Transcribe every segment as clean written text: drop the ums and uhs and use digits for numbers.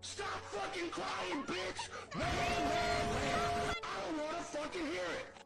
Stop fucking crying, bitch! Man, I don't wanna fucking hear it!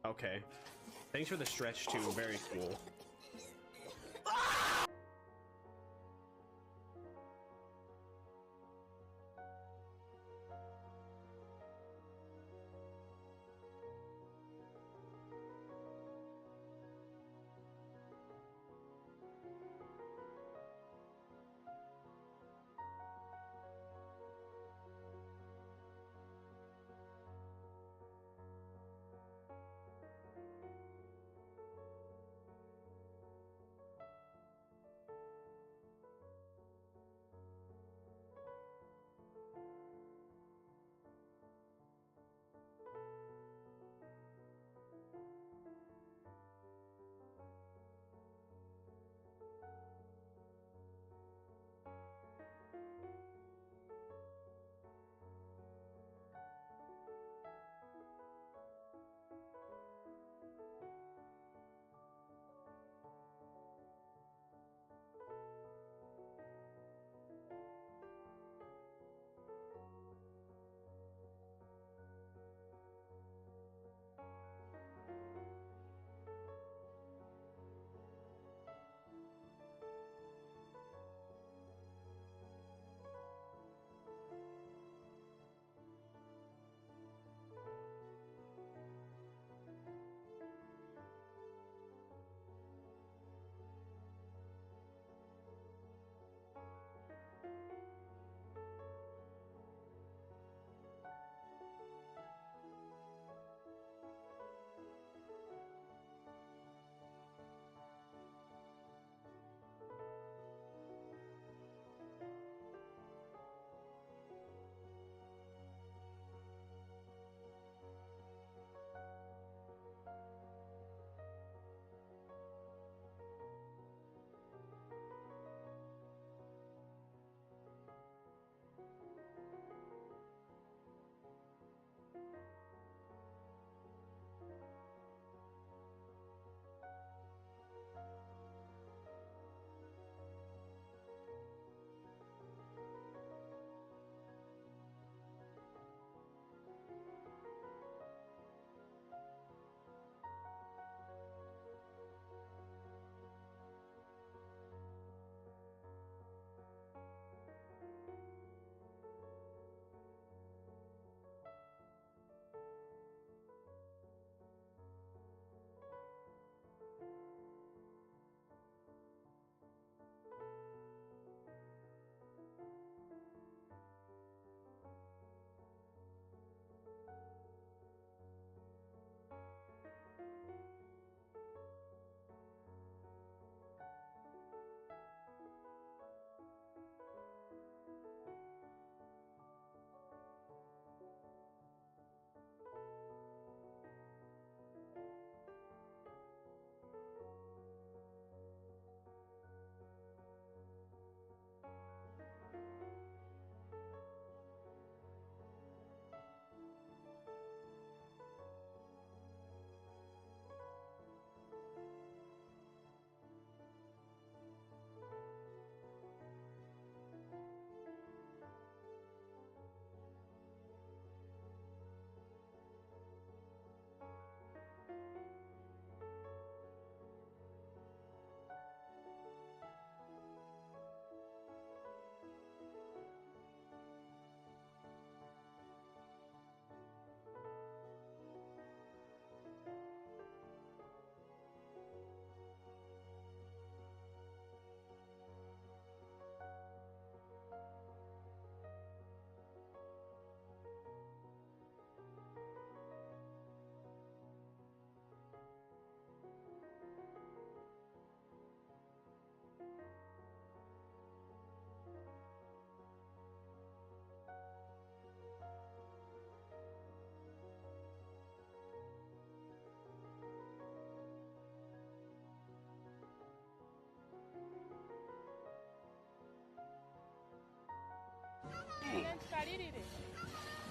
Okay. Thanks for the stretch too. Very cool.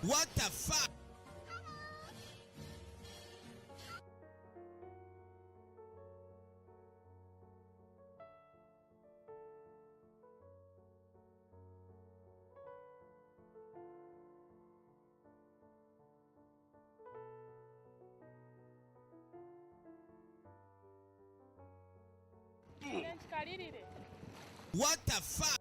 What the fuck? What the fuck?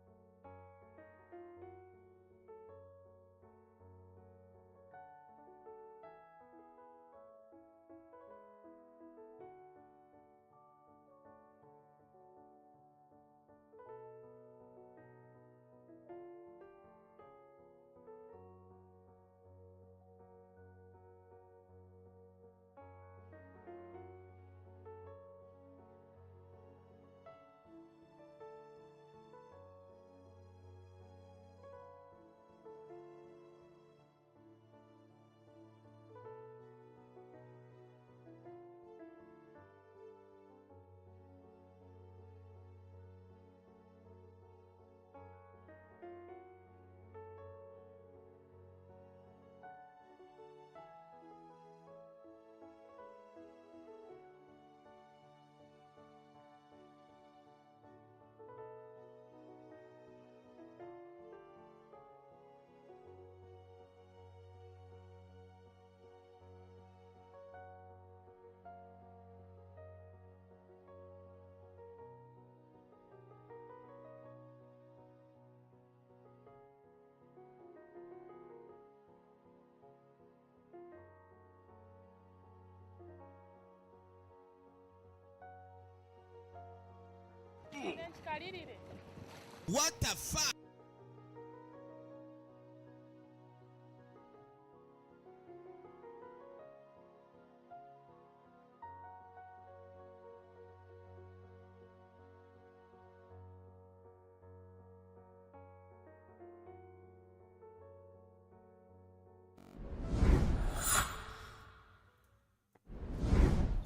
What the fuck?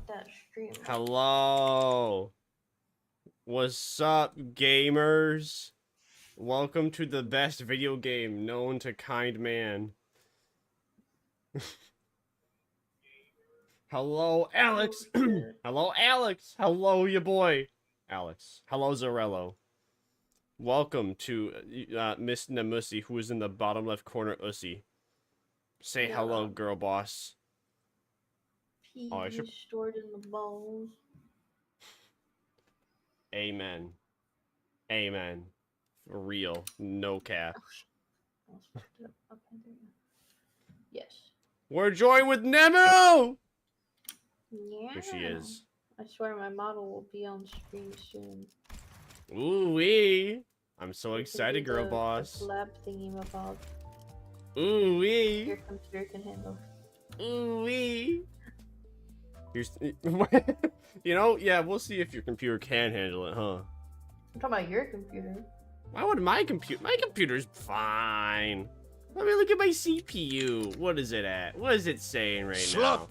That stream. Hello. What's up, gamers? Welcome to the best video game known to kind man. Hello, Alex. Hello, Alex. Hello, your boy, Alex. Hello, Zarello. Welcome to Miss Namusi, who is in the bottom left corner. Ussy. Say hello, girl boss. Pee Oh, I should... stored in the balls. Amen. Amen. For real. No cap. Okay, there you go. Yes. We're joined with Nemu! Yeah. Here she is. I swear my model will be on stream soon. Ooh-wee. I'm so We can excited, do girl the boss. lab thingy-mabob. Ooh-wee. Your computer can handle. Ooh-wee. Here's... You know, yeah, we'll see if your computer can handle it, huh? I'm talking about your computer. Why would my computer's fine. Let me look at my CPU. What is it at? What is it saying right now?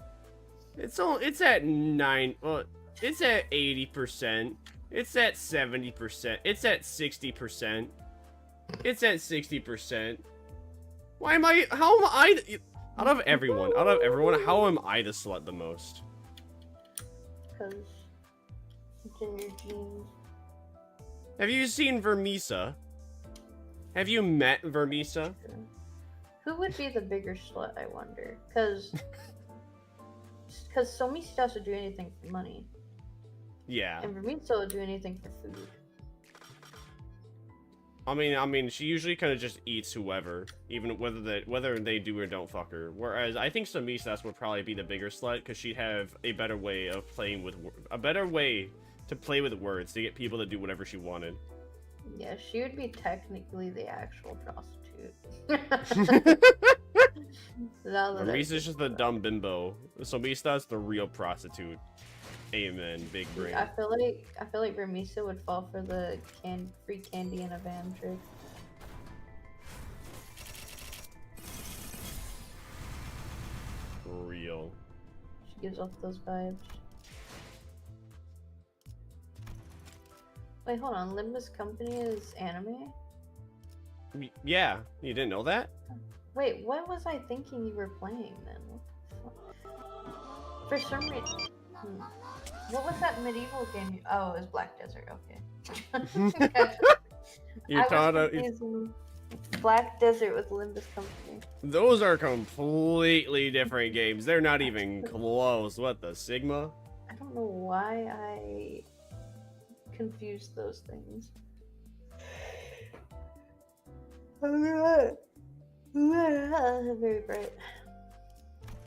It's at 9, well, it's at 80%. It's at 70%. It's at 60%. It's at 60%. Why am I, how am I, out of everyone, how am I the slut the most? Because it's in your genes. Have you seen Vermisa? Have you met Vermisa? Who would be the bigger slut, I wonder? Because Somicidas would do anything for money. Yeah. And Vermisa would do anything for food. I mean, she usually kind of just eats whoever, even whether they do or don't fuck her. Whereas I think Somicidas would probably be the bigger slut because she'd have a better way of playing with to play with words to get people to do whatever she wanted. Yeah, she would be technically the actual prostitute. Vermisa's just the dumb bimbo. Somicidas the real prostitute. Amen, big brain. I feel like Vermisa would fall for the free candy in a van trick. For real. She gives off those vibes. Wait, hold on. Limbuscompany is anime? Yeah, you didn't know that? Wait, what was I thinking you were playing then? What the fuck? For some reason. What was that medieval game? Oh, it was Black Desert. Okay. You I thought was confusing Black Desert with Limbus Company. those are completely different games. They're not even close. What the Sigma? I don't know why I confused those things. Very bright.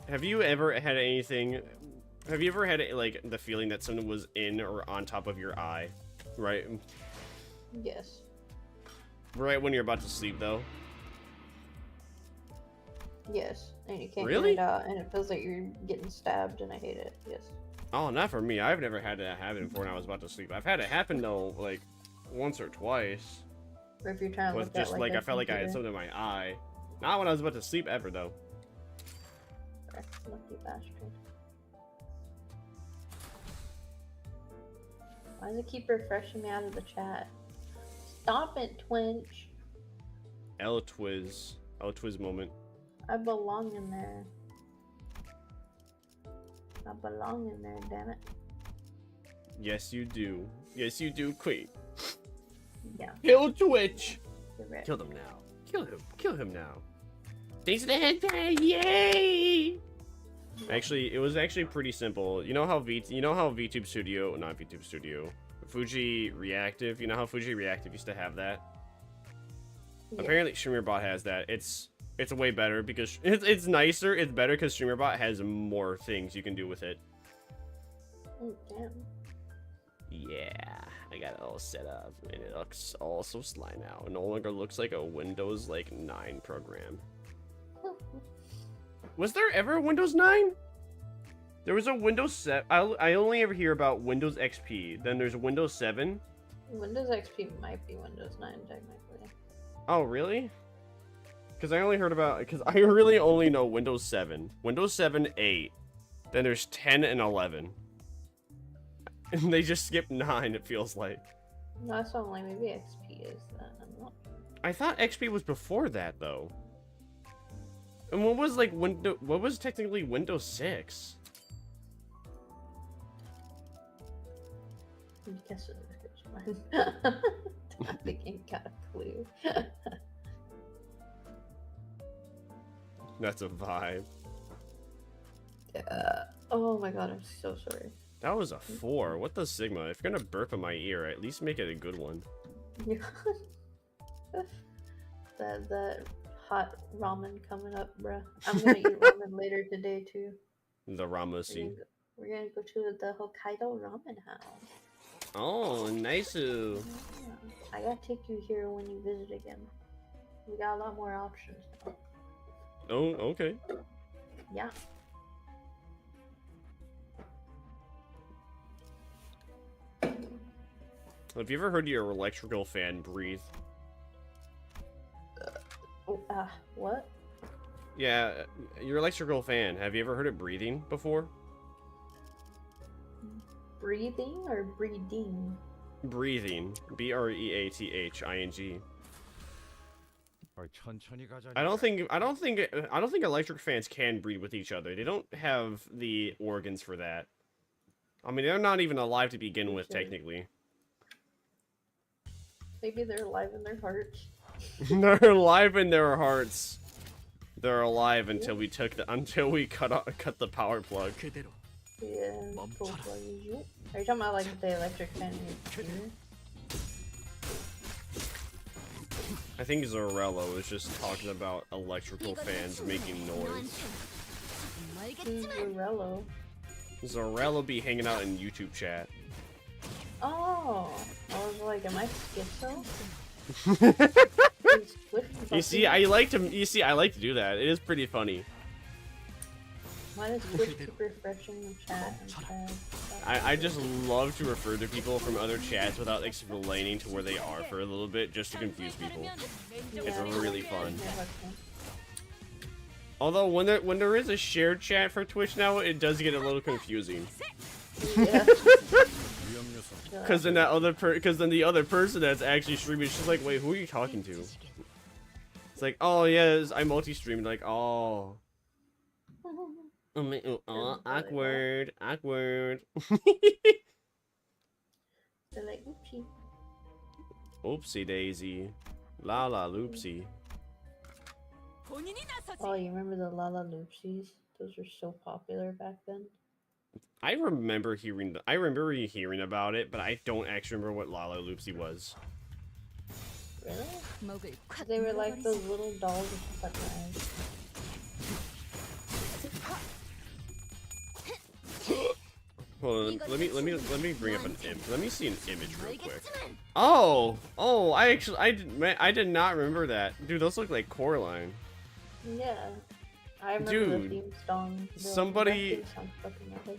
Have you ever had anything? Have you ever had like the feeling that something was in or on top of your eye, right? Yes. Right when you're about to sleep, though. Yes. And you can't Really? get it out, and it feels like you're getting stabbed, and I hate it. Yes. Oh, not for me. I've never had that happen before when I was about to sleep. I've had it happen though, like once or twice. Or if you're trying to With look just at, like a I felt like I had computer. something in my eye. Not when I was about to sleep ever though. Lucky bastard. Why does it keep refreshing me out of the chat? Stop it, Twinch. L-Twiz moment. I belong in there. I belong in there, damn it. Yes, you do. Yes, you do, Queen. Yeah, Kill Twitch. you're right. Kill them now. Kill him. Kill him now. Thanks for the headband. Yay! Actually, it was actually pretty simple. You know how VTube Studio, not VTube Studio, Fuji Reactive. You know how Fuji Reactive used to have that. Yeah. Apparently, StreamerBot has that. It's way better because it's nicer. It's better because StreamerBot has more things you can do with it. Oh, damn. Yeah, I got it all set up, and it looks all so sly now. It no longer looks like a Windows 9 program. Was there ever a Windows 9? There was a Windows 7. I only ever hear about Windows XP. Then there's Windows 7. Windows XP might be Windows 9 technically. Oh, really? Because I really only know Windows 7. Windows 7, 8. Then there's 10 and 11. And they just skipped 9, it feels like. No, that's only maybe XP is that. I'm not sure. I thought XP was before that, though. And what was technically Windows 6? I guess it was mine. I think I got a clue. That's a vibe. Oh my god, I'm so sorry. That was a 4. What the Sigma? If you're gonna burp in my ear, at least make it a good one. that hot ramen coming up, bruh. I'm gonna eat ramen later today too. The Ramasi. We're gonna go to the Hokkaido ramen house. Oh, nice. Yeah. I gotta take you here when you visit again. We got a lot more options now. Oh, okay. Yeah. Have you ever heard your electrical fan breathe? What? Yeah, your electrical fan. Have you ever heard it breathing before? Breathing or breeding? Breathing. B-R-E-A-T-H-I-N-G. I don't think electric fans can breed with each other. They don't have the organs for that. I mean, they're not even alive to begin with, technically. Maybe they're alive in their hearts. They're alive in their hearts. They're alive until we cut the power plug. Yeah. Cool. Are you talking about like the electric fan in your computer? I think Zorello is just talking about electrical fans making noise. Who's Zorello? Zorello be hanging out in YouTube chat. Oh, I was like, am I schizo? You see, I like to do that. It is pretty funny. Why does Twitch keep refreshing the chat? I just love to refer to people from other chats without explaining to where they are for a little bit, just to confuse people. It's really fun. Although when there is a shared chat for Twitch now, it does get a little confusing. Yeah. Because then the other person that's actually streaming is just like, wait, who are you talking to? It's like, oh yes, I multi-streamed. Like, oh. Awkward, awkward. They're like, oopsie. Oopsie daisy. La la loopsie. Oh, you remember the Lala Loopsies? Those were so popular back then. I remember hearing about it, but I don't actually remember what Lala Loopsie was. Really? They were like those little dolls with fucking eyes. Hold on, let me bring up an image. Let me see an image real quick. Oh, I did not remember that. Dude, those look like Coraline. Yeah. I remember Dude, the theme song. somebody,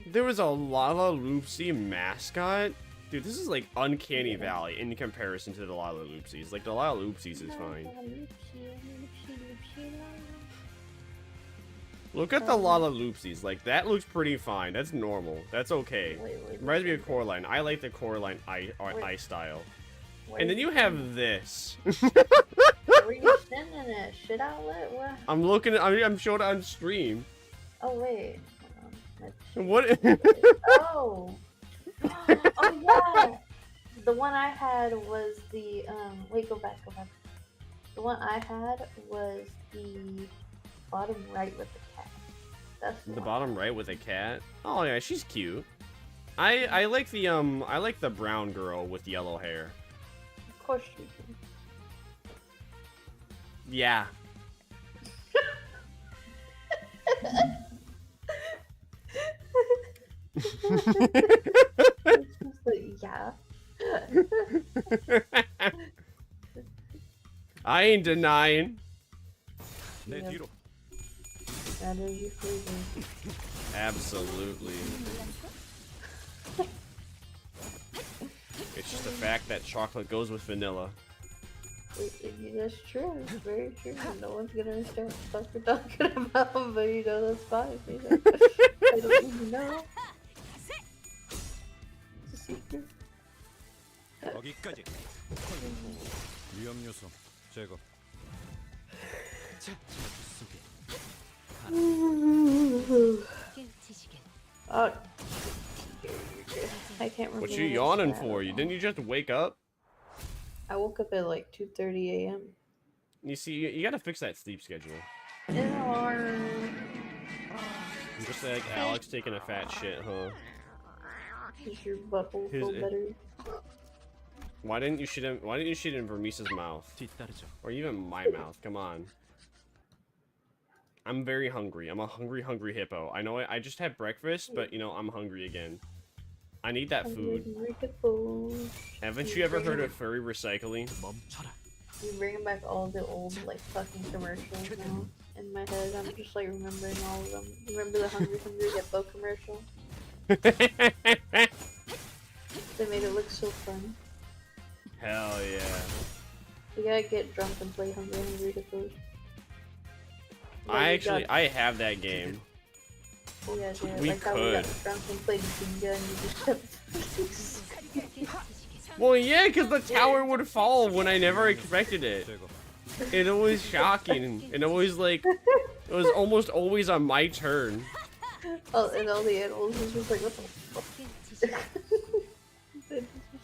there was a Lala Loopsie mascot. Dude, this is like Uncanny Valley in comparison to the Lala Loopsies. Like, the Lala Loopsies is fine. Look at the Lala Loopsies. Like, that looks pretty fine. That's normal. That's okay. Reminds me of Coraline. I like the Coraline eye style. And then you have this. Were you sending a shit outlet? What? I'm looking at, I'm showing it on stream. Oh, wait. What? Oh. Oh, yeah. The one I had was the, wait, go back. The one I had was the bottom right with the cat. That's The bottom right with a cat? Oh yeah, she's cute. I like the brown girl with yellow hair. Of course you do. Yeah. It's just like, yeah. I ain't denying. Yep. That is your favorite. Absolutely. It's just the fact that chocolate goes with vanilla. That's true. It's very true. No one's gonna understand what the fuck you're talking about, but you know that's fine. You know? I don't even know. It's a secret. 거기까지. 위험 요소 제거. Oh, I can't remember. What you yawning for? Didn't you just wake up? I woke up at like 2:30 a.m. You see, you gotta fix that sleep schedule. Just like Alex taking a fat shit, huh? Is your butthole feel better? Why didn't you shit in Vermisa's mouth? Or even my mouth, come on. I'm very hungry. I'm a hungry hippo. I know I just had breakfast, but you know, I'm hungry again. I need that food. Haven't you ever heard of furry recycling? You're bringing back all the old, like, fucking commercials now in my head. I'm just, like, remembering all of them. Remember the Hungry Hippo commercial? They made it look so fun. Hell yeah. We gotta get drunk and play Hungry Hippos. I have that game. Yeah, We like how we could. got drunk and played Jenga and you just kept... Well, yeah, because the tower would fall when I never expected it. It was shocking, and always like, it was almost always on my turn. Oh, and all the animals was just like, what the fuck?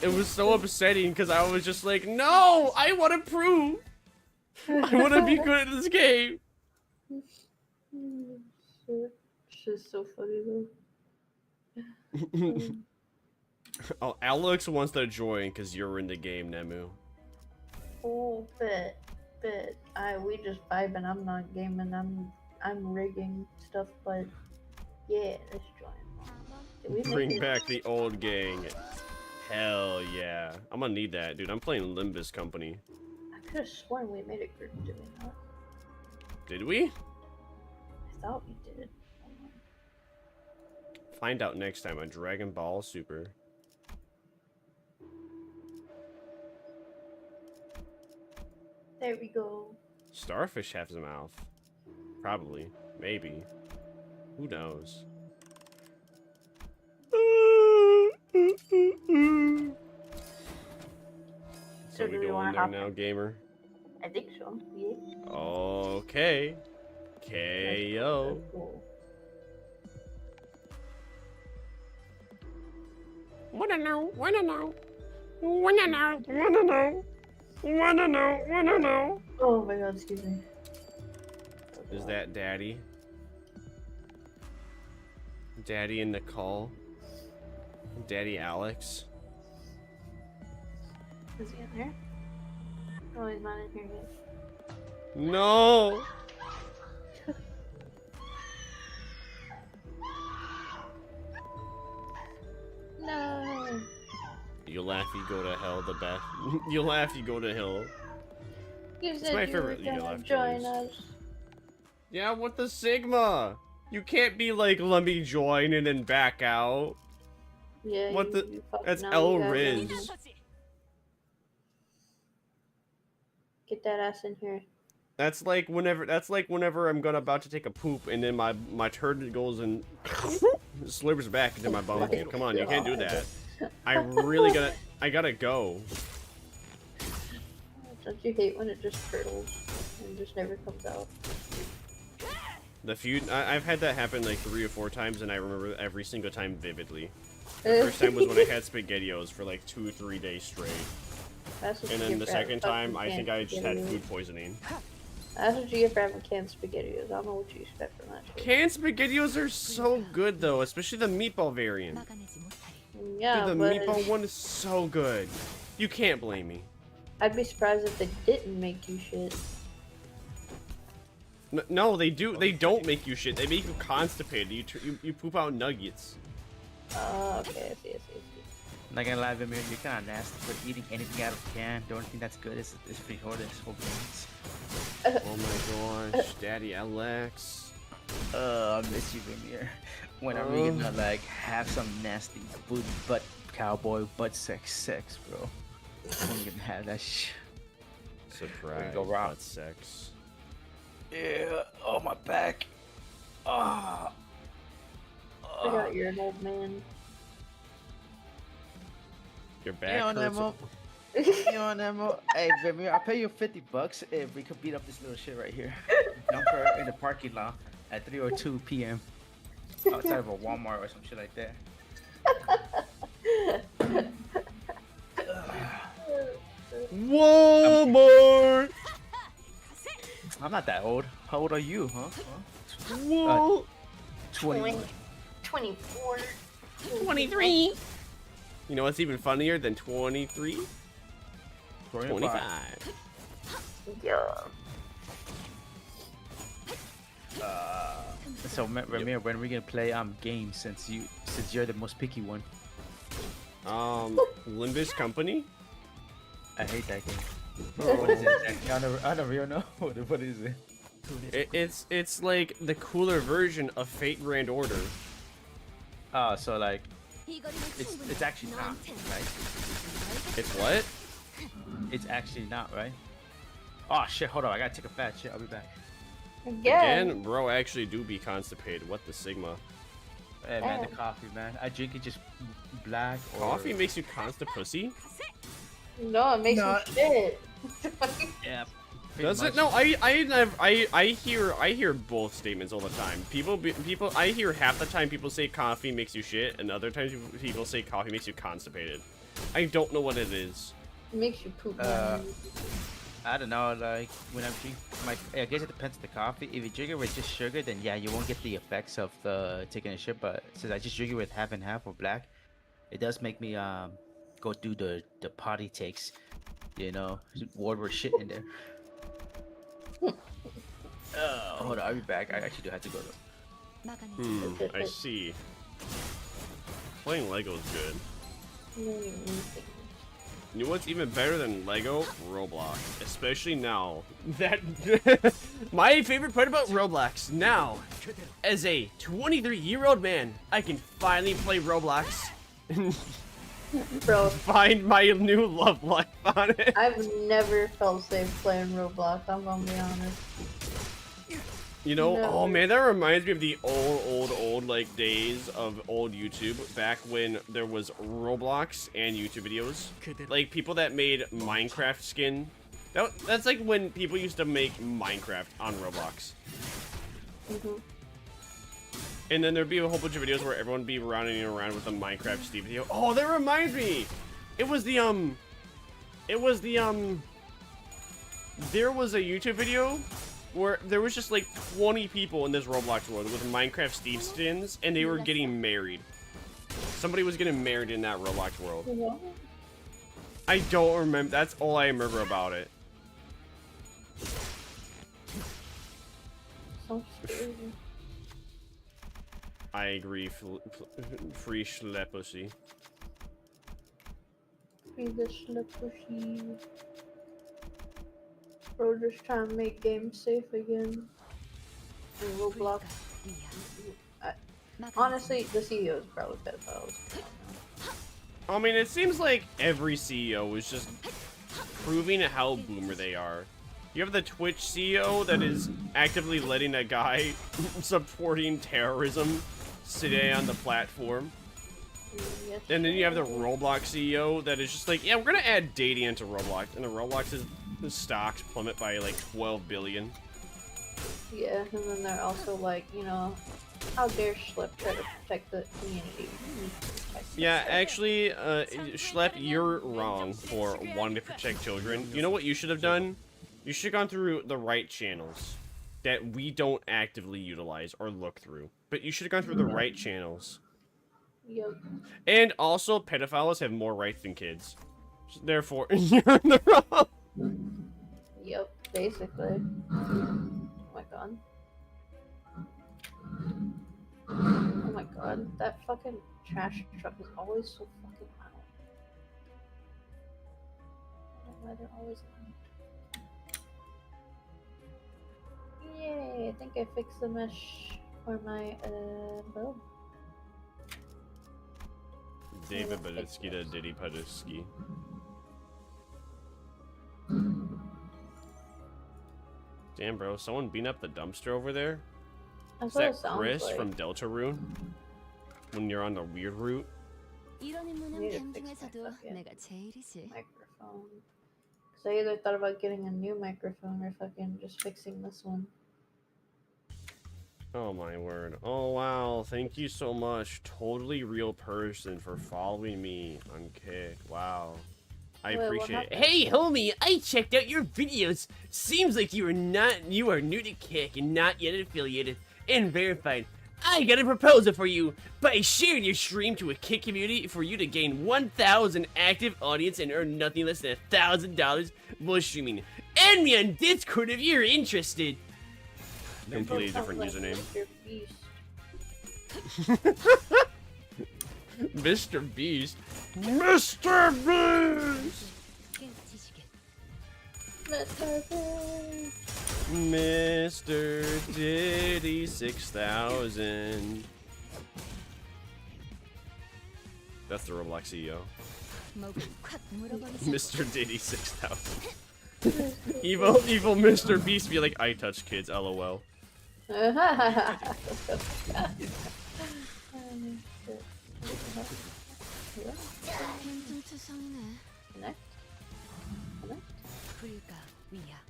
It was so upsetting because I was just like, no, I want to prove. I want to be good at this game. It's just so funny though. Oh, Alex wants to join because you're in the game, Nemu. Oh, bet. We just vibing. I'm not gaming. I'm rigging stuff, but yeah, let's join. Did we Bring back the old gang. Hell yeah. I'm gonna need that, dude. I'm playing Limbuscompany. I could have sworn we made a group, did we not? Did we? I thought we did. Find out next time on Dragon Ball Super. There we go. Starfish has a mouth. Probably. Maybe. Who knows? So So we do we go in want to there hop now, in? gamer? I think so. Yeah. Okay. KO. That's cool. Wanna know? Wanna know? Wanna know? Wanna know? Wanna know? Wanna know? Oh my god, excuse me. Is that Daddy? Daddy and Nicole? Daddy Alex? Is he in there? Oh, he's not in here yet. No! No! You laugh, you go to hell, the best. You laugh, you go to hell. You said my you favorite were League of gonna Legends. join us. Yeah, what the Sigma? You can't be like, let me join and then back out. Yeah, What the- you fucking that's know El you got Riz. one. Get that ass in here. That's like whenever I'm about to take a poop and then my turd goes and slurps back into my bum. Come on, you can't do that. I gotta go. Don't you hate when it just turtles and just never comes out? The feud, I've had that happen like 3 or 4 times and I remember every single time vividly. The first time was when I had SpaghettiOs for like 2 or 3 days straight. That's what And you then get the for having second time, fucking I think canned I just had SpaghettiOs. food poisoning. That's what you get for having canned SpaghettiOs. I don't know what you expect from that shit. Canned SpaghettiOs are so good though, especially the meatball variant. Yeah, Dude, the but meatball one is so good. You can't blame me. I'd be surprised if they didn't make you shit. No, they do. They don't make you shit. They make you constipated. You poop out nuggets. Okay, I see. Not gonna lie, Vermire, you're kind of nasty for eating anything out of a can. The only thing that's good is frijoles, whole grains. Oh my gosh, Daddy Alex. I miss you, Vermire. When are we gonna like have some nasty booty butt cowboy butt sex, bro? When we gonna have that shit? Surprise. Go raw. Butt sex. Yeah. Oh, my back. Ah. I forgot you're an old man. Your back You know, hurts. Nemo. You know, Nemo. Hey, Vermire, I'll pay you $50 if we could beat up this little shit right here. Dump her in the parking lot at 3:02 p.m. outside of a Walmart or some shit like that. Walmart. I'm not that old. How old are you, huh? Whoa. 20. 24. 23. You know what's even funnier than 23? 25. Yeah. So, Vermire, when are we gonna play games since you're the most picky one? Limbus Company? I hate that game. What is it exactly? I never even know. What is it? It's like the cooler version of Fate Grand Order. Oh, so like it's actually not, right? It's what? It's actually not, right? Oh shit, hold on, I gotta take a fat shit, I'll be back. Again, bro, I actually do be constipated. What the Sigma? Hey man, the coffee, man. I drink it just black or... Coffee makes you constipussy? No, it makes you shit. Yeah. Does it? No, I hear both statements all the time. I hear half the time people say coffee makes you shit, and other times people say coffee makes you constipated. I don't know what it is. It makes you poop. I don't know, like when I drink I guess it depends on the coffee. If you drink it with just sugar, then yeah, you won't get the effects of the taking a shit. But since I just drink it with half and half or black, it does make me go through the potty takes, you know, whatever shit in there. Hold on, I'll be back. I actually do have to go though. I see. Playing Lego's good. You know what's even better than Lego? Roblox. Especially now. That my favorite part about Roblox now, as a 23-year-old man, I can finally play Roblox. Bro, Find my new love life on it. I've never felt safe playing Roblox, I'm gonna be honest. You know, No. oh man, that reminds me of the old like days of old YouTube, back when there was Roblox and YouTube videos. Like people that made Minecraft skin That's like when people used to make Minecraft on Roblox. Mhm. And then there'd be a whole bunch of videos where everyone would be running around with the Minecraft Steve video. Oh, that reminds me! There was a YouTube video where there was just like 20 people in this Roblox world with Minecraft Steve skins, and they were getting married. Somebody was getting married in that Roblox world. What? I don't remember. That's all I remember about it. So scary. I agree. Free schlepussy. Free the schleppushy. Bro, just trying to make games safe again. And Roblox. Honestly, the CEO is probably pedophiles. I mean, it seems like every CEO is just proving how boomer they are. You have the Twitch CEO that is actively letting a guy supporting terrorism stay on the platform. Yes, And then you have the Roblox CEO that is just like, yeah, we're gonna add dating into Roblox. And the Roblox's stocks plummet by like 12 billion. yeah, and then they're also like, you know, how dare Schlep try to protect the community? We need to protect the Yeah, society. actually, Schlep, you're wrong for wanting to protect children. You know what you should have done? You should have gone through the right channels that we don't actively utilize or look through. But you should have gone through the right channels. Yep. And also, pedophiles have more rights than kids. Therefore, you're in the wrong. Yep, basically. Oh my god. Oh my god, that fucking trash truck is always so fucking loud. I don't know why they're always loud. Yay, I think I fixed the mesh for my bow. David Baditsky to Diddy Paditsky. Damn, bro, someone beat up the dumpster over there? That's Is what that it sounds Chris like. from Deltarune? When you're on the weird route? 이런 임무는 Need to fix 병중에서도 my fucking 내가 제일이지. microphone. Cause I either thought about getting a new microphone or fucking just fixing this one. Oh my word. Oh wow, thank you so much. Totally real person for following me on Kick. Wow. I Wait, what appreciate it. happened? Hey homie, I checked out your videos. Seems like you are new to Kick and not yet affiliated and verified. I got a proposal for you. By sharing your stream to a Kick community for you to gain 1,000 active audience and earn nothing less than $1,000 while streaming. Add me on Discord if you're interested. Completely different Sounds like username. Mr. Mr. Beast. Beast. Mr. Beast! 깨우치시게. Mr. Beast. Mr. Diddy 6000. That's the Roblox CEO. 목을 콱 물어버리자. Mr. Diddy 6000. evil Mr. Beast be like, I touch kids, lol. 빈둥투성이네. Connect? Connect? 불가 위야.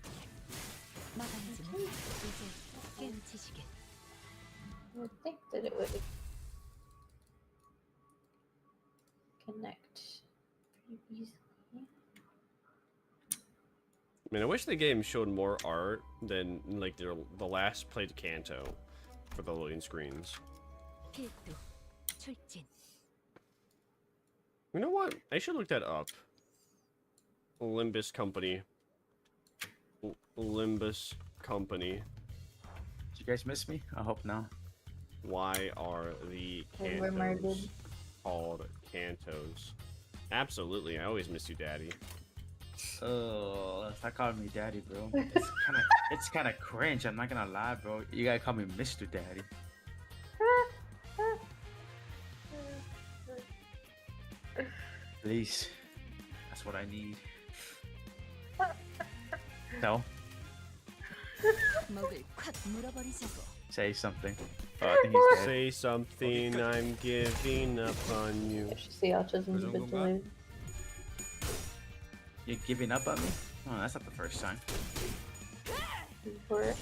마감쯤 이제 깨우치시게. I would think that it would connect pretty easily. I mean, I wish the game showed more art than like the last played Kanto for the loading screens. 필두 출진. You know what? I should look that up. Limbus Company. Limbus Company. Did you guys miss me? I hope not. Why are the Lord Vermire Kantos did. called Kantos? Absolutely, I always miss you, Daddy. Oh, stop calling me daddy, bro. It's kind of cringe. I'm not gonna lie, bro. You gotta call me Mr. Daddy. Please, that's what I need. No, 목을 콱 물어버리자고. say something. Oh, I think he's dead. Say something, I'm giving up on you. I should see autism 그 정도인가? digitally. You're giving up on me? Oh, that's not the first time. Or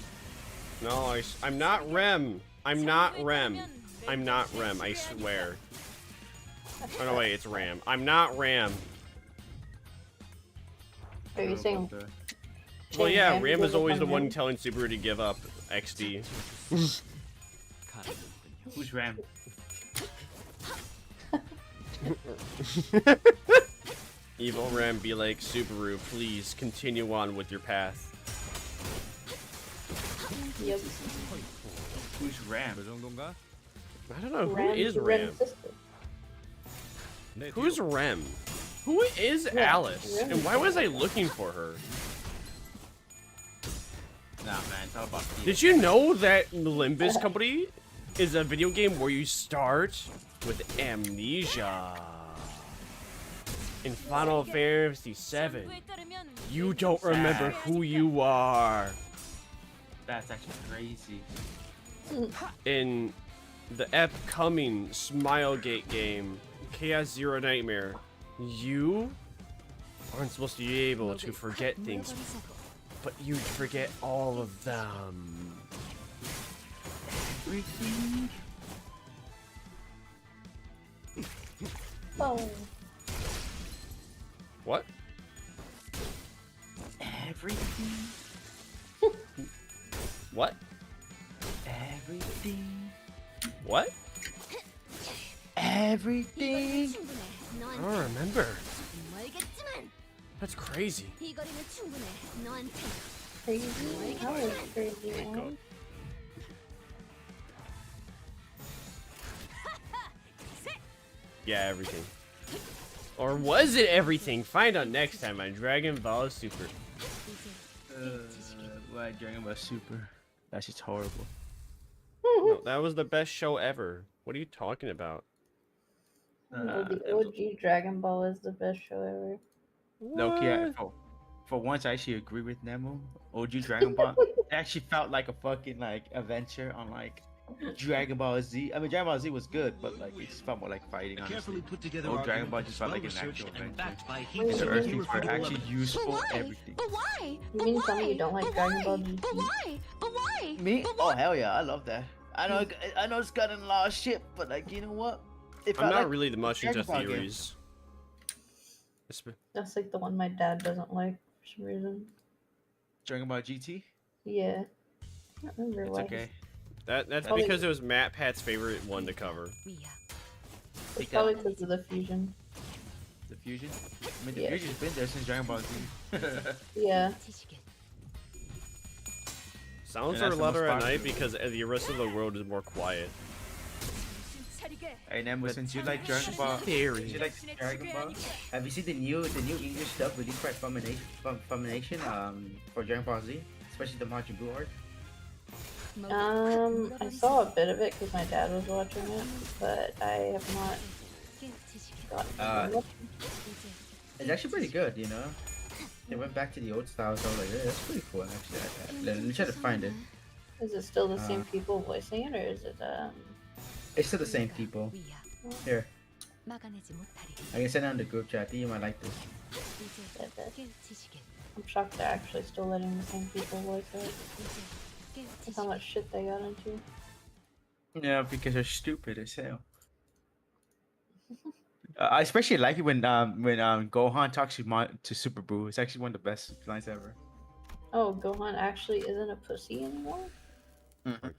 No, I'm not Rem. I'm not Rem. I'm not Rem, I swear. Oh no, wait, it's Ram. I'm not Ram. are you saying? Well, yeah, Ram Ram goes is always up the on one Ram? telling Subaru to give up XD. Who's Ram? Evil Ram be like, Subaru, please continue on with your path. Yep. Who's Ram? 그 정도인가? I don't know, who Ram is to Ram? Ram's sister. 내 Who's Rem? Who is Alice? Rem. And why was I looking for her? Nah, man, it's all about the Did you know that Limbus Company is a video game where you start with amnesia? In Final Fantasy VII, you don't remember who you are. That's actually crazy. In the upcoming Smilegate game, Chaos Zero Nightmare, you aren't supposed to be able to forget things, but you forget all of them. Everything. Oh. What? Everything. What? Everything. What? Everything. I don't remember. That's crazy. Crazy? How is crazy, man? Yeah, everything. Or was it everything? Find out next time on Dragon Ball Super. Why Dragon Ball Super? That's just horrible. No, that was the best show ever. What are you talking about? No, the OG Dragon Ball is the best show ever. Loki, for once, I actually agree with Nemo. OG Dragon Ball it actually felt like a fucking like adventure on like Dragon Ball Z. I mean, Dragon Ball Z was good, but like it just felt more like fighting. Honestly, Put together Dragon argument Ball just felt like an well actual researched and adventure. backed by And heaps the of Earth things were irrefutable actually evidence. useful. Everything. But why? You mean tell me you don't like Dragon Ball GT? But why? Me? Oh hell yeah, I love that. I know it's gotten a lot of shit, but like you know what? It I'm felt not like really much into Dragon Ball game. theories. That's like the one my dad doesn't like for some reason. Dragon Ball GT. Yeah. I don't remember It's why. okay. That's Probably- because it was Matt Pat's favorite one to cover. It's probably because of the fusion. The fusion. I mean, the Yeah. fusion's been there since Dragon Ball Z. Yeah. Sounds And are that's the louder most at night popular. because the rest of the world is more quiet. Hey Nemo, since you like Dragon Ball, Theory. since you like Dragon Ball, have you seen the new English stuff released by Funimation for Dragon Ball Z, especially the Majin Buu arc? I saw a bit of it because my dad was watching it, but I have not gotten to it. It's actually pretty good, you know. They went back to the old style, so I was like, yeah, that's pretty cool actually. Let me try to find it. Is it still the same people voicing it, or is it It's still the same people. Here, I can send it on the group chat. I think you might like this. I'm shocked they're actually still letting the same people voice it. With how much shit they got into. Yeah, because they're stupid as hell. I especially like it when Gohan talks to Super Buu. It's actually one of the best lines ever. Oh, Gohan actually isn't a pussy anymore?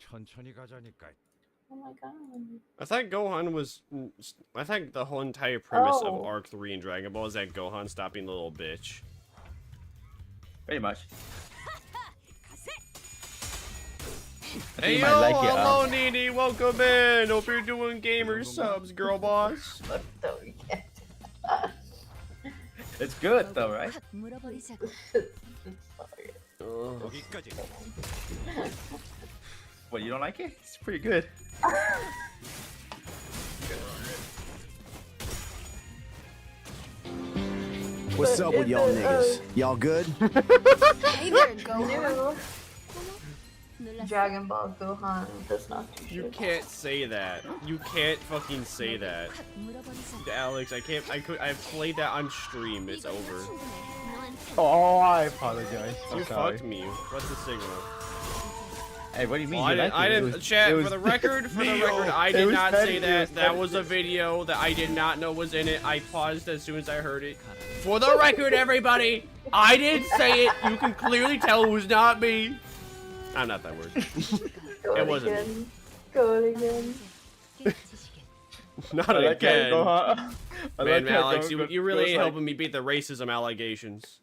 천천히 가자니까. Oh my god. I thought Gohan was. I think the whole entire premise of Oh. Arc 3 in Dragon Ball is that Gohan stopping the little bitch. Pretty much. Hey You yo, might like it, hello Nini, welcome in. Hope you're doing gamer subs, girl boss. What the weekend? It's good though, right? Sorry. Ugh. 여기까지. What, you don't like it? It's pretty good. What's up with y'all niggas? Y'all good? Hey there, go. Dragon Ball Gohan does not do You shit. can't say that. You can't fucking say that. Alex, I can't. I've played that on stream. It's over. Oh, I apologize. I'm You sorry. fucked me. What's the signal? Hey, what do you mean? Well, You like I it? didn't. It was- Chat it was- for the record. I It did was not petty, say it that. was That petty. was a video that I did not know was in it. I paused as soon as I heard it. For the record, everybody, I didn't say it. You can clearly tell it was not me. I'm not that word. It wasn't me. again. Go again. Not I like how you again. go, huh? I Man, like how Alex, it you goes really ain't like- helping me beat the racism allegations.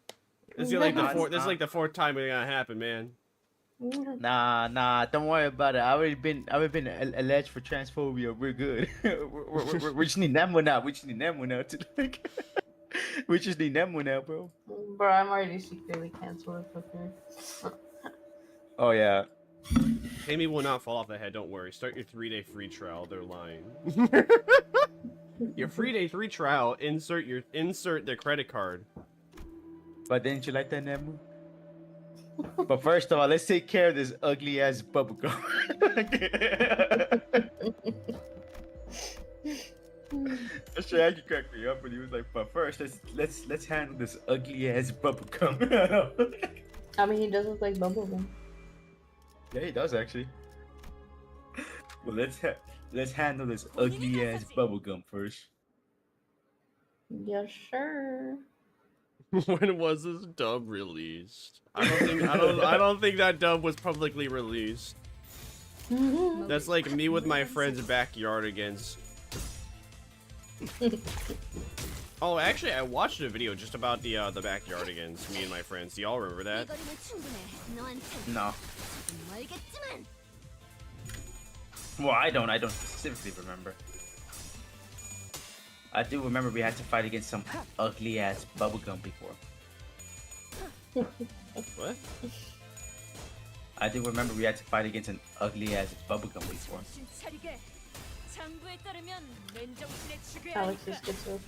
This is like the Nah, fourth. it's This is not. like the fourth time it's gonna happen, man. Nah, don't worry about it. I already been alleged for transphobia. We're good. We just need them one out. We just need them one out to like. We just need them one out, bro. Bro, I'm already secretly canceled. Okay. Oh yeah. Amy will not fall off the head. Don't worry. Start your 3-day free trial. They're lying. Your 3-day free trial. Insert their credit card. But didn't you like that, Nemu? But first of all, let's take care of this ugly ass bubblegum. That's sure you cracked me up when he was like, but first let's handle this ugly ass bubblegum. I mean, he does look like Bubblegum. Yeah, he does actually. Well, let's handle this ugly ass bubblegum first. Yeah, sure. When was this dub released? I don't think that dub was publicly released. That's like me with my friend's backyardigans. Oh, actually, I watched a video just about the backyardigans. Me and my friends. Do y'all remember that? No. Well, I don't specifically remember. I do remember we had to fight against some ugly ass bubblegum before. What? I do remember we had to fight against an ugly ass bubblegum before. Alex is schizo.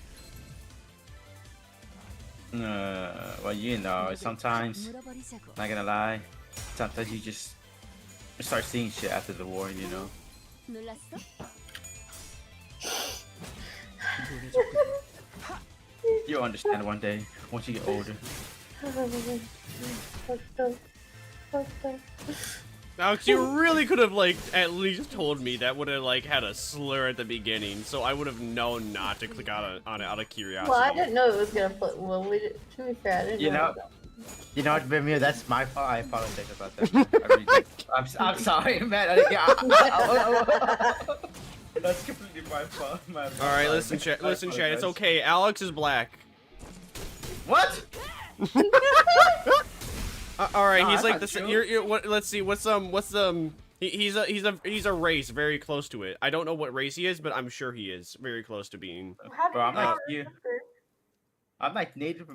Well, you know, sometimes, not gonna lie, sometimes you just start seeing shit after the war, you know? You'll understand one day, once you get older. Alex, you really could have like at least told me that would have like had a slur at the beginning, so I would have known not to click on it out of curiosity. Well, I didn't know it was gonna put. Well, to be fair, I didn't You know, you know what, Vermire, that's my fault. I apologize about that. I really do. I'm sorry, man. That's completely my fault. Man. All right, listen, chat. Listen, chat. It's okay. Alex is black. What? All right, No, he's that's like not the. true. You're what? Let's see. What's He's a race very close to it. I don't know what race he is, but I'm sure he is very close to being. How Bro, I'm do like you you. I'm like Native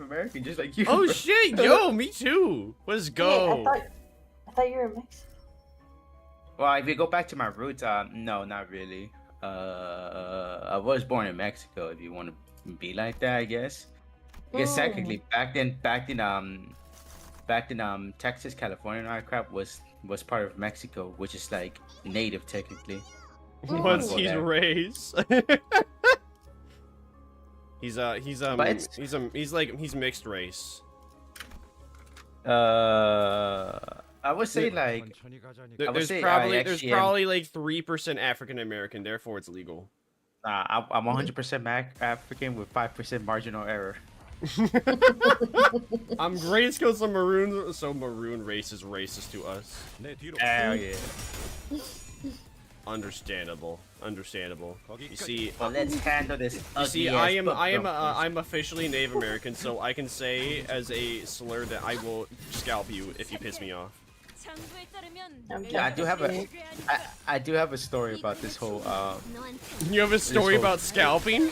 American, just like you. Oh bro. shit, yo, me too. Let's go. I thought you were Mexican. Well, if you go back to my roots, no, not really. I was born in Mexico. If you want to be like that, I guess. Because technically, back in Texas, California, and all that crap was part of Mexico, which is like native technically. Once he's there. race. he's mixed race. I would say like 천천히 가자니까. I would There's say I probably actually am- like 3% African American, therefore it's legal. I'm 100% African with 5% marginal error. I'm gray skill, so maroon race is racist to us. 내 뒤로. Hell yeah. Understandable. You see, Well, let's handle this. you see, I'm officially Native American, so I can say as a slur that I will scalp you if you piss me off. Yeah, I do have a story about this whole You have a story whole- about scalping?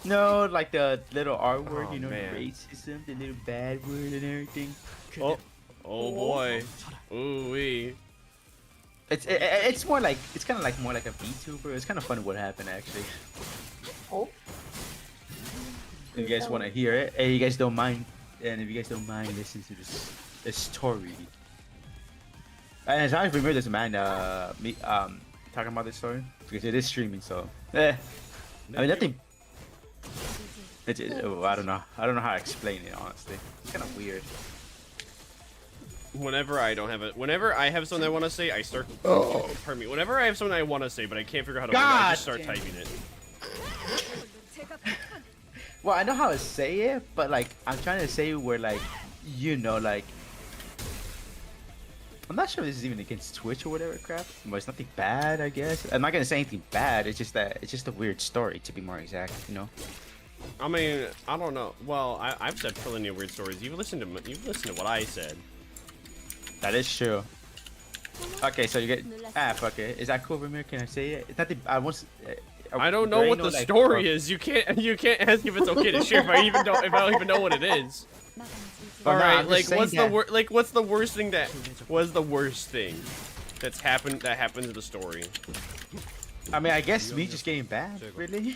no, like the little R word, Oh, you know, man. racism, the little bad word and everything. Oh boy. Ooh wee. It's more like it's kind of like more like a VTuber. It's kind of funny what happened actually. Oh. If you guys want to hear it, and you guys don't mind, and if you guys don't mind, listen to this story. And as I remember this man, me talking about this story because it is streaming, so I mean nothing I don't know. I don't know how to explain it honestly. It's kind of weird. Whenever I have something I want to say, I start. Oh, pardon me. Whenever I have something I want to say, but I can't figure out how to word it, I just start typing it. Well, I know how to say it, but like I'm trying to say where like, you know, like I'm not sure if this is even against Twitch or whatever crap. But it's nothing bad, I guess. I'm not gonna say anything bad. It's just that it's just a weird story, to be more exact. You know. I mean, I don't know. Well, I've said plenty of weird stories. You've listened to what I said. That is true. Okay, so you get fuck it. Is that cool, Vermire? Can I say it? It's not the I want. I don't know what the story is. You can't ask if it's okay to share if I don't even know what it is. All right, like what's the worst thing that's happened in the story? I mean, I guess me just getting banned. Really?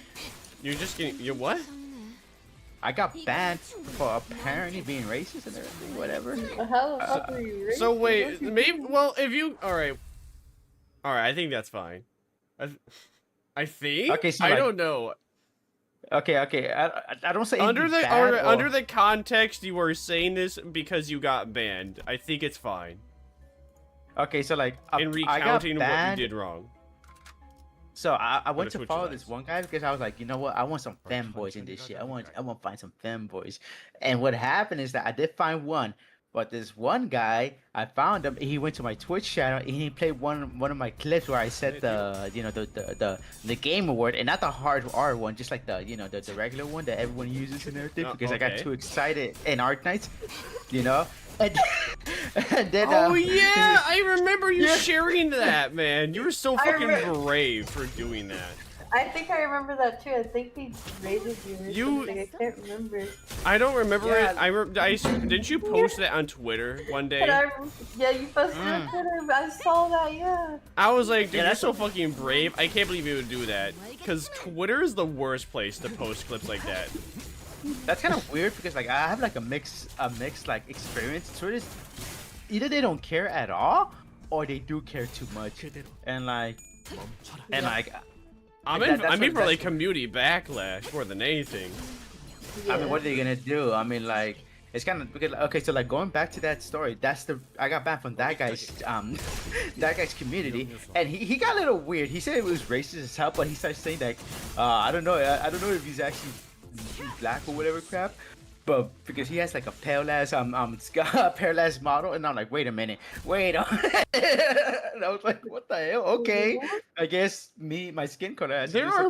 You're just getting what? I got banned for apparently being racist and everything, whatever. How the fuck were you racist? So wait, maybe. Well, if you all right, I think that's fine. I think. Okay, so I like, don't know. Okay. I don't say Under bad, the context, you were saying this because you got banned. I think it's fine. Okay, so like in recounting what you did wrong. So I went to follow this one guy because I was like, you know what? I want some femboys in this shit. I want to find some femboys. And what happened is that I did find one, but this one guy, I found him. He went to my Twitch channel and he played one of my clips where I said the game award and not the hard R one, just like the regular one that everyone uses and everything because I got too excited in Art Nights, you know. And then, oh yeah, I remember you sharing that, man. You were so fucking brave for doing that. I think I remember that too. I think he rated you or something. I can't remember. I don't remember it. Didn't you post that on Twitter one day? Yeah, you posted it on Twitter. I saw that. Yeah. I was like, dude, that's so fucking brave. I can't believe you would do that. Because Twitter is the worst place to post clips like that. That's kind of weird because like I have like a mixed like experience. Twitter's either they don't care at all or they do care too much, and like I mean for like community backlash more than anything. I mean, what are they gonna do? I mean, like it's kind of because okay, so like going back to that story, I got banned from that guy's community, and he got a little weird. He said it was racist as hell, but he started saying that I don't know if he's actually black or whatever crap, but because he has like a pale ass model, and I'm like, wait a minute. And I was like, what the hell? Okay, I guess my skin color has there are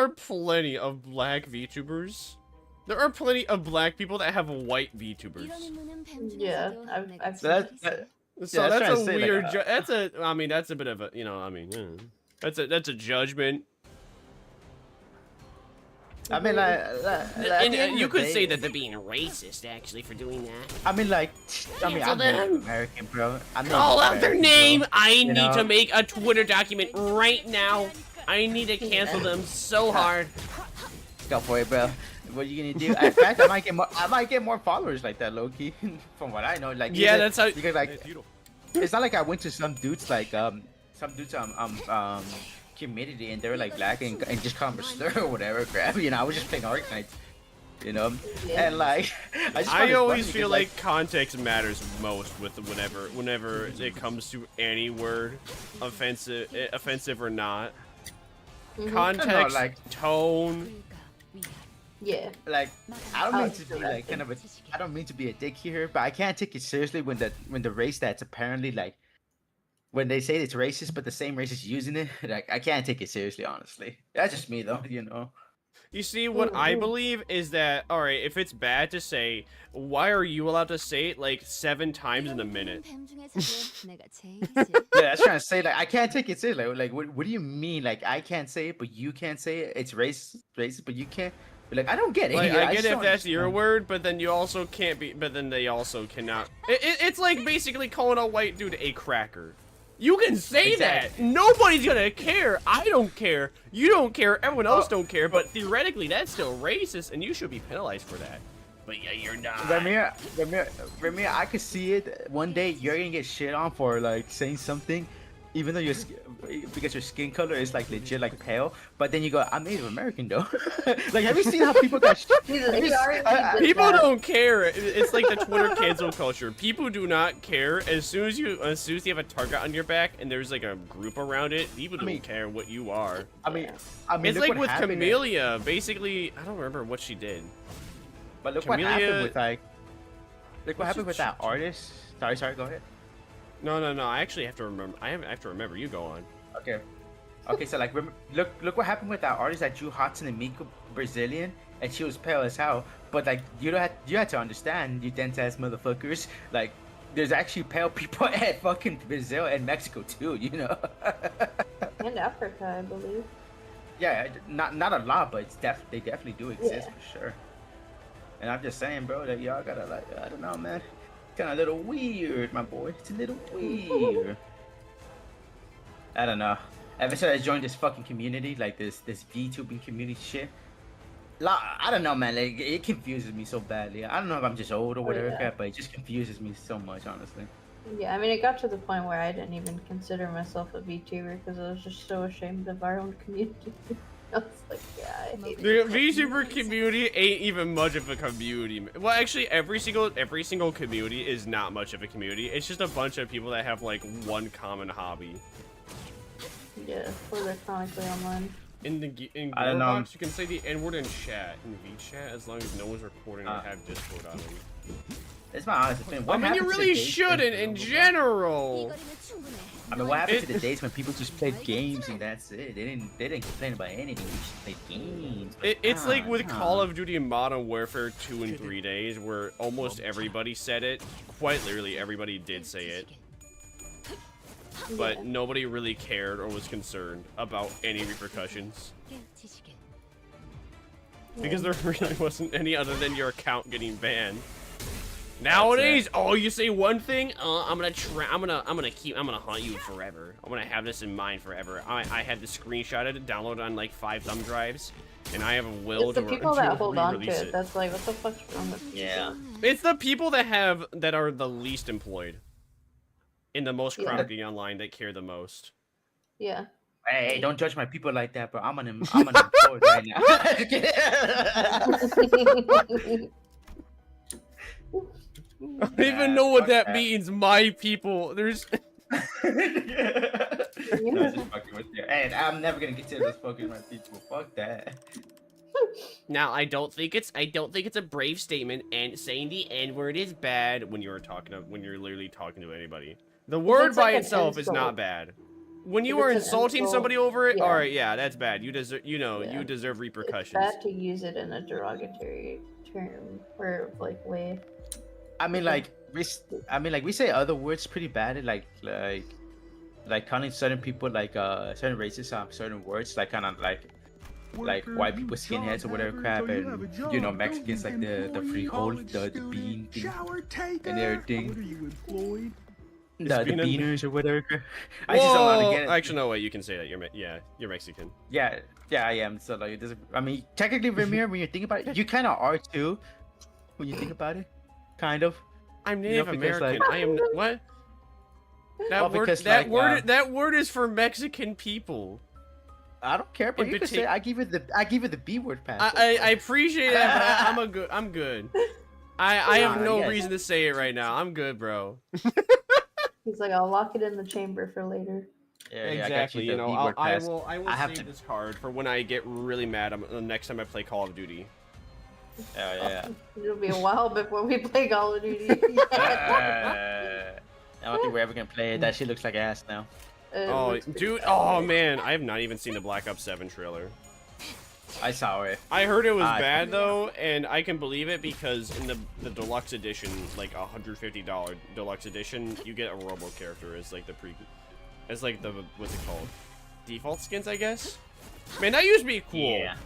plenty of black VTubers. There are plenty of black people that have white VTubers. Yeah, I've so that's a weird. I mean, that's a bit of a that's a judgment. I mean, and you could say that they're being racist, actually, for doing that. I mean, I'm American, bro. Call out their name! I need to make a Twitter document right now. I need to cancel them so hard. Go for it, bro. What are you gonna do? In fact, I might get more followers like that, low-key. From what I know, like yeah, that's how. Because like, it's not like I went to some dudes community and they were like black and just call them a slur or whatever crap, you know. I was just playing Art Nights, you know, and like I always feel like context matters most with whenever it comes to any word, offensive or not. Context, tone. Yeah. Like I don't mean to be like I don't mean to be a dick here, but I can't take it seriously when the race that's apparently like. When they say it's racist, but the same race is using it, like I can't take it seriously, honestly. That's just me, though, you know. You see, what I believe is that, all right, if it's bad to say, why are you allowed to say it like 7 times in a minute? Yeah, that's trying to say like I can't take it seriously. Like, what do you mean? Like I can't say it, but you can't say it. It's racist, but you can't. Like I don't get it. Like, I get it if that's your word, but then you also can't be. But then they also cannot. It's like basically calling a white dude a cracker. You can say that. Nobody's gonna care. I don't care. You don't care. Everyone else don't care. But theoretically, that's still racist, and you should be penalized for that. But yeah, you're not. Vermire, I could see it one day. You're gonna get shit on for like saying something, even though because your skin color is like legit like pale, but then you go, I'm Native American though. Like, have you seen how people got? Jesus, he already did People that. don't care. It's like the Twitter cancel culture. People do not care. As soon as you have a target on your back and there's like a group around it, people don't care what you are. I mean, It's look like what with happened Camellia. Basically, I don't remember what she did. But look Camellia- what happened with like. Look what happened with that artist. Sorry, go ahead. No. I actually have to remember. I have to remember. You go on. Okay, so like, look what happened with that artist that drew Hatsune Miku Brazilian, and she was pale as hell. But like, you had to understand, you dense ass motherfuckers. Like, there's actually pale people at fucking Brazil and Mexico too, you know. And Africa, I believe. Yeah, not a lot, but they definitely do exist for sure. And I'm just saying, bro, that y'all gotta like, I don't know, man. It's kind of a little weird, my boy. It's a little weird. I don't know. Ever since I joined this fucking community, like this VTubing community shit, I don't know, man. Like, it confuses me so badly. I don't know if I'm just old or whatever, but it just confuses me so much, honestly. Yeah, I mean, it got to the point where I didn't even consider myself a VTuber because I was just so ashamed of our own community. I was like, yeah, I hate The it. VTuber community ain't even much of a community. Well, actually, every single community is not much of a community. It's just a bunch of people that have like one common hobby. Yeah, or they're chronically online. In I don't know. P.O.Box, you can say the N-word in chat, in VChat, as long as no one's recording or have Discord on it. It's my honest opinion. What I mean, you happened to really the days shouldn't when- in general. I mean, what happened to the days when people just played games and that's it? They didn't complain about anything. We just played games. It's like with Call of Duty Modern Warfare 2 and 3 days, where almost everybody said it. Quite literally, everybody did say it. But nobody really cared or was concerned about any repercussions. Because there really wasn't any other than your account getting banned. Nowadays, oh, you say one thing, I'm gonna hunt you forever. I'm gonna have this in mind forever. I had this screenshotted, downloaded on like 5 thumb drives, and I have a will It's the to people that hold on to re-release it. That's like, what the fuck's wrong with you? Yeah. It's the people that are the least employed, in the most chronically online, that care the most. Yeah. Hey, don't judge my people like that, bro. I'm unemployed right now. I don't even know what that means. My people. There's. No, just fucking with you. Hey, I'm never gonna consider this fucking my people. Fuck that. Now, I don't think it's a brave statement, and saying the N-word is bad when you're literally talking to anybody. The word by itself is not bad. When you are insulting somebody over it, all right, yeah, that's bad. You deserve, you deserve repercussions. It's bad to use it in a derogatory term or like way. I mean, like we say other words pretty bad, like calling certain people like certain races certain words, like kind of like white people skinheads or whatever crap, and you know, Mexicans like the frijol, the bean thing, and everything. The beaners or whatever. I just don't want to get it. Actually, no way. You can say that. You're Mexican. Yeah, I am. So like, it doesn't. I mean, technically, Vermire, when you think about it, you kind of are too. When you think about it, kind of. I'm Native American. Like, I am what? That word is for Mexican people. I don't care, but you can say I give it the B word pass. I appreciate that, but I'm good. I have no reason to say it right now. I'm good, bro. He's like, I'll lock it in the chamber for later. Yeah, exactly. I will save this card for when I get really mad the next time I play Call of Duty. Yeah. It'll be a while before we play Call of Duty. I don't think we're ever gonna play it. That shit looks like ass now. Oh, dude. Oh, man. I have not even seen the Black Ops 7 trailer. I saw it. I heard it was bad, though, and I can believe it because in the deluxe edition, like $150 deluxe edition, you get a Robo character as like what's it called? Default skins, I guess? Man, that used to be cool. Yeah.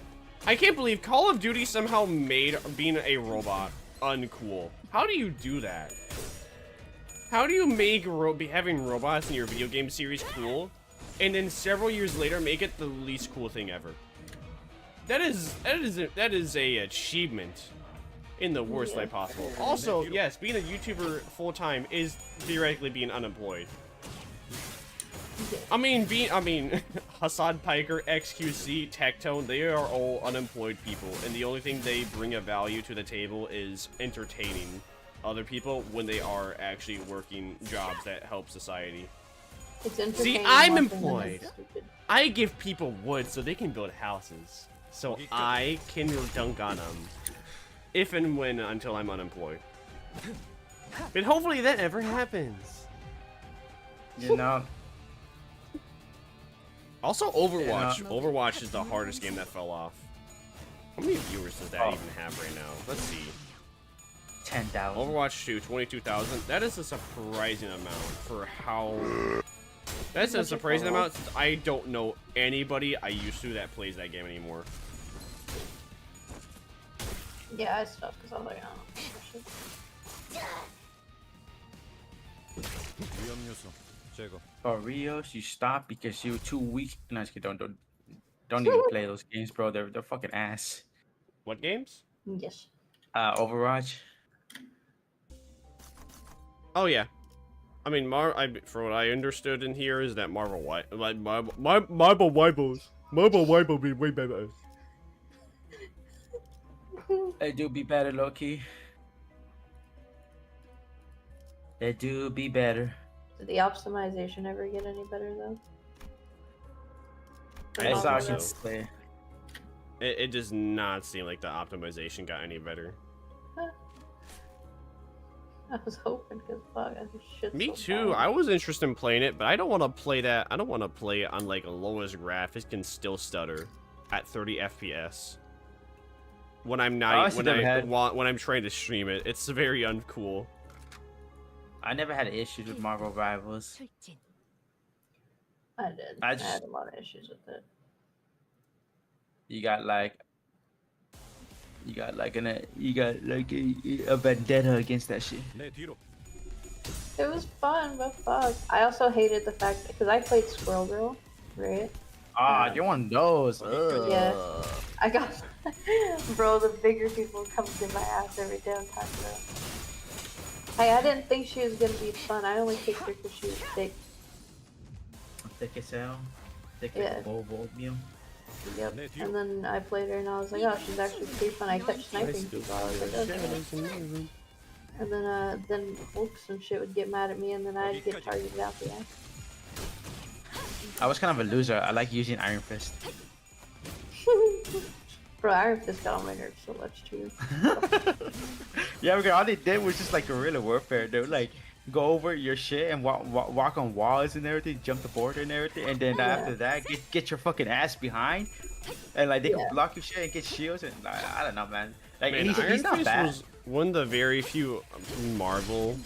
I can't believe Call of Duty somehow made being a robot uncool. How do you do that? How do you make having robots in your video game series cool, and then several years later make it the least cool thing ever? That is a achievement in the worst way possible. Also, yes, being a YouTuber full time is theoretically being unemployed. I mean, Hassan Piker, XQC, Tectone, they are all unemployed people, and the only thing they bring a value to the table is entertaining other people when they are actually working jobs that help society. It's See, entertaining I'm watching them employed. be stupid. I give people wood so they can build houses, so I can dunk on them, if and when until I'm unemployed. But hopefully that never happens. You know. Also, Overwatch. Yeah. Overwatch is the hardest game that fell off. How many viewers does that even have right now? Let's see. 10,000. Overwatch 2, 22,000. That is a surprising amount for how... That's a surprising amount since I don't know anybody I used to that plays that game anymore. Yeah, I stopped because I was like, I don't know. 위험 요소 제거. For reals, you stop because you're too weak. No, just kidding, don't even play those games, bro. They're fucking ass. What games? Yes. Overwatch. Oh yeah. I mean, for what I understood in here is that Marvel Wipe be way better. They do be better, low-key. They do be better. Did the optimization ever get any better though? I don't saw think it so. play. It does not seem like the optimization got any better. I was hoping because fuck, I just shit. Me so too. bad. I was interested in playing it, but I don't want to play that. I don't want to play it on like lowest graphics can still stutter at 30 FPS. When I'm not when I'm trying to stream it, it's very uncool. I never had issues with Marvel Rivals. I did. I I just- had a lot of issues with it. You got like a vendetta against that shit. 내 뒤로. It was fun, but fuck. I also hated the fact because I played Squirrel Girl, right? Ah, you're one of those. Ugh. Yeah. I got, bro. The bigger people come to my ass every damn time, bro. Hey, I didn't think she was gonna be fun. I only picked her because she was thick. Thick as hell. Thick Yeah. like a bowl of oatmeal. Yep. And then I played her and I was like, oh, she's actually pretty fun. I kept sniping people. I was like, okay. And then Hulks and shit would get mad at me, and then I'd get targeted out the ass. I was kind of a loser. I like using Iron Fist. Bro, Iron Fist got on my nerves so much too. Yeah, because all they did was just like guerrilla warfare. They would like go over your shit and walk on walls and everything, jump the border and everything, and then after that, get your fucking ass behind, and like they can block your shit and get shields and I don't know, man. Like Man, he's Iron not Fist bad. was one of the very few Marvel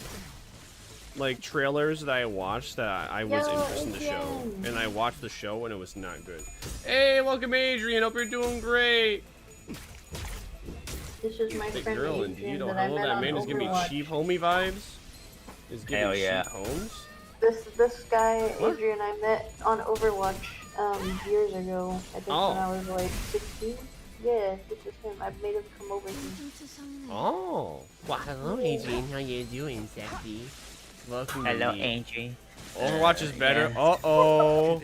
like trailers that I watched that I was interested in the show, and I watched the show and it was not good. Hey, welcome Adrian. Hope you're doing great. This is my Big friend girl, Adrian indeed. that Oh, I hello, met that on man is giving me Overwatch. cheap homie vibes. Is giving Hell yeah. cheap homes. This guy What? Adrian I met on Overwatch years ago. I think Oh. when I was like 16. Yeah, this is him. I made him come over here. Oh. Well, hello, Adrian. How you doing, sexy? Welcome to me. Angie. Overwatch is better. yeah. Uh-oh.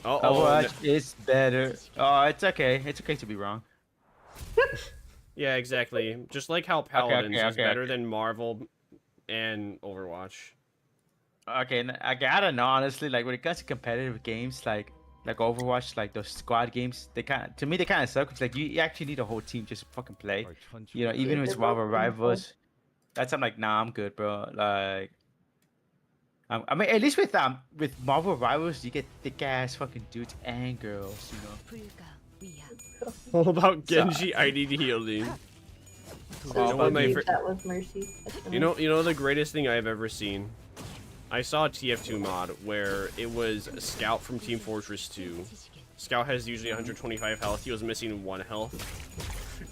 Overwatch is better. Oh, it's okay. It's okay to be wrong. Yeah, exactly. Just like how Paladins is okay, better okay. than Marvel and Overwatch. Okay, I don't know, honestly. Like when it comes to competitive games, like Overwatch, like those squad games, they kind of suck. Cause like you actually need a whole team just to fucking play. You know, even Yeah, with they're Marvel both Rivals, that's I'm like, nah, I'm good, bro. Like, I mean, at least with Marvel Rivals, you get thick ass fucking dudes and girls, you know. What about Genji? I need healing. So You know what my that was Mercy. You know the greatest thing I've ever seen? I saw a TF2 mod where it was a Scout from Team Fortress 2. Scout has usually 125 health. He was missing 1 health.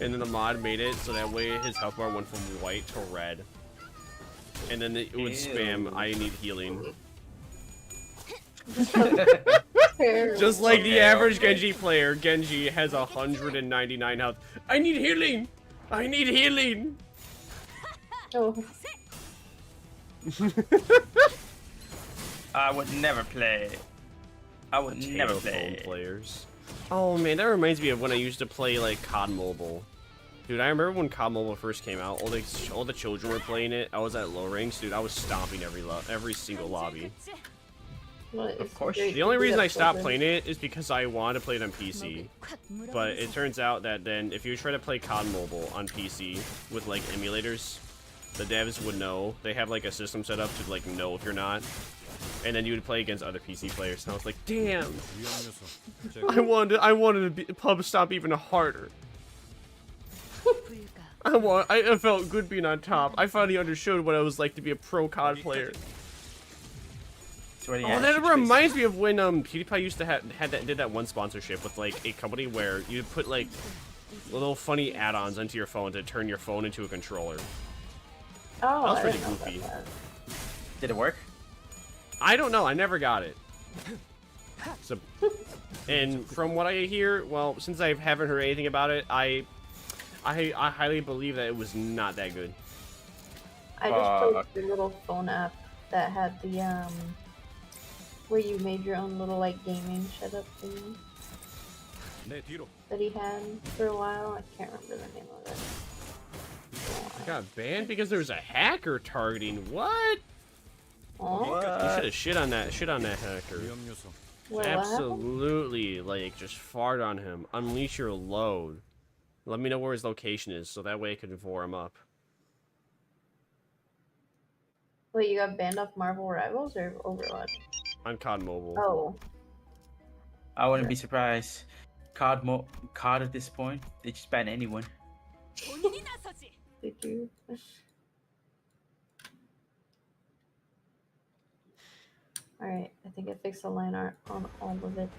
And then the mod made it so that way his health bar went from white to red. And then it would spam, I need healing. Just like the average Genji player, Genji has 199 health. I need healing! I need healing! Oh, I would never play I would never Telephone play. players. Oh man, that reminds me of when I used to play like COD Mobile. Dude, I remember when COD Mobile first came out. All the children were playing it. I was at low ranks, dude. I was stomping every single lobby. Well, it's course. great The only to do reason that I stopped for playing it is because I wanted to play it on PC. But it turns out that then if you try to play COD Mobile on PC with like emulators, the devs would know. They have like a system set up to like know if you're not. And then you would play against other PC players. And I was like, damn, 위험 요소 제거. I wanted to be pub stop even harder. I felt good being on top. I finally understood what it was like to be a pro COD player. It's already Oh, at that 6 reminds me of when PewDiePie used to did that one sponsorship with like a company where you put like little funny add-ons onto your phone to turn your phone into a controller. Oh, That was I pretty didn't know goofy. about that. Did it work? I don't know. I never got it. So, and from what I hear, well, since I haven't heard anything about it, I highly believe that it was not that good. I just played the little phone app that had the where you made your own little like gaming setup thing 내 뒤로. that he had for a while. I can't remember the name of it. I got banned because there was a hacker targeting. What? Oh, You should have shit on that hacker. 위험 요소. what happened? Absolutely, like just fart on him. Unleash your load. Let me know where his location is, so that way I can vor him up. Wait, you got banned off Marvel Rivals or Overwatch? On COD Mobile. Oh, I wouldn't be surprised. COD at this point, they just ban anyone. did you? Alright, I think I fixed the line art on all of it.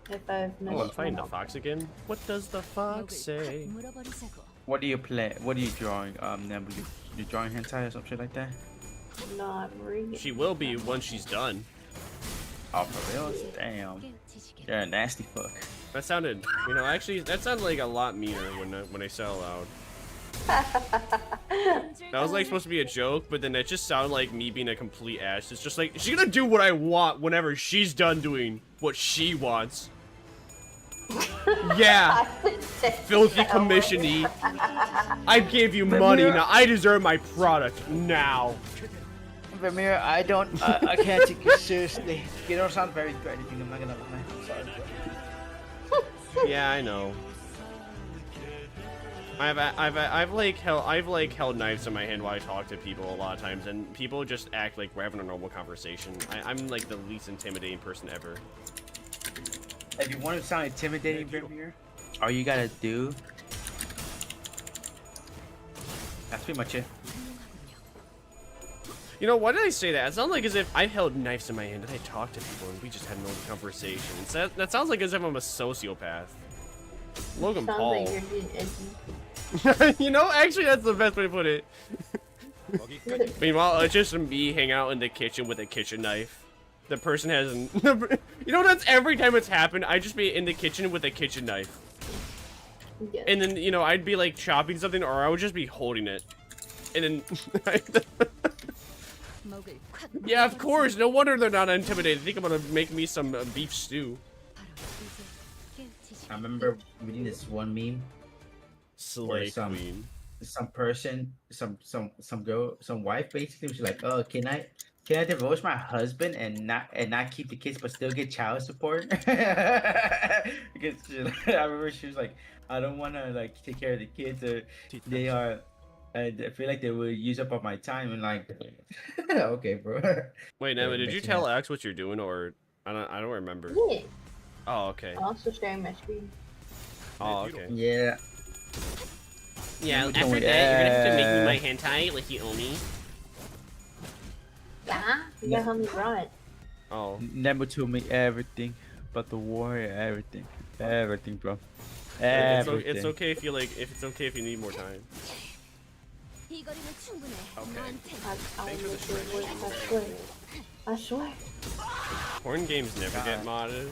If I've missed Oh, I'm fighting one, the I'll- fox again. What does the fox say? What do you play? What are you drawing? Nembu, you drawing hentai or some shit like that? No, I'm reading. She will be once she's done. Oh, for real? Damn. You're a nasty fuck. That sounded, actually, that sounded like a lot meaner when I said it aloud. That was like supposed to be a joke, but then it just sounded like me being a complete ass. It's just like, she's gonna do what I want whenever she's done doing what she wants. Yeah, filthy commissiony. I gave you money, now I deserve my product now. Vermire, I can't take you seriously. You don't sound very threatening, I'm not gonna lie. I'm sorry, bro. Yeah, I know. I've held knives in my hand while I talk to people a lot of times, and people just act like we're having a normal conversation. I'm like the least intimidating person ever. If you want to sound intimidating, Vermire, all you gotta do. That's pretty much it. You know, why did I say that? It sounds like as if I held knives in my hand and I talked to people and we just had normal conversations. That sounds like as if I'm a sociopath. Logan Sounds Paul. like you're being edgy. You know, actually, that's the best way to put it. 거기까지. Meanwhile, it's just me hang out in the kitchen with a kitchen knife. The person has, you know, that's every time it's happened. I just be in the kitchen with a kitchen knife, Yes. and then I'd be like chopping something, or I would just be holding it, and then. Yeah, of course. No wonder they're not intimidated. I think I'm gonna make me some beef stew. I remember reading this one meme. Slay some- queen. Some person, some girl, some wife basically was like, "Oh, can I divorce my husband and not keep the kids but still get child support?" Because I remember she was like, "I don't want to like take care of the kids, or they are." I feel like they will use up all my time, and like, okay, bro. Wait, Yeah, Nema, did makes you me tell X what you're doing, or I don't remember. Yeah. Oh, okay. I'm also sharing my screen. Oh, okay. Yeah. Yeah, Let me after tell that, you- you're gonna have to make me my hentai like you owe me. Yeah? You gotta help me draw it. Oh. Never told me everything about the war, everything, bro. It's Everything. okay if you if you need more time. I'll make it work. I swear. I swear. Corn games never get modded.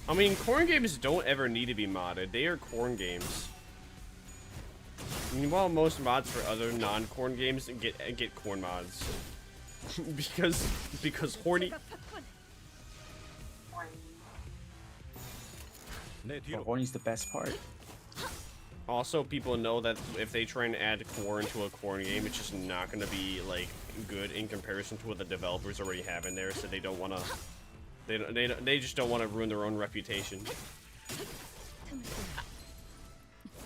I mean, corn games don't ever need to be modded. They are corn games. Meanwhile, most mods for other non-corn games get corn mods. because horny. 내 But 뒤로. horny's the best part. Also, people know that if they try and add core into a core game, it's just not going to be like good in comparison to what the developers already have in there. So they don't want to. They just don't want to ruin their own reputation.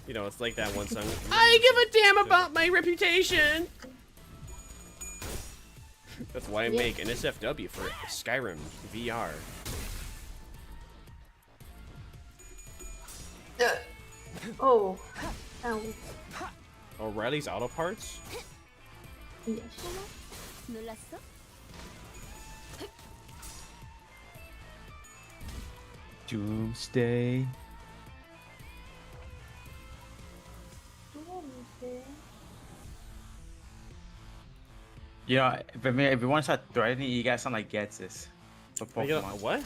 You know, it's like that one song. I give a damn about my reputation. That's why I make an SFW for Skyrim VR. Oh. Ow. O'Reilly's Auto Parts? Yes. 놀랐어? Doomsday. You know, if you want to start threatening, you guys sound like Getsis from Pokemon. What?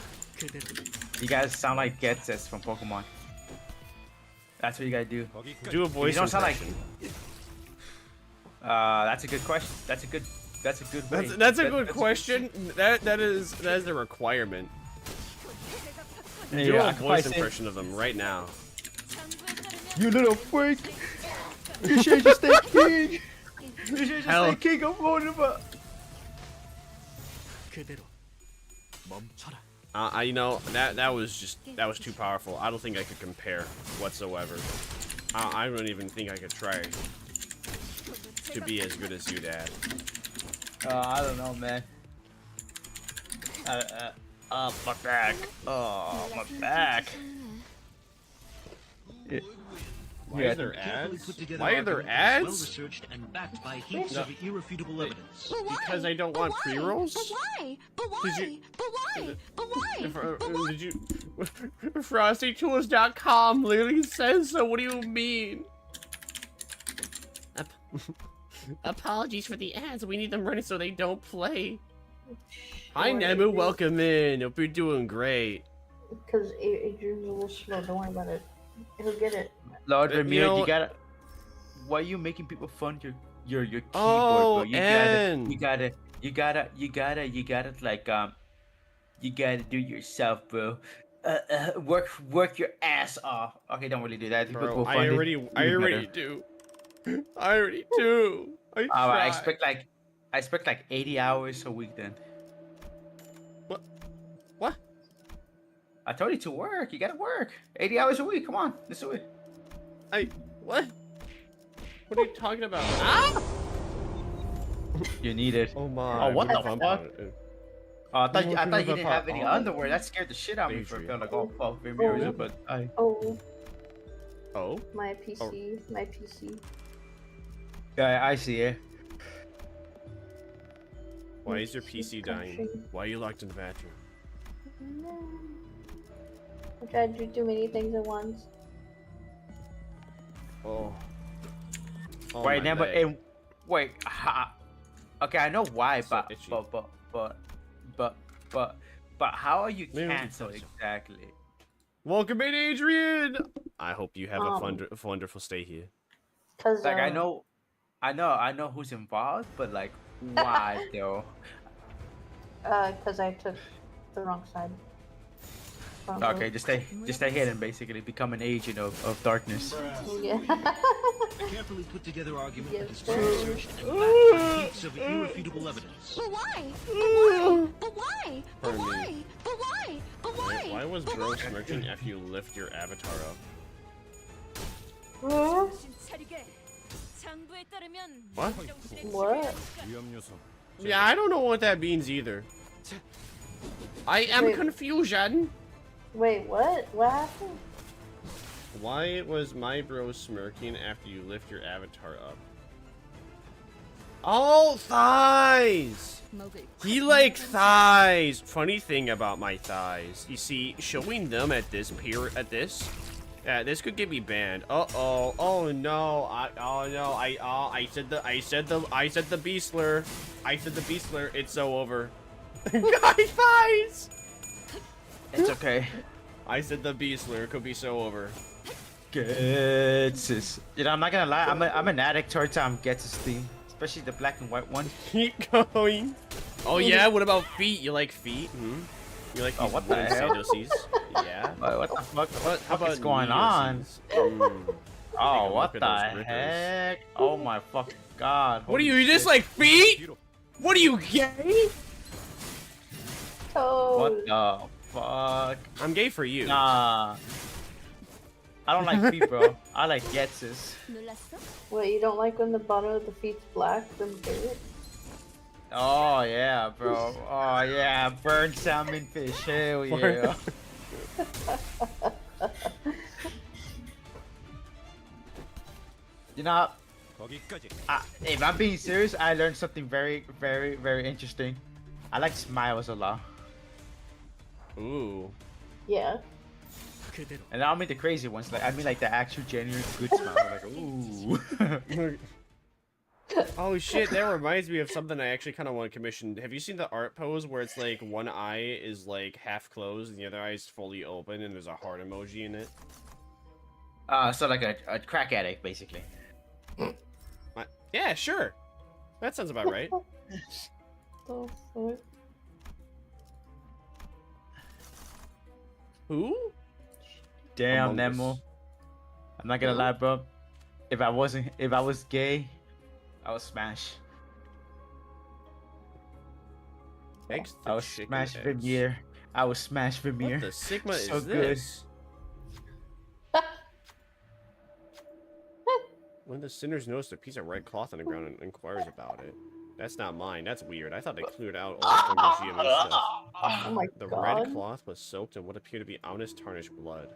You guys sound like Getsis from Pokemon. That's what you gotta do. 거기까지. Do a voice You don't sound like. impression. That's a good question. That's a good way. That's a good question. That is a requirement. Do Yeah, I a could voice probably say, impression of them right now. you little freak! You should just stay king! You should just Hell. stay king of Monoba! 그대로 멈춰라. You know that was too powerful. I don't think I could compare whatsoever. I don't even think I could try to be as good as you, Dad. I don't know, man. My back. Oh, my back. Why are there ads? Why are there ads? Well-researched and backed by heaps of irrefutable evidence. But why? Because I don't But want why? pre-rolls? But why? But Did why? you- But why? But why? But why? Did you? FrostyTools.com literally says so. What do you mean? Apologies for the ads. We need them running so they don't play. Hi, Nemu. Welcome in. Hope you're doing great. Because Adrian's a little slow. Don't worry about it. He'll get it. Lord You Vermire, know- you gotta. Why are you making people fun your keyboard, Oh, bro? You and- gotta like you gotta do yourself, bro. Work your ass off. Okay, don't really do that. People Bro, will I find it already better. do. I already do. I I try. expect like 80 hours a week then. What? I told you to work. You gotta work. 80 hours a week. Come on, let's do it. What? What are you talking about? Ah! You need it. Oh my. Oh, what the I'm fuck? Oh, I thought you didn't have any Oh. underwear. That scared the shit out of me for a Adrian. bit. Like, oh fuck, Vermire is it, but I. Oh, Oh? my PC. My PC. Yeah, I see it. Why is your PC dying? Why are you locked in the bathroom? No. I tried to do too many things at once. Oh. Oh, Wait, my now, but leg. and wait, okay, I know why, So but itchy. but how are you Maybe we can canceled touch it. exactly? Welcome in, Adrian. I hope you have a Um, wonderful stay here. Cause Like I know who's involved, but like why though? Cause I took the wrong side. Wrong Okay, road. just stay hidden, basically become an agent of darkness. Yeah. A carefully put together argument that Yes, has been sir. researched and backed by heaps of irrefutable evidence. But why? But why? But why? But Pardon me. why? But why? But why? Why was But bro why? smirking after you lift your avatar up? Huh? What? What? 위험 요소. Yeah, I don't know what that means either. I am Wait. confusion. Wait, what? What happened? Why was my bro smirking after you lift your avatar up? Oh, thighs! He like thighs. Funny thing about my thighs, you see, showing them at this this could get me banned. Uh-oh. Oh no. I said the beastler. I said the beastler. It's so over. Guy thighs. It's okay. I said the beastler. It could be so over. Getsis. You know, I'm not gonna lie. I'm an addict towards Getsis theme, especially the black and white one. Keep going. Oh yeah. What about feet? You like feet? Hmm. You like Oh, these what the wooden hell? sandals? Yeah. What the fuck? What How about is going on? Neos's? Mm. Oh, a what look the at those heck? Oh my fucking god. What are Holy you just shit. like feet? What are you gay? Toad. What the fuck? I'm gay for you. Nah. I don't like feet, bro. I like Getses. 놀랐어? What, you don't like when the bottom of the feet's black from dirt? Oh yeah, bro. Oh yeah, burnt salmon fish. Hell yeah. You know, 거기까지. if I'm being serious, I learned something very, very, very interesting. I like smiles a lot. Ooh. Yeah. 그대로. And I don't mean the crazy ones, like I mean like the actual genuine good smile. Like ooh. Oh shit, that reminds me of something I actually kind of want to commission. Have you seen the art pose where it's like one eye is like half closed and the other eye is fully open and there's a heart emoji in it? So like a crack addict, basically. Yeah, sure. That sounds about right. The fuck? Who? Damn, Among Nemo. Us. I'm not gonna lie, bro. If I was gay, I would smash. Eggs I to would chicken smash eggs. Vermire. I would smash Vermire. What the Sigma So is good. this? When the sinners notice a piece of red cloth on the ground and inquires about it. That's not mine. That's weird. I thought they cleared out all the GMO stuff. Oh my The god. red cloth was soaked in what appeared to be ominous tarnished blood.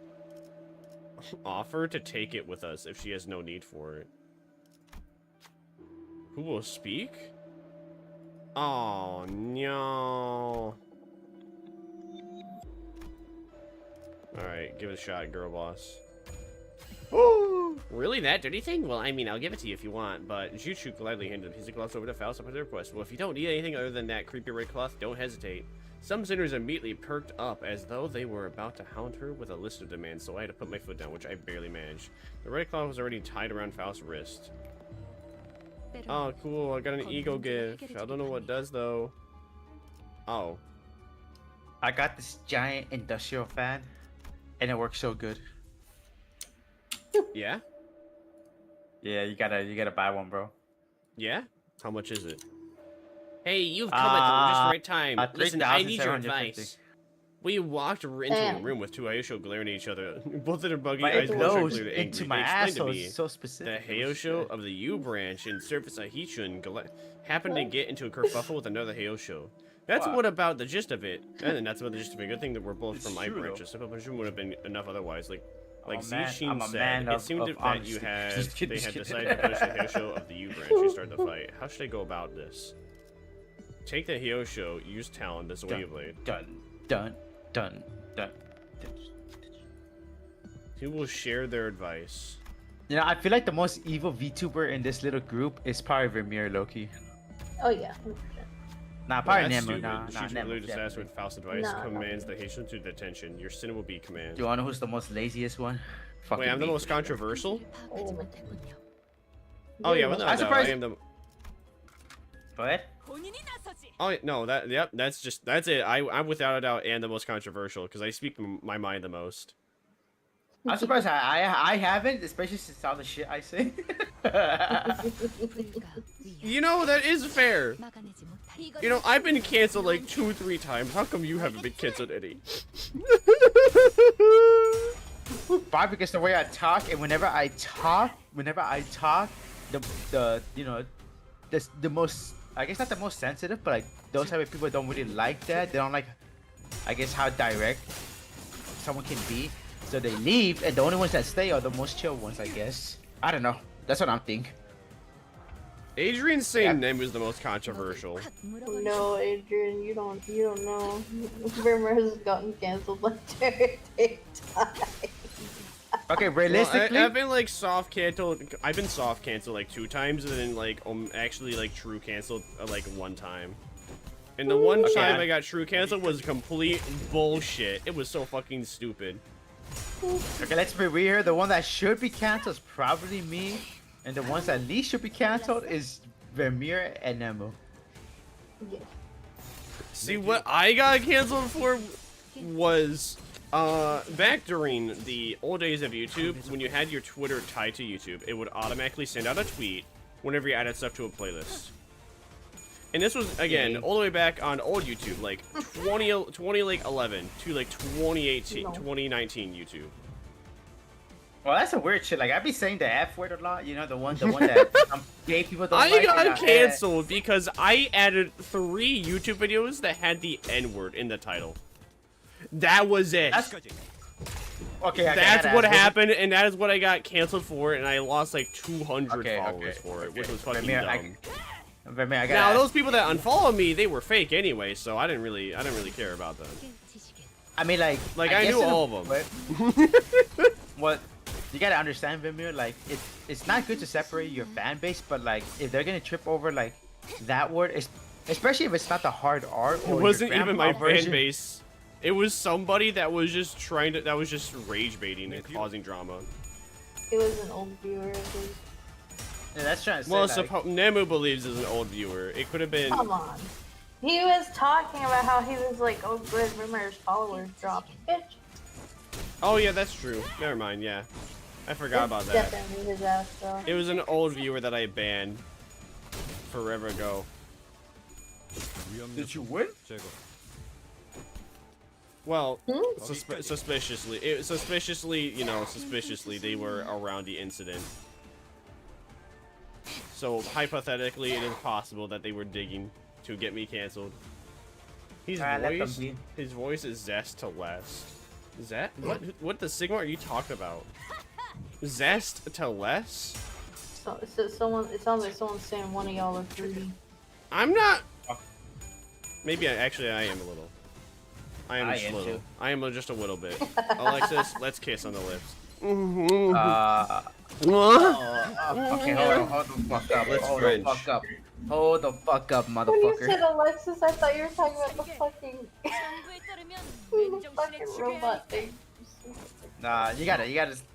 Offer to take it with us if she has no need for it. Who will speak? Oh no. Alright, give it a shot, girl boss. Ooh, really that dirty thing? Well, I mean, I'll give it to you if you want, but Jutsu gladly handed a piece of cloth over to Faust upon the request. Well, if you don't need anything other than that creepy red cloth, don't hesitate. Some sinners immediately perked up as though they were about to hound her with a list of demands, so I had to put my foot down, which I barely managed. The red cloth was already tied around Faust's wrist. Oh, cool, I got an ego gift. I don't know what it does, though. Oh. I got this giant industrial fan, and it works so good. Yeah? Yeah, you gotta buy one, bro. Yeah? How much is it? Hey, you've come at the just right time. Listen, I need your 3,750. advice. We walked into a Damn. room with two Hayosho glaring at each other. Both of their buggy But eyes it were blows angry. into They my explained to asshole. me It's so the specific. Hayosho of the U branch and Surface Ahishun happened to get into a kerfuffle with another Hayosho. That's Wow. what about the gist of it. And then that's about the gist of it. Good thing that we're both It's from my true, branch. A simple punishment would have been enough otherwise. Like I'm a man Zishin of- said, it seemed of that honesty. you had Just kidding, they had just kidding. decided to push the Hayosho of the U branch to start the fight. How should I go about this? Take the Hayosho, use talent as a Dun, wave blade. Dun, dun, dun, dun. Who will share their advice? You know, I feel like the most evil VTuber in this little group is probably Vermire Loki. Oh yeah, 100%. Nah, Well, probably that's Nemo. stupid. Nah, She nah, just Nemo. literally just asked with Faust's advice, No, commands no. the Haitian to detention. Your sin will be command. Do you wanna know who's the most laziest one? Fucking Wait, I'm the me. most controversial? Oh my Oh yeah, without I'm a doubt, I surprised- am the. What? Oh no, that's it. I'm without a doubt and the most controversial because I speak my mind the most. I'm surprised I haven't, especially since all the shit I say. You know that is fair. You know I've been canceled like 2-3 times. How come you haven't been canceled any? Probably because the way I talk, and whenever I talk, the you know, the most, I guess not the most sensitive, but like those type of people don't really like that. They don't like, I guess, how direct someone can be. So they leave, and the only ones that stay are the most chill ones, I guess. I don't know. That's what I'm thinking. Adrian saying name was the most controversial. No, Adrian, you don't know. Vermire has gotten canceled like 30 times. Okay, Well, realistically, I've been like soft canceled. I've been soft canceled like 2 times, and then like actually like true canceled like 1 time. And the one Okay, time I got true canceled was complete bullshit. It was so fucking stupid. okay, let's be real here. The one that should be canceled is probably me, and the ones that least should be canceled is Vermire and Nemo. Yeah. See, what I got canceled for was Back during the old days of YouTube, when you had your Twitter tied to YouTube, it would automatically send out a tweet whenever you added stuff to a playlist. And this was, again, all the way back on old YouTube, like 2011 to like 2018, 2019 YouTube. Well, that's a weird shit. Like, I be saying the F word a lot. You know, the one that gay people don't I like. got canceled because I added 3 YouTube videos that had the N word in the title. That was it. That's okay. That's what happened, and that is what I got canceled for, and I lost like 200 followers for it, which was fucking dumb. Now those people that unfollowed me, they were fake anyway, so I didn't really care about them. I mean, like I knew all of them. What you gotta understand, Vermire, like it's not good to separate your fan base, but like if they're gonna trip over like that word, especially if it's not the hard R. It wasn't even my fan base. It was somebody that was just that was just rage baiting and causing drama. It was an old viewer of his. Yeah, that's trying to say. Well, Nemu believes is an old viewer. It could have been. Come on. He was talking about how he was like, oh good, Vermire's followers dropped. Bitch. Oh yeah, that's true. Never mind. Yeah, I forgot about that. Definitely his ass, though. It was an old viewer that I banned forever ago. Did you win? Well, suspiciously, you know, suspiciously, they were around the incident. So hypothetically, it is possible that they were digging to get me canceled. His voice is Zest to Lest. Is that what the Sigma are you talking about? Zest to Less? So, it sounds like someone's saying one of y'all are fruity. I'm not. Maybe I am a little. I am just a little. I am just a little bit. Alexis, let's kiss on the lips. Okay, hold the fuck up. Hold the fuck up, motherfucker. When you said Alexis, I thought you were talking about the fucking robot thing. Nah, you gotta,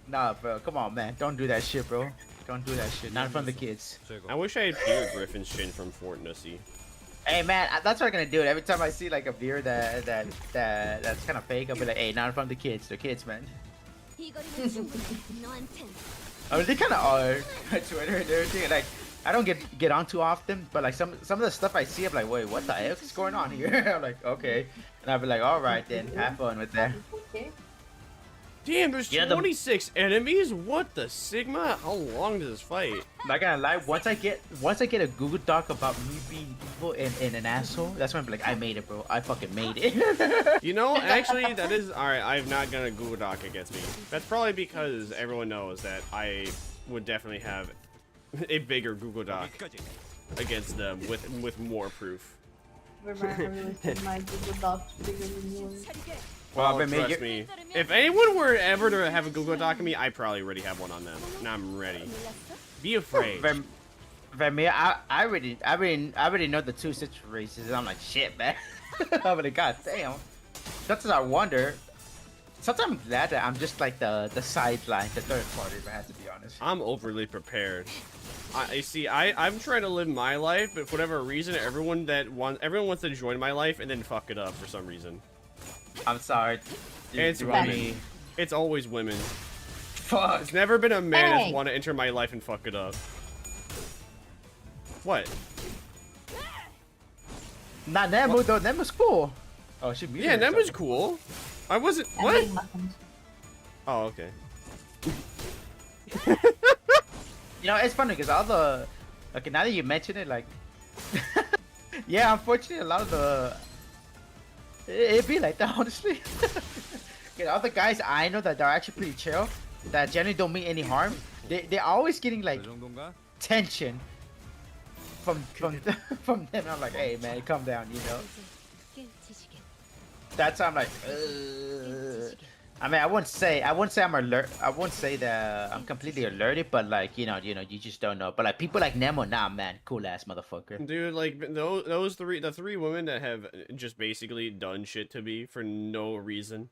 nah, bro. Come on, man. Don't do that shit, bro. Don't do that shit. Not in front of the kids. I wish I had Peter Griffin's chin from Fort Nussy. Hey, man, that's what I'm gonna do. Every time I see like a beer that's kind of fake, I'll be like, hey, not in front of the kids. They're kids, man. I mean, they kind of are on Twitter and everything. Like, I don't get on too often, but like some of the stuff I see, I'm like, wait, what the heck is going on here? I'm like, okay, and I'll be like, all right then, have fun with that. Okay. Damn, there's 26 enemies. What the Sigma? How long does this fight? Not gonna lie, once I get a Google Doc about me being evil and an asshole, that's when I'm like, I made it, bro. I fucking made it. You know, actually, that is alright. I'm not gonna Google Doc against me. That's probably because everyone knows that I would definitely have a bigger Google Doc against them with more proof. Vermire really said my Google Doc's bigger than yours. Well, trust me. If anyone were ever to have a Google Doc of me, I probably already have one on them. Now I'm ready. Be afraid. Vermire, I already know the 2 situations. I'm like, shit, man. I'm like, god damn. Sometimes I wonder. Sometimes I'm glad that I'm just like the sideline, the third party, if I have to be honest. I'm overly prepared. I'm trying to live my life, but for whatever reason, everyone wants to join my life and then fuck it up for some reason. I'm sorry. It's women. It's always women. Fuck. It's never been a man that's want to enter my life and fuck it up. What? Nah, Nemu though. Nemu's cool. Oh, she muted herself. Nemu's cool. I wasn't. What? Oh, okay. You know, it's funny because all the. Okay, now that you mention it, like. Yeah, unfortunately, a lot of the. It'd be like that, honestly. You know, all the guys I know that are actually pretty chill, that generally don't mean any harm, they're always getting like tension from them. I'm like, hey man, calm down, you know. That's how I'm like, I mean, I wouldn't say I'm alert. I wouldn't say that I'm completely alerted, but like, you know, you just don't know. But like people like Nemo, nah, man, cool ass motherfucker. Dude, like the three women that have just basically done shit to me for no reason,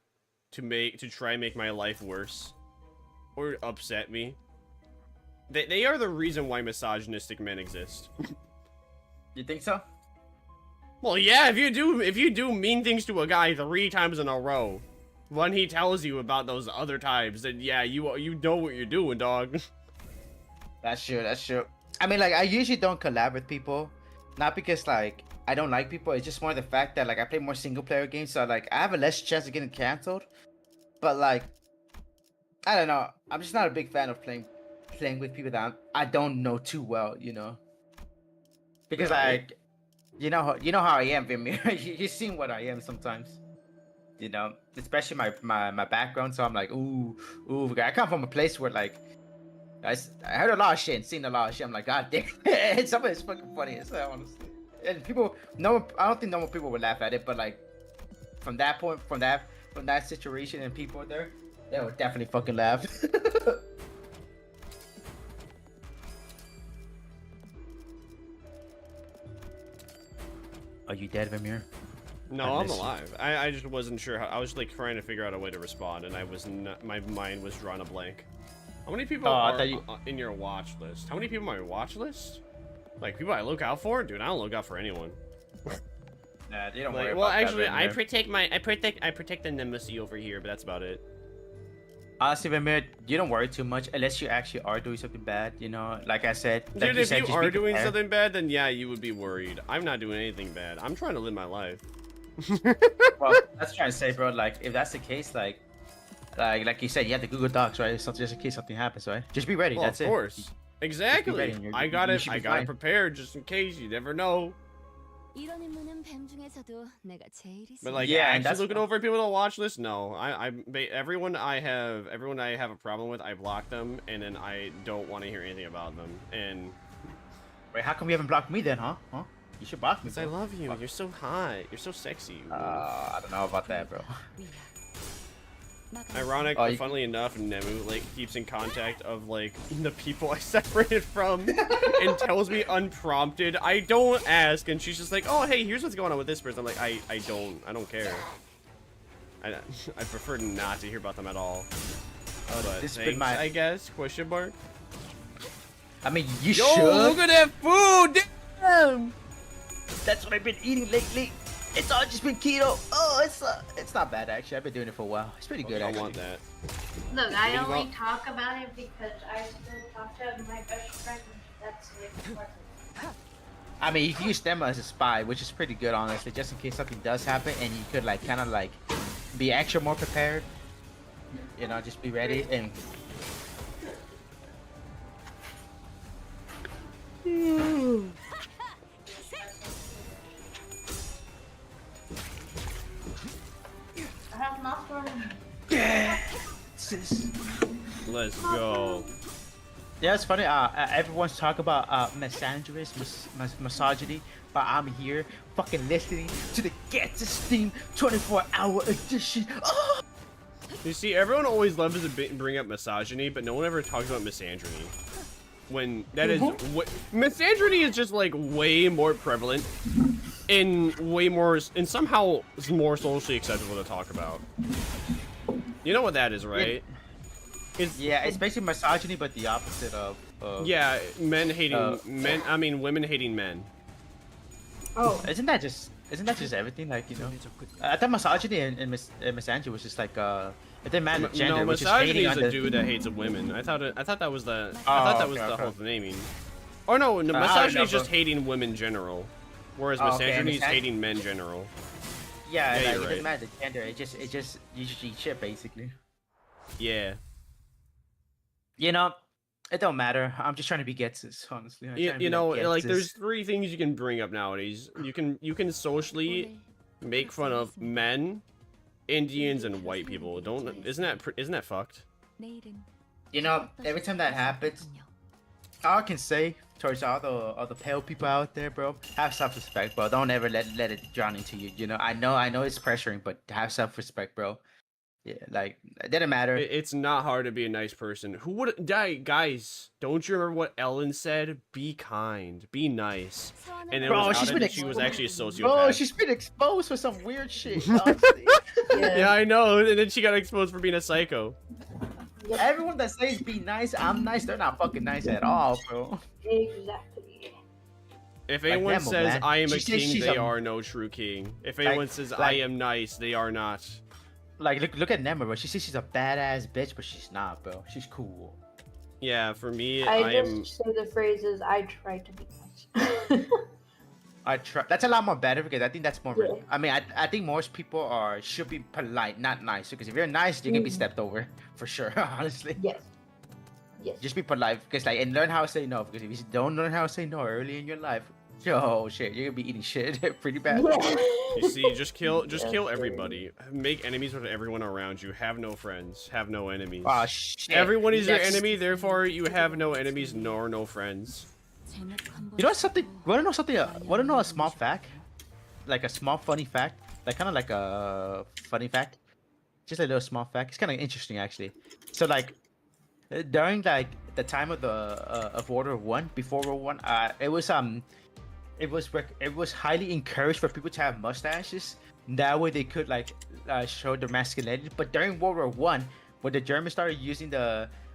to try and make my life worse, or upset me. They are the reason why misogynistic men exist. You think so? Well, yeah. If you do mean things to a guy 3 times in a row, When he tells you about those other types, then yeah, you know what you're doing, dog. That's true. That's true. I mean, like, I usually don't collab with people, not because like I don't like people. It's just more the fact that like I play more single player games, so like I have a less chance of getting canceled. But like, I don't know. I'm just not a big fan of playing with people that I don't know too well, you know. Because like, you know how I am, Vermire. You've seen what I am sometimes. You know, especially my background. So I'm like, ooh. I come from a place where like. I heard a lot of shit and seen a lot of shit. I'm like, God damn, some of it's fucking funny as hell, honestly. And people, I don't think normal people would laugh at it, but like, from that point, from that situation and people there, they would definitely fucking laugh. Are you dead, Vermire? No, I'm alive. I just wasn't sure how. I was like trying to figure out a way to respond, and I was not. My mind was drawing a blank. How many people are in your watch list? How many people on your watch list? Like people I look out for? Dude, I don't look out for anyone. Nah, they don't like, worry well, about actually, that, I protect the Nimbus over here, but that's about it. Honestly, Vermire, you don't worry too much unless you actually are doing something bad. You know, like I said. Dude, like if you are doing something bad, then yeah, you would be worried. I'm not doing anything bad. I'm trying to live my life. Well, that's trying to say, bro. Like, if that's the case, like you said, you have the Google Docs, right? Something just in case something happens, right? Just be ready. Well, that's of course. It. Exactly. Ready, I got it. I got it prepared just in case. You never know. But like, yeah, actually looking over people to watch list, no. Everyone I have a problem with, I block them, and then I don't want to hear anything about them. And wait, how come you haven't blocked me then, huh? You should block me. Because I love you. You're so hot. You're so sexy. I don't know about that, bro. Ironic, funnily enough, Nemu like keeps in contact of like the people I separated from and tells me unprompted. I don't ask, and she's just like, "Oh, hey, here's what's going on with this person." I'm like, I don't care. I prefer not to hear about them at all. But this thanks, I guess? Question mark. I mean, you Yo, should. Look at that food, damn. That's what I've been eating lately. It's all just been keto. Oh, it's not bad actually. I've been doing it for a while. It's pretty good. I actually. want that. Look, I only talk about it because I still talk to my best friend. That's important. I mean, you can use them as a spy, which is pretty good, honestly, just in case something does happen, and you could like kind of like be extra more prepared. You know, just be ready and. I have not Let's go. Yeah, it's funny. Everyone's talking about misandrous, misogyny, but I'm here fucking listening to the Get to Steam 24-hour edition. Oh! You see, everyone always loves to bring up misogyny, but no one ever talks about misandrony. When that is, misandrony is just like way more prevalent and way more, and somehow more socially acceptable to talk about. You know what that is, right? Yeah, it's basically misogyny, but the opposite of. Yeah, men hating men. I mean, women hating men. Oh, isn't that just everything? Like, you know, I thought misogyny and misandry was just like it didn't matter gender. No, which misogyny is is a dude that hates women. I thought that was the the whole naming. Or no, misogyny is just hating women in general, whereas misogyny is hating men in general. Yeah, like, you're it right. doesn't matter the gender. It just you just eat shit basically. Yeah. You know, it don't matter. I'm just trying to be Getsus, honestly. You know, like there's three things you can bring up nowadays. You can socially make fun of men, Indians, and white people. Isn't that fucked? You know, every time that happens, all I can say towards all the pale people out there, bro, have self-respect, bro. Don't ever let it drown into you. You know, I know it's pressuring, but have self-respect, bro. Yeah, like it didn't matter. It's not hard to be a nice person. Who would die, guys? Don't you remember what Ellen said? Be kind, be nice. And then Bro, she was actually a sociopath. Bro, she's been exposed for some weird shit. Honestly. Yeah, I know. And then she got exposed for being a psycho. Everyone that says be nice, I'm nice, they're not fucking nice at all, bro. exactly. If anyone Demo, says man. I am a She says king, she's they a- are no true king. If anyone says I am nice, they are not. Like look at Nemma, bro. She says she's a badass bitch, but she's not, bro. She's cool. Yeah, for me, I I'm. just say the phrases I try to be nice. I try. That's a lot more better because I think that's more. Yeah. I mean, I think most people should be polite, not nice. Because if you're nice, you're gonna be stepped over for sure. Honestly. Yes. Yes. Just be polite, because like, and learn how to say no. Because if you don't learn how to say no early in your life, oh shit, you're gonna be eating shit pretty bad. You see, just kill everybody. Make enemies with everyone around you. Have no friends. Have no enemies. Oh shit. Everyone is your That's- enemy, therefore you have no enemies nor no friends. You know something? Wanna know something? Wanna know a small fact? Like a small funny fact? Like kind of like a funny fact? Just a little small fact. It's kind of interesting actually. So like, during like the time of the of World War One, before World War One, it was highly encouraged for people to have mustaches. That way they could like show their masculinity. But during World War One, when the Germans started using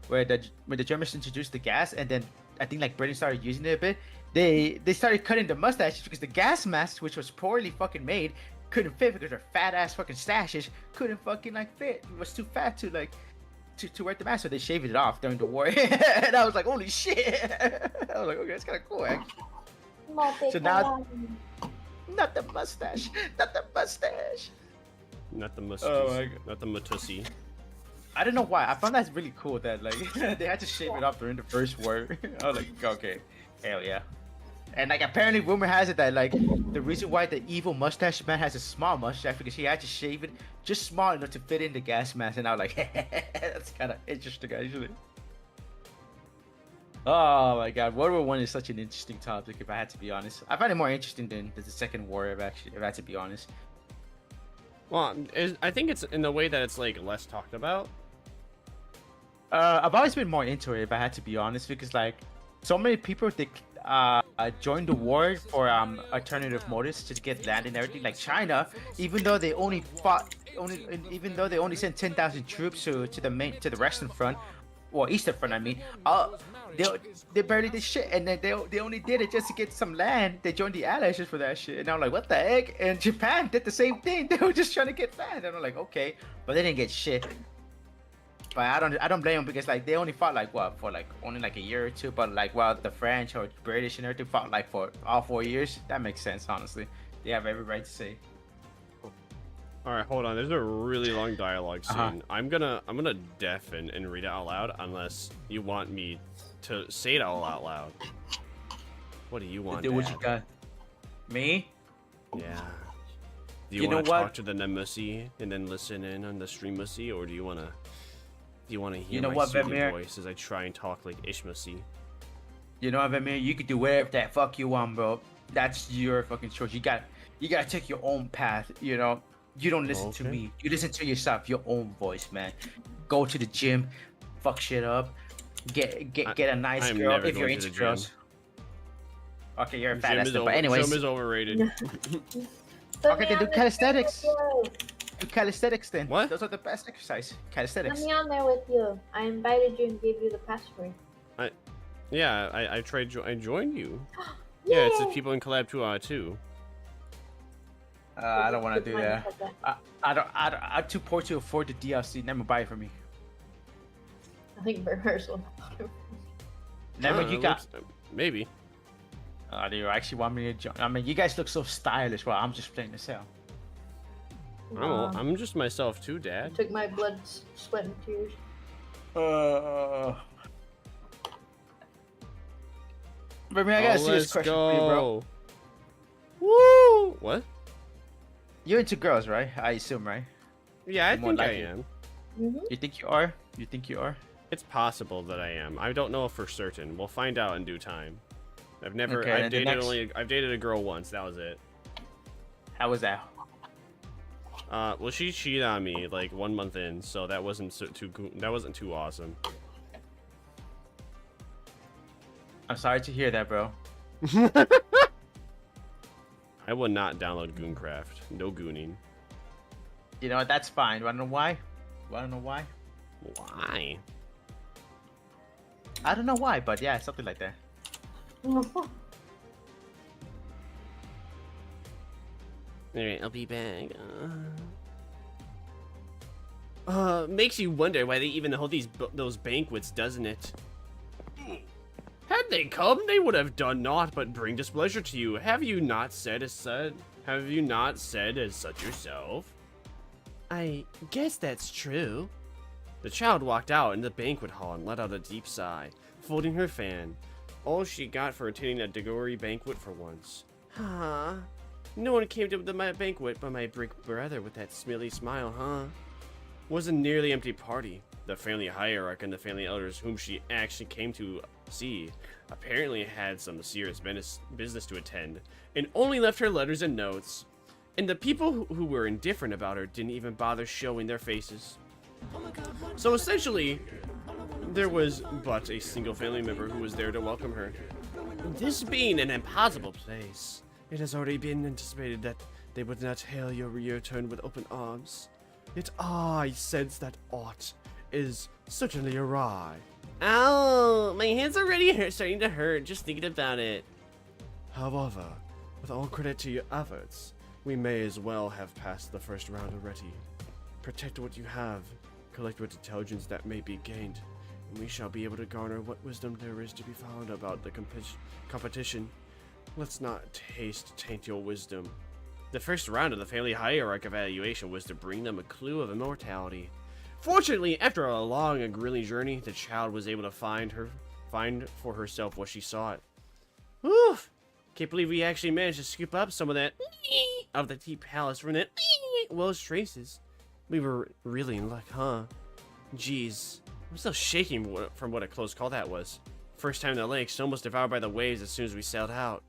when the Germans introduced the gas, and then I think like Britain started using it a bit, they started cutting the mustaches because the gas mask, which was poorly fucking made, couldn't fit because their fat ass fucking stashes couldn't fucking like fit. It was too fat to like to wear the mask, so they shaved it off during the war. And I was like, holy shit! I was like, okay, that's kind of cool, actually. So now, not the mustache, not the mustache. Not the mustache. Oh my God. Not the matussi. I don't know why. I found that really cool that like they had to shave it off during the first war. I was like, okay, hell yeah. And like apparently, rumor has it that like the reason why the evil mustache man has a small mustache because he had to shave it just small enough to fit in the gas mask. And I was like, that's kind of interesting actually. Oh my god, World War One is such an interesting topic. If I had to be honest, I find it more interesting than the Second War. If I had to be honest. Well, I think it's in the way that it's like less talked about. I've always been more into it, if I had to be honest, because like so many people they joined the war for alternative motives to get land and everything. Like China, even though they only sent 10,000 troops to the Western Front, or Eastern Front, I mean, they barely did shit, and then they only did it just to get some land. They joined the Allies just for that shit, and I'm like, what the heck? And Japan did the same thing. They were just trying to get land, and I'm like, okay, but they didn't get shit. But I don't blame them because like they only fought like what for like only like a year or two. But like while the French or British and everything fought like for all 4 years, that makes sense. Honestly, they have every right to say. All right, hold on. There's a really long dialogue scene. I'm gonna deafen and read it out loud unless you want me to say it all out loud. What do you want? Do what Dad? you got. Me? Yeah. Do you, You know want to what? talk to the Nemusi and then listen in on the streamusi, or do you want to hear You know my what, soothing Vermire? voice as I try and talk like Ishmusi? You know what, Vermire? You could do whatever the fuck you want, bro. That's your fucking choice. You gotta take your own path. You know. You don't listen to Okay. me. You listen to yourself, your own voice, man. Go to the gym, fuck shit up, get a nice I'm girl never if you're going to into the gym. girls. Okay, you're a fat Gym ass, is, but anyways. gym is overrated. Okay, then do calisthenics. Do calisthenics then. What? Those are the best exercise. Let Calisthenics. me on there with you. I invited you and gave you the password. Yeah, I joined you. Yeah, it's the Yay! people in collab 2 out of 2. I don't want to do Mine that. said that. I'm too poor to afford the DLC. Never buy it for me. I think rehearsal. Never, It you got. looks- maybe. Do you actually want me to join? I mean, you guys look so stylish. Well, I'm just playing this out. I'm just myself too, Dad. Took my blood, sweat, and tears. But I gotta see this Let's question for you, bro. go. Woo! What? You're into girls, right? I assume, right? Yeah, I More think I likely. am. Mm-hmm. You think you are? You think you are? It's possible that I am. I don't know for certain. We'll find out in due time. I've never. Okay, I've and the dated next- I've dated a girl once. That was it. How was that? Well, she cheated on me like 1 month in, so that wasn't too awesome. I'm sorry to hear that, bro. I will not download Gooncraft. No gooning. You know what? That's fine. Wanna know why? Wanna know why? Why? I don't know why, but yeah, something like that. Alright, I'll be back. Makes you wonder why they even hold those banquets, doesn't it? Had they come, they would have done naught but bring displeasure to you. Have you not said as such yourself? I guess that's true. The child walked out in the banquet hall and let out a deep sigh, folding her fan. All she got for attending a Dagori banquet for once. Huh? No one came to my banquet but my brick brother with that smelly smile, huh? Was a nearly empty party. The family hierarch and the family elders whom she actually came to see apparently had some serious business to attend and only left her letters and notes. And the people who were indifferent about her didn't even bother showing their faces. So essentially, there was but a single family member who was there to welcome her. This being an impossible place, it has already been anticipated that they would not hail your return with open arms. Yet I sense that aught is certainly awry. Ow! My hands are already starting to hurt just thinking about it. However, with all credit to your efforts, we may as well have passed the first round already. Protect what you have, collect what intelligence that may be gained, and we shall be able to garner what wisdom there is to be found about the competition. Let's not taint your wisdom. The first round of the family hierarch evaluation was to bring them a clue of immortality. Fortunately, after a long and grueling journey, the child was able to find for herself what she sought. Whew! Can't believe we actually managed to scoop up some of that of the deep palace from that Welsh traces. We were really in luck, huh? Jeez, I'm still shaking from what a close call that was. First time in the lakes, almost devoured by the waves as soon as we sailed out.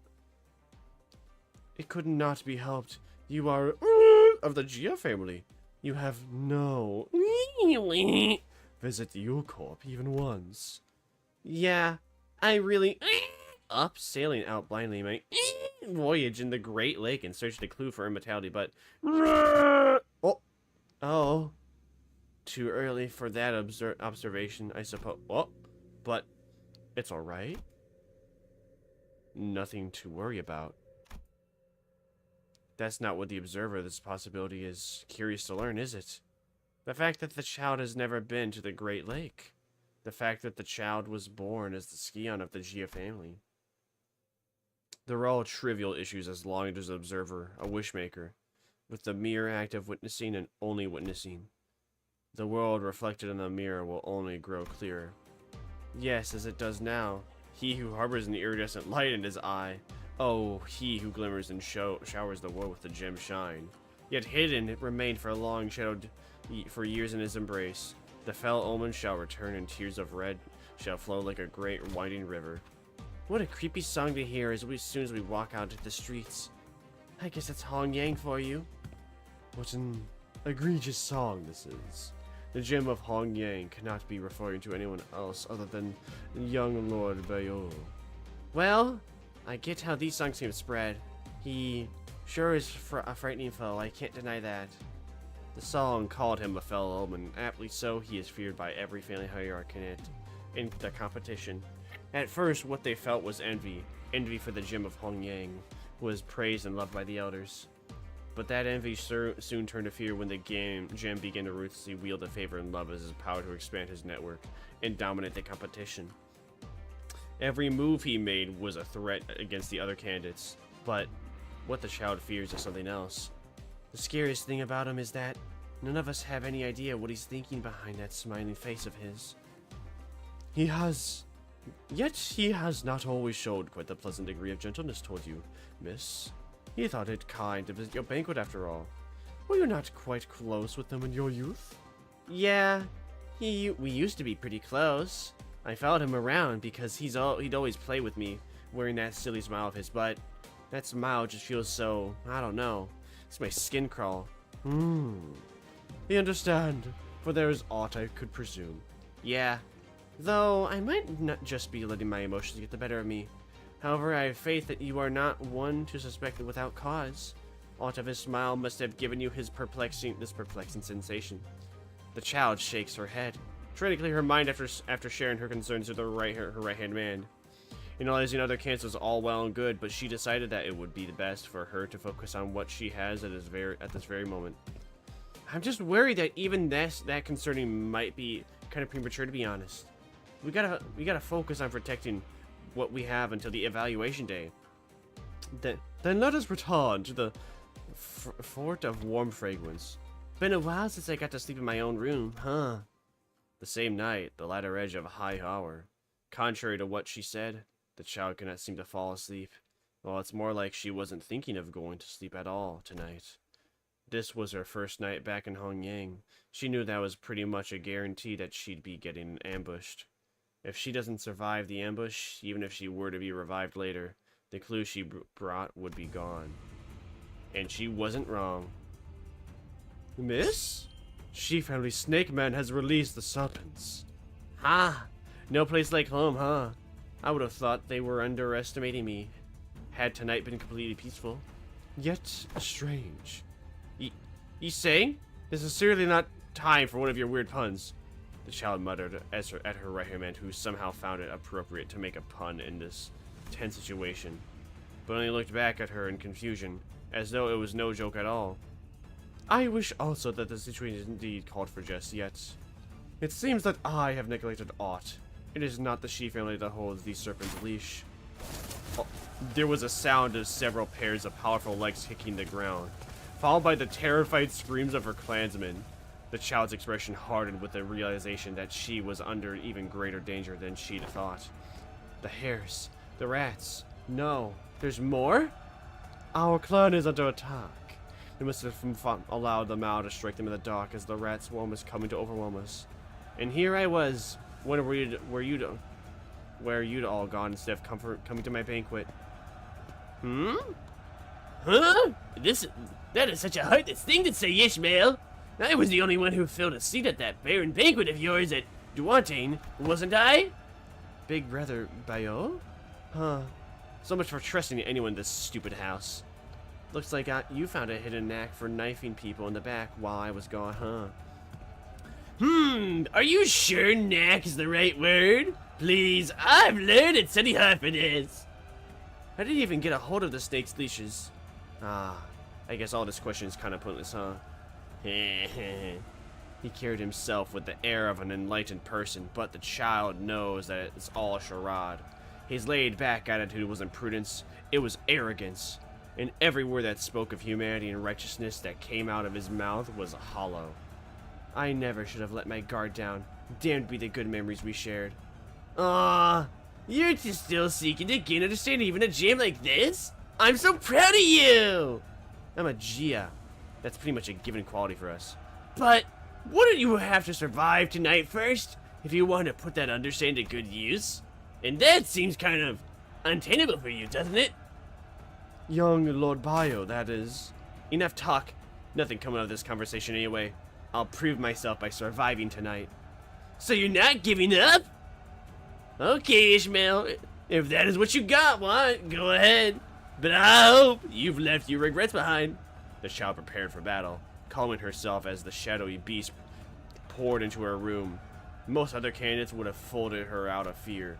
It could not be helped. You are of the Gia family. You have no visit the U-Corp even once. Yeah, I really up sailing out blindly my voyage in the Great Lake in search of a clue for immortality, but oh, too early for that observation, I suppose. Oh, but it's all right. Nothing to worry about. That's not what the observer of this possibility is curious to learn, is it? The fact that the child has never been to the Great Lake. The fact that the child was born as the scion of the Gia family. They're all trivial issues as long as there's an observer, a wishmaker, with the mere act of witnessing and only witnessing. The world reflected in the mirror will only grow clearer. Yes, as it does now. He who harbors an iridescent light in his eye. Oh, he who glimmers and showers the world with the gem shine. Yet hidden, it remained for a long shadowed for years in his embrace. The fell omen shall return and tears of red shall flow like a great winding river. What a creepy song to hear as soon as we walk out into the streets. I guess that's Hong Yang for you. What an egregious song this is. The gem of Hong Yang cannot be referring to anyone else other than young Lord Vermire. Well, I get how these songs seem to spread. He sure is a frightening foe, I can't deny that. The song called him a fell omen. Aptly so, he is feared by every family hierarch in the competition. At first, what they felt was envy. Envy for the gem of Hong Yang, who was praised and loved by the elders. But that envy soon turned to fear when the gem began to ruthlessly wield the favor and love as his power to expand his network and dominate the competition. Every move he made was a threat against the other candidates, but what the child fears is something else. The scariest thing about him is that none of us have any idea what he's thinking behind that smiling face of his. Yet he has not always showed quite the pleasant degree of gentleness toward you, miss. He thought it kind to visit your banquet after all. Were you not quite close with him in your youth? Yeah, we used to be pretty close. I followed him around because he'd always play with me, wearing that silly smile of his, but that smile just feels so, I don't know, makes my skin crawl. I understand, for there is aught I could presume. Yeah, though I might not just be letting my emotions get the better of me. However, I have faith that you are not one to suspect it without cause. Aught of his smile must have given you this perplexing sensation. The child shakes her head, trying to clear her mind after sharing her concerns with her right-hand man. Analyzing other cancers all well and good, but she decided that it would be the best for her to focus on what she has at this very moment. I'm just worried that even that concerning might be kind of premature, to be honest. We gotta focus on protecting what we have until the evaluation day. Then let us return to the fort of warm fragrance. Been a while since I got to sleep in my own room, huh? The same night, the latter edge of a high hour. Contrary to what she said, the child could not seem to fall asleep. Well, it's more like she wasn't thinking of going to sleep at all tonight. This was her first night back in Hongyang. She knew that was pretty much a guarantee that she'd be getting ambushed. If she doesn't survive the ambush, even if she were to be revived later, the clue she brought would be gone. And she wasn't wrong. Miss? She-Family Snake Man has released the serpents. Ha! No place like home, huh? I would have thought they were underestimating me. Had tonight been completely peaceful. Yet strange. You saying? This is certainly not time for one of your weird puns. The child muttered at her right-hand man, who somehow found it appropriate to make a pun in this tense situation, but only looked back at her in confusion, as though it was no joke at all. I wish also that the situation indeed called for jest, yet it seems that I have neglected aught. It is not the she-family that holds the serpent's leash. Oh, there was a sound of several pairs of powerful legs kicking the ground, followed by the terrified screams of her clansmen. The child's expression hardened with the realization that she was under even greater danger than she'd thought. The hares, the rats. No, there's more? Our clan is under attack. They must have allowed the Mao to strike them in the dark as the rat swarm was coming to overwhelm us. And here I was, wondering where you'd all gone instead of coming to my banquet. Hmm? Huh? That is such a heartless thing to say, Ishmael. I was the only one who filled a seat at that barren banquet of yours at Duantain, wasn't I? Big brother Bayo? Huh. So much for trusting anyone in this stupid house. Looks like you found a hidden knack for knifing people in the back while I was gone, huh? Are you sure knack is the right word? Please, I've learned it, Sunny Huff it is. I didn't even get a hold of the snake's leashes. I guess all this question is kind of pointless, huh? He carried himself with the air of an enlightened person, but the child knows that it's all a charade. His laid-back attitude wasn't prudence, it was arrogance. And every word that spoke of humanity and righteousness that came out of his mouth was hollow. I never should have let my guard down. Damned be the good memories we shared. You're just still seeking to gain understanding even a jam like this? I'm so proud of you! I'm a Gia. That's pretty much a given quality for us. But wouldn't you have to survive tonight first if you want to put that understanding to good use? And that seems kind of untenable for you, doesn't it? Young Lord Bio, that is. Enough talk. Nothing coming out of this conversation anyway. I'll prove myself by surviving tonight. So you're not giving up? Okay, Ishmael. If that is what you want, go ahead. But I hope you've left your regrets behind. The child prepared for battle, calming herself as the shadowy beast poured into her room. Most other candidates would have folded her out of fear.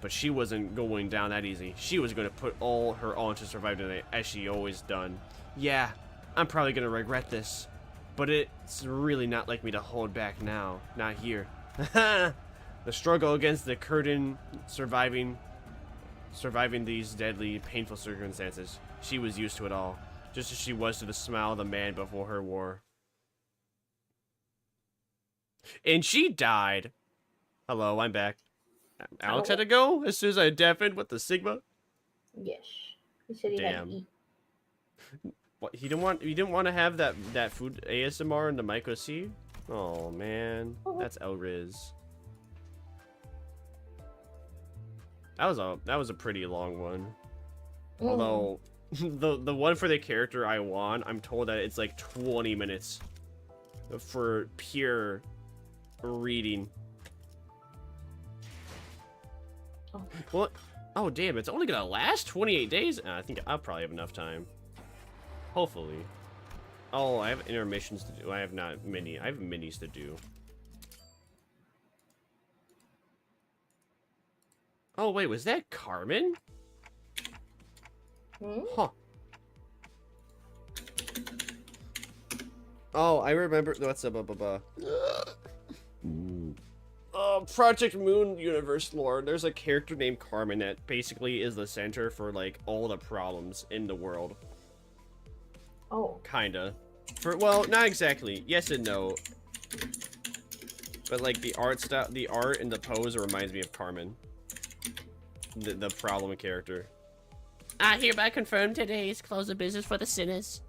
But she wasn't going down that easy. She was going to put all her all into survive tonight, as she always done. Yeah, I'm probably going to regret this. But it's really not like me to hold back now. Not here. The struggle against the curtain, surviving these deadly, painful circumstances. She was used to it all. Just as she was to the smile of the man before her war. And she died. Hello, I'm back. Alex had to go as soon as I deafened with the Sigma. Yes. He said he had to eat. What, he didn't want to have that food ASMR in the Micro C? Oh man. That's Elriz. That was a pretty long one. Although the one for the character I want, I'm told that it's like 20 minutes for pure reading. Well, oh damn, it's only gonna last 28 days? I think I'll probably have enough time. Hopefully. Oh, I have intermissions to do. I have not many. I have minis to do. Oh wait, was that Carmen? Huh. Oh, I remember. What's up, Project Moon universe lore. There's a character named Carmen that basically is the center for like all the problems in the world. Oh. Kinda. Well, not exactly. Yes and no. But like the art and the pose reminds me of Carmen. The problem character. I hereby confirm today's close of business for the sinners.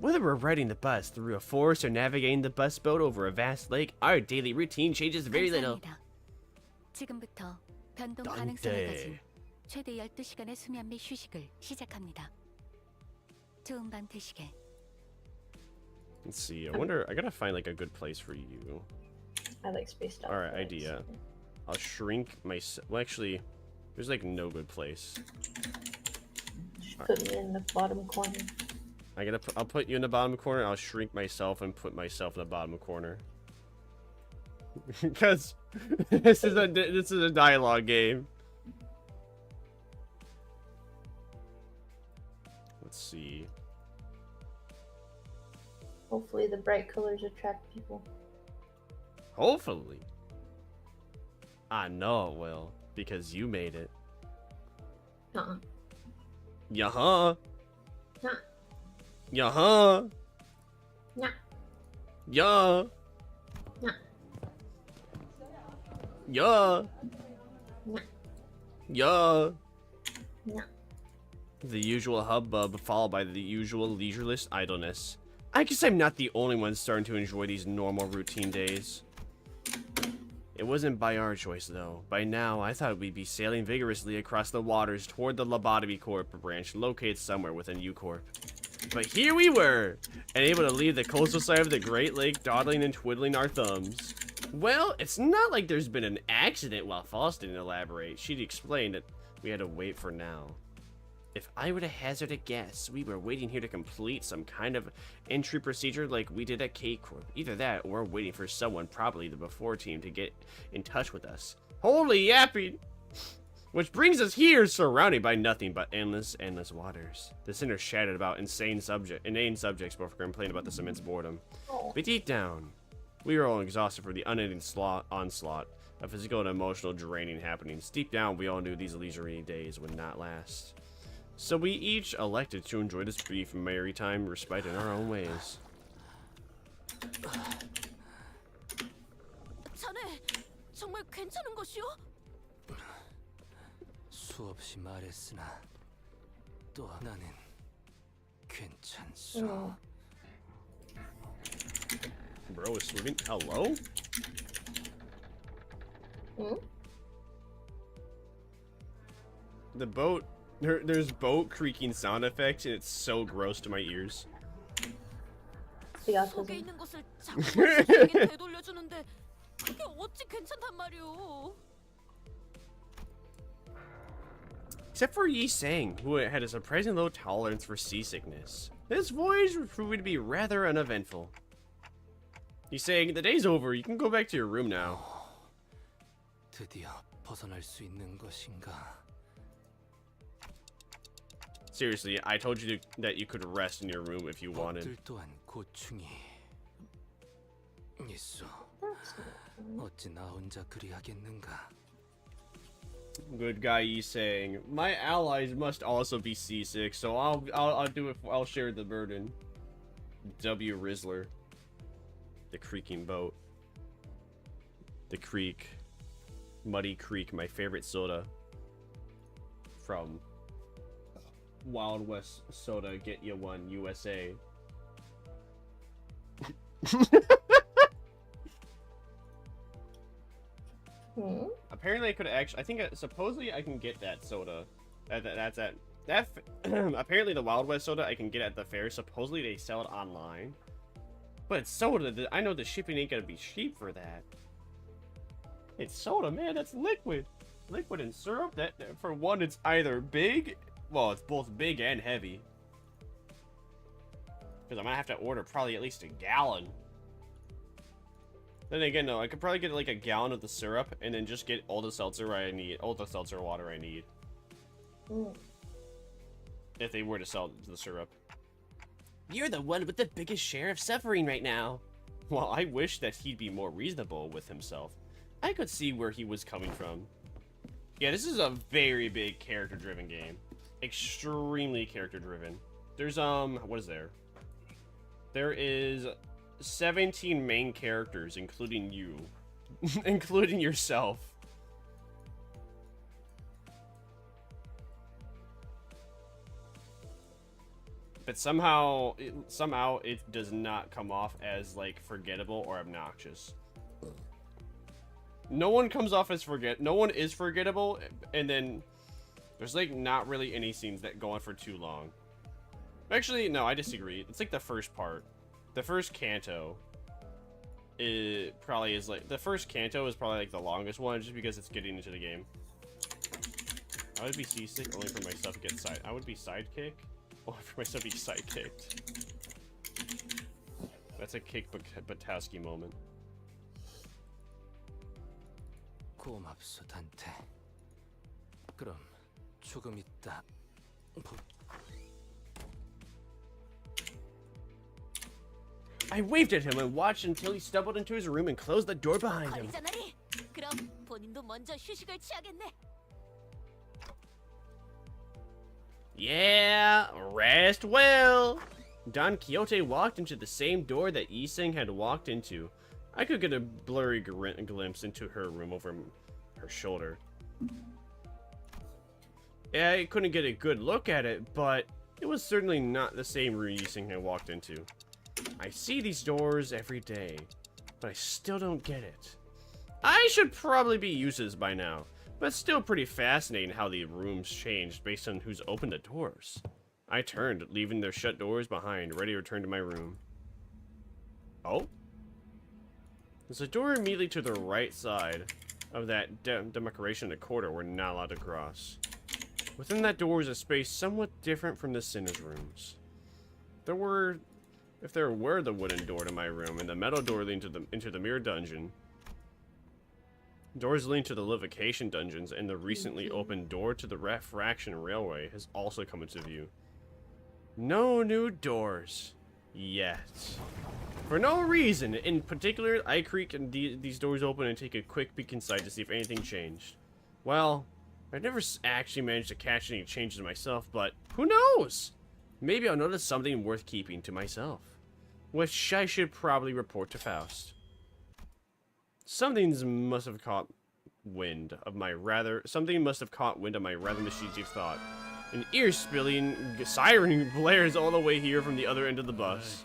Whether we're riding the bus through a forest or navigating the bus boat over a vast lake, our daily routine changes very little. 감사합니다. 지금부터 변동 안 가능성을 돼. 가진 최대 12시간의 수면 및 휴식을 시작합니다. 좋은 밤 되시게. Let's see. I wonder. I gotta find like a good place for you. I like spaced out. All right, flights. idea. I'll shrink my. Well, actually, there's like no good place. Just put me in the bottom corner. I'll put you in the bottom corner. I'll shrink myself and put myself in the bottom corner. Because this is a dialogue game. Let's see. Hopefully the bright colors attract people. Hopefully. I know it will because you made it. Uh-uh. Yeah-huh. Nah. Yeah-huh. Nah. Yeah. Nah. Yeah. Nah. Yeah. Nah. The usual hubbub followed by the usual leisureless idleness. I guess I'm not the only one starting to enjoy these normal routine days. It wasn't by our choice though. By now, I thought we'd be sailing vigorously across the waters toward the Lobotomy Corp branch located somewhere within U-Corp. But here we were, and able to leave the coastal side of the Great Lake dawdling and twiddling our thumbs. Well, it's not like there's been an accident while False didn't elaborate. She'd explained that we had to wait for now. If I were to hazard a guess, we were waiting here to complete some kind of entry procedure like we did at K-Corp. Either that, or we're waiting for someone, probably the Before team, to get in touch with us. Holy yapping! Which brings us here, surrounded by nothing but endless waters. The sinners chatted about inane subjects before complaining about this immense boredom. Oh. But deep down, we were all exhausted for the unending onslaught of physical and emotional draining happenings. Deep down, we all knew these leisurely days would not last. So we each elected to enjoy this brief merry time respite in our own ways. 자네 정말 괜찮은 것이오? 수없이 말했으나 또 나는 괜찮소. Bro is swimming. Hello? The boat. There's boat creaking sound effects, and it's so gross to my ears. The 속에 autism. 있는 것을 자꾸 머릿속에 되돌려주는데 그게 어찌 괜찮단 말이오? Except for Yi Sang, who had a surprisingly low tolerance for seasickness. This voyage was proving to be rather uneventful. Yi Sang, the day's over. You can go back to your room now. 드디어 벗어날 수 있는 것인가? Seriously, I told you that you could rest in your room if you wanted. 것들 또한 고충이 있어. 어찌 나 혼자 그리하겠는가? Good guy, Yi Sang. My allies must also be seasick, so I'll do it. I'll share the burden. W. Rizzler. The creaking boat. The creek. Muddy Creek, my favorite soda. From Wild West Soda, get you one, USA. Apparently I could actually, I think supposedly I can get that soda. Apparently the Wild West soda I can get at the fair. Supposedly they sell it online. But it's soda. I know the shipping ain't gonna be cheap for that. It's soda, man. That's liquid. Liquid and syrup. That for one, it's either big. Well, it's both big and heavy. Because I'm gonna have to order probably at least a gallon. Then again, no, I could probably get like a gallon of the syrup and then just get all the seltzer I need, all the seltzer water I need. If they were to sell the syrup. You're the one with the biggest share of suffering right now. Well, I wish that he'd be more reasonable with himself. I could see where he was coming from. Yeah, this is a very big character-driven game. Extremely character-driven. There's, what is there? There is 17 main characters, including you. Including yourself. But somehow it does not come off as, like, forgettable or obnoxious. No one comes off as no one is forgettable, and then there's, like, not really any scenes that go on for too long. Actually, no, I disagree. It's like the first part. The first canto is probably the first canto is probably like the longest one, just because it's getting into the game. I would be seasick only for myself to get I would be sidekick only for myself to be sidekicked. That's a kick Batowski moment. 고맙소 단테. 그럼 조금 있다. I waved at him and watched until he stumbled into his room and closed the door behind him. 그럼 본인도 먼저 휴식을 취하겠네. Yeah, rest well. Don Quixote walked into the same door that Yi-Sing had walked into. I could get a blurry glimpse into her room over her shoulder. Yeah, I couldn't get a good look at it, but it was certainly not the same room Yi-Sing had walked into. I see these doors every day, but I still don't get it. I should probably be used to this by now, but it's still pretty fascinating how the rooms changed based on who's opened the doors. I turned, leaving their shut doors behind, ready to return to my room. Oh? There's a door immediately to the right side of that demarcation in the corridor we're not allowed to cross. Within that door is a space somewhat different from the sinners' rooms. If there were the wooden door to my room and the metal door leading into the mirror dungeon, doors leading to the livication dungeons, and the recently opened door to the refraction railway has also come into view. No new doors yet. For no reason in particular, I creak and these doors open and take a quick peek inside to see if anything changed. Well, I've never actually managed to catch any changes myself, but who knows? Maybe I'll notice something worth keeping to myself, which I should probably report to Faust. Something must have caught wind of my rather mischievous thought. An ear-spilling siren blares all the way here from the other end of the bus.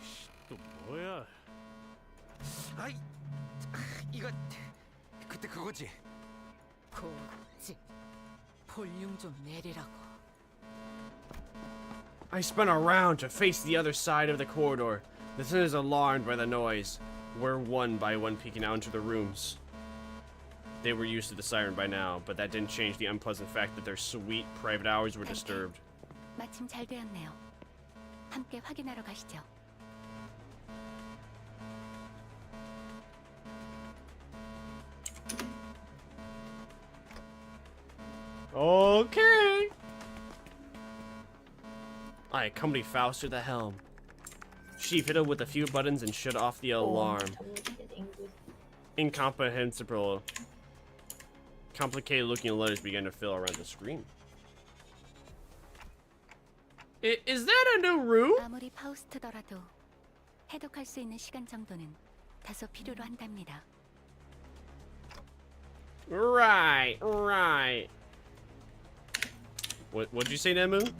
아이, 이거 그때 그거지. 고지. 볼륨 좀 내리라고. I spun around to face the other side of the corridor. The sinners, alarmed by the noise, were one by one peeking out into the rooms. They were used to the siren by now, but that didn't change the unpleasant fact that their sweet private hours were disturbed. 마침 잘 되었네요. 함께 확인하러 가시죠. Okay. I accompanied Faust to the helm. She fiddled with a few buttons and shut off the alarm. Incomprehensible, complicated-looking letters began to fill around the screen. Is that a new room? 아무리 파우스트더라도 해독할 수 있는 시간 정도는 다소 필요로 한답니다. Right. What'd you say, Nemu?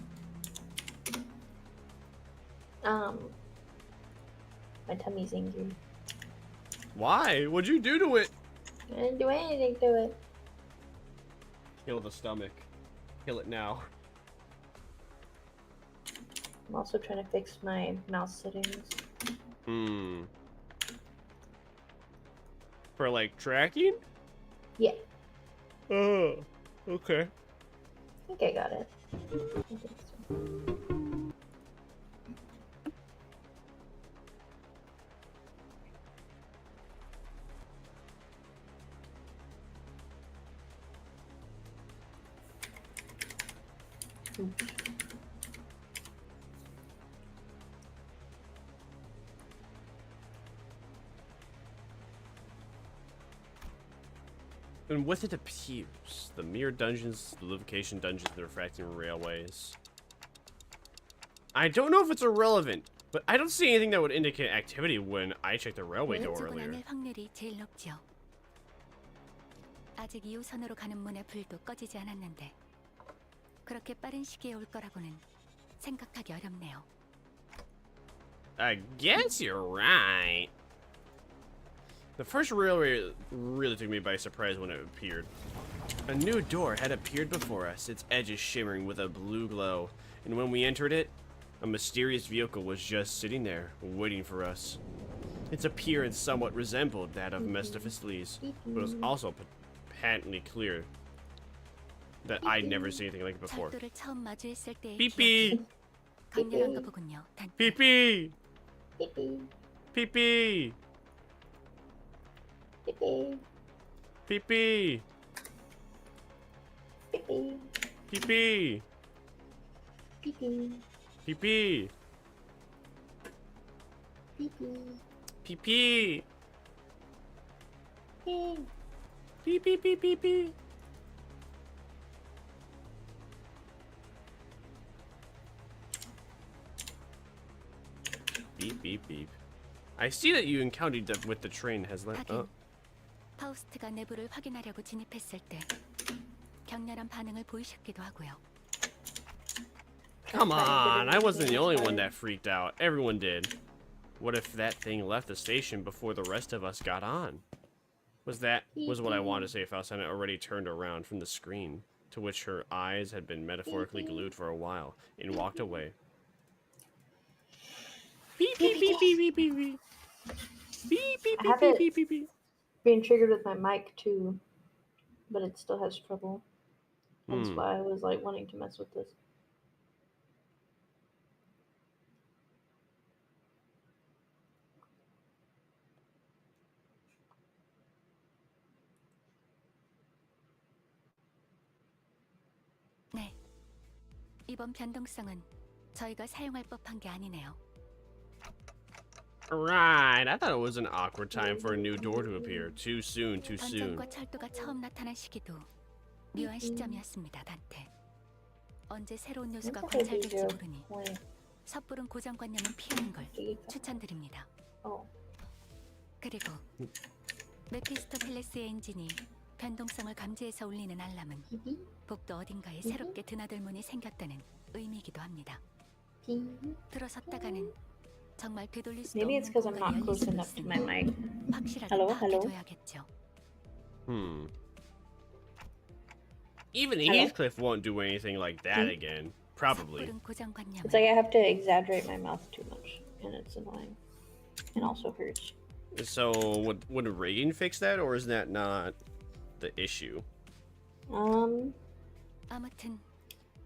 My tummy's angry. Why? What'd you do to it? I didn't do anything to it. Kill the stomach. Kill it now. I'm also trying to fix my mouse settings. For like tracking? Yeah, Oh, okay. I think I got it. I think so. And with it appears the mirror dungeons, the liquefaction dungeons, the refracting railways. I don't know if it's irrelevant, but I don't see anything that would indicate activity when I checked the railway door 왼쪽은 earlier. 아닐 확률이 제일 높죠. 아직 2호선으로 가는 문의 불도 꺼지지 않았는데 그렇게 빠른 시기에 올 거라고는 생각하기 어렵네요. I guess you're right. The first railway really took me by surprise when it appeared. A new door had appeared before us, its edges shimmering with a blue glow, and when we entered it, a mysterious vehicle was just sitting there, waiting for us. Its appearance somewhat resembled that of Mephistopheles, but it was also patently clear that I'd never seen anything like it before. 절도를 처음 마주했을 때의 Pee-pee! 강렬한가 보군요. 단 Pee-pee! Pee-pee. Pee-pee! Pee-pee. Pee-pee! Pee-pee. Pee-pee! Pee-pee. Pee-pee! Pee-pee. Pee-pee! Pee. Pee-pee-pee-pee-pee! Beep, beep, beep. I see that you encountered that with the train has left. 하긴 Oh. 파우스트가 내부를 확인하려고 진입했을 때 격렬한 반응을 보이셨기도 하고요. Come on, I wasn't the only one that freaked out. Everyone did. What if that thing left the station before the rest of us got on? Was what I wanted to say if Alcina had already turned around from the screen, to which her eyes had been metaphorically glued for a while, and walked away. Beep beep beep beep beep beep beep. Beep beep I have beep it beep beep beep. being triggered with my mic too, but it still has trouble. That's Hmm. why I was like wanting to mess with this. 네. 이번 변동성은 저희가 사용할 법한 게 아니네요. Right, I thought it was an awkward time for a new door to appear. Too soon, too soon. 전장과 철도가 처음 나타난 시기도 묘한 시점이었습니다, 단테. 언제 새로운 요소가 관찰될지 모르니 섣부른 고정관념은 피하는 걸 추천드립니다. 그리고 메피스토펠레스의 엔진이 변동성을 감지해서 울리는 알람은 복도 어딘가에 새롭게 드나들 문이 생겼다는 의미이기도 합니다. 들어섰다가는 정말 되돌릴 수 Maybe it's 없는 because I'm 공간이 not 열릴 close 수 enough to 있으니 my mic. 확실하게 Hello, hello. 파악해둬야겠죠. Even Hello? Heathcliff won't do anything like that again. Probably. 섣부른 고정관념은 It's like I have to exaggerate my mouth too much, and it's annoying, and also hurts. So, would Reagan fix that, or is that not the issue? 아무튼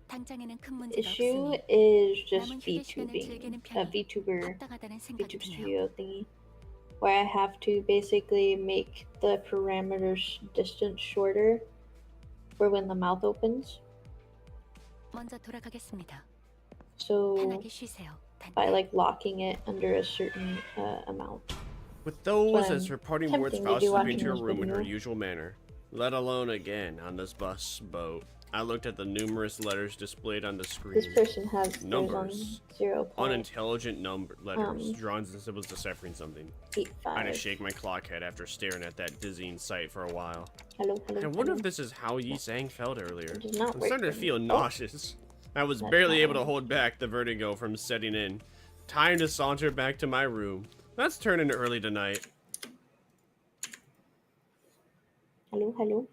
당장에는 큰 문제가 Issue 없으니 is just 남은 휴게 시간을 즐기는 편이 Vtuber 합당하다는 생각이 VTuber 드네요. studio thingy, where I have to basically make the parameters distance shorter for when the mouth opens. 먼저 돌아가겠습니다. So 편하게 쉬세요. by like locking it under a certain amount. With those So as her parting words, tempting to Faust do slipped into her watching room this in her video. usual manner. Let alone again on this bus boat. I looked at the numerous letters displayed on the screen. This person has theirs on Numbers. 0.85. Unintelligent number letters, drawn as symbols deciphering something. I just shake my clock head after staring at that dizzying sight for a while. Hello, hello. I wonder hello. if this is how Yi Sang felt earlier. It does not I'm work starting to for me. feel Oh. nauseous. I was That's barely not able to right. hold back the vertigo from setting in. Time to saunter back to my room. Let's turn in early tonight. Hello, hello.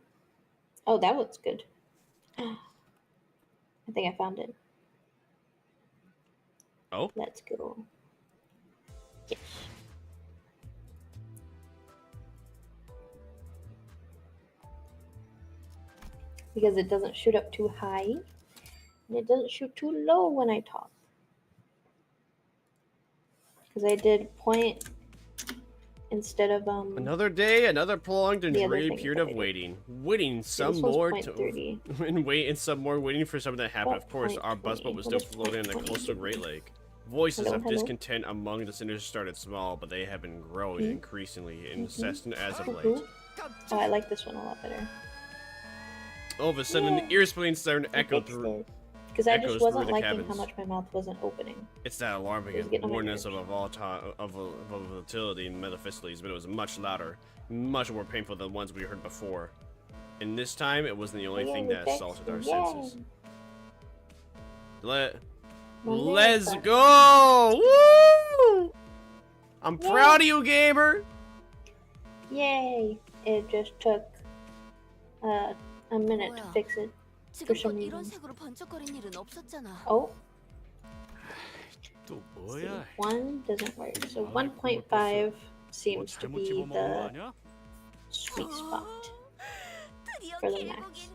Oh, that looks good. I think I found it. Oh? Let's go. Yes. Because it doesn't shoot up too high, and it doesn't shoot too low when I talk. Because I did point instead of Another day, another prolonged and The other dreary thing period that of I did. waiting. Waiting some this one's more point to 30. and wait and some more waiting for something to happen. Oh, Of course, point our bus boat 20. was What still is floating in point the 20? coastal Great Lake. Voices Hello, of hello. discontent among the sinners started small, but they have been growing increasingly incessant as of late. Cuckoo. Oh, I like this one a lot better. All of a sudden, an ear-splitting sound echoed through. Because I just echoes wasn't through the liking how cabins. much my mouth wasn't opening. It's that alarming It was getting on my awareness nerves. of volatility in Metaphysicles, but it was much louder, much more painful than the ones we heard before. And this time, it wasn't the only thing that assaulted our senses. Let's go! Woo! I'm proud of you, gamer! Yay! It just took a minute to fix it for some reason. Oh. 또 See, 뭐야? 1 doesn't work. So 1.5 seems to be the sweet spot for the max.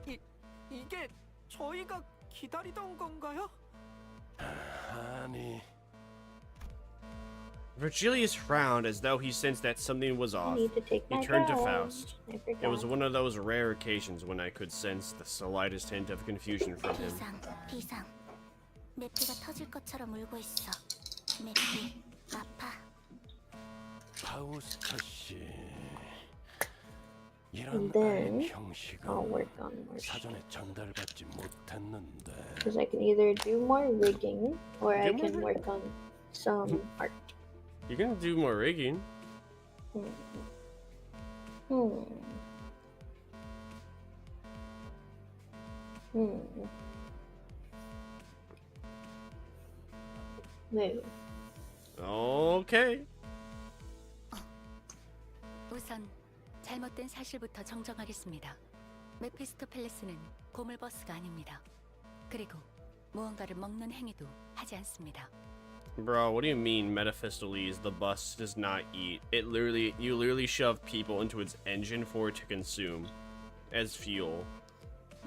Yeah. 이게 저희가 기다리던 건가요? 아니. Virgilius frowned as though he sensed that something was I off. need to take He my turned to gown. Faust. I forgot. It was one of those rare occasions when I could sense the slightest hint of confusion from him. 비상. 매피가 터질 것처럼 울고 있어. 매피, 아파. 파우스터 씨. And 이런 then 아임 형식은 I'll work on more stuff. 사전에 전달받지 못했는데. Because I can either do more rigging or I Do more can work on some art. You're gonna do more rigging. Move. Okay. 우선 잘못된 사실부터 정정하겠습니다. 메피스토펠레스는 고물버스가 아닙니다. 그리고 무언가를 먹는 행위도 하지 않습니다. Bro, what do you mean Metaphysicles, the bus does not eat? You literally shove people into its engine for it to consume as fuel.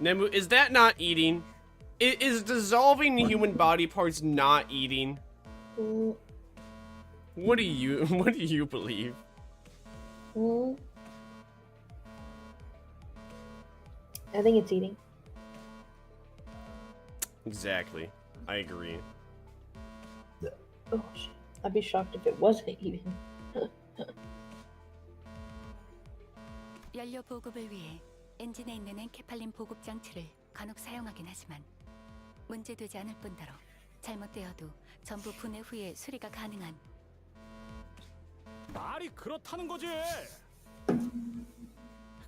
Nemu, is that not eating? Is dissolving human body parts not eating? What do you believe? I think it's eating. Exactly. I agree. Oh shit. I'd be shocked if it wasn't eating. 연료 보급을 위해 엔진에 있는 엔케팔린 보급 장치를 간혹 사용하긴 하지만 문제되지 않을 뿐더러 잘못되어도 전부 분해 후에 수리가 가능한 말이 그렇다는 거지.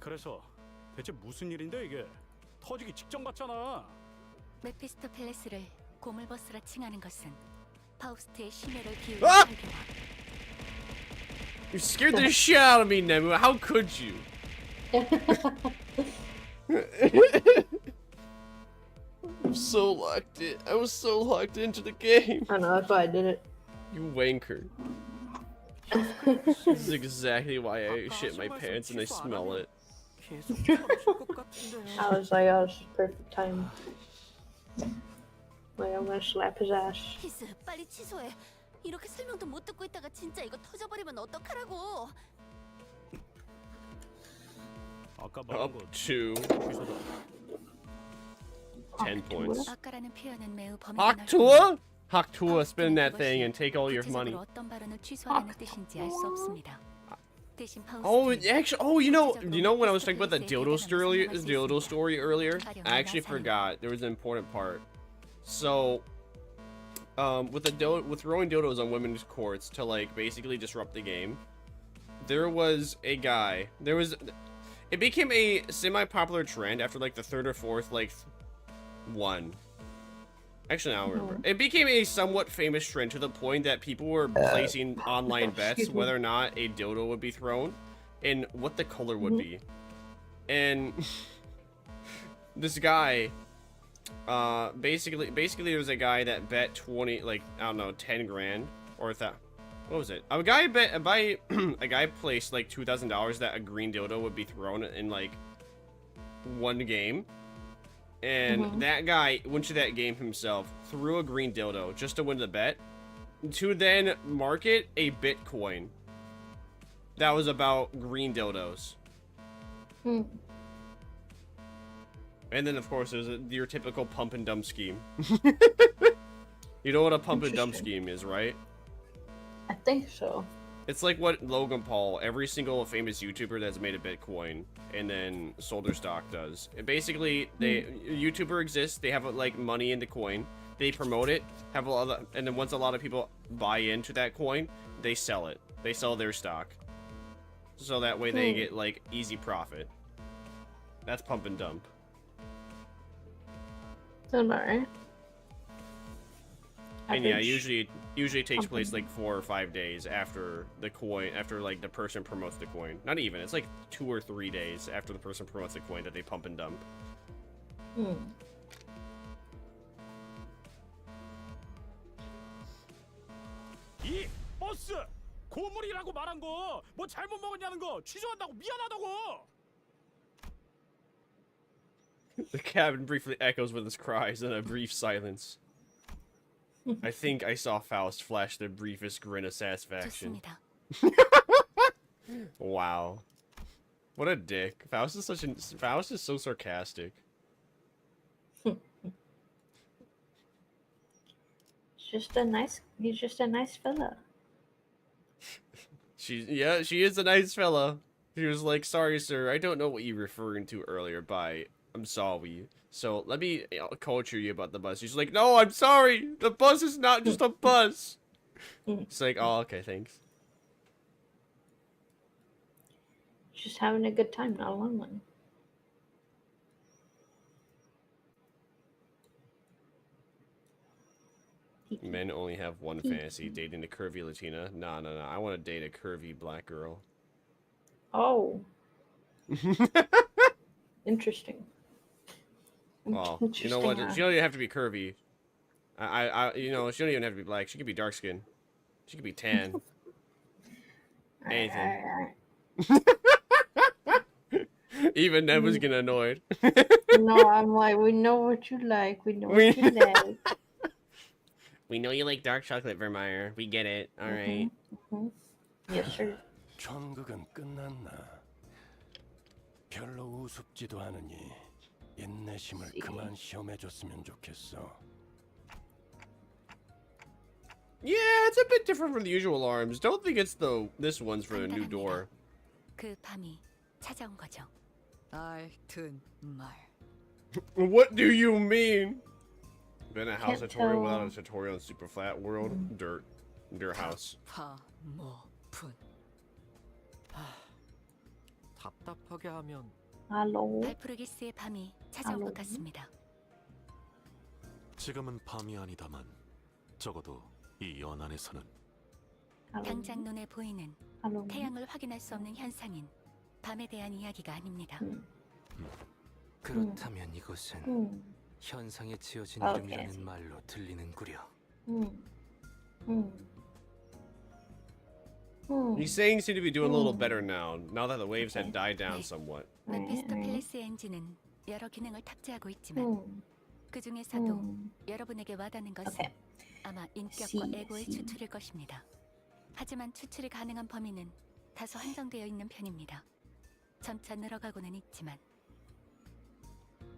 그래서 대체 무슨 일인데 이게? 터지기 직전 같잖아. 메피스토펠레스를 고물버스라 칭하는 것은 파우스트의 심혈을 기울인 아! 설계와 You scared the shit out of me, Nemu. How could you? I'm so locked in. I was so locked into the game. I know, that's why I did it. You wanker. This is exactly why I shit my pants and I smell it. I was like, oh, this is perfect time. Like, I'm gonna slap his ass. 키스 빨리 취소해. 이렇게 설명도 못 듣고 있다가 진짜 이거 터져버리면 어떡하라고. 아까 말한 거 Up to 취소다. 10 points. 아까라는 표현은 매우 범위가 넓고 Haktua? Haktua, spin that thing and take all your money. 구체적으로 어떤 발언을 취소하라는 뜻인지 알 수 없습니다. 대신 Oh, 파우스트는 actually, you know when I was talking about the dildo story earlier? I actually forgot. There was an important part. So, with throwing dildos on women's courts to like basically disrupt the game, there was a guy. It became a semi-popular trend after like the third or fourth one. Actually, I don't remember. It became a somewhat famous trend to the point that people were placing online bets whether or not a dildo would be thrown and what the color would be. And this guy, basically there was a guy that bet 20, like, I don't know, 10 grand or that. What was it? A guy placed like $2,000 that a green dildo would be thrown in like one game. And that guy went to that game himself, threw a green dildo just to win the bet, to then market a Bitcoin that was about green dildos. And then, of course, there's your typical pump and dump scheme. You know what a pump and dump scheme is, right? I think so. It's like what Logan Paul, every single famous YouTuber that's made a Bitcoin and then sold their stock does. And basically, YouTuber exists. They have like money in the coin. They promote it, have a lot of, and then once a lot of people buy into that coin, they sell it. They sell their stock, so that way they get like easy profit. That's pump and dump. Sounds alright. And yeah, usually it takes place like 4 or 5 days after the coin, after like the person promotes the coin. Not even, it's like 2 or 3 days after the person promotes the coin that they pump and dump. 이 버스 고물이라고 말한 거 뭐 잘못 먹었냐는 거 취소한다고 미안하다고. The cabin briefly echoes with his cries in a brief silence. I think I saw Faust flash the briefest grin of satisfaction. Wow. What a dick. Faust is so sarcastic. He's just a nice fella. She is a nice fella. She was like, sorry sir, I don't know what you were referring to earlier by I'm sorry. So let me culture you about the bus. She's like, no, I'm sorry. The bus is not just a bus. It's like, oh, okay, thanks. Just having a good time, not a long one. Men only have one fantasy, dating a curvy Latina. Nah. I want to date a curvy black girl. Oh. Interesting. Well, you know what? She don't even have to be curvy. You know, she don't even have to be black. She could be dark skinned. She could be tan. Anything. Even Ned was getting annoyed. No, I'm like, we know what you like. We know what you like. We know you like dark chocolate, Vermire. We get it. All right. Yes, sir. 전극은 끝났나? 별로 우습지도 않으니 인내심을 그만 시험해줬으면 좋겠어. Yeah, it's a bit different from the usual alarms. Don't think it's this one's for the new door. 그 밤이 찾아온 거죠. 알튼 말. What do you mean? Been a house tutorial without a tutorial in super flat world? Dirt house. 파모푼. 답답하게 하면. 할로. 발프르기스의 밤이 찾아온 것 같습니다. 지금은 밤이 아니다만 적어도 이 연안에서는 당장 눈에 보이는 태양을 확인할 수 없는 현상인 밤에 대한 이야기가 아닙니다. 그렇다면 이것은 현상에 지어진 이름이라는 말로 들리는구려. These sayings seem to be doing a little better now that the waves had died down somewhat. 메피스토펠레스 엔진은 여러 기능을 탑재하고 있지만 그 중에서도 여러분에게 와닿는 것은 아마 인격과 에고의 추출일 것입니다. 하지만 추출이 가능한 범위는 다소 한정되어 있는 편입니다. 점차 늘어가고는 있지만.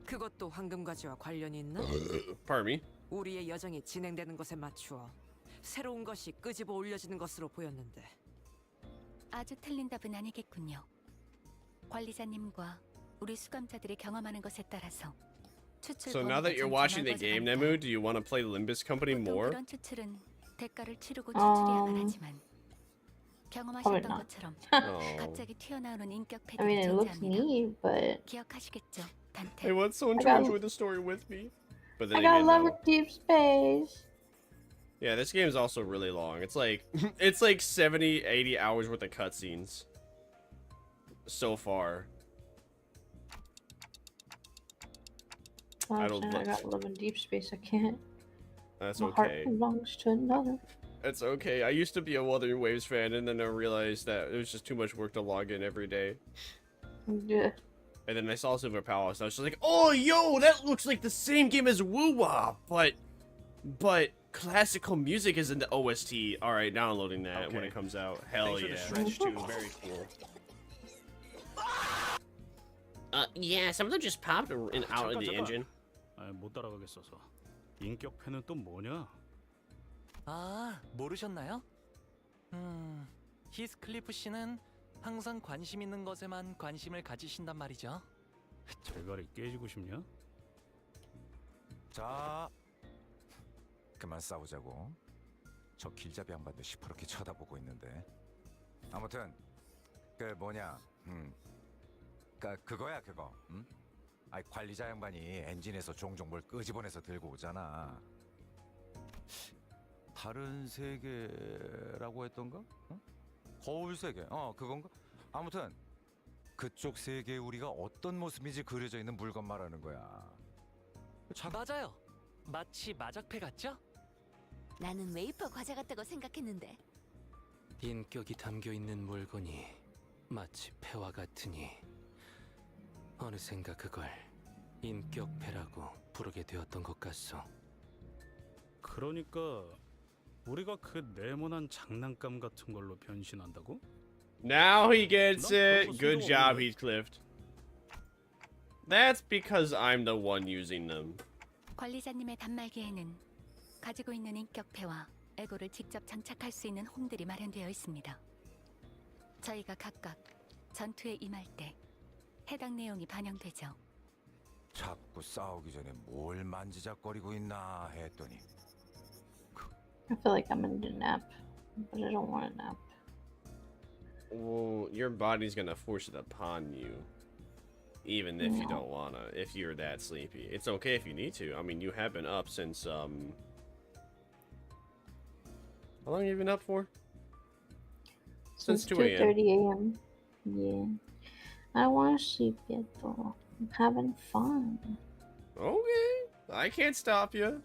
그것도 황금가지와 관련이 있나? Pardon me? 우리의 여정이 진행되는 것에 맞추어 새로운 것이 끄집어 올려지는 것으로 보였는데. 아주 틀린 답은 아니겠군요. 관리자님과 우리 수감자들이 경험하는 것에 따라서 추출. So now that you're watching the game, Nemu, do you want to play the limbuscompany more? 그런 추출은 대가를 치르고 추출해야만 하지만 경험하셨던 것처럼 갑자기 튀어나오는 인격 패턴이 존재합니다. 기억하시겠죠, 단테? I want someone to enjoy the story with me. But then I got love with deep space. Yeah, this game is also really long. It's like 70, 80 hours worth of cutscenes so far. I got love in deep space. I can't. That's My okay. heart belongs to another. It's okay. I used to be a Wuthering Waves fan, and then I realized that it was just too much work to log in every day. Yeah. And then I saw Silver Palace, and I was just like, oh, yo, that looks like the same game as Woo-Wah, but classical music is in the OST. All right, downloading that when it comes out. Hell yeah. Stretch too. Very cool. Yeah, some of them just popped in out of the engine. 못 따라가겠어서. 인격 팬은 또 뭐냐? 아, 모르셨나요? 히스클리프 씨는 항상 관심 있는 것에만 관심을 가지신단 말이죠. 대가리 깨지고 싶냐? 자, 그만 싸우자고. 저 길잡이 양반도 시퍼렇게 쳐다보고 있는데. 아무튼 그 뭐냐, 그거야 그거. 아이 관리자 양반이 엔진에서 종종 뭘 끄집어내서 들고 오잖아. 다른 세계라고 했던가? 거울 세계. 그건가? 아무튼 그쪽 세계에 우리가 어떤 모습인지 그려져 있는 물건 말하는 거야. 맞아요. 마치 마작패 같죠? 나는 웨이퍼 과자 같다고 생각했는데. 인격이 담겨 있는 물건이 마치 패와 같으니 어느샌가 그걸 인격패라고 부르게 되었던 것 같소. 그러니까 우리가 그 네모난 장난감 같은 걸로 변신한다고? Now he gets it. Good job, Heathcliff. That's because I'm the one using them. 관리자님의 단말기에는 가지고 있는 인격패와 에고를 직접 장착할 수 있는 홈들이 마련되어 있습니다. 저희가 각각 전투에 임할 때 해당 내용이 반영되죠. 자꾸 싸우기 전에 뭘 만지작거리고 있나 했더니. I feel like I'm gonna nap, but I don't want a nap. Well, your body's gonna force it upon you. Even if you don't wanna, if you're that sleepy. It's okay if you need to. I mean, you have been up since, how long have you been up for? Since 2 a.m. 2:30 a.m. Yeah. I don't want to sleep yet though. I'm having fun. Okay. I can't stop you.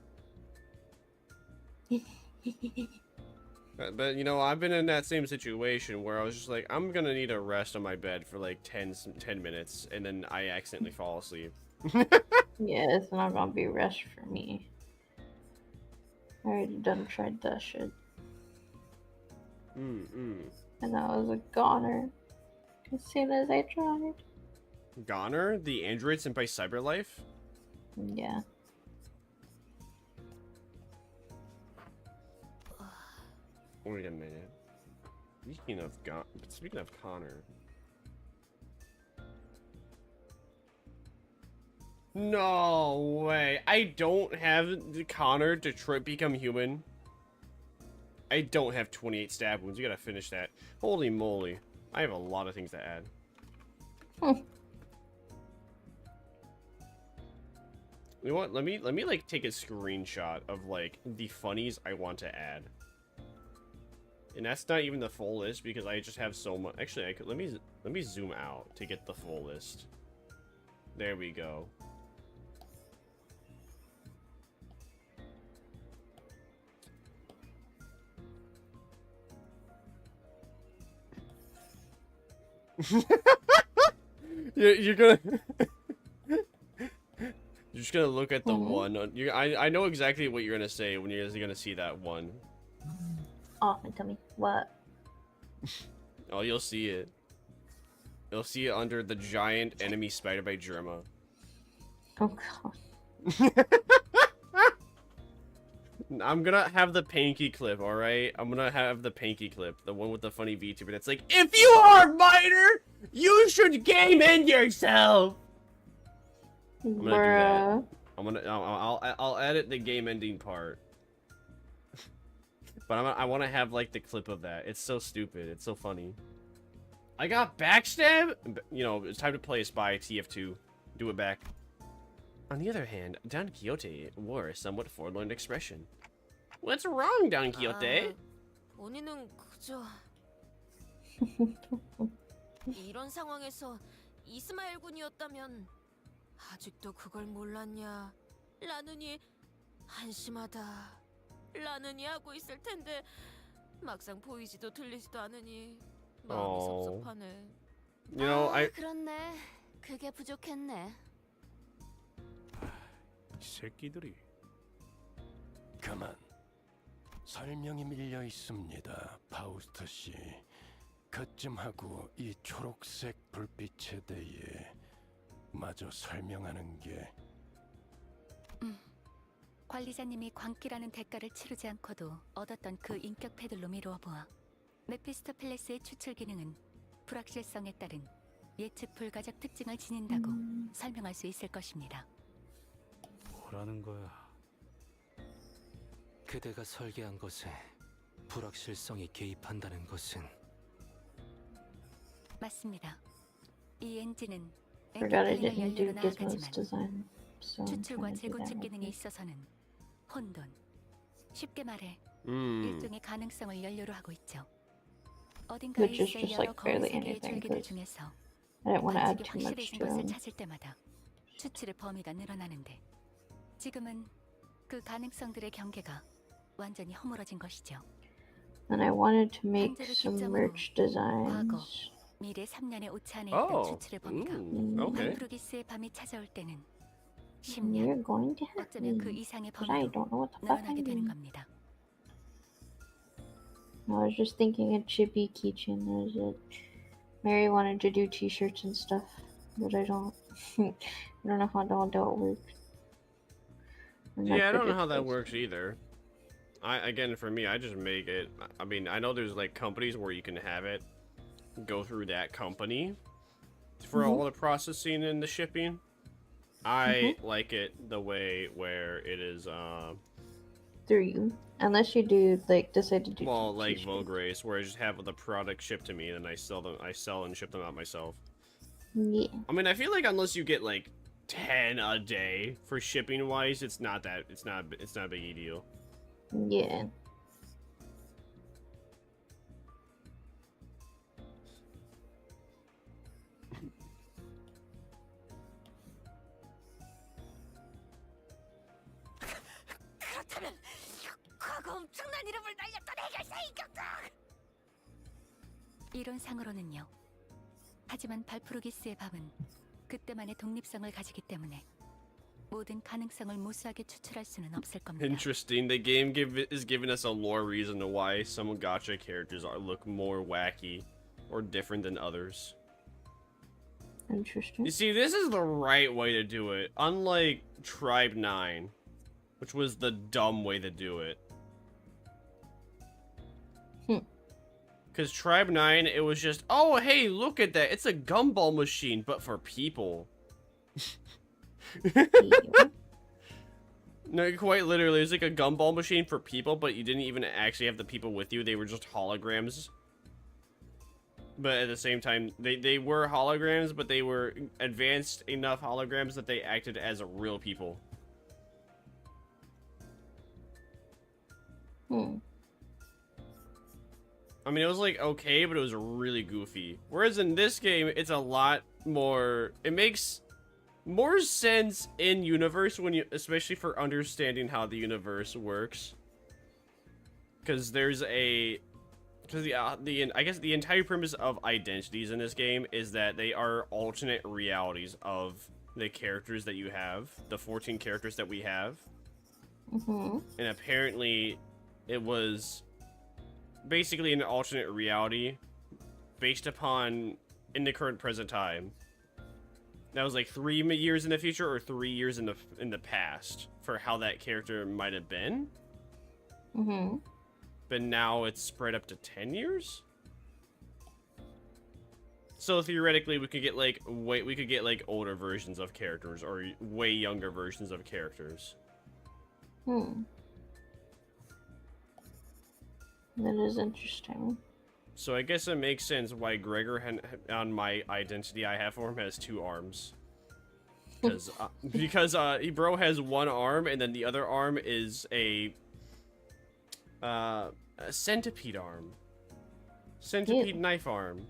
But you know, I've been in that same situation where I was just like, I'm gonna need a rest on my bed for like 10 minutes, and then I accidentally fall asleep. Yeah, it's not gonna be rest for me. I already done tried that shit. And that was a goner. As soon as I tried. Goner? The Android sent by Cyberlife? Yeah. Wait a minute. Speaking of Connor. No way. I don't have Connor to become human. I don't have 28 stab wounds. You gotta finish that. Holy moly. I have a lot of things to add. You know what? Let me like take a screenshot of like the funnies I want to add. And that's not even the full list because I just have so much. Actually, I could let me zoom out to get the full list. There we go. You're gonna you're just gonna look at the one. I know exactly what you're gonna say when you're gonna see that one. Oh, tell me what? Oh, you'll see it. You'll see it under the giant enemy spider by Germa. Oh god. I'm gonna have the Panky clip, alright? I'm gonna have the Panky clip. The one with the funny VTuber that's like, if you are a miner, you should game in yourself! I'm gonna do that. I'm gonna, I'll edit the game ending part. But I want to have, like, the clip of that. It's so stupid. It's so funny. I got backstab? You know, it's time to play a spy TF2. Do it back. On the other hand, Don Quixote wore a somewhat forlorn expression. What's wrong, Don Quixote? 본인은 그저 이런 상황에서 이스마엘 군이었다면 아직도 그걸 몰랐냐? 라느니 한심하다. 라느니 하고 있을 텐데 막상 보이지도 들리지도 않으니 마음이 섭섭하네. You know, 그렇네. 그게 부족했네. 이 새끼들이. 그만. 설명이 밀려 있습니다, 파우스트 씨. 그쯤 하고 이 초록색 불빛에 대해 마저 설명하는 게. 관리자님이 광기라는 대가를 치르지 않고도 얻었던 그 인격 패들로 미루어 보아 메피스토펠레스의 추출 기능은 불확실성에 따른 예측 불가적 특징을 지닌다고 설명할 수 있을 것입니다. 뭐라는 거야? 그대가 설계한 것에 불확실성이 개입한다는 것은 맞습니다. 이 엔진은 Forgot I 엔터테인을 didn't do 연료로 Gizmo's 나아가지만 design, so I'm 추출과 trying to do that 재구축 real 기능에 quick. 있어서는 혼돈, 쉽게 말해 일종의 가능성을 연료로 하고 있죠. 어딘가에 Which is 있을 just 여러 like barely 거울 세계의 anything 줄기들 because 중에서 I didn't want to add 관측이 too much 확실해진 to 것을 them. 찾을 때마다 추출의 범위가 늘어나는데 지금은 그 가능성들의 경계가 완전히 허물어진 것이죠. And I wanted to make 현재를 some 기점으로 merch 과거, designs. 미래 3년의 오차 안에 있던 Oh, 추출의 범위가 okay. 발프루기스의 밤이 찾아올 때는 You're 10년, going to have 어쩌면 그 me, 이상의 but I 범위로 don't know what the fuck 늘어나게 I'm 되는 doing. 겁니다. I was just thinking it should be keychain. Mary wanted to do t-shirts and stuff, but I don't. I don't know how all that works. I'm not Yeah, I good don't know at how that those. works either. Again, for me, I just make it. I mean, I know there's like companies where you can have it go through that company for all the processing and the shipping. I like it the way where it is. Through you, unless you do like decide to do. Well, like t-shirts. Vograce, where I just have the product shipped to me, and I sell and ship them out myself. Yeah. I mean, I feel like unless you get like 10 a day for shipping wise, it's not a big deal. Yeah. 그렇다면 과거 엄청난 이름을 날렸던 해결사 이겼다. 이론상으로는요. 하지만 발프루기스의 밤은 그때만의 독립성을 가지기 때문에 모든 가능성을 무수하게 추출할 수는 없을 겁니다. Interesting. The game is giving us a lore reason to why some gacha characters look more wacky or different than others. Interesting. You see, this is the right way to do it, unlike Tribe 9, which was the dumb way to do it. Because Tribe 9, it was just, oh, hey, look at that. It's a gumball machine, but for people. No, quite literally, it's like a gumball machine for people, but you didn't even actually have the people with you. They were just holograms. But at the same time, they were holograms, but they were advanced enough holograms that they acted as real people. I mean, it was like okay, but it was really goofy. Whereas in this game, it's a lot more. It makes more sense in universe when you, especially for understanding how the universe works. Because there's a, because I guess the entire premise of identities in this game is that they are alternate realities of the characters that you have, the 14 characters that we have. And apparently, it was basically an alternate reality based upon in the current present time. That was like 3 years in the future or 3 years in the past for how that character might have been. But now it's spread up to 10 years. So theoretically, we could get like older versions of characters or way younger versions of characters. That is interesting. So I guess it makes sense why Gregor on my identity I have for him has 2 arms. Because bro has 1 arm and then the other arm is a centipede arm. Centipede knife arm.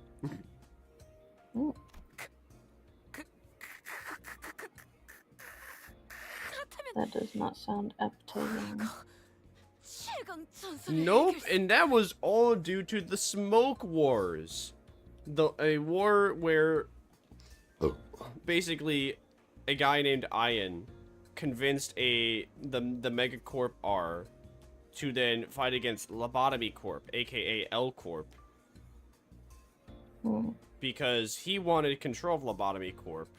That does not sound appetizing. Nope, and that was all due to the Smoke Wars. A war where basically a guy named Ian convinced the Megacorp R to then fight against Lobotomy Corp, aka L Corp. Because he wanted control of Lobotomy Corp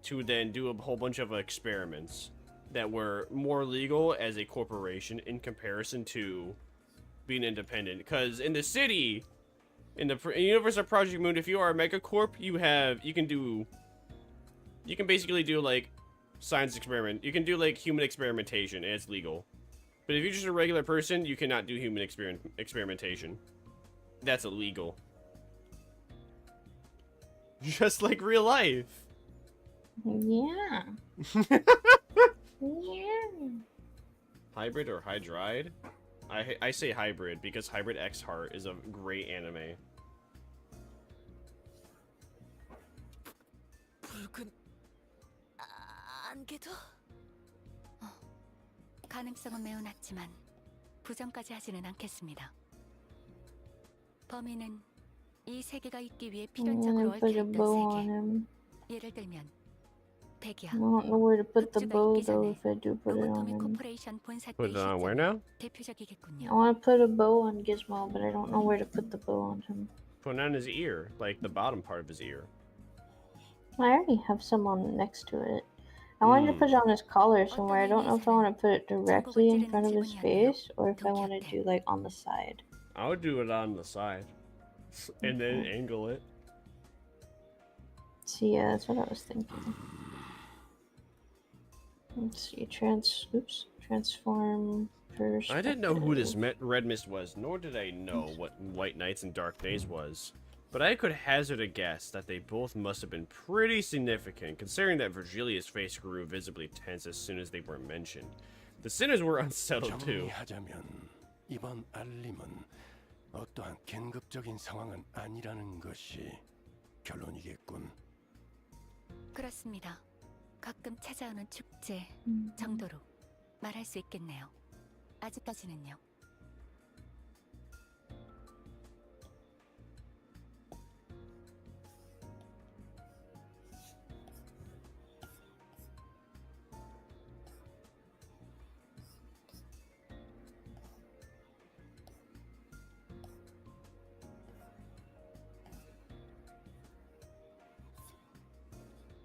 to then do a whole bunch of experiments that were more legal as a corporation in comparison to being independent. Because in the city, In the universe of Project Moon, if you are a megacorp, you can basically do like science experiment. You can do like human experimentation, and it's legal. But if you're just a regular person, you cannot do human experimentation. That's illegal. Just like real life. Yeah. Yeah. Hybrid or hydride? I say hybrid because Hybrid X Heart is a great anime. 붉은 안개도? 가능성은 매우 낮지만 부정까지 하지는 않겠습니다. 범인은 이 세계가 있기 위해 필연적으로 얽혀있던 세계. 예를 들면 백이야. I don't know where to put the bow though if I do put it on him. Put it on where now? 대표적이겠군요. I want to put a bow on Gizmo, but I don't know where to put the bow on him. Put it on his ear, like the bottom part of his ear. I already have some on next to it. I wanted to put it on his collar somewhere. I don't know if I want to put it directly in front of his face or if I want to do like on the side. I would do it on the side. And then angle it. So yeah, that's what I was thinking. Let's see, transform first. I didn't know who this Red Mist was, nor did I know what White Nights and Dark Days was. But I could hazard a guess that they both must have been pretty significant, considering that Virgilia's face grew visibly tense as soon as they were mentioned. The sinners were unsettled too. 정리하자면 이번 알림은 어떠한 긴급적인 상황은 아니라는 것이 결론이겠군. 그렇습니다. 가끔 찾아오는 축제 정도로 말할 수 있겠네요. 아직까지는요.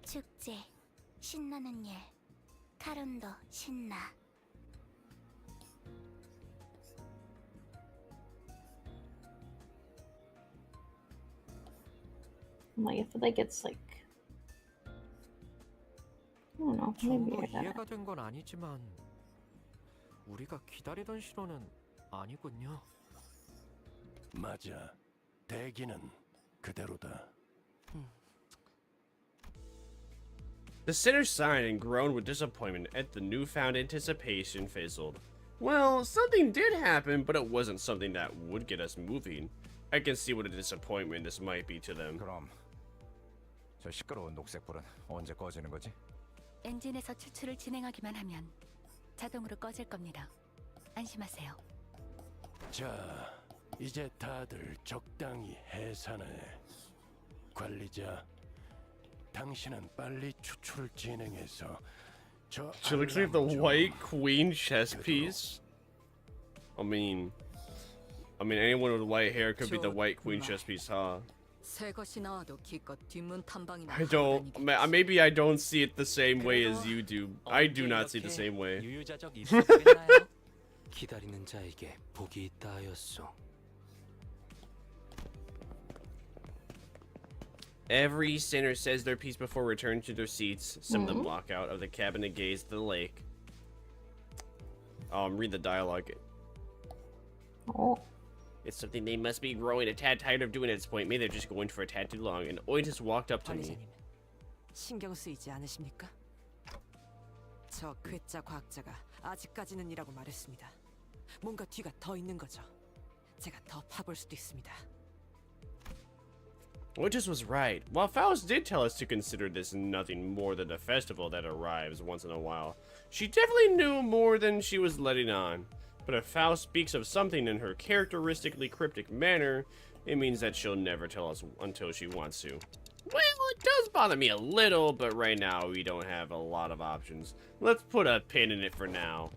축제, 신나는 일, 카론도 신나. Like I feel like it's like I don't know, maybe I got 이해가 된 건 아니지만 우리가 기다리던 신호는 아니군요. 맞아. 대기는 그대로다. The sinners sighed and groaned with disappointment at the newfound anticipation fizzled. Well, something did happen, but it wasn't something that would get us moving. I can see what a disappointment this might be to them. 그럼 저 시끄러운 녹색불은 언제 꺼지는 거지? 엔진에서 추출을 진행하기만 하면 자동으로 꺼질 겁니다. 안심하세요. 자, 이제 다들 적당히 해산해. 관리자, 당신은 빨리 추출을 진행해서 저 She looks like the White Queen chess piece. I mean, anyone with white hair could be the White Queen chess piece, huh? I don't. Maybe I don't see it the same way as you do. I do not see it the same way. 기다리는 자에게 복이 있다 하였소. Every sinner says their piece before returning to their seats. Some of them walk out of the cabin and gaze to the lake. Read the dialogue. Oh. It's something they must be growing a tad tired of doing at this point. Maybe they're just going for a tad too long. And Oitis walked up to me. 신경 쓰이지 않으십니까? 저 괴짜 과학자가 아직까지는이라고 말했습니다. 뭔가 뒤가 더 있는 거죠. 제가 더 파볼 수도 있습니다. Oitis was right. While Faust did tell us to consider this nothing more than a festival that arrives once in a while, she definitely knew more than she was letting on. But if Faust speaks of something in her characteristically cryptic manner, it means that she'll never tell us until she wants to. Well, it does bother me a little, but right now we don't have a lot of options. Let's put a pin in it for now.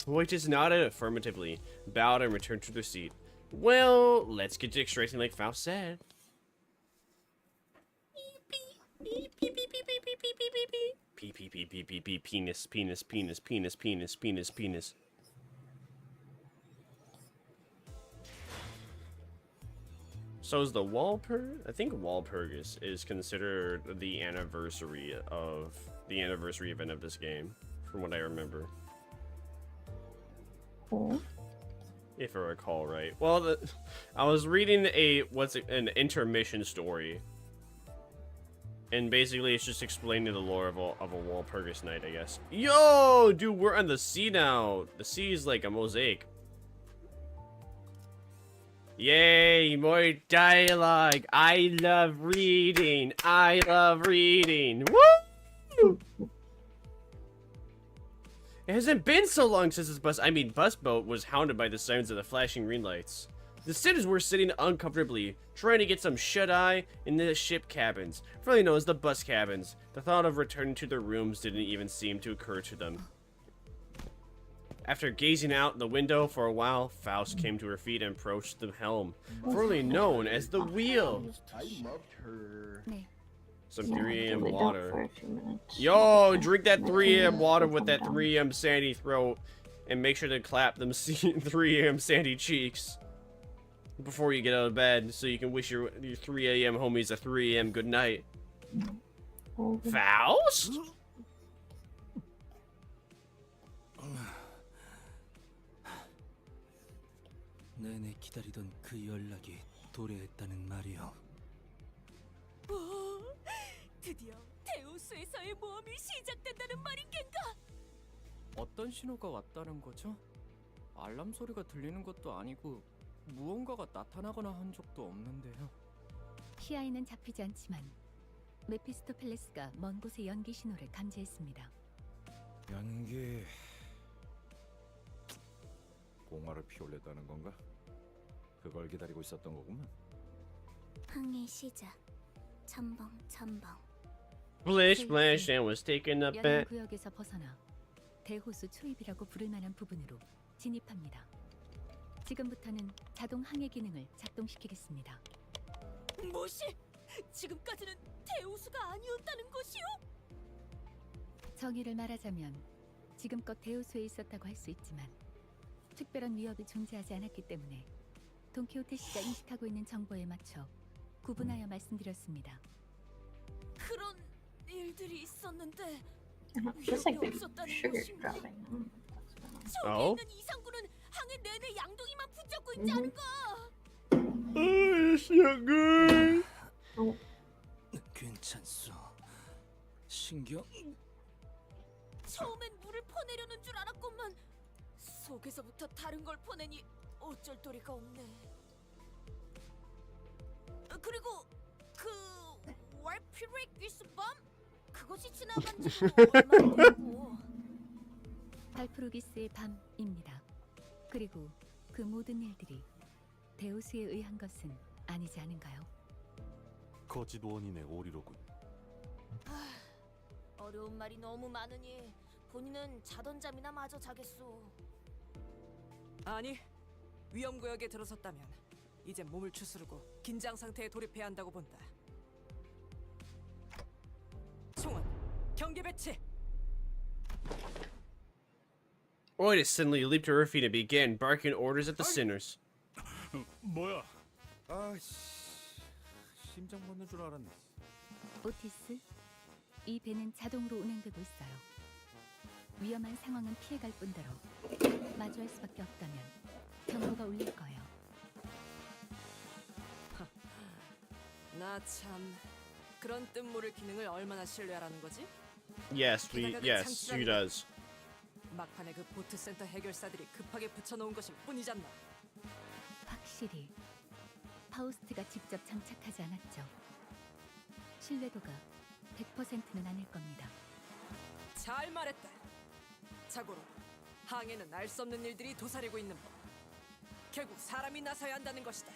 Oitis nodded affirmatively, bowed and returned to their seat. Well, let's get to extracting like Faust said. Penis, penis, penis, penis, penis, penis, penis. So is the Walpurg? I think Walpurgis is considered the anniversary event of this game, from what I remember. Oh. If I recall right. Well, I was reading an intermission story, and basically it's just explaining the lore of a Walpurgis night, I guess. Yo, dude, we're on the sea now. The sea is like a mosaic. Yay, more dialogue. I love reading. I love reading. Woo! It hasn't been so long since this bus boat was hounded by the sirens of the flashing green lights. The citizens were sitting uncomfortably, trying to get some shut-eye in the ship cabins, formerly known as the bus cabins. The thought of returning to their rooms didn't even seem to occur to them. After gazing out the window for a while, Faust came to her feet and approached the helm, formerly known as the wheel. I loved her. Some 3 a.m. water. Yo, drink that 3 a.m. water with that 3 a.m. sandy throat, and make sure to clap them 3 a.m. sandy cheeks before you get out of bed, so you can wish your 3 a.m. homies a 3 a.m. good night. Faust? 내내 기다리던 그 연락이 도래했다는 말이오. 드디어 데우스에서의 모험이 시작된다는 말인겐가? 어떤 신호가 왔다는 거죠? 알람 소리가 들리는 것도 아니고 무언가가 나타나거나 한 적도 없는데요. 히아에는 잡히지 않지만 메피스토펠레스가 먼 곳의 연기 신호를 감지했습니다. 연기... 공화를 피우려다는 건가? 그걸 기다리고 있었던 거구만. 항해 시작. 첨벙. Splish splash and was taken up 연안 at. 구역에서 벗어나 대호수 초입이라고 부를 만한 부분으로 진입합니다. 지금부터는 자동 항해 기능을 작동시키겠습니다. 뭐시? 지금까지는 데우스가 아니었다는 것이요? 정의를 말하자면 지금껏 데우스에 있었다고 할 수 있지만 특별한 위협이 존재하지 않았기 때문에 돈키호테 씨가 인식하고 있는 정보에 맞춰 구분하여 말씀드렸습니다. 그런 일들이 있었는데 Just like 위협이 the 없었다는 sugar 것인가? dropping. 저기 Oh? 있는 이상구는 항해 내내 양동이만 붙잡고 있지 않은가? good. 괜찮소. 신경. 처음엔 물을 퍼내려는 줄 알았건만 속에서부터 다른 걸 퍼내니 어쩔 도리가 없네. 그리고 그 왈피렉기스밤 그것이 지나간 지 얼마 안 됐고. 발프루기스의 밤입니다. 그리고 그 모든 일들이 데우스에 의한 것은 아니지 않은가요? 거짓 원인의 오리로군. 어려운 말이 너무 많으니 본인은 자던 잠이나 마저 자겠소. 아니, 위험구역에 들어섰다면 이제 몸을 추스르고 긴장 상태에 돌입해야 한다고 본다. 총원, 경계 배치! Oitis suddenly leaped to her feet and began barking orders at the sinners. 뭐야? 아씨, 심장 멎는 줄 알았네. 오티스, 이 배는 자동으로 운행되고 있어요. 위험한 상황은 피해갈 뿐더러 마주할 수밖에 없다면 경보가 울릴 거예요. 나 참, 그런 뜬모를 기능을 얼마나 신뢰하라는 거지? Yes, she does. 막판에 그 보트 센터 해결사들이 급하게 붙여놓은 것일 뿐이잖아. 확실히 파우스트가 직접 장착하지 않았죠. 신뢰도가 100%는 아닐 겁니다. 잘 말했다. 자고로 항해는 알 수 없는 일들이 도사리고 있는 법. 결국 사람이 나서야 한다는 것이다.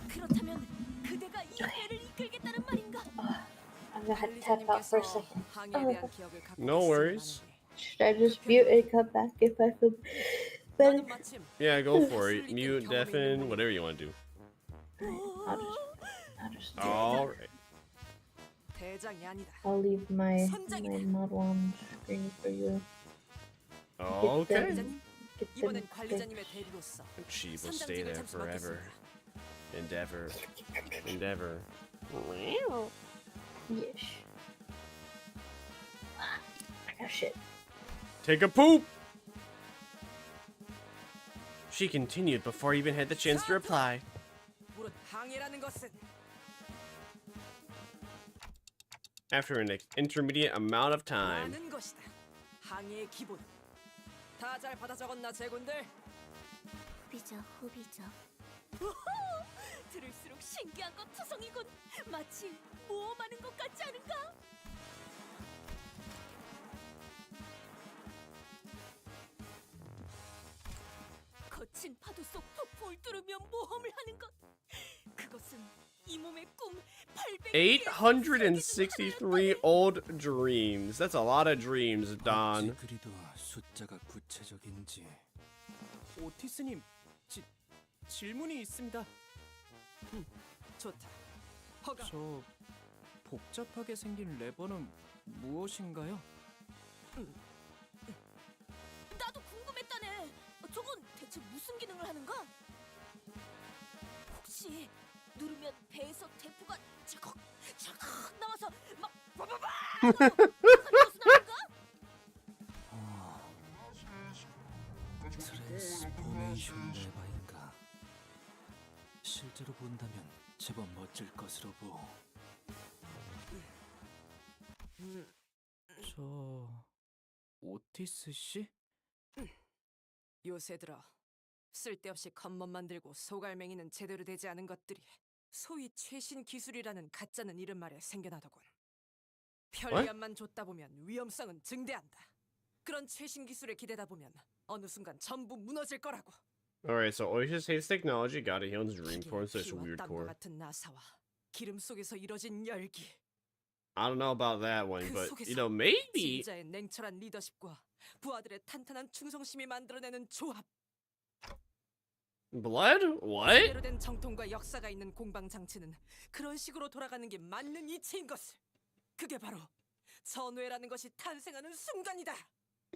그렇다면 그대가 이 배를 이끌겠다는 말인가? I'm gonna have to tap out for a second. 항해에 대한 기억을 갖고 No worries. Should I just mute and come back if I feel better? Yeah, go for it. Mute, deafen, whatever you want to do. I'll just do All it. right. 대장이 아니다. I'll leave my model on screen for you. Okay. 이번엔 관리자님의 대리로서 She will stay there forever. Endeavor. Yes. I got shit. Take a poop! She continued before he even had the chance to reply. 물은 항해라는 것은 After an intermediate amount of time. 하는 것이다. 항해의 기본. 다 잘 받아 적었나 제군들? 후비죠. 들을수록 신기한 것 투성이군. 마치 모험하는 것 같지 않은가? 거친 파도 속 폭포를 뚫으며 모험을 하는 것. 그것은 이 몸의 꿈 863 old dreams. That's a lot of dreams, Don. 그리도 숫자가 구체적인지. 오티스님, 질문이 있습니다. 좋다. 허가. 저 복잡하게 생긴 레버는 무엇인가요? 나도 궁금했다네. 저건 대체 무슨 기능을 하는가? 혹시 누르면 배에서 대포가 차걱 나와서 막 빠바바 트랜스포메이션 레바인가? 실제로 본다면 제법 멋질 것으로 보. 저 오티스 씨? 요새 들어 쓸데없이 겉멋 만들고 소갈맹이는 제대로 되지 않은 것들이 소위 최신 기술이라는 가짜는 이름 말에 생겨나더군. 편리함만 줬다 보면 위험성은 증대한다. 그런 최신 기술에 기대다 보면 어느 순간 전부 무너질 거라고. Alright, so Oasis hates technology, gotta heal his dream core, and such a weird 땀과 core. 같은 나사와 기름 속에서 이뤄진 열기. I don't know about that one, 그 but, 속에서 you know, maybe. 진짜의 냉철한 리더십과 부하들의 탄탄한 충성심이 만들어내는 조합. Blood? What? 제대로 된 정통과 역사가 있는 공방 장치는 그런 식으로 돌아가는 게 맞는 이치인 것을. 그게 바로 전우회라는 것이 탄생하는 순간이다.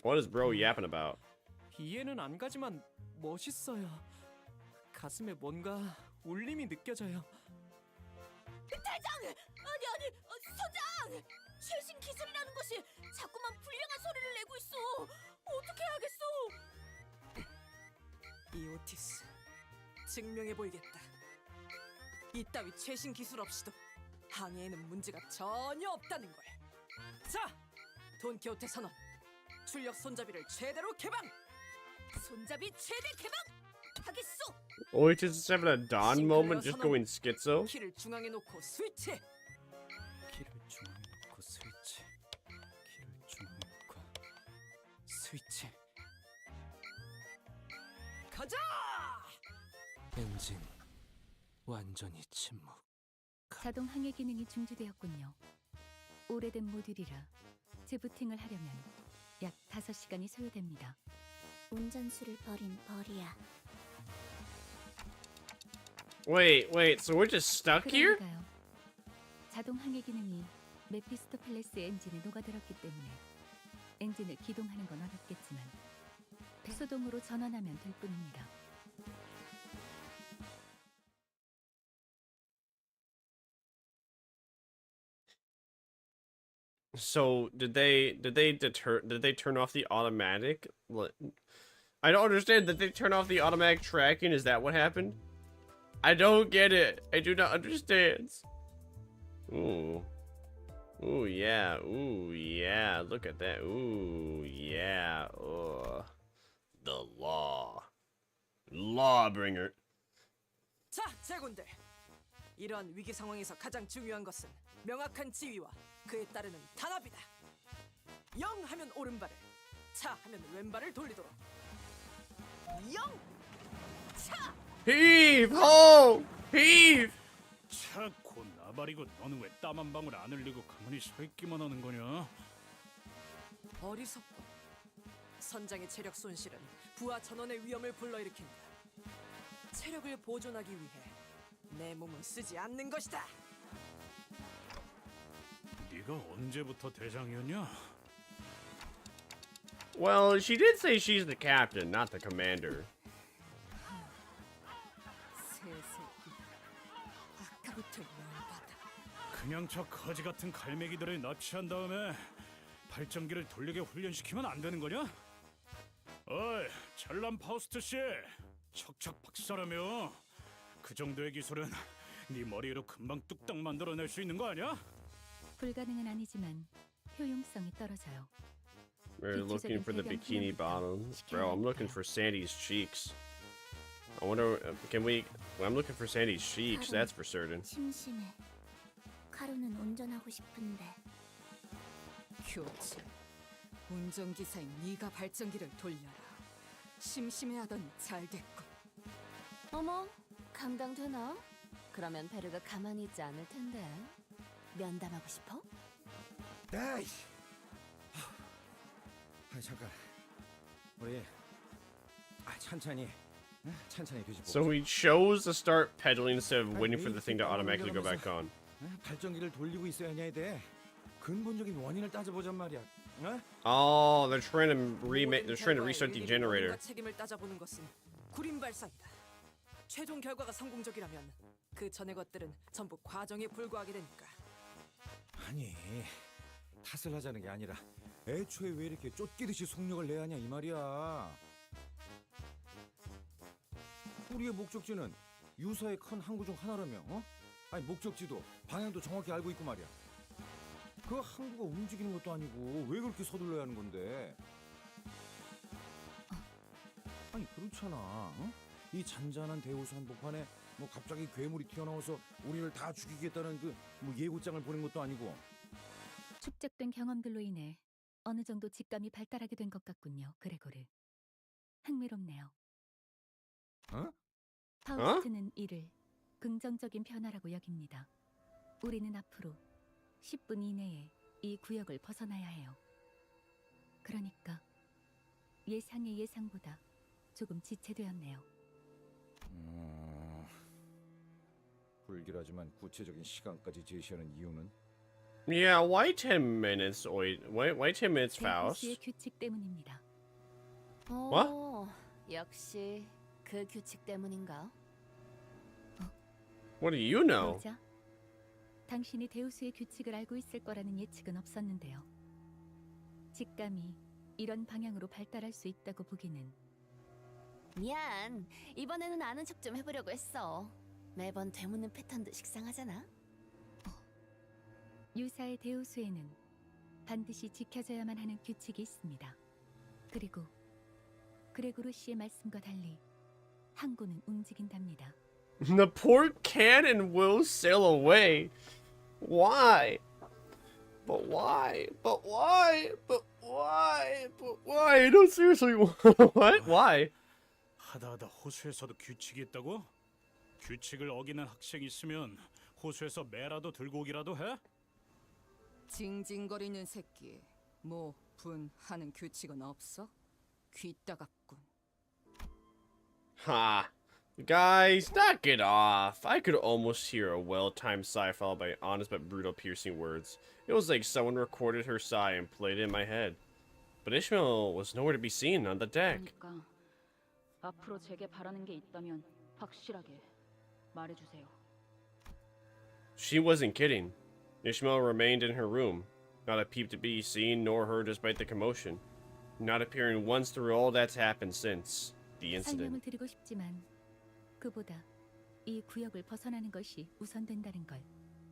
What is bro yapping about? 이해는 안 가지만 멋있어요. 가슴에 뭔가 울림이 느껴져요. 대장! 아니 선장! 최신 기술이라는 것이 자꾸만 불량한 소리를 내고 있어. 어떻게 하겠어? 이 오티스 증명해 보이겠다. 이따위 최신 기술 없이도 항해에는 문제가 전혀 없다는 걸. 자, 돈키호테 선언. 출력 손잡이를 최대로 개방. 손잡이 최대 개방! 하겠소! Oasis is having a Don moment, just going schizo. 키를 중앙에 놓고 스위치. 키를 중앙에 놓고 스위치. 키를 중앙에 놓고 스위치. 가자! 엔진 완전히 침묵. 자동 항해 기능이 중지되었군요. 오래된 모듈이라 재부팅을 하려면 약 5시간이 소요됩니다. 운전수를 버린 벌이야. Wait, so we're just stuck here? 그러니까요. 자동 항해 기능이 메피스토펠레스 엔진에 녹아들었기 때문에 엔진을 기동하는 건 어렵겠지만 수동으로 전환하면 될 뿐입니다. So did they turn off the automatic? I don't understand. Did they turn off the automatic tracking? Is that what happened? I don't get it. I do not understand. Ooh. Ooh, yeah. Ooh, yeah. Look at that. Ooh, yeah. Ugh. The law. Lawbringer. 자, 제군들. 이러한 위기 상황에서 가장 중요한 것은 명확한 지휘와 그에 따르는 단합이다. 영 하면 오른발을, 차 하면 왼발을 돌리도록. 영! 차! Heave! Ho! Heave! 차고 나발이고 너는 왜 땀 한 방울 안 흘리고 가만히 서 있기만 하는 거냐? 어리석고 선장의 체력 손실은 부하 전원의 위험을 불러일으킨다. 체력을 보존하기 위해 내 몸은 쓰지 않는 것이다. 네가 언제부터 대장이었냐? Well, she did say she's the captain, not the commander. 새새끼 달라붙을 열받아. 그냥 저 거지 같은 갈매기들을 납치한 다음에 발전기를 돌리게 훈련시키면 안 되는 거냐? 어이, 잘난 파우스트 씨, 척척 박사라며. 그 정도의 기술은 네 머리로 금방 뚝딱 만들어낼 수 있는 거 아니야? 불가능은 아니지만 효용성이 떨어져요. We're looking for the bikini bottom. Bro, I'm looking for Sandy's cheeks. I wonder, can we... I'm looking for Sandy's cheeks, that's for certain. 심심해. 카루는 운전하고 싶은데. 교체. 운전기사인 네가 발전기를 돌려라. 심심해하더니 잘됐군. 어머, 감당되나? 그러면 베르가 가만히 있지 않을 텐데. 면담하고 싶어? 에이씨. 잠깐. 우리 천천히 뒤집어. So he chose to start pedaling instead of waiting for the thing to automatically go back on. 발전기를 돌리고 있어야 돼. 근본적인 원인을 따져보잔 말이야. Oh, they're trying to restart the generator. 책임을 따져보는 것은 구림 발사이다. 최종 결과가 성공적이라면 그 전의 것들은 전부 과정에 불과하게 되니까. 아니, 탓을 하자는 게 아니라 애초에 왜 이렇게 쫓기듯이 속력을 내야 하냐 이 말이야. 우리의 목적지는 유사의 큰 항구 중 하나라며. 아니, 목적지도 방향도 정확히 알고 있고 말이야. 그 항구가 움직이는 것도 아니고 왜 그렇게 서둘러야 하는 건데? 아니, 그렇잖아. 이 잔잔한 대호수 한복판에 뭐 갑자기 괴물이 튀어나와서 우리를 다 죽이겠다는 그 뭐 예고장을 보낸 것도 아니고. 축적된 경험들로 인해 어느 정도 직감이 발달하게 된 것 같군요, 그레고르. 흥미롭네요. 파우스트는 이를 긍정적인 변화라고 여깁니다. 우리는 앞으로 10분 이내에 이 구역을 벗어나야 해요. 그러니까 예상의 예상보다 조금 지체되었네요. 불길하지만 구체적인 시간까지 제시하는 이유는? Yeah, why 10 minutes? Why 10 minutes, Faust? 대도시의 규칙 때문입니다. What? 역시 그 규칙 때문인가? What do you know? 여자, 당신이 데우스의 규칙을 알고 있을 거라는 예측은 없었는데요. 직감이 이런 방향으로 발달할 수 있다고 보기는. 미안, 이번에는 아는 척 좀 해보려고 했어. 매번 되묻는 패턴도 식상하잖아. 유사의 데우스에는 반드시 지켜져야만 하는 규칙이 있습니다. 그리고 그레고르 씨의 말씀과 달리 항구는 움직인답니다. The port can and will sail away. Why? But why? But why? But why? But why? No, seriously, what? Why? 하다하다 호수에서도 규칙이 있다고? 규칙을 어기는 학생이 있으면 호수에서 매라도 들고 오기라도 해? 징징거리는 새끼. 뭐, 분 하는 규칙은 없어? 귀 따갑군. Ha. Guys, knock it off. I could almost hear a well-timed sigh followed by honest but brutal piercing words. It was like someone recorded her sigh and played it in my head. But Ishmael was nowhere to be seen on the deck. 그러니까 앞으로 제게 바라는 게 있다면 확실하게 말해주세요. She wasn't kidding. Ishmael remained in her room, not a peep to be seen nor heard despite the commotion, not appearing once through all that's happened since the incident. 설명을 드리고 싶지만 그보다 이 구역을 벗어나는 것이 우선된다는 걸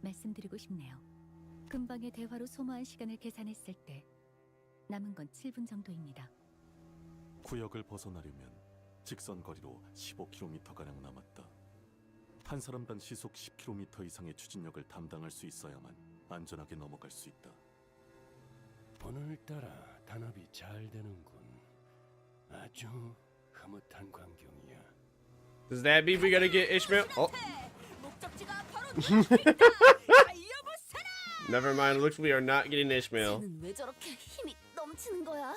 말씀드리고 싶네요. 금방의 대화로 소모한 시간을 계산했을 때 남은 건 7분 정도입니다. 구역을 벗어나려면 직선 거리로 15km가량 남았다. 한 사람당 시속 10km 이상의 추진력을 담당할 수 있어야만 안전하게 넘어갈 수 있다. 오늘따라 단합이 잘 되는군. 아주 흐뭇한 광경이야. Does that mean we gotta get Ishmael? Oh. Never mind, looks we are not getting Ishmael. 쟤는 왜 저렇게 힘이 넘치는 거야?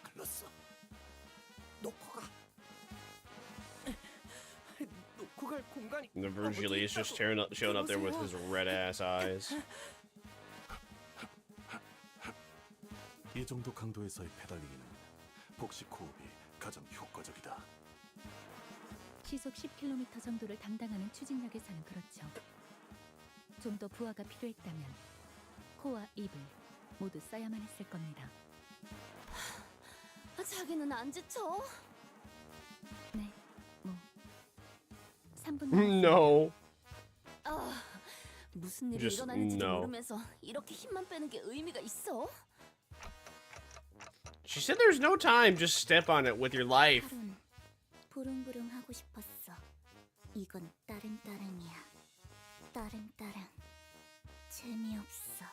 글렀어. 놓고 갈 공간이. The Virgil is just showing up there with his red ass eyes. 이 정도 강도에서의 페달링에는 복식 호흡이 가장 효과적이다. 시속 10km 정도를 담당하는 추진력에서는 그렇죠. 좀 더 부하가 필요했다면 코와 입을 모두 써야만 했을 겁니다. 자기는 안 지쳐? 네, 뭐 3분 No. 아, 무슨 일이 Just 일어나는지도 no. 모르면서 이렇게 힘만 빼는 게 의미가 있어? She said there's no time. Just step on it with your life. 하루는 부릉부릉 하고 싶었어. 이건 따릉따릉이야. 따릉따릉. 재미없어.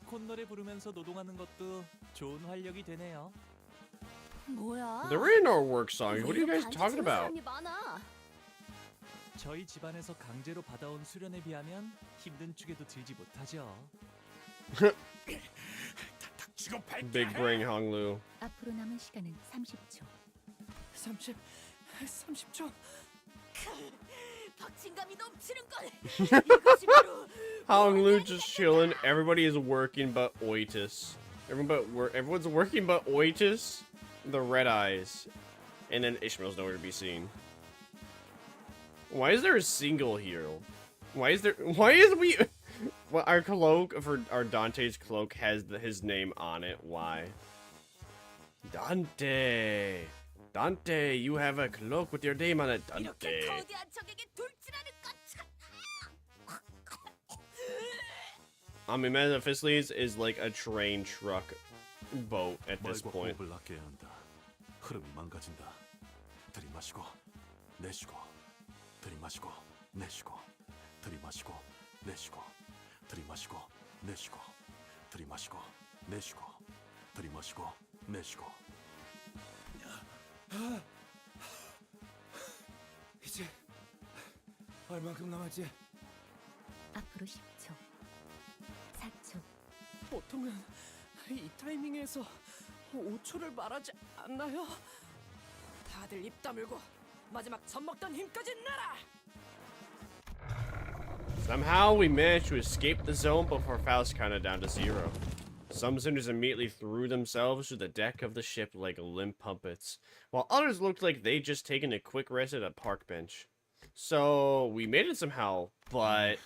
콧노래 부르면서 노동하는 것도 좋은 활력이 되네요. 뭐야? There ain't no work songs. What are you guys talking about? 사람이 많아. 저희 집안에서 강제로 받아온 수련에 비하면 힘든 축에도 들지 못하죠. Big brain Honglu. 앞으로 남은 시간은 30초. 30초. 박진감이 넘치는 걸. Honglu just chilling. Everybody is working but Oitis. Everyone's working but Oitis, the Red Eyes, and then Ishmael's nowhere to be seen. Why is there a single hero? Why is we? Well, our cloak for our Dante's cloak has his name on it. Why? Dante, Dante, you have a cloak with your name on it, Dante. I mean, Metaphysiles is like a train truck boat at this point. 호흡을 아껴야 한다. 흐름이 망가진다. 들이마시고 내쉬고 들이마시고 내쉬고 들이마시고 내쉬고 들이마시고 내쉬고 들이마시고 내쉬고 들이마시고 내쉬고. 이제 얼만큼 남았지? 앞으로 10초. 4초. 보통은 이 타이밍에서 5초를 말하지 않나요? 다들 입 다물고 마지막 젖 먹던 힘까지 내라! Somehow we managed to escape the zone before Faust counted down to 0. Some sinners immediately threw themselves to the deck of the ship like limp puppets, while others looked like they'd just taken a quick rest at a park bench. So we made it somehow, but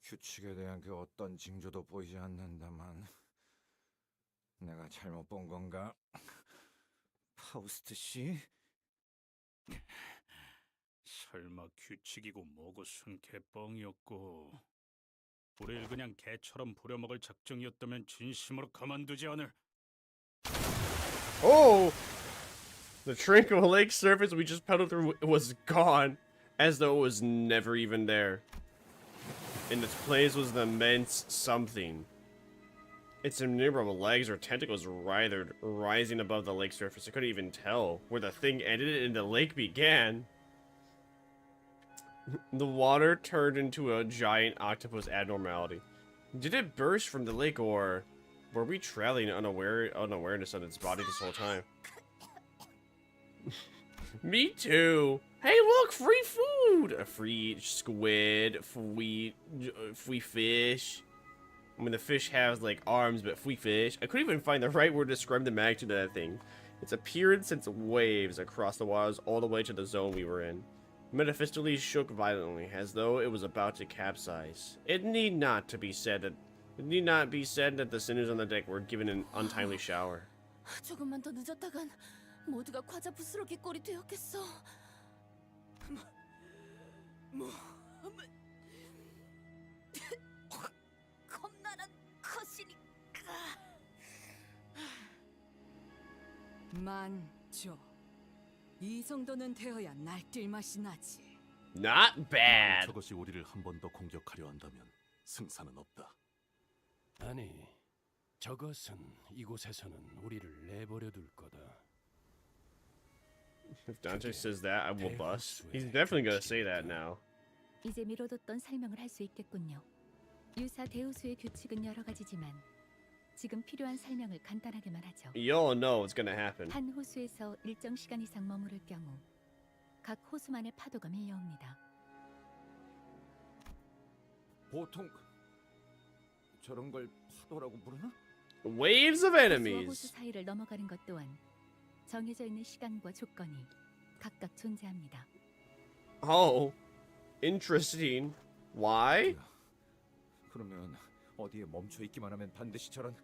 규칙에 대한 그 어떤 징조도 보이지 않는다만 내가 잘못 본 건가? 파우스트 씨? 설마 규칙이고 뭐고 순개뻥이었고 우릴 그냥 개처럼 부려먹을 작정이었다면 진심으로 가만두지 않을. oh, the tranquil lake surface we just pedaled through was gone, as though it was never even there. In its place was the immense something. Its innumerable legs or tentacles writhed, rising above the lake surface. I couldn't even tell where the thing ended and the lake began. The water turned into a giant octopus abnormality. Did it burst from the lake, or were we traveling unawareness on its body this whole time? Me too. Hey, look, free food. A free squid, free fish. I mean, the fish has like arms, but free fish. I couldn't even find the right word to describe the magnitude of that thing. Its appearance sent waves across the waters all the way to the zone we were in. Metaphysically shook violently, as though it was about to capsize. It need not be said that the sinners on the deck were given an untimely shower. 조금만 더 늦었다간 모두가 과자 부스러기 꼴이 되었겠어. 겁나는 것이니까. 만조. 이 정도는 되어야 날뛸 맛이 나지. Not bad. 저것이 우리를 한 번 더 공격하려 한다면 승산은 없다. 아니, 저것은 이곳에서는 우리를 내버려 둘 거다. If Dante says that, I will bust. He's definitely gonna say that now. 이제 미뤄뒀던 설명을 할 수 있겠군요. 유사 대우수의 규칙은 여러 가지지만 지금 필요한 설명을 간단하게만 하죠. You all know what's gonna happen. 한 호수에서 일정 시간 이상 머무를 경우 각 호수만의 파도가 밀려옵니다. 보통 저런 걸 파도라고 부르나? Waves of 호수와 호수 enemies. 사이를 넘어가는 것 또한 정해져 있는 시간과 조건이 각각 존재합니다. Oh, interesting. Why? 그러면 어디에 멈춰 있기만 하면 반드시 저런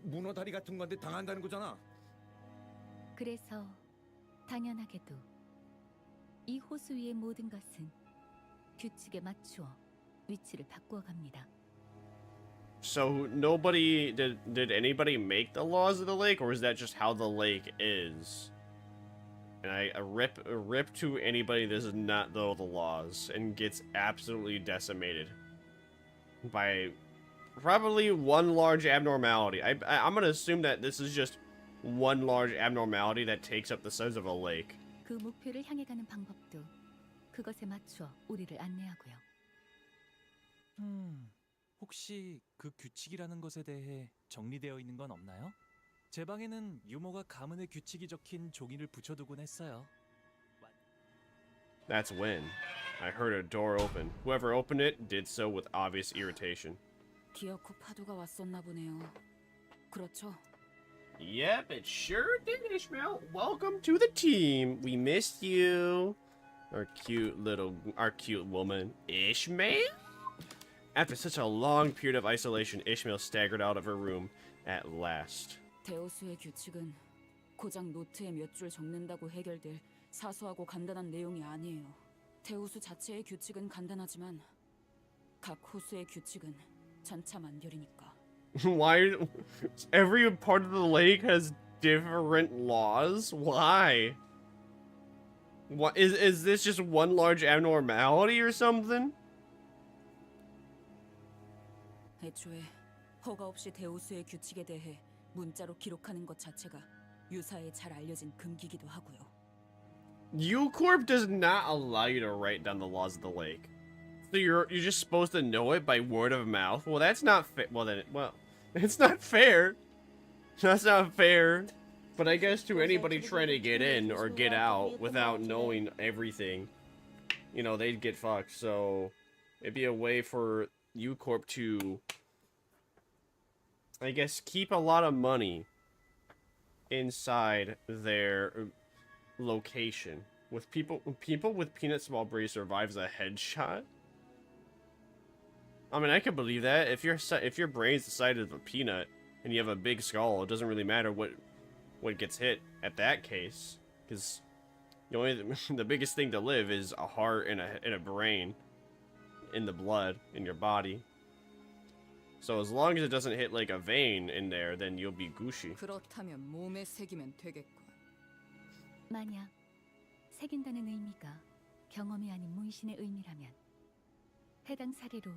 문어 다리 같은 건데 당한다는 거잖아. 그래서 당연하게도 이 호수 위의 모든 것은 규칙에 맞추어 위치를 바꾸어 갑니다. So nobody did anybody make the laws of the lake, or is that just how the lake is? And a rip to anybody that does not know the laws and gets absolutely decimated by probably one large abnormality. I'm gonna assume that this is just one large abnormality that takes up the size of a lake. 그 목표를 향해 가는 방법도 그것에 맞추어 우리를 안내하고요. 혹시 그 규칙이라는 것에 대해 정리되어 있는 건 없나요? 제 방에는 유머가 가문의 규칙이 적힌 종이를 붙여두곤 했어요. That's when I heard a door open. Whoever opened it did so with obvious irritation. 기어코 파도가 왔었나 보네요. 그렇죠? Yep, it sure did, Ishmael. Welcome to the team. We missed you. Our cute woman, Ishmael? After such a long period of isolation, Ishmael staggered out of her room at last. 대호수의 규칙은 고작 노트에 몇 줄 적는다고 해결될 사소하고 간단한 내용이 아니에요. 대호수 자체의 규칙은 간단하지만 각 호수의 규칙은 천차만별이니까. Why? Every part of the lake has different laws? Why? What is this just one large abnormality or something? 애초에 허가 없이 대호수의 규칙에 대해 문자로 기록하는 것 자체가 유사에 잘 알려진 금기기도 하고요. U-Corp does not allow you to write down the laws of the lake. So you're just supposed to know it by word of mouth? Well, that's not fair. Well, it's not fair. That's not fair. But I guess to anybody trying to get in or get out without knowing everything, you know, they'd get fucked. So it'd be a way for U-Corp to, I guess, keep a lot of money inside their location. With people with peanut small brain survives a headshot. I mean, I could believe that. If your brain's the size of a peanut and you have a big skull, it doesn't really matter what gets hit at that case, because the biggest thing to live is a heart and a brain in the blood in your body. So as long as it doesn't hit like a vein in there, then you'll be Gucci. 그렇다면 몸에 새기면 되겠군. 만약 새긴다는 의미가 경험이 아닌 문신의 의미라면 해당 사례로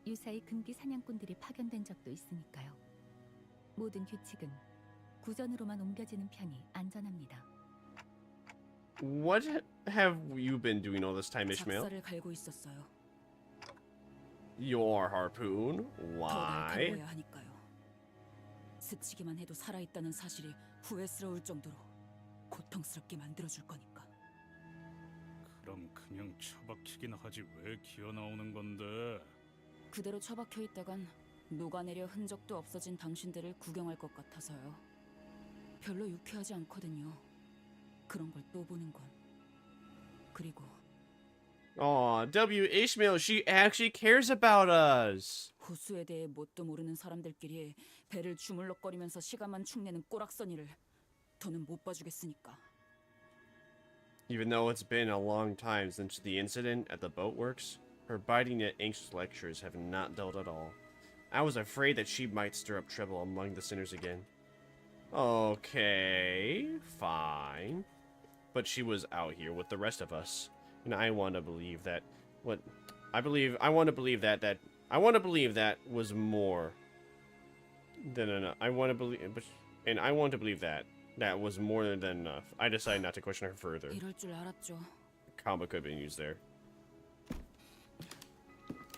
유사의 금기 사냥꾼들이 파견된 적도 있으니까요. 모든 규칙은 구전으로만 옮겨지는 편이 안전합니다. What have you been doing all this time, Ishmael? 작사를 갈고 있었어요. Your harpoon? Why? 더 날카로워야 하니까요. 스치기만 해도 살아있다는 사실이 후회스러울 정도로 고통스럽게 만들어줄 거니까. 그럼 그냥 처박히긴 하지 왜 기어 나오는 건데? 그대로 처박혀 있다간 녹아내려 흔적도 없어진 당신들을 구경할 것 같아서요. 별로 유쾌하지 않거든요. 그런 걸 또 보는 건. 그리고 Aw, W. Ishmael, she actually cares about us. 호수에 대해 뭣도 모르는 사람들끼리 배를 주물럭거리면서 시간만 축내는 꼬락서니를 더는 못 봐주겠으니까. Even though it's been a long time since the incident at the boatworks, her biting yet anxious lectures have not dulled at all. I was afraid that she might stir up trouble among the sinners again. Okay, fine. But she was out here with the rest of us, and I want to believe that I want to believe that was more than enough. I want to believe that was more than enough. I decided not to question her further. 이럴 줄 알았죠. Comma could have been used there.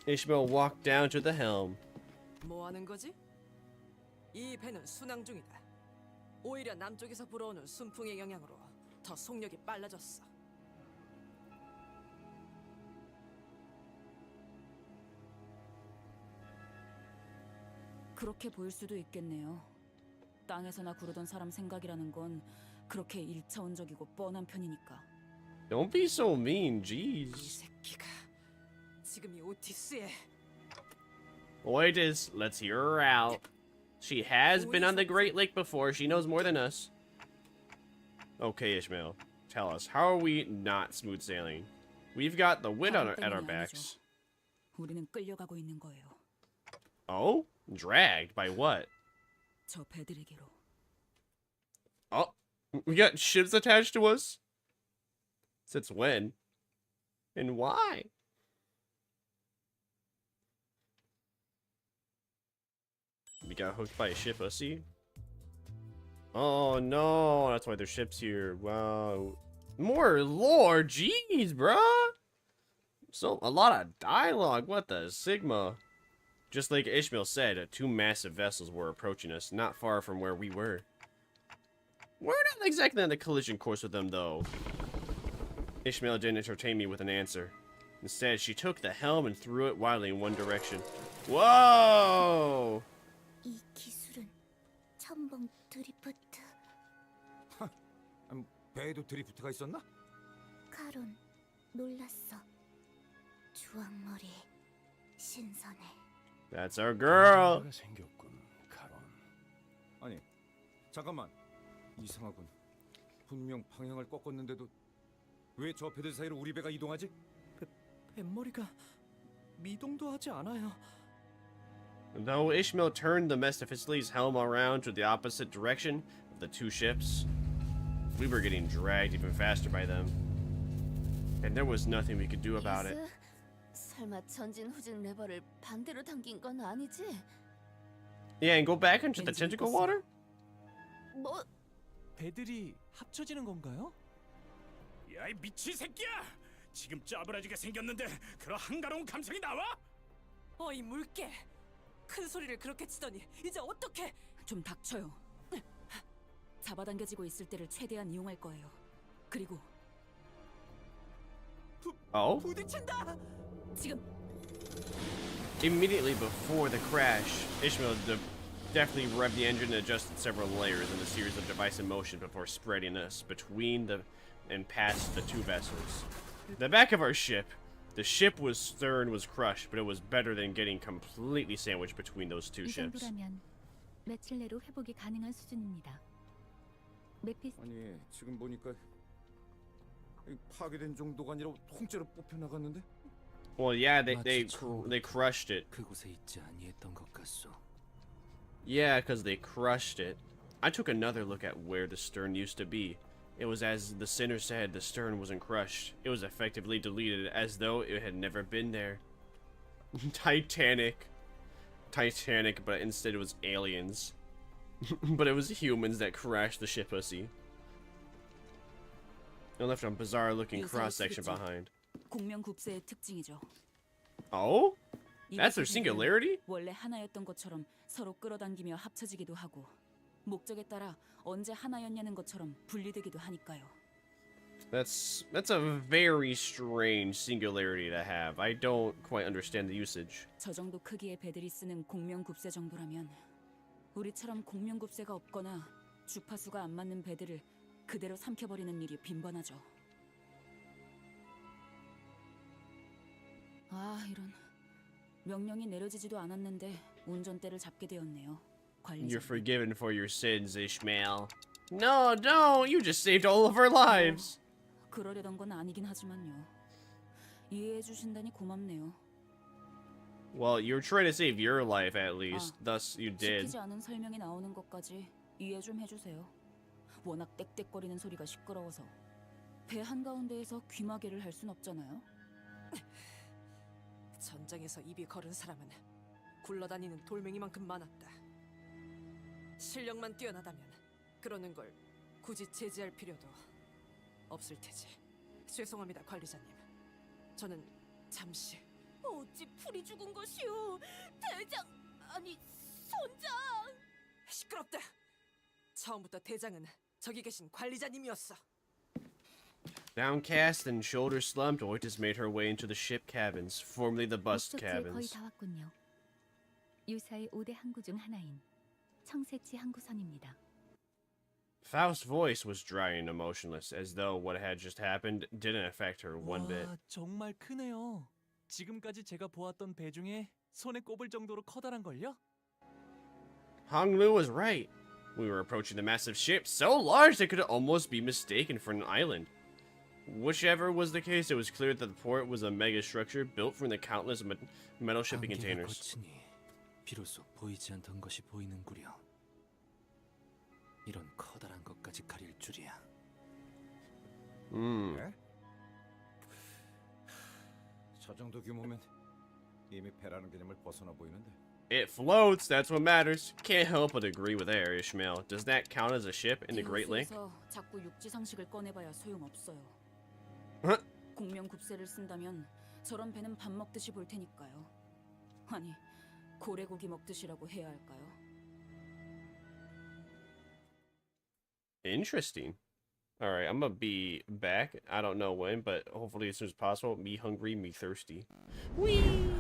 Ishmael walked down to the helm. 뭐 하는 거지? 이 배는 순항 중이다. 오히려 남쪽에서 불어오는 순풍의 영향으로 더 속력이 빨라졌어. 그렇게 보일 수도 있겠네요. 땅에서나 구르던 사람 생각이라는 건 그렇게 일차원적이고 뻔한 편이니까. Don't be so mean, 이 jeez. 새끼가 지금 이 오티스에 Oitis, let's hear her out. She has been on the Great Lake before. She knows more than us. Okay, Ishmael, tell us, how are we not smooth sailing? We've got the wind at our backs. 우리는 끌려가고 있는 거예요. Oh? Dragged? By what? 저 배들에게로. Oh, we got ships attached to us? Since when? And why? We got hooked by a ship, see? Oh no, that's why there's ships here. Wow. More lore, jeez, bruh. So, a lot of dialogue, what the Sigma? Just like Ishmael said, 2 massive vessels were approaching us, not far from where we were. We're not exactly on the collision course with them, though. Ishmael didn't entertain me with an answer. Instead, she took the helm and threw it wildly in one direction. Whoa! 이 기술은 첨벙 드리프트. 배에도 드리프트가 있었나? 카론 놀랐어. 주황머리 신선해. That's our girl. 아니, 잠깐만. 이상하군. 분명 방향을 꺾었는데도 왜 저 배들 사이로 우리 배가 이동하지? 뱃머리가 미동도 하지 않아요. Though Ishmael turned the Mephistopheles' helm around to the opposite direction of the 2 ships, we were getting dragged even faster by them. And there was nothing we could do about it. 설마 전진 후진 레버를 반대로 당긴 건 아니지? Yeah, and go back into the tentacle water? 뭐? 배들이 합쳐지는 건가요? 야, 이 미친 새끼야! 지금 짜부라지게 생겼는데 그런 한가로운 감성이 나와? 어이 물개! 큰 소리를 그렇게 치더니 이제 어떡해? 좀 닥쳐요. 잡아당겨지고 있을 때를 최대한 이용할 거예요. 그리고 Oh? 부딪힌다! 지금 Immediately before the crash, Ishmael definitely revved the engine and adjusted several layers in a series of device in motion before spreading us between and past the 2 vessels. The back of our ship, the ship's stern was crushed, but it was better than getting completely sandwiched between those 2 이 ships. 정도라면 며칠 내로 회복이 가능한 수준입니다. 아니, 지금 보니까 파괴된 정도가 아니라 통째로 뽑혀 나갔는데? Well, yeah, they crushed it. 그곳에 있지 아니했던 것 같소. Yeah, because they crushed it. I took another look at where the stern used to be. It was as the sinner said, the stern wasn't crushed. It was effectively deleted as though it had never been there. Titanic, but instead it was aliens. But it was humans that crashed the ship, pussy. It left a bizarre-looking cross-section behind. 공명급세의 특징이죠. Oh? That's their singularity? 원래 하나였던 것처럼 서로 끌어당기며 합쳐지기도 하고 목적에 따라 언제 하나였냐는 것처럼 분리되기도 하니까요. That's a very strange singularity to have. I don't quite understand the usage. 저 정도 크기의 배들이 쓰는 공명급세 정도라면 우리처럼 공명급세가 없거나 주파수가 안 맞는 배들을 그대로 삼켜버리는 일이 빈번하죠. 아, 이런. 명령이 내려지지도 않았는데 운전대를 잡게 되었네요. You're forgiven for your sins, Ishmael. No, don't! You just saved all of our lives! 그러려던 건 아니긴 하지만요. 이해해 주신다니 고맙네요. Well, you're trying to save your life at least. Thus, you did. 시키지 않은 설명이 나오는 것까지 이해 좀 해주세요. 워낙 떽떽거리는 소리가 시끄러워서 배 한가운데에서 귀마개를 할 순 없잖아요. 전장에서 입이 거른 사람은 굴러다니는 돌멩이만큼 많았다. 실력만 뛰어나다면 그러는 걸 굳이 제지할 필요도 없을 테지. 죄송합니다, 관리자님. 저는 잠시. 어찌 풀이 죽은 것이오? 대장 아니 선장. 시끄럽다. 처음부터 대장은 저기 계신 관리자님이었어. Downcast and shoulders slumped, Oitis made her way into the ship cabins, formerly the bust cabins. 유사의 5대 항구 중 하나인 청새치 항구선입니다. Faust's voice was dry and emotionless, as though what had just happened didn't affect her one bit. 와, 정말 크네요. 지금까지 제가 보았던 배 중에 손에 꼽을 정도로 커다란 걸요? Hong Lu was right. We were approaching the massive ship, so large that it could almost be mistaken for an island. Whichever was the case, it was clear that the port was a mega structure built from the countless metal shipping containers. 거치니 비로소 보이지 않던 것이 보이는구려. 이런 커다란 것까지 가릴 줄이야. 그래? 저 정도 규모면 이미 배라는 개념을 벗어나 보이는데. It floats, that's what matters. Can't help but agree with Air, Ishmael. Does that count as a ship in the Great Lake? 자꾸 육지 상식을 꺼내봐야 소용없어요. 공명 굽세를 쓴다면 저런 배는 밥 먹듯이 볼 테니까요. 아니, 고래고기 먹듯이라고 해야 할까요? Interesting. Alright, I'm gonna be back. I don't know when, but hopefully as soon as possible. Me hungry, me thirsty. Whee!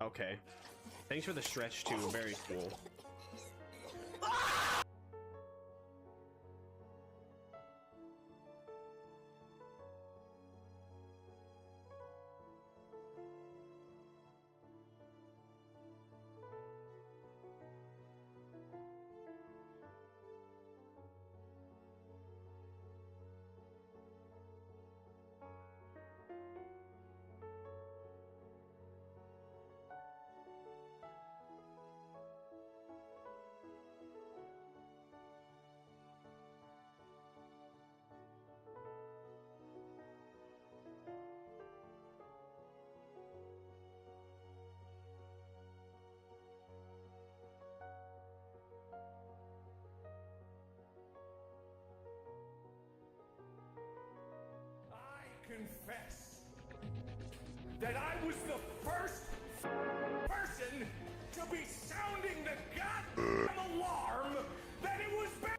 Okay. Thanks for the stretch too. Very cool. Confess that I was the first person to be sounding the goddamn alarm that it was bad.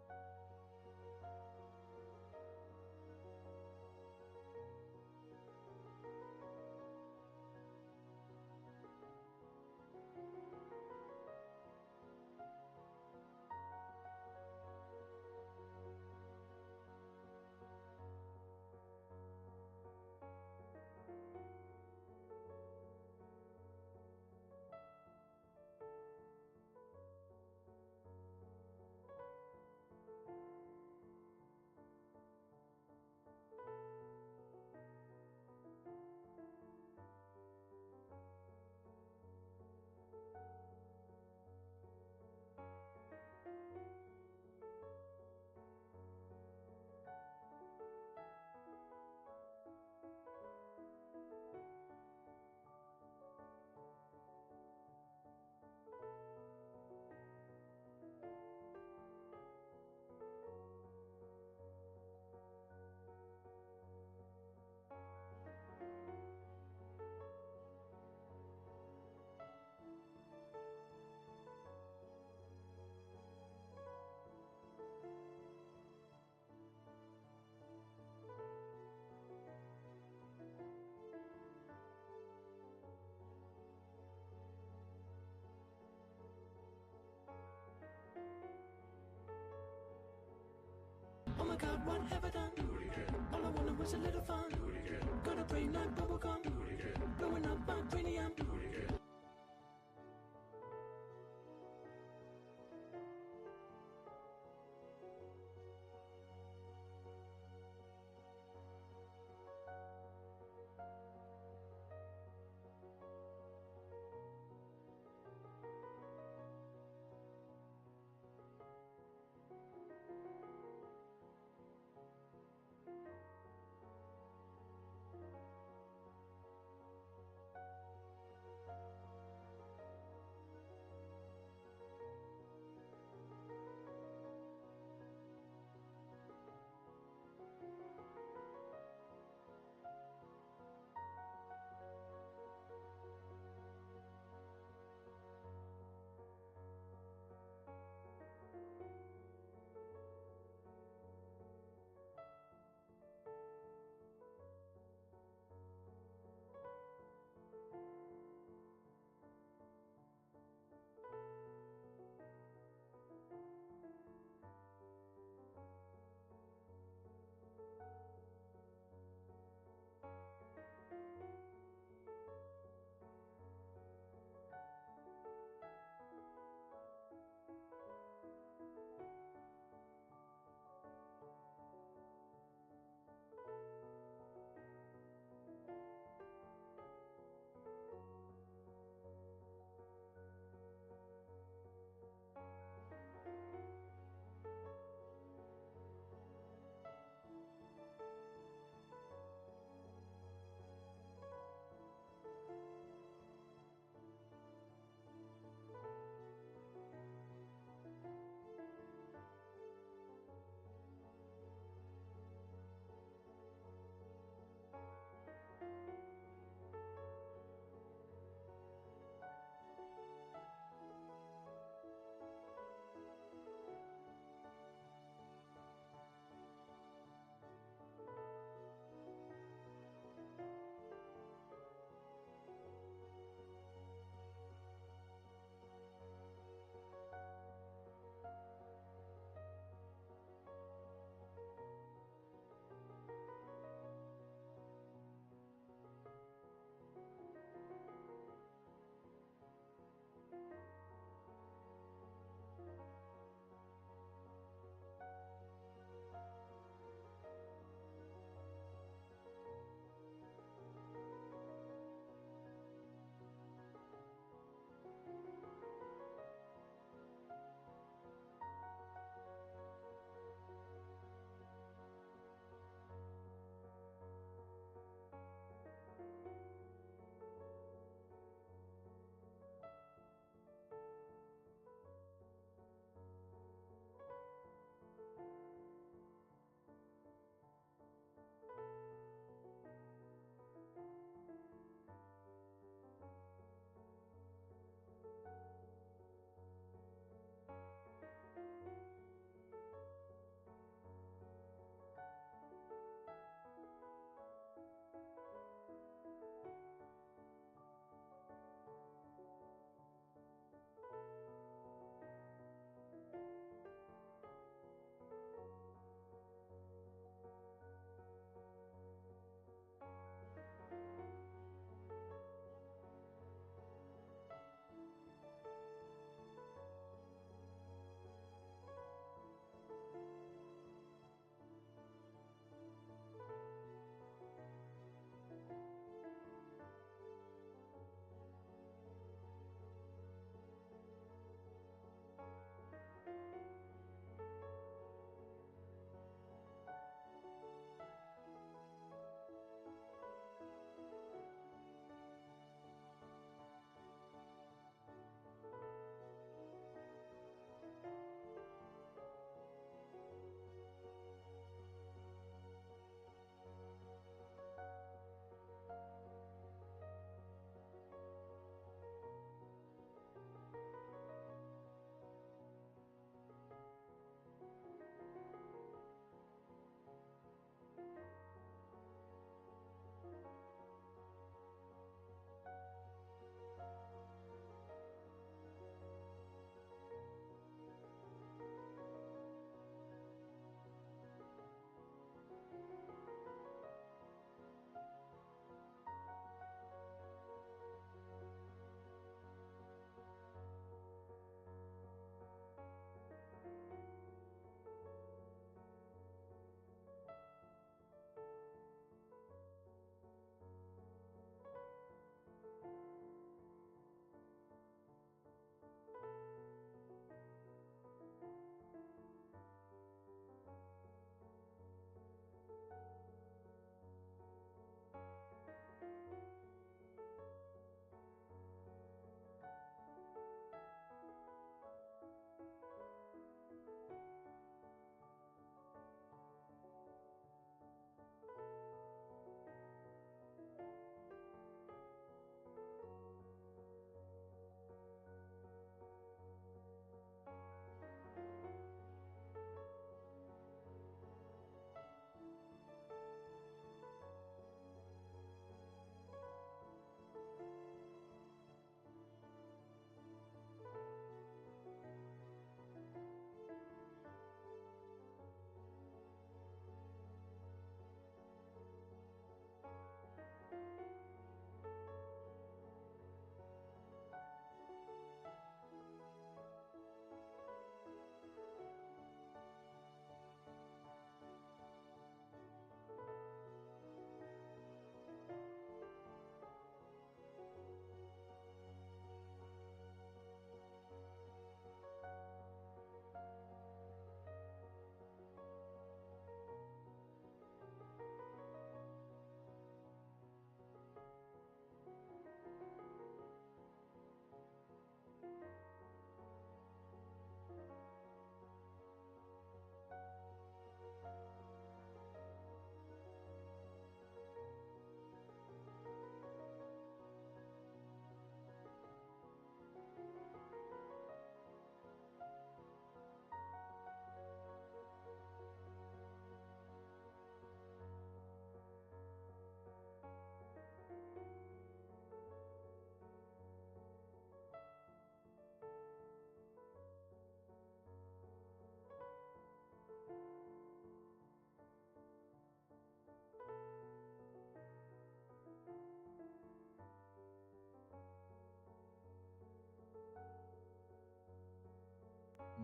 Oh my god, what have I done? All I wanted was a little fun. Got a brain like bubblegum. Blowing up my cranium.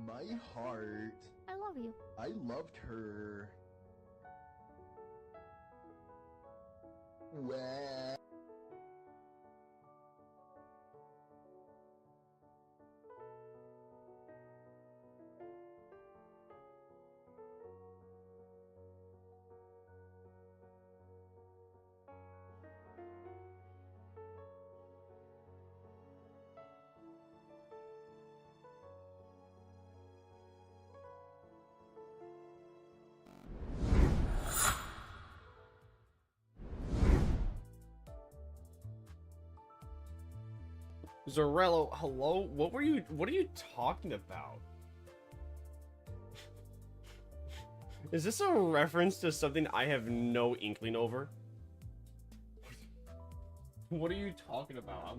My heart. I love you. I loved her. Well. Zorello, hello? What are you talking about? Is this a reference to something I have no inkling over? What are you talking about?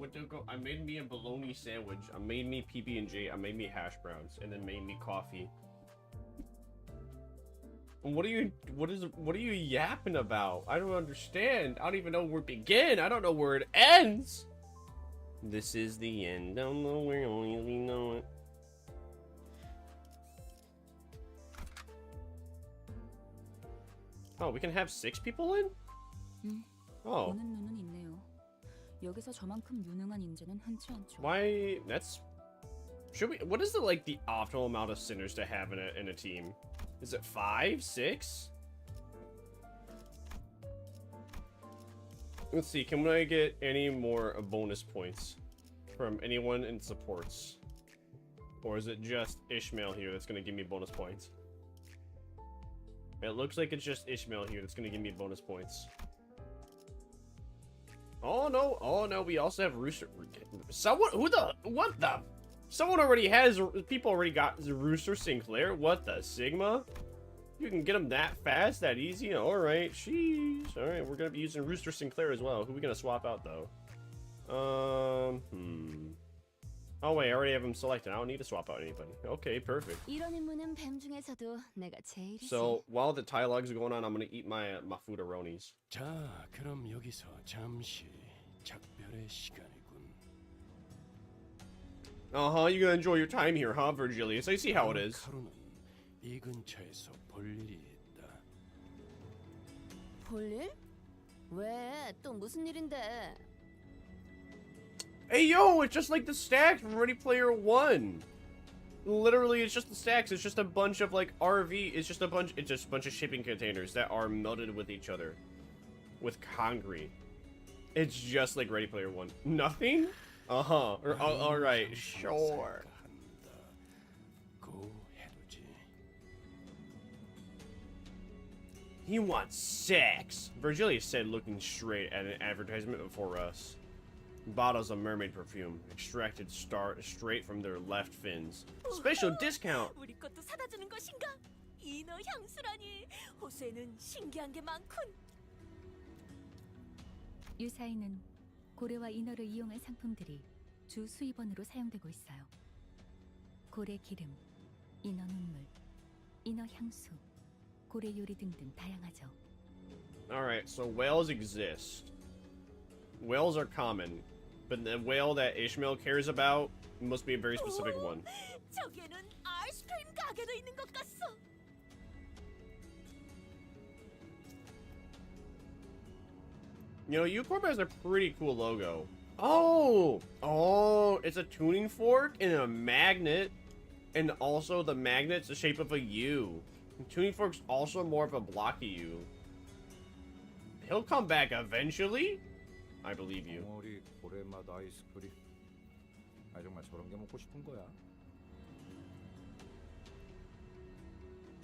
I made me a bologna sandwich, I made me PB&J, I made me hash browns, and then made me coffee. What are you yapping about? I don't understand. I don't even know where it begins. I don't know where it ends. This is the end. Don't know where, only we know it. Oh, we can have 6 people in? Oh. 보는 눈은 있네요. 여기서 저만큼 유능한 인재는 흔치 않죠. Why? That's. Should we? What is the optimal amount of sinners to have in a team? Is it 5, 6? Let's see. Can I get any more bonus points from anyone in supports, or is it just Ishmael here that's gonna give me bonus points? It looks like it's just Ishmael here that's gonna give me bonus points. Oh no, we also have Rooster. Someone, what the? Someone already has, people already got Rooster Sinclair. What the Sigma? You can get them that fast, that easy? Alright, sheesh. Alright, we're gonna be using Rooster Sinclair as well. Who are we gonna swap out though? Oh wait, I already have him selected. I don't need to swap out anybody. Okay, perfect. So while the dialogues are going on, I'm gonna eat my foodaronis. 자, 그럼 여기서 잠시 작별의 시간이군. You're gonna enjoy your time here, huh, Virgilius? I see how it is. 하루는 이 근처에서 볼 일이 있다. 볼일? 왜? 또 무슨 일인데? Hey yo, it's just like the stacks from Ready Player One. Literally, it's just the stacks. It's just a bunch of RV. It's just a bunch of shipping containers that are melted with each other, with concrete. It's just like Ready Player One. Nothing? All right, sure. He wants sex. Virgilius said, looking straight at an advertisement before us. Bottles of mermaid perfume, extracted straight from their left fins. Special discount. 우리 것도 사다 주는 것인가? 이너 향수라니. 호수에는 신기한 게 많군. 유사에는 고래와 인어를 이용한 상품들이 주 수입원으로 사용되고 있어요. 고래 기름, 인어 눈물, 인어 향수, 고래 요리 등등 다양하죠. Alright, so whales exist. Whales are common, but the whale that Ishmael cares about must be a very specific one. 저기에는 아이스크림 가게도 있는 것 같소. You know, Ucorp has a pretty cool logo. It's a tuning fork and a magnet, and also the magnet's the shape of a U. And tuning fork's also more of a blocky U. He'll come back eventually. I believe you. 고래맛 아이스크림. 아 정말 저런 게 먹고 싶은 거야.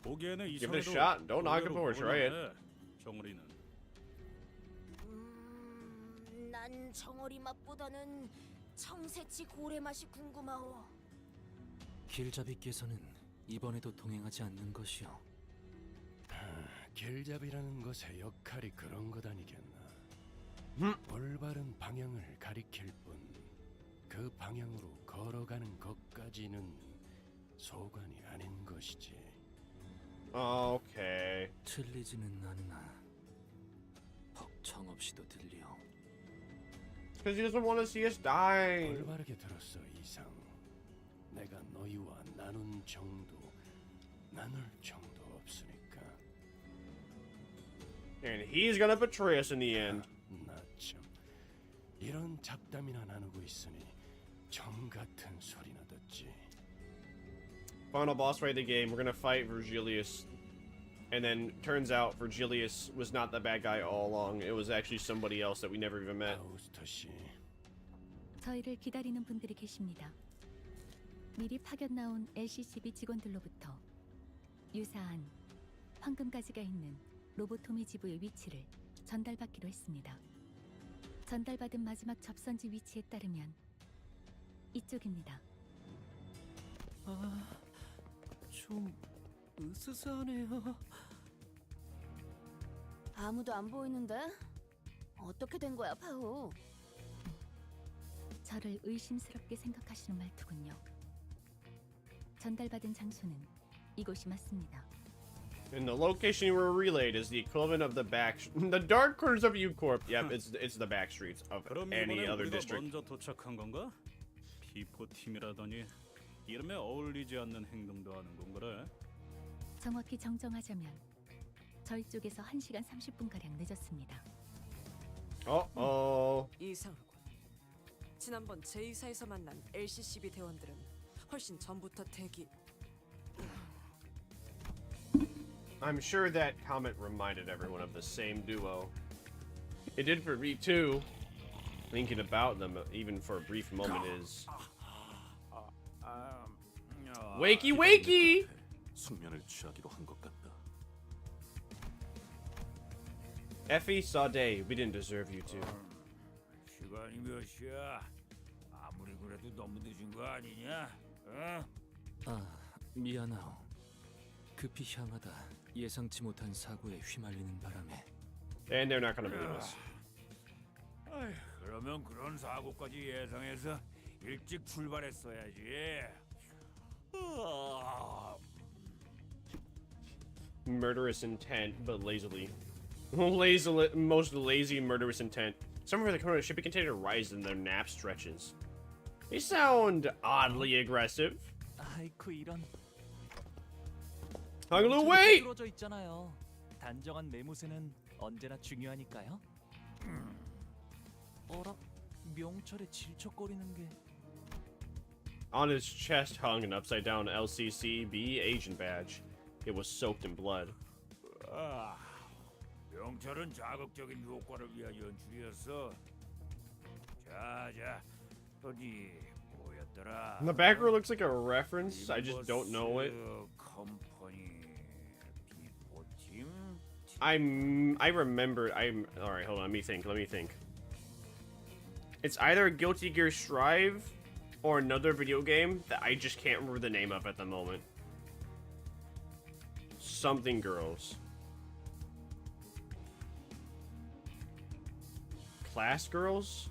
보기에는 Give it a shot. Don't knock it before try it. 정우리는 난 정어리 맛보다는 청새치 고래 맛이 궁금하오. 길잡이께서는 이번에도 동행하지 않는 것이요. 길잡이라는 것의 역할이 그런 것 아니겠나. 올바른 방향을 가리킬 뿐 그 방향으로 걸어가는 것까지는 소관이 아닌 것이지. Okay. 틀리지는 않으나 벅청 없이도 들려. Because he doesn't want to see us die. 올바르게 들었어 이상. 내가 너희와 나눌 정도 없으니까. And he's gonna betray us in the end. 나 참 이런 잡담이나 나누고 있으니 정 같은 소리나 듣지. Final boss fight of the game. We're gonna fight Virgilius. And then turns out Virgilius was not the bad guy all along. It was actually somebody else that we never even met. 저희를 기다리는 분들이 계십니다. 미리 파견 나온 LCCB 직원들로부터 유사한 황금가지가 있는 로보토미 지부의 위치를 전달받기로 했습니다. 전달받은 마지막 접선지 위치에 따르면 이쪽입니다. 아, 좀 으스스하네요. 아무도 안 보이는데? 어떻게 된 거야, 파우? 저를 의심스럽게 생각하시는 말투군요. 전달받은 장소는 이곳이 맞습니다. And the location you were relayed is the equivalent of the the dark corners of U-Corp. Yep, it's the back streets of 그럼 any 이번에 other 우리가 district. 먼저 도착한 건가? P4 팀이라더니 이름에 어울리지 않는 행동도 하는 건 그래? 정확히 정정하자면 저희 쪽에서 1시간 30분가량 늦었습니다. 이상하군. 지난번 제2사에서 만난 LCCB 대원들은 훨씬 전부터 대기. I'm sure that comment reminded everyone of the same duo. It did for me too. Thinking about them, even for a brief moment, is wakey wakey. 숙면을 취하기로 한 것 같다. Effie, Sade, we didn't deserve you to. 시간이 몇 시야? 아무리 그래도 너무 늦은 거 아니냐? 어? 아, 미안하오. 급히 향하다 예상치 못한 사고에 휘말리는 바람에. And they're not gonna believe us. 아휴, 그러면 그런 사고까지 예상해서 일찍 출발했어야지. Murderous intent, but lazily. Most lazy murderous intent. Some of the corner should be contained to rise in their nap stretches. They sound oddly aggressive. 아이쿠 이런. Hanglu, wait! 뚫어져 있잖아요. 단정한 매무새는 언제나 중요하니까요. 어라? 명찰에 질척거리는 게. On his chest hung an upside-down LCCB agent badge. It was soaked in blood. 아, 명찰은 자극적인 효과를 위한 연출이었어. 자, 어디 뭐였더라? The back row looks like a reference. I just don't know it. I remember. All right. Hold on. Let me think. It's either Guilty Gear Strive or another video game that I just can't remember the name of at the moment. Something Girls. Class Girls?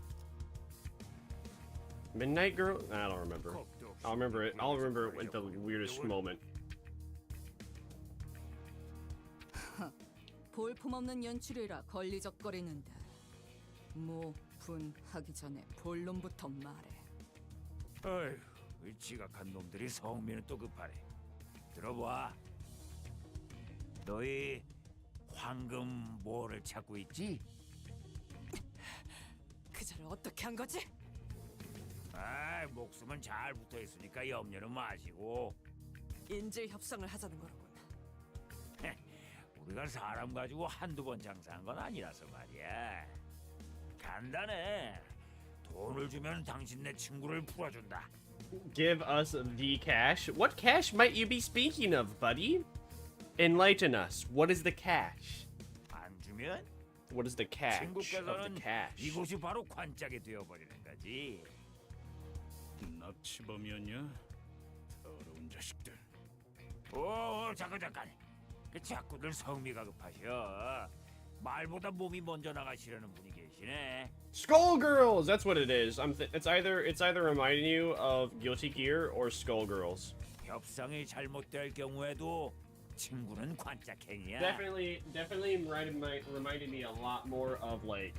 Midnight Girl? I don't remember. I'll remember it. I'll remember it at the weirdest moment. 볼품없는 연출이라 걸리적거리는데 뭐 분하기 전에 본론부터 말해. 어휴, 이 지각한 놈들이 성미는 또 급하네. 들어봐. 너희 황금 뭐를 찾고 있지? 그자를 어떻게 한 거지? 아, 목숨은 잘 붙어 있으니까 염려는 마시고. 인질 협상을 하자는 거로군. 우리가 사람 가지고 한두 번 장사한 건 아니라서 말이야. 간단해. 돈을 주면 당신네 친구를 풀어준다. Give us the cash? What cash might you be speaking of, buddy? Enlighten us. What is the cash? 안 주면? What is the cash of the 친구께서는 cash? 이곳이 바로 관짝이 되어버리는 거지. 납치범이었냐? 더러운 자식들. 오, 잠깐. 그 자꾸들 성미가 급하셔. 말보다 몸이 먼저 나가시려는 분이 계시네. Skullgirls. That's what it is. It's either reminding you of Guilty Gear or Skullgirls. 협상이 잘못될 경우에도 친구는 관짝행이야. Definitely reminded me a lot more of like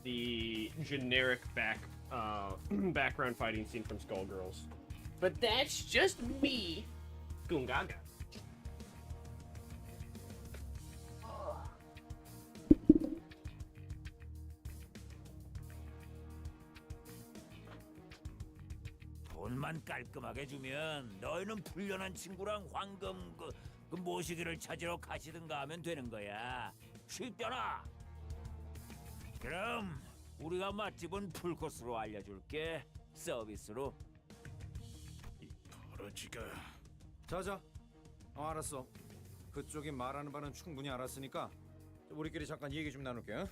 the generic background fighting scene from Skullgirls. But that's just me. Gungaga. 돈만 깔끔하게 주면 너희는 불련한 친구랑 황금 그 모시기를 찾으러 가시든가 하면 되는 거야. 쉽잖아. 그럼 우리가 맛집은 풀코스로 알려줄게. 서비스로. 버러지가. 자자. 알았어. 그쪽이 말하는 바는 충분히 알았으니까 우리끼리 잠깐 얘기 좀 나눌게. 응?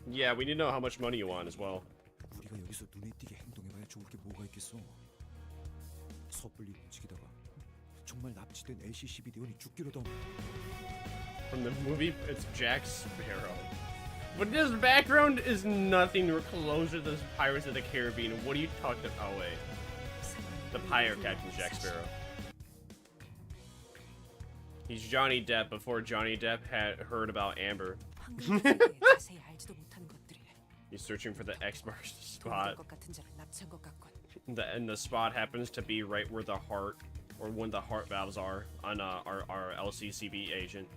Yeah, we need to know how much money you want as well. 우리가 여기서 눈에 띄게 행동해봐야 좋을 게 뭐가 있겠어. 섣불리 움직이다가 정말 납치된 LCCB 대원이 죽기라도 하면. From the movie, it's Jack Sparrow. But this background is nothing closer to the Pirates of the Caribbean. What are you talking about? Oh, wait. The pirate captain, Jack Sparrow. He's Johnny Depp before Johnny Depp had heard about Amber. He's searching for the X-mark spot. And the spot happens to be right where the heart, or when the heart valves are on our LCCB agent.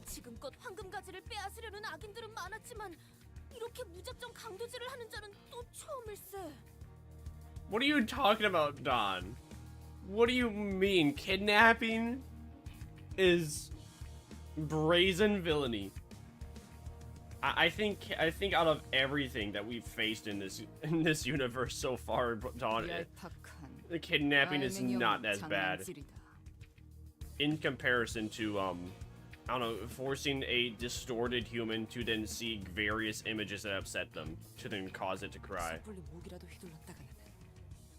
지금껏 황금가지를 빼앗으려는 악인들은 많았지만 이렇게 무작정 강도질을 하는 자는 또 처음일세. What are you talking about, Don? What do you mean? Kidnapping is brazen villainy. I think out of everything that we've faced in this universe so far, Don, the kidnapping is not as bad in comparison to I don't know, forcing a distorted human to then see various images that upset them to then cause it to cry.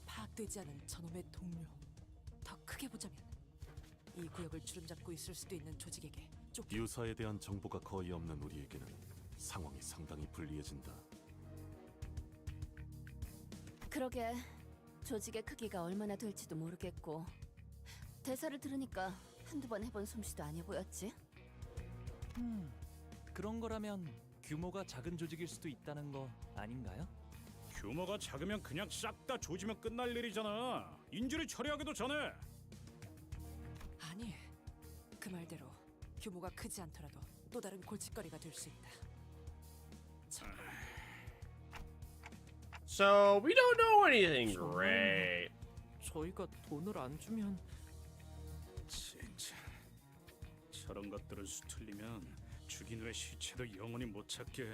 파악되지 않은 저놈의 동료. 더 크게 보자면 이 구역을 주름잡고 있을 수도 있는 조직에게 유사에 대한 정보가 거의 없는 우리에게는 상황이 상당히 불리해진다. 그러게 조직의 크기가 얼마나 될지도 모르겠고 대사를 들으니까 한두 번 해본 솜씨도 아니어 보였지. 그런 거라면 규모가 작은 조직일 수도 있다는 거 아닌가요? 규모가 작으면 그냥 싹 다 조지면 끝날 일이잖아. 인질을 처리하기도 전에. 아니, 그 말대로 규모가 크지 않더라도 또 다른 골칫거리가 될 수 있다. So we don't know anything great. 저희가 돈을 안 주면 진짜 저런 것들을 수틀리면 죽인 후의 시체도 영원히 못 찾게.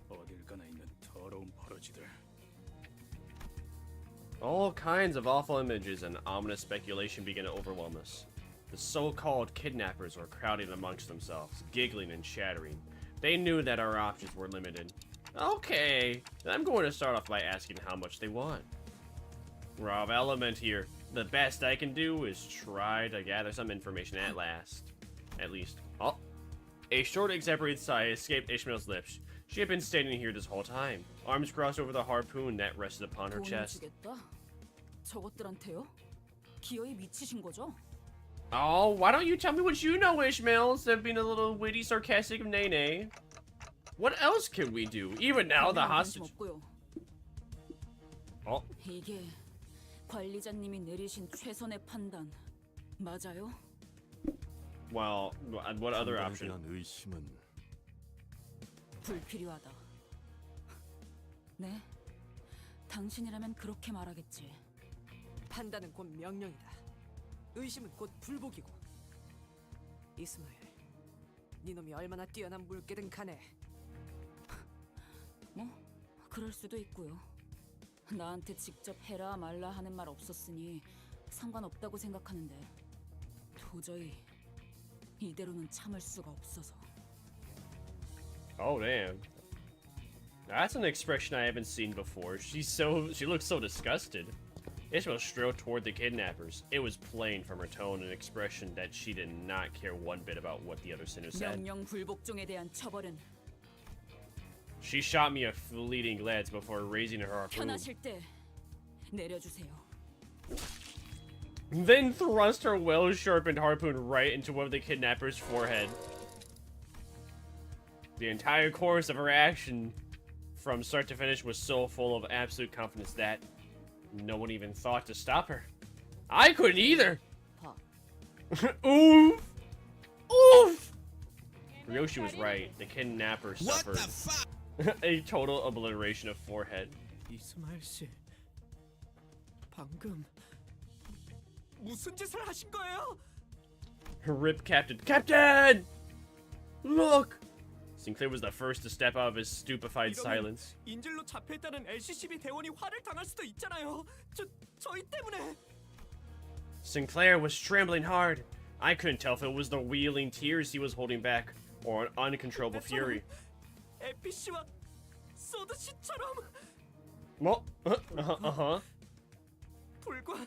어딜 가나 있는 더러운 버러지들. All kinds of awful images and ominous speculation begin to overwhelm us. The so-called kidnappers were crowding amongst themselves, giggling and chattering. They knew that our options were limited. Okay, I'm going to start off by asking how much they want. We're off element here. The best I can do is try to gather some information at least. Oh, a short exasperated sigh escaped Ishmael's lips. She had been standing here this whole time, arms crossed over the harpoon that rested upon her chest. 저것들한테요? 기어이 미치신 거죠? Oh, why don't you tell me what you know, Ishmael, instead of being a little witty, sarcastic nay-nay? What else can we do? Even now, the hostage... Oh. 이게 관리자님이 내리신 최선의 판단 맞아요? Well, what other option? 불필요하다. 네, 당신이라면 그렇게 말하겠지. 판단은 곧 명령이다. 의심은 곧 불복이고. 이스마엘, 네 놈이 얼마나 뛰어난 물개든 간에. 뭐, 그럴 수도 있고요. 나한테 직접 해라 말라 하는 말 없었으니 상관없다고 생각하는데 도저히 이대로는 참을 수가 없어서. Oh damn. That's an expression I haven't seen before. She looks so disgusted. Ishmael strode toward the kidnappers. It was plain from her tone and expression that she did not care one bit about what the other sinners said. 명령 불복종에 대한 처벌은 She shot me a fleeting glance before raising her harpoon. 편하실 때 내려주세요. Then thrust her well-sharpened harpoon right into one of the kidnappers' forehead. The entire course of her action from start to finish was so full of absolute confidence that no one even thought to stop her. I couldn't either. Oof! Oof! Ryoshi was right. The kidnapper suffered a total obliteration of forehead. 이스마엘 씨, 방금 무슨 짓을 하신 거예요? Rip Captain. Captain! Look! Sinclair was the first to step out of his stupefied silence. 인질로 잡혀있다는 LCCB 대원이 화를 당할 수도 있잖아요. 저희 때문에. Sinclair was trembling hard. I couldn't tell if it was the wheeling tears he was holding back or an uncontrollable fury. 에피 씨와 소드 씨처럼. 뭐? Uh-huh. 불과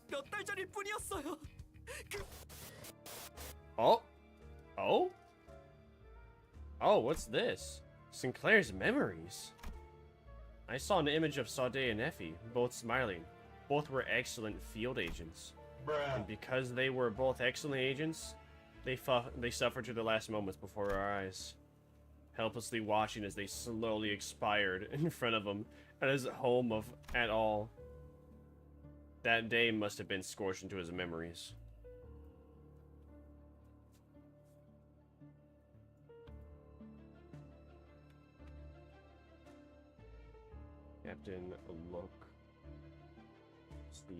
몇 달 전일 뿐이었어요. Oh? Oh? Oh, what's this? Sinclair's memories. I saw an image of Sade and Effie, both smiling. Both were excellent field agents. And because they were both excellent agents, they suffered to their last moments before our eyes, helplessly watching as they slowly expired in front of him at his home at all. That day must have been scorched into his memories. Captain, look. See.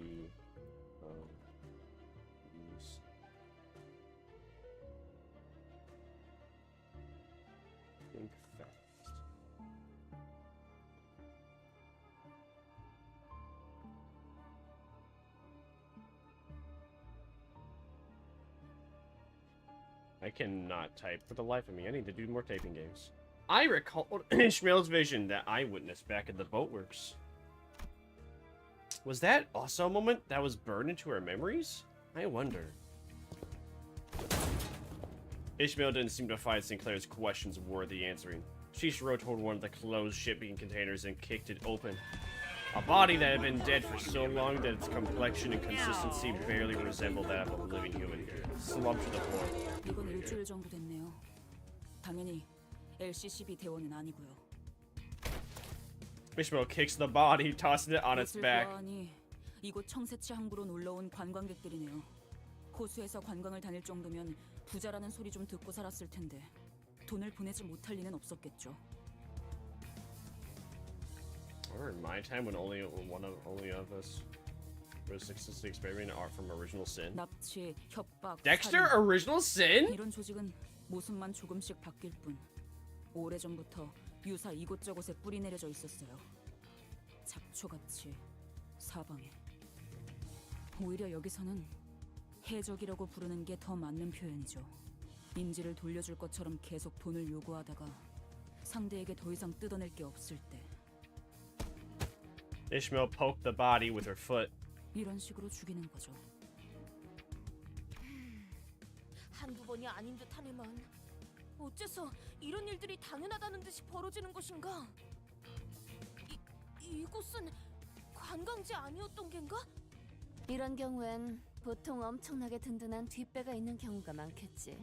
These. Think fast. I cannot type for the life of me. I need to do more typing games. I recalled Ishmael's vision that I witnessed back at the boatworks. Was that also a moment that was burned into our memories? I wonder. Ishmael didn't seem to find Sinclair's questions worthy answering. She strode toward one of the closed shipping containers and kicked it open. A body that had been dead for so long that its complexion and consistency barely resembled that of a living human slumped to the floor. 이건 일주일 정도 됐네요. 당연히 LCCB 대원은 아니고요. Ishmael kicks the body, tossing it on its back. 보아하니 이곳 청새치 항구로 놀러 온 관광객들이네요. 호수에서 관광을 다닐 정도면 부자라는 소리 좀 듣고 살았을 텐데 돈을 보내지 못할 리는 없었겠죠. Or in my time when only of us was successfully experiencing art from Original Sin. 납치, 협박, Dexter 살인. Original Sin? 이런 조직은 모습만 조금씩 바뀔 뿐 오래전부터 유사 이곳저곳에 뿌리 내려져 있었어요. 잡초같이 사방에. 오히려 여기서는 해적이라고 부르는 게 더 맞는 표현이죠. 인지를 돌려줄 것처럼 계속 돈을 요구하다가 상대에게 더 이상 뜯어낼 게 없을 때. Ishmael poked the body with her foot. 이런 식으로 죽이는 거죠. 한두 번이 아닌 듯하네만. 어째서 이런 일들이 당연하다는 듯이 벌어지는 것인가? 이곳은 관광지 아니었던 겐가? 이런 경우엔 보통 엄청나게 든든한 뒷배가 있는 경우가 많겠지.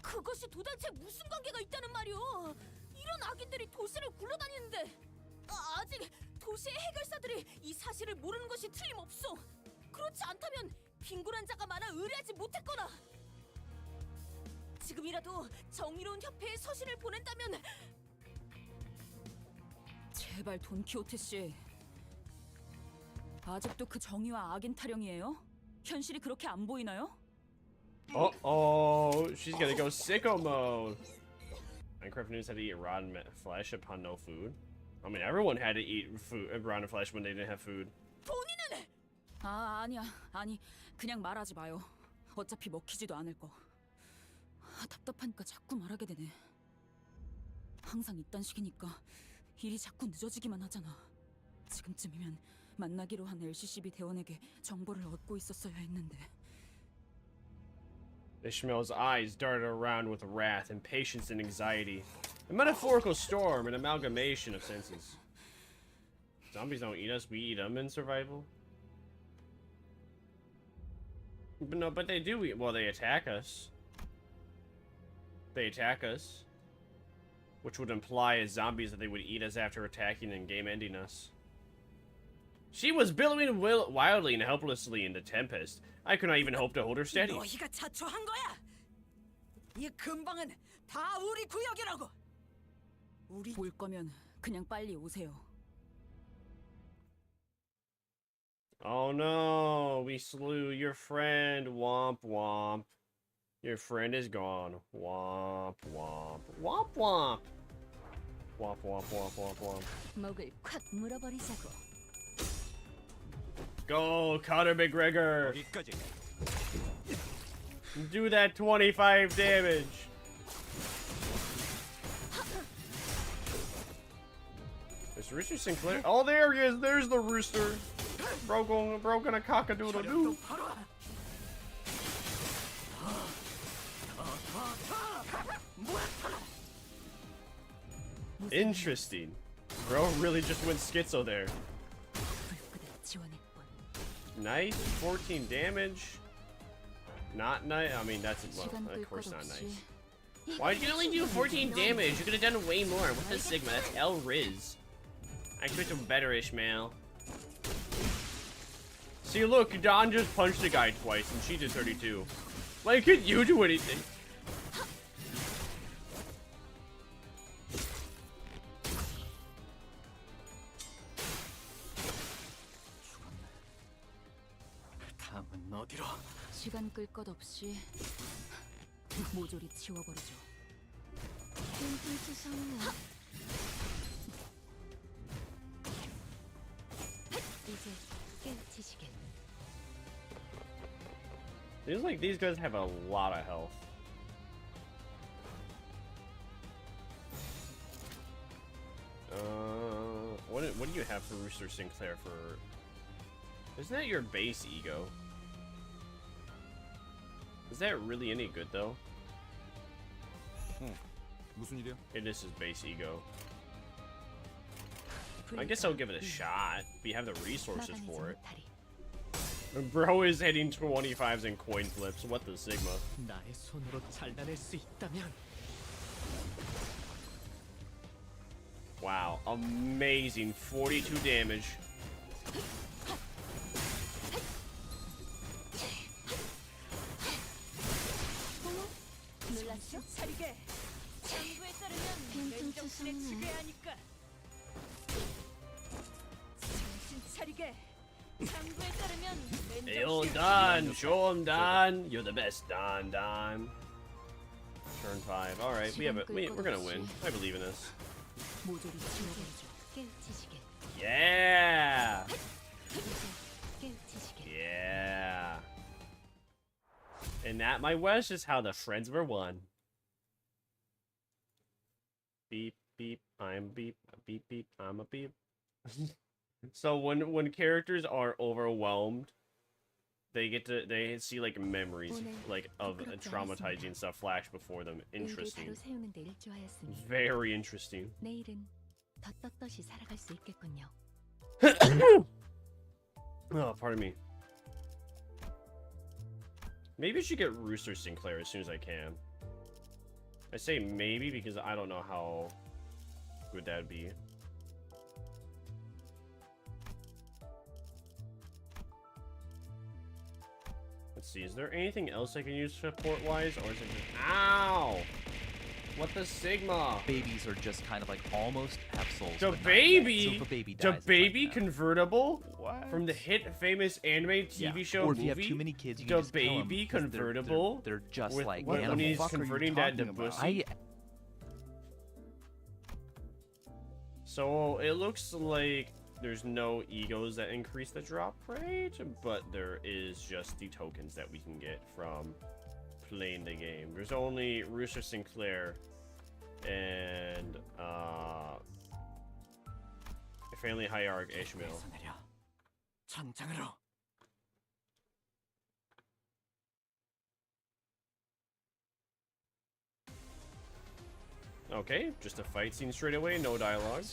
그것이 도대체 무슨 관계가 있다는 말이오? 이런 악인들이 도시를 굴러다니는데 아직 도시의 해결사들이 이 사실을 모르는 것이 틀림없어. 그렇지 않다면 빈곤한 자가 많아 의뢰하지 못했거나 지금이라도 정의로운 협회에 서신을 보낸다면. 제발 돈키호테 씨. 아직도 그 정의와 악인 타령이에요? 현실이 그렇게 안 보이나요? Uh-oh, she's gonna go sicko mode. Minecraft news had to eat rotten flesh upon no food. I mean, everyone had to eat food, rotten flesh when they didn't have food. 본인은? 아니, 그냥 말하지 마요. 어차피 먹히지도 않을 거. 답답하니까 자꾸 말하게 되네. 항상 이딴 식이니까 일이 자꾸 늦어지기만 하잖아. 지금쯤이면 만나기로 한 LCCB 대원에게 정보를 얻고 있었어야 했는데. Ishmael's eyes darted around with wrath, impatience, and anxiety. A metaphorical storm, an amalgamation of senses. Zombies don't eat us, we eat them in survival. But no, but they do eat, well, they attack us. They attack us. which would imply as zombies that they would eat us after attacking and game ending us. She was billowing wildly and helplessly in the tempest. I could not even hope to hold her steady. 너희가 자초한 거야. 이 근방은 다 우리 구역이라고. 우리 올 거면 그냥 빨리 오세요. Oh no, we slew your friend. Womp womp. Your friend is gone. Womp womp. Womp womp. Womp womp womp womp womp. 목을 콱 물어버리자고. Go, Conor McGregor. Do that 25 damage. Is Rooster Sinclair? Oh, there he is. There's the rooster. Broken a cock-a-doodle-doo. Interesting. Bro really just went schizo there. Nice. 14 damage. Not nice. I mean, that's, well, of course not nice. Why did you only do 14 damage? You could have done way more. What's the Sigma? That's L Riz. I expect a better Ishmael. See, look, Don just punched a guy twice, and she did 32. Why couldn't you do anything? 시간 끌 것 없이 모조리 치워버리죠. 이제 깨우치시게. Seems like these guys have a lot of health. What do you have for Rooster Sinclair for? Isn't that your base ego? Is that really any good though? 무슨 일이야? It is his base ego. I guess I'll give it a shot. We have the resources for it. Bro is hitting 25s and coin flips. What the Sigma? 나의 손으로 잘라낼 수 있다면. Wow, amazing. 42 damage. 차리게. 장부에 따르면 맨정신에 지배하니까. 정신 차리게. 장부에 따르면 Yo, Don, show him, Don. You're the best, Don. Turn 5. All right, we're gonna win. I believe in us. Yeah. Yeah. And that, my West, is how the friends were won. Beep beep. I'm beep. Beep beep. I'm a beep. So when characters are overwhelmed, they see like memories like of traumatizing stuff flash before them. Interesting. Very interesting. 내일은 더 떳떳이 살아갈 수 있겠군요. Oh, pardon me. Maybe I should get Rooster Sinclair as soon as I can. I say maybe because I don't know how good that would be. Let's see, is there anything else I can use support-wise, or is it just... Ow! What the Sigma? Babies are just kind of like almost half souls. The baby? So if a baby dies, the baby convertible? What? From the hit famous anime TV show or if movie? you have too many kids, you the can just baby kill them convertible? They're just with, like when animals. he's converting that to pussy? So it looks like there's no egos that increase the drop rate, but there is just the tokens that we can get from playing the game. There's only Rooster Sinclair and family hierarch Ishmael. Okay, just a fight scene straight away, no dialogue.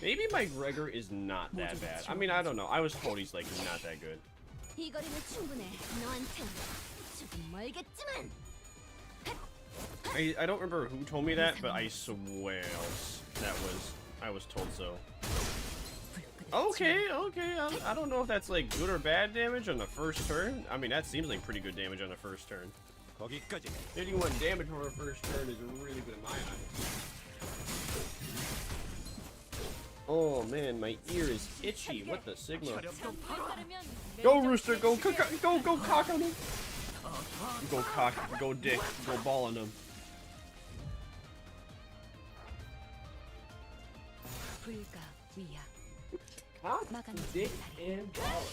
Maybe my Gregor is not that bad. I mean, I don't know. I was told he's like not that good. 이 거리는 충분해. 너한텐 조금 멀겠지만. I don't remember who told me that, but I swear I was told so. Okay, I don't know if that's like good or bad damage on the first turn. I mean, that seems like pretty good damage on the first turn. 81 damage on the first turn is really good in my eyes. Oh man, my ear is itchy. What the sigma? Go rooster, go cock on him. Go cock, go dick, go ball on him. Cock, dick, and ball.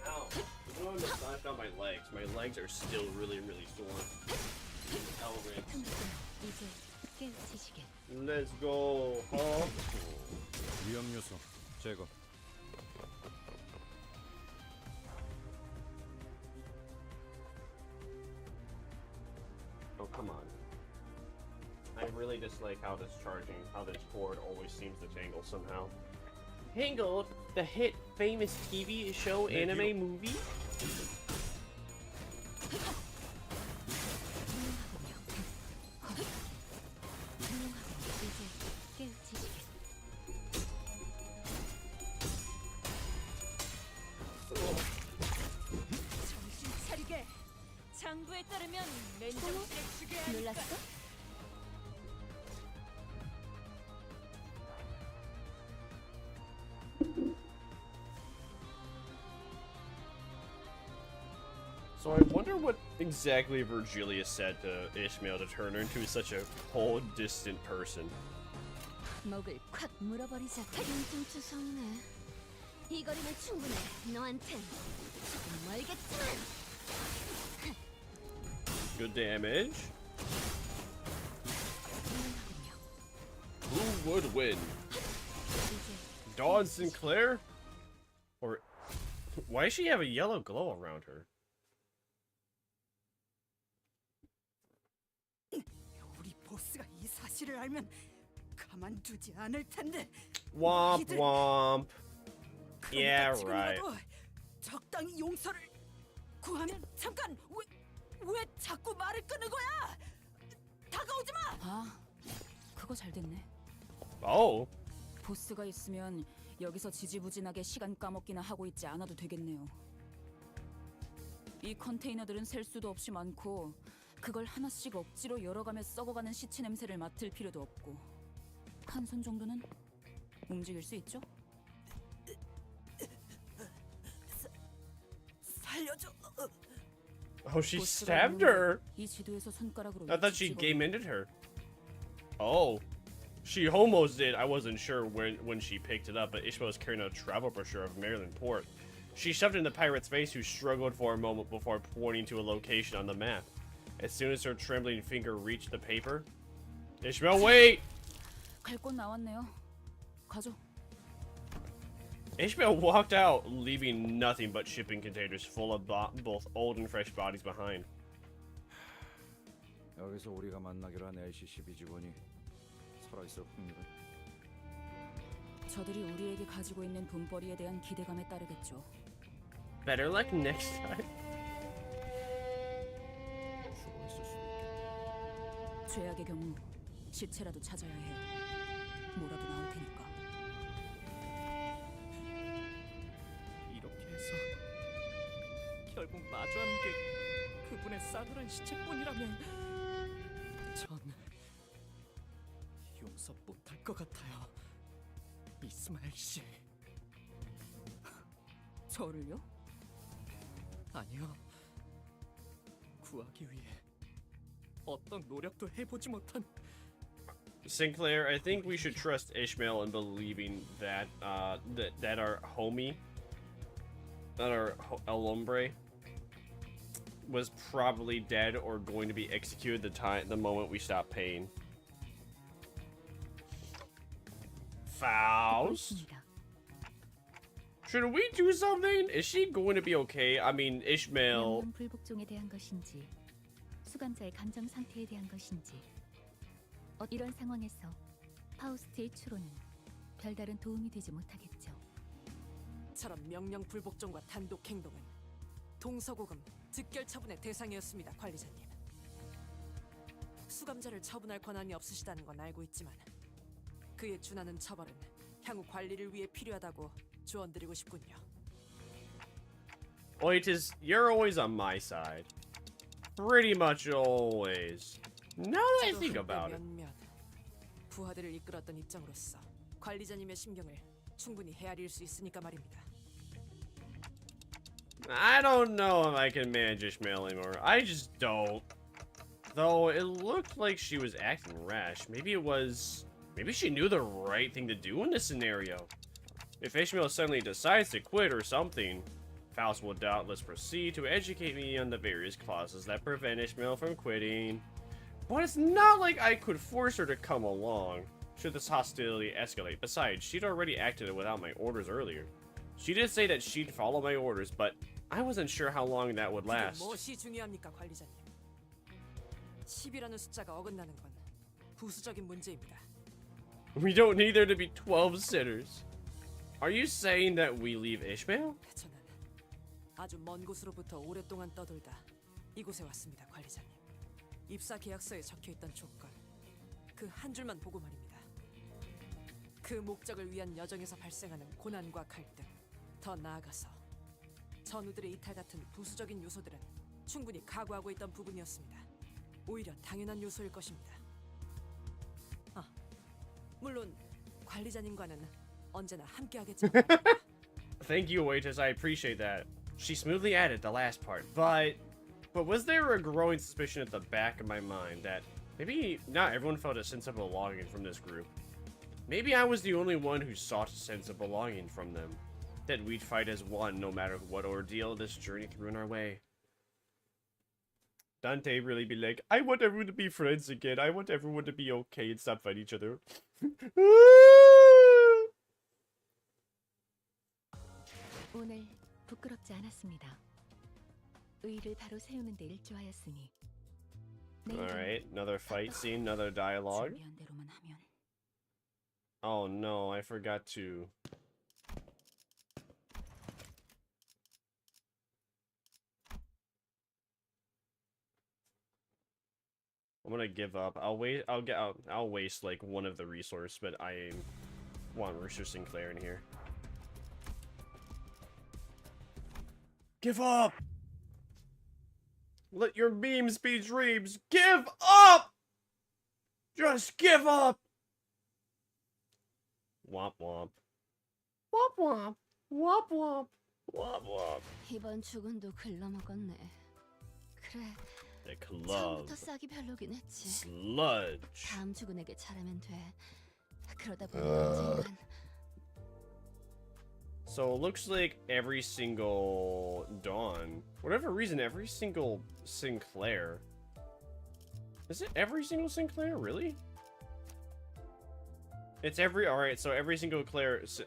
Ow. I'm gonna slash down my legs. My legs are still really sore. Let's go. Huh? 위험 요소 제거. Oh, come on. I really dislike how this cord always seems to tangle somehow. Tangled, the hit famous TV show anime movie? 장부에 따르면 맨정신에 죽여야 하니까. 놀랐어? So I wonder what exactly Virgilia said to Ishmael to turn her into such a cold, distant person. 목을 콱 물어버리자. 퉁퉁투성이네. 이 거리면 충분해. 너한텐 조금 멀겠지만. Good damage. Who would win? Dawn Sinclair? Or why does she have a yellow glow around her? 우리 보스가 이 사실을 알면 가만두지 않을 텐데. Womp womp. Yeah, right. 적당히 용서를 구하면 잠깐 왜 자꾸 말을 끊는 거야? 다가오지 마. 아, 그거 잘 됐네. Oh. 보스가 있으면 여기서 지지부진하게 시간 까먹기나 하고 있지 않아도 되겠네요. 이 컨테이너들은 셀 수도 없이 많고 그걸 하나씩 억지로 열어가며 썩어가는 시체 냄새를 맡을 필요도 없고 한 손 정도는 움직일 수 있죠? 살려줘. Oh, she stabbed her. 이 지도에서 손가락으로 I thought she game-ended her. Oh. She almost did. I wasn't sure when she picked it up, but Ishmael was carrying a travel brochure of Maryland port. She shoved it in the pirate's face, who struggled for a moment before pointing to a location on the map. As soon as her trembling finger reached the paper, Ishmael, wait! 갈 곳 나왔네요. 가죠. Ishmael walked out, leaving nothing but shipping containers full of both old and fresh bodies behind. 여기서 우리가 만나기로 한 LCCB 직원이 살아있을 확률은? 저들이 우리에게 가지고 있는 돈벌이에 대한 기대감에 따르겠죠. Better luck next time. 죽어있을 수도 있겠다. 죄악의 경우 시체라도 찾아야 해요. 뭐라도 나올 테니까. 이렇게 해서 결국 마주하는 게 그분의 싸늘한 시체뿐이라면 전 용서 못할 것 같아요. 이스마엘 씨. 저를요? 아니요. 구하기 위해 어떤 노력도 해보지 못한. Sinclair, I think we should trust Ishmael in believing that that our homie, that our El Hombre, was probably dead or going to be executed the moment we stop paying. Faust? Should we do something? Is she going to be okay? I mean, Ishmael. 불복종에 대한 것인지, 수감자의 감정 상태에 대한 것인지. 이런 상황에서 파우스트의 추론은 별다른 도움이 되지 못하겠죠. 이처럼 명령 불복종과 단독 행동은 동서고금 즉결 처분의 대상이었습니다, 관리자님. 수감자를 처분할 권한이 없으시다는 건 알고 있지만 그에 준하는 처벌은 향후 관리를 위해 필요하다고 조언드리고 싶군요. Oitis, you're always on my side. Pretty much always. Now that I think about it. 부하들을 이끌었던 입장으로서 관리자님의 심경을 충분히 헤아릴 수 있으니까 말입니다. I don't know if I can manage Ishmael anymore. I just don't. Though it looked like she was acting rash. Maybe she knew the right thing to do in this scenario. If Ishmael suddenly decides to quit or something, Faust will doubtless proceed to educate me on the various clauses that prevent Ishmael from quitting. But it's not like I could force her to come along, should this hostility escalate. Besides, she'd already acted without my orders earlier. She did say that she'd follow my orders, but I wasn't sure how long that would last. 무엇이 중요합니까, 관리자님? 10이라는 숫자가 어긋나는 건 부수적인 문제입니다. We don't need there to be 12 sinners. Are you saying that we leave Ishmael? 저는 아주 먼 곳으로부터 오랫동안 떠돌다 이곳에 왔습니다, 관리자님. 입사 계약서에 적혀있던 조건, 그 한 줄만 보고 말입니다. 그 목적을 위한 여정에서 발생하는 고난과 갈등, 더 나아가서 전우들의 이탈 같은 부수적인 요소들은 충분히 각오하고 있던 부분이었습니다. 오히려 당연한 요소일 것입니다. 물론 관리자님과는 언제나 함께하겠지만. Thank you, Oitis. I appreciate that. She smoothly added the last part, but was there a growing suspicion at the back of my mind that maybe not everyone felt a sense of belonging from this group? Maybe I was the only one who sought a sense of belonging from them. That we'd fight as one no matter what ordeal this journey threw in our way. Dante really be like, I want everyone to be friends again. I want everyone to be okay and stop fighting each other. 오늘 부끄럽지 않았습니다. 의를 바로 세우는 데 일조하였으니. Alright, another fight scene, another dialogue. Oh no, I forgot to... I'm gonna give up. I'll waste like one of the resource, but I want Rooster Sinclair in here. Give up! Let your beams be dreams. Give up! Just give up! Womp womp. Womp womp. Womp womp. Womp womp. 이번 죽은도 글러먹었네. 그래. The club. 처음부터 싹이 별로긴 했지. Sludge. 다음 죽은에게 잘하면 돼. 그러다 보면 언젠간. So it looks like every single Dawn, whatever reason, every single Sinclair. Is it every single Sinclair, really? It's every, alright, so every single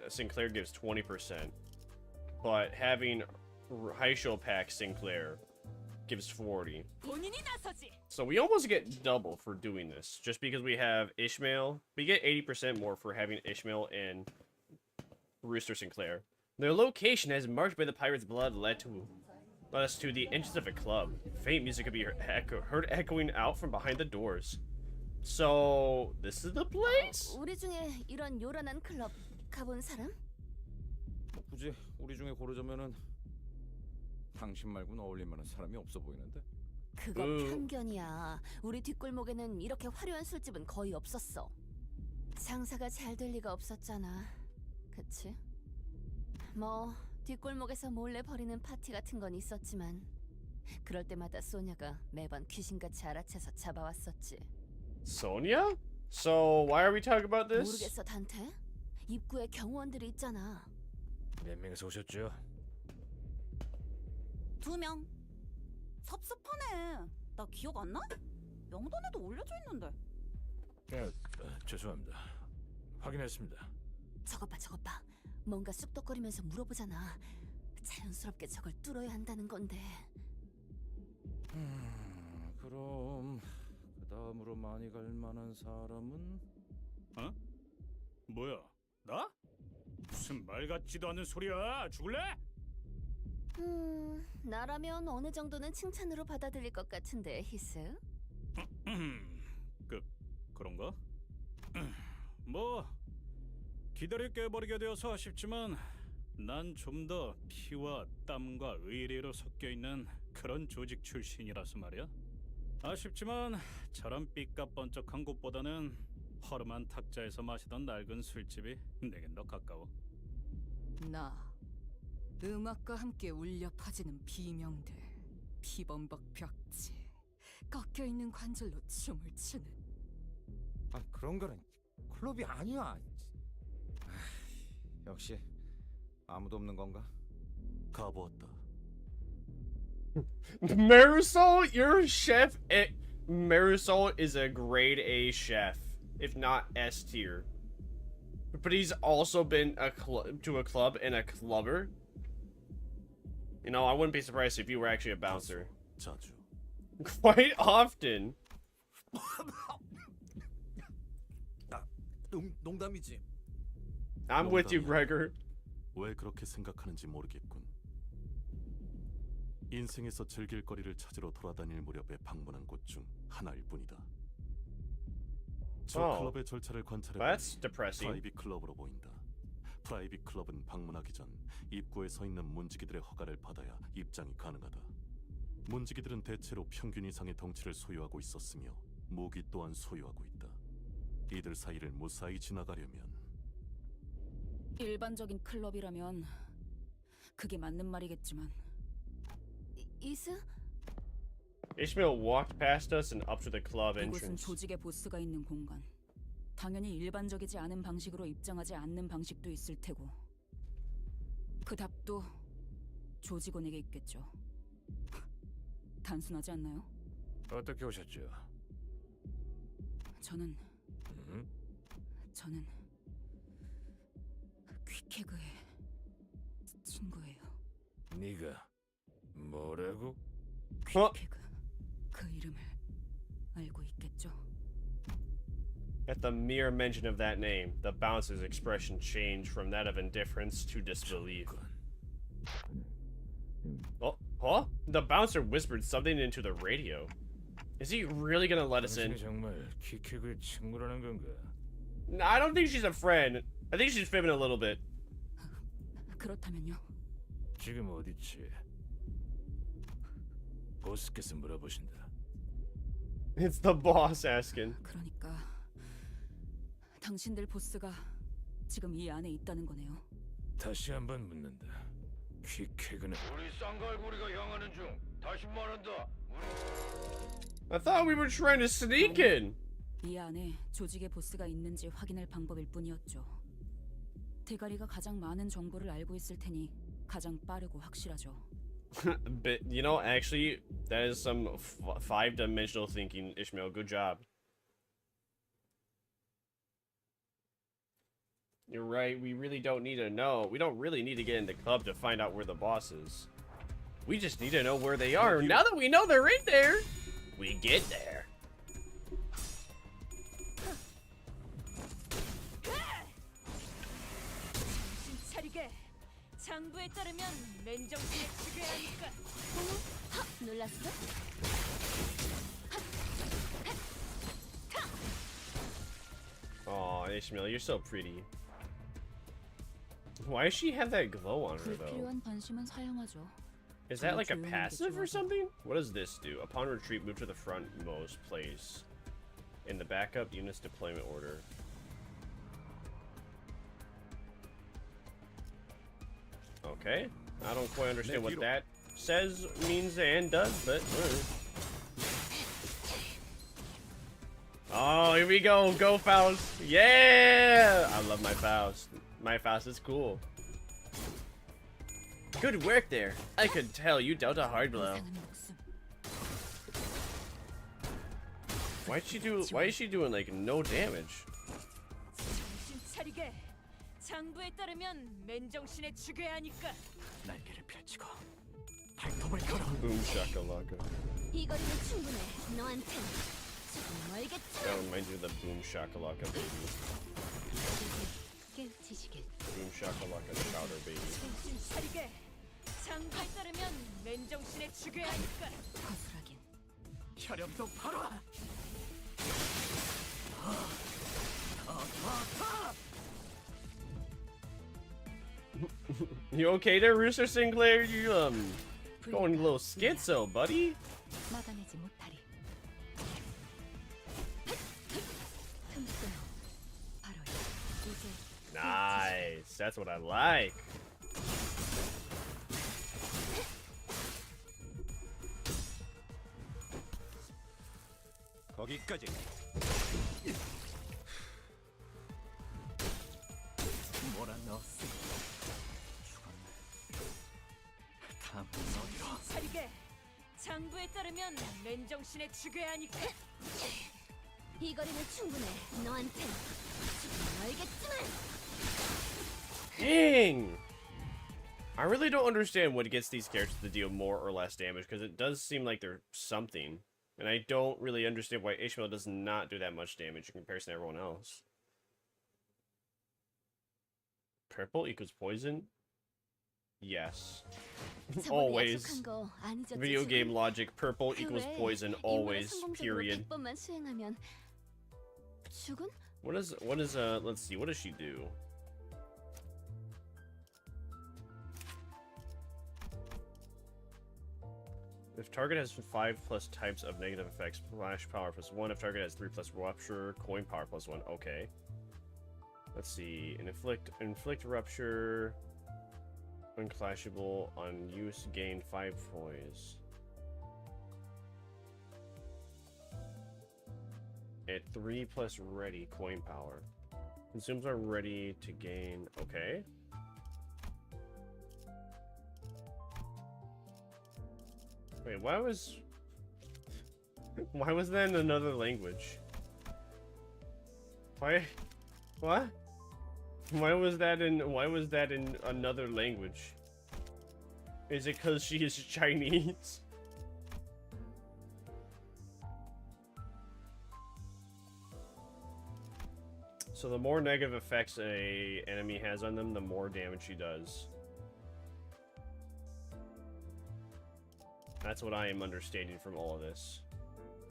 Sinclair gives 20%. But having Heishel Pack Sinclair gives 40. So we almost get double for doing this, just because we have Ishmael. We get 80% more for having Ishmael and Rooster Sinclair. Their location, as marked by the pirate's blood, led us to the entrance of a club. Faint music could be heard echoing out from behind the doors. So this is the place? 우리 중에 이런 요란한 클럽 가본 사람? 굳이 우리 중에 고르자면은 당신 말고는 어울릴 만한 사람이 없어 보이는데. 그건 편견이야. 우리 뒷골목에는 이렇게 화려한 술집은 거의 없었어. 장사가 잘 될 리가 없었잖아. 그치? 뭐 뒷골목에서 몰래 벌이는 파티 같은 건 있었지만 그럴 때마다 소냐가 매번 귀신같이 알아채서 잡아왔었지. Sonia? So why are we talking about this? 모르겠어, 단테? 입구에 경호원들이 있잖아. 몇 명이서 오셨죠? 2명. 섭섭하네. 나 기억 안 나? 명단에도 올려져 있는데. 죄송합니다. 확인했습니다. 저것 봐. 뭔가 쑥덕거리면서 물어보잖아. 자연스럽게 저걸 뚫어야 한다는 건데. 그럼 그 다음으로 많이 갈 만한 사람은? 어? 뭐야? 나? 무슨 무슨 말 같지도 않은 소리야. 죽을래? 나라면 어느 정도는 칭찬으로 받아들일 것 같은데, 히스? 그런가? 뭐 기다릴 게 버리게 되어서 아쉽지만 난 좀 더 피와 땀과 의리로 섞여 있는 그런 조직 출신이라서 말이야. 아쉽지만 저런 삐까번쩍한 곳보다는 허름한 탁자에서 마시던 낡은 술집이 내겐 더 가까워. 나 음악과 함께 울려 퍼지는 비명들, 피범벅 벽지, 꺾여있는 관절로 춤을 추는. 아 그런 거는 클럽이 아니야. 역시 아무도 없는 건가? 가보았다. Marisol, you're a chef. Marisol is a grade A chef, if not S tier. But he's also been to a club and a clubber. You know, I wouldn't be surprised if you were actually a bouncer. 자주. Quite often. 농담이지. I'm with you, Gregor. 왜 그렇게 생각하는지 모르겠군. 인생에서 즐길 거리를 찾으러 돌아다닐 무렵에 방문한 곳 중 하나일 뿐이다. 저 클럽의 절차를 관찰해보니 프라이빗 클럽으로 보인다. 프라이빗 클럽은 방문하기 전 입구에 서 있는 문지기들의 허가를 받아야 입장이 가능하다. 문지기들은 대체로 평균 이상의 덩치를 소유하고 있었으며 무기 또한 소유하고 있다. 이들 사이를 무사히 지나가려면 일반적인 클럽이라면 그게 맞는 말이겠지만 이스? Ishmael walked past us and up to the club 이곳은 entrance. 조직의 보스가 있는 공간. 당연히 일반적이지 않은 방식으로 입장하지 않는 방식도 있을 테고 그 답도 조직원에게 있겠죠. 단순하지 않나요? 어떻게 오셨죠? 저는 퀴케그의 친구예요. 네가 뭐라고? 퀴케그 그 이름을 알고 있겠죠? At the mere mention of that name, the bouncer's expression changed from that of indifference to disbelief. Oh, huh? The bouncer whispered something into the radio. Is he really gonna let us in? 정말 퀴케그의 친구라는 건가? No, I don't think she's a friend. I think she's fibbing a little bit. 그렇다면요? 지금 어디지? 보스께서 물어보신다. It's the boss asking. 그러니까 당신들 보스가 지금 이 안에 있다는 거네요. 다시 한번 묻는다. 퀴케그는 우리 쌍갈고리가 향하는 중. 다시 말한다. I thought we were trying to sneak in. 이 안에 조직의 보스가 있는지 확인할 방법일 뿐이었죠. 대가리가 가장 많은 정보를 알고 있을 테니 가장 빠르고 확실하죠. But you know, actually, that is some five-dimensional thinking, Ishmael. Good job. You're right. We really don't need to know. We don't really need to get in the club to find out where the boss is. We just need to know where they are. Now that we know they're in there, we get there. 차리게. 장부에 따르면 맨정신에 죽여야 하니까. 하! 놀랐어? Aw, Ishmael, you're so pretty. Why does she have that glow on her, though? 불필요한 관심은 사용하죠. Is that like a passive or something? What does this do? Upon retreat, move to the frontmost place. In the backup unit's deployment order. Okay. I don't quite understand what that says, means, and does, but oh, here we go. Go, Faust. Yeah! I love my Faust. My Faust is cool. Good work there. I could tell you dealt a hard blow. Why is she doing like no damage? 차리게. 장부에 따르면 맨정신에 죽여야 하니까. 날개를 펼치고 발톱을 걸어. Boom shakalaka. 이 거리는 충분해. 너한텐 조금 멀겠지. That reminds me of the boom shakalaka baby. 깨우치시길. Boom shakalaka chowder baby. 정신 차리게. 장부에 따르면 맨정신에 죽여야 하니까. 거스라긴. 혈염도 바로. You okay there, Rooster Sinclair? You going a little schizo, buddy? 막아내지 못하리. 바로 이제. Nice. That's what I like. 거기까지. 뭐라 넣었어? 죽었네. 다음은 어디로? 차리게. 장부에 따르면 맨정신에 죽여야 하니까. 이 거리는 충분해. 너한텐 알겠지만. Dang! I really don't understand what gets these characters to deal more or less damage, because it does seem like they're something. And I don't really understand why Ishmael does not do that much damage in comparison to everyone else. Purple equals poison? Yes. Always. Video game logic, purple equals poison, always, period. What is, let's see, what does she do? If target has 5+ types of negative effects, flash power +1. If target has 3+ rupture, coin power +1. Okay. Let's see. Inflict rupture. Unclashable on use, gain 5 poise. At 3+ ready, coin power. Consumes are ready to gain. Okay. Wait, why was that in another language? Why? What? Why was that in another language? Is it because she is Chinese? So the more negative effects a enemy has on them, the more damage she does. That's what I am understanding from all of this.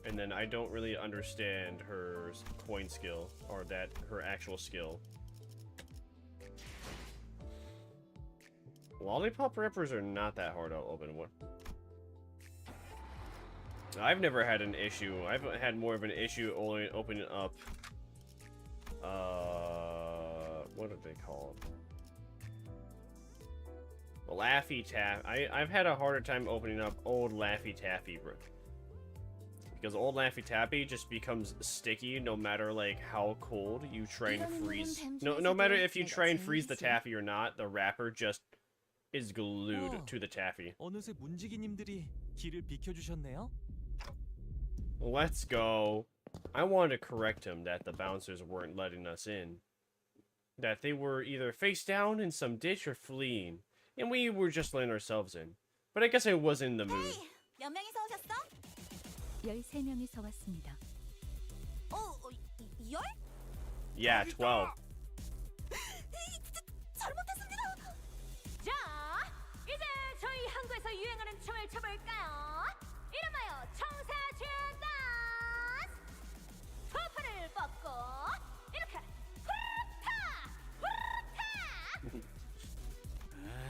And then I don't really understand her coin skill, or that her actual skill. Lollipop rippers are not that hard to open. What? I've never had an issue. I've had more of an issue only opening up. What are they called? Laffy Taffy. I've had a harder time opening up old Laffy Taffy, because old Laffy Taffy just becomes sticky no matter like how cold you try and freeze. No matter if you try and freeze the taffy or not, the wrapper just is glued to the taffy. 어느새 문지기님들이 길을 비켜주셨네요. Let's go. I wanted to correct him that the bouncers weren't letting us in. That they were either face down in some ditch or fleeing. And we were just letting ourselves in. But I guess I wasn't in the mood. 몇 명이서 오셨어? 13명이서 왔습니다. 열? Yeah, 12. 잘못했습니다. 자, 이제 저희 항구에서 유행하는 춤을 춰볼까요? 이름하여 청사진 댄스! 소파를 뻗고 이렇게 후루타!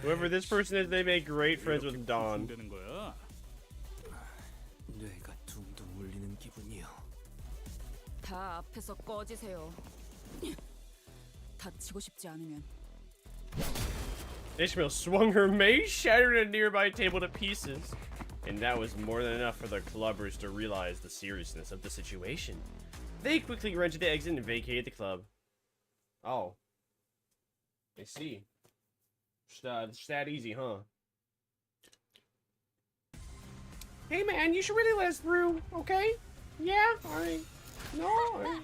Whoever this person is, they make great friends with Dawn. 뇌가 둥둥 울리는 기분이요. 다 앞에서 꺼지세요. 다치고 싶지 않으면. Ishmael swung her mace, shattering a nearby table to pieces. And that was more than enough for the clubbers to realize the seriousness of the situation. They quickly ran to the exit and vacated the club. Oh. I see. It's that easy, huh? Hey man, you should really let us through, okay? Yeah? Alright. No? Alright.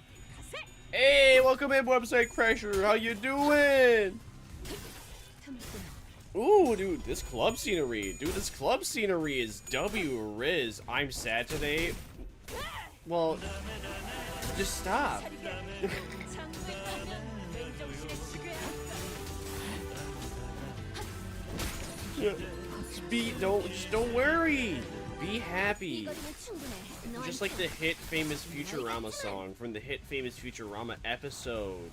Hey, welcome in, Website Crasher. How you doing? Ooh, dude, this club scenery. Dude, this club scenery is W-Riz. I'm sad today. Well, just stop. Don't worry. Be happy. Just like the hit famous Futurama song from the hit famous Futurama episode.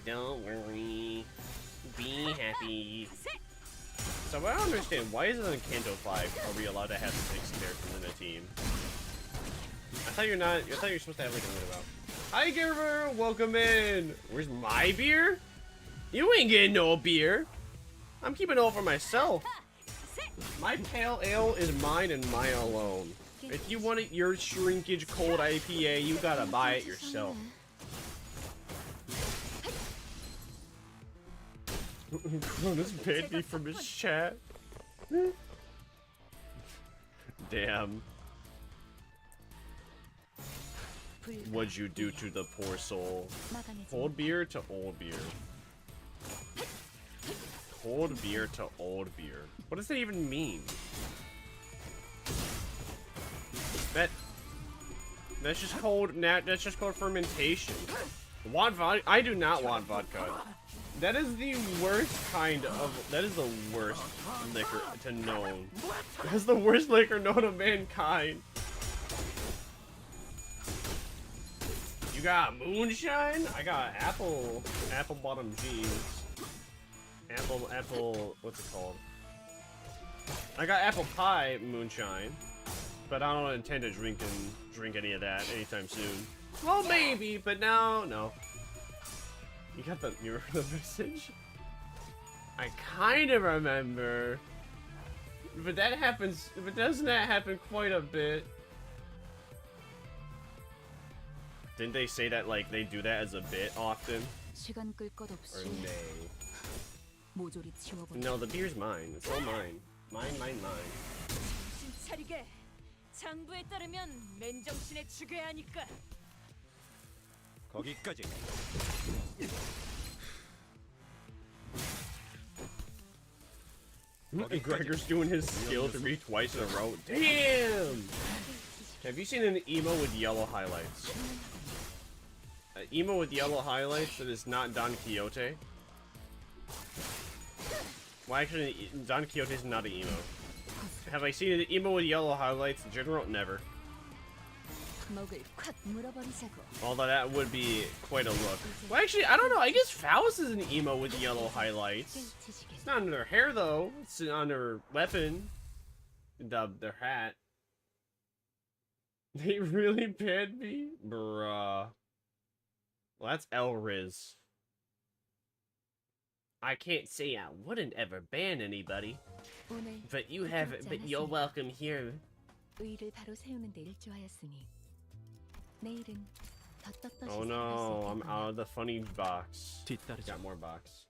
Don't worry. Be happy. So I don't understand, why is it on Kanto 5 are we allowed to have 6 characters in a team? I thought you're supposed to have like a limit about. Hi Gerber, welcome in. Where's my beer? You ain't getting no beer. I'm keeping it all for myself. My pale ale is mine and mine alone. If you want it, your shrinkage cold IPA, you gotta buy it yourself. Cronus banned me from his chat. Damn. What'd you do to the poor soul? Cold beer to old beer. Cold beer to old beer. What does that even mean? That's just called fermentation. Want vodka? I do not want vodka. That is the worst kind of. That is the worst liquor to know. That's the worst liquor known to mankind. You got moonshine? I got apple bottom jeans. Apple, what's it called? I got apple pie moonshine, but I don't intend to drink any of that anytime soon. Well, maybe, but no. You remember the message? I kind of remember, but that happens. But doesn't that happen quite a bit? Didn't they say that like they do that as a bit often? Or nay? No, the beer's mine. It's all mine. Mine. 차리게. 장부에 따르면 맨정신에 죽여야 하니까. 거기까지. Gregor's doing his skill 3 twice in a row. Damn! Have you seen an emo with yellow highlights? An emo with yellow highlights that is not Don Quixote? Well, actually, Don Quixote is not an emo. Have I seen an emo with yellow highlights in general? Never. Although that would be quite a look. Well, actually, I don't know. I guess Faust is an emo with yellow highlights. It's not on their hair, though. It's on their weapon. Their hat. They really banned me? Bruh. Well, that's Elriz. I can't say I wouldn't ever ban anybody. But you haven't. But you're welcome here. Oh no, I'm out of the funny box. Got more box.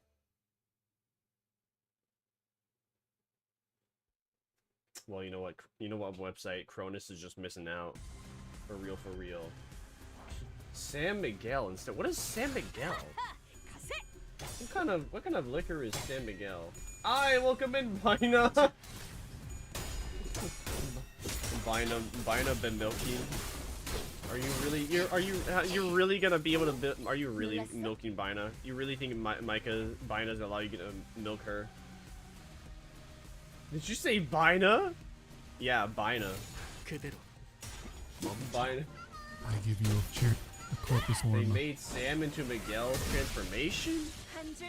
Well, you know what? You know what website? Cronus is just missing out. For real. San Miguel instead. What is San Miguel? What kind of liquor is San Miguel? Hi, welcome in, Bina. Bina been milking. Are you really? You're really gonna be able to? Are you really milking Bina? You really think Bina's gonna allow you to milk her? Did you say Bina? Yeah, Bina. Bina. I give you a corpus They horn. made Sam into Miguel's transformation?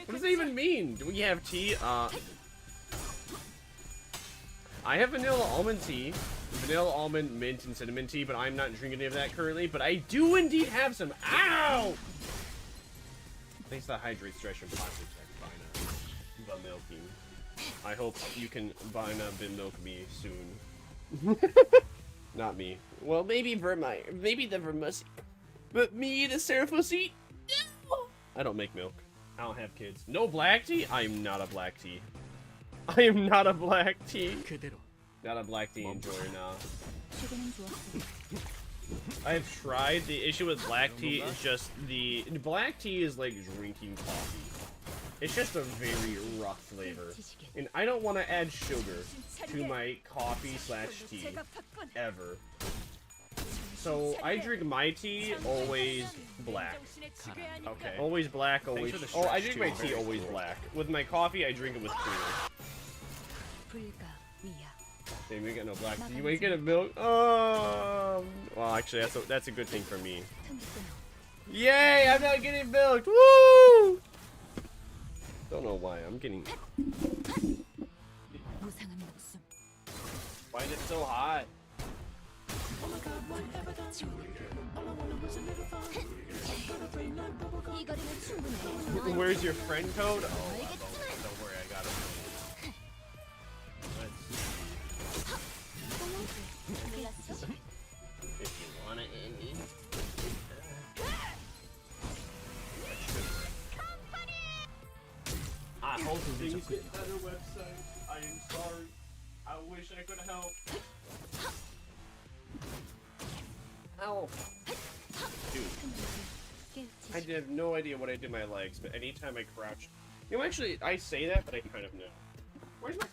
What does that even mean? Do we have tea? I have vanilla almond tea, vanilla almond, mint, and cinnamon tea, but I'm not drinking any of that currently. But I do indeed have some. Ow! Thanks to the hydrate stretch and plastic check, Bina. The milking. I hope you can Bina bin milk me soon. Not me. Well, maybe Vermire. Maybe the Vermisa. But me, the Seraphina. I don't make milk. I don't have kids. No black tea? I am not a black tea. I am not a black tea. Not a black tea enjoyer now. I've tried. The issue with black tea is just the black tea is like drinking coffee. It's just a very rough flavor. And I don't want to add sugar to my coffee/tea ever. So I drink my tea always black. Okay. Always black, always. Oh, I drink my tea always black. With my coffee, I drink it with creamer. Damn, you get no black tea. You ain't getting milk. Oh. Well, actually, that's a good thing for me. Yay! I'm not getting milk. Woo! Don't know why I'm getting. Why is it so hot? Where's your friend code? Oh, don't worry, I got it. Let's see. If you want it, Andy. I hope things get better website. I am sorry. I wish I could help. Ow. Dude. I have no idea what I did to my legs, but anytime I crouch... You know, actually, I say that, but I kind of know. Where's my...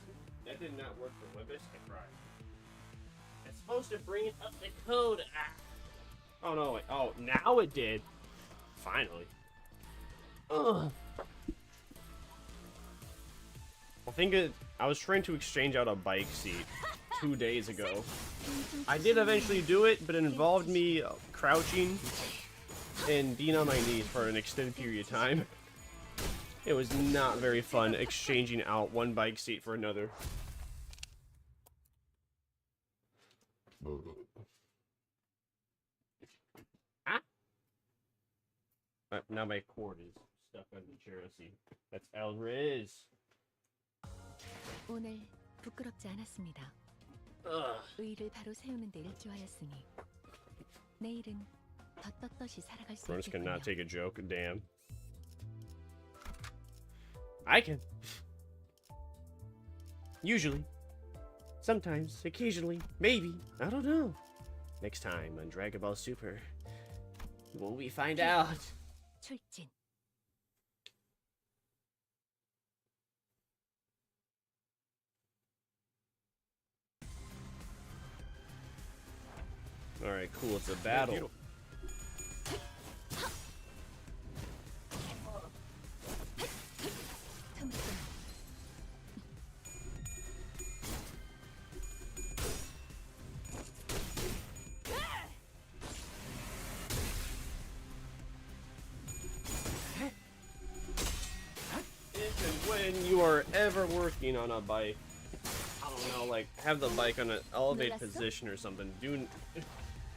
That did not work for Limbus. I tried. It's supposed to bring it up the code. Ah. Oh, no. Wait. Oh, now it did. Finally. Ugh. I was trying to exchange out a bike seat 2 days ago. I did eventually do it, but it involved me crouching and being on my knees for an extended period of time. It was not very fun exchanging out one bike seat for another. Ah! Now my cord is stuck on the chair. Let's see. That's Elriz. 오늘 부끄럽지 않았습니다. 의의를 바로 세우는 데 일조하였으니 내일은 더 떳떳이 살아갈 수 Furnace 있겠군요. cannot take a joke. Damn. I can. Usually. Sometimes. Occasionally. Maybe. I don't know. Next time on Dragon Ball Super. Will we find out? 출진. Alright, cool. It's a battle. If and when you are ever working on a bike, I don't know, like, have the bike on an elevated position or something.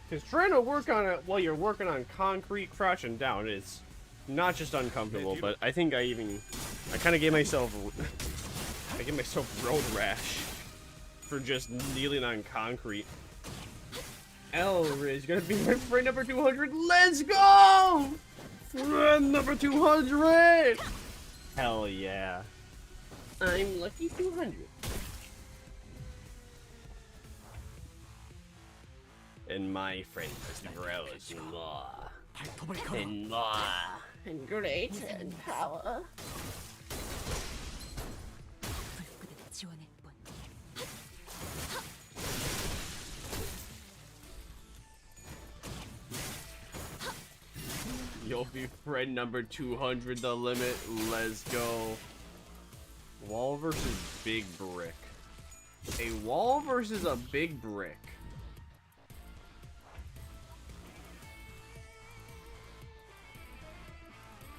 Because trying to work on it while you're working on concrete crouching down is not just uncomfortable, but I think I kind of gave myself road rash for just kneeling on concrete. Elriz gonna be my friend number 200. Let's go! Friend number 200! Hell yeah. I'm lucky 200. And my friend grows more and more and greater in power. You'll be friend number 200, the limit. Let's go. Wall versus big brick. A wall versus a big brick.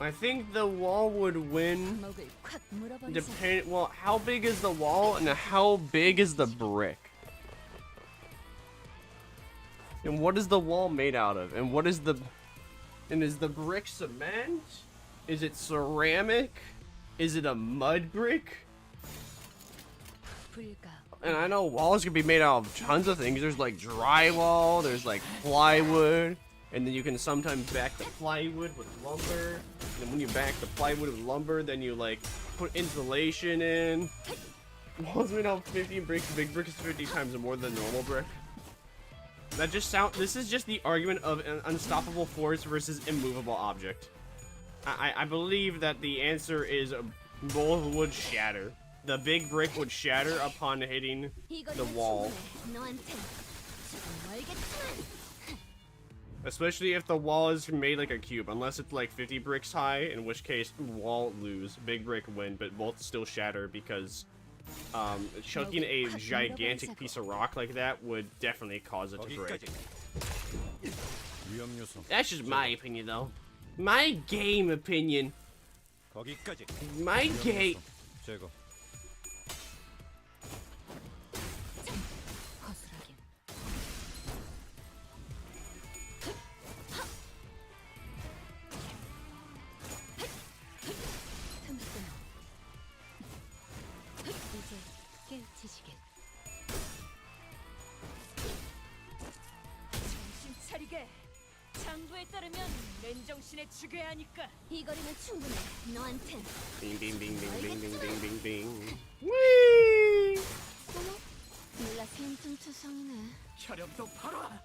I think the wall would win. Well, how big is the wall and how big is the brick? And what is the wall made out of? And what is the... And is the brick cement? Is it ceramic? Is it a mud brick? And I know walls can be made out of tons of things. There's like drywall, there's like plywood, and then you can sometimes back the plywood with lumber. And when you back the plywood with lumber, then you like put insulation in. Walls made out of 50 bricks, big brick is 50 times more than normal brick. That just sound. This is just the argument of an unstoppable force versus immovable object. I believe that the answer is both would shatter. The big brick would shatter upon hitting the wall. Especially if the wall is made like a cube, unless it's like 50 bricks high, in which case wall lose, big brick win, but both still shatter because chucking a gigantic piece of rock like that would definitely cause it to break. That's just my opinion though. My game opinion. My game. 정신 차리게. 장부에 따르면 맨정신에 죽여야 하니까. 이 거리는 충분해. 너한텐. 빙빙빙빙빙빙빙빙빙. 위. 어머, 몰라 빈틈투성이네. 혈염도 팔아.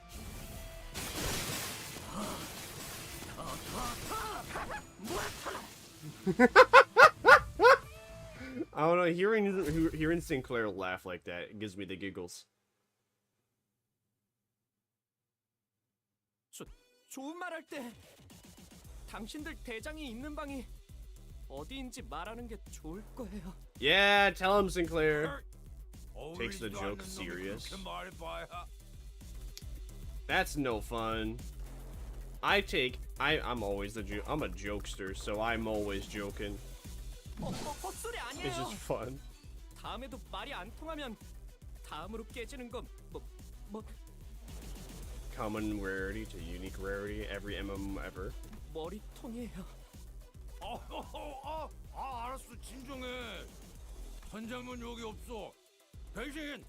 I don't know. Hearing Sinclair laugh like that gives me the giggles. 좋은 말 할 때 당신들 대장이 있는 방이 어디인지 말하는 게 좋을 거예요. Yeah, tell him Sinclair. Takes the joke serious. That's no fun. I'm always I'm a jokester, so I'm always joking. 헛소리 아니에요. It's just fun. 다음에도 말이 안 통하면 다음으로 깨지는 건 뭐 Common rarity to unique rarity, every MMO ever. 머리통이에요. 알았어, 진정해. 선장은 여기 없어. 대신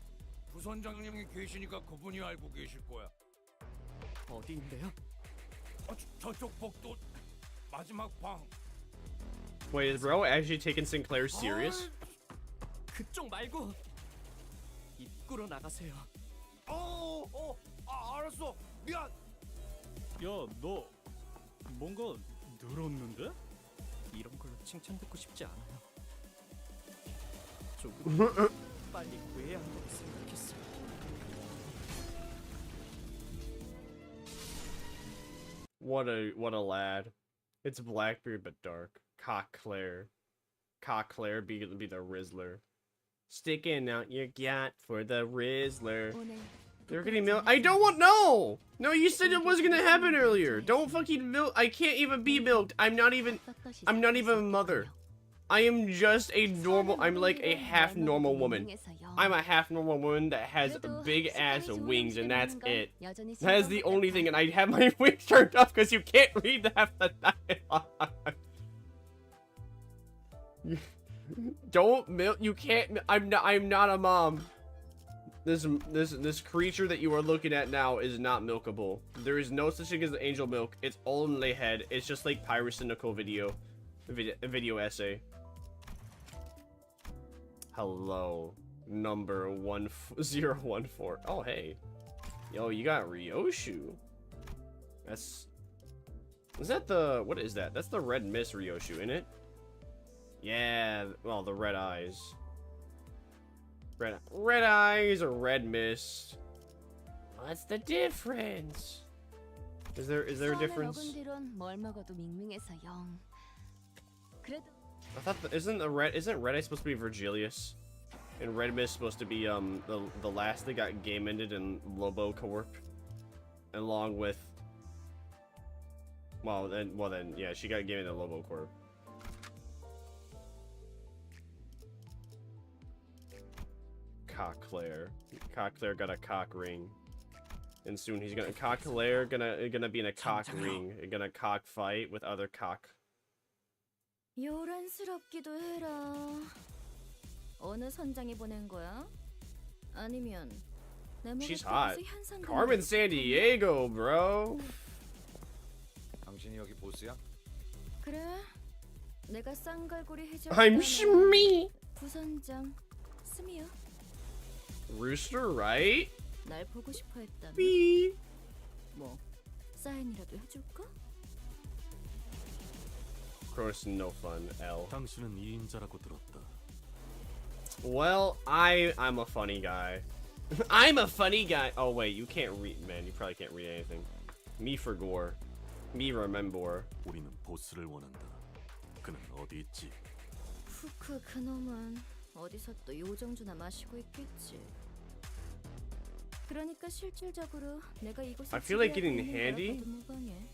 부선장님이 계시니까 그분이 알고 계실 거야. 어디인데요? 저쪽 복도 마지막 방. Wait, is bro actually taking Sinclair serious? 그쪽 말고 입구로 나가세요. 알았어. 미안. 야, 너 뭔가 늘었는데? 이런 걸로 칭찬 듣고 싶지 않아요. 조금 빨리 구해야 한다고 생각했어요. What a lad. It's Blackbeard but dark. Cockclair be the Rizzler. Sticking out your gat for the Rizzler. They're getting milk. I don't want no. You said it wasn't gonna happen earlier. Don't fucking milk. I can't even be milked. I'm not even a mother. I am just a normal. I'm like a half normal woman. I'm a half normal woman that has big ass wings, and that's it. That is the only thing, and I have my wings turned off because you can't read half the dialogue. Don't milk. You can't. I'm not a mom. This creature that you are looking at now is not milkable. There is no such thing as angel milk. It's only head. It's just like Pyrus and Nicole video essay. Hello, number 1014. Oh hey, yo, you got Ryoshu. Is that the, what is that? That's the red mist Ryoshu, isn't it? Yeah, well, the red eyes. Red eyes or red mist. What's the difference? Is there a difference? I thought isn't red eye supposed to be Virgilius? And red mist supposed to be the last that got game ended in Lobo Corp, along with well then yeah, she got game ended in Lobo Corp. Cockclair got a cock ring, and soon he's gonna Cockclair gonna be in a cock ring, gonna cock fight with other cock. 요란스럽기도 해라. 어느 선장이 보낸 거야? 아니면 She's hot. Carmen Sandiego, bro. 당신이 여기 보스야? 그래? 내가 쌍갈고리 해적. I'm Shmi. 부선장 스미야. Rooster, right? 날 보고 싶어 했다며. 뭐 사인이라도 해줄까? Gross, no fun. L. 당신은 2인자라고 들었다. Well, I'm a funny guy. I'm a funny guy. Oh wait, you can't read, man. You probably can't read anything. Me forgore. Me remember. 우리는 보스를 원한다. 그는 어디 있지? 후크 그놈은 어디서 또 요정주나 마시고 있겠지. 그러니까 실질적으로 내가 이곳에 I feel like 지배하고 getting 있는 handy. 거라고도 무방해.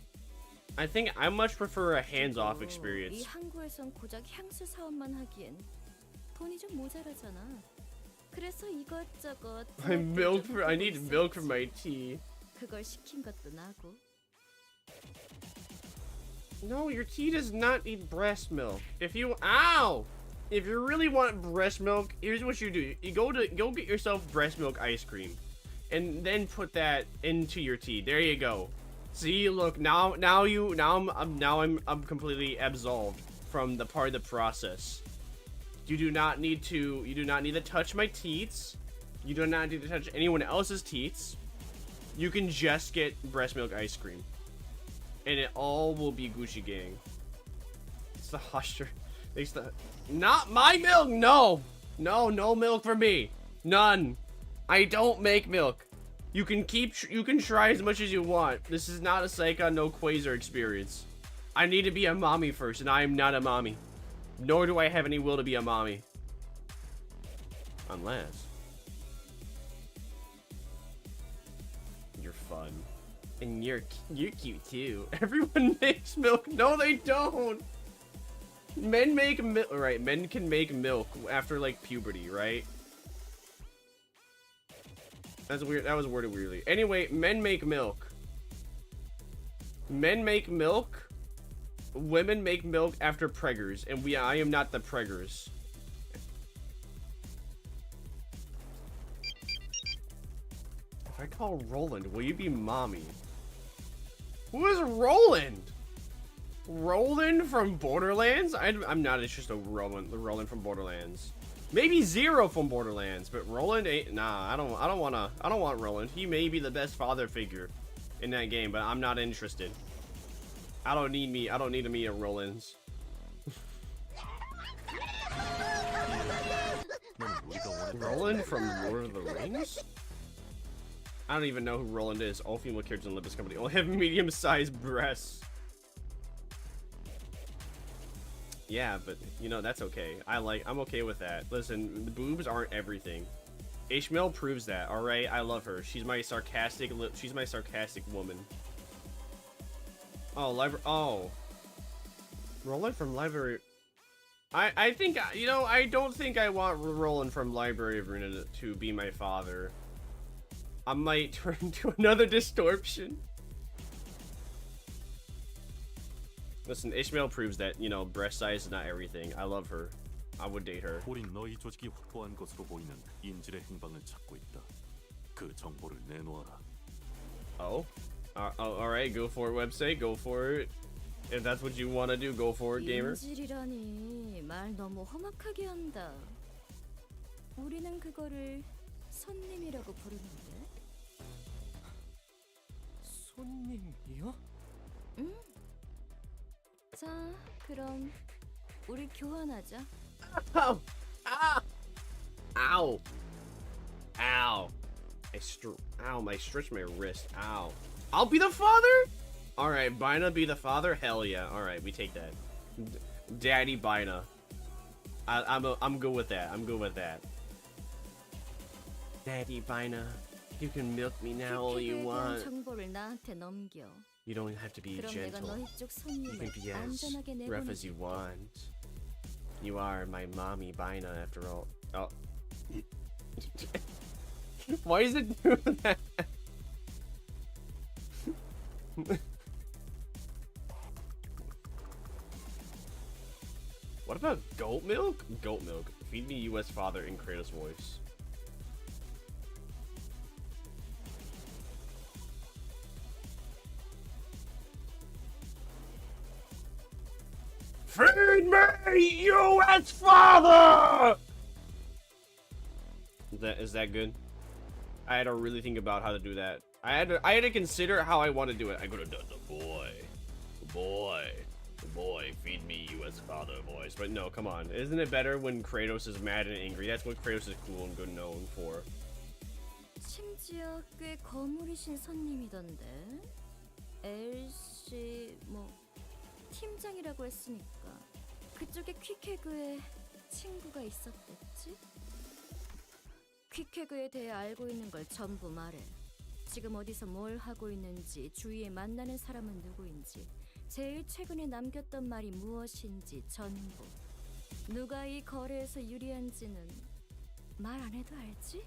I think I much prefer a hands-off 이 experience. 항구에선 고작 향수 사업만 하기엔 돈이 좀 모자라잖아. 그래서 이것저것 I milk for. I need milk for my tea. 그걸 시킨 것도 나고. No, your tea does not need breast milk. If you if you really want breast milk, here's what you do. You go get yourself breast milk ice cream, and then put that into your tea. There you go. See, look, now I'm completely absolved from the part of the process. You do not need to touch my teats. You do not need to touch anyone else's teats. You can just get breast milk ice cream. And it all will be Gucci gang. It's the husher. It's the not my milk. No, no milk for me. None. I don't make milk. You can try as much as you want. This is not a Psychon no Quasar experience. I need to be a mommy first, and I am not a mommy. Nor do I have any will to be a mommy. Unless you're fun. And you're cute too. Everyone makes milk. No, they don't. Men make milk. Right, men can make milk after like puberty, right? That's weird. That was worded weirdly. Anyway, men make milk. Men make milk. Women make milk after preggers, and I am not the preggers. If I call Roland, will you be mommy? Who is Roland? Roland from Borderlands? I'm not interested in Roland from Borderlands. Maybe Zero from Borderlands, but Roland ain't. Nah, I don't want Roland. He may be the best father figure in that game, but I'm not interested. I don't need me a Roland's. Roland from Lord of the Rings? I don't even know who Roland is. All female characters in limbuscompany only have medium-sized breasts. Yeah, but you know that's okay. I'm okay with that. Listen, the boobs aren't everything. Ishmael proves that. All right, I love her. She's my sarcastic woman. Oh, Roland from Library. I think, you know, I don't think I want Roland from Library of Ruina to be my father. I might turn to another distortion. Listen, Ishmael proves that, you know, breast size is not everything. I love her. I would date her. 우린 너희 조직이 확보한 것으로 보이는 인질의 행방을 찾고 있다. 그 정보를 내놓아라. Oh? Alright, go for it, website. Go for it. If that's what you want to do, go for it, gamer. 인질이라니 말 너무 험악하게 한다. 우리는 그거를 손님이라고 부르는데. 손님이요? 응. 자, 그럼 우리 교환하자. Ow! Ah! Ow! Ow! Ow! I stretched my wrist. Ow! I'll be the father. All right, Bina be the father. Hell yeah! All right, we take that. Daddy Bina. I'm good with that. I'm good with that. Daddy Bina, you can milk me now all you want. 정보를 나한테 넘겨. You don't have to be 그럼 내가 gentle. 너희 쪽 You 손님을 can be as 안전하게 rough as you 내보내줄게. want. You are my mommy Bina after all. Oh. Why is it do that? What about goat milk? Goat milk. Feed me U.S. father in Kratos voice. Feed me, U.S. father! Is that good? I had to really think about how to do that. I had to consider how I want to do it. I could have done the boy, feed me, U.S. father voice. But no, come on. Isn't it better when Kratos is mad and angry? That's what Kratos is cool and good known for. 심지어 꽤 거물이신 손님이던데. LC 뭐 팀장이라고 했으니까 그쪽에 퀵해그에 친구가 있었댔지? 퀵해그에 대해 알고 있는 걸 전부 말해. 지금 어디서 뭘 하고 있는지, 주위에 만나는 사람은 누구인지, 제일 최근에 남겼던 말이 무엇인지 전부. 누가 이 거래에서 유리한지는 말 안 해도 알지?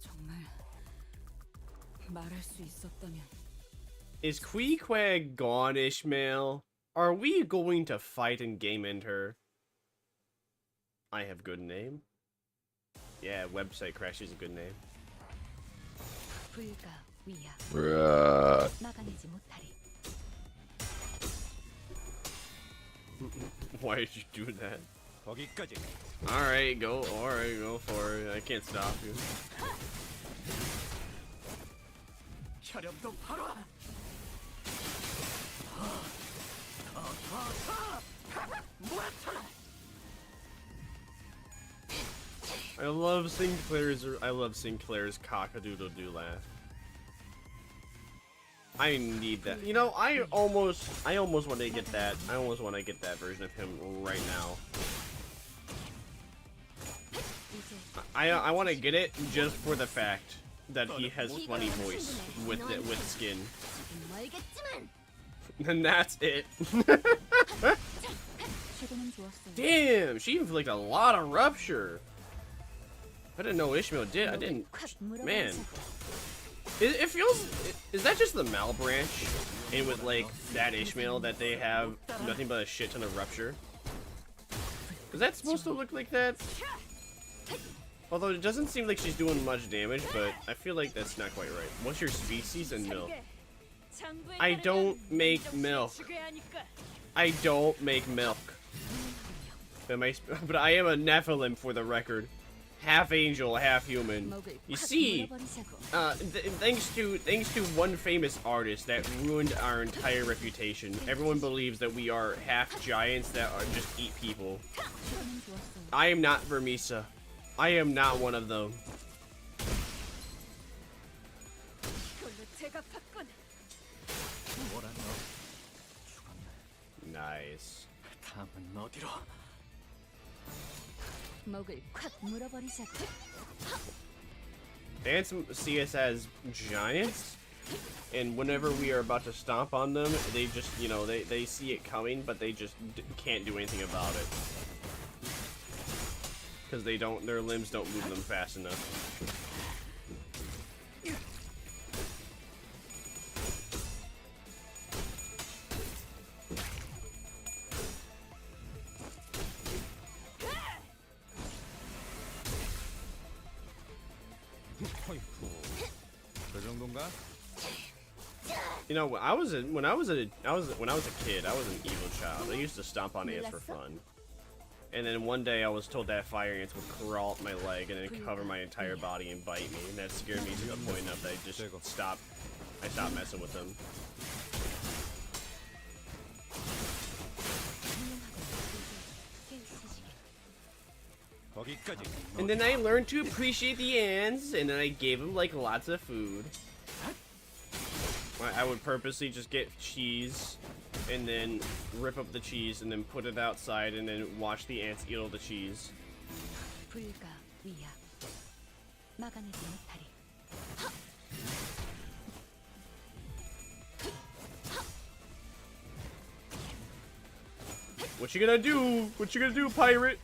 정말 말할 수 있었다면. Is Queequeg gone, Ishmael? Are we going to fight and game end her? I have good name. Yeah, website crash is a good name. 불가 위야. 막아내지 못하리. Why did you do that? 거기까지. Alright, go for it. I can't stop you. 혈염도 바로. I love Sinclair's cock-a-doodle-doo laugh. I need that. You know, I almost want to get that. I almost want to get that version of him right now. I want to get it just for the fact that he has funny voice with skin. And that's it. Damn, she inflicted a lot of rupture. I didn't know Ishmael did. I didn't. Man. It feels. Is that just the Mal branch? And with like that Ishmael that they have nothing but a shit ton of rupture? Is that supposed to look like that? Although it doesn't seem like she's doing much damage, but I feel like that's not quite right. What's your species and milk? I don't make milk. I don't make milk. But I am a Nephilim for the record. Half angel, half human. You see, thanks to one famous artist that ruined our entire reputation, everyone believes that we are half giants that just eat people. I am not Vermisa. I am not one of them. Nice. Dance see us as giants, and whenever we are about to stomp on them, they just, you know, they see it coming, but they just can't do anything about it. Because their limbs don't move them fast enough. You know, when I was a kid, I was an evil child. I used to stomp on ants for fun. And then one day I was told that fire ants would crawl up my leg and then cover my entire body and bite me, and that scared me to the point enough that I stopped messing with them. And then I learned to appreciate the ants, and then I gave them like lots of food. I would purposely just get cheese and then rip up the cheese and then put it outside and then watch the ants eat all the cheese. What you gonna do? What you gonna do, pirate?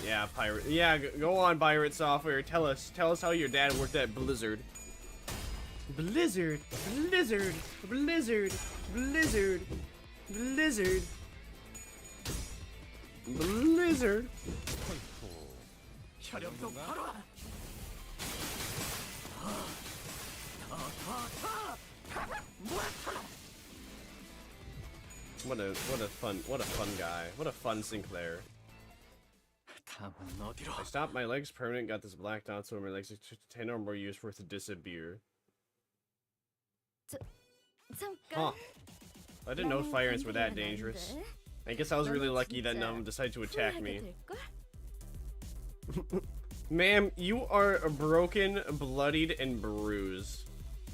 Yeah, pirate. Yeah, go on, pirate software. Tell us how your dad worked at Blizzard. Blizzard, Blizzard, Blizzard, Blizzard, Blizzard, Blizzard. What a fun guy. What a fun Sinclair. I stopped my legs permanent, got this black dot so my legs 10 or more years worth to disappear. Huh. I didn't know fire ants were that dangerous. I guess I was really lucky that none of them decided to attack me. Ma'am, you are broken, bloodied, and bruised.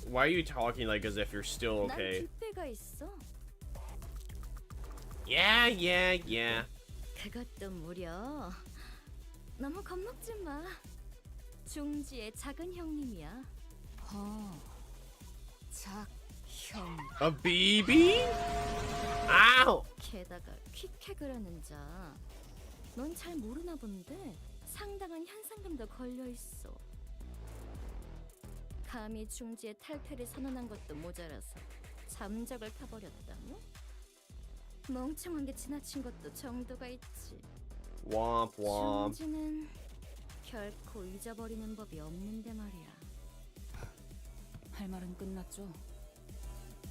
Why are you talking like as if you're still okay? 난 뒷배가 있어. Yeah. 그것도 무려. 너무 겁먹지 마. 중지의 작은 형님이야. 작형. A BB? Ow! 게다가 퀵핵을 하는 자. 넌 잘 모르나 본데 상당한 현상금도 걸려 있어. 감히 중지의 탈퇴를 선언한 것도 모자라서 잠적을 타버렸다며? 멍청한 게 지나친 것도 정도가 있지. Womp womp. 중지는 결코 잊어버리는 법이 없는데 말이야. 할 말은 끝났죠?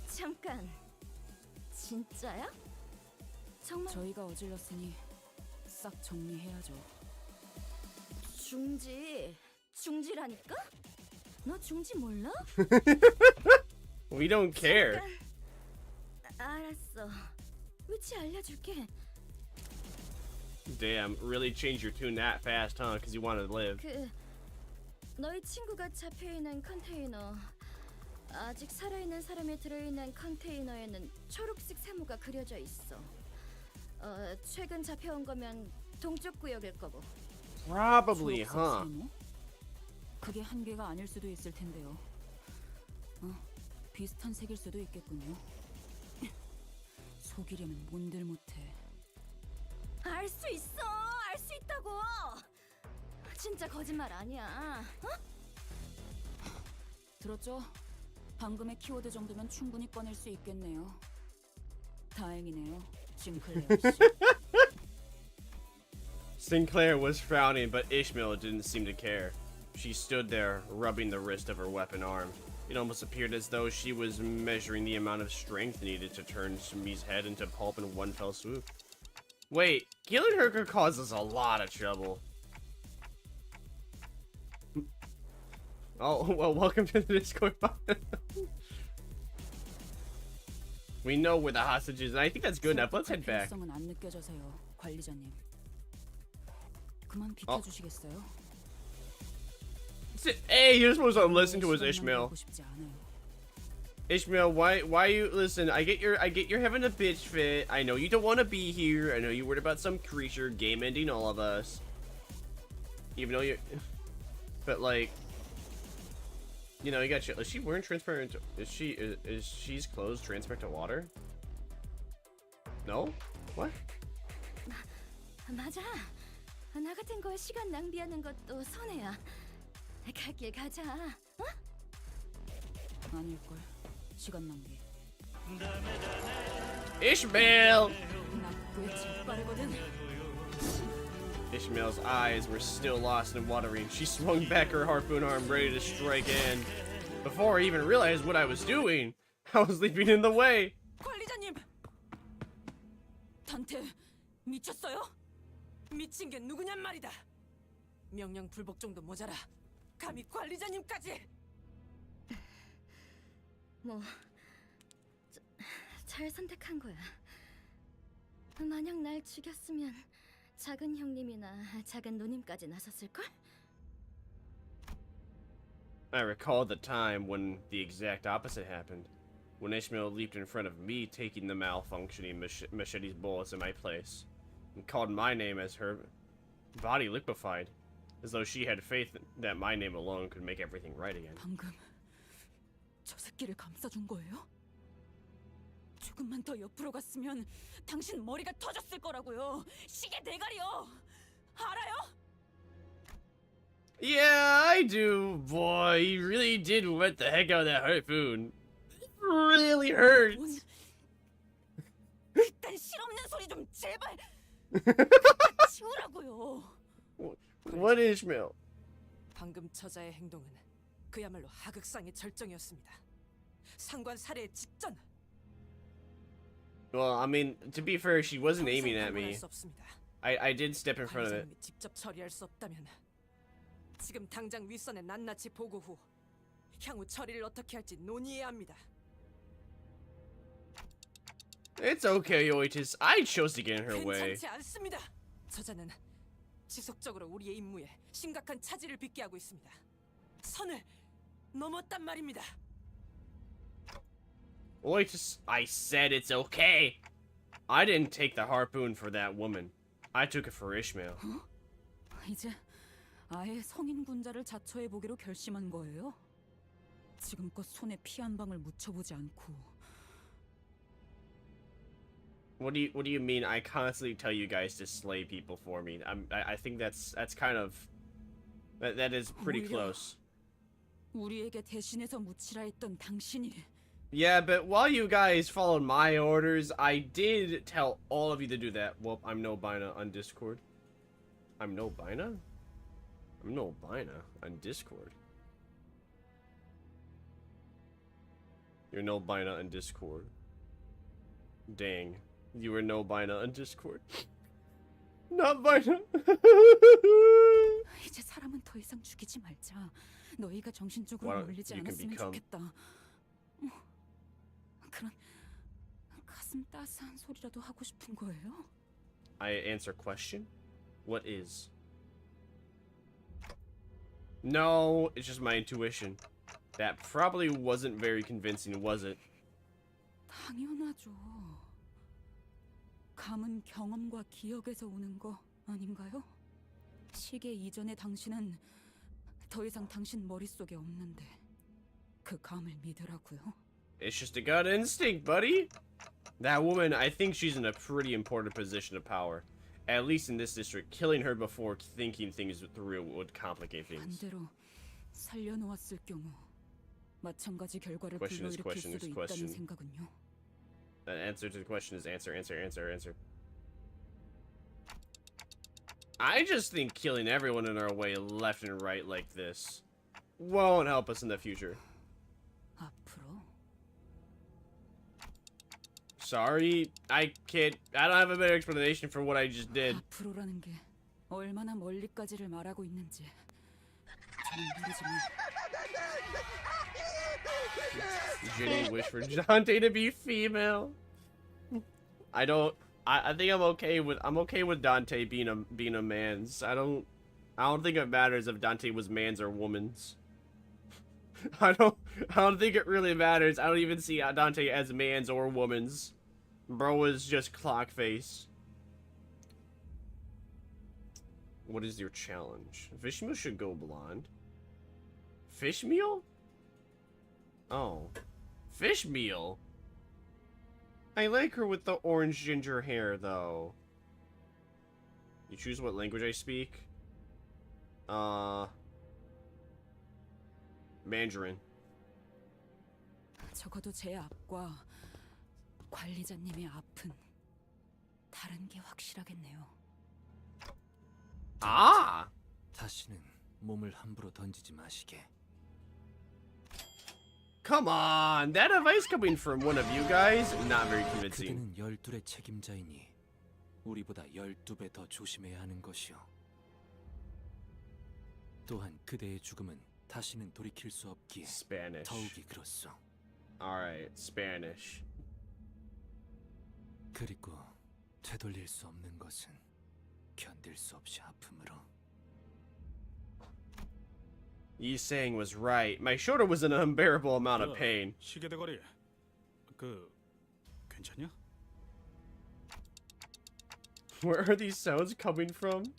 잠깐. 진짜야? 정말 저희가 어질렀으니 싹 정리해야죠. 중지라니까? 너 중지 몰라? We don't care. 알았어. 위치 알려줄게. Damn, really changed your tune that fast, huh? Because you wanted to live. 너희 친구가 잡혀있는 컨테이너. 아직 살아있는 사람이 들어있는 컨테이너에는 초록색 세모가 그려져 있어. 최근 잡혀온 거면 동쪽 구역일 거고. Probably, huh? 세모? 그게 한 개가 아닐 수도 있을 텐데요. 비슷한 색일 수도 있겠군요. 속이려면 뭔들 못해. 알 수 있어. 알 수 있다고. 진짜 거짓말 아니야. 들었죠? 방금의 키워드 정도면 충분히 꺼낼 수 있겠네요. 다행이네요, 징클레어 씨. Sinclair was frowning, but Ishmael didn't seem to care. She stood there, rubbing the wrist of her weapon arm. It almost appeared as though she was measuring the amount of strength needed to turn Sumi's head into pulp in one fell swoop. Wait, killing her could cause us a lot of trouble. Oh, well, welcome to the Discord bot. We know where the hostage is, and I think that's good enough. Let's head back. 필요성은 안 느껴져서요, 관리자님. 그만 비켜주시겠어요? Hey, you're supposed to listen to us, Ishmael. Ishmael, why you listen? I get you're having a bitch fit. I know you don't want to be here. I know you're worried about some creature game ending all of us. Even though you're, but like, you know, you got shit. Is she wearing transparent? Is she's clothes transparent to water? No? What? 맞아. 나 같은 거에 시간 낭비하는 것도 손해야. 갈 길 가자. 어? 아닐걸. 시간 낭비. Ishmael! 나 빠르거든. Ishmael's eyes were still lost in watering. She swung back her harpoon arm, ready to strike in. Before I even realized what I was doing, I was leaping in the way. 관리자님! 단테, 미쳤어요? 미친 게 누구냔 말이다. 명령 불복 정도 모자라. 감히 관리자님까지. 잘 선택한 거야. 만약 날 죽였으면 작은 형님이나 작은 누님까지 나섰을걸? I recalled the time when the exact opposite happened. When Ishmael leaped in front of me, taking the malfunctioning machete's bullets in my place, and called my name as her body liquefied, as though she had faith that my name alone could make everything right again. 방금 저 새끼를 감싸준 거예요? 조금만 더 옆으로 갔으면 당신 머리가 터졌을 거라고요. 시계 대가리요. 알아요? Yeah, I do. Boy, he really did wet the heck out of that harpoon. It really hurts. 그딴 실없는 소리 좀 제발 치우라고요. What, Ishmael? 방금 처자의 행동은 그야말로 하극상의 절정이었습니다. 상관 살해 직전. Well, I mean, to be fair, she wasn't aiming at me. I did step in front of it. 직접 처리할 수 없다면 지금 당장 윗선에 낱낱이 보고 후 향후 처리를 어떻게 할지 논의해야 합니다. It's okay, Oitis. I chose to get in her way. 괜찮지 않습니다. 저자는 지속적으로 우리의 임무에 심각한 차질을 빚게 하고 있습니다. 선을 넘었단 말입니다. I said it's okay. I didn't take the harpoon for that woman. I took it for Ishmael. 이제 아예 성인 군자를 자처해 보기로 결심한 거예요? 지금껏 손에 피 한 방울 묻혀보지 않고. What do you mean? I constantly tell you guys to slay people for me. I think that's kind of that is pretty close. 우리에게 대신해서 묻히라 했던 당신이. Yeah, but while you guys followed my orders, I did tell all of you to do that. Well, I'm no Bina on Discord. I'm no Bina? I'm no Bina on Discord. You're no Bina on Discord. Dang. You were no Bina on Discord. Not Bina. 이제 사람은 더 이상 죽이지 말자. 너희가 정신적으로 몰리지 않았으면 좋겠다. 그런 가슴 따스한 소리라도 하고 싶은 거예요? I answer question. What is? No, it's just my intuition. That probably wasn't very convincing, was it? 당연하죠. 감은 경험과 기억에서 오는 거 아닌가요? 시계 이전의 당신은 더 이상 당신 머릿속에 없는데 그 감을 믿으라고요? It's just a gut instinct, buddy. That woman, I think she's in a pretty important position of power. At least in this district, killing her before thinking things through would complicate things. 반대로 살려놓았을 경우 마찬가지 결과를 불러일으킬 수도 있다는 생각은요? The answer to the question is answer. I just think killing everyone in our way left and right like this won't help us in the future. 앞으로? Sorry, I don't have a better explanation for what I just did. 앞으로라는 게 얼마나 멀리까지를 말하고 있는지 저는 모르지만 Jenny wished for Dante to be female. I think I'm okay with Dante being a man's. I don't think it matters if Dante was man's or woman's. I don't think it really matters. I don't even see Dante as man's or woman's. Bro is just clock face. What is your challenge? Fishmeal should go blonde. Fishmeal? Oh. Fishmeal? I like her with the orange ginger hair, though. You choose what language I speak? Mandarin. 적어도 제 앞과 관리자님의 앞은 다른 게 확실하겠네요. 아! 다시는 몸을 함부로 던지지 마시게. Come on, that advice coming from one of you guys, not very convincing. 그대는 12의 책임자이니 우리보다 12배 더 조심해야 하는 것이오. 또한 그대의 죽음은 다시는 돌이킬 수 없기에 Spanish. 더욱이 그렇소. Alright, Spanish. 그리고 되돌릴 수 없는 것은 견딜 수 없이 아픔으로. You saying was right. My shoulder was in an unbearable amount of pain. 시계대거리, 괜찮냐? Where are these sounds coming from?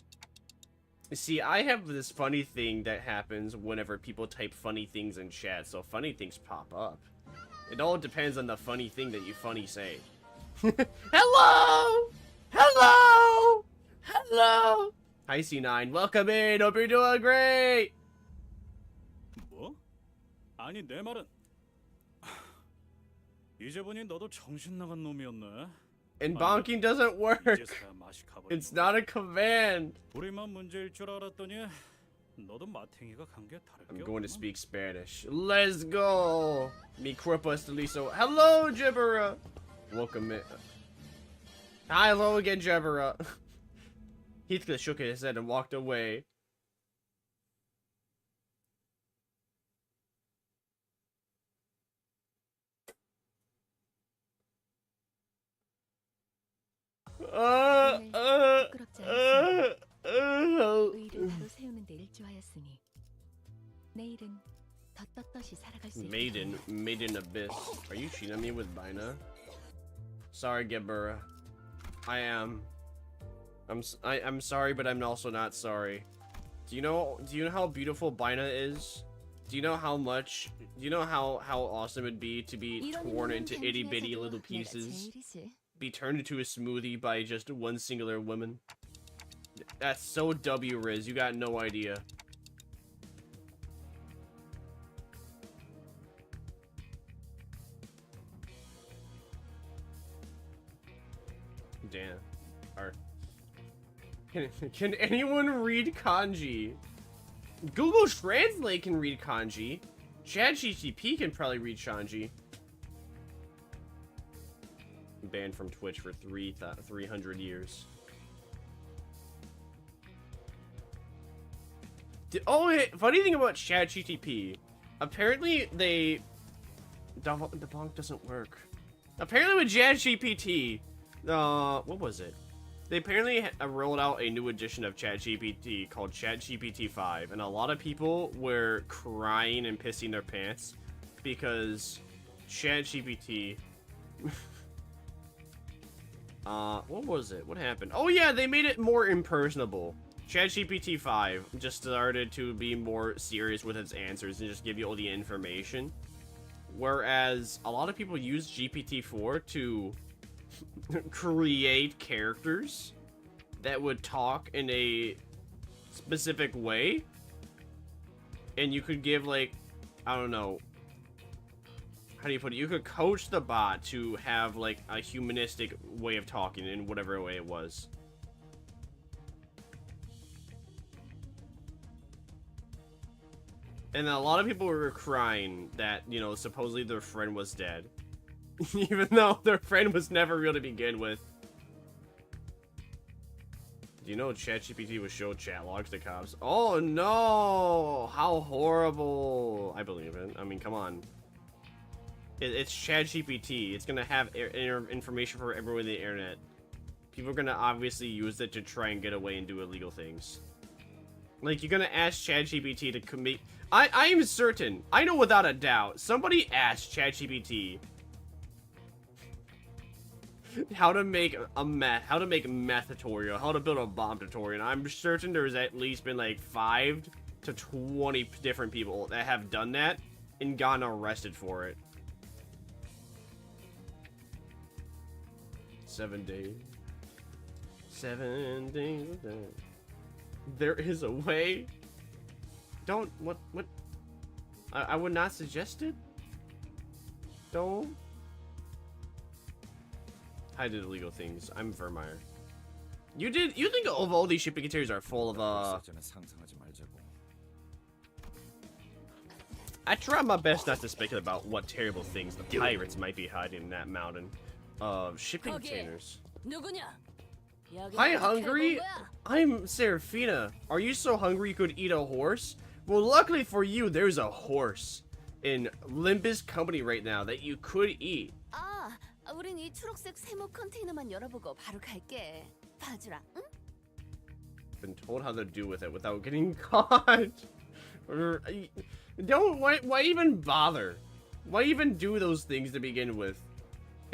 See, I have this funny thing that happens whenever people type funny things in chat, so funny things pop up. It all depends on the funny thing that you funny say. Hello! Hello! Hello! Hi C9, welcome in, hope you're doing great! 뭐? 아니 내 말은 이제 보니 너도 정신 나간 놈이었네. And bonking doesn't work. It's not a command. 우리만 문제일 줄 알았더니 너도 마탱이가 간 게 다를 게 I'm going to speak Spanish. Let's go. Mi cuerpo está listo. Hello, Gibbera. Welcome in. Hi, hello again, Gibbera. Heathcliff shook his head and walked away. 부끄럽지 않습니다. 의의를 바로 세우는 데 일조하였으니 내일은 더 Maiden Abyss. Are you cheating on me with Bina? Sorry, Gebura. I am. I'm sorry, but I'm also not sorry. Do you know how beautiful Bina is? Do you know how awesome it'd be to be torn into itty bitty little pieces? Be turned into a smoothie by just one singular woman? That's so W, Riz. You got no idea. Damn. Can anyone read kanji? Google Translate can read kanji. ChatGPT can probably read kanji. Banned from Twitch for 300 years. Funny thing about ChatGPT. Apparently the bonk doesn't work. Apparently with ChatGPT, what was it? They apparently rolled out a new edition of ChatGPT called ChatGPT 5, and a lot of people were crying and pissing their pants because ChatGPT. What was it? What happened? Oh yeah, they made it more impersonable. ChatGPT 5 just started to be more serious with its answers and just give you all the information. Whereas a lot of people use GPT-4 to create characters that would talk in a specific way. And you could give, like, I don't know, how do you put it? You could coach the bot to have, like, a humanistic way of talking in whatever way it was. And a lot of people were crying that, you know, supposedly their friend was dead. Even though their friend was never real to begin with. Do you know ChatGPT would show chat logs to cops? Oh no! How horrible! I believe it. I mean, come on. It's ChatGPT. It's gonna have information for everyone on the internet. People are gonna obviously use it to try and get away and do illegal things. Like, you're gonna ask ChatGPT to commit. I am certain. I know without a doubt. Somebody asked ChatGPT how to make meth tutorial, how to build a bomb tutorial. And I'm certain there's at least been like 5 to 20 different people that have done that and gotten arrested for it. 7 days. 7 days a day. There is a way. Don't what? I would not suggest it. Don't. I did illegal things. I'm Vermire. You think of all these shipping containers are full of I try my best not to speculate about what terrible things the pirates might be hiding in that mountain of shipping containers. Hi, hungry? I'm Seraphina. Are you so hungry you could eat a horse? Well, luckily for you, there's a horse in limbuscompany right now that you could eat. 우린 이 초록색 세모 컨테이너만 열어보고 바로 갈게. 봐주라, 응? Been told how to do with it without getting caught. Don't. Why even bother? Why even do those things to begin with?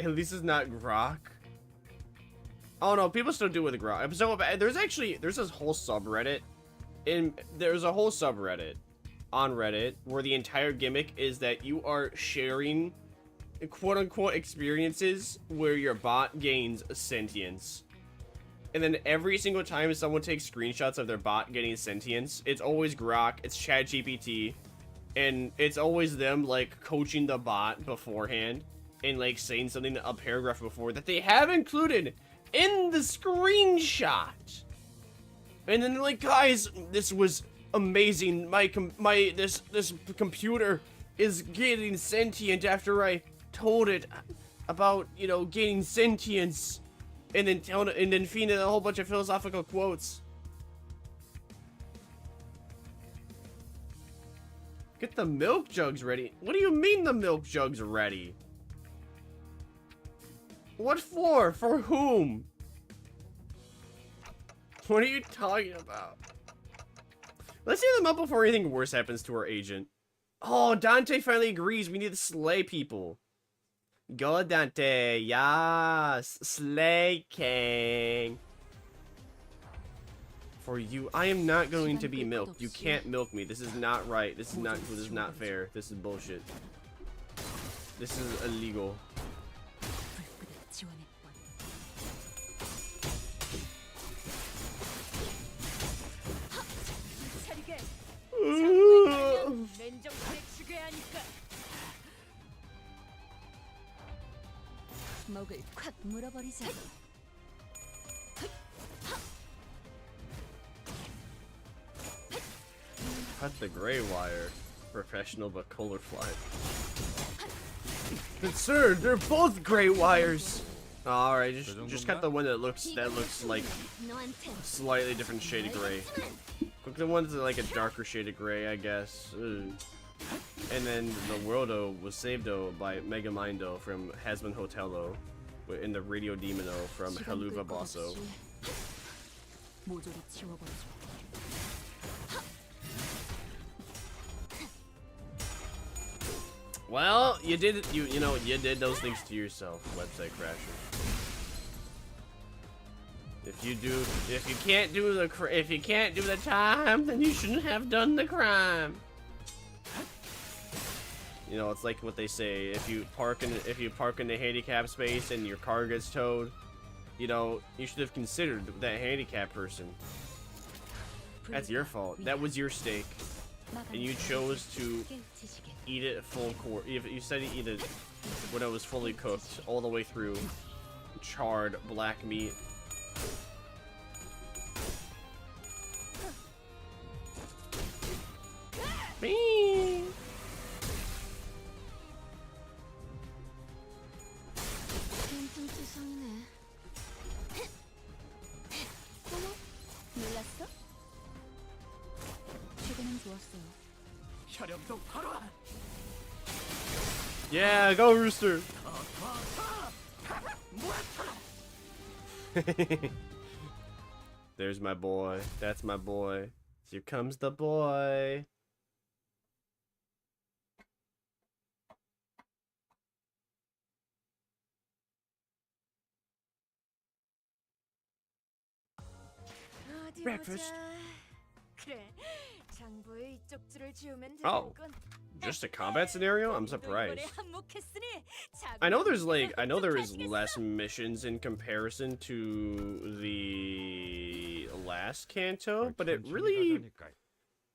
At least it's not grok. Oh no, people still do it with grok. So there's this whole subreddit, and there's a whole subreddit on Reddit where the entire gimmick is that you are sharing quote-unquote experiences where your bot gains sentience. And then every single time someone takes screenshots of their bot getting sentience, it's always grok, it's ChatGPT, and it's always them, like, coaching the bot beforehand and, like, saying something a paragraph before that they have included in the screenshot. And then they're like, guys, this was amazing. This computer is getting sentient after I told it about, you know, gaining sentience, and then feeding a whole bunch of philosophical quotes. Get the milk jugs ready. What do you mean the milk jugs are ready? What for? For whom? What are you talking about? Let's hear them up before anything worse happens to our agent. Oh, Dante finally agrees. We need to slay people. Go, Dante. Yes. Slay king. For you, I am not going to be milked. You can't milk me. This is not right. This is not fair. This is bullshit. This is illegal. 목을 콱 물어버리자. Cut the gray wire. Professional but colorblind. But sir, they're both gray wires. Alright, just cut the one that looks like slightly different shade of gray. Look the ones that like a darker shade of gray, I guess. Ugh. And then the worldo was saved by Megamindo from Hasman Hotello, and the Radio Demono from Haluva Bosso. Well, you did you did those things to yourself, website crasher. If you can't do the time, then you shouldn't have done the crime. You know, it's like what they say, if you park in the handicap space and your car gets towed, you know, you should have considered that handicapped person. That's your fault. That was your steak. And you chose to eat it full course. You said you eat it when it was fully cooked, all the way through. Charred black meat. Me. 몰랐어? 최근엔 좋았어요. 혈액도 바로. Yeah, go Rooster. There's my boy. That's my boy. Here comes the boy. Breakfast. Oh, just a combat scenario? I'm surprised. I know there is less missions in comparison to the last Kanto, but it really,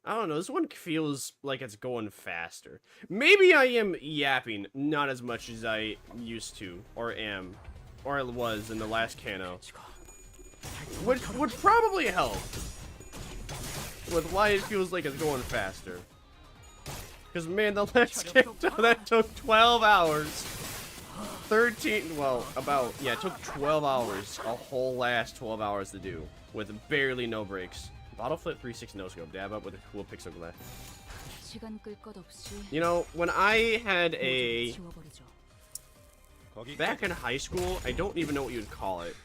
I don't know, this one feels like it's going faster. Maybe I am yapping not as much as I used to, or I was in the last Kanto. Which would probably help with why it feels like it's going faster. Because man, the last Kanto that took 12 hours. 13, well, it took 12 hours, a whole last 12 hours to do, with barely no breaks. Bottle flip 360 no scope, dab up with a cool pixel glass. You know, when I had back in high school, I don't even know what you'd call it.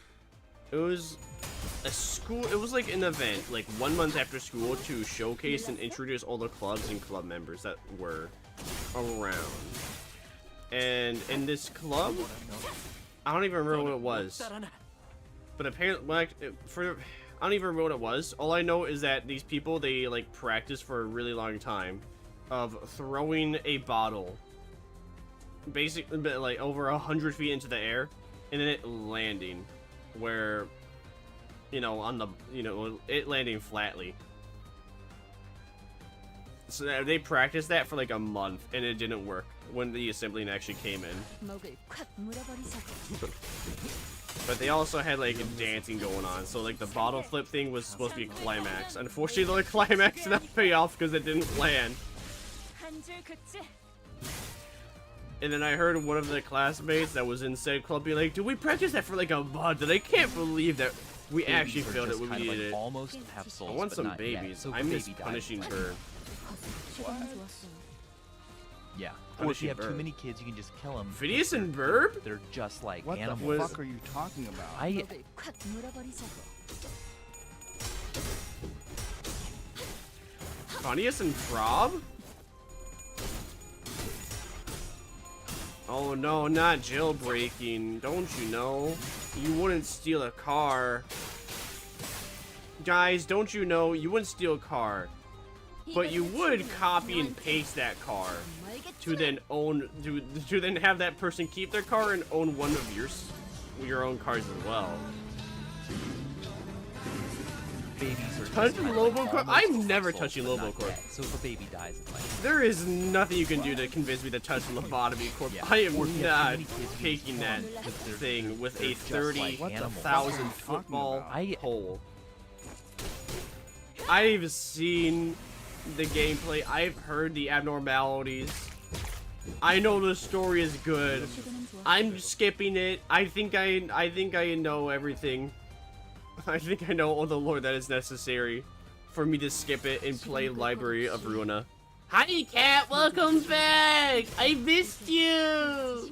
It was like an event, like 1 month after school, to showcase and introduce all the clubs and club members that were around. And in this club, I don't even remember what it was. But apparently, I don't even remember what it was. All I know is that these people, they like practice for a really long time of throwing a bottle, basically like over 100 feet into the air, and then it landing. Where, you know, it landing flatly. So they practiced that for like a month, and it didn't work when the assembly actually came in. But they also had like dancing going on, so like the bottle flip thing was supposed to be a climax. Unfortunately, the climax did not pay off because it didn't land. And then I heard one of the classmates that was in said club be like, "Dude, we practiced that for like a month, and I can't believe that we actually failed it when we needed it." Almost have souls, I want but some not yet. babies. So I miss baby punishing dies. bird. Yeah. Or if you have too Burb. many kids, you can just kill them. Phineas and Burb? They're just like What animals. the fuck are you talking about? Phineas and Frog? Oh no, not jailbreaking. Don't you know? You wouldn't steal a car. Guys, don't you know? You wouldn't steal a car. But you would copy and paste that car to then own, to then have that person keep their car and own one of your own cars as well. Babies are Touching Lobocorp? I'm never touching but not Lobocorp. dead. So if a baby dies, it's like There is nothing you can do to convince me to touch Lobotomy Corp. Yeah. I am Or if you have not too many kids, you taking that they're- thing with they're a just like animals. 30,000 football hole. I've seen the gameplay. I've heard the abnormalities. I know the story is good. I'm skipping it. I think I know everything. I think I know all the lore that is necessary for me to skip it and play Library of Ruina. Hi, Cat. Welcome back. I missed you.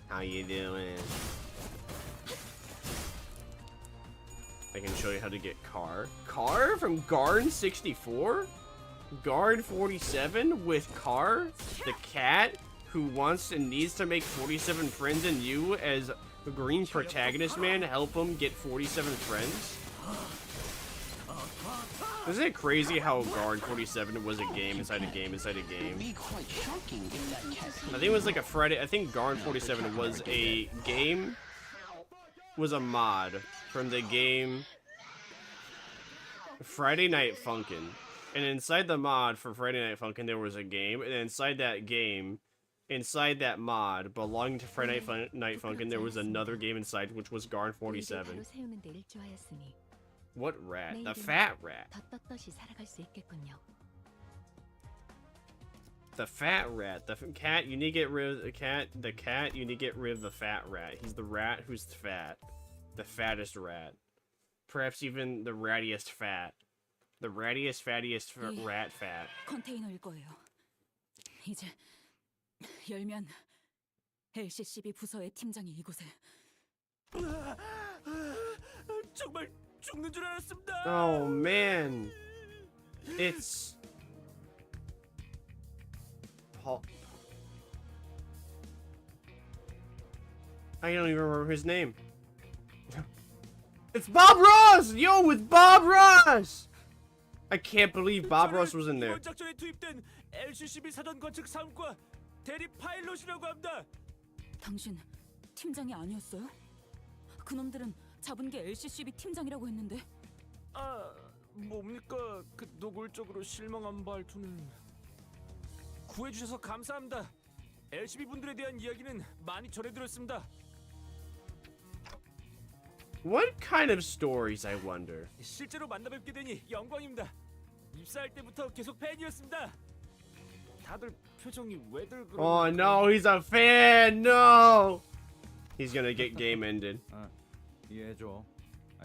How you doing? I can show you how to get car. Car from Garn 64? Guard 47 with car? The cat who wants and needs to make 47 friends, and you as a green protagonist man help him get 47 friends? Isn't it crazy how Guard 47 was a game inside a game inside a game? I think it was like a Friday. I think Guard 47 was a game, was a mod from the game Friday Night Funkin'. And inside the mod for Friday Night Funkin' there was a game, and inside that game, inside that mod belonging to Friday Night Funkin' there was another game inside, which was Guard 47. What rat? The fat rat. The fat rat. The cat, you need to get rid of the cat. The cat, you need to get rid of the fat rat. He's the rat who's fat. The fattest rat. Perhaps even the rattiest fat. The rattiest, fattiest rat fat. 컨테이너일 거예요. 이제 열면 LCCB 부서의 팀장이 이곳에. 정말 죽는 줄 알았습니다. Oh man, it's Paul. I don't even remember his name. It's Bob Ross! Yo, it's Bob Ross! I can't believe Bob Ross was in there. 이번 작전에 투입된 LCCB 사전 건축 사업과 대리 파일럿이라고 합니다. 당신 팀장이 아니었어요? 그놈들은 잡은 게 LCCB 팀장이라고 했는데. 아, 뭡니까? 그 노골적으로 실망한 말투는. 구해주셔서 감사합니다. LCB 분들에 대한 이야기는 많이 전해들었습니다. What kind of stories, I wonder? 실제로 만나뵙게 되니 영광입니다. 입사할 때부터 계속 팬이었습니다. 다들 표정이 왜들 그러는 Oh no, he's a fan! No! He's gonna get game ended. 이해해줘.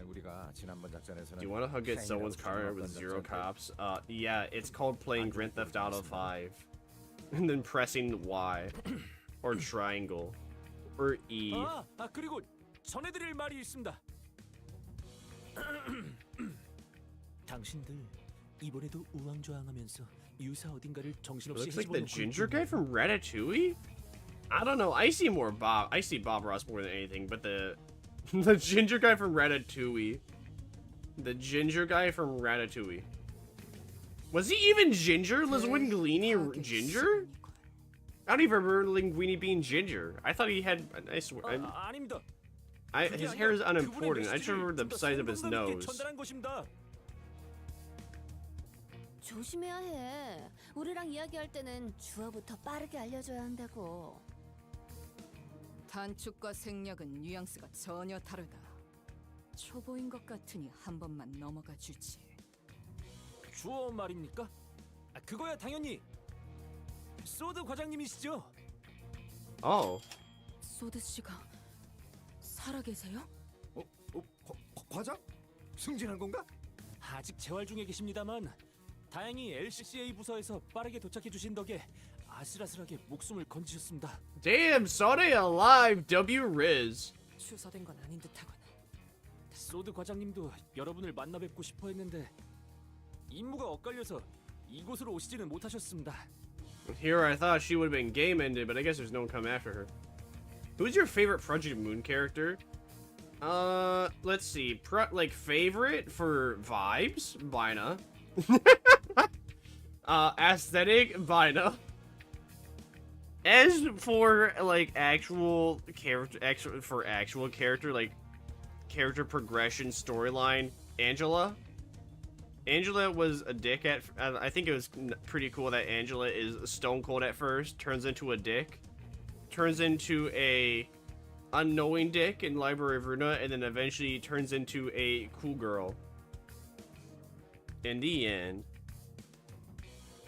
우리가 지난번 작전에서는 Do you want to hug at someone's car with 0 cops? Yeah, it's called playing Grand Theft Auto 5. And then pressing Y. Or triangle. Or E. 그리고 전해드릴 말이 있습니다. 당신들 이번에도 우왕좌왕하면서 유사 어딘가를 정신없이 Looks like the ginger guy from Ratatouille? I don't know. I see Bob Ross more than anything, but the ginger guy from Ratatouille. The ginger guy from Ratatouille. Was he even ginger? Was Linguini ginger? I don't even remember Linguini being ginger. I thought he had. I swear. 아닙니다. His hair is unimportant. I just remember the size of his nose. 조심해야 해. 우리랑 이야기할 때는 주어부터 빠르게 알려줘야 한다고. 단축과 생략은 뉘앙스가 전혀 다르다. 초보인 것 같으니 한 번만 넘어가 주지. 주어 말입니까? 그거야 당연히 소드 과장님이시죠? Oh. 소드 씨가 살아계세요? 과장? 승진한 건가? 아직 재활 중에 계십니다만 다행히 LCCA 부서에서 빠르게 도착해 주신 덕에 아슬아슬하게 목숨을 건지셨습니다. Damn, Sade alive. W Riz. 추서된 건 아닌 듯하군. 소드 과장님도 여러분을 만나 뵙고 싶어 했는데 임무가 엇갈려서 이곳으로 오시지는 못하셨습니다. Here I thought she would have been game ended, but I guess there's no one come after her. Who's your favorite Project Moon character? Let's see. Like favorite for vibes, Bina. Aesthetic, Bina. As for like actual character, like character progression storyline, Angela. Angela was a dick at. I think it was pretty cool that Angela is stone cold at first, turns into a dick, turns into a unknowing dick in Library of Runa, and then eventually turns into a cool girl. In the end,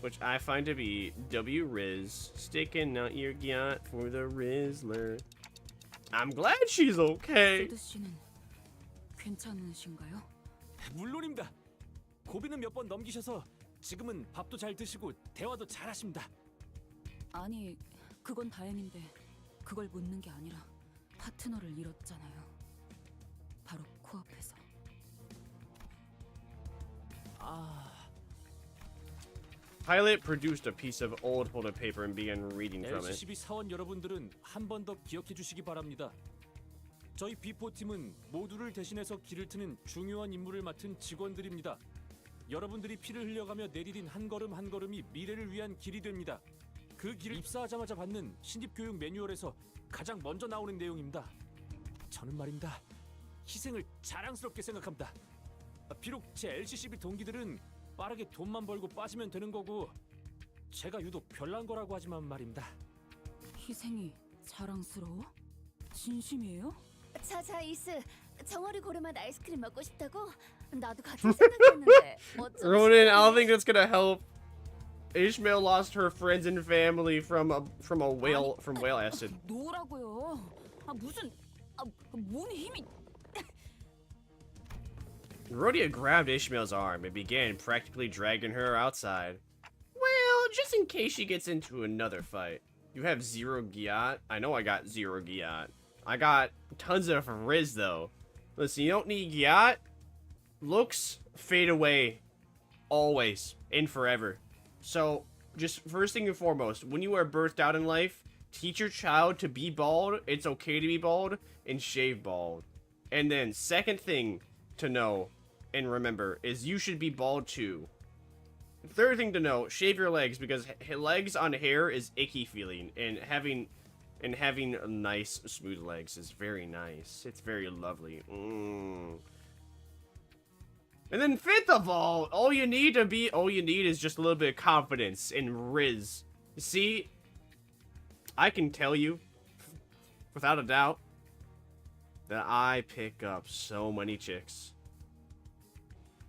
which I find to be W Riz, sticking out your gyat for the Rizzler. I'm glad she's okay. 소드 씨는 괜찮으신가요? 물론입니다. 고비는 몇 번 넘기셔서 지금은 밥도 잘 드시고 대화도 잘 하십니다. 아니, 그건 다행인데 그걸 묻는 게 아니라 파트너를 잃었잖아요. 바로 코앞에서. Pilot produced a piece of old folded paper and began reading from it. LCCB 사원 여러분들은 한 번 더 기억해 주시기 바랍니다. 저희 B4 팀은 모두를 대신해서 길을 트는 중요한 임무를 맡은 직원들입니다. 여러분들이 피를 흘려가며 내디딘 한 걸음 한 걸음이 미래를 위한 길이 됩니다. 그 길을 입사하자마자 받는 신입교육 매뉴얼에서 가장 먼저 나오는 내용입니다. 저는 말입니다. 희생을 자랑스럽게 생각합니다. 비록 제 LCCB 동기들은 빠르게 돈만 벌고 빠지면 되는 거고 제가 유독 별난 거라고 하지만 말입니다. 희생이 자랑스러워? 진심이에요? 자자 이스, 정어리 고르맛 아이스크림 먹고 싶다고? 나도 같은 생각했는데. Ronan, I don't think that's gonna help. Ishmael lost her friends and family from whale acid. 노라고요. 무슨 뭔 힘이? Rhodia grabbed Ishmael's arm and began practically dragging her outside. Well, just in case she gets into another fight. You have 0 gyat? I know I got 0 gyat. I got tons of Riz though. Listen, you don't need gyat. Looks fade away. Always. And forever. So, just first thing and foremost, when you are birthed out in life, teach your child to be bald. It's okay to be bald. And shave bald. And then, second thing to know and remember is you should be bald too. Third thing to know, shave your legs because legs on hair is icky feeling, and having nice smooth legs is very nice. It's very lovely. And then fifth of all you need is just a little bit of confidence and Riz. See, I can tell you without a doubt that I pick up so many chicks.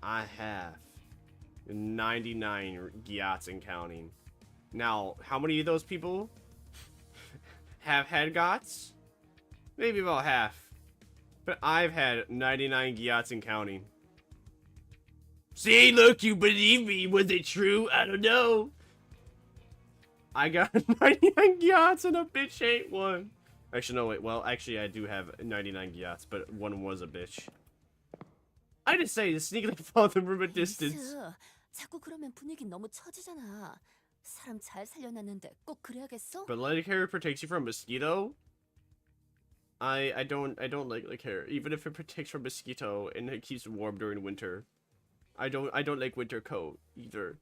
I have 99 gyats and counting. Now, how many of those people have had gyats? Maybe about half. But I've had 99 gyats and counting. See, look, you believe me. Was it true? I don't know. I got 99 gyats and a bitch ain't one. Actually, no, wait. Well, actually, I do have 99 gyats, but one was a bitch. I just say to sneakily follow them from a distance. 자꾸 그러면 분위기 너무 처지잖아. 사람 잘 살려놨는데 꼭 그래야겠어? But light hair protects you from mosquito. I don't like hair, even if it protects from mosquito and it keeps warm during winter. I don't like winter coat either.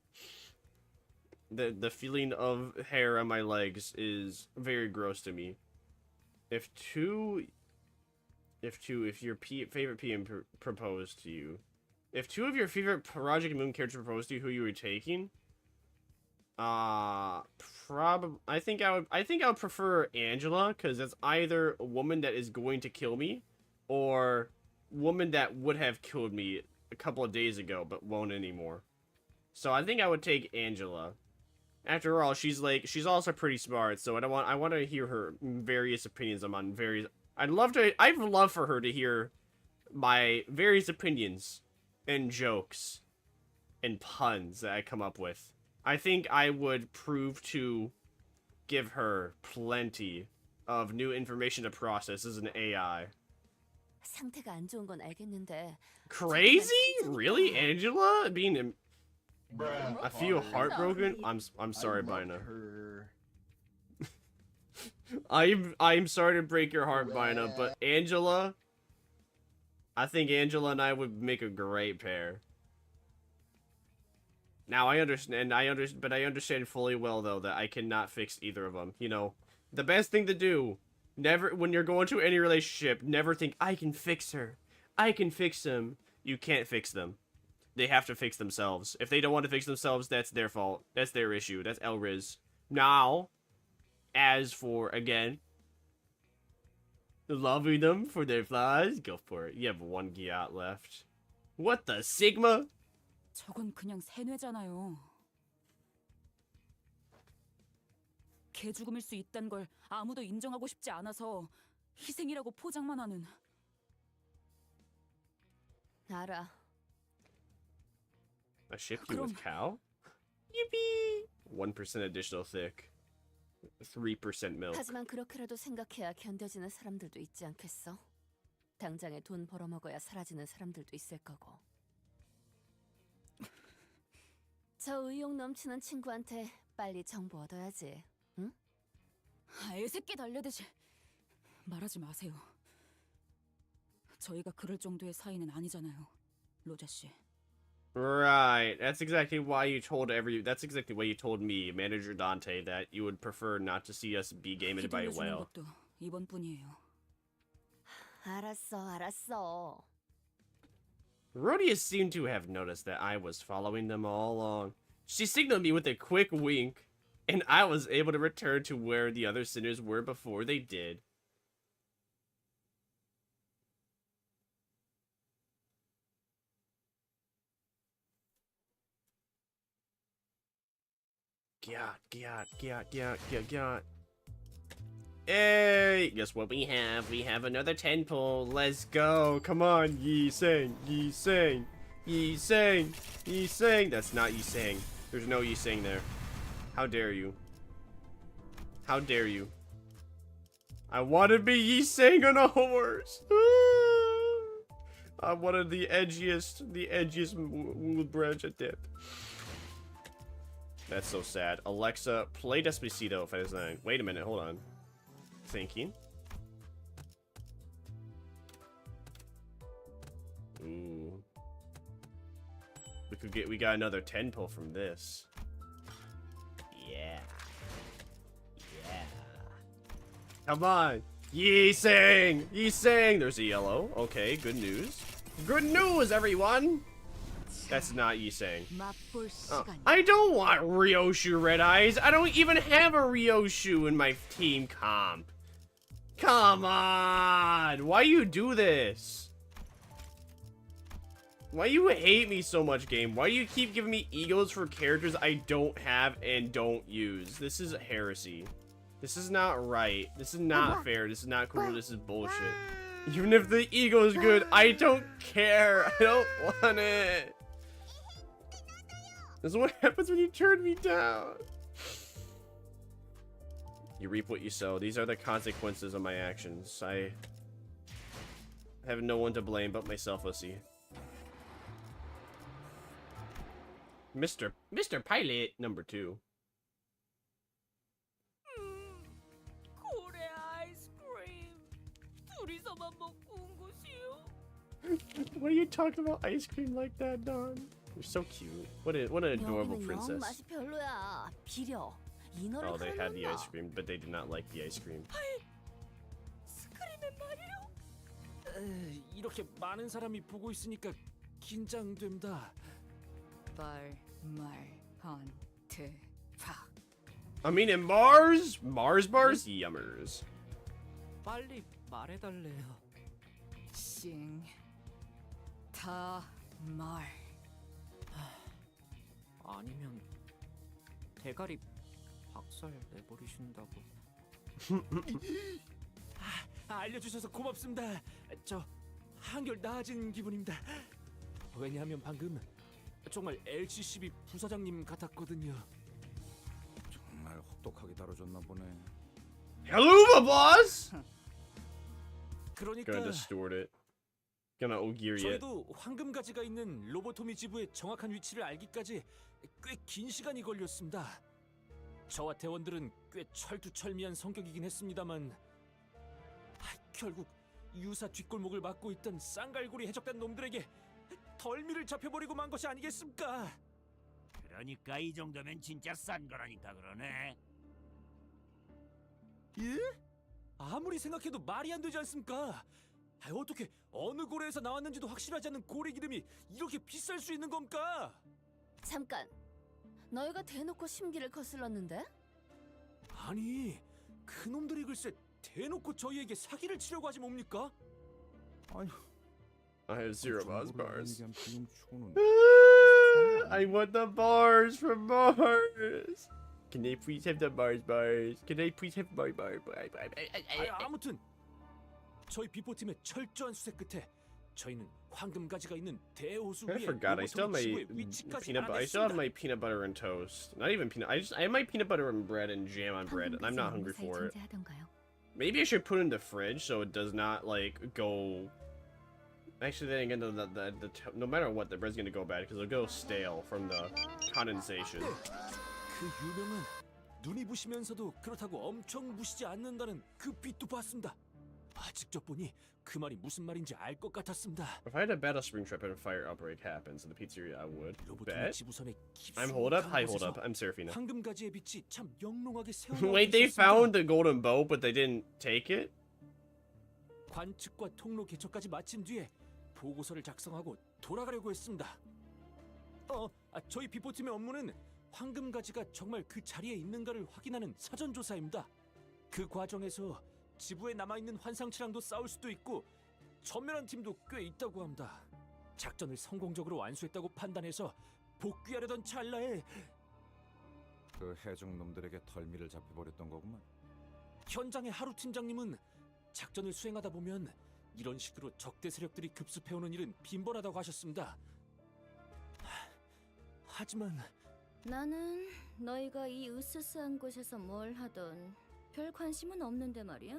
The feeling of hair on my legs is very gross to me. If your favorite PM proposed to you, if 2 of your favorite Project Moon characters proposed to you, who you were taking? I think I would prefer Angela, because it's either a woman that is going to kill me, or woman that would have killed me a couple of days ago but won't anymore. So I think I would take Angela. After all, she's also pretty smart, so I want to hear her various opinions on various. I'd love for her to hear my various opinions and jokes and puns that I come up with. I think I would prove to give her plenty of new information to process as an AI. 상태가 안 좋은 건 알겠는데. Crazy? Really, Angela? I feel heartbroken. I'm sorry, Bina. I'm sorry to break your heart, Vina, but Angela, I think Angela and I would make a great pair. Now I understand, but I understand fully well though that I cannot fix either of them. You know, the best thing to do, never when you're going to any relationship, never think I can fix her, I can fix them. You can't fix them. They have to fix themselves. If they don't want to fix themselves, that's their fault. That's their issue. That's Elriz. Now, as for again, loving them for their flaws, go for it. You have one Giat left. What the Sigma? 저건 그냥 세뇌잖아요. 개 죽음일 수 있단 걸 아무도 인정하고 싶지 않아서 희생이라고 포장만 하는. 알아. I shipped you with cow? Yippee! 1% additional thick. 3% milk. 하지만 그렇게라도 생각해야 견뎌지는 사람들도 있지 않겠어? 당장에 돈 벌어먹어야 사라지는 사람들도 있을 거고. 저 의욕 넘치는 친구한테 빨리 정보 얻어야지, 응? 애새끼 달려드시. 말하지 마세요. 저희가 그럴 정도의 사이는 아니잖아요, 로자 씨. Right. That's exactly why you told That's exactly why you told me, Manager Dante, that you would prefer not to see us be gamed by a whale. 것도 이번뿐이에요. 알았어. Rhodia seemed to have noticed that I was following them all along. She signaled me with a quick wink, and I was able to return to where the other sinners were before they did. Giat. Hey! Guess what we have? We have another 10 pull. Let's go. Come on, Yi Sang. That's not Yi Sang. There's no Yi Sang there. How dare you? How dare you? I want to be Yi Sang on a horse. I'm one of the edgiest Maomaomao Branch at dip. That's so sad. Alexa, play Despacito 599. Wait a minute, hold on. Thinking. Ooh. We got another 10 pull from this. Yeah. Come on. Yi Sang! There's a yellow. Okay, good news. Good news, everyone! That's not Yi Sang. I don't want Ryoshu Red Eyes. I don't even have a Ryoshu in my team comp. Come on. Why you do this? Why you hate me so much, game? Why do you keep giving me egos for characters I don't have and don't use? This is heresy. This is not right. This is not fair. This is not cool. This is bullshit. Even if the ego is good, I don't care. I don't want it. This is what happens when you turn me down. You reap what you sow. These are the consequences of my actions. I have no one to blame but myself, let's see. Mr. Pilot number 2. 고래 아이스크림. 둘이서만 먹고 온 것이요. Why are you talking about ice cream like that, Don? You're so cute. What an adorable princess. 맛이 별로야. 비려. 인어를 Oh, they had the ice cream, but they did not like the ice cream. 스크림은 말이요. 이렇게 많은 사람이 보고 있으니까 긴장된다. I mean, in Mars bars, yummers. 빨리 말해달래요. 아니면 대가리 박살 내버리신다고. 알려주셔서 고맙습니다. 저 한결 나아진 기분입니다. 왜냐하면 방금 정말 LCCB 부사장님 같았거든요. 정말 혹독하게 다뤄줬나 보네. Hello, boss. 그러니까 Gonna distort it. Gonna ogear it. 저희도 황금 가지가 있는 로보토미 지부의 정확한 위치를 알기까지 꽤 긴 시간이 걸렸습니다. 저와 대원들은 꽤 철두철미한 성격이긴 했습니다만 결국 유사 뒷골목을 막고 있던 쌍갈고리 해적단 놈들에게 덜미를 잡혀버리고 만 것이 아니겠습니까? 그러니까 이 정도면 진짜 싼 거라니까 그러네. 예? 아무리 생각해도 말이 안 되지 않습니까? 어떻게 어느 고래에서 나왔는지도 확실하지 않는 고래 기름이 이렇게 비쌀 수 있는 겁니까? 잠깐. 너희가 대놓고 심기를 거슬렀는데? 아니, 그놈들이 글쎄 대놓고 저희에게 사기를 치려고 하지 뭡니까? 아니, I have zero Mars bars. 비용 치고는 I want the bars from Mars. Can they please have the Mars bars? Can they please have my bar? 아무튼 저희 비포팀의 철저한 수색 끝에 저희는 황금가지가 있는 대호수 I 위에 forgot. I still have my peanut butter. I still have my peanut butter and toast. Not even peanut. I have my peanut butter and bread and jam on bread, and I'm not hungry for it. Maybe I should put it in the fridge so it does not like go. Actually, then again, no matter what, the bread's gonna go bad because it'll go stale from the condensation. 그 유명한 눈이 부시면서도 그렇다고 엄청 부시지 않는다는 그 빛도 봤습니다. 직접 보니 그 말이 무슨 말인지 알 것 같았습니다. If I had a battle spring trip and a fire outbreak happens in the pizzeria, I would bet. 지부선에 I'm hold up. Hi, hold up. I'm Seraphina. 황금가지의 빛이 참 영롱하게 새어나오고 Wait, they 있었습니다. found the golden bow, but they didn't take it? 관측과 통로 개척까지 마친 뒤에 보고서를 작성하고 돌아가려고 했습니다. 저희 비포팀의 업무는 황금가지가 정말 그 자리에 있는가를 확인하는 사전조사입니다. 그 과정에서 지부에 남아있는 환상치랑도 싸울 수도 있고 전멸한 팀도 꽤 있다고 합니다. 작전을 성공적으로 완수했다고 판단해서 복귀하려던 찰나에 그 해적 놈들에게 덜미를 잡혀버렸던 거구만. 현장의 하루 팀장님은 작전을 수행하다 보면 이런 식으로 적대 세력들이 급습해오는 일은 빈번하다고 하셨습니다. 하지만 나는 너희가 이 으스스한 곳에서 뭘 하던 별 관심은 없는데 말이야.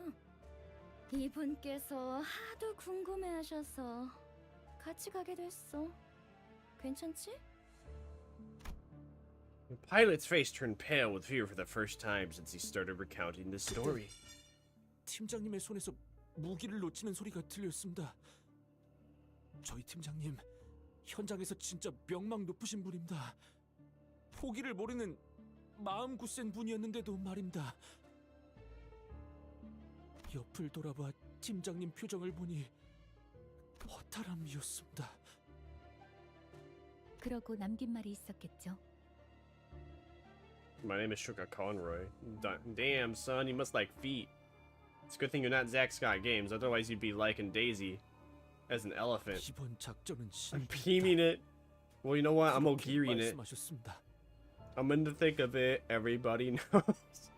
이분께서 하도 궁금해하셔서 같이 가게 됐어. 괜찮지? The pilot's face turned pale with fear for the first time since he started recounting the story. 팀장님의 손에서 무기를 놓치는 소리가 들렸습니다. 저희 팀장님, 현장에서 진짜 명망 높으신 분입니다. 포기를 모르는 마음 굳센 분이었는데도 말입니다. 옆을 돌아봐 팀장님 표정을 보니 허탈함이었습니다. 그러고 남긴 말이 있었겠죠. My name is Sugar Conroy. Damn, son, you must like feet. It's a good thing you're not Zack Scott Games, otherwise you'd be liking Daisy as an elephant. 이번 작전은 I'm beaming it. Well, you know what? I'm Ogiring it. 말씀하셨습니다. I'm in the thick of it. Everybody knows.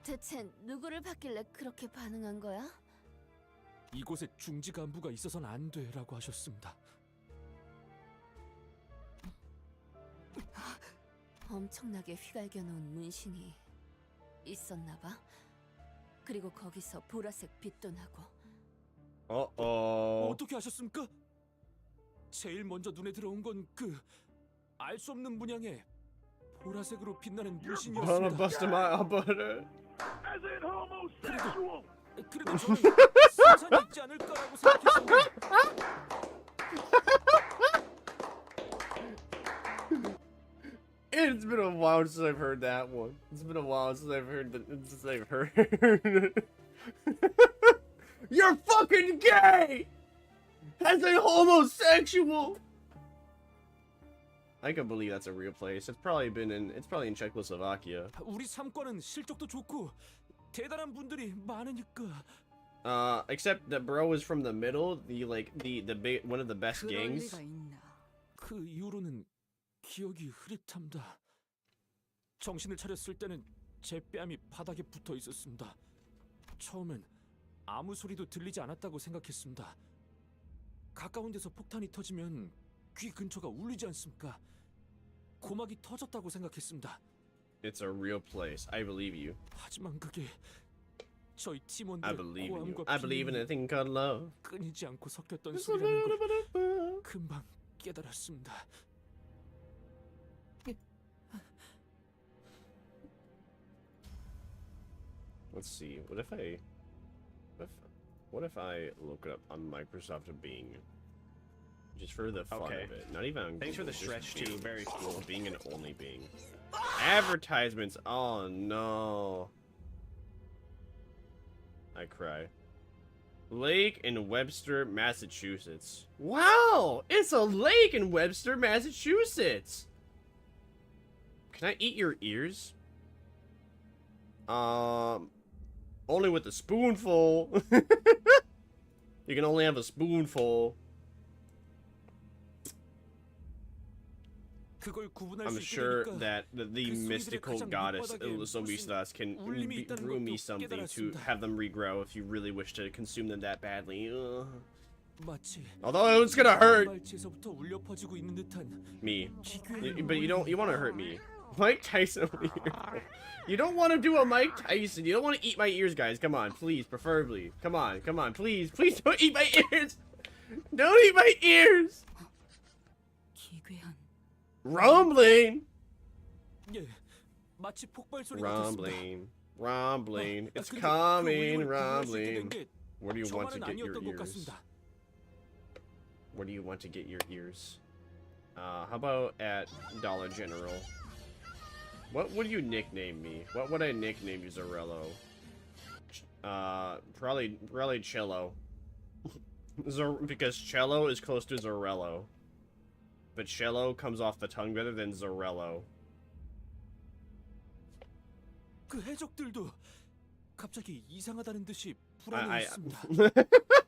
대체 누구를 받길래 그렇게 반응한 거야? 이곳에 중지 간부가 있어서는 안 돼라고 하셨습니다. 엄청나게 휘갈겨 놓은 문신이 있었나 봐. 그리고 거기서 보라색 빛도 나고. 어떻게 아셨습니까? 제일 먼저 눈에 들어온 건 그 알 수 없는 문양의 보라색으로 빛나는 문신이었습니다. Busted my butter. 그래도 저는 상상이 있지 않을까라고 생각했습니다. It's been a while since I've heard that one. It's been a while since I've heard You're fucking gay! As a homosexual! I can believe that's a real place. It's probably in Czechoslovakia. 우리 삼권은 실적도 좋고 대단한 분들이 많으니까. Except the bro is from the middle, the big one of the best gangs. 그 이후로는 기억이 흐릿합니다. 정신을 차렸을 때는 제 뺨이 바닥에 붙어 있었습니다. 처음엔 아무 소리도 들리지 않았다고 생각했습니다. 가까운 데서 폭탄이 터지면 귀 근처가 울리지 않습니까? 고막이 터졌다고 생각했습니다. It's a real place. I believe you. 하지만 그게 저희 I 팀원들의 believe in you. 고함과 I believe in a thing called love. 끊이지 않고 섞였던 소리라는 걸 금방 깨달았습니다. let's see. What if I look it up on Microsoft Bing? Just for the fun of it. Not even on Thanks for Google, the just stretch, too. Bing. Very cool. Bing and only Bing. Advertisements. Oh no. I cry. Lake in Webster, Massachusetts. Wow! It's a lake in Webster, Massachusetts! Can I eat your ears? Only with a spoonful. You can only have a spoonful. I'm sure that the mystical goddess Somicidas can brew me something to have them regrow if you really wish to consume them that badly. Although it's gonna hurt me. But you want to hurt me. Mike Tyson over here. You don't want to do a Mike Tyson. You don't want to eat my ears, guys. Come on, please, preferably. Come on, please. Please don't eat my ears. Don't eat my ears. Rumbling. Rumbling. It's coming, rumbling. Where do you want to get your ears? Where do you want to get your ears? How about at Dollar General? What would you nickname me? What would I nickname you, Zorello? Probably Cello. Because Cello is close to Zorello. But Cello comes off the tongue better than Zorello. 그 해적들도 갑자기 이상하다는 듯이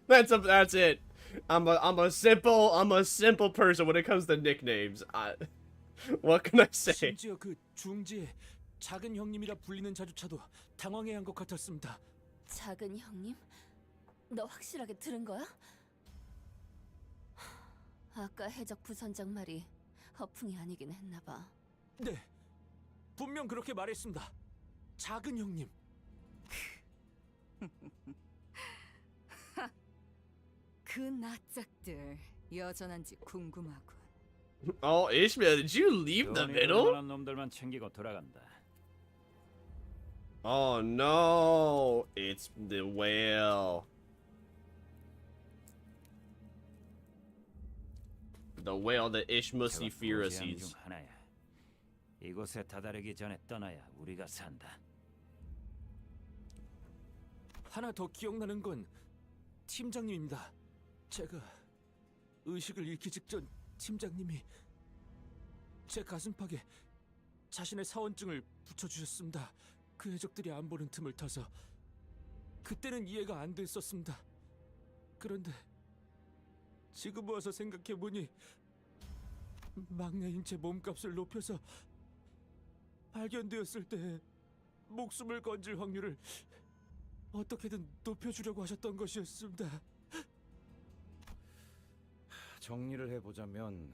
That's it. I'm a simple person when it comes to nicknames. What can I say? 심지어 그 중지에 작은 형님이라 불리는 자주차도 당황해한 것 같았습니다. 작은 형님? 너 확실하게 들은 거야? 아까 해적 부선장 말이 허풍이 아니긴 했나 봐. 네, 분명 그렇게 말했습니다. 작은 형님. 그 낯짝들 여전한지 궁금하군. Oh, Ishmael, did you leave the middle? 놈들만 챙기고 돌아간다. Oh no, it's the whale. The whale that Ishmael sees. 이곳에 다다르기 전에 떠나야 우리가 산다. 하나 더 기억나는 건 팀장님입니다. 제가 의식을 잃기 직전 팀장님이 제 가슴팍에 자신의 사원증을 붙여주셨습니다. 그 해적들이 안 보는 틈을 타서. 그때는 이해가 안 됐었습니다. 그런데 지금 와서 생각해보니 막내인 제 몸값을 높여서 발견되었을 때 목숨을 건질 확률을 어떻게든 높여주려고 하셨던 것이었습니다. 정리를 해보자면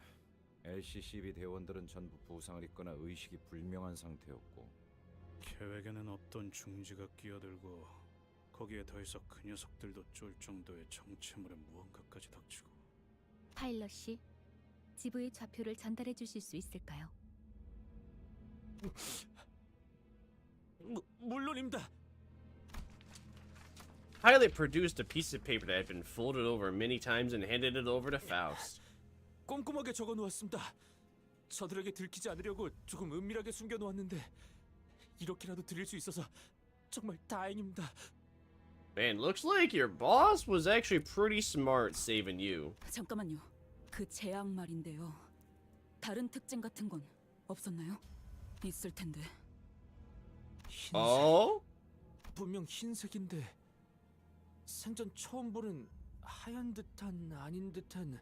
LCCB 대원들은 전부 부상을 입거나 의식이 불명한 상태였고 계획에는 어떤 중지가 끼어들고 거기에 더해서 그 녀석들도 쫄 정도의 정체물에 무언가까지 닥치고. 파일럿 씨, 지부의 좌표를 전달해 주실 수 있을까요? 물론입니다. Pilot produced a piece of paper that had been folded over many times and handed it over to Faust. 꼼꼼하게 적어놓았습니다. 저들에게 들키지 않으려고 조금 은밀하게 숨겨놓았는데 이렇게라도 드릴 수 있어서 정말 다행입니다. Man, looks like your boss was actually pretty smart saving you. 잠깐만요. 그 제약 말인데요. 다른 특징 같은 건 없었나요? 있을 텐데. 흰색. 분명 흰색인데 생전 처음 보는 하얀 듯한 아닌 듯한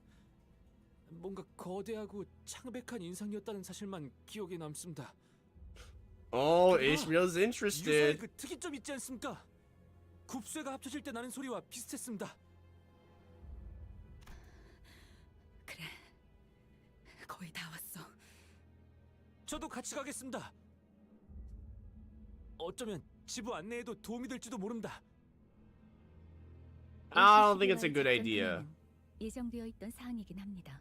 뭔가 거대하고 창백한 인상이었다는 사실만 기억에 남습니다. Oh, Ishmael's 유서에 interested. 그 특이점 있지 않습니까? 굽쇠가 합쳐질 때 나는 소리와 비슷했습니다. 그래, 거의 다 왔어. 저도 같이 가겠습니다. 어쩌면 지부 안내에도 도움이 될지도 모릅니다. I don't think it's a good idea. 예정되어 있던 사항이긴 합니다.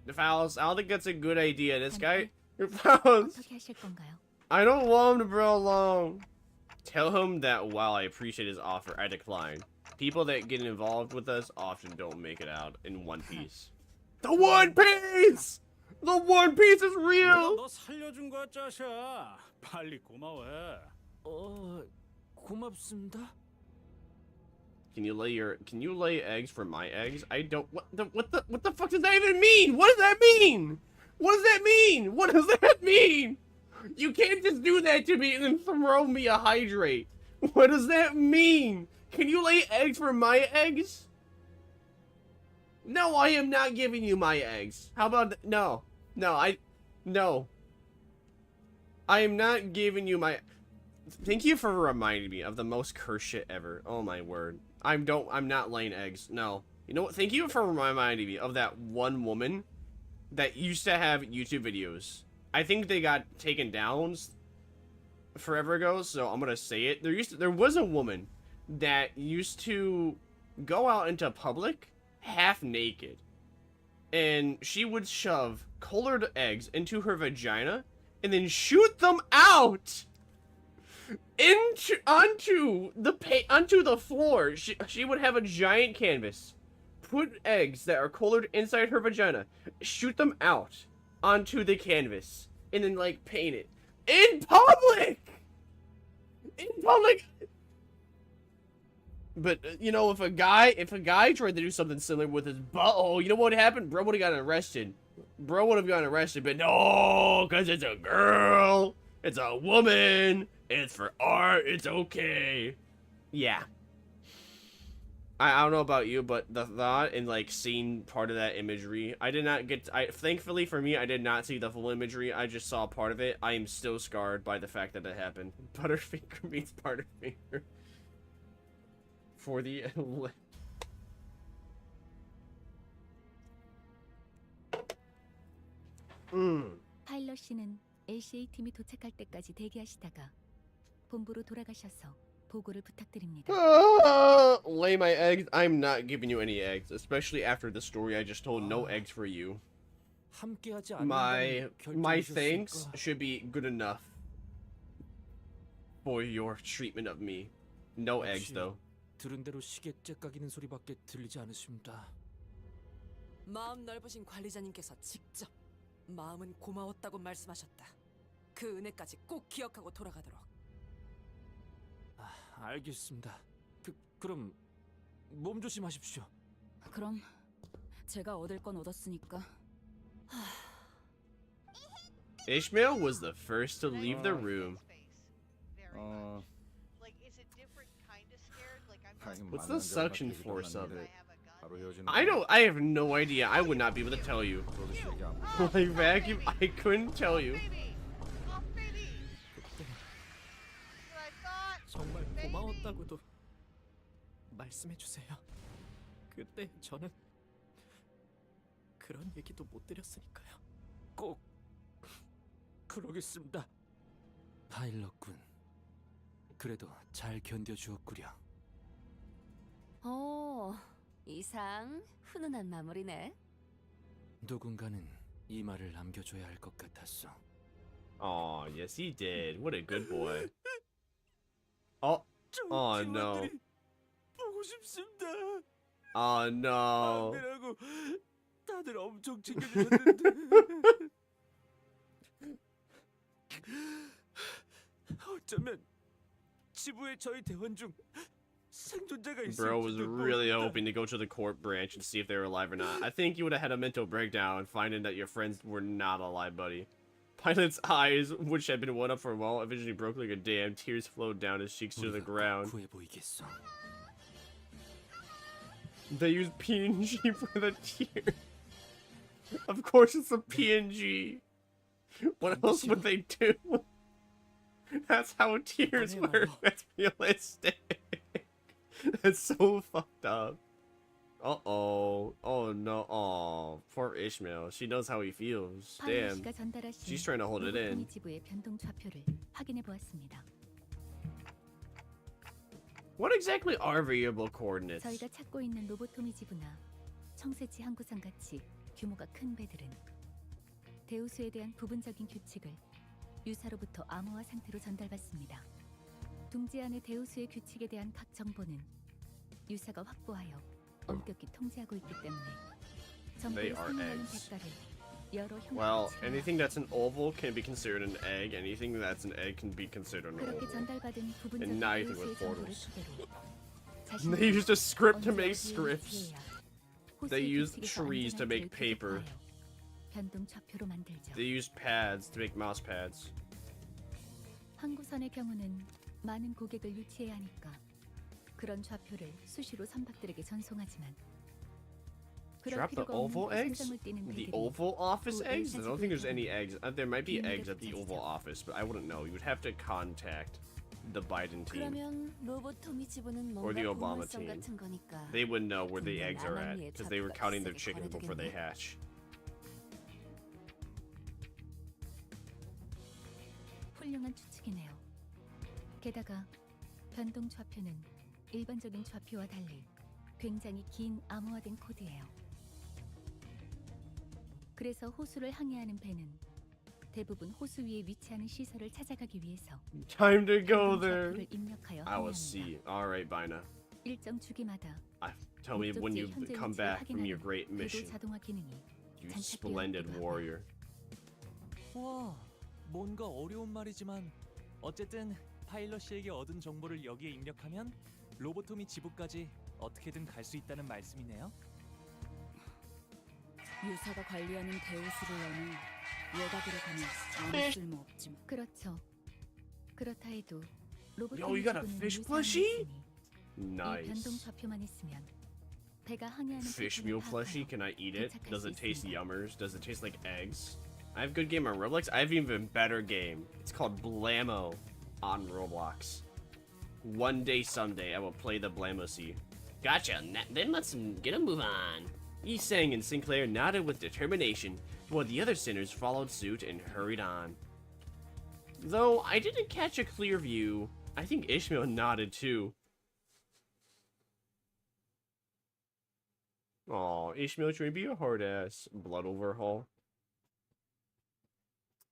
Faust, I don't think that's a good idea. This guy, Faust. 어떻게 하실 건가요? I don't want him to bro along. Tell him that while I appreciate his offer, I decline. People that get involved with us often don't make it out in One Piece. The One Piece! The One Piece is 내가 real! 너 살려준 거야, 짜샤. 빨리 고마워해. 고맙습니다. Can you lay eggs for my eggs? I don't. What the fuck does that even mean? What does that mean? What does that mean? What does that mean? You can't just do that to me and then throw me a hydrate. What does that mean? Can you lay eggs for my eggs? No, I am not giving you my eggs. How about no? No. I am not giving you my. Thank you for reminding me of the most cursed shit ever. Oh my word. I'm not laying eggs. No. You know what? Thank you for reminding me of that one woman that used to have YouTube videos. I think they got taken down forever ago, so I'm gonna say it. There was a woman that used to go out into public half naked, and she would shove colored eggs into her vagina and then shoot them out onto the floor. She would have a giant canvas, put eggs that are colored inside her vagina, shoot them out onto the canvas, and then like paint it in public. But you know, if a guy tried to do something similar with his butthole, you know what would happen? Bro would have gotten arrested. But no, because it's a girl, it's a woman, it's for art, it's okay. Yeah. I don't know about you, but the thought and like seeing part of that imagery, thankfully for me, I did not see the full imagery. I just saw part of it. I am still scarred by the fact that it happened. Butterfinger means Butterfinger. For the 파일럿 씨는 LCA 팀이 도착할 때까지 대기하시다가 본부로 돌아가셔서 보고를 부탁드립니다. Lay my eggs? I'm not giving you any eggs, especially after the story I just told. No eggs for you. My thanks should be good enough for your treatment of me. No eggs though. 들은 대로 시계 째깍이는 소리밖에 들리지 않으십니다. 마음 넓으신 관리자님께서 직접 마음은 고마웠다고 말씀하셨다. 그 은혜까지 꼭 기억하고 돌아가도록. 알겠습니다. 그럼 몸 조심하십시오. 그럼 제가 얻을 건 얻었으니까. Ishmael was the first to leave the room. What's the suction force of it? I have no idea. I would not be able to tell you. Like vacuum, I couldn't tell you. 정말 고마웠다고도 말씀해 주세요. 그때 저는 그런 얘기도 못 드렸으니까요. 꼭 그러겠습니다. 파일럿군. 그래도 잘 견뎌주었구려. 이상 훈훈한 마무리네. 누군가는 이 말을 남겨줘야 할 것 같았어. Oh, yes he did. What a good boy. Oh no. 보고 싶습니다. Oh no. 아내라고 다들 엄청 챙겨주셨는데 어쩌면 지부의 저희 대원 중 생존자가 있을지도 Bro was really 모른다. hoping to go to the court branch and see if they were alive or not. I think you would have had a mental breakdown finding that your friends were not alive, buddy. Pilot's eyes, which had been one up for a while, eventually broke like a dam. Tears flowed down his cheeks to the ground. They used PNG for the tear. Of course it's a PNG. What else would they do? That's how tears work. That's realistic. That's so fucked up. Uh-oh. Oh no. Oh, poor Ishmael. She knows how he feels. Damn. She's trying to hold it in. 지부의 변동 좌표를 확인해 보았습니다. What exactly are variable coordinates? 저희가 찾고 있는 로보토미 지부나 청새치 항구상 같이 규모가 큰 배들은 대우수에 대한 부분적인 규칙을 유사로부터 암호화 상태로 전달받습니다. 둥지 안의 대우수의 규칙에 대한 각 정보는 유사가 확보하여 엄격히 통제하고 있기 때문에 They 정보를 are 상응하는 eggs. 대가를 여러 Well, 형태로 anything that's an oval can be considered an egg. Anything that's an egg can be considered an 그렇게 oval. 전달받은 부분적인 And now you think 대우수의 with 정보를 portals. 토대로 They used a script to 언제 make 어디에 scripts. 위치해야 They 호수의 used 규칙에서 trees to make 안전한지를 paper. 조작하여 변동 좌표로 만들죠. They used pads to make mouse pads. 항구선의 경우는 많은 고객을 유치해야 하니까 그런 좌표를 수시로 선박들에게 전송하지만 그럴 Drop the 필요가 없는 oval eggs? 고생장을 띠는 The 배들이 oval office 그 eggs? I don't think there's any 일사지구에 eggs. There might be eggs 비밀을 at the 찾으죠. oval office, but I wouldn't know. You would have to contact the Biden team. 그러면 로보톰이 집어는 Or the 뭔가 Obama 보물섬 team. 같은 거니까. They would know where the 분명 eggs are at, 나만리의 because they were 좌표가 counting their 비싸게 chickens before they 거래되겠네. hatch. 훌륭한 추측이네요. 게다가 변동 좌표는 일반적인 좌표와 달리 굉장히 긴 암호화된 코드예요. 그래서 호수를 항해하는 배는 대부분 호수 위에 위치하는 시설을 찾아가기 위해서 Time to go 변동 there. 좌표를 입력하여 I will 항해합니다. see. Alright, Bina. 일정 주기마다 Tell me when you 목적지의 현재 come 위치를 back from your 확인하는 great 궤도 mission. 자동화 기능이 You 장착되어 splendid 있기도 하고요. warrior. 와, 뭔가 어려운 말이지만 어쨌든 파일럿 씨에게 얻은 정보를 여기에 입력하면 로보토미 지부까지 어떻게든 갈 수 있다는 말씀이네요. 유사가 관리하는 대우수를 여는 외곽으로 가면 아무 쓸모 없지만. 그렇죠. 그렇다 해도 로봇 Yo, you got a fish plushie? 이 변동 Nice. 좌표만 있으면 배가 항해하는 Fish 패턴을 meal 파악하여 plushie? Can I eat it? 도착할 Does 수 it taste 있습니다. yummers? Does it taste like eggs? I have a good game on Roblox. I have an even better game. It's called Blammo on Roblox. One day, someday, I will play the Blammo Sea. Gotcha. Then let's get a move on. Yiseng and Sinclair nodded with determination, while the other sinners followed suit and hurried on. Though I didn't catch a clear view, I think Ishmael nodded too. Aw, Ishmael trying to be a hard ass. Blood overhaul.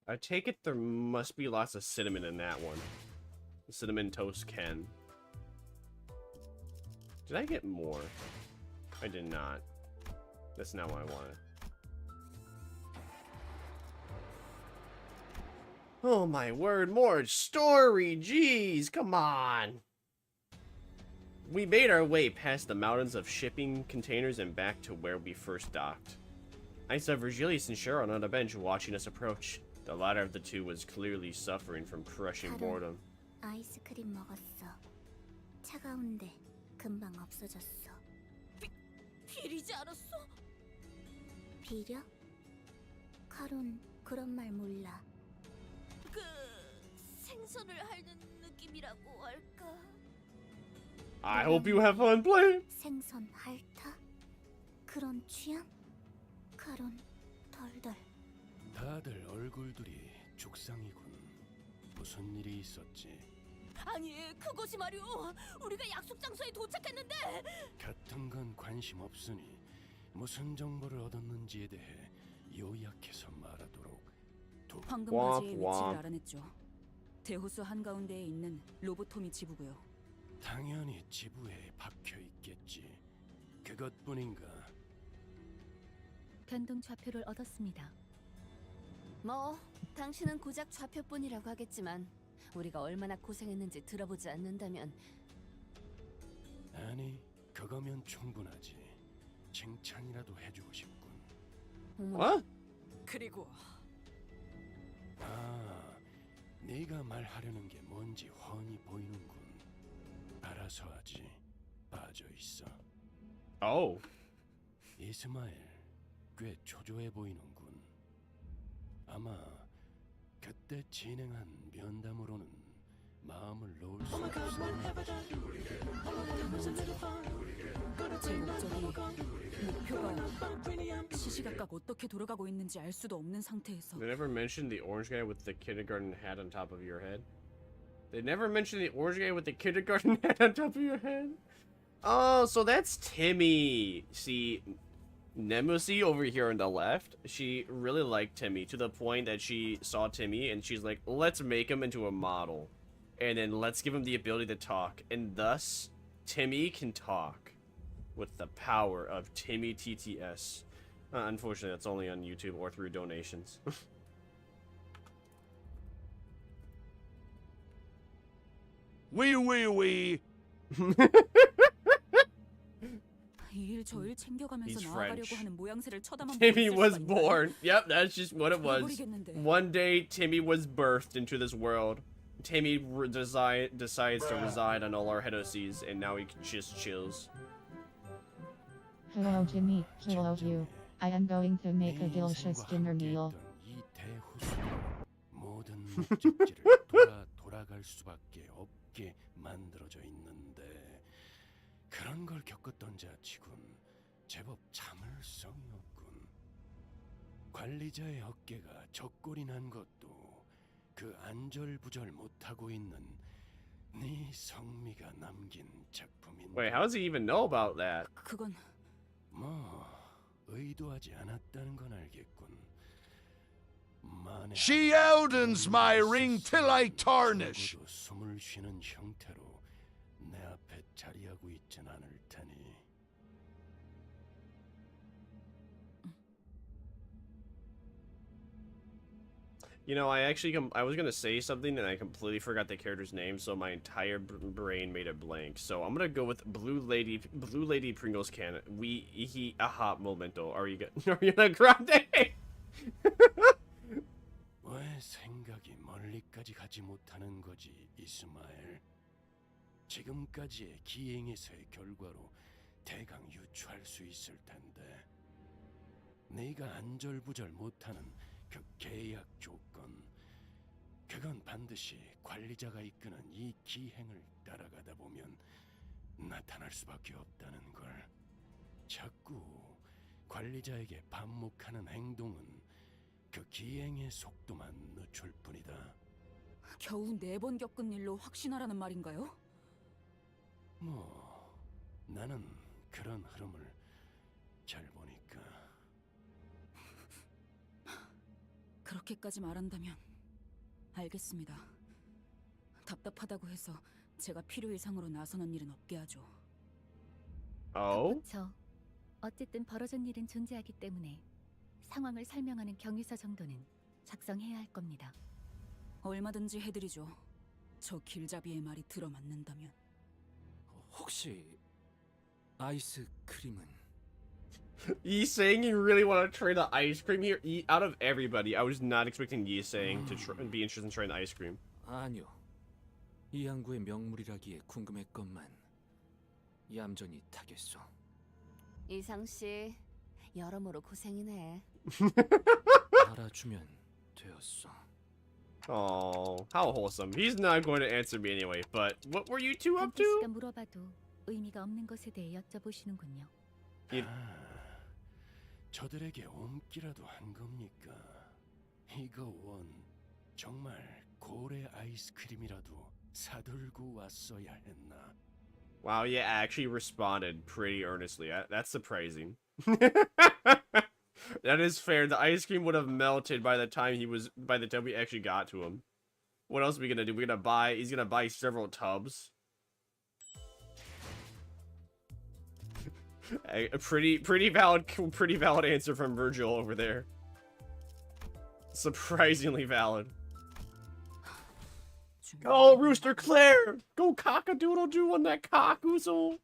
I take it there must be lots of cinnamon in that one. Cinnamon toast Ken. Did I get more? I did not. That's not what I wanted. Oh my word, more story! Jeez, come on! We made our way past the mountains of shipping containers and back to where we first docked. I saw Virgilius and Sharon on a bench watching us approach. The latter of the two was clearly suffering from crushing boredom. 아이스크림 먹었어. 차가운데 금방 없어졌어. 비리지 않았어? 비려? 카론 그런 말 몰라. 그 생선을 핥는 느낌이라고 할까? I hope you have fun playing! 생선 핥아? 그런 취향? 카론 덜덜. 다들 얼굴들이 죽상이군. 무슨 일이 있었지? 아니 그것이 말이오. 우리가 약속 장소에 도착했는데 같은 건 관심 없으니 무슨 정보를 얻었는지에 대해 요약해서 말하도록. 방금 바지의 위치를 알아냈죠. 대호수 한가운데에 있는 로보토미 지부고요. 당연히 지부에 박혀 있겠지. 그것뿐인가? 변동 좌표를 얻었습니다. 뭐 당신은 고작 좌표뿐이라고 하겠지만 우리가 얼마나 고생했는지 들어보지 않는다면 아니, 그거면 충분하지. 칭찬이라도 해주고 싶군. What? 그리고 아, 네가 말하려는 게 뭔지 훤히 보이는군. 알아서 하지. 빠져 있어. Oh. 이스마엘, 꽤 초조해 보이는군. 아마 그때 진행한 면담으로는 마음을 놓을 수 없어. 제 목적이 목표가 시시각각 어떻게 돌아가고 있는지 알 수도 없는 상태에서 They never mentioned the orange guy with the kindergarten hat on top of your head? They never mentioned the orange guy with the kindergarten hat on top of your head? Oh, so that's Timmy. See, Nemusi over here on the left, she really liked Timmy to the point that she saw Timmy and she's like, let's make him into a model. and then let's give him the ability to talk, and thus Timmy can talk with the power of Timmy TTS. Unfortunately, that's only on YouTube or through donations. We. 이일 저일 챙겨가면서 나아가려고 하는 모양새를 쳐다만 Timmy was born. Yep, that's just what it was. One day, Timmy was birthed into this world. Timmy decides to reside on all our headoses, and now he just chills. Hello, Timmy. Hello, you. I am going to make a delicious dinner meal. 모든 목적지를 돌아갈 수밖에 없게 만들어져 있는데 그런 걸 겪었던 자치군 제법 참을성이 없군. 관리자의 어깨가 적골이 난 것도 그 안절부절 못하고 있는 네 성미가 남긴 작품인데. Wait, how does he even know about that? 그건 뭐 의도하지 않았다는 건 알겠군. She eldens my ring till I tarnish. 숨을 쉬는 형태로 내 앞에 자리하고 있진 않을 테니. You know, I was gonna say something and I completely forgot the character's name, so my entire brain made a blank. So I'm gonna go with Blue Lady Pringles can. Aha momento. Are you gonna grande? 왜 생각이 멀리까지 가지 못하는 거지, 이스마엘? 지금까지의 기행에서의 결과로 대강 유추할 수 있을 텐데. 네가 안절부절 못하는 그 계약 조건, 그건 반드시 관리자가 이끄는 이 기행을 따라가다 보면 나타날 수밖에 없다는 걸. 자꾸 관리자에게 반목하는 행동은 그 기행의 속도만 늦출 뿐이다. 겨우 4번 겪은 일로 확신하라는 말인가요? 뭐 나는 그런 흐름을 잘 보니까. 그렇게까지 말한다면 알겠습니다. 답답하다고 해서 제가 필요 이상으로 나서는 일은 없게 하죠. 덧붙여. 어쨌든 벌어진 일은 존재하기 때문에 상황을 설명하는 경위서 정도는 작성해야 할 겁니다. 얼마든지 해드리죠. 저 길잡이의 말이 들어맞는다면. 혹시 아이스크림은? Yi saying you really want to try the ice cream here? Out of everybody, I was not expecting Yi saying to be interested in trying the ice cream. 아니요. 이 항구의 명물이라기에 궁금했건만 얌전히 타겠소. 이상 씨, 여러모로 고생이네. 알아주면 되었어. Oh, how wholesome. He's not going to answer me anyway, but what were you two up to? 씨가 물어봐도 의미가 없는 것에 대해 여쭤보시는군요. 저들에게 옴기라도 한 겁니까? 이거 정말 고래 아이스크림이라도 사들고 왔어야 했나? Wow, yeah, actually responded pretty earnestly. That's surprising. That is fair. The ice cream would have melted by the time we actually got to him. What else are we gonna do? He's gonna buy several tubs. A pretty valid answer from Virgil over there. Surprisingly valid. Oh, Rooster Claire! Go cock-a-doodle-doo on that cock, Uzo!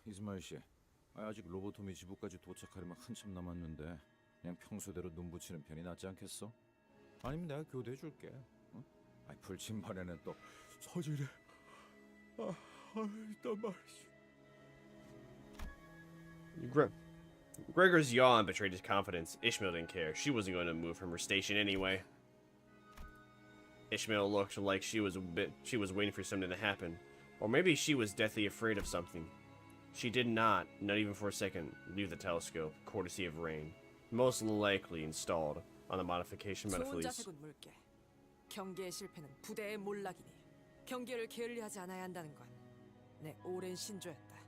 이스마일 씨. 아직 로보토미 지부까지 도착하려면 한참 남았는데 그냥 평소대로 눈 붙이는 편이 낫지 않겠어? 아니면 내가 교대해줄게. 응? 불침반에는 또 서질이 있단 말이지. Gregor's yawn betrayed his confidence. Ishmael didn't care. She wasn't going to move from her station anyway. Ishmael looked like she was waiting for something to happen. Or maybe she was deathly afraid of something. She did not even for a second, leave the telescope, courtesy of Rain. Most likely installed on the modification 좋은 Metaphylis. 자세군 물개. 경계의 실패는 부대의 몰락이니 경계를 게을리하지 않아야 한다는 건 내 오랜 신조였다.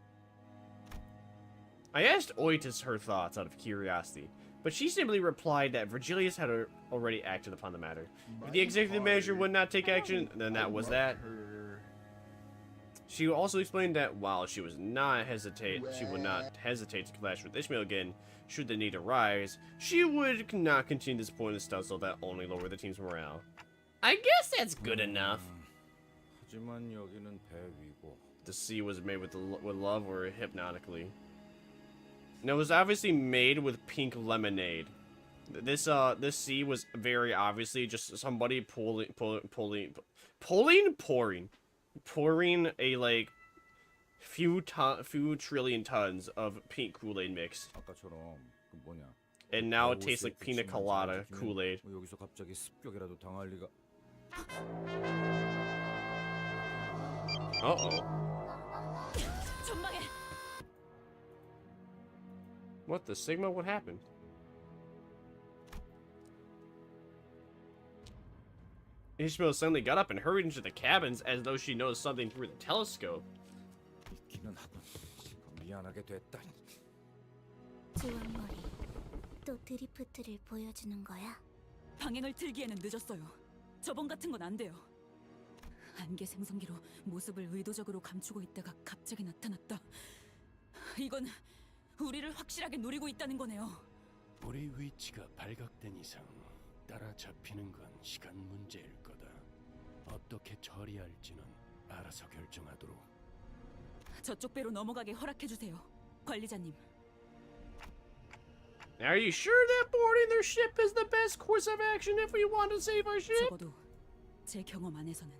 I asked Oitis her thoughts out of curiosity, but she simply replied that Virgilius had already acted upon the matter. If the executive manager would not take action, then that was that. She also explained that while she would not hesitate to clash with Ishmael again, should the need arise, she would not continue this pointless tussle that only lower the team's morale. I guess that's good enough. 하지만 여기는 배 위고. The sea was made with love or hypnotically. No, it was obviously made with pink lemonade. This sea was very obviously just somebody pouring a like few trillion tons of pink Kool-Aid mix. 아까처럼 그 뭐냐. And now it tastes like pina colada Kool-Aid. 여기서 갑자기 습격이라도 당할 리가. Uh-oh. What the Sigma? What happened? Ishmael suddenly got up and hurried into the cabins as though she knows something through the telescope. 미안하게 됐다. 지원머리, 또 드리프트를 보여주는 거야? 방향을 틀기에는 늦었어요. 저번 같은 건 안 돼요. 안개 생성기로 모습을 의도적으로 감추고 있다가 갑자기 나타났다. 이건 우리를 확실하게 노리고 있다는 거네요. 우리 위치가 발각된 이상 따라잡히는 건 시간 문제일 거다. 어떻게 처리할지는 알아서 결정하도록. 저쪽 배로 넘어가게 허락해 주세요, 관리자님. Are you sure that boarding their ship is the best course of action if we want to save our ship? 적어도 제 경험 안에서는.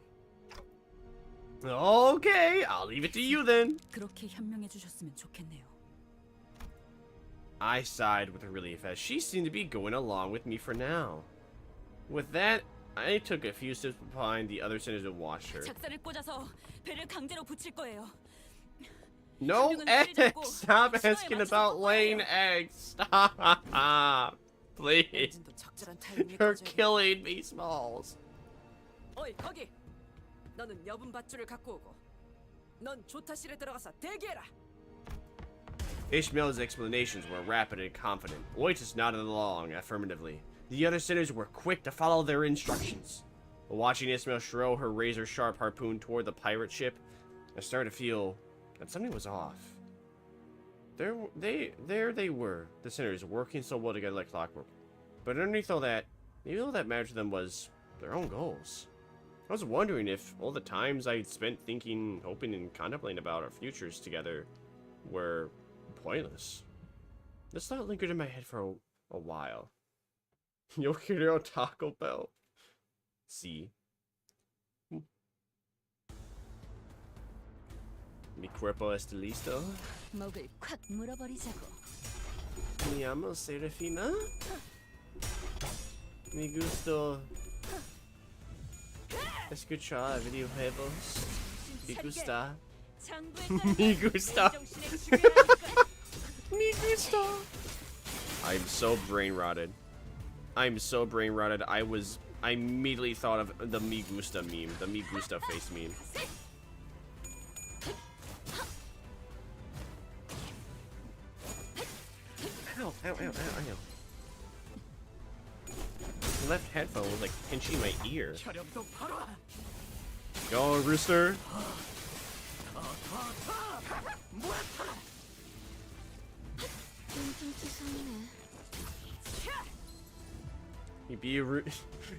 Okay, I'll leave it to you then. 그렇게 현명해 주셨으면 좋겠네요. I sighed with relief as she seemed to be going along with me for now. With that, I took a few steps behind the other sinners and watched her. 작사를 꽂아서 배를 강제로 붙일 거예요. No eggs! Stop asking about laying eggs! Stop! Please. You're killing me, Smalls. 어이, 거기! 너는 여분 밧줄을 갖고 오고 넌 조타실에 들어가서 대기해라. Ishmael's explanations were rapid and confident. Oitis nodded along affirmatively. The other sinners were quick to follow their instructions. Watching Ishmael throw her razor-sharp harpoon toward the pirate ship, I started to feel that something was off. There they were, the sinners, working so well together like clockwork. But underneath all that, maybe all that mattered to them was their own goals. I was wondering if all the times I'd spent thinking, hoping, and contemplating about our futures together were pointless. This thought lingered in my head for a while. Yo quiero Taco Bell. See. Mi cuerpo está listo. 목을 콱 물어버리자고. Me llamo Seraphina. Me gusto escuchar videojuegos. Me gusta. Me gusta. Me gusta. I'm so brain rotted. I'm so brain rotted. I immediately thought of the Me Gusta meme, the Me Gusta face meme. Ow, ow, ow, ow, ow. Left headphone was like pinching my ear. Go, Rooster.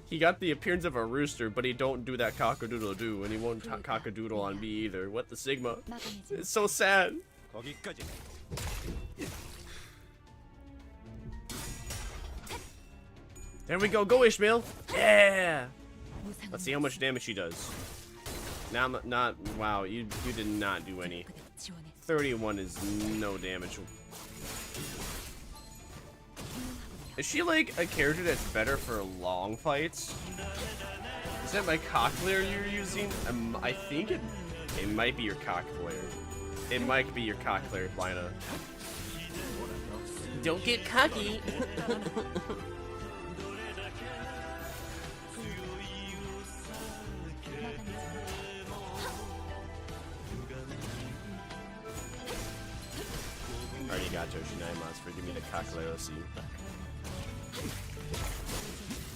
He got the appearance of a rooster, but he don't do that cock-a-doodle-doo, and he won't cock-a-doodle on me either. What the Sigma? It's so sad. There we go. Go, Ishmael. Yeah. Let's see how much damage she does. Now, not wow. You did not do any. 31 is no damage. Is she like a character that's better for long fights? Is that my cock flare you're using? I think it might be your cock flare. It might be your cock flare, Lina. Don't get cocky. Already got give me the Cocklero C.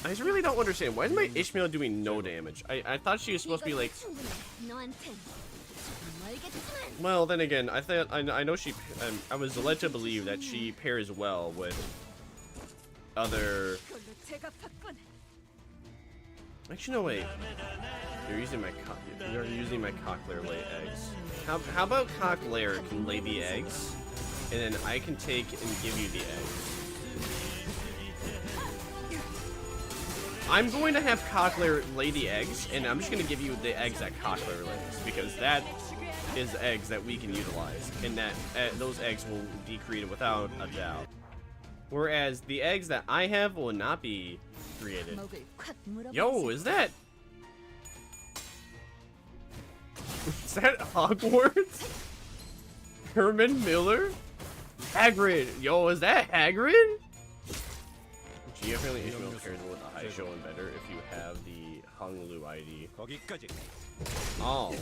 I just really don't understand. Why is my Ishmael doing no damage? I thought she was supposed to be like... Well, then again, I know she... I was led to believe that she pairs well with other... Actually, no, wait. You're using my Cocklero lay eggs. How about Cocklero can lay the eggs, and then I can take and give you the eggs. I'm going to have Cocklero lay the eggs, and I'm just going to give you the eggs that Cocklero lays, because that is eggs that we can utilize, and that those eggs will be created without a doubt. Whereas the eggs that I have will not be created. Yo, is that... Is that Hogwarts? Herman Miller? Hagrid! Yo, is that Hagrid? Gee, apparently Ishmael pairs with a high show and better if you have the Honglu ID. Oh.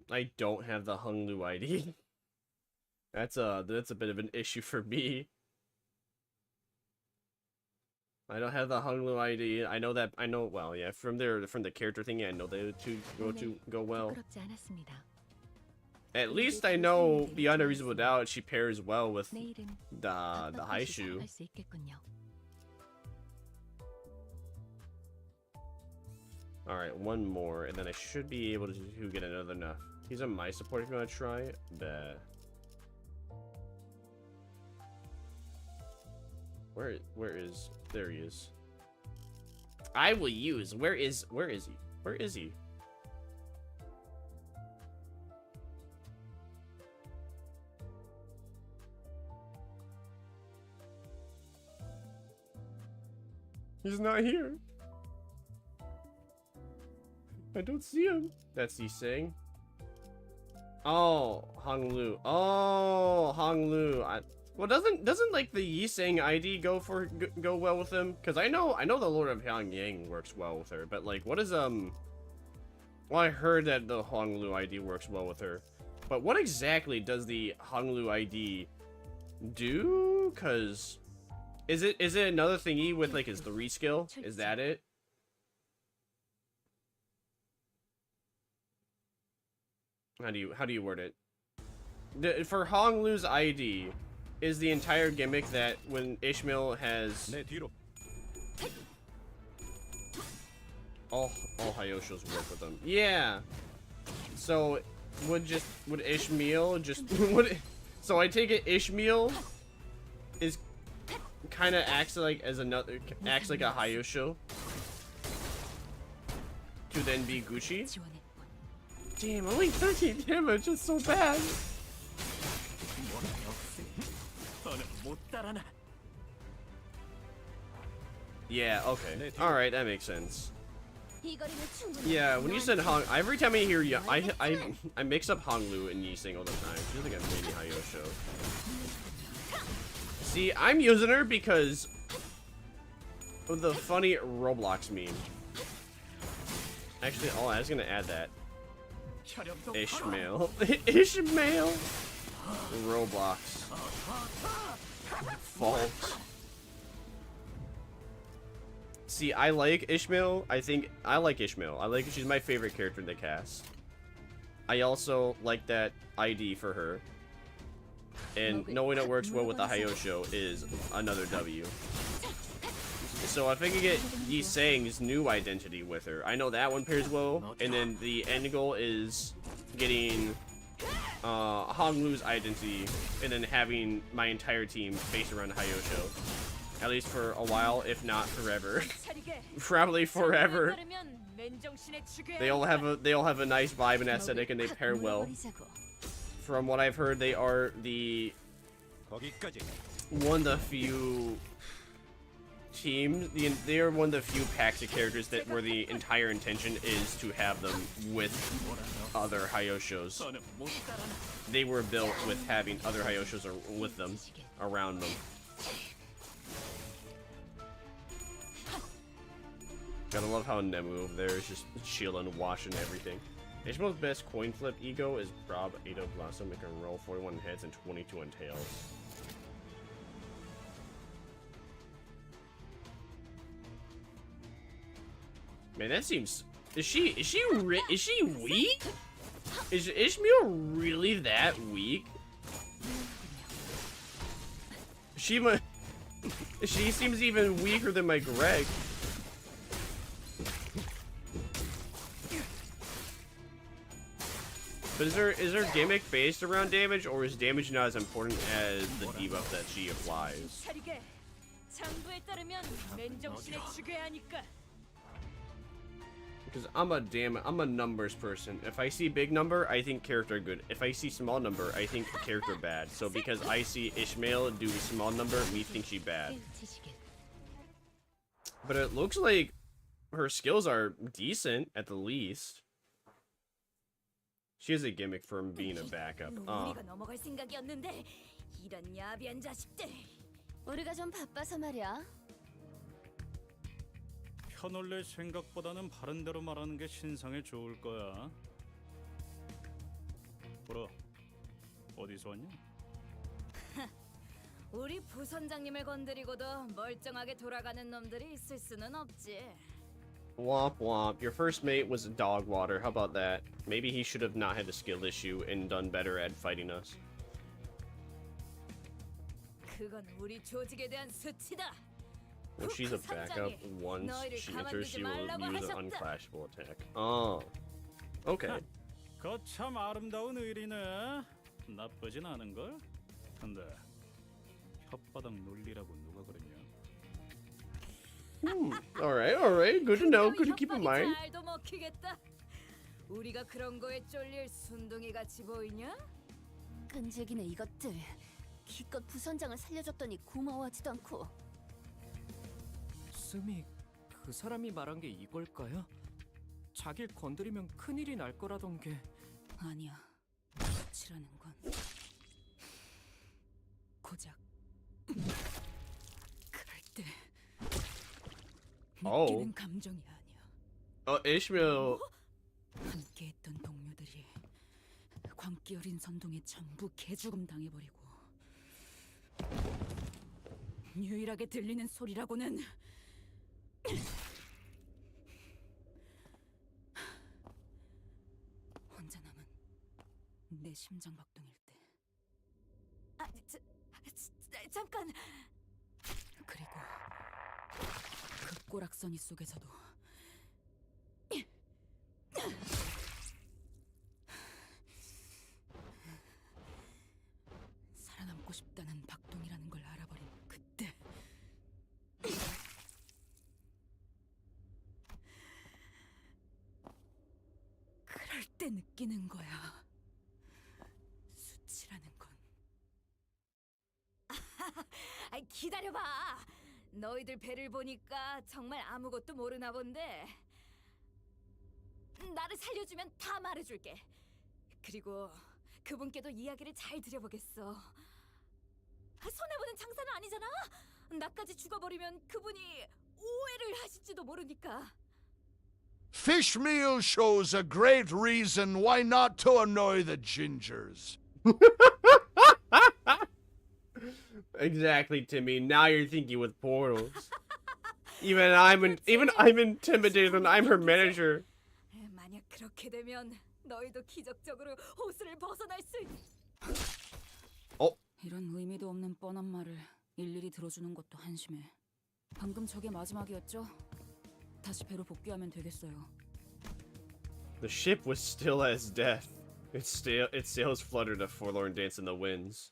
I don't have the Honglu ID. That's a bit of an issue for me. I don't have the Honglu ID. I know well, yeah, from the character thingy, I know they go well. At least I know beyond a reasonable doubt she pairs well with the Haishu. Alright, one more, and then I should be able to get another enough. He's on my support if you want to try it. Bet. Where is... There he is. I will use... Where is he? Where is he? He's not here. I don't see him. That's he saying. Oh, Honglu. Oh, Honglu. Well, doesn't like the Yisang ID go well with him? Because I know the Lord of Pyongyang works well with her, but like, what is Well, I heard that the Honglu ID works well with her, but what exactly does the Honglu ID do? Cause is it another thingy with like his 3 skill? Is that it? How do you word it? For Honglu's ID, is the entire gimmick that when Ishmael has all Hayoshos work with them? Yeah. So would Ishmael just so I take it Ishmael is kind of acts like a Hayosho to then be Gucci. Damn, only 13 damage is so bad. Yeah, okay. Alright, that makes sense. Yeah, when you said Hong, every time I hear you, I mix up Honglu and Yising all the time. She's like a mini Hayosho. See, I'm using her because of the funny Roblox meme. Actually, I was gonna add that. Ishmael. Ishmael! Roblox. Fault. See, I like Ishmael. I like Ishmael. She's my favorite character in the cast. I also like that ID for her. And knowing it works well with the Hayosho is another W. So if I can get Yisang's new identity with her, I know that one pairs well, and then the end goal is getting Honglu's identity, and then having my entire team based around Hayosho. At least for a while, if not forever. Probably forever. They all have a nice vibe and aesthetic, and they pair well. From what I've heard, they are one of the few teams. They are one of the few packs of characters where the entire intention is to have them with other Hayoshos. They were built with having other Hayoshos with them, around them. Gotta love how Nemu over there is just chilling, watching everything. Ishmael's best coin flip ego is Rob Ada Blossom. It can roll 41 heads and 22 on tails. Man, that seems. Is she weak? Is Ishmael really that weak? She seems even weaker than my Greg. But is there gimmick based around damage, or is damage not as important as the debuff that she applies? Because I'm a numbers person. If I see big number, I think character good. If I see small number, I think character bad. So because I see Ishmael do small number, me think she bad. But it looks like her skills are decent at the least. She has a gimmick for being a backup. 우리가 좀 바빠서 말이야. 편올릴 생각보다는 바른 대로 말하는 게 신상에 좋을 거야. 보라, 어디서 왔냐? 우리 부선장님을 건드리고도 멀쩡하게 돌아가는 놈들이 있을 수는 없지. Womp womp. Your first mate was dog water. How about that? Maybe he should have not had the skill issue and done better at fighting us. 그건 우리 조직에 대한 수치다. When she's a backup, once she enters, she will use an unclashable attack. Oh. Okay. 그거 참 아름다운 의리네. 나쁘진 않은 걸. 근데 혓바닥 놀리라고 누가 그랬냐? Alright. Good to know. Good to keep in mind. 잘도 먹히겠다. 우리가 그런 거에 쫄릴 순둥이 같이 보이냐? 끈질기네 이것들. 기껏 부선장을 살려줬더니 고마워하지도 않고. 씀이 그 사람이 말한 게 이걸까요? 자길 건드리면 큰일이 날 거라던 게. 아니야. 수치라는 건 고작 그럴 때 느끼는 감정이 아니야. Ishmael. 함께했던 동료들이 광기 어린 선동에 전부 개죽음 당해버리고 유일하게 들리는 소리라고는 혼자 남은 내 심장 박동일 때. 잠깐. 그리고 그 꼬락서니 속에서도 살아남고 싶다는 박동이라는 걸 알아버린 그때. 그럴 때 느끼는 거야. 수치라는 건. 아이 기다려봐. 너희들 배를 보니까 정말 아무것도 모르나 본데. 나를 살려주면 다 말해줄게. 그리고 그분께도 이야기를 잘 들여보겠어. 손해보는 장사는 아니잖아. 나까지 죽어버리면 그분이 오해를 하실지도 모르니까. Fish meal shows a great reason why not to annoy the gingers. Exactly, Timmy. Now you're thinking with portals. Even I'm intimidated when I'm her manager. 만약 그렇게 되면 너희도 기적적으로 호수를 벗어날 수. 이런 의미도 없는 뻔한 말을 일일이 들어주는 것도 한심해. 방금 저게 마지막이었죠? 다시 배로 복귀하면 되겠어요. The ship was still as death. Its sails fluttered a forlorn dance in the winds.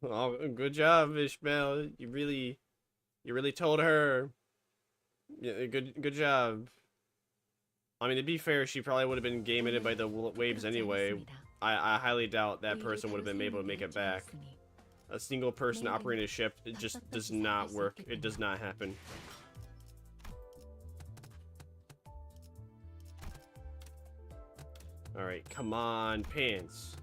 Oh, good job, Ishmael. You really told her. Yeah, good job. I mean, to be fair, she probably would have been game-ended by the waves anyway. I highly doubt that person would have been able to make it back. A single person operating a ship, it just does not work. It does not happen. Alright, come on, pants.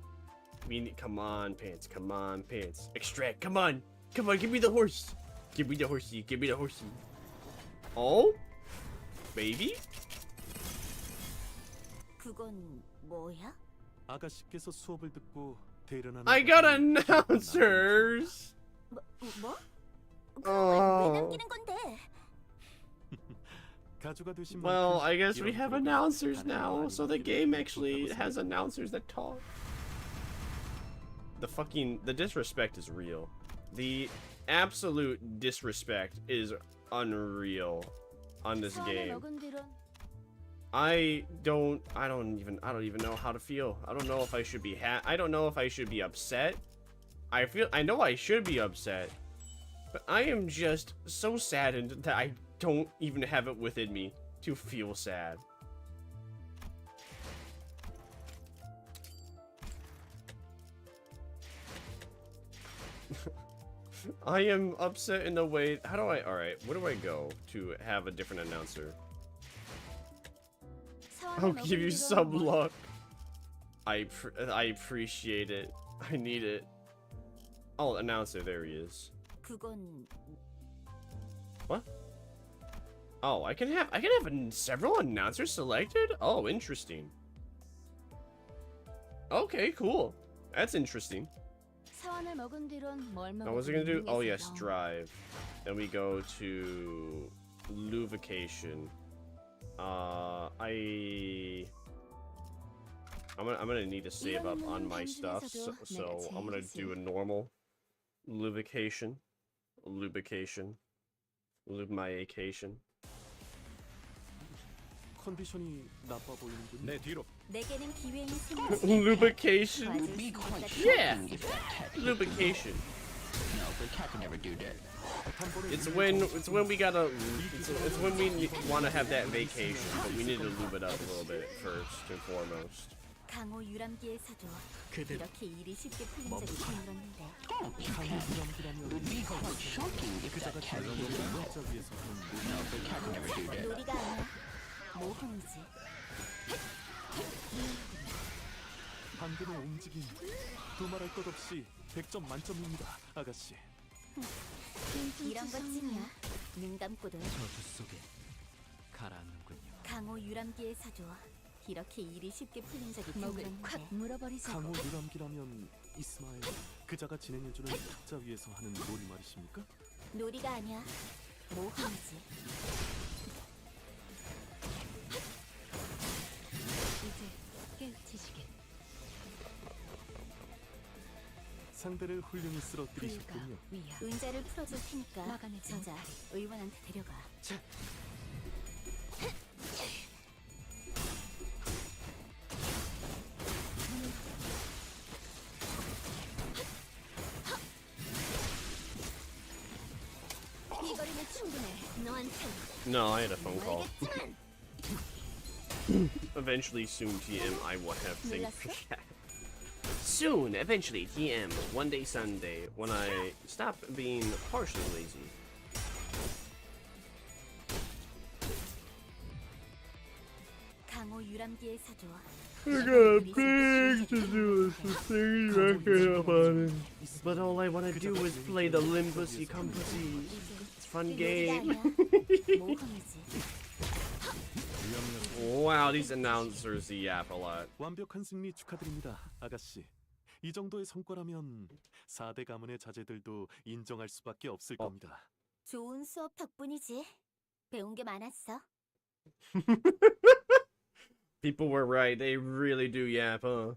Come on, pants. Come on, pants. Extract, come on. Come on, give me the horse. Give me the horsey. Give me the horsey. Oh? Baby? 그건 뭐야? 아가씨께서 수업을 듣고 대련하는 I got announcers. 뭐? Oh. 왜 남기는 건데? 가주가 되신 Well, 만큼 I guess we 이런 have 프로그램 announcers 가능한 now, 거 so the 아니겠습니까? game actually has announcers that talk. The disrespect is real. The absolute disrespect is unreal on this game. I don't even know how to feel. I don't know if I should be I don't know if I should be upset. I know I should be upset, but I am just so saddened that I don't even have it within me to feel sad. I am upset in a way. How do I? All right, where do I go to have a different announcer? I'll give you some luck. I appreciate it. I need it. Oh, announcer, there he is. What? Oh, I can have several announcers selected? Oh, interesting. Okay, cool. That's interesting. Now what's it gonna do? Oh yes, drive. Then we go to lubrication. I'm gonna need to save up on my stuff, so I'm gonna do a normal lubrication. Lubrication. 컨디션이 나빠 보이는군요. 내 뒤로. Lubrication. Yeah. Lubrication. It's when we gotta. It's when we want to have that vacation, but we need to lube it up a little bit first and foremost. 강호 유람기에서도 이렇게 일이 쉽게 풀린 적이 드물었는데. 놀이가 아니야. 모험이지. 방금의 움직임 두말할 것 없이 100점 만점입니다, 아가씨. 이런 것쯤이야. 눈 감고도. 저주 속에 가라앉는군요. 강호 유람기에서도 이렇게 일이 쉽게 풀린 적이 드물었는데. 콱 물어버리자고. 강호 유람기라면 이스마엘 그자가 진행해주는 탁자 위에서 하는 놀이 말이십니까? 놀이가 아니야. 모험이지. 이제 깨우치시게. 상대를 훌륭히 쓰러뜨리셨군요. 의자를 풀어줄 테니까 저자 의원한테 데려가. 자. 이 거리는 충분해. 너한테. No, I had a phone call. Eventually, soon, TM, I will have things for that. Soon, eventually, TM, one day Sunday, when I stop being partially lazy. 강호 유람기에서도 I got things to do with the things I care about. But all I want to do is play the limbuscompany. It's a fun game. Wow, these announcers yap a lot. 완벽한 승리 축하드립니다, 아가씨. 이 정도의 성과라면 4대 가문의 자제들도 인정할 수밖에 없을 겁니다. 좋은 수업 덕분이지. 배운 게 많았어. People were right. They really do yap, huh?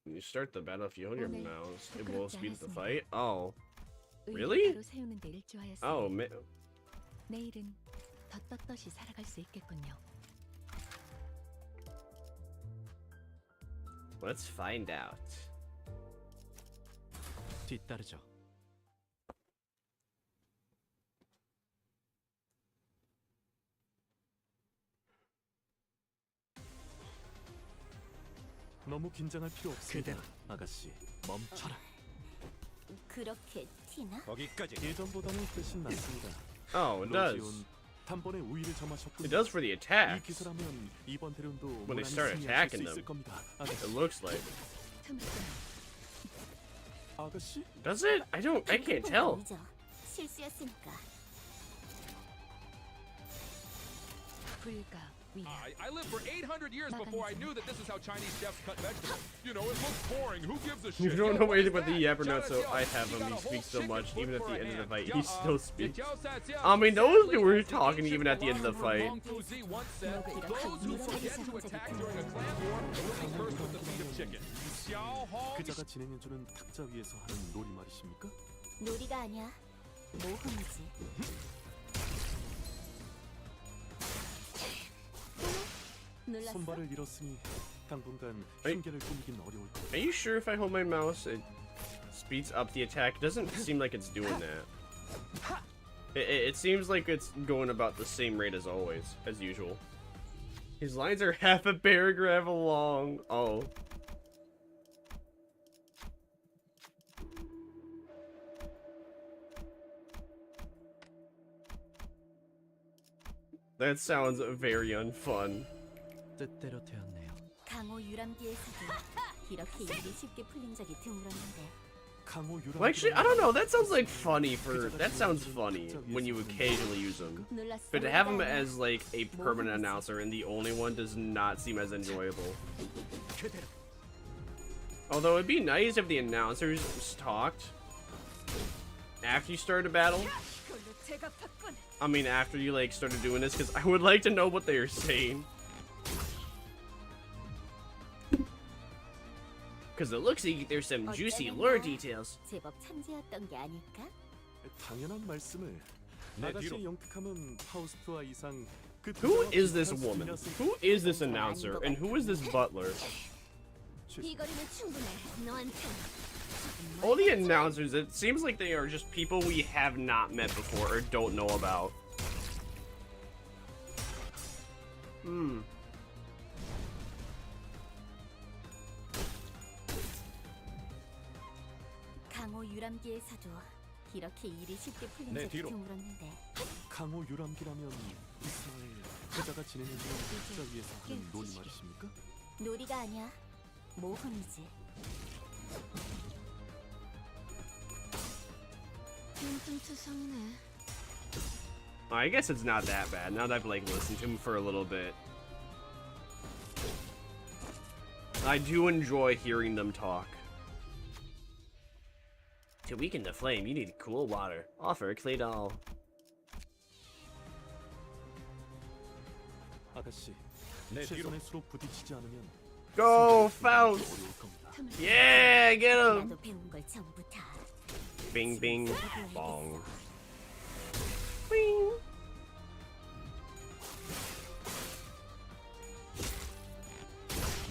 When you start the battle, if you hold your mouse, it will speed up the fight. Oh, really? Oh, 내일은 더 떳떳이 살아갈 수 있겠군요. Let's find out. 뒤따르죠. 너무 긴장할 필요 없습니다, 아가씨. 멈춰라. 그렇게 티나? 거기까지. 예전보다는 훨씬 낫습니다. Oh, it does. 단번에 우위를 점하셨군요. It does for the attacks. 이 기세라면 이번 대련도 When they start attacking them, it looks like. 아가씨? Does it? I can't tell. 실수였으니까. I lived for 800 years before I knew that this is how Chinese chefs cut vegetables. You know, it looks boring. Who gives a shit? You don't know anything about the Yapper Nut, so I have him. He speaks so much. Even at the end of the fight, he still speaks. I mean, those two were talking even at the end of the fight. 그자가 진행해주는 탁자 위에서 하는 놀이 말이십니까? 놀이가 아니야. 모험이지. 손발을 잃었으니 당분간 핑계를 꾸미긴 어려울 거야. Are you sure if I hold my mouse, it speeds up the attack? It doesn't seem like it's doing that. It seems like it's going about the same rate as always, as usual. His lines are half a paragraph long. Oh. That sounds very unfun. 뜻대로 되었네요. 강호 유람기에서도 이렇게 일이 쉽게 풀린 적이 드물었는데. Well, actually, I don't know. That sounds like funny for. That sounds funny when you occasionally use them. But to have him as like a permanent announcer and the only one does not seem as enjoyable. Although it'd be nice if the announcers talked after you started a battle. I mean, after you like started doing this, because I would like to know what they are saying. Because it looks like there's some juicy lore details. 제법 참지였던 게 아닐까? 당연한 말씀을. 아가씨의 영특함은 파우스트와 이상. Who is this woman? Who is this announcer? And who is this butler? 이 거리는 충분해. 너한테. All the announcers, it seems like they are just people we have not met before or don't know about. 강호 유람기에서도 이렇게 일이 쉽게 풀린 적이 드물었는데. 강호 유람기라면 이스마엘 그자가 진행해주는 탁자 위에서 하는 놀이 말이십니까? 놀이가 아니야. 모험이지. 뚱뚱투성이네. I guess it's not that bad now that I've like listened to him for a little bit. I do enjoy hearing them talk. To weaken the flame, you need cool water. Offer clay doll. 아가씨, 최선의 수로 부딪히지 않으면 Go, Faust! Yeah, get him! 나도 배운 걸 전부 다. Bing, bing, bong. Bing!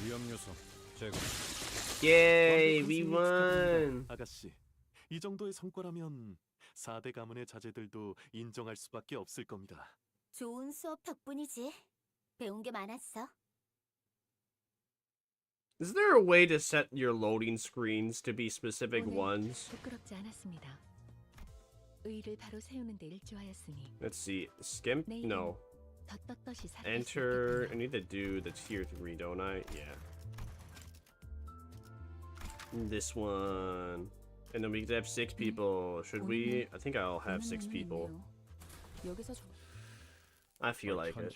위험 요소 제거. Yay, we won! 아가씨, 이 정도의 성과라면 4대 가문의 자제들도 인정할 수밖에 없을 겁니다. 좋은 수업 덕분이지. 배운 게 많았어. Is there a way to set your loading screens to be specific ones? 부끄럽지 않았습니다. 의를 바로 세우는 데 일조하였으니. Let's see. Skimp? No. Enter. I need to do the tier 3, don't I? Yeah. This one. And then we have 6 people. Should we? I think I'll have 6 people. I feel like it.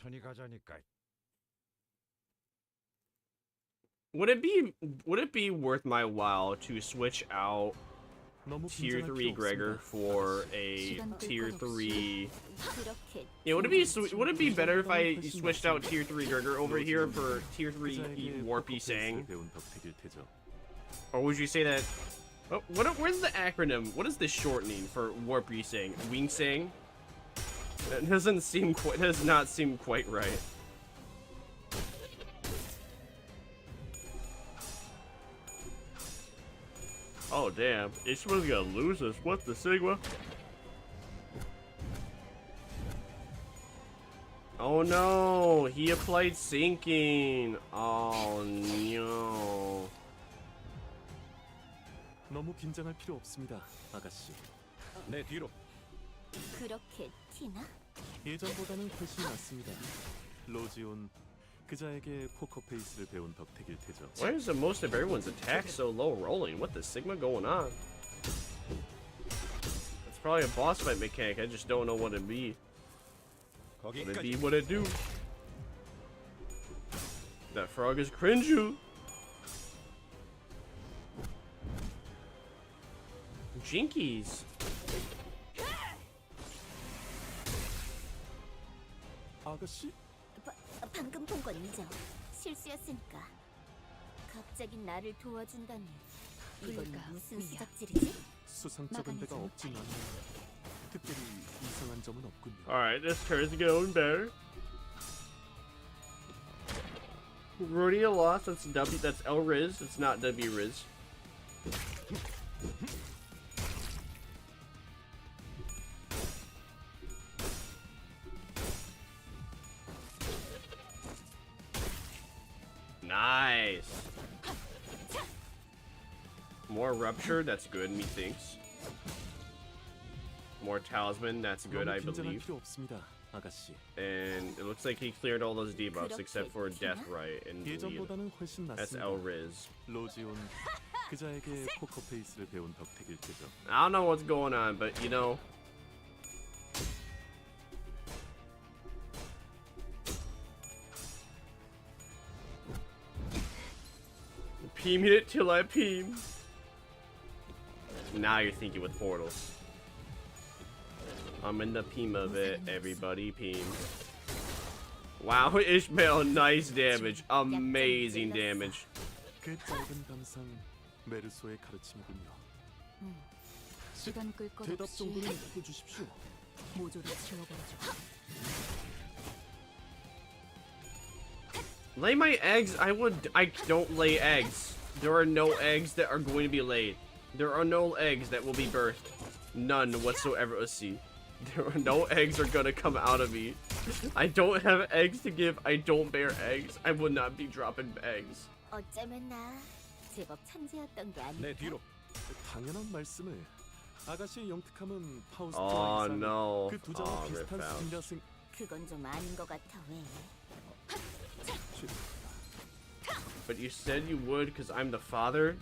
Would it be worth my while to switch out tier 3 Gregor for a tier 3? Yeah, would it be better if I switched out tier 3 Gregor over here for tier 3 Warpy Sang? Or would you say that? Oh, where's the acronym? What is the shortening for Warpy Sang? Wing Sang? That doesn't seem quite. Does not seem quite right. Oh damn, Ishmael's gonna lose us. What the Sigma? Oh no, he applied sinking. Oh no. 너무 긴장할 필요 없습니다, 아가씨. 내 뒤로. 그렇게 티나? 예전보다는 훨씬 낫습니다. 로지온 그자에게 포커 페이스를 배운 덕택일 테죠. Why is the most of everyone's attacks so low rolling? What the Sigma going on? It's probably a boss fight mechanic. I just don't know what it'd be. What it be? What it do? That frog is cringy. Jinkies. 아가씨? 방금 본 건 인정. 실수였으니까. 갑자기 나를 도와준다니. 이건 무슨 수작질이지? 수상쩍은 데가 없진 않네. 특별히 이상한 점은 없군요. Alright, this turn's going better. Rhodia lost, that's W, that's L Riz, it's not W Riz. Nice. More rupture, that's good, methinks. More talisman, that's good, I believe. 아가씨. And it looks like he cleared all those debuffs except for Death Right and Bleed. 예전보다는 훨씬 That's 낫습니다. L Riz. 로지온 그자에게 포커 페이스를 배운 덕택일 테죠. I don't know what's going on, but you know. Peeming it till I peem. Now you're thinking with portals. I'm in the peem of it, everybody peem. Wow, Ishmael, nice damage. Amazing damage. 그 짧은 감상 메르소의 가르침이군요. 시간 끌 것 대답 없이 정도는 해주십시오. 모조리 지워버리죠. Lay my eggs? I don't lay eggs. There are no eggs that are going to be laid. There are no eggs that will be birthed. None whatsoever. Let's see. There are no eggs are gonna come out of me. I don't have eggs to give. I don't bear eggs. I would not be dropping eggs. 어쩌면 나 제법 천재였던 게 아닐까? 내 뒤로. 당연한 말씀을. 아가씨의 영특함은 파우스트와 Oh 이상 no. 그 두자와 Oh, 비슷한 Rift 수준이라 생. 그건 좀 아닌 것 같아 왜? But you said you would because I'm the father?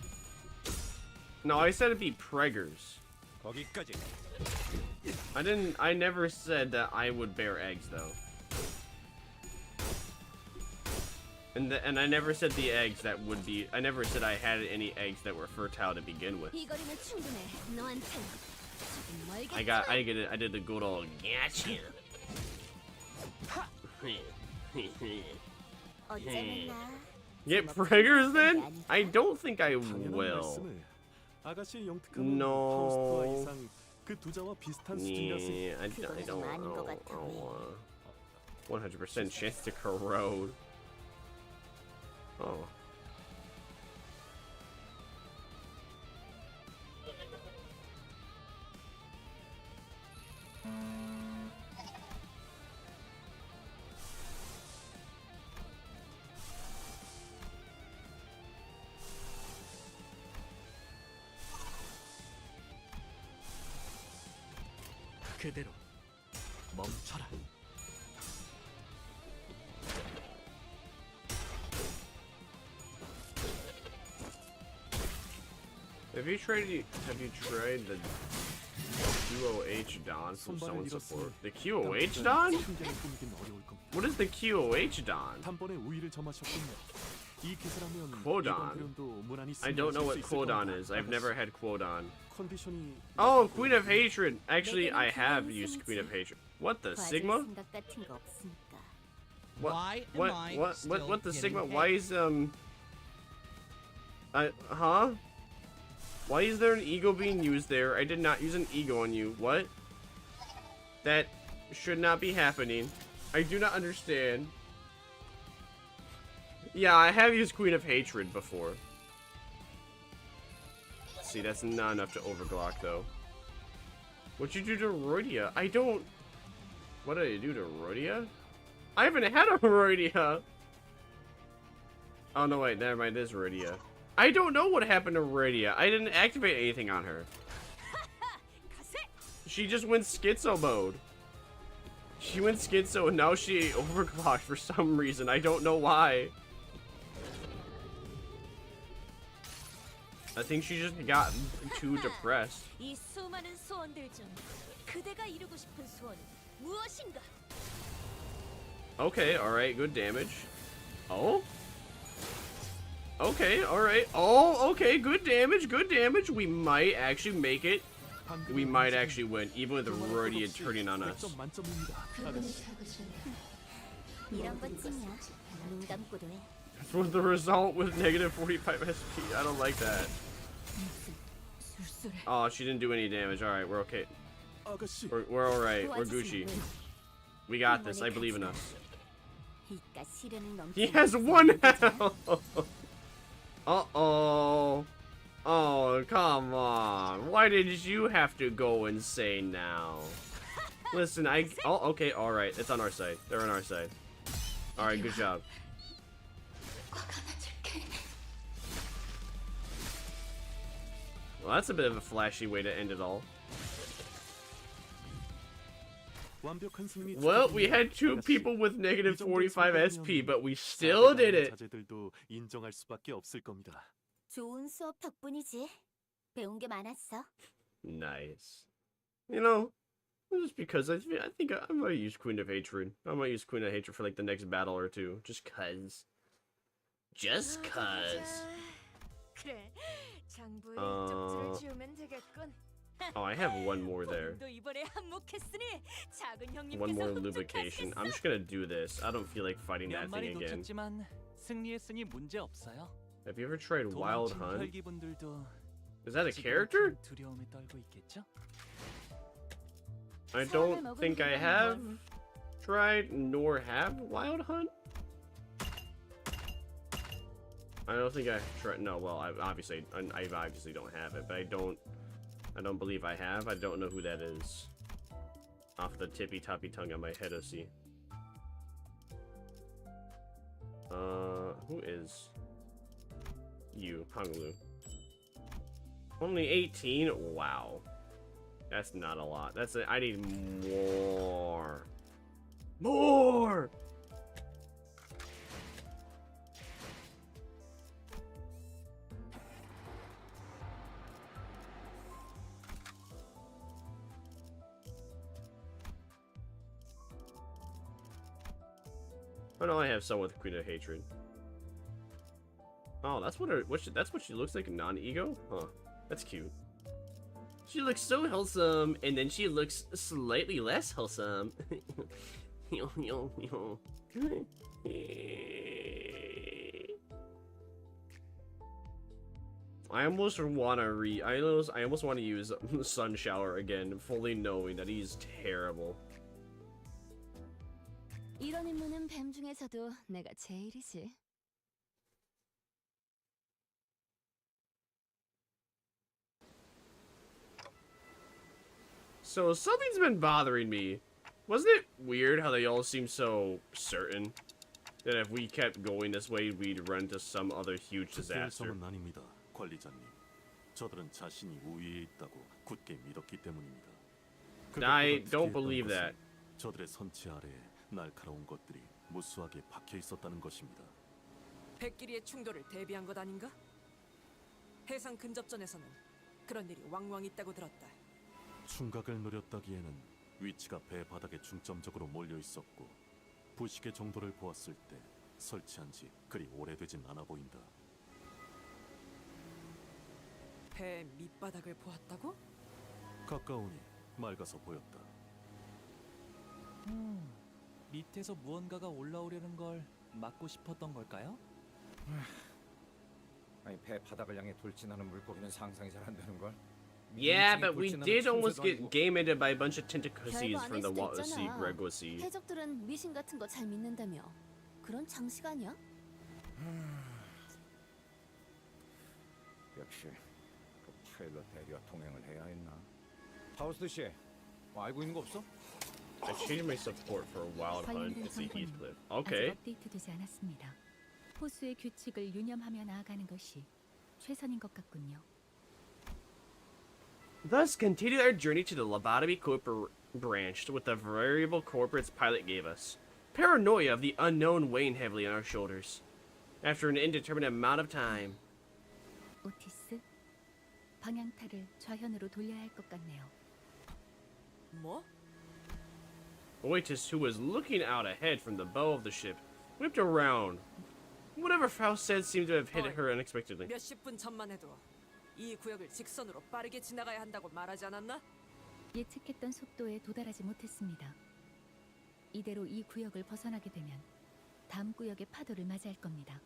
No, I said it'd be preggers. 거기까지. I never said that I would bear eggs though. And I never said the eggs that would be, I never said I had any eggs that were fertile to begin with. 이 거리면 충분해. 너한텐 I did the good old gotcha. 어쩌면 나 Get preggers then? I don't think I will. 아가씨의 영특함은 파우스트와 No. 이상 그 두자와 비슷한 수준이라 생. Yeah, I don't 100% chance to corrode. Oh. 그대로 멈춰라. Have you tried the QOH Don from Zone Support? The QOH Don? What is the QOH Don? 단번에 우위를 점하셨군요. 이 기세라면 Quodon. I don't know what Quodon is. I've never had Quodon. 컨디션이 Oh, Queen of Hatred. Actually, I have used Queen of Hatred. What the Sigma? 생각 같은 거 없으니까. What the Sigma? Why is huh? Why is there an ego being used there? I did not use an ego on you. What? That should not be happening. I do not understand. Yeah, I have used Queen of Hatred before. Let's see, that's not enough to overglock though. What'd you do to Rhodia? I don't... What did I do to Rhodia? I haven't had a Rhodia! Oh no, wait, never mind, this is Rhodia. I don't know what happened to Rhodia. I didn't activate anything on her. She just went schizo mode. She went schizo and now she overclocked for some reason. I don't know why. I think she just got too depressed. 이 수많은 소원들 중 그대가 이루고 싶은 소원은 무엇인가? Okay, alright, good damage. Oh? Okay, alright. Oh, okay, good damage, good damage. We might actually make it. We might actually win, even with the Rodian turning on us. 이런 것쯤이야. 눈 감고도 해. That's what the result with negative 45 SP. I don't like that. Oh, she didn't do any damage. Alright, we're okay. We're alright. We're Gucci. We got this. I believe in us. He has 1 health! Uh-oh. Oh, come on. Why did you have to go insane now? Listen, oh, okay, alright. It's on our side. They're on our side. Alright, good job. Well, that's a bit of a flashy way to end it all. Well, we had 2 people with negative 45 SP, but we still did it. 좋은 수업 덕분이지. 배운 게 많았어. Nice. You know, just because I think I might use Queen of Hatred. I might use Queen of Hatred for like the next battle or two, just cause. Just cause. 그래. 장부에 쪽지를 지우면 되겠군. Oh, I have 1 more there. 이번에 한몫했으니 작은 형님께서 1 more lubrication. I'm just gonna do this. I don't feel like fighting that thing again. 승리했으니 문제 없어요. Have you ever tried Wild Hunt? Is that a character? I don't think I have tried nor have Wild Hunt. I don't think I've tried. No, well, I obviously don't have it, but I don't believe I have. I don't know who that is. Off the tippy toppy tongue of my head, I see. Who is you, Hanglu? Only 18? Wow. That's not a lot. I need more. More! Oh no, I have someone with Queen of Hatred. Oh, that's that's what she looks like, non-ego? Huh. That's cute. She looks so wholesome, and then she looks slightly less wholesome. I almost want to use Sun Shower again, fully knowing that he's terrible. 이런 임무는 뱀 중에서도 내가 제일이지. So something's been bothering me. Wasn't it weird how they all seem so certain that if we kept going this way, we'd run into some other huge disaster? 아닙니다, 관리자님. 저들은 자신이 우위에 있다고 굳게 믿었기 때문입니다. I don't believe that. 저들의 선체 아래에 날카로운 것들이 무수하게 박혀 있었다는 것입니다. 백끼리의 충돌을 대비한 것 아닌가? 해상 근접전에서는 그런 일이 왕왕 있다고 들었다. 충각을 노렸다기에는 위치가 배 바닥에 중점적으로 몰려 있었고 부식의 정도를 보았을 때 설치한 지 그리 오래되진 않아 보인다. 배 밑바닥을 보았다고? 가까우니 맑아서 보였다. 밑에서 무언가가 올라오려는 걸 막고 싶었던 걸까요? 아니 배 바닥을 향해 돌진하는 물고기는 상상이 잘 안 되는 걸. Yeah, but we did almost get game ended by a bunch of tentacles from the Water Sea, Gregua Sea. 해적들은 미신 같은 거 잘 믿는다며. 그런 장식 아니야? 역시 그 파일럿 대리와 동행을 해야 했나? 파우스트 씨, 뭐 알고 있는 거 없어? I changed my support for Wild Hunt. It's a Heathcliff. Okay. 아직 업데이트되지 않았습니다. 호수의 규칙을 유념하며 나아가는 것이 최선인 것 같군요. Thus, continued our journey to the lobotomy corporate branch with the variable corporate's pilot gave us. Paranoia of the unknown weighing heavily on our shoulders. After an indeterminate amount of time. 오티스, 방향타를 좌현으로 돌려야 할 것 같네요. 뭐? Otis, who was looking out ahead from the bow of the ship, whipped around Whatever Faust said seemed to have hit her unexpectedly. 몇십 분 전만 해도 이 구역을 직선으로 빠르게 지나가야 한다고 말하지 않았나? 예측했던 속도에 도달하지 못했습니다. 이대로 이 구역을 벗어나게 되면 다음 구역의 파도를 맞이할 겁니다.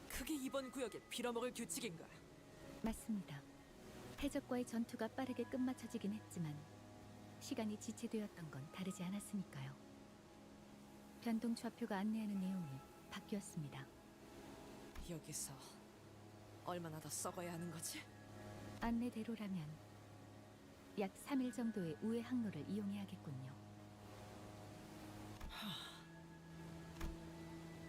그게 이번 구역의 빌어먹을 규칙인가? 맞습니다. 해적과의 전투가 빠르게 끝마쳐지긴 했지만 시간이 지체되었던 건 다르지 않았으니까요. 변동 좌표가 안내하는 내용이 바뀌었습니다. 여기서 얼마나 더 썩어야 하는 거지? 안내대로라면 약 3일 정도의 우회 항로를 이용해야겠군요.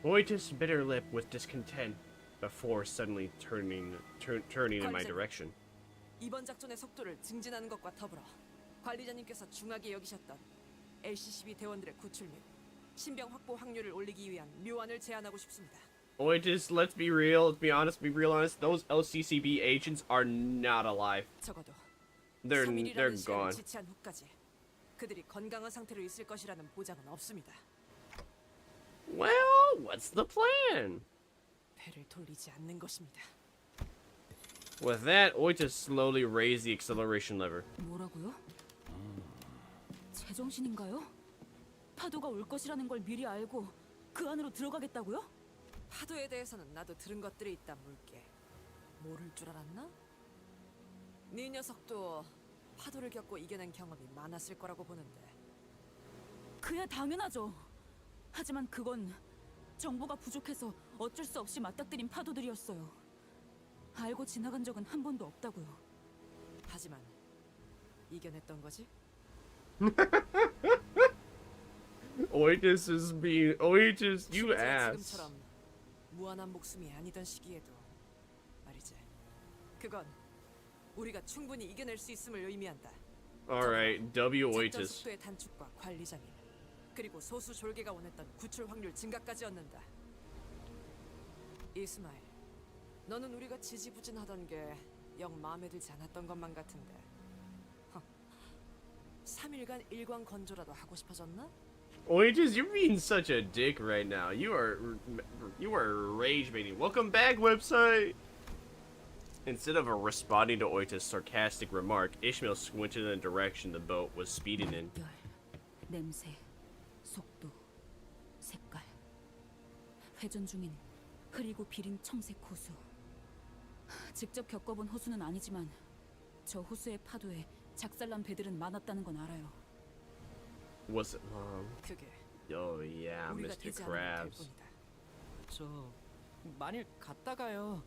Oitis bit her lip with discontent before suddenly turning in my direction. 이번 작전의 속도를 증진하는 것과 더불어 관리자님께서 중하게 여기셨던 LCCB 대원들의 구출 및 신병 확보 확률을 올리기 위한 묘안을 제안하고 싶습니다. Oitis, let's be real, let's be honest, be real honest. Those LCCB agents are not alive. 적어도 They're 3일이라는 시간을 gone. 지체한 후까지 그들이 건강한 상태로 있을 것이라는 보장은 없습니다. Well, what's the plan? 배를 돌리지 않는 것입니다. With that, Oitis slowly raised the acceleration lever. 뭐라고요? 제정신인가요? 파도가 올 것이라는 걸 미리 알고 그 안으로 들어가겠다고요? 파도에 대해서는 나도 들은 것들이 있다 물게. 모를 줄 알았나? 네 녀석도 파도를 겪고 이겨낸 경험이 많았을 거라고 보는데. 그야 당연하죠. 하지만 그건 정보가 부족해서 어쩔 수 없이 맞닥뜨린 파도들이었어요. 알고 지나간 적은 한 번도 없다고요. 하지만 이겨냈던 거지? Oitis is being Oitis, you ass. 지금처럼 무한한 목숨이 아니던 시기에도 말이지. 그건 우리가 충분히 이겨낼 수 있음을 의미한다. Alright, W 작전 Oitis. 속도의 단축과 관리자님 그리고 소수 졸개가 원했던 구출 확률 증가까지 얻는다. 이스마일, 너는 우리가 지지부진하던 게 영 마음에 들지 않았던 것만 같은데 3일간 일광 건조라도 하고 싶어졌나? Oitis, you're being such a dick right now. You are rage baiting. Welcome back, website. Instead of responding to Oitis' sarcastic remark, Ishmael squinted in the direction the boat was speeding in. 냄새, 속도, 색깔. 회전 중인 흐리고 비린 청색 호수. 직접 겪어본 호수는 아니지만 저 호수의 파도에 작살난 배들은 많았다는 건 알아요. Was it long? 그게 Oh yeah, 우리가 Mr. 되지 않으면 될 Krabs. 뿐이다. 저 만일 갔다가요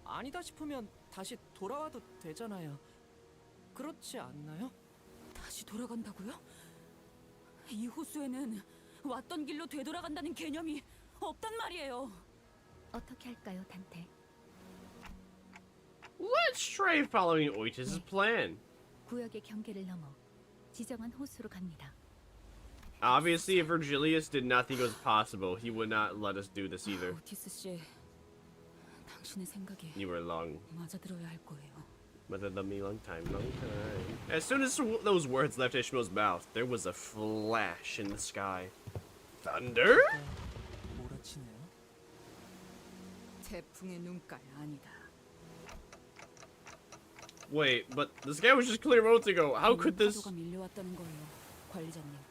아니다 싶으면 다시 돌아와도 되잖아요. 그렇지 않나요? 다시 돌아간다고요? 이 호수에는 왔던 길로 되돌아간다는 개념이 없단 말이에요. 어떻게 할까요, 단테? Let's try following Oitis' plan. 구역의 경계를 넘어 지정한 호수로 갑니다. Obviously, if Virgilius did not think it was possible, he would not let us do this either. 오티스 씨, 당신의 생각에 You were long. 맞아들어야 할 거예요. But it took me long time. As soon as those words left Ishmael's mouth, there was a flash in the sky. Thunder? 몰아치네요. 태풍의 눈깔 아니다. Wait, but the sky was just clear moments ago. How could this? 파도가 밀려왔다는 거예요, 관리자님.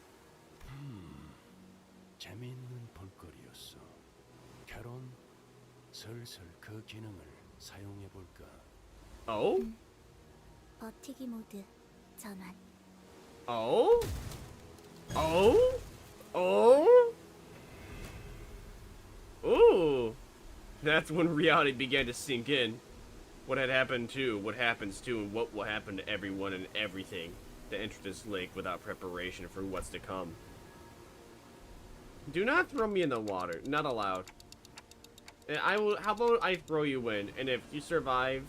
재미있는 볼거리였어. 결혼 슬슬 그 기능을 사용해 볼까? Oh? 버티기 모드 전환. Oh? Oh? Oh? Ooh. That's when reality began to sink in. What had happened to, what happens to, and what will happen to everyone and everything that entered this lake without preparation for what's to come. Do not throw me in the water. Not allowed. And I will. How about I throw you in, and if you survive,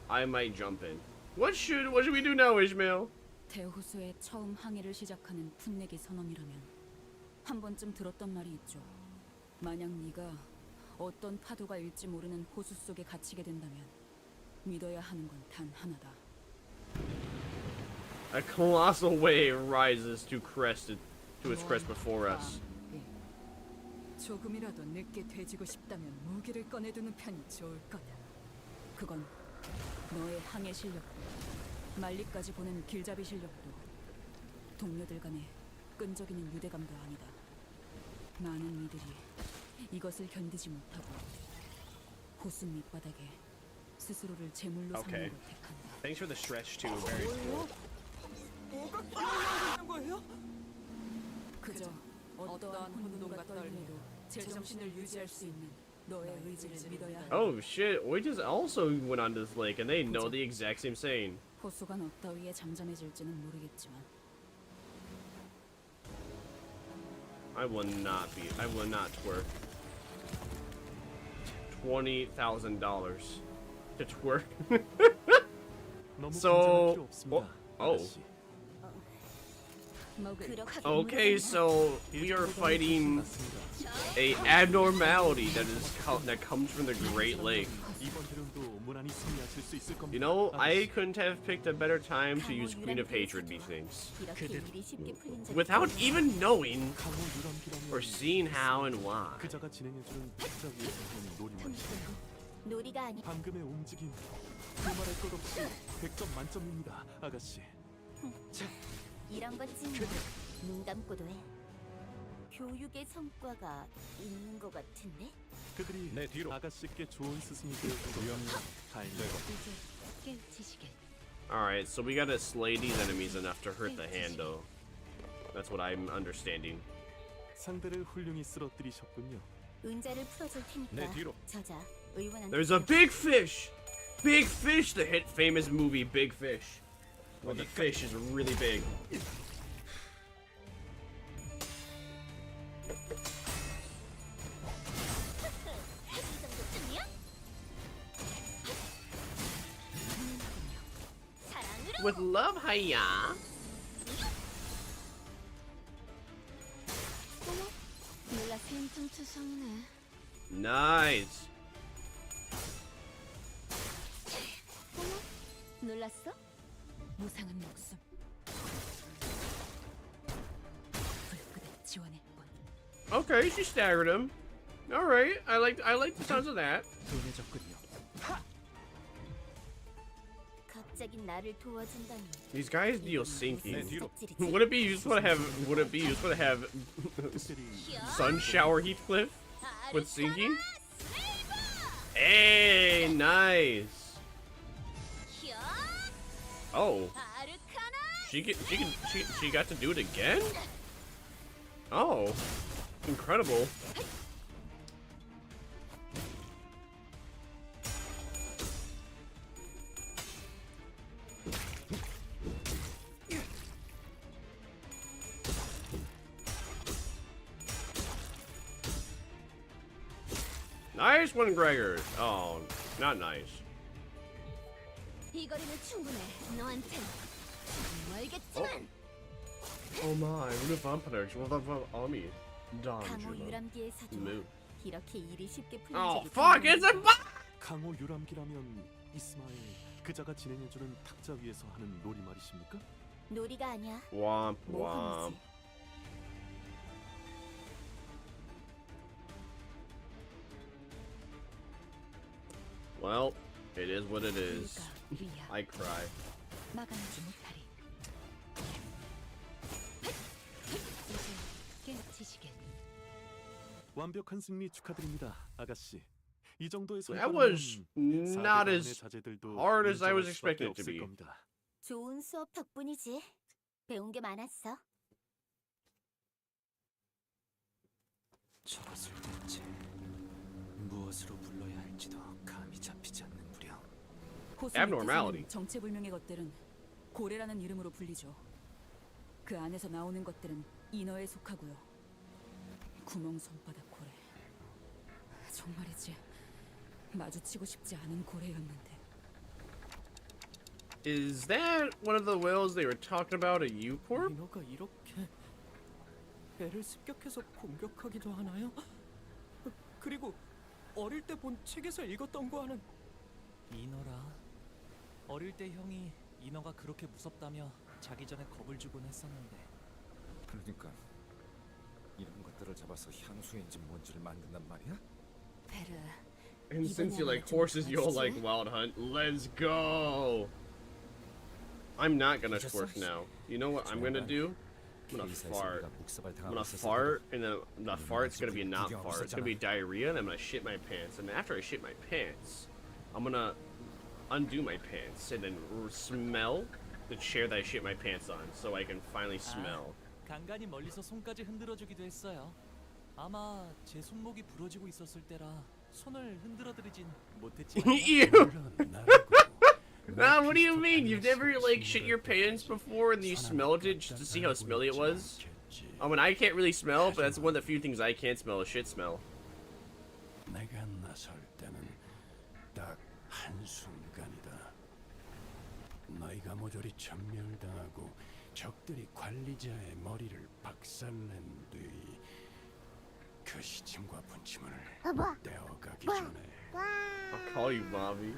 I might jump in. What should we do now, Ishmael? 대호수에 처음 항해를 시작하는 풋내기 선언이라면 한 번쯤 들었던 말이 있죠. 만약 네가 어떤 파도가 일지 모르는 호수 속에 갇히게 된다면 믿어야 하는 건 단 하나다. A colossal wave rises to its crest before us. 조금이라도 늦게 돼지고 싶다면 무기를 꺼내두는 편이 좋을 거다. 그건 너의 항해 실력도, 말리까지 보는 길잡이 실력도, 동료들 간의 끈적이는 유대감도 아니다. 많은 이들이 이것을 견디지 못하고 호수 밑바닥에 스스로를 제물로 삼는 걸 택한다. Thanks for the stretch too. Very cool. 뭐가 기억나고 있는 거예요? 그저 어떠한 혼돈과 떨림에도 제정신을 유지할 수 있는 너의 의지를 믿어야 한다. Oh shit! We just also went on this lake, and they know the exact same saying. 호수가 너 따위에 잠잠해질지는 모르겠지만 I will not twerk. $20,000 to twerk. So, oh. Okay, so we are fighting a abnormality that comes from the Great Lake. You know, I couldn't have picked a better time to use Queen of Hatred, methinks. Without even knowing or seeing how and why. 방금의 움직임 두말할 것 없이 100점 만점입니다, 아가씨. 이런 것쯤 눈 감고도 해. 교육의 성과가 있는 것 같은데? 그들이 내 뒤로 아가씨께 좋은 스승이 되어주고 다행이네요. 깨우치시길. Alright, so we gotta slay these enemies enough to hurt the hand, though. That's what I'm understanding. 상대를 훌륭히 쓰러뜨리셨군요. 은자를 풀어줄 테니까 저자 의원한. There's a big fish! Big Fish, the hit famous movie Big Fish. Where the fish is really big. With love, Hiya. Nice. 놀랐어? 무상한 목숨. 불끄덕 지원해 본. Okay, she staggered him. All right, I like the sounds of that. 갑자기 나를 도와준다니. These guys deal sinking. Would it be useful to have sun shower Heathcliff with sinking? Hey, nice. Oh, she got to do it again? Oh, incredible. Nice one, Gregor. Oh, not nice. 이 거리는 충분해. 너한텐 알겠지만. Oh my, 우리 vampires. What the army? 강호 유람기에서도 이렇게 일이 쉽게 풀린 Oh 적이 fuck! It's a bug! 강호 유람기라면 이스마엘 그자가 진행해주는 탁자 위에서 하는 놀이 말이십니까? 놀이가 아니야. Womp womp. Well, it is what it is. I cry. 막아내지 못하리. 깨우치시길. 완벽한 승리 축하드립니다, 아가씨. 이 정도의 That was not as hard as I was expecting it to be. 좋은 수업 덕분이지. 배운 게 많았어. 저것을 대체 무엇으로 불러야 할지도 감이 잡히지 않는 무렵. Abnormality. 정체불명의 것들은 고래라는 이름으로 불리죠. 그 안에서 나오는 것들은 인어에 속하고요. 구멍 손바닥 고래. 정말이지 마주치고 싶지 않은 고래였는데. Is that one of the whales they were talking about at Ucorp? 인어가 이렇게 배를 습격해서 공격하기도 하나요? 그리고 어릴 때 본 책에서 읽었던 거와는 인어라. 어릴 때 형이 인어가 그렇게 무섭다며 자기 전에 겁을 주곤 했었는데. 그러니까 이런 것들을 잡아서 향수인지 뭔지를 만든단 말이야? 베르, And since you like horses, you'll like wild hunt. Let's go. I'm not gonna twerk now. You know what I'm gonna do? I'm gonna fart. I'm gonna fart, and then the fart's gonna be a not fart. It's gonna be diarrhea, and I'm gonna shit my pants. And after I shit my pants, I'm gonna undo my pants and then smell the chair that I shit my pants on, so I can finally smell. 간간히 멀리서 손까지 흔들어주기도 했어요. 아마 제 손목이 부러지고 있었을 때라 손을 흔들어드리진 못했지만. Ew. Nah, what do you mean? You've never like shit your pants before and you smelled it just to see how smelly it was? I mean, I can't really smell, but that's one of the few things I can't smell, is shit smell. 내가 나설 때는 딱 한순간이다. 너희가 모조리 전멸당하고 적들이 관리자의 머리를 박살낸 뒤 그 시침과 분침을 떼어가기 전에. I'll call you Bobby.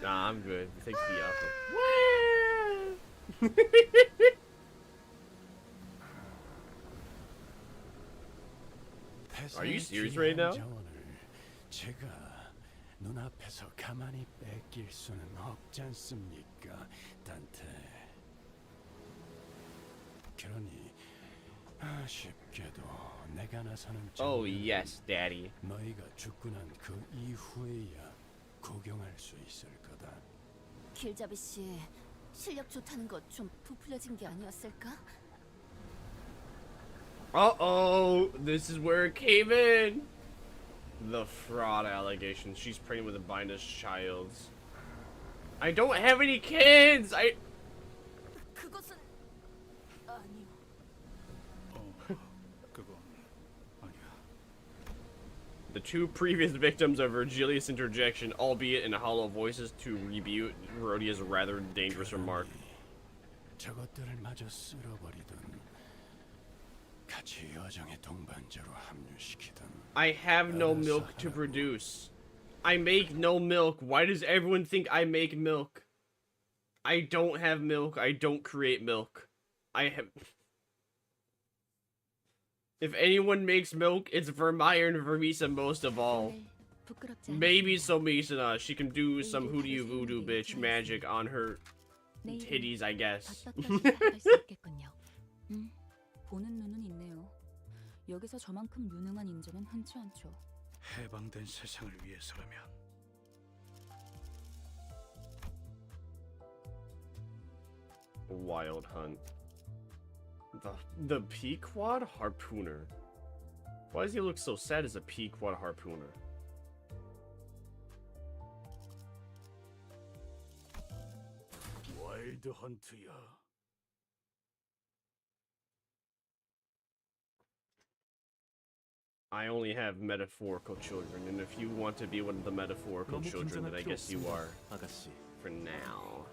Nah, I'm good. Thanks for the offer. Are you serious right now? 제가 눈앞에서 가만히 뺏길 수는 없지 않습니까, 단테. 그러니 아쉽게도 내가 나서는 Oh yes, Daddy. 너희가 죽고 난 그 이후에야 구경할 수 있을 거다. 길잡이 씨, 실력 좋다는 거 좀 부풀려진 게 아니었을까? Uh-oh, this is where it came in. The fraud allegations. She's pregnant with a binous child. I don't have any kids. 그것은 아니요. 그건 아니야. The two previous victims of Virgilius interjection, albeit in hollow voices, to rebut Herodias' rather dangerous remark. 저것들을 마저 쓸어버리든 같이 여정의 동반자로 합류시키든. I have no milk to produce. I make no milk. Why does everyone think I make milk? I don't have milk. I don't create milk. I have... If anyone makes milk, it's Vermire and Vermisa most of all. Maybe Somicidas. She can do some hoodoo voodoo bitch magic on her titties, I guess. 보는 눈은 있네요. 여기서 저만큼 유능한 인재는 흔치 않죠. 해방된 세상을 위해서라면. Wild hunt. The Pequod harpooner. Why does he look so sad as a Pequod harpooner? 와일드 헌트야. I only have metaphorical children, and if you want to be one of the metaphorical children, then I guess you are. For now.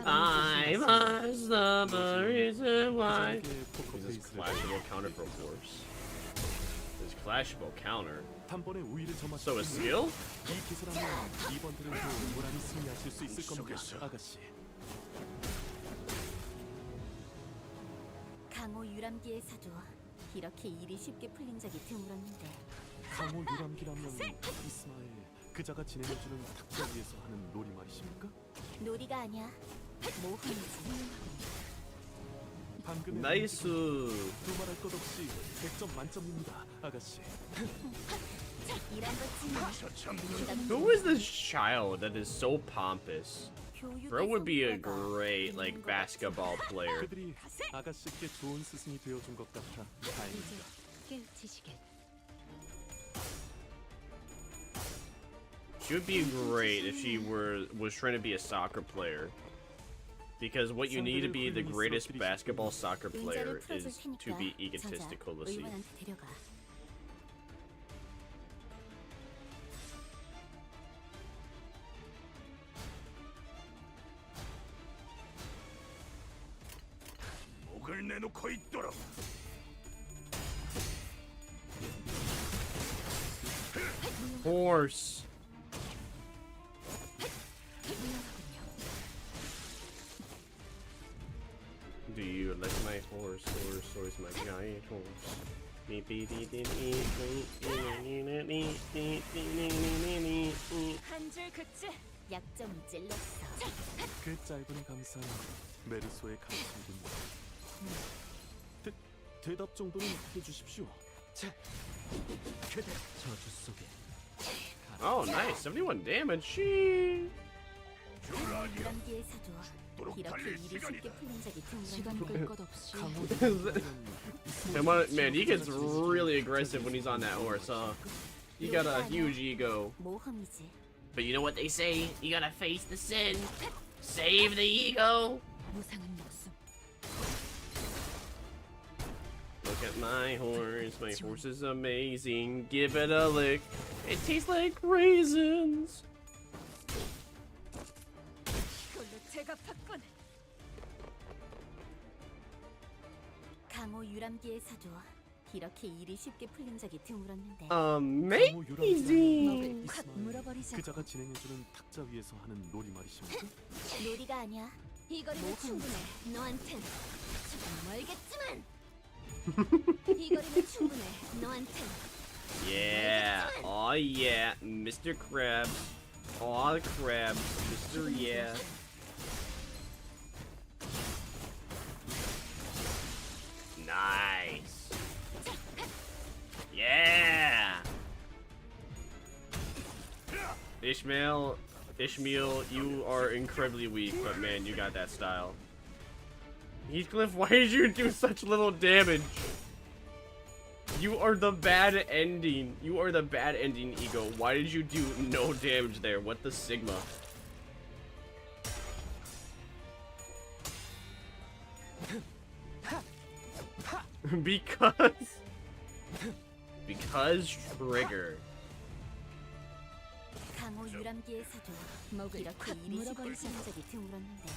I was the reason why. This is clashable counter for horse. This clashable counter. So a skill? 강호 유람기에서도 이렇게 일이 쉽게 풀린 적이 드물었는데. 강호 유람기라면 이스마엘 그자가 진행해주는 탁자 위에서 하는 놀이 말이십니까? 놀이가 아니야. 모험이지. 방금의 나이스. 두말할 것 없이 100점 만점입니다, 아가씨. 이런 거지. Who is this child that is so pompous? Bro would be a great, like, basketball player. 그들이 아가씨께 좋은 스승이 되어준 것 같아 다행입니다. 깨우치시길. She would be great if she was trying to be a soccer player. Because what you need to be the greatest basketball soccer player is to be egotistical, let's see. 목을 내놓고 있도록. Horse. Do you like my horse? Horse is my giant horse. 한 줄 그치? 약점을 찔렀어. 그 짧은 감상 메르소의 감상군. 대답 정도는 해주십시오. 그대 저주 속에. Oh, nice. 71 damage. She. 유람기의 사조. 이렇게 일이 쉽게 풀린 적이 시간 드물었는데. 끌 것 없이 Man, he gets really aggressive when he's on that horse, huh? He got a huge ego. 모험이지. But you know what they say? You gotta face the sin. Save the ego. 무상한 목숨. Look at my horse. My horse is amazing. Give it a lick. It tastes like raisins. 이걸로 제가 봤군. 강호 유람기의 사조. 이렇게 일이 쉽게 풀린 적이 드물었는데. Amazing. 확 물어버리자. 그자가 진행해주는 탁자 위에서 하는 놀이 말이십니까? 놀이가 아니야. 이거리면 충분해. 너한텐 조금 멀겠지만. 이거리면 충분해. 너한텐. Yeah. Oh yeah. Mr. Krabs. Oh, the crabs. Mr. Yeah. Nice. Yeah. Ishmael, you are incredibly weak, but man, you got that style. Heathcliff, why did you do such little damage? You are the bad ending. You are the bad ending, Ego. Why did you do no damage there? What the Sigma? Because trigger. 강호 유람기의 사조. 이렇게 일이 쉽게 풀린 적이 드물었는데.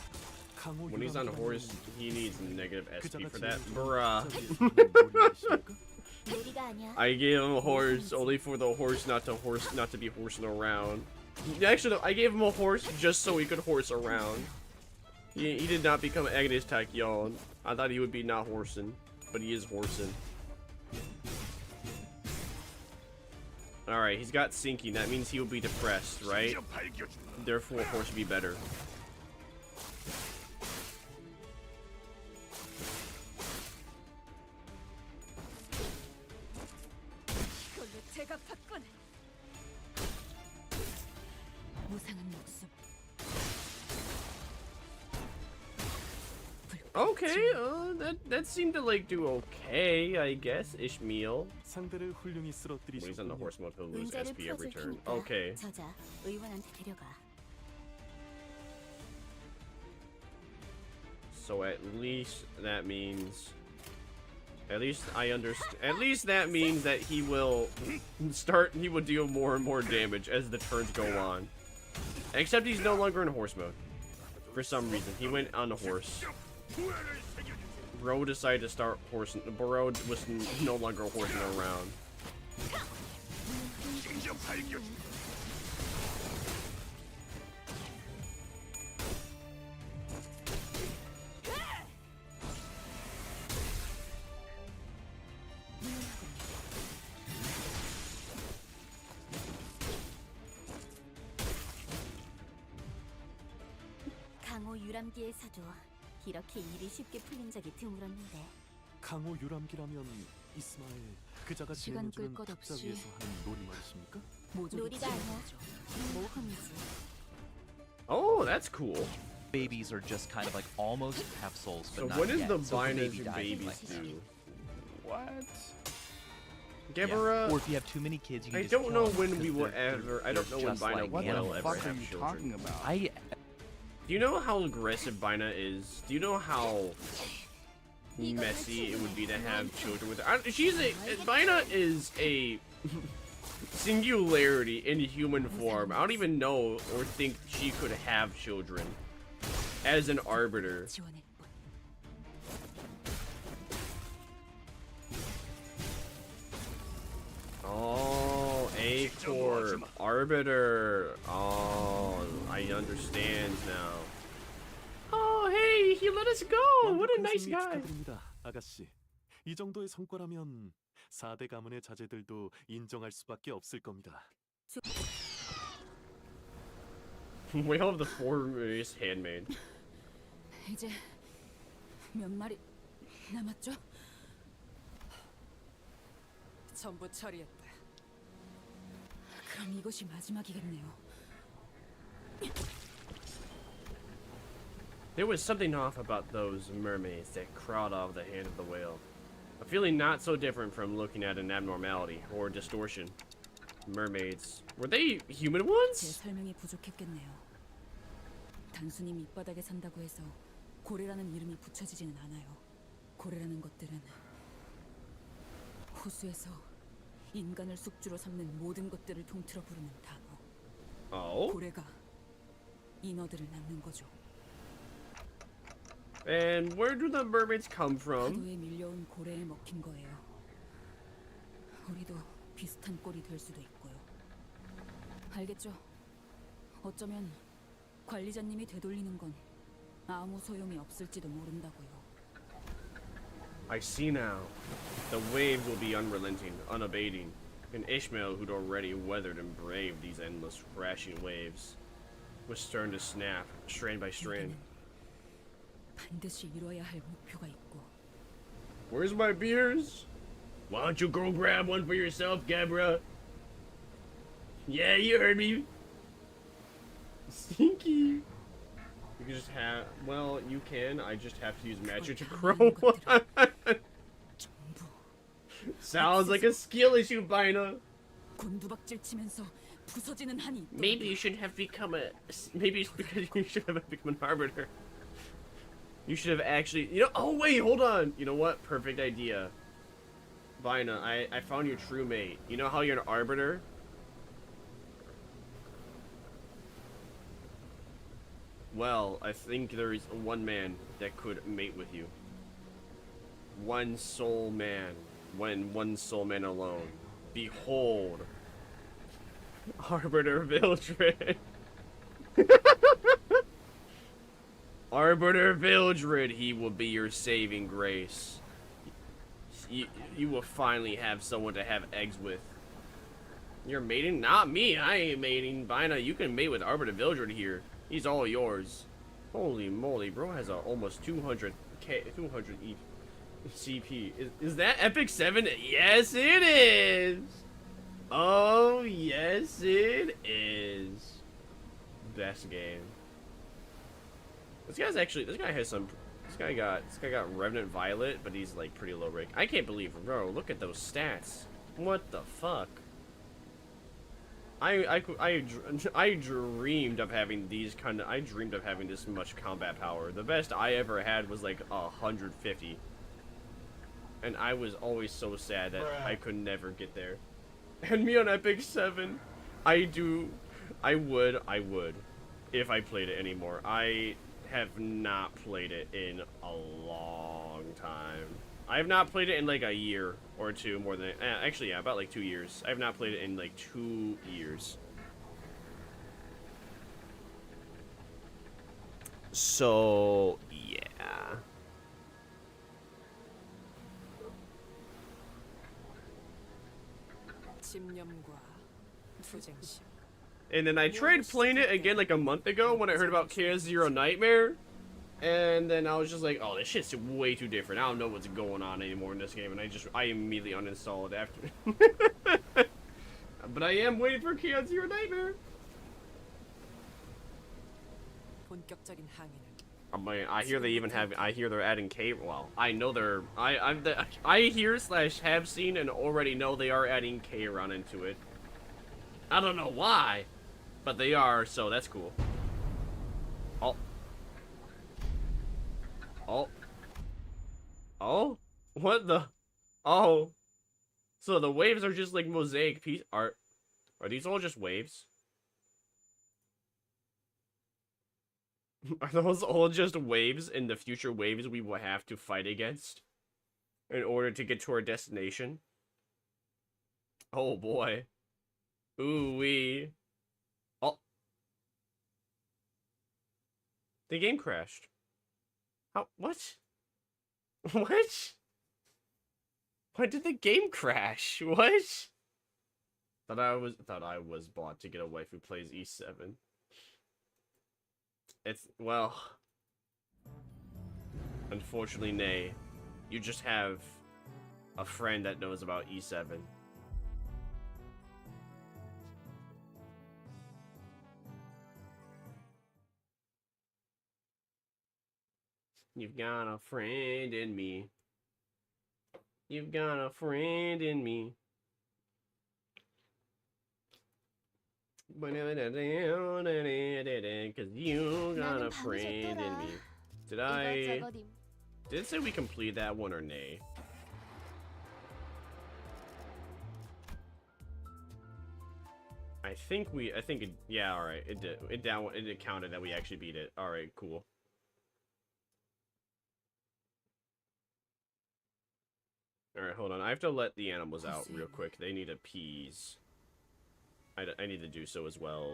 When he's on a horse, he needs negative SP for that. Bruh. I gave him a horse only for the horse not to be horsing around. Actually, no, I gave him a horse just so he could horse around. He did not become Agnes Tachyon. I thought he would be not horsing, but he is horsing. Alright, he's got sinking. That means he will be depressed, right? Therefore, horse would be better. 이걸로 제가 봤군. 무상한 목숨. Okay, that seemed to like do okay, I guess. Ishmael. 상대를 훌륭히 When he's on the horse mode, he'll lose 문제를 SP every 풀어줄 turn. 테니까 Okay. 저자 의원한테 데려가. So at least that means, at least I understand. At least that means that he will he will deal more and more damage as the turns go on. Except he's no longer in horse mode. For some reason, he went on the horse. Bro decided to start horsing. Bro was no longer horsing around. 강호 유람기의 사조. 이렇게 일이 쉽게 풀린 적이 드물었는데. 강호 유람기라면 이스마엘 그자가 시간 끌 진행해주는 것 탁자 없이. 위에서 하는 놀이 말이십니까? 놀이가 아니야. 모험이지. Oh, that's cool. Babies are just kind of like almost half souls, but So not what does yet. the So if a binary dies, babies like, do? What? Yeah. Gebera, Or if you have too many kids, you can I just don't kill know them when because we will they're ever. I don't know when just Bina like will animals. ever have children. I Do you know how aggressive Bina is? Do you know how messy it would be to have children with her? Bina is a singularity in human form. I don't even know or think she could have children as an arbiter. Oh, A-Corp, Arbiter. Oh, I understand now. Oh, Oh, hey, he let us go. What a 완벽한 nice 승리 guy. 축하드립니다, 아가씨. 이 정도의 성과라면 4대 가문의 자제들도 인정할 수밖에 없을 겁니다. We have the foremost handmaid. 이제 몇 마리 남았죠? 전부 처리했다. 그럼 이것이 마지막이겠네요. There was something off about those mermaids that crawled out of the hand of the whale. A feeling not so different from looking at an abnormality or distortion. Mermaids. Were they human 제 ones? 설명이 부족했겠네요. 단순히 밑바닥에 산다고 해서 고래라는 이름이 붙여지지는 않아요. 고래라는 것들은 호수에서 인간을 숙주로 삼는 모든 것들을 통틀어 부르는 단어. Oh? 고래가 인어들을 낳는 거죠. And where do the mermaids come from? 파도에 밀려온 고래에 먹힌 거예요. 우리도 비슷한 꼴이 될 수도 있고요. 알겠죠? 어쩌면 관리자님이 되돌리는 건 아무 소용이 없을지도 모른다고요. I see now. The waves will be unrelenting, unabating. And Ishmael, who'd already weathered and braved these endless, crashing waves, was starting to snap, strand by strand. 반드시 이뤄야 할 목표가 있고. Where's my beers? Why don't you go grab one for yourself, Gabra? Yeah, you heard me. Stinky. You can just have, well, you can. I just have to use magic to grow one. Sounds like a skill issue, Bina. 곤두박질 치면서 부서지는 한이 있던데. Maybe you should have become a. Maybe it's because you should have become an arbiter. You should have actually. You know. Oh wait, hold on. You know what? Perfect idea. Vina, I found your true mate. You know how you're an arbiter? Well, I think there is one man that could mate with you. One soul man. One soul man alone. Behold. Arbiter Vildred. Arbiter Vildred, he will be your saving grace. You will finally have someone to have eggs with. You're mating? Not me, I ain't mating. Bina, you can mate with Arbiter Vildred here. He's all yours. Holy moly, bro has a almost 200 CP. Is that Epic 7? Yes, it is! Oh, yes, it is. Best game. This guy got Revenant Violet, but he's like pretty low rank. I can't believe, bro, look at those stats. What the fuck? I dreamed of having I dreamed of having this much combat power. The best I ever had was like 150. And I was always so sad that I could never get there. And me on Epic 7. I would. If I played it anymore. I have not played it in a long time. I have not played it in like a year or two, more than actually, yeah, about like 2 years. I have not played it in like 2 years. So yeah. And then I tried playing it again like a month ago when I heard about Chaos Zero Nightmare. And then I was just like, oh, this shit's way too different. I don't know what's going on anymore in this game. And I immediately uninstalled it after. But I am waiting for Chaos Zero Nightmare. I mean, I hear they even have. I hear they're adding cave. Well, I know they're. I hear / have seen and already know they are adding K-Run into it. I don't know why, but they are. So that's cool. Oh. Oh. Oh. What the? Oh. So the waves are just like mosaic piece art. Are these all just waves? Are those all just waves in the future waves we will have to fight against in order to get to our destination? Oh boy. Ooh-wee. Oh. The game crashed. How? What? What? Why did the game crash? What? Thought I was bought to get a wife who plays E7. It's, well, unfortunately, nay. You just have a friend that knows about E7. You've got a friend in me. You've got a friend in me. Cause you got a friend in me. Did it say we complete that one or nay? I think it, yeah, alright, it did. It counted that we actually beat it. Alright, cool. Alright, hold on. I have to let the animals out real quick. They need appease. I need to do so as well.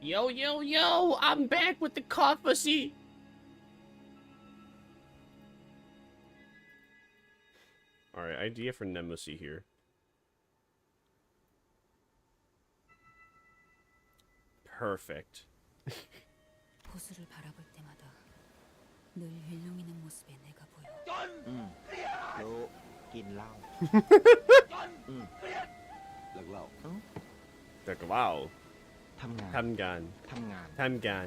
Yo, yo, yo! I'm back with the prophecy! Alright, idea for Nemesis here. Perfect. 호수를 바라볼 때마다 늘 일렁이는 모습에 내가 보여. รู้กินเหล้า เลิกเหล้า Like, wow. ทำงาน ทำงาน ทำงาน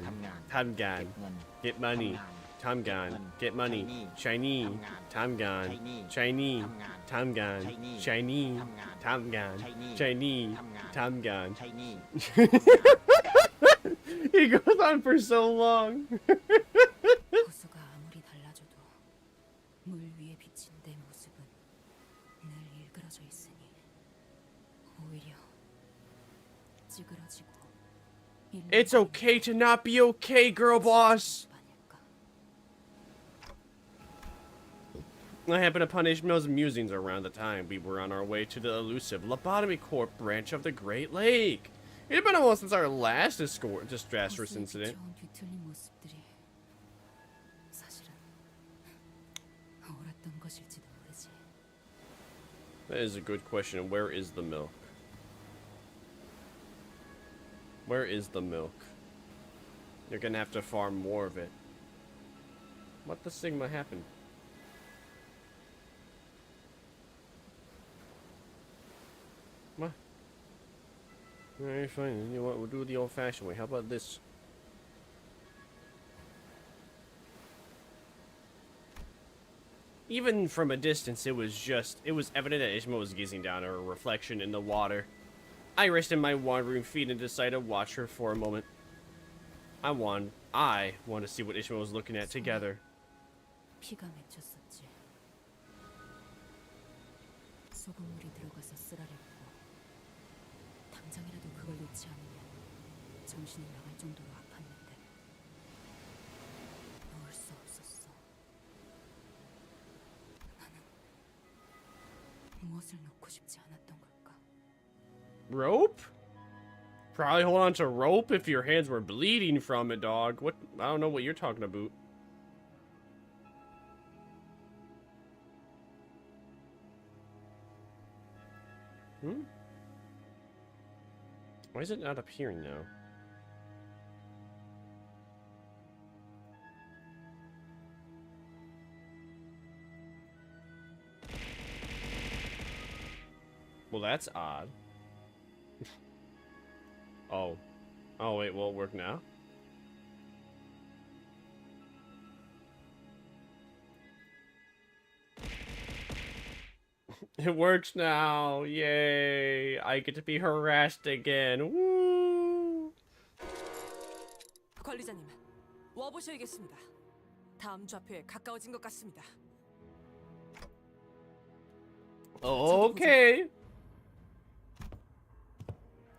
ทำงาน ทำงาน ทำงาน เก็บเงิน get money ทำงาน get money shiny ทำงาน shiny ทำงาน shiny ทำงาน shiny ทำงาน He goes on for so long. 호수가 아무리 달라져도 물 위에 비친 내 모습은 늘 일그러져 있으니 오히려 찌그러지고 It's okay to not be okay, girl boss. I happened upon Ishmael's musings around the time we were on our way to the elusive Lobotomy Corp branch of the Great Lake. It had been a while since our last disastrous incident. 비춰온 뒤틀린 모습들이 사실은 옳았던 것일지도 모르지. That is a good question. Where is the milk? Where is the milk? You're gonna have to farm more of it. What the Sigma happened? What? Alright, fine. You know what? We'll do it the old-fashioned way. How about this? Even from a distance, it was evident that Ishmael was gazing down at her reflection in the water. I rested my wandering feet and decided to watch her for a moment. I want to see what Ishmael was looking at together. 피가 맺혔었지. 소금물이 들어가서 쓰라렸고 당장이라도 그걸 놓지 않으면 정신이 나갈 정도로 아팠는데 놓을 수 없었어. 나는 무엇을 놓고 싶지 않았던 걸까? Rope? Probably hold on to rope if your hands were bleeding from it, dog. What? I don't know what you're talking about. Hmm? Why is it not appearing now? Well, that's odd. Oh. Oh, wait, will it work now? It works now! Yay! I get to be harassed again! Woo! 관리자님, 와보셔야겠습니다. 다음 좌표에 가까워진 것 같습니다. Okay!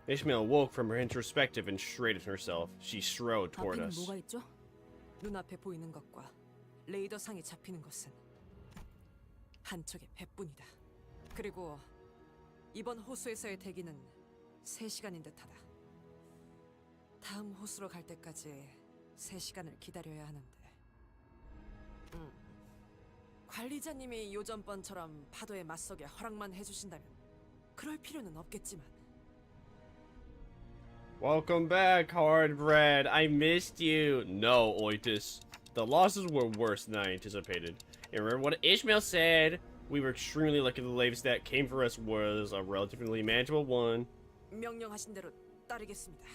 Ishmael woke from her introspective and straightened herself. She strode toward 앞에는 us. 뭐가 있죠? 눈앞에 보이는 것과 레이더 상이 잡히는 것은 한쪽의 배뿐이다. 그리고 이번 호수에서의 대기는 3시간인 듯하다. 다음 호수로 갈 때까지 3시간을 기다려야 하는데. 관리자님이 요전번처럼 파도에 맞서게 허락만 해주신다면 그럴 필요는 없겠지만. Welcome back, Hardbread. I missed you. No, Oitis. The losses were worse than I anticipated. And remember what Ishmael said. We were extremely lucky the latest that came for us was a relatively manageable one. 명령하신 대로 따르겠습니다.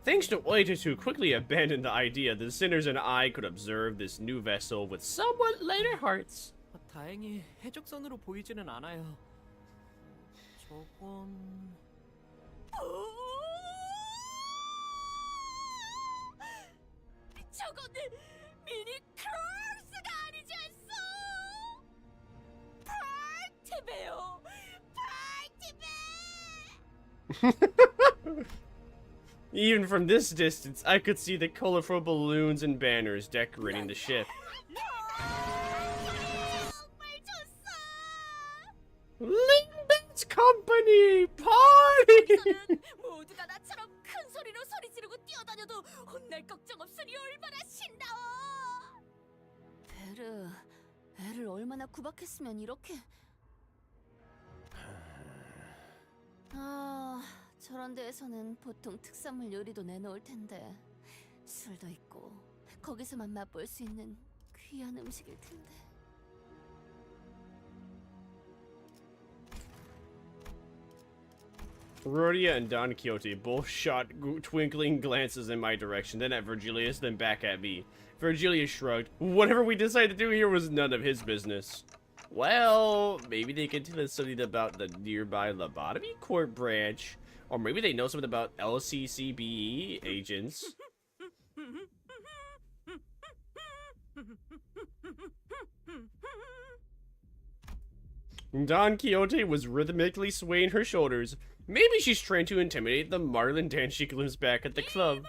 Thanks to Oitis, who quickly abandoned the idea, the sinners and I could observe this new vessel with somewhat lighter hearts. 다행히 해적선으로 보이지는 않아요. 저건... 저거는 미니 크로스가 아니지 않소? 파티베요, 파티베. Even from this distance, I could see the colorful balloons and banners decorating the ship. Limbuscompany party! 모두가 나처럼 큰 소리로 소리 지르고 뛰어다녀도 혼날 걱정 없으니 얼마나 신나워. 베르, 애를 얼마나 구박했으면 이렇게. 아, 저런 데에서는 보통 특산물 요리도 내놓을 텐데 술도 있고 거기서만 맛볼 수 있는 귀한 음식일 텐데. Rhodia and Don Quixote both shot twinkling glances in my direction, then at Virgilius, then back at me. Virgilius shrugged. Whatever we decided to do here was none of his business. Well, maybe they can tell us something about the nearby lobotomy court branch. Or maybe they know something about LCCBE agents. Don Quixote was rhythmically swaying her shoulders. Maybe she's trying to intimidate the Marlin dance she glimpsed back at the club.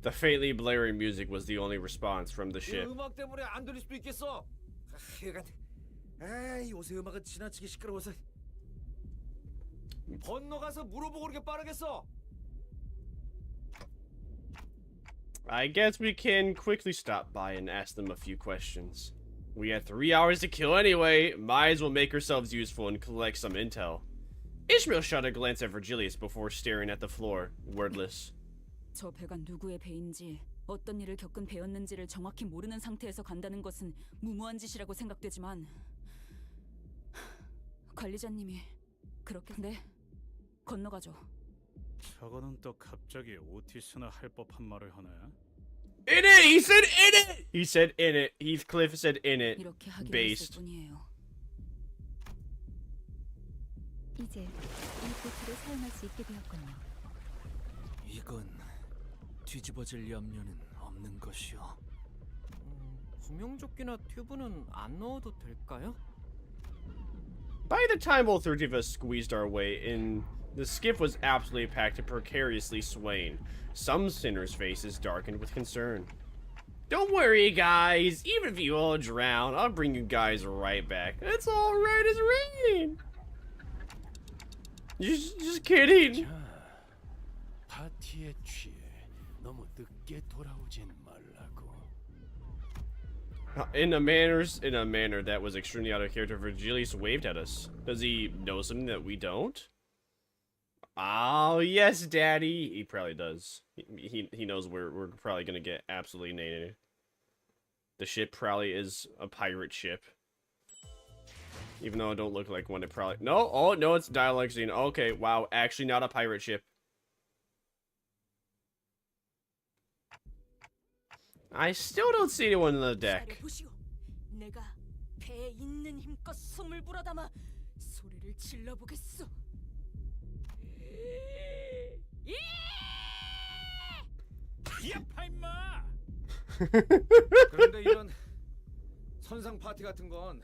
The faintly blaring music was the only response from the ship. 음악 때문에 안 들릴 수도 있겠어. 에이, 요새 음악은 지나치게 시끄러워서. 건너가서 물어보고 그렇게 빠르겠어. I guess we can quickly stop by and ask them a few questions. We had 3 hours to kill anyway. Might as well make ourselves useful and collect some intel. Ishmael shot a glance at Virgilius before staring at the floor, wordless. 저 배가 누구의 배인지 어떤 일을 겪은 배였는지를 정확히 모르는 상태에서 간다는 것은 무모한 짓이라고 생각되지만 관리자님이 그렇게 네 건너가죠. 저거는 또 갑자기 오티스나 할 법한 말을 하네. In it! He said in it! He said in it. Heathcliff said in it. 이렇게 하기로 Based. 했을 뿐이에요. 이제 이 보트를 사용할 수 있게 되었군요. 이건 뒤집어질 염려는 없는 것이오. 구명조끼나 튜브는 안 넣어도 될까요? By the time all 30 of us squeezed our way in, the skiff was absolutely packed and precariously swaying. Some sinners' faces darkened with concern. Don't worry, guys. Even if you all drown, I'll bring you guys right back. It's all right as rain. Just kidding. 파티에 취해 너무 늦게 돌아오진 말라고. In a manner that was extremely out of character, Virgilius waved at us. Does he know something that we don't? Oh yes, Daddy. He probably does. He knows we're probably gonna get absolutely nated. The ship probably is a pirate ship. Even though it don't look like one, it probably no. Oh no, it's dialogue scene. Okay, wow, actually not a pirate ship. I still don't see anyone on the deck. 내가 배에 있는 힘껏 숨을 불어담아 소리를 질러보겠어. 야, 파임마! 그런데 이런 선상 파티 같은 건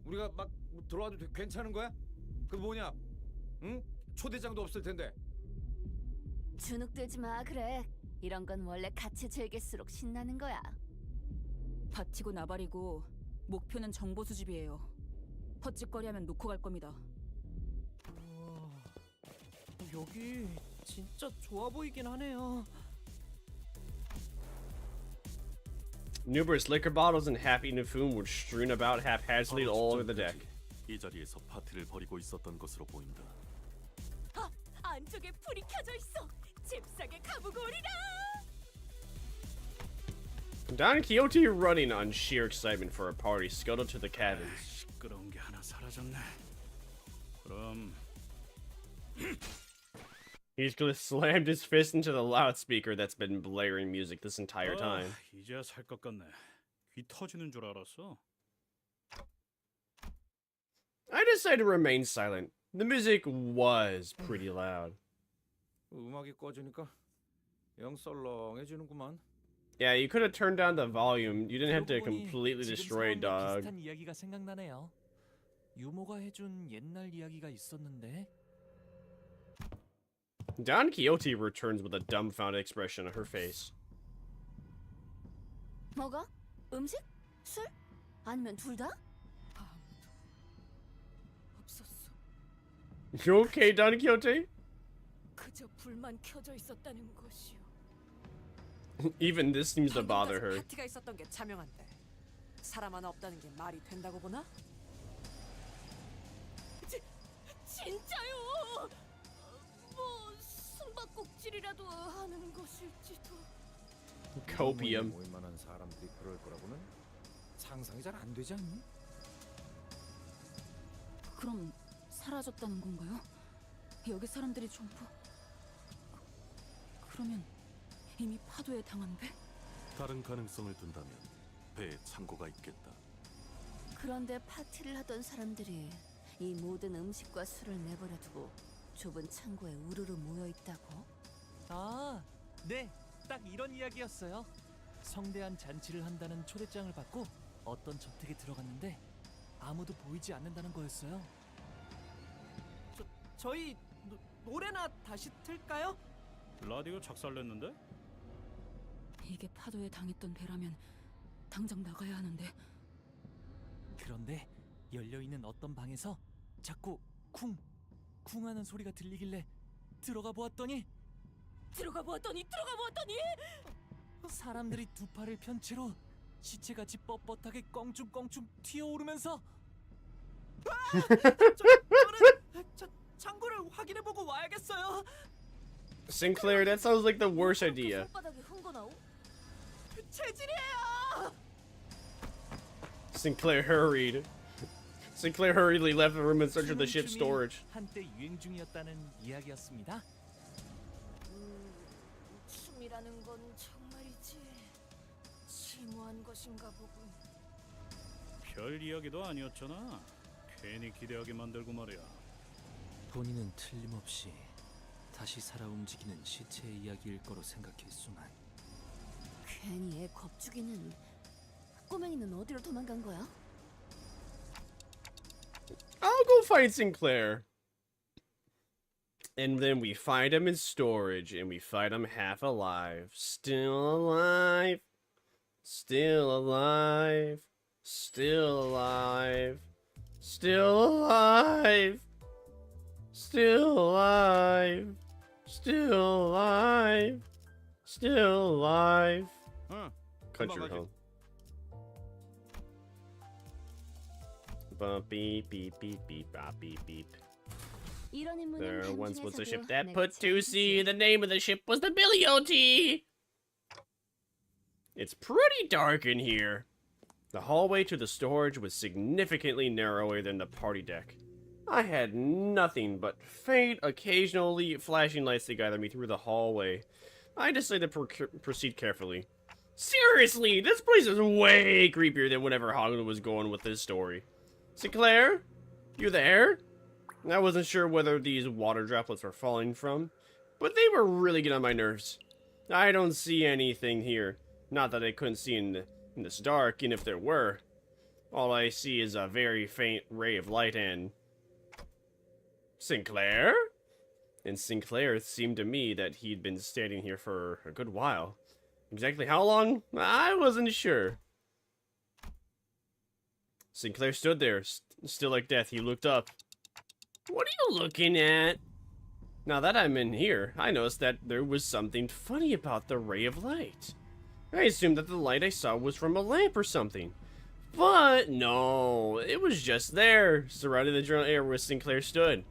우리가 막 들어와도 괜찮은 거야? 그 뭐냐? 응? 초대장도 없을 텐데. 주눅 들지 마, 그래. 이런 건 원래 같이 즐길수록 신나는 거야. 바티고 나발이고 목표는 정보 수집이에요. 헛짓거리하면 놓고 갈 겁니다. 여기 진짜 좋아 보이긴 하네요. Numerous liquor bottles and half-eaten food were strewn about haphazardly all over the deck. 이 자리에서 파티를 벌이고 있었던 것으로 보인다. 아, 안쪽에 불이 켜져 있어. 잽싸게 가보고 오리라. Don Quixote, running on sheer excitement for a party, scuttled to the cabins. 시끄러운 게 하나 사라졌네. 그럼 Heathcliff slammed his fist into the loudspeaker that's been blaring music this entire time. 이제야 살 것 같네. 귀 터지는 줄 알았어. I decided to remain silent. The music was pretty loud. 음악이 꺼지니까 영 썰렁해지는구만. Yeah, you could have turned down the volume. You didn't have to completely destroy a dog. 비슷한 이야기가 생각나네요. 유모가 해준 옛날 이야기가 있었는데. Don Quixote returns with a dumbfounded expression on her face. 뭐가? 음식? 술? 아니면 둘 다? You okay, Don Quixote? 그저 불만 켜져 있었다는 것이요. Even this seems to bother her. 파티가 있었던 게 자명한데 사람 하나 없다는 게 말이 된다고 보나? 진짜요? 뭐 숨바꼭질이라도 하는 것일지도. Copium. 모임만한 사람들이 그럴 거라고는 상상이 잘 안 되지 않니? 그럼 사라졌다는 건가요? 여기 사람들이 전부... 그러면 이미 파도에 당한 배? 다른 가능성을 둔다면 배에 창고가 있겠다. 그런데 파티를 하던 사람들이 이 모든 음식과 술을 내버려두고 좁은 창고에 우르르 모여 있다고? 아, 네, 딱 이런 이야기였어요. 성대한 잔치를 한다는 초대장을 받고 어떤 저택에 들어갔는데 아무도 보이지 않는다는 거였어요. 저희 노래나 다시 틀까요? 라디오 작살냈는데? 이게 파도에 당했던 배라면 당장 나가야 하는데. 그런데 열려있는 어떤 방에서 자꾸 쿵! 쿵하는 소리가 들리길래 들어가 보았더니 사람들이 두 팔을 편 채로 시체같이 뻣뻣하게 껑충껑충 튀어오르면서 창고를 확인해보고 와야겠어요. Sinclair, that sounds like the worst idea. 손바닥에 흥거 나오? 체질이에요. Sinclair hurriedly left the room in search of the ship's 춤이 storage. 한때 유행 중이었다는 이야기였습니다. 춤이라는 건 정말이지 심오한 것인가 보군. 별 이야기도 아니었잖아. 괜히 기대하게 만들고 말이야. 본인은 틀림없이 다시 살아 움직이는 시체의 이야기일 거로 생각했수만 괜히 애 겁주기는. 꼬맹이는 어디로 도망간 거야? I'll go find Sinclair. And then we find him in storage, and we find him half alive. Still alive. Still alive. Still alive. Still alive. Still alive. Still alive. Still alive. Country home. Beep, beep, beep, beep, bop, beep, beep. There once was a ship that put to sea. The name of the ship was the Billy O.T. It's pretty dark in here. The hallway to the storage was significantly narrower than the party deck. I had nothing but faint, occasionally flashing lights to guide me through the hallway. I decided to proceed carefully. Seriously, this place is way creepier than whatever Hollywood was going with this story. Sinclair? You there? I wasn't sure whether these water droplets were falling from, but they were really getting on my nerves. I don't see anything here. Not that I couldn't see in this dark, and if there were, all I see is a very faint ray of light and... Sinclair? And Sinclair seemed to me that he'd been standing here for a good while. Exactly how long? I wasn't sure. Sinclair stood there, still like death. He looked up. What are you looking at? Now that I'm in here, I noticed that there was something funny about the ray of light. I assumed that the light I saw was from a lamp or something. But no, it was just there, surrounding the general area where Sinclair stood.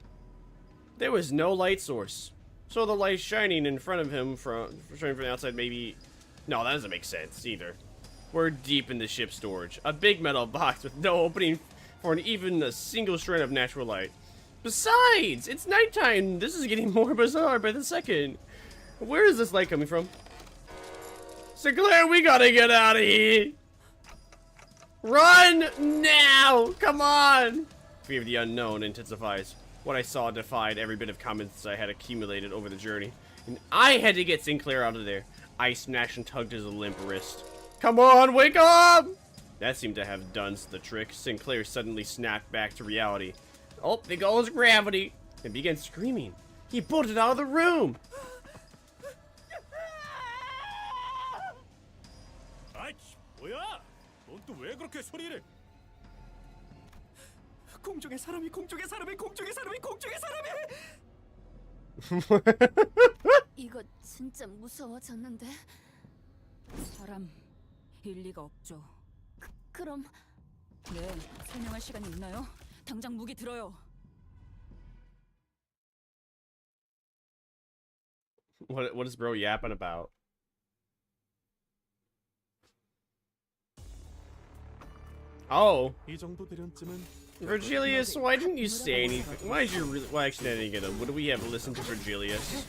There was no light source. So the light shining in front of him shining from the outside maybe... No, that doesn't make sense either. We're deep in the ship's storage. A big metal box with no opening for even a single strand of natural light. Besides, it's nighttime. This is getting more bizarre by the second. Where is this light coming from? Sinclair, we gotta get out of here. Run now! Come on! Fear of the unknown intensifies. What I saw defied every bit of comments I had accumulated over the journey. And I had to get Sinclair out of there. I smashed and tugged his limp wrist. Come on, wake up! That seemed to have done the trick. Sinclair suddenly snapped back to reality. Oh, there goes gravity! And began screaming. He bolted out of the room! 아이치, 뭐야? 넌 또 왜 그렇게 소리를? 공중의 사람이 공중의 사람이 공중의 사람이 공중의 사람이. 이거 진짜 무서워졌는데. 사람 일리가 없죠. 그럼 네, 설명할 시간이 있나요? 당장 무기 들어요. What is bro yapping about? Oh. 이 정도 대련쯤은 Virgilius, why didn't you say anything? Why did you really? Well, actually, I didn't get it. What do we have to listen to Virgilius?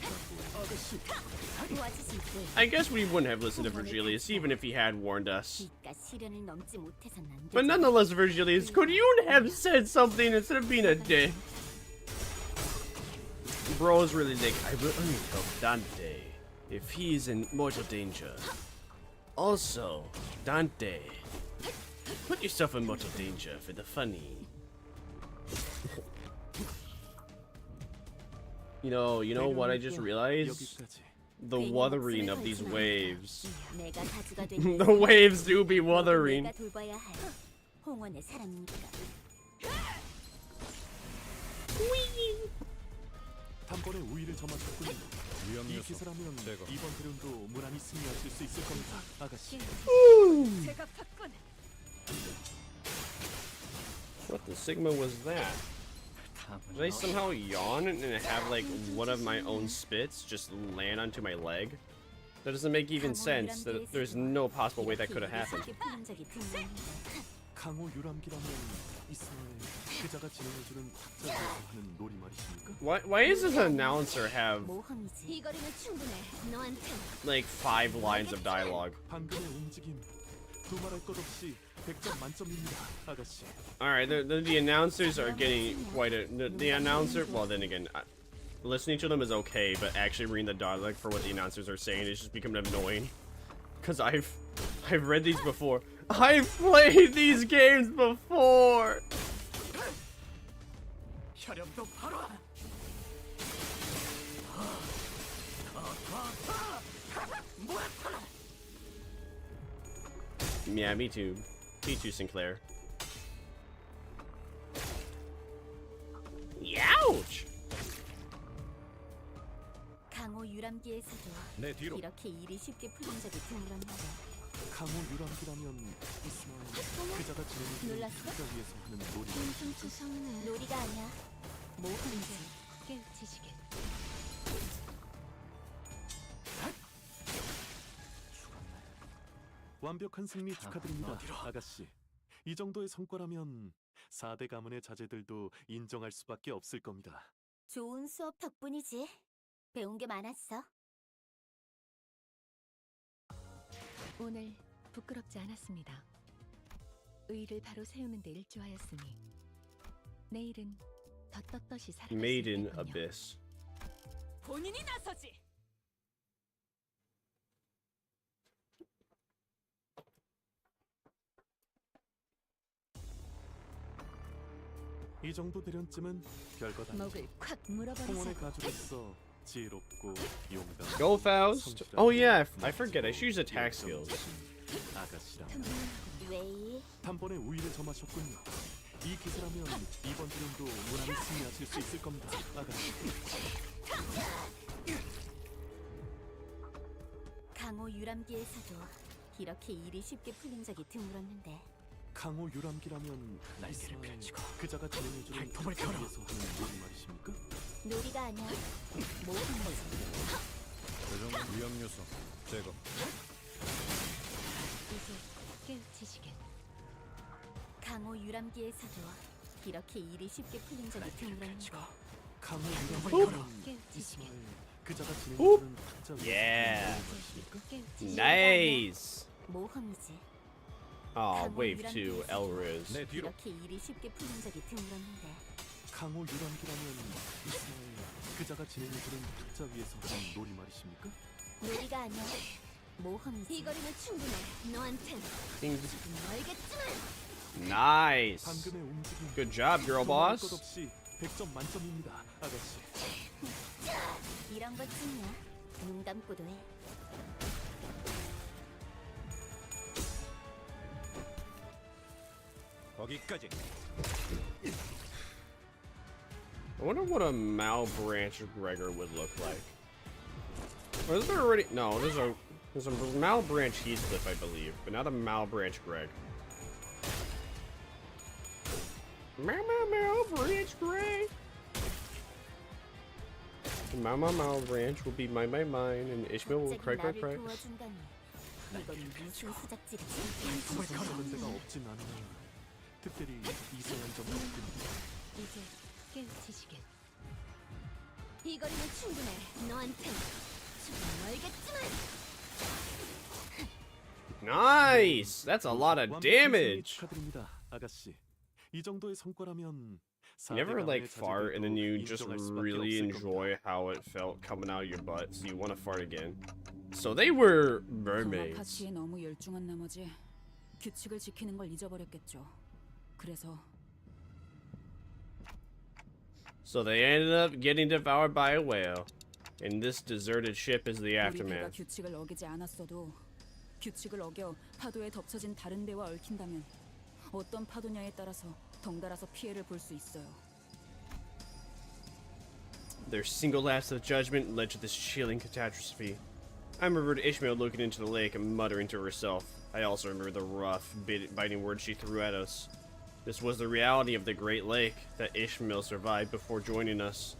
I guess we wouldn't have listened to Virgilius even if he had warned us. But nonetheless, Virgilius, could you have said something instead of being a dick? Bro is really like, I will only help Dante if he's in mortal danger. Also, Dante, put yourself in mortal danger for the funny. You know what I just realized? The wuthering of these waves. The waves do be wuthering. 단번에 우위를 점하셨군요. 이 기세라면 이번 대련도 무난히 승리하실 수 있을 겁니다, 아가씨. 제가 봤군. What the Sigma was that? Did I somehow yawn and have like one of my own spits just land onto my leg? That doesn't make even sense. There's no possible way that could have happened. 강호 유람기라면 이스마엘 그자가 진행해주는 탁자에서 하는 놀이 말이십니까? Why does this announcer have like 5 lines of dialogue? 방금의 움직임 두말할 것 없이 100점 만점입니다, 아가씨. Alright, the announcers are getting quite a... The announcer... Well, then again, listening to them is okay, but actually reading the dialogue for what the announcers are saying is just becoming annoying. Because I've read these before. I've played these games before! Yeah, me too. Me too, Sinclair. Youch! 강호 유람기에서도 이렇게 일이 쉽게 풀린 적이 드물었는데. 강호 유람기라면 이스마엘 그자가 진행해주는 탁자 위에서 하는 놀이. 놀이가 아니야. 모험이지. 깨우치시길. 완벽한 승리 축하드립니다, 아가씨. 이 정도의 성과라면 4대 가문의 자제들도 인정할 수밖에 없을 겁니다. 좋은 수업 덕분이지. 배운 게 많았어. 오늘 부끄럽지 않았습니다. 의를 바로 세우는 데 일조하였으니 내일은 더 떳떳이 살아갈 수 Made in 있겠군요. Abyss. 본인이 나서지. 이 정도 대련쯤은 별것 아니죠. 목을 콱 물어버리자. 홍원의 가족으로서 지혜롭고 용감. Go Faust! Oh yeah, I forget. I should use attack skills. 아가씨랑 왜? 단번에 우위를 점하셨군요. 이 기세라면 이번 대련도 무난히 승리하실 수 있을 겁니다, 아가씨. 강호 유람기에서도 이렇게 일이 쉽게 풀린 적이 드물었는데. 강호 유람기라면 날개를 펼치고 그자가 진행해주는 발톱을 탁자 걸어. 위에서 하는 놀이 말이십니까? 놀이가 아니야. 모험이지. 최종 위험 요소 제거. 이제 깨우치시길. 강호 유람기에서도 이렇게 일이 쉽게 풀린 적이 드물었는데. 강호 유람기라면 깨우치시길. 그자가 진행해주는 탁자 위에서 Yeah. 하는 놀이 말이십니까? Nice! 모험이지. Oh, wave 2, Elruz. 이렇게 일이 쉽게 풀린 적이 드물었는데. 강호 유람기라면 이스마엘 그자가 진행해주는 탁자 위에서 하는 놀이 말이십니까? 놀이가 아니야. 모험이지. 이 거리면 충분해. 너한텐 알겠지만. Nice! 방금의 움직임. Good job, girl 두말할 boss. 것 없이 100점 만점입니다, 아가씨. 이런 것쯤이야. 눈 감고도 해. 거기까지. wonder what a Mao Branch Gregor would look like. Or is there already? No, there's a Mao Branch Heathcliff, I believe, but not a Mao Branch Greg. Mao Branch Greg. Maomaomao Branch will be mine, and Ishmael will crycrycry. 그런 데가 없진 않아. 특별히 이상한 점은 없군요. 이제 깨우치시게. 이 거리는 충분해. 너한텐 좀 멀겠지만. Nice! That's a lot of damage! 축하드립니다, 아가씨. 이 정도의 성과라면 You never like fart and then you just really enjoy how it felt coming out of your butt, so you want to fart again. So they were mermaids. 파티에 너무 열중한 나머지 규칙을 지키는 걸 잊어버렸겠죠. 그래서 So they ended up getting devoured by a whale. And this deserted ship is the 우리 배가 aftermath. 규칙을 어기지 않았어도 규칙을 어겨 파도에 덮쳐진 다른 배와 얽힌다면 어떤 파도냐에 따라서 덩달아서 피해를 볼 수 있어요. Their single lapse of judgment led to this chilling catastrophe. I remembered Ishmael looking into the lake and muttering to herself. I also remember the rough, biting words she threw at us. This was the reality of the Great Lake that Ishmael survived before joining us.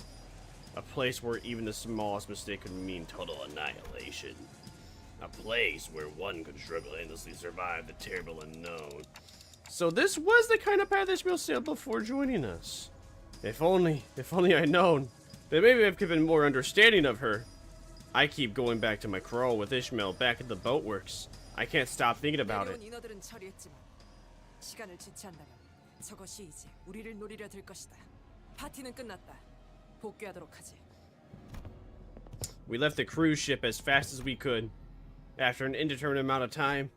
A place where even the smallest mistake could mean total annihilation. A place where one could struggle to endlessly survive the terrible unknown. So this was the kind of path Ishmael sailed before joining us. If only I'd known. Then maybe I've given more understanding of her. I keep going back to my crawl with Ishmael back at the boatworks. I can't stop thinking about it. 인어들은 처리했지만 시간을 지체한다면 저것이 이제 우리를 노리려 들 것이다. 파티는 끝났다. 복귀하도록 하지. We left the cruise ship as fast as we could, after an indeterminate amount of time.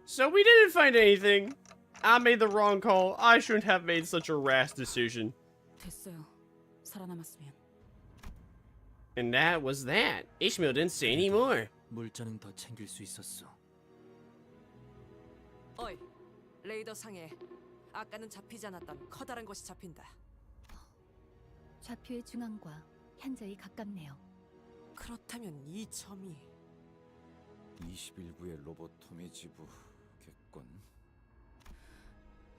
So we didn't find anything. I made the wrong call. I shouldn't have made such a rash decision. 됐어요. 살아남았으면. And that was that. Ishmael didn't say any more. 물자는 더 챙길 수 있었어. 어이, 레이더 상에 아까는 잡히지 않았던 커다란 것이 잡힌다. 좌표의 중앙과 현저히 가깝네요. 그렇다면 이 점이 21구의 로보토미 지부겠군.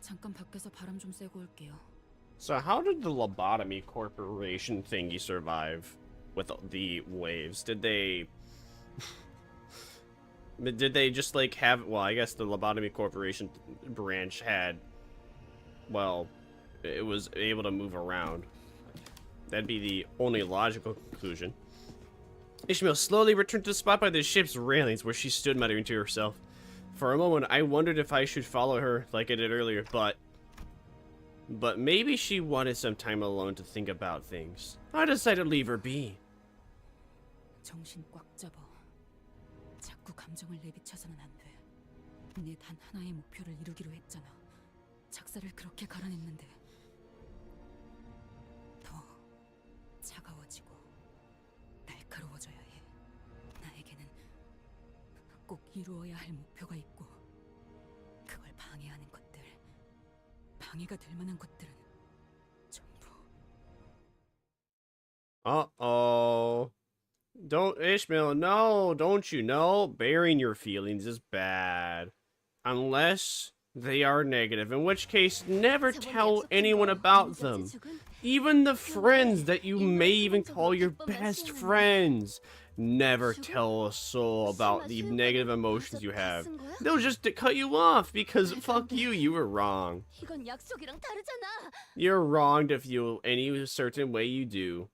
잠깐 밖에서 바람 좀 쐬고 올게요. So how did the Lobotomy Corporation thingy survive with the waves? Did they just like have, well, I guess the Lobotomy Corporation branch had, well, it was able to move around. That'd be the only logical conclusion. Ishmael slowly returned to the spot by the ship's railings where she stood muttering to herself. For a moment, I wondered if I should follow her like I did earlier, but maybe she wanted some time alone to think about things. I decided to leave her be. 정신 꽉 잡아. 자꾸 감정을 내비쳐서는 안 돼. 내 단 하나의 목표를 이루기로 했잖아. 작사를 그렇게 갈아냈는데 더 차가워지고 날카로워져야 해. 나에게는 꼭 이루어야 할 목표가 있고 그걸 방해하는 것들, 방해가 될 만한 것들은 전부. Uh-oh. Don't, Ishmael, no, don't you know? Burying your feelings is bad. Unless they are negative, in which case, never tell anyone about them. Even the friends that you may even call your best friends. Never tell a soul about the negative emotions you have. They'll just cut you off because fuck you, you were wrong. 이건 약속이랑 다르잖아. You're wrong to feel any certain way you do.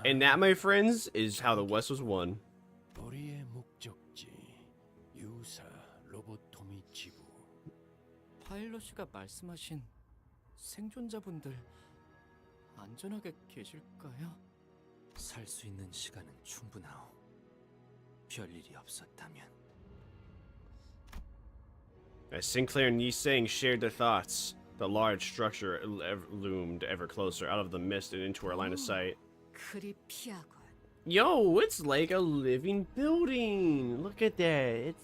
And that, my friends, is how the West was won. 우리의 목적지 유사 로보토미 지부. 파일럿이가 말씀하신 생존자분들 안전하게 계실까요? 살 수 있는 시간은 충분하오. 별일이 없었다면. As Sinclair and Yiseng shared their thoughts, the large structure loomed ever closer out of the mist and into our line of sight. 크리피하군. Yo, it's like a living building. Look at that.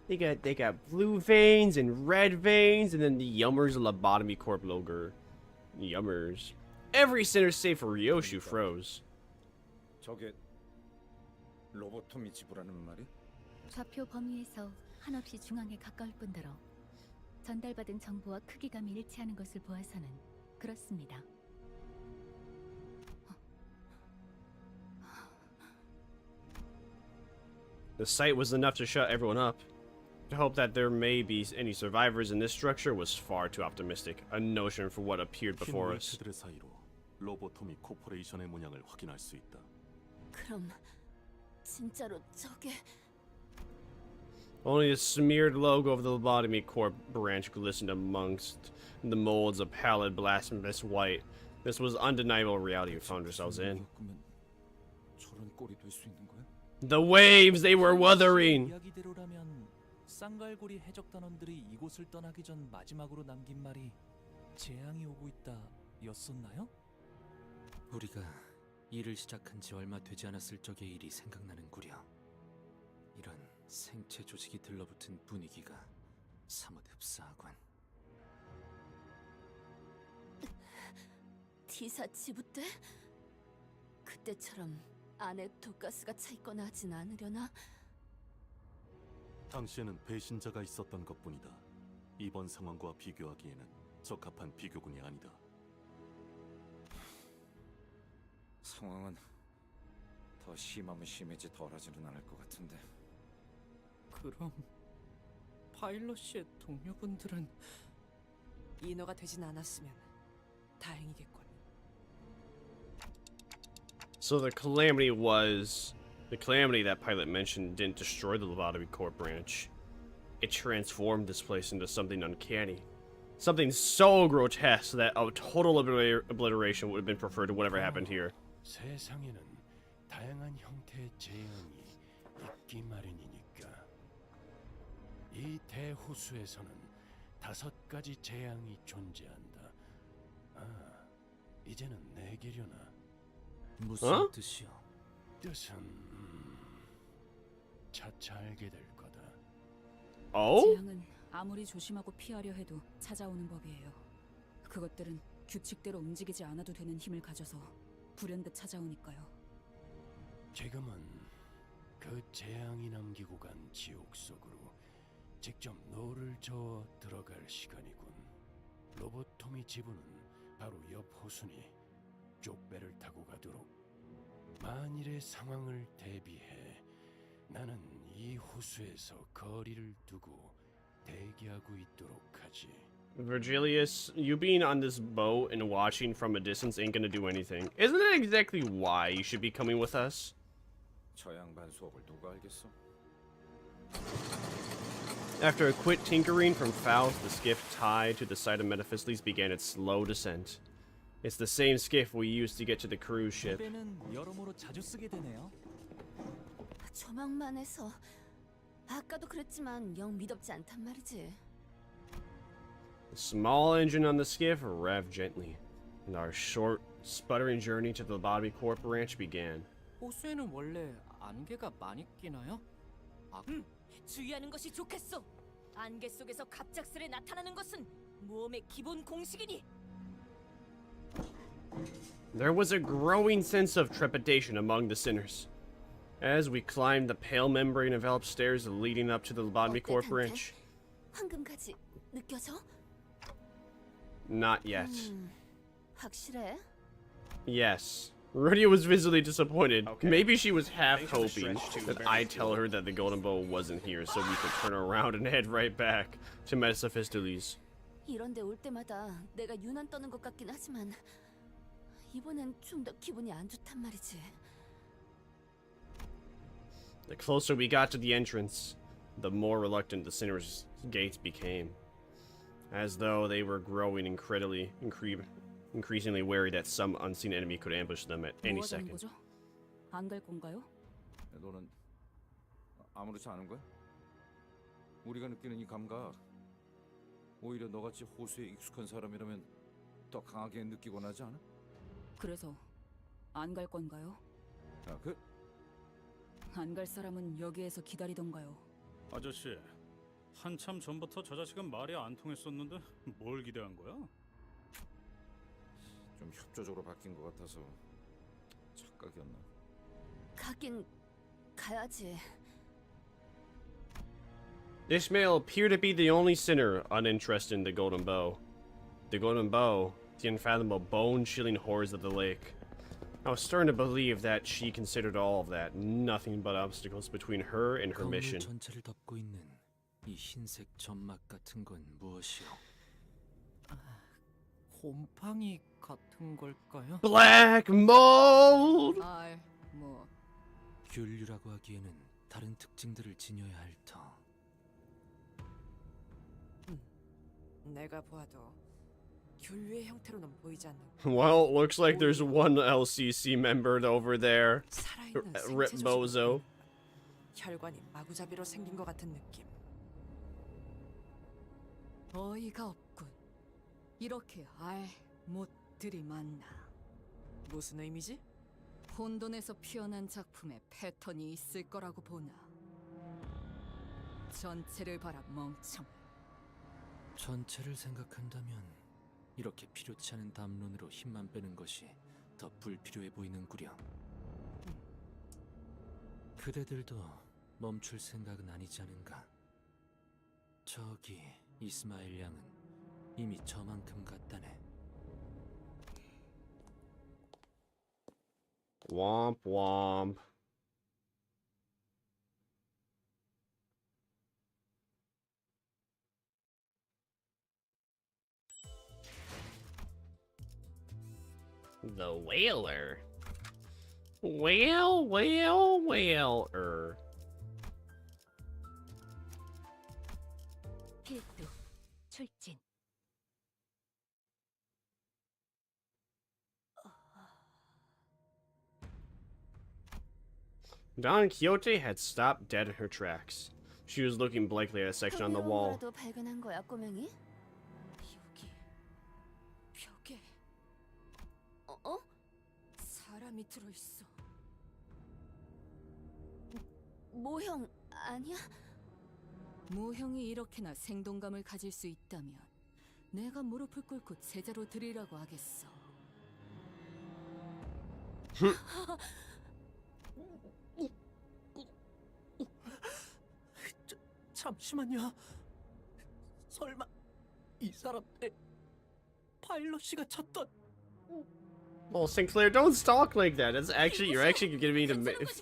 They got blue veins and red veins, and then the Yummers Lobotomy Corp logo. Yummers. Every sinner save for Ryoshu froze. 저게 로보토미 지부라는 말이? 좌표 범위에서 한없이 중앙에 가까울 뿐더러 전달받은 정보와 크기감이 일치하는 것을 보아서는 그렇습니다. The sight was enough to shut everyone up. To hope that there may be any survivors in this structure was far too optimistic, a notion for what appeared before us. 흰 사이로 로보토미 코퍼레이션의 문양을 확인할 수 있다. 그럼 진짜로 저게 Only the smeared logo of the Lobotomy Corp branch glistened amongst the molds of pallid, blasphemous white. This was undeniable reality we found ourselves in. 저런 꼴이 될 수 있는 거야? The waves, they were wuthering! 이야기대로라면 쌍갈고리 해적단원들이 이곳을 떠나기 전 마지막으로 남긴 말이 재앙이 오고 있다 였었나요? 우리가 일을 시작한 지 얼마 되지 않았을 적의 일이 생각나는구려. 이런 생체 조직이 들러붙은 분위기가 사뭇 흡사하군. T사 지부 때? 그때처럼 안에 독가스가 차 있거나 하진 않으려나? 당시에는 배신자가 있었던 것뿐이다. 이번 상황과 비교하기에는 적합한 비교군이 아니다. 상황은 더 심하면 심해지 덜하지는 않을 것 같은데. 그럼 파일럿 씨의 동료분들은 인어가 되진 않았으면 다행이겠군. So the calamity that Pilot mentioned didn't destroy the Lobotomy Corp branch. It transformed this place into something uncanny. Something so grotesque that a total obliteration would have been preferred to whatever happened here. 세상에는 다양한 형태의 재앙이 있기 마련이니까. 이 대호수에서는 5가지 재앙이 존재한다. 아, 이제는 내게려나. 무슨 뜻이요? 뜻은 차차 알게 될 거다. 재앙은 아무리 조심하고 피하려 해도 찾아오는 법이에요. 그것들은 규칙대로 움직이지 않아도 되는 힘을 가져서 불현듯 찾아오니까요. 지금은 그 재앙이 남기고 간 지옥 속으로 직접 노를 저어 들어갈 시간이군. 로보토미 지부는 바로 옆 호수니 쪽배를 타고 가도록. 만일의 상황을 대비해 나는 이 호수에서 거리를 두고 대기하고 있도록 하지. Virgilius, you being on this boat and watching from a distance ain't gonna do anything. Isn't that exactly why you should be coming with us? 저 양반 수업을 누가 알겠어? After a quick tinkering from Faust, the skiff tied to the side of Metaphyseles began its slow descent. It's the same skiff we used to get to the cruise ship. 배는 여러모로 자주 쓰게 되네요. 조망만 해서 아까도 그랬지만 영 미덥지 않단 말이지. The small engine on the skiff revved gently, and our short, sputtering journey to the Lobotomy Corp branch began. 호수에는 원래 안개가 많이 끼나요? 주의하는 것이 좋겠소. 안개 속에서 갑작스레 나타나는 것은 모험의 기본 공식이니. There was a growing sense of trepidation among the sinners. As we climbed the pale membrane-enveloped stairs leading up to the Lobotomy Corp branch. 황금까지 느껴져? Not yet. 확실해? Yes. Rudia was visibly disappointed. Maybe she was half hoping that I'd tell her that the golden bow wasn't here so we could turn around and head right back to Metaphyseles. 이런데 올 때마다 내가 유난 떠는 것 같긴 하지만 이번엔 좀 더 기분이 안 좋단 말이지. The closer we got to the entrance, the more reluctant the sinners' gates became, as though they were growing increasingly wary that some unseen enemy could ambush them at any second. 안 갈 건가요? 너는 아무렇지 않은 거야? 우리가 느끼는 이 감각, 오히려 너같이 호수에 익숙한 사람이라면 더 강하게 느끼곤 하지 않아? 그래서 안 갈 건가요? 아, 안 갈 사람은 여기에서 기다리던가요. 아저씨, 한참 전부터 저 자식은 말이 안 통했었는데 뭘 기대한 거야? 좀 협조적으로 바뀐 것 같아서 착각이었나? 가긴 가야지. Ishmael appeared to be the only sinner uninterested in the golden bow. The golden bow, the unfathomable bone-chilling horrors of the lake. I was starting to believe that she considered all of that nothing but obstacles between her and her 건물 mission. 전체를 덮고 있는 이 흰색 점막 같은 건 무엇이오? 곰팡이 같은 걸까요? Black mold! 뭐 균류라고 하기에는 다른 특징들을 지녀야 할 터. 내가 보아도 균류의 형태로는 보이지 않는 Well, it looks like there's one LCC member over there. Rip Bozo. 혈관이 마구잡이로 생긴 것 같은 느낌. 어이가 없군. 이렇게 못들이 많나. 무슨 의미지? 혼돈에서 피어난 작품에 패턴이 있을 거라고 보나. 전체를 봐라 멍청. 전체를 생각한다면 이렇게 필요치 않은 담론으로 힘만 빼는 것이 더 불필요해 보이는구려. 그대들도 멈출 생각은 아니지 않은가? 저기 이스마엘 양은 이미 저만큼 갔다네. Womp womp. The whaler. Whaler. 필두 출진. Don Quixote had stopped dead in her tracks. She was looking blankly at a section on the wall. 도 발견한 거야, 꼬맹이? 여기 벽에 사람이 들어있어. 모형 아니야? 모형이 이렇게나 생동감을 가질 수 있다면 내가 무릎을 꿇고 제자로 드리라고 하겠어. 잠시만요. 설마 이 사람들 파일럿이가 찾던 Well, Sinclair, don't stalk like that. That's actually you're actually getting me to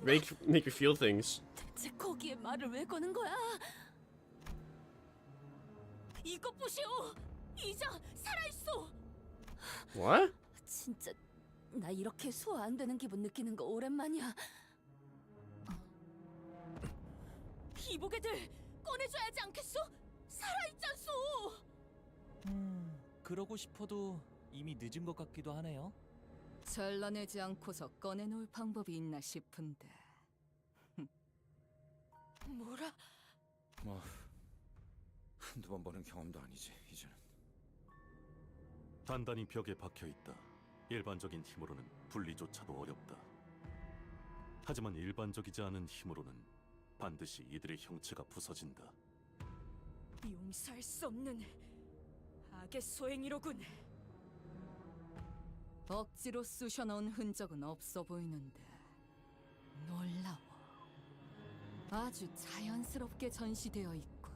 make me feel things. 대체 거기에 말을 왜 거는 거야? 이것 보시오. 이자 살아있어. What? 진짜 나 이렇게 소화 안 되는 기분 느끼는 거 오랜만이야. 이보게들 꺼내줘야지 않겠소? 살아있잖소. 그러고 싶어도 이미 늦은 것 같기도 하네요. 잘라내지 않고서 꺼내놓을 방법이 있나 싶은데. 뭐라? 뭐 한두 번 보는 경험도 아니지 이제는. 단단히 벽에 박혀 있다. 일반적인 힘으로는 분리조차도 어렵다. 하지만 일반적이지 않은 힘으로는 반드시 이들의 형체가 부서진다. 용서할 수 없는 악의 소행이로군. 억지로 쑤셔넣은 흔적은 없어 보이는데 놀라워. 아주 자연스럽게 전시되어 있군.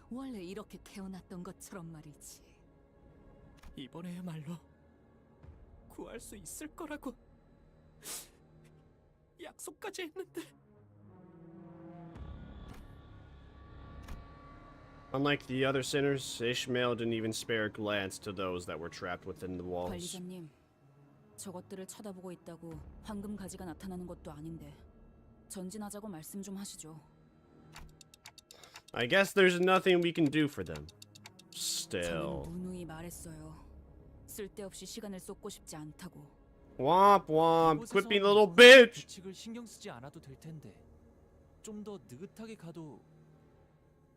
원래 이렇게 태어났던 것처럼 말이지. 이번에야말로 구할 수 있을 거라고 약속까지 했는데. Unlike the other sinners, Ishmael didn't even spare a glance to those that were trapped within the walls. 관리자님, 저것들을 쳐다보고 있다고 황금 가지가 나타나는 것도 아닌데 전진하자고 말씀 좀 하시죠. I guess there's nothing we can do for them. Still. 저는 누누이 말했어요. 쓸데없이 시간을 쏟고 싶지 않다고. Womp womp, quit being a little bitch! 규칙을 신경 쓰지 않아도 될 텐데 좀 더 느긋하게 가도.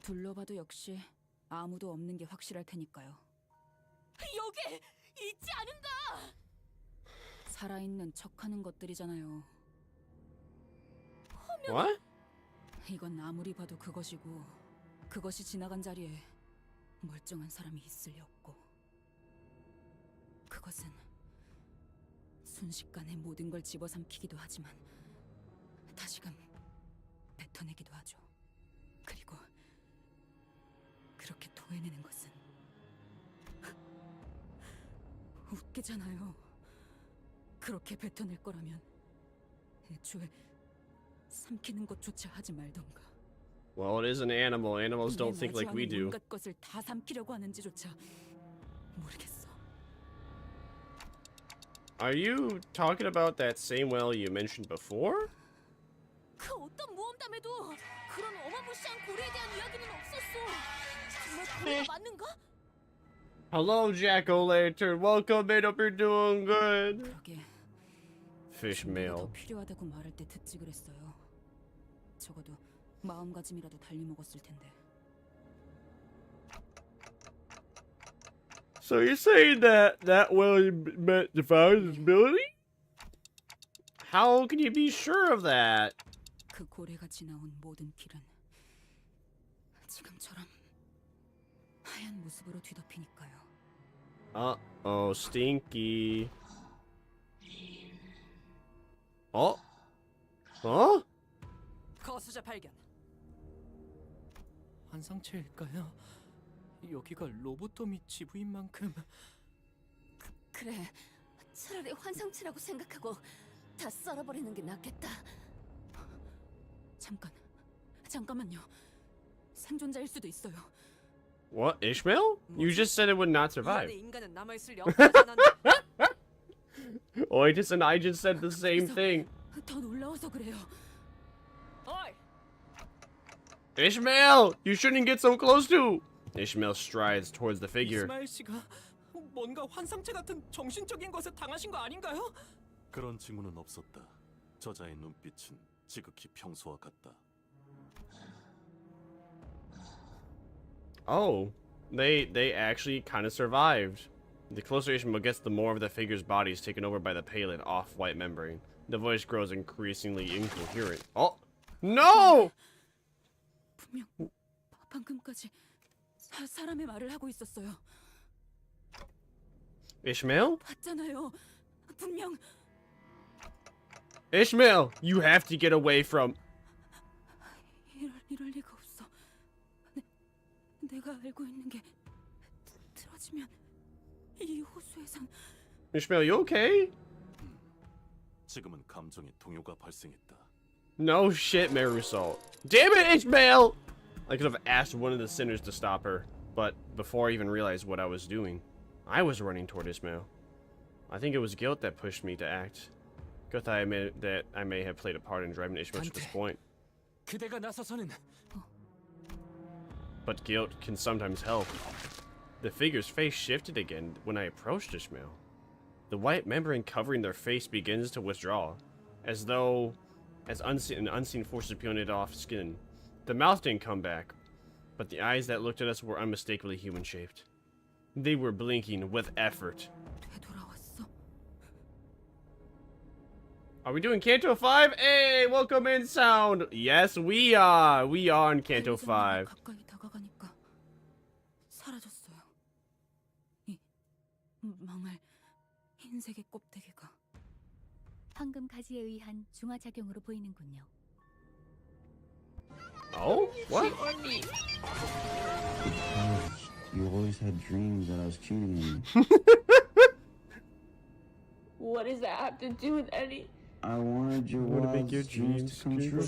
둘러봐도 역시 아무도 없는 게 확실할 테니까요. 여기 있지 않은가? 살아있는 척하는 것들이잖아요. What? 이건 아무리 봐도 그것이고 그것이 지나간 자리에 멀쩡한 사람이 있을 리 없고 그것은 순식간에 모든 걸 집어삼키기도 하지만 다시금 뱉어내기도 하죠. 그리고 그렇게 토해내는 것은 웃기잖아요. 그렇게 뱉어낼 거라면 애초에 삼키는 것조차 하지 말던가. Well, it is an animal. Animals don't think like we do. 온갖 것을 다 삼키려고 하는지조차 모르겠어. Are you talking about that same whale you mentioned before? 그 어떤 모험담에도 그런 어마무시한 고래에 대한 이야기는 없었어. 정말 고래가 맞는가? Hello, Jack-o'-lantern. Welcome in. Hope you're doing good. 그러게. Fish male. 필요하다고 말할 때 듣지 그랬어요. 적어도 마음가짐이라도 달리 먹었을 텐데. So you're saying that whale defies his ability? How can you be sure of that? 그 고래가 지나온 모든 길은 지금처럼 하얀 모습으로 뒤덮이니까요. Uh-oh, stinky. 어? 어? 거수자 발견. 환상체일까요? 여기가 로보토미 지부인 만큼. 그래, 차라리 환상체라고 생각하고 다 썰어버리는 게 낫겠다. 잠깐만요. 생존자일 수도 있어요. What? Ishmael? You just said it would not survive. 인간은 남아 있을 리 없다잖아. Oitis and I just said the same thing. 더 놀라워서 그래요. Ishmael, you shouldn't get so close to. Ishmael strides towards the figure. 이스마엘 씨가 뭔가 환상체 같은 정신적인 것에 당하신 거 아닌가요? 그런 징후는 없었다. 저자의 눈빛은 지극히 평소와 같다. Oh, they actually kind of survived. The closer Ishmael gets, the more of the figure's body is taken over by the pallid, off-white membrane. The voice grows increasingly incoherent. Oh, no! 분명 방금까지 사람의 말을 하고 있었어요. Ishmael? 봤잖아요. 분명. Ishmael, you have to get away from. 이럴 리가 없어. 내가 알고 있는 게 틀어지면 이 호수에선. Ishmael, you okay? 지금은 감정의 동요가 발생했다. No shit, Marusol. Damn it, Ishmael! I could have asked one of the sinners to stop her, but before I even realized what I was doing, I was running toward Ishmael. I think it was guilt that pushed me to act. Good that I may have played a part in driving Ishmael to this point. 그대가 나서서는. But guilt can sometimes help. The figure's face shifted again when I approached Ishmael. The white membrane covering their face begins to withdraw, as though an unseen force is peeling it off skin. The mouth didn't come back, but the eyes that looked at us were unmistakably human-shaped. They were blinking with effort. Are we doing Canto 5? Hey, welcome in, sound. Yes, we are. We are in Canto 5. 가까이 다가가니까 사라졌어요. 이 망할 흰색의 껍데기가. 황금 가지에 의한 중화작용으로 보이는군요. Oh? What? You always had dreams that I was cheating on you. What does that have to do with any? I wanted your wildest dreams to come true.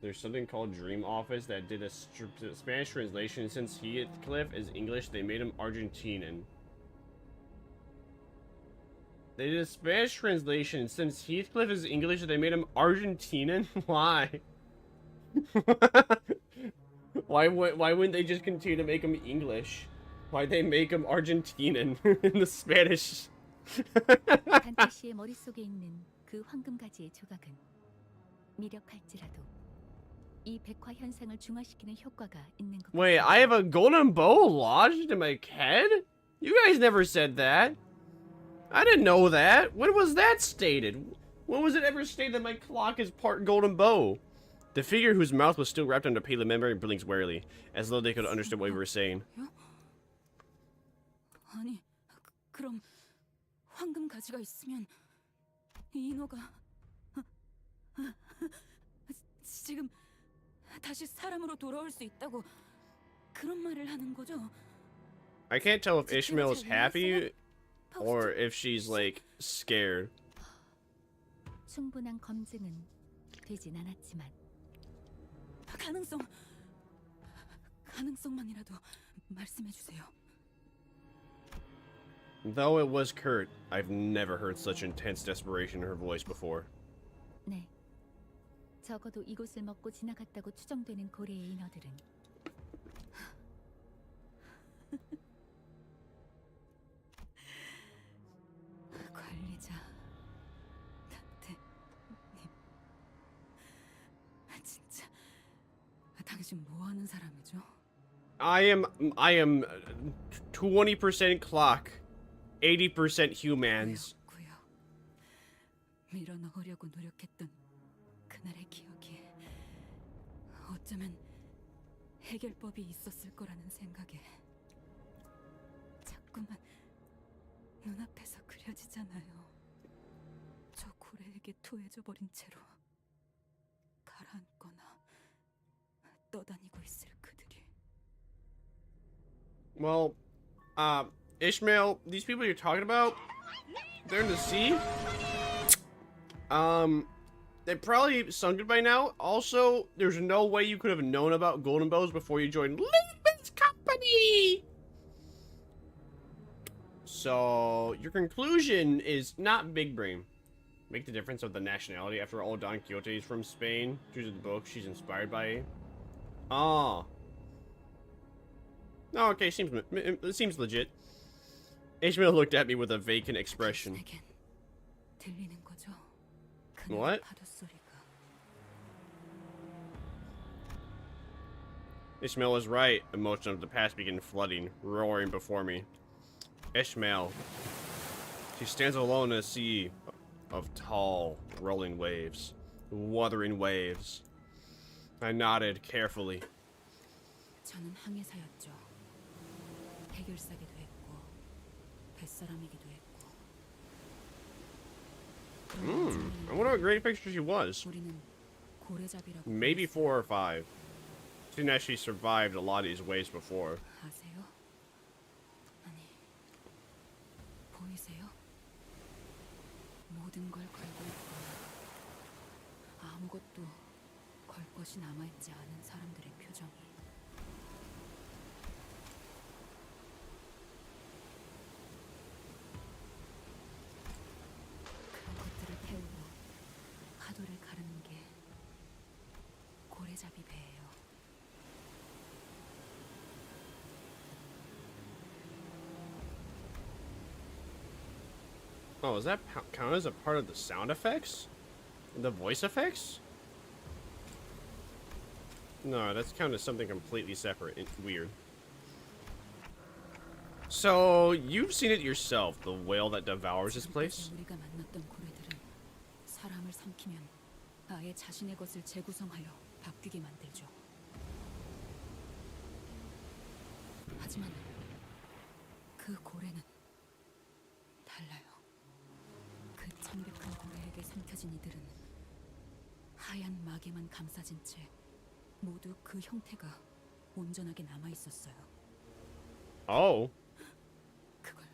There's something called Dream Office that did a Spanish translation. Since Heathcliff is English, they made him Argentinian. They did a Spanish translation. Since Heathcliff is English, they made him Argentinian? Why? Why wouldn't they just continue to make him English? Why'd they make him Argentinian in the Spanish? 단테 씨의 머릿속에 있는 그 황금 가지의 조각은 미력할지라도 이 백화 현상을 중화시키는 효과가 있는 것. Wait, I have a golden bow lodged in my head? You guys never said that. I didn't know that. When was that stated? When was it ever stated that my clock is part golden bow? The figure whose mouth was still wrapped under pale membrane blinks warily, as though they could understand what we were saying. 아니, 그럼 황금 가지가 있으면 이 인어가 지금 다시 사람으로 돌아올 수 있다고 그런 말을 하는 거죠? I can't tell if Ishmael is happy or if she's like scared. 충분한 검증은 되진 않았지만 가능성만이라도 말씀해 주세요. Though it was Kurt, I've never heard such intense desperation in her voice before. 네. 적어도 이곳을 먹고 지나갔다고 추정되는 고래의 인어들은 관리자 단테님, 진짜 당신 뭐 하는 사람이죠? I am 20% clock, 80% humans. 밀어넣으려고 노력했던 그날의 기억이 어쩌면 해결법이 있었을 거라는 생각에 자꾸만 눈앞에서 그려지잖아요. 저 고래에게 토해져 버린 채로 가라앉거나 떠다니고 있을 그들이. Well, Ishmael, these people you're talking about, they're in the sea. They probably sunk it by now. Also, there's no way you could have known about golden bows before you joined limbuscompany. So, your conclusion is not big brain. Make the difference of the nationality. After all, Don Quixote is from Spain. Due to the book she's inspired by. Ah. Oh, okay, it seems legit. Ishmael looked at me with a vacant expression. What? Ishmael was right. Emotions of the past began flooding, roaring before me. Ishmael. She stands alone in a sea of tall, rolling waves. Wuthering waves. I nodded carefully. 저는 항해사였죠. 해결사기도 했고 뱃사람이기도 했고. I wonder what grade picture she was. 우리는 고래잡이라고. Maybe 4 or 5. She didn't actually survived a lot of these waves before. 아세요? 아니, 보이세요? 모든 걸 걸고 있거나 아무것도 걸 것이 남아있지 않은 사람들의 표정이. 그런 것들을 태우고 파도를 가르는 게 고래잡이 배예요. Oh, is that count as a part of the sound effects? The voice effects? No, that's counted as something completely separate and weird. So, you've seen it yourself, the whale that devours this place? 우리가 만났던 고래들은 사람을 삼키면 아예 자신의 것을 재구성하여 바뀌게 만들죠. 하지만 그 고래는 달라요. 그 창백한 고래에게 삼켜진 이들은 하얀 막에만 감싸진 채 모두 그 형태가 온전하게 남아 있었어요. Oh. 그걸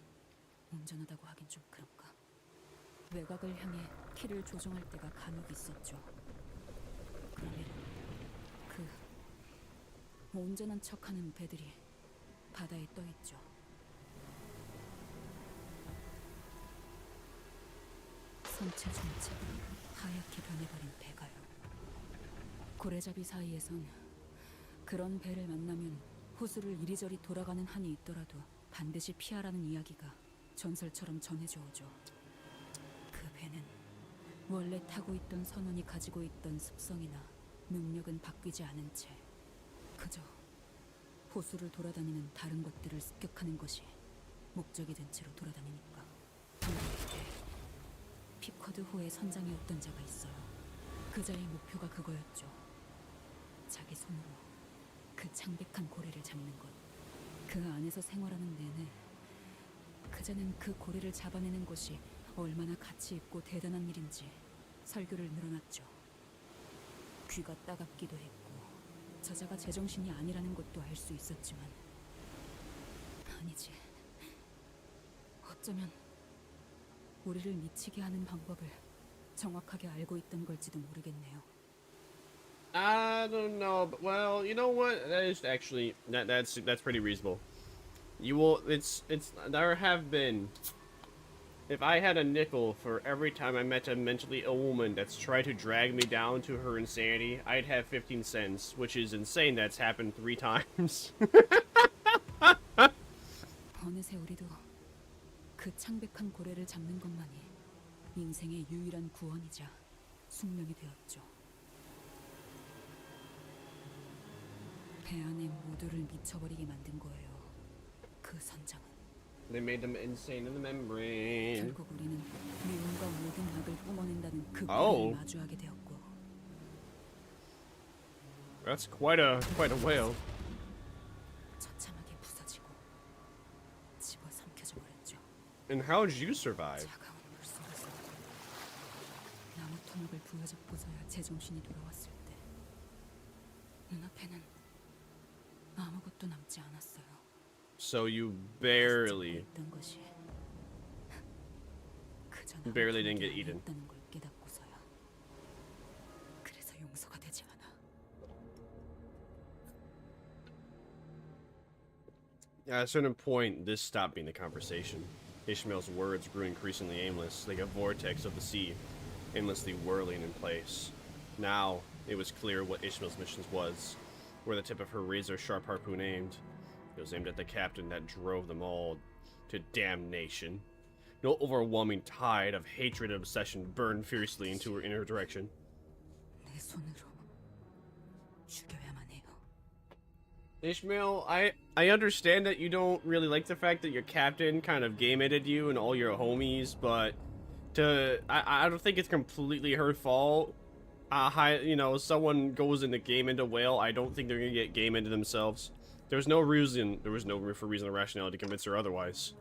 온전하다고 하긴 좀 그런가. 외곽을 향해 키를 조종할 때가 간혹 있었죠. 그러면 그 온전한 척하는 배들이 바다에 떠 있죠. 선체 전체가 하얗게 변해버린 배가요. 고래잡이 사이에선 그런 배를 만나면 호수를 이리저리 돌아가는 한이 있더라도 반드시 피하라는 이야기가 전설처럼 전해져 오죠. 그 배는 원래 타고 있던 선원이 가지고 있던 습성이나 능력은 바뀌지 않은 채 그저 호수를 돌아다니는 다른 것들을 습격하는 것이 목적이 된 채로 돌아다니니까. 피쿼드호의 선장이었던 자가 있어요. 그 자의 목표가 그거였죠. 자기 손으로 그 창백한 고래를 잡는 것. 그 안에서 생활하는 내내 그자는 그 고래를 잡아내는 것이 얼마나 가치 있고 대단한 일인지 설교를 늘어놨죠. 귀가 따갑기도 했고 저자가 제정신이 아니라는 것도 알 수 있었지만 아니지. 어쩌면 우리를 미치게 하는 방법을 정확하게 알고 있던 걸지도 모르겠네요. I don't know, but well, you know what? That is actually that's pretty reasonable. You will. It's there have been. If I had a nickel for every time I met a mentally ill woman that's tried to drag me down to her insanity, I'd have 15 cents, which is insane. That's happened 3 times. 어느새 우리도 그 창백한 고래를 잡는 것만이 인생의 유일한 구원이자 숙명이 되었죠. 배 안에 모두를 미쳐버리게 만든 거예요. 그 선장은. They made them insane in the membrane. 결국 우리는 미움과 모든 악을 뿜어낸다는 그 고래를 마주하게 되었고. That's quite a whale. 처참하게 부서지고 집어삼켜져 버렸죠. And how did you survive? 차가운 물 속에서 나무 토막을 부여잡고서야 제정신이 돌아왔을 때 눈앞에는 아무것도 남지 않았어요. So you barely didn't get eaten. 그래서 용서가 되지 않아. At a certain point, this stopped being the conversation. Ishmael's words grew increasingly aimless, like a vortex of the sea, aimlessly whirling in place. Now, it was clear what Ishmael's mission was, where the tip of her razor-sharp harpoon aimed. It was aimed at the captain that drove them all to damnation. No overwhelming tide of hatred and obsession burned fiercely into her inner direction. 내 손으로 죽여야만 해요. Ishmael, I understand that you don't really like the fact that your captain kind of game-ended you and all your homies, but I don't think it's completely her fault. You know, someone goes in the game into whale, I don't think they're gonna get game into themselves. There was no reason or rationale to convince her otherwise.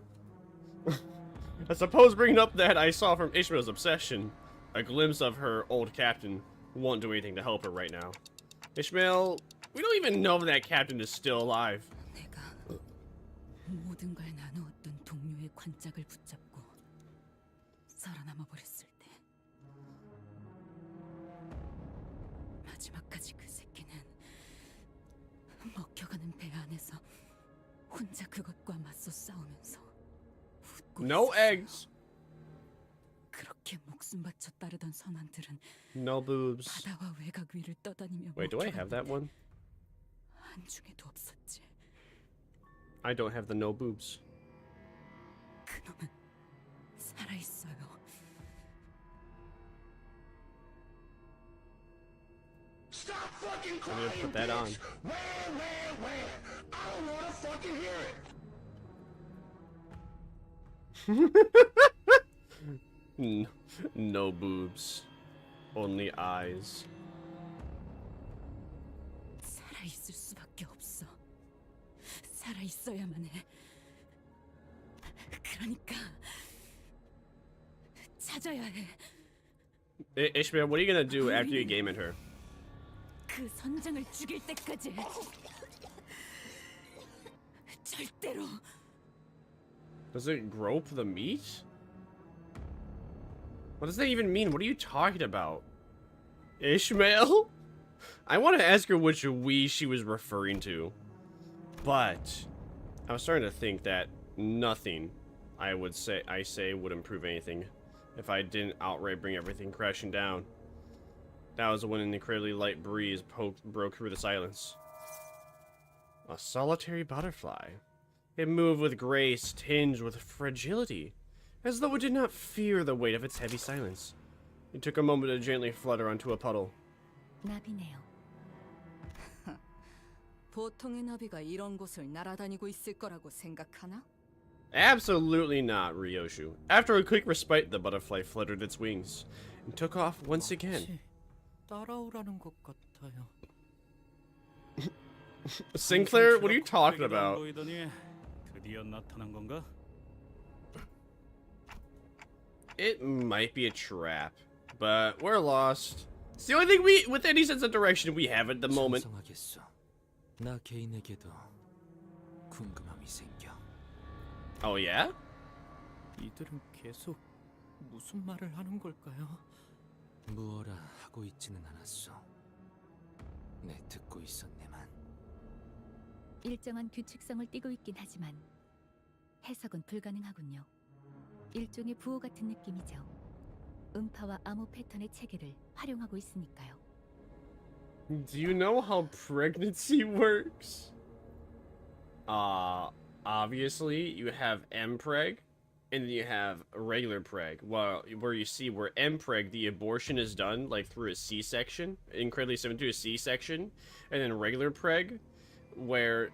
I suppose bringing up that I saw from Ishmael's obsession, a glimpse of her old captain, won't do anything to help her right now. Ishmael, we don't even know if that captain is still alive. 내가 모든 걸 나누었던 동료의 관짝을 붙잡고 살아남아 버렸을 때 마지막까지 그 새끼는 먹혀가는 배 안에서 혼자 그것과 맞서 싸우면서 웃고 No eggs. 그렇게 목숨 바쳐 따르던 선원들은 No boobs. 바다와 외곽 위를 떠다니며 Wait, do I have that one? 한 중에도 없었지. I don't have the no boobs. 그놈은 살아 있어요. I'm gonna put that on. I don't wanna fucking hear it. No boobs. Only eyes. 살아 있을 수밖에 없어. 살아 있어야만 해. 그러니까 찾아야 해. Ishmael, what are you gonna do after you game at her? 그 선장을 죽일 때까지 절대로. Does it grope the meat? What does that even mean? What are you talking about? Ishmael? I want to ask her which we she was referring to, but I was starting to think that nothing I say would improve anything if I didn't outright bring everything crashing down. That was when an incredibly light breeze broke through the silence. A solitary butterfly. It moved with grace, tinged with fragility, as though it did not fear the weight of its heavy silence. It took a moment to gently flutter onto a puddle. 나비네요. 보통의 나비가 이런 곳을 날아다니고 있을 거라고 생각하나? Absolutely not, Ryoshu. After a quick respite, the butterfly fluttered its wings and took off once again. 따라오라는 것 같아요. Sinclair, what are you talking about? 보이더니 드디어 나타난 건가? It might be a trap, but we're lost. It's the only thing we, with any sense of direction, we have at the moment. 찬성하겠어. 나 개인에게도 궁금함이 생겨. Oh yeah? 이들은 계속 무슨 말을 하는 걸까요? 무어라 하고 있지는 않았어. 네, 듣고 있었네만. 일정한 규칙성을 띠고 있긴 하지만 해석은 불가능하군요. 일종의 부호 같은 느낌이죠. 음파와 암호 패턴의 체계를 활용하고 있으니까요. Do you know how pregnancy works? Obviously you have mpreg, and then you have regular preg. Well, where you see where mpreg, the abortion is done like through a C-section, incredibly similar to a C-section, and then regular preg, where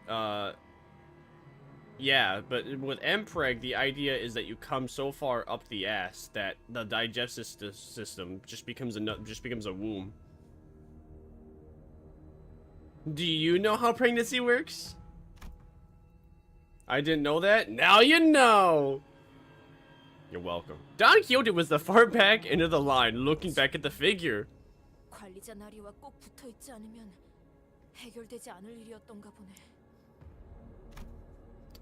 yeah, but with mpreg, the idea is that you come so far up the ass that the digestive system just becomes a womb. Do you know how pregnancy works? I didn't know that. Now you know. You're welcome. Don Quixote was the far back end of the line, looking back at the figure. 관리자 나리와 꼭 붙어 있지 않으면 해결되지 않을 일이었던가 보네.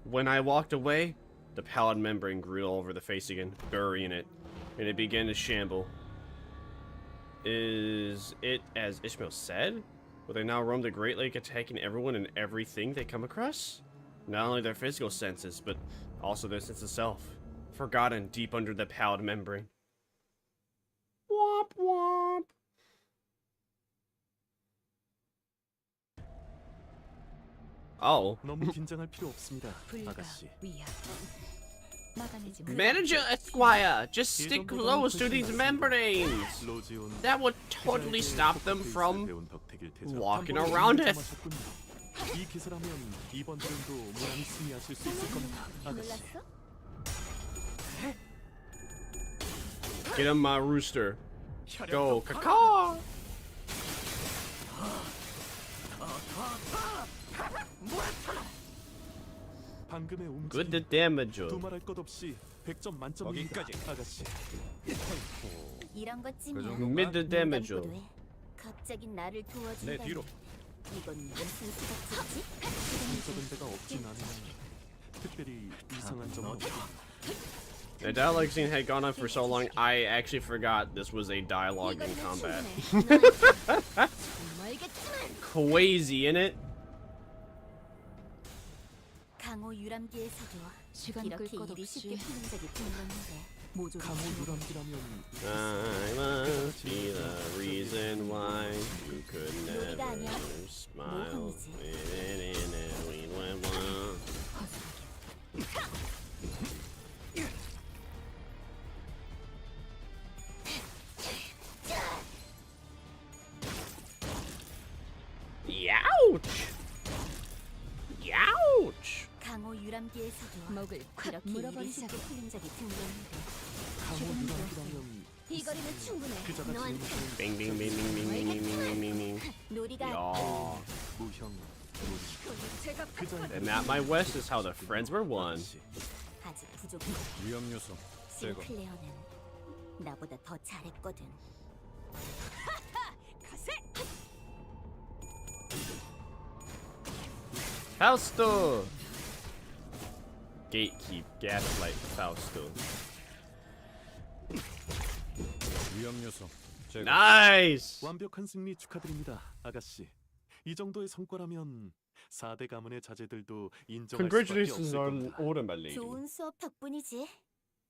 When I walked away, the pallid membrane grew all over the face again, burying it, and it began to shamble. Is it as Ishmael said? Will they now roam the Great Lake, attacking everyone and everything they come across? Not only their physical senses, but also their sense of self, forgotten deep under the pallid membrane. Womp womp. Oh. 너무 긴장할 필요 없습니다, 아가씨. Manager Esquire, just stick close to these membranes. That would totally stop them from walking around it. 이 기세라면 이번 드림도 무난히 승리하실 수 있을 겁니다, 아가씨. Get him, my rooster. Go, caw. 방금의 움직임. Good to damage. 두말할 것 없이 100점 만점입니다, 아가씨. 이런 것 Mid to damage. 갑자기 나를 도와준다. 내 뒤로. 이건 무슨 수작질이지? 적은 데가 없진 않으면 특별히 이상한 점은 없고. The dialogue scene had gone on for so long, I actually forgot this was a dialogue in combat. Crazy, innit? 강호 유람기에서도 시간 이렇게 끌 것 일이 없이 쉽게 풀린 적이 드물었는데 모조리 강호 유람기라면 I must be the reason why you could never smile. Youch! Youch! 강호 유람기에서도 목을 이렇게 일이 쉽게 풀린 적이 드물었는데 강호 유람기라면 이 거리는 충분해. 그자가 너한테 Bing, bing, bing, bing, bing, bing, bing, bing, bing. 놀이가 Yeah. 무형 And at my west is how the friends were won. 아직 부족해. 위험 요소 제거. 싱클레어는 나보다 더 잘했거든. Fausto! Gatekeep, gaslight, Fausto. 위험 요소 제거. Nice! 완벽한 승리 축하드립니다, 아가씨. 이 정도의 성과라면 4대 가문의 자제들도 인정할 수밖에 Congratulations 없을 on 겁니다. order, my lady. 좋은 수업 덕분이지.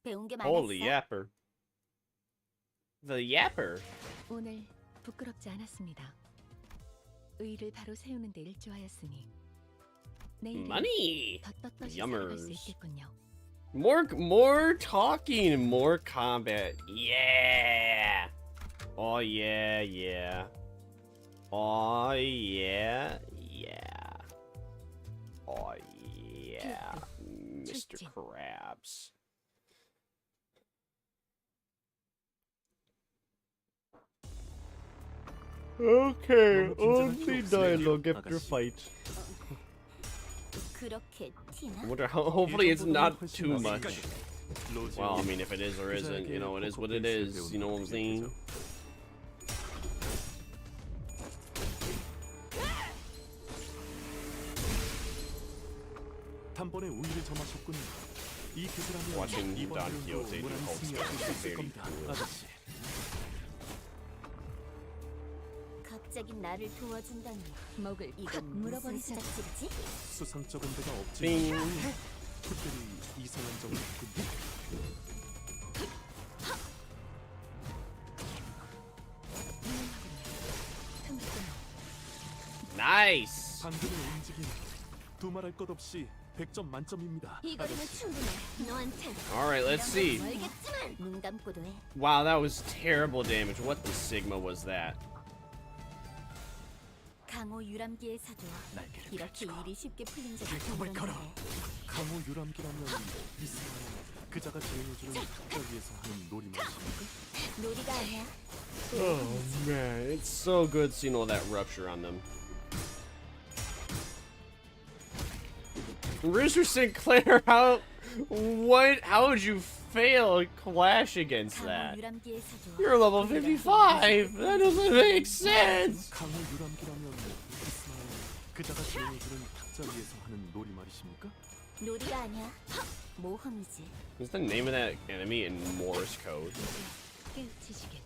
배운 게 많았어. Holy yapper. The yapper. 오늘 부끄럽지 않았습니다. 의를 바로 세우는 데 일조하였으니 내일은 Money. 더 떳떳이 살아갈 수 Yummers. 있겠군요. More talking, more combat. Yeah. Oh yeah, yeah. Oh yeah, yeah. Oh yeah, Mr. Krabs. Okay, only dialogue after fight. 그렇게 티나? I wonder how. Hopefully, it's not too much. Well, I mean, if it is or isn't, you know, it is what it is. You know what I'm saying? 단번에 우위를 점하셨군요. 이 기술하면 Watching 이번 Don 대회도 Quixote do 원하는 Hulk 승리가 stuff 있을 is very 겁니다, cool. 아저씨. 갑자기 나를 도와준다니 목을 팍 이건 물어버리자. 무슨 작질이지? 수상쩍은 데가 빙. 없지만 특별히 이상한 점은 없군요. Nice. 방금의 움직임 두말할 것 없이 100점 만점입니다. 이거면 아저씨. 충분해. 너한텐 All right, let's see. 알겠지만 눈 감고도 해. Wow, that was terrible damage. What the sigma was that? 강호 유람기의 사조. 이렇게 일이 쉽게 풀린 적이 드물었는데. 강호 유람기라면 이스마엘 그자가 제어해주는 탁자 위에서 하는 놀이만입니까? 놀이가 아니야. Oh man, it's so good seeing all that rupture on them. Rooster Sinclair, how would you fail Clash against that? You're level 55. That doesn't make sense. 강호 유람기라면 이스마엘 그자가 제어해주는 탁자 위에서 하는 놀이 말이십니까? 놀이가 아니야. 모험이지. What's the name of that enemy in Morse code? 깨우치시게.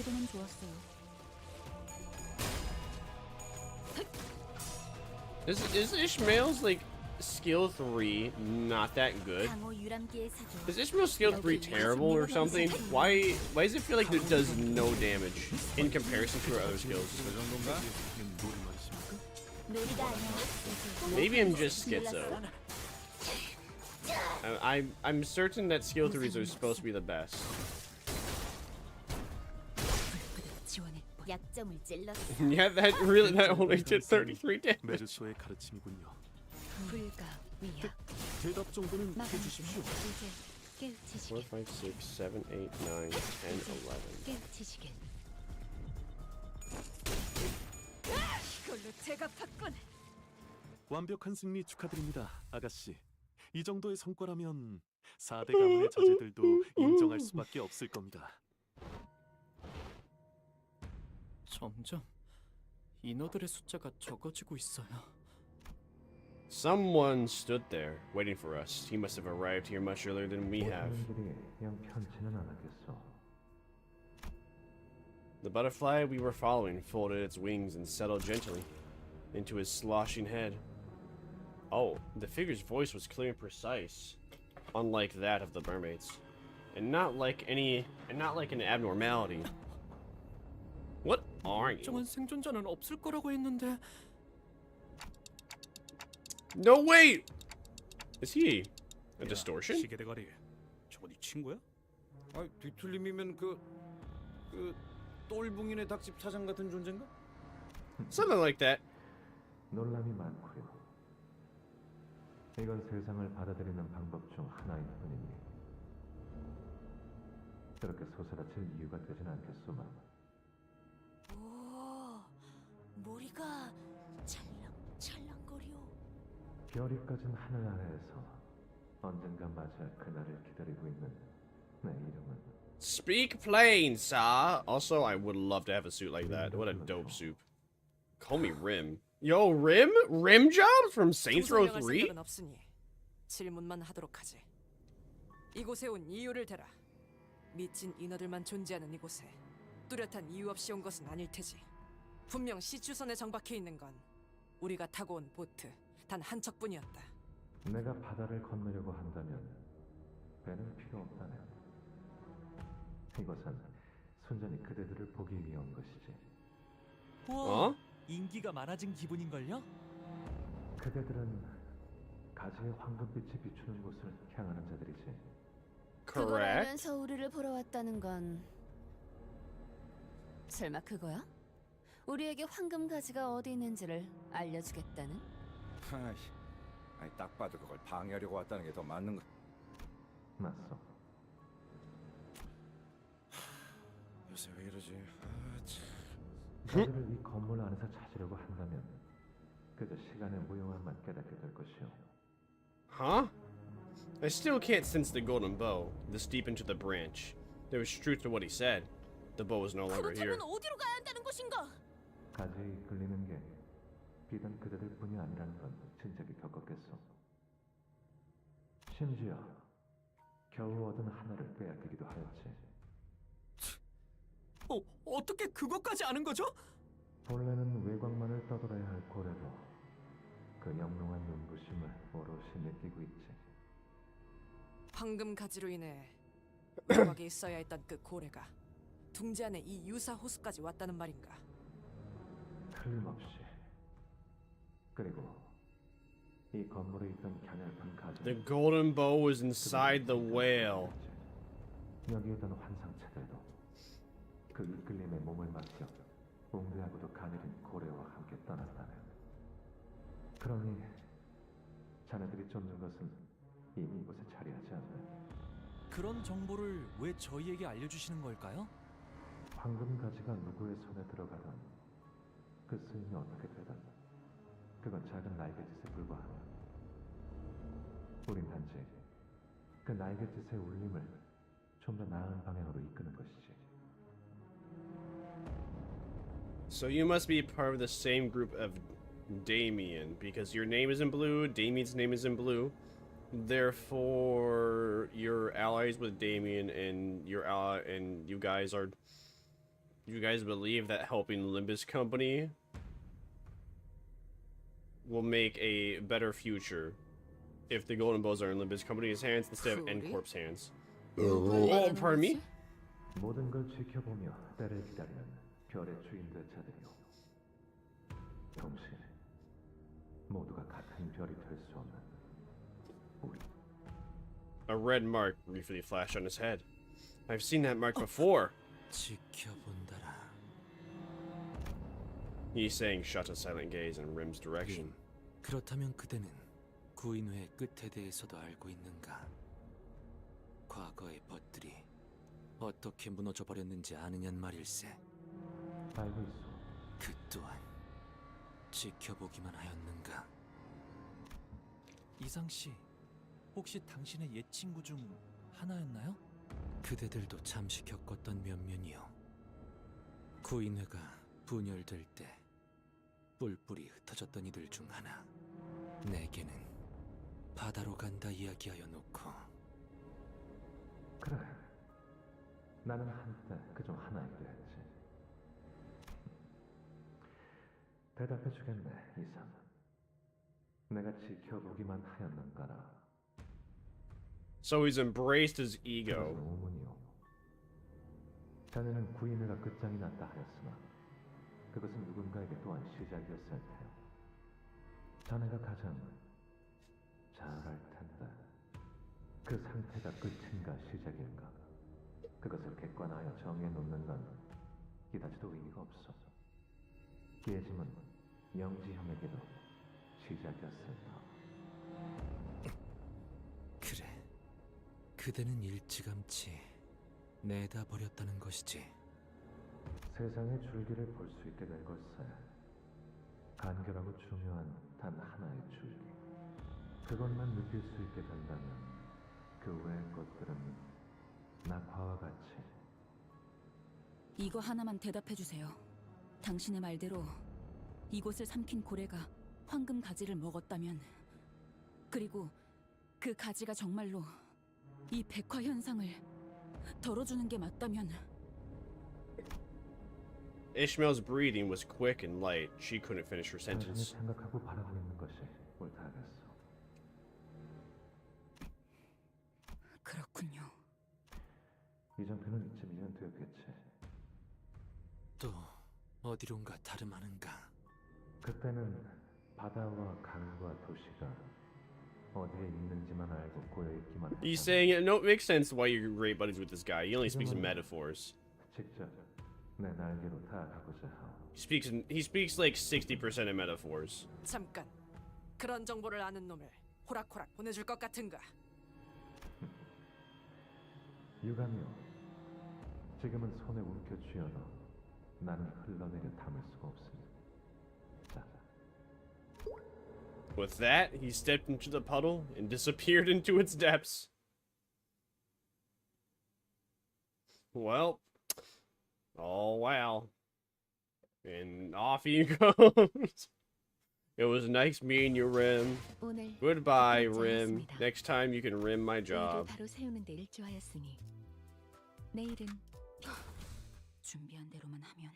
시도는 좋았어요. Is Ishmael's like skill 3 not that good? Is Ishmael's skill 3 terrible or something? Why does it feel like it does no damage in comparison to her other skills? Maybe I'm just schizo. I'm certain that skill 3s are supposed to be the best. 약점을 찔렀어. Yeah, that only did 33 damage. 메르소의 가르침이군요. 불가 위야. 대답 정도는 해주십시오. 4, 5, 6, 7, 8, 9, 10, 11. 깨우치시게. 이걸로 제가 봤군. 완벽한 승리 축하드립니다, 아가씨. 이 정도의 성과라면 4대 가문의 자제들도 인정할 수밖에 없을 겁니다. 점점 인어들의 숫자가 적어지고 있어요. Someone stood there, waiting for us. He must have arrived here much earlier than we have. The butterfly we were following folded its wings and settled gently into his sloshing head. Oh, the figure's voice was clear and precise, unlike that of the mermaids, and not like an abnormality. What are you? 멀쩡한 생존자는 없을 거라고 했는데. No, wait! Is he a distortion? 시계 대가리, 저거 네 친구야? 아, 뒤틀림이면 그 똘붕이네 닭집 사장 같은 존재인가? Something like that. 논란이 많고요. 이건 세상을 받아들이는 방법 중 하나일 뿐이니 그렇게 소스라칠 이유가 되진 않겠소만. 오, 머리가 찰랑거려. 별이 꺼진 하늘 아래에서 언젠가 맞이할 그날을 기다리고 있는 내 이름은 Speak plain, sir. Also, I would love to have a suit like that. What a dope suit. Call me Rim. Yo, Rim? Rim job from Saints Row 3? 생각은 없으니 질문만 하도록 하지. 이곳에 온 이유를 대라. 미친 인어들만 존재하는 이곳에 뚜렷한 이유 없이 온 것은 아닐 테지. 분명 시추선에 정박해 있는 건 우리가 타고 온 보트 단 한 척뿐이었다. 내가 바다를 건너려고 한다면 배는 필요 없다네. 이곳은 순전히 그대들을 보기 위해 온 것이지. 우와, 인기가 많아진 기분인걸요? 그대들은 가지의 황금빛이 비추는 곳을 향하는 자들이지. 그걸 알면서 우리를 보러 왔다는 건 설마 그거야? 우리에게 황금 가지가 어디 있는지를 알려주겠다는? 아니 딱 봐도 그걸 방해하려고 왔다는 게 더 맞는 거. 맞소. 요새 왜 이러지? 자들을 이 건물 안에서 찾으려고 한다면 그저 시간의 무용함만 깨닫게 될 것이오. Huh? I still can't sense the golden bow this deep into the branch. There was truth to what he said. The bow is no longer here. 그렇다면 어디로 가야 한다는 것인가? 가지에 이끌리는 게 비단 그대들뿐이 아니라는 건 진작에 겪었겠소. 심지어 겨우 얻은 하나를 빼앗기기도 하였지. 어떻게 그것까지 아는 거죠? 본래는 외곽만을 떠돌아야 할 고래도 그 영롱한 눈부심을 오롯이 느끼고 있지. 황금 가지로 인해 외곽에 있어야 했던 그 고래가 둥지 안에 이 유사 호수까지 왔다는 말인가? 틀림없이. 그리고 이 건물에 있던 갸냘픈 가지. The golden bow was inside the whale. 여기 있던 환상체들도 그 이끌림에 몸을 맡겨 웅대하고도 가녀린 고래와 함께 떠났다네. 그러니 자네들이 쫓는 것은 이미 이곳에 자리하지 않네. 그런 정보를 왜 저희에게 알려주시는 걸까요? 황금 가지가 누구의 손에 들어가든 그 쓰임이 어떻게 되든 그건 작은 날갯짓에 불과하며 우린 단지 그 날갯짓의 울림을 좀 더 나은 방향으로 이끄는 것이지. So you must be part of the same group of Damien, because your name is in blue, Damien's name is in blue. Therefore, you're allies with Damien, and your ally, and you guys believe that helping Limbus Company will make a better future if the golden bows are in Limbus Company's hands instead of N-Corp's hands. Oh, pardon me? 모든 걸 지켜보며 때를 기다리는 별의 주인들 자들이요. 동시에 모두가 같은 별이 될 수 없는 우리. A red mark briefly flashed on his head. I've seen that mark before. 지켜본다라. He's saying shut a silent gaze in Rim's direction. 그렇다면 그대는 구인회의 끝에 대해서도 알고 있는가? 과거의 벗들이 어떻게 무너져 버렸는지 아느냔 말일세. 알고 있어. 그 또한 지켜보기만 하였는가? 이상 씨, 혹시 당신의 옛 친구 중 하나였나요? 그대들도 잠시 겪었던 면면이요. 구인회가 분열될 때 뿔뿔이 흩어졌던 이들 중 하나. 내게는 바다로 간다 이야기하여 놓고. 그래. 나는 한때 그중 하나이기도 했지. 대답해주겠네, 이상. 내가 지켜보기만 하였는가라. So he's embraced his ego. 의문이요. 자네는 구인회가 끝장이 났다 하였으나 그것은 누군가에게 또한 시작이었을 테요. 자네가 가장 잘 알 텐데 그 상태가 끝인가 시작인가 그것을 객관하여 정해놓는 건 이다지도 의미가 없어. 깨짐은 영지형에게도 시작이었을 터. 그래, 그대는 일찌감치 내다버렸다는 것이지. 세상의 줄기를 볼 수 있게 된 걸세. 간결하고 중요한 단 하나의 줄기. 그것만 느낄 수 있게 된다면 그 외의 것들은 낙화와 같이. 이거 하나만 대답해 주세요. 당신의 말대로 이곳을 삼킨 고래가 황금 가지를 먹었다면, 그리고 그 가지가 정말로 이 백화 현상을 덜어주는 게 맞다면. Ishmael's breathing was quick and light. She couldn't finish her sentence. 생각하고 바라고 있는 것이 옳다 하겠어. 그렇군요. 이 정도는 이쯤이면 되었겠지. 또 어디론가 다름하는가? 그때는 바다와 강과 도시가 어디에 있는지만 알고 고여 있기만 했다. He's saying it. No, it makes sense why you're great buddies with this guy. He only speaks in metaphors. 직접 내 날개로 다가가고자 하오. He speaks like 60% in metaphors. 잠깐. 그런 정보를 아는 놈을 호락호락 보내줄 것 같은가? 유감이요. 지금은 손에 움켜쥐어도 나는 흘러내려 담을 수가 없습니다. With that, he stepped into the puddle and disappeared into its depths. Well, oh wow. And off he goes. It was nice meeting you, Rim. Goodbye, Rim. Next time you can rim my job. 바로 세우는 데 일조하였으니 내일은 준비한 대로만 하면.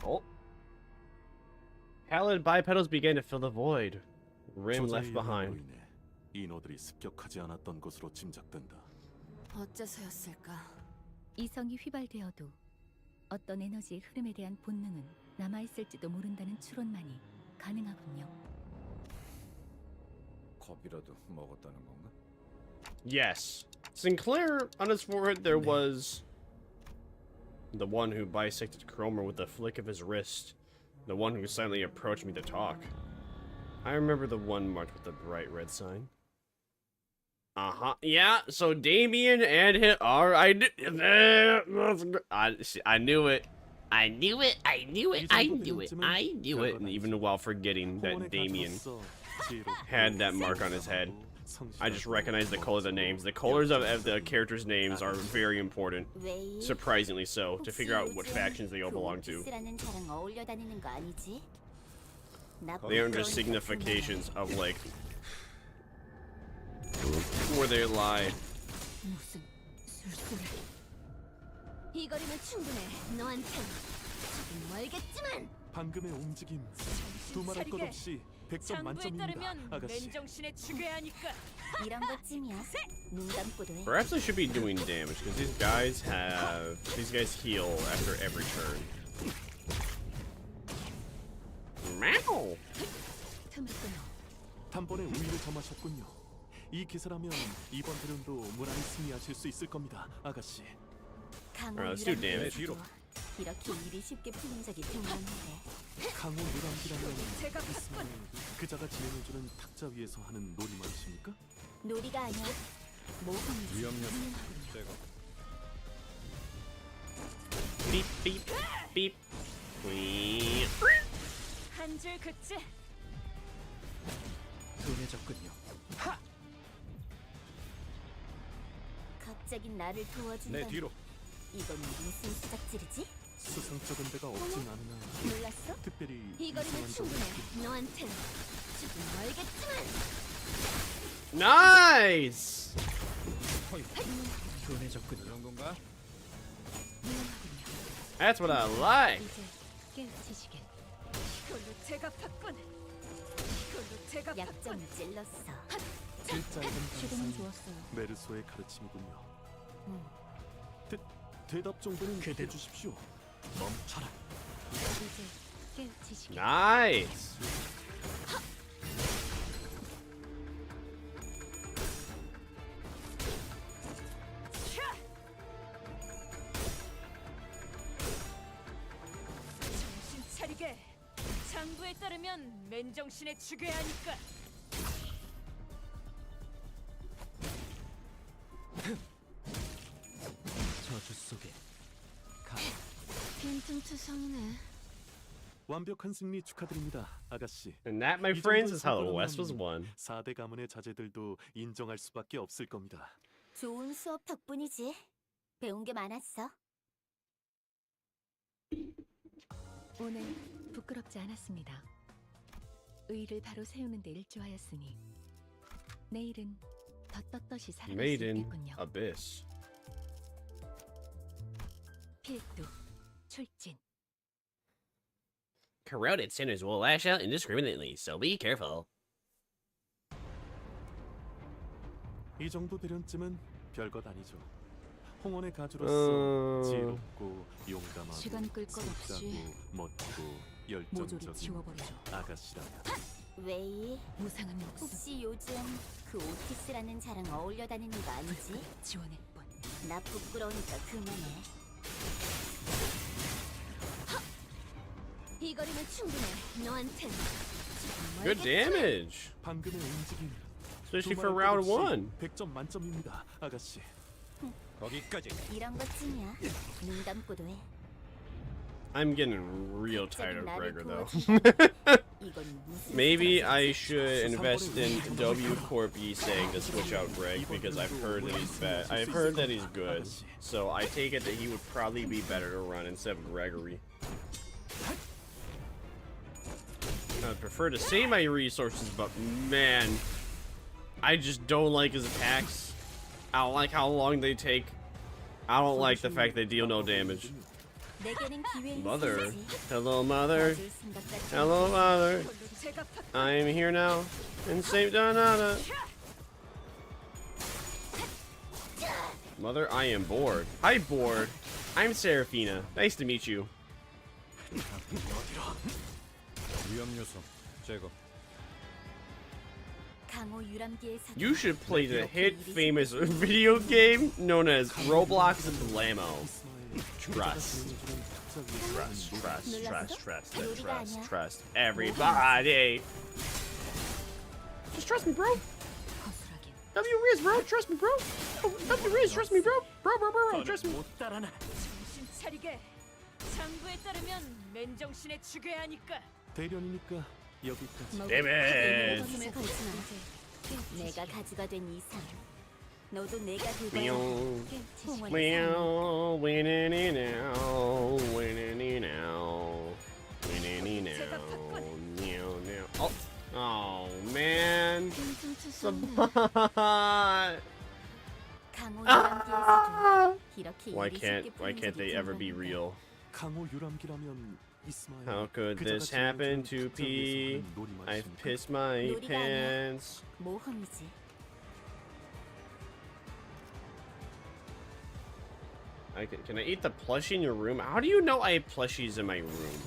Oh. Pallid bipedals began to fill the void. Rim left behind. 인어들이 습격하지 않았던 것으로 짐작된다. 어째서였을까? 이성이 휘발되어도 어떤 에너지의 흐름에 대한 본능은 남아있을지도 모른다는 추론만이 가능하군요. 겁이라도 먹었다는 건가? Yes. Sinclair, on his forehead, there was the one who bisected Cromer with a flick of his wrist. The one who silently approached me to talk. I remember the one marked with the bright red sign. Yeah, so Damien and him are I knew it. I knew it. And even while forgetting that Damien had that mark on his head, I just recognized the color of the names. The colors of the characters' names are very important. Surprisingly so, to figure out what factions they all belong to. They aren't just significations of, like, where they lie. 이거리면 충분해. 너한텐 조금 멀겠지만. 방금의 움직임 두말할 것 없이 100점 만점입니다, 아가씨. 맨정신에 죽여야 하니까. 이런 것쯤이야. 눈 감고도 해. Perhaps I should be doing damage because these guys heal after every turn. Meow. 단번에 우위를 점하셨군요. 이 기세라면 이번 대련도 무난히 승리하실 수 있을 겁니다, 아가씨. Alright, let's do damage. 이렇게 일이 쉽게 풀린 적이 드물었는데. 강호 유람기라면 이스마엘 그자가 진행해주는 탁자 위에서 하는 놀이 말이십니까? 놀이가 아니야. 모험이지. 위험력 제거. Beep. 한 줄 긋지. 둔해졌군요. 갑자기 나를 도와준다. 내 뒤로. 이건 무슨 수작질이지? 수상쩍은 데가 없진 않나. 몰랐어? 특별히 이거리면 충분해. 너한텐 조금 멀겠지만. Nice. 둔해졌군요. 이런 건가? That's what I like. 깨우치시게. 이걸로 제가 팠군. 이걸로 제가 약점을 찔렀어. 짧은 지금은 좋았어요. 메르소의 가르침이군요. 대답 정도는 해주십시오. 멈춰라. 이제 깨우치시게. Nice. 정신 차리게. 장부에 따르면 맨정신에 죽여야 하니까. 저주 속에 빈틈투성이네. 완벽한 승리 축하드립니다, 아가씨. And that, my friends, is how the West was won. 4대 가문의 자제들도 인정할 수밖에 없을 겁니다. 좋은 수업 덕분이지. 배운 게 많았어. 오늘 부끄럽지 않았습니다. 의를 바로 세우는 데 일조하였으니 내일은 더 떳떳이 살아갈 수 Maiden 있겠군요. Abyss. 필두, 출진. Corroded sinners will lash out indiscriminately, so be careful. 이 정도 대련쯤은 별것 아니죠. 홍원의 가주로서 지혜롭고 용감하고 시간 끌 것 없이 성실하고 멋지고 모조리 열정적인 지워버리죠. 아가씨라면 왜? 무상한 목숨. 혹시 요즘 그 오티스라는 자랑 어울려 다니는 거 아니지? 지원해 뻔. 나 부끄러우니까 그만해. 이 거리면 충분해. 너한텐. Good damage. 방금의 움직임. Especially for round 1. 100점 만점입니다, 아가씨. 거기까지. 이런 것쯤이야. 눈 감고도 해. I'm getting real tired of Gregor though. Maybe I should invest in W Corp saying to switch out Greg because I've heard that he's bad. I've heard that he's good. So I take it that he would probably be better to run instead of Gregory. I'd prefer to save my resources, but man, I just don't like his attacks. I don't like how long they take. I don't like the fact they deal no damage. Mother. Hello, mother. Hello, mother. I am here now. And Saint Donata. Mother, I am bored. Hi, bored. I'm Seraphina. Nice to meet you. You should play the hit famous video game known as Roblox Blamo. Trust. Trust. Everybody. Just trust me, bro. W Riz, bro. Trust me, bro. W Riz, trust me, bro. Bro. Trust me. 정신 차리게. 장부에 따르면 맨정신에 죽여야 하니까. 대련이니까 여기까지. Damn it. 내가 가지가 된 이상 너도 내가 되고 Oh man. Why can't they ever be real? How could this happen to P? I've pissed my pants. Can I eat the plushie in your room? How do you know I have plushies in my room?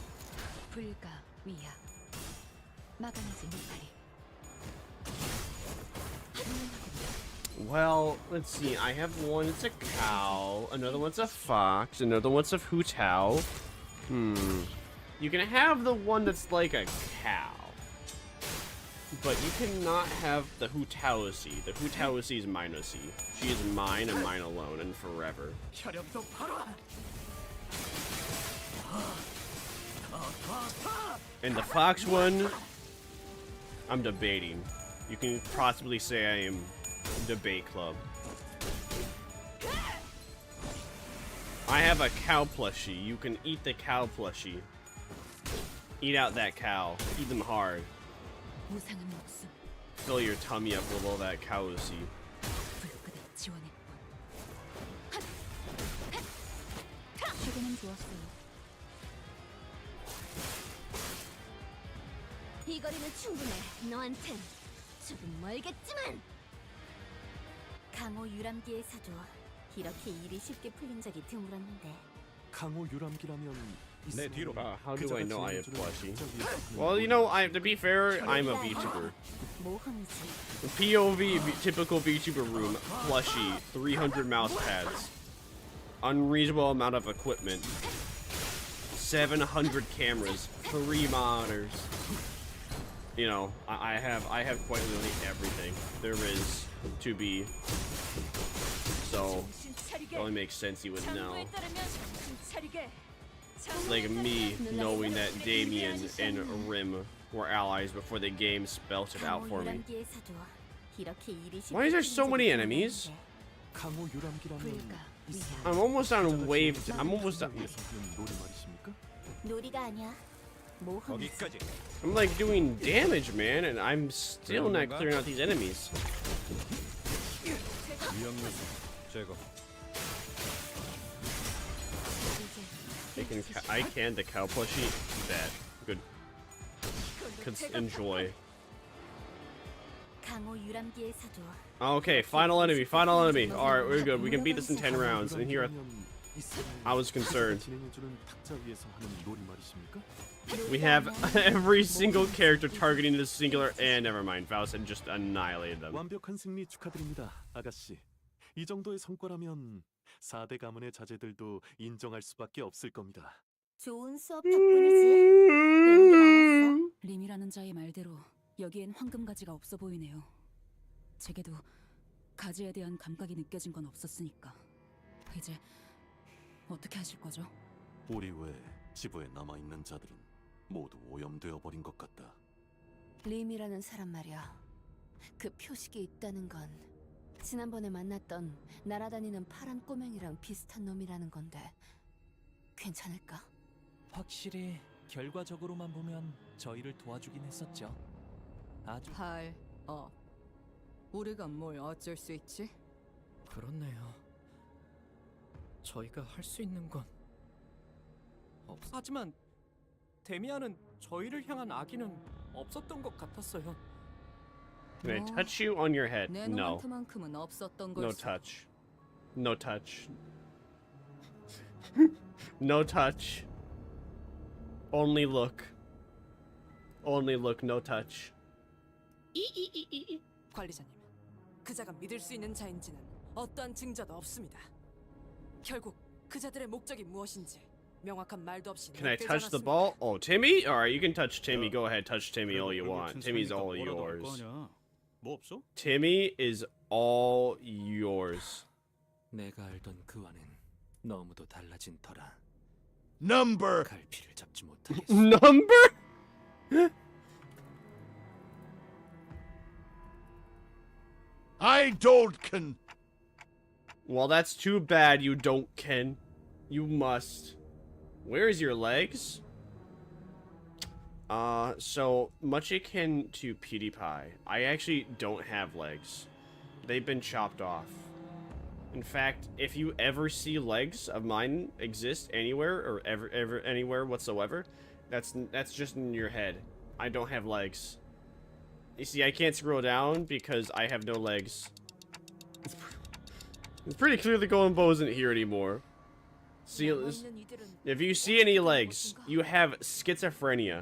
Well, let's see. I have one, it's a cow. Another one's a fox. Another one's a hutao. You can have the one that's like a cow. But you cannot have the hutaosi. The hutaosi is mine-osi. She is mine and mine alone and forever. And the fox one, I'm debating. You can possibly say I am debate club. I have a cow plushie. You can eat the cow plushie. Eat out that cow. Eat them hard. Fill your tummy up with all that cow-osi. 이 거리는 충분해. 너한텐 조금 멀겠지만. 강호 유람기에서도 이렇게 일이 쉽게 풀린 적이 드물었는데. 강호 유람기라면 how do I know I have plushie? Well, you know, to be fair, I'm a VTuber. POV, typical VTuber room, plushie, 300 mouse pads, unreasonable amount of equipment, 700 cameras, 3 monitors. You know, I have quite literally everything there is to be. So it only makes sense you would know. Like me knowing that Damien and Rim were allies before the game spelt it out for me. Why is there so many enemies? I'm almost on wave. I'm almost on. I'm like doing damage, man, and I'm still not clearing out these enemies. I can the cow plushie. That good. Enjoy. Okay, final enemy. Final enemy. All right, we're good. We can beat this in 10 rounds. And here, I was concerned. We have every single character targeting this singular. And never mind, Faust had just annihilated them. 완벽한 승리 축하드립니다, 아가씨. 이 정도의 성과라면 4대 가문의 자제들도 인정할 수밖에 없을 겁니다. 좋은 수업 덕분이지. 배운 게 많았어. 림이라는 자의 말대로 여기엔 황금 가지가 없어 보이네요. 제게도 가지에 대한 감각이 느껴진 건 없었으니까. 이제 어떻게 하실 거죠? 우리 외 지부에 남아있는 자들은 모두 오염되어 버린 것 같다. 림이라는 사람 말이야. 그 표식이 있다는 건 지난번에 만났던 날아다니는 파란 꼬맹이랑 비슷한 놈이라는 건데 괜찮을까? 확실히 결과적으로만 보면 저희를 도와주긴 했었죠. 아주 우리가 뭘 어쩔 수 있지? 그렇네요. 저희가 할 수 있는 건 하지만 데미안은 저희를 향한 악의는 없었던 것 같았어요. Can I touch you on your head? 내 No. 놈한테만큼은 없었던 No 걸세. touch. No touch. No touch. Only look. Only look, no touch. 관리자님, 그자가 믿을 수 있는 자인지는 어떠한 증거도 없습니다. 결국 그자들의 목적이 무엇인지 명확한 말도 없이 Can I 내빼지 touch the 않았습니다. ball? Oh, Timmy? Alright, you can touch Timmy. Go ahead, touch Timmy all you want. Timmy's all yours. 뭐 없어? Timmy is all yours. 내가 알던 그와는 너무도 달라진 터라. Number. 갈피를 잡지 못하겠어. Number? I don't can. Well, that's too bad you don't, Ken. You must. Where's your legs? So much akin to PewDiePie. I actually don't have legs. They've been chopped off. In fact, if you ever see legs of mine exist anywhere or ever anywhere whatsoever, that's just in your head. I don't have legs. You see, I can't scroll down because I have no legs. It's pretty clear the Golden Bow isn't here anymore. See, if you see any legs, you have schizophrenia.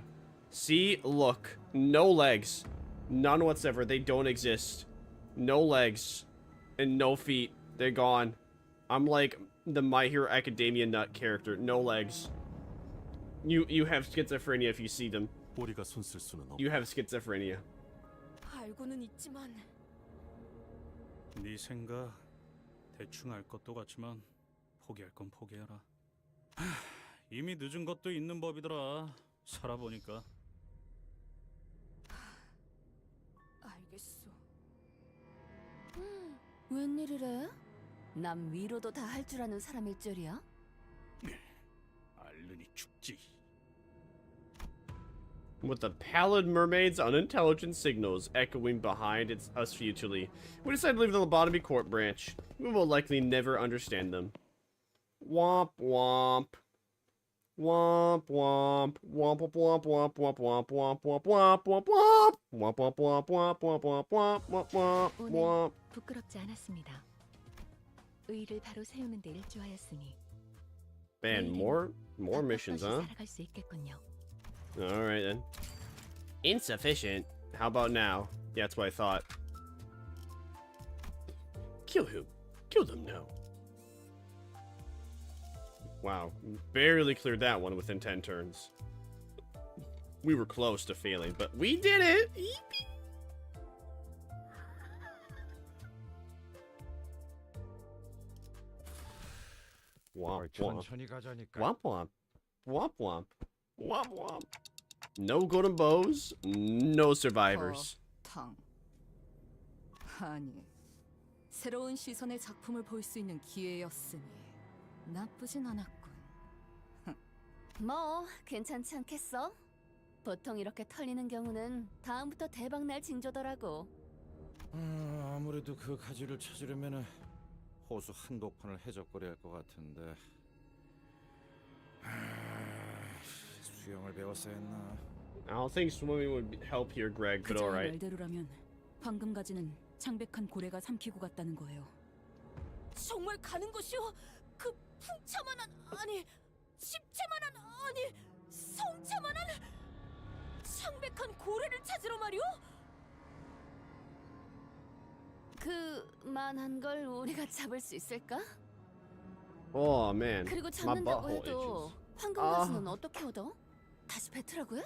See, look, no legs, none whatsoever. They don't exist. No legs, and no feet. They're gone. I'm like the My Hero Academia nut character. No legs. You have schizophrenia if you see them. 우리가 손쓸 수는 없. You have schizophrenia. 알고는 있지만 네 생각 대충 알 것도 같지만 포기할 건 포기해라. 이미 늦은 것도 있는 법이더라. 살아보니까. 알겠어. 웬일이래? 남 위로도 다 할 줄 아는 사람일 줄이야? 알르니 죽지. With the pallid mermaid's unintelligent signals echoing behind us futilely, we decide to leave the lobotomy court branch. We will likely never understand them. Womp womp. Womp womp. Womp womp womp womp womp womp womp womp womp womp. Womp womp womp womp womp womp womp womp womp womp. 부끄럽지 않았습니다. 의를 바로 세우는 데 일조하였으니 Man, more missions, huh? 살아갈 수 있겠군요. Alright then. Insufficient. How about now? Yeah, that's what I thought. Kill who? Kill them now. Wow, barely cleared that one within 10 turns. We were close to failing, but we did it! Womp womp. Womp womp. Womp womp. Womp womp. No golden bows, no survivors. 탕. 아니, 새로운 시선의 작품을 볼 수 있는 기회였으니 나쁘진 않았군. 뭐 괜찮지 않겠어? 보통 이렇게 털리는 경우는 다음부터 대박날 징조더라고. 아무래도 그 가지를 찾으려면은 호수 한복판을 해적거려야 할 것 같은데. 수영을 배웠어야 했나? I don't think swimming would help here, Greg, but 그자의 alright. 말대로라면 황금 가지는 창백한 고래가 삼키고 갔다는 거예요. 정말 가는 것이오? 그 풍차만한 아니 십체만한 아니 성체만한 창백한 고래를 찾으러 말이오? 그 만한 걸 우리가 잡을 수 있을까? Oh man, 그리고 my 잡는다고 butthole 해도 itches. 황금 가수는 어떻게 얻어? 다시 뱉으라고요?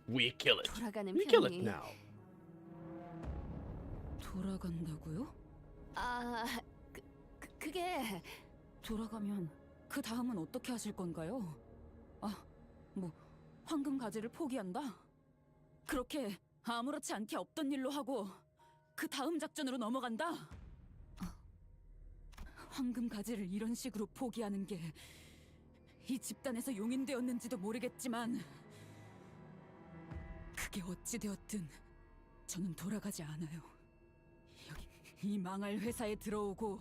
We kill it. 돌아가는 We kill it 편이. now. 돌아간다고요? 아, 그게 돌아가면 그 다음은 어떻게 하실 건가요? 아, 뭐 황금 가지를 포기한다? 그렇게 아무렇지 않게 없던 일로 하고 그 다음 작전으로 넘어간다? 황금 가지를 이런 식으로 포기하는 게 이 집단에서 용인되었는지도 모르겠지만 그게 어찌 되었든 저는 돌아가지 않아요. 여기 이 망할 회사에 들어오고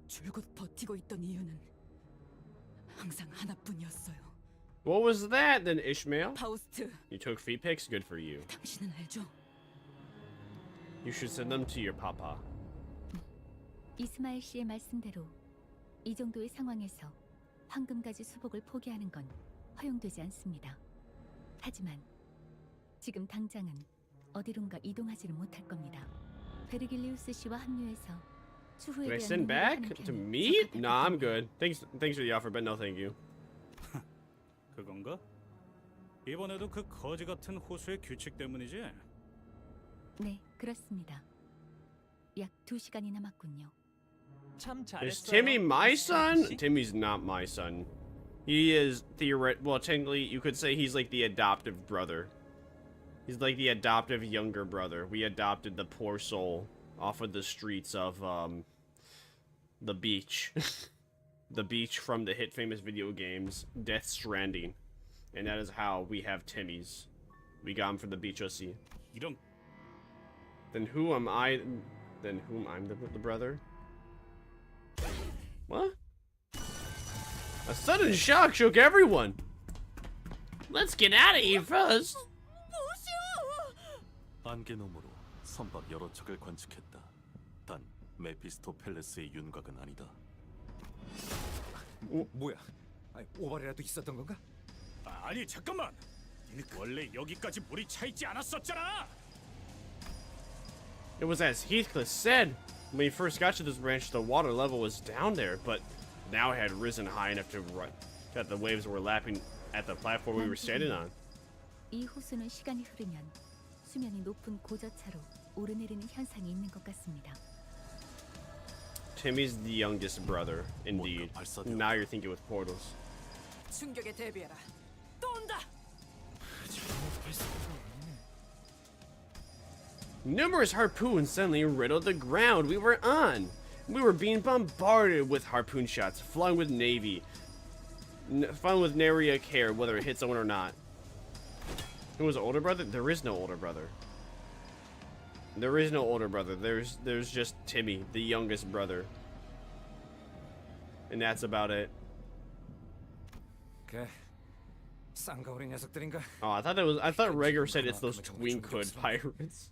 줄곧 버티고 있던 이유는 항상 하나뿐이었어요. What was that then, Ishmael? 파우스트. You took feet pics? Good for you. 당신은 알죠? You should send them to your papa. 이스마엘 씨의 말씀대로 이 정도의 상황에서 황금가지 수복을 포기하는 건 허용되지 않습니다. 하지만 지금 당장은 어디론가 이동하지를 못할 겁니다. 베르길리우스 씨와 합류해서 추후에 Can I 대한 send 논의를 하는 back to 편을 meet? Nah, I'm good. Thanks for the offer, but no thank you. 그건가? 이번에도 그 거지 같은 호수의 규칙 때문이지? 네, 그렇습니다. 약 2시간이 남았군요. 참 Is 잘했어요. Timmy my son? Timmy's not my son. He is well, technically, you could say he's like the adoptive brother. He's like the adoptive younger brother. We adopted the poor soul off of the streets of the beach. The beach from the hit famous video games Death Stranding. And that is how we have Timmy's. We got him from the beach OC. 이런 Then who am I? Then whom I'm the brother? What? A sudden shock shook everyone. Let's get out of here first. 안개 너머로 선박 여러 척을 관측했다. 단 메피스토 팰레스의 윤곽은 아니다. 뭐야? 아니, 오발이라도 있었던 건가? 아니 잠깐만. 원래 여기까지 물이 차 있지 않았었잖아. It was as Heathcliff said. When we first got to this branch, the water level was down there, but now it had risen high enough to run, that the waves were lapping at the platform we were standing on. 이 호수는 시간이 흐르면 수면이 높은 고저차로 오르내리는 현상이 있는 것 같습니다. Timmy's the youngest brother, indeed. Now you're thinking with portals. 충격에 대비해라. 또 온다. Numerous harpoons suddenly riddled the ground we were on. We were being bombarded with harpoon shots, flung with nary a care whether it hit someone or not. Who was an older brother? There is no older brother. There is no older brother. There's just Timmy, the youngest brother. And that's about it. Okay. 쌍가오리 녀석들인가? Oh, I thought Reger said it's those Twinkhood pirates.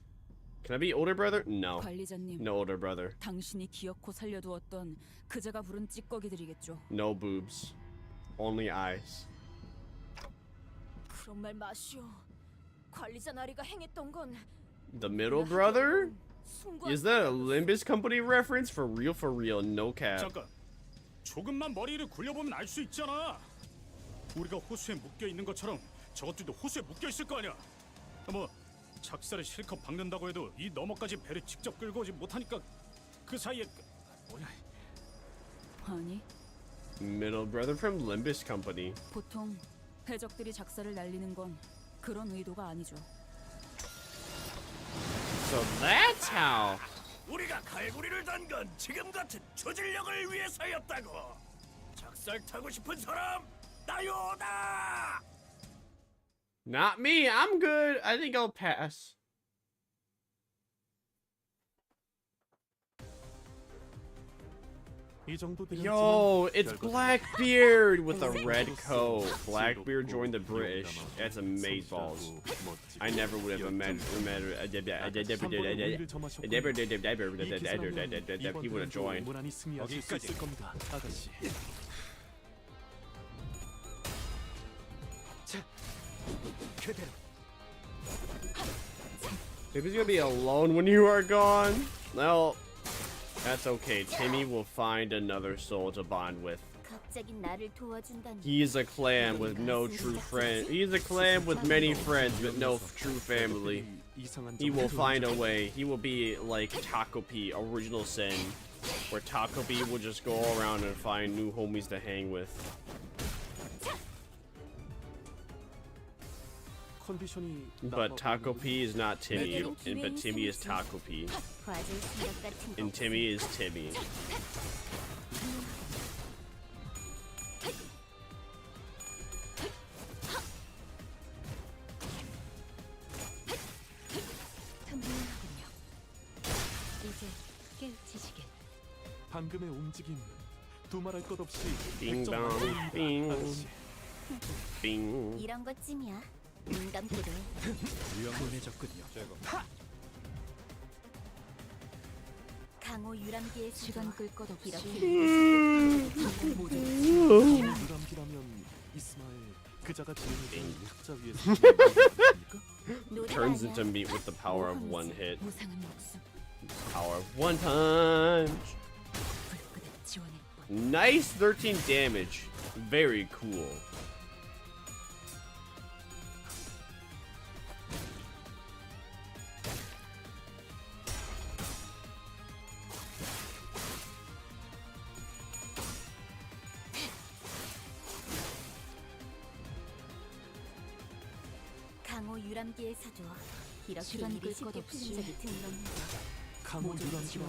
Can I be older brother? No. 관리자님. No older brother. 당신이 기어코 살려두었던 그자가 부른 찌꺼기들이겠죠. No boobs. Only eyes. 그런 말 마시오. 관리자 나리가 행했던 건 The middle brother? Is that a limbuscompany reference? For real, no cap. 잠깐. 조금만 머리를 굴려보면 알 수 있잖아. 우리가 호수에 묶여 있는 것처럼 저것들도 호수에 묶여 있을 거 아니야. 뭐 작사를 실컷 박는다고 해도 이 너머까지 배를 직접 끌고 오지 못하니까 그 사이에 뭐야? 아니. Middle brother from Limbus Company. 보통 해적들이 작사를 날리는 건 그런 의도가 아니죠. So that's how. 우리가 갈고리를 단 건 지금 같은 추진력을 위해서였다고. 작살 타고 싶은 사람 나요다. Not me. I'm good. I think I'll pass. Yo, it's Blackbeard with a red coat. Blackbeard joined the British. That's amazing balls. I never would have imagined he would have joined. Maybe he's gonna be alone when you are gone. Well, That's okay. Timmy will find another soul to bond with. 갑자기 나를 도와준다니. He is a clan with no true friend. He is a clan with many friends but no true family. He will find a way. He will be like Taco P, Original Sin, where Taco P will just go around and find new homies to hang with. But Taco P is not Timmy, but Timmy is Taco P. And Timmy is Timmy. 방금의 움직임 두말할 것 없이 빙방 빙 빙. 이런 것쯤이야. 눈 감기도 해. 위험해졌군요. 제거. 강호 유람기의 시간 끌 것 없이 유람기라면 이스마엘 그자가 진행해준 탁자 위에서 Turns into meat with the power of one hit. Power of one punch. Nice 13 damage. Very cool. 강호 유람기의 사조. 이렇게 일이 쉽게 풀린 적이 드물었는데.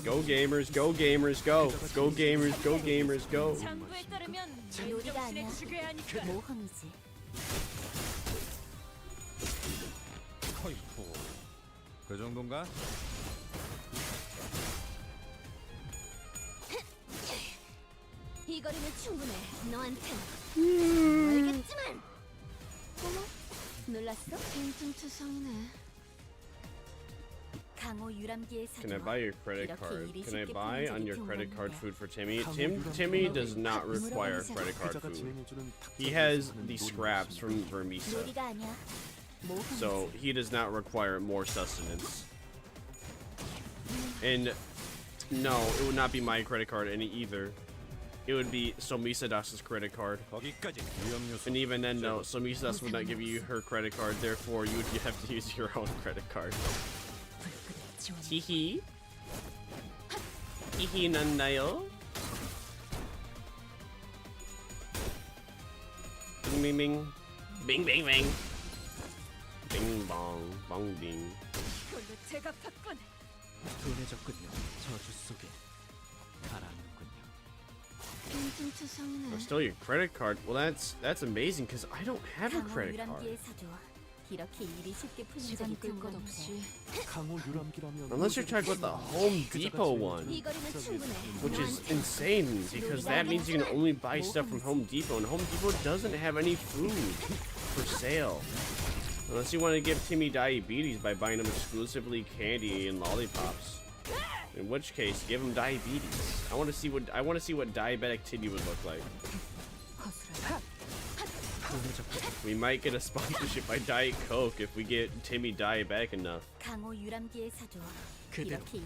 Go gamers, go gamers, go. Go gamers, go gamers, go. 장부에 따르면 요리가 아니야. 모험이지. 허이포. 그 정도인가? 이 거리는 충분해. 너한텐. 알겠지만. 어머, 놀랐어? 빈틈투성이네. Can I buy your credit card? Can I buy on your credit card food for Timmy? Timmy does not require credit card food. He has the scraps from Vermisa, so he does not require more sustenance. And no, it would not be my credit card any either. It would be Somicidas' credit card. And even then, no, Somicidas would not give you her credit card. Therefore, you would have to use your own credit card. Hihi. Hihi nandayo. Bing bing bing. Bing bing bing. Bing bong. Bong bing. 둔해졌군요. 저주 속에 가라앉는군요. Oh, still your credit card? Well, that's amazing because I don't have a credit card. Unless you're talking about the Home Depot one, which is insane because that means you can only buy stuff from Home Depot, and Home Depot doesn't have any food for sale. Unless you want to give Timmy diabetes by buying him exclusively candy and lollipops. In which case, give him diabetes. I want to see what diabetic Timmy would look like. We might get a sponsorship by Diet Coke if we get Timmy diabetic enough. 강호 이렇게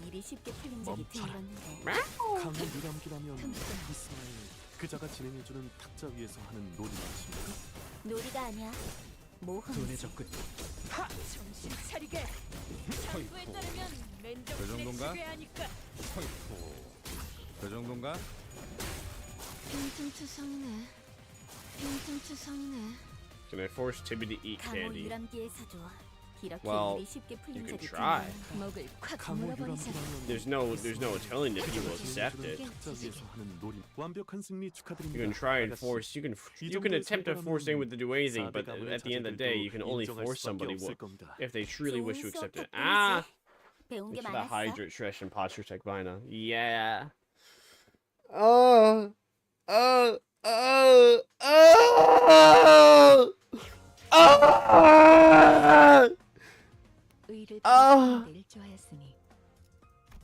일이 쉽게 풀린 적이 드물었는데. 강호 유람기라면 이스마엘 그자가 진행해주는 탁자 위에서 하는 놀이 맞습니까? 놀이가 아니야. 모험이지. 둔해졌군요. 정신 차리게. 장부에 따르면 맨정신에 지배하니까. 허이포. 그 정도인가? 빈틈투성이네. 빈틈투성이네. Can I force Timmy to eat 강호 candy? 유람기의 사조. 이렇게 Well, 일이 쉽게 you 풀린 can 적이 try. 드물었는데. 목을 콱 물어버리자. There's no telling if he will accept it. 탁자 위에서 하는 놀이 완벽한 승리 축하드립니다. You can try and force. You can attempt to force anyone to do anything, but at the end of the day, you can only force somebody if they truly wish to accept it. Ah, 배운 게 it's the 많았어. hydrate, stretch, and posture tech Vina. Yeah. 의를 내릴 좋아했으니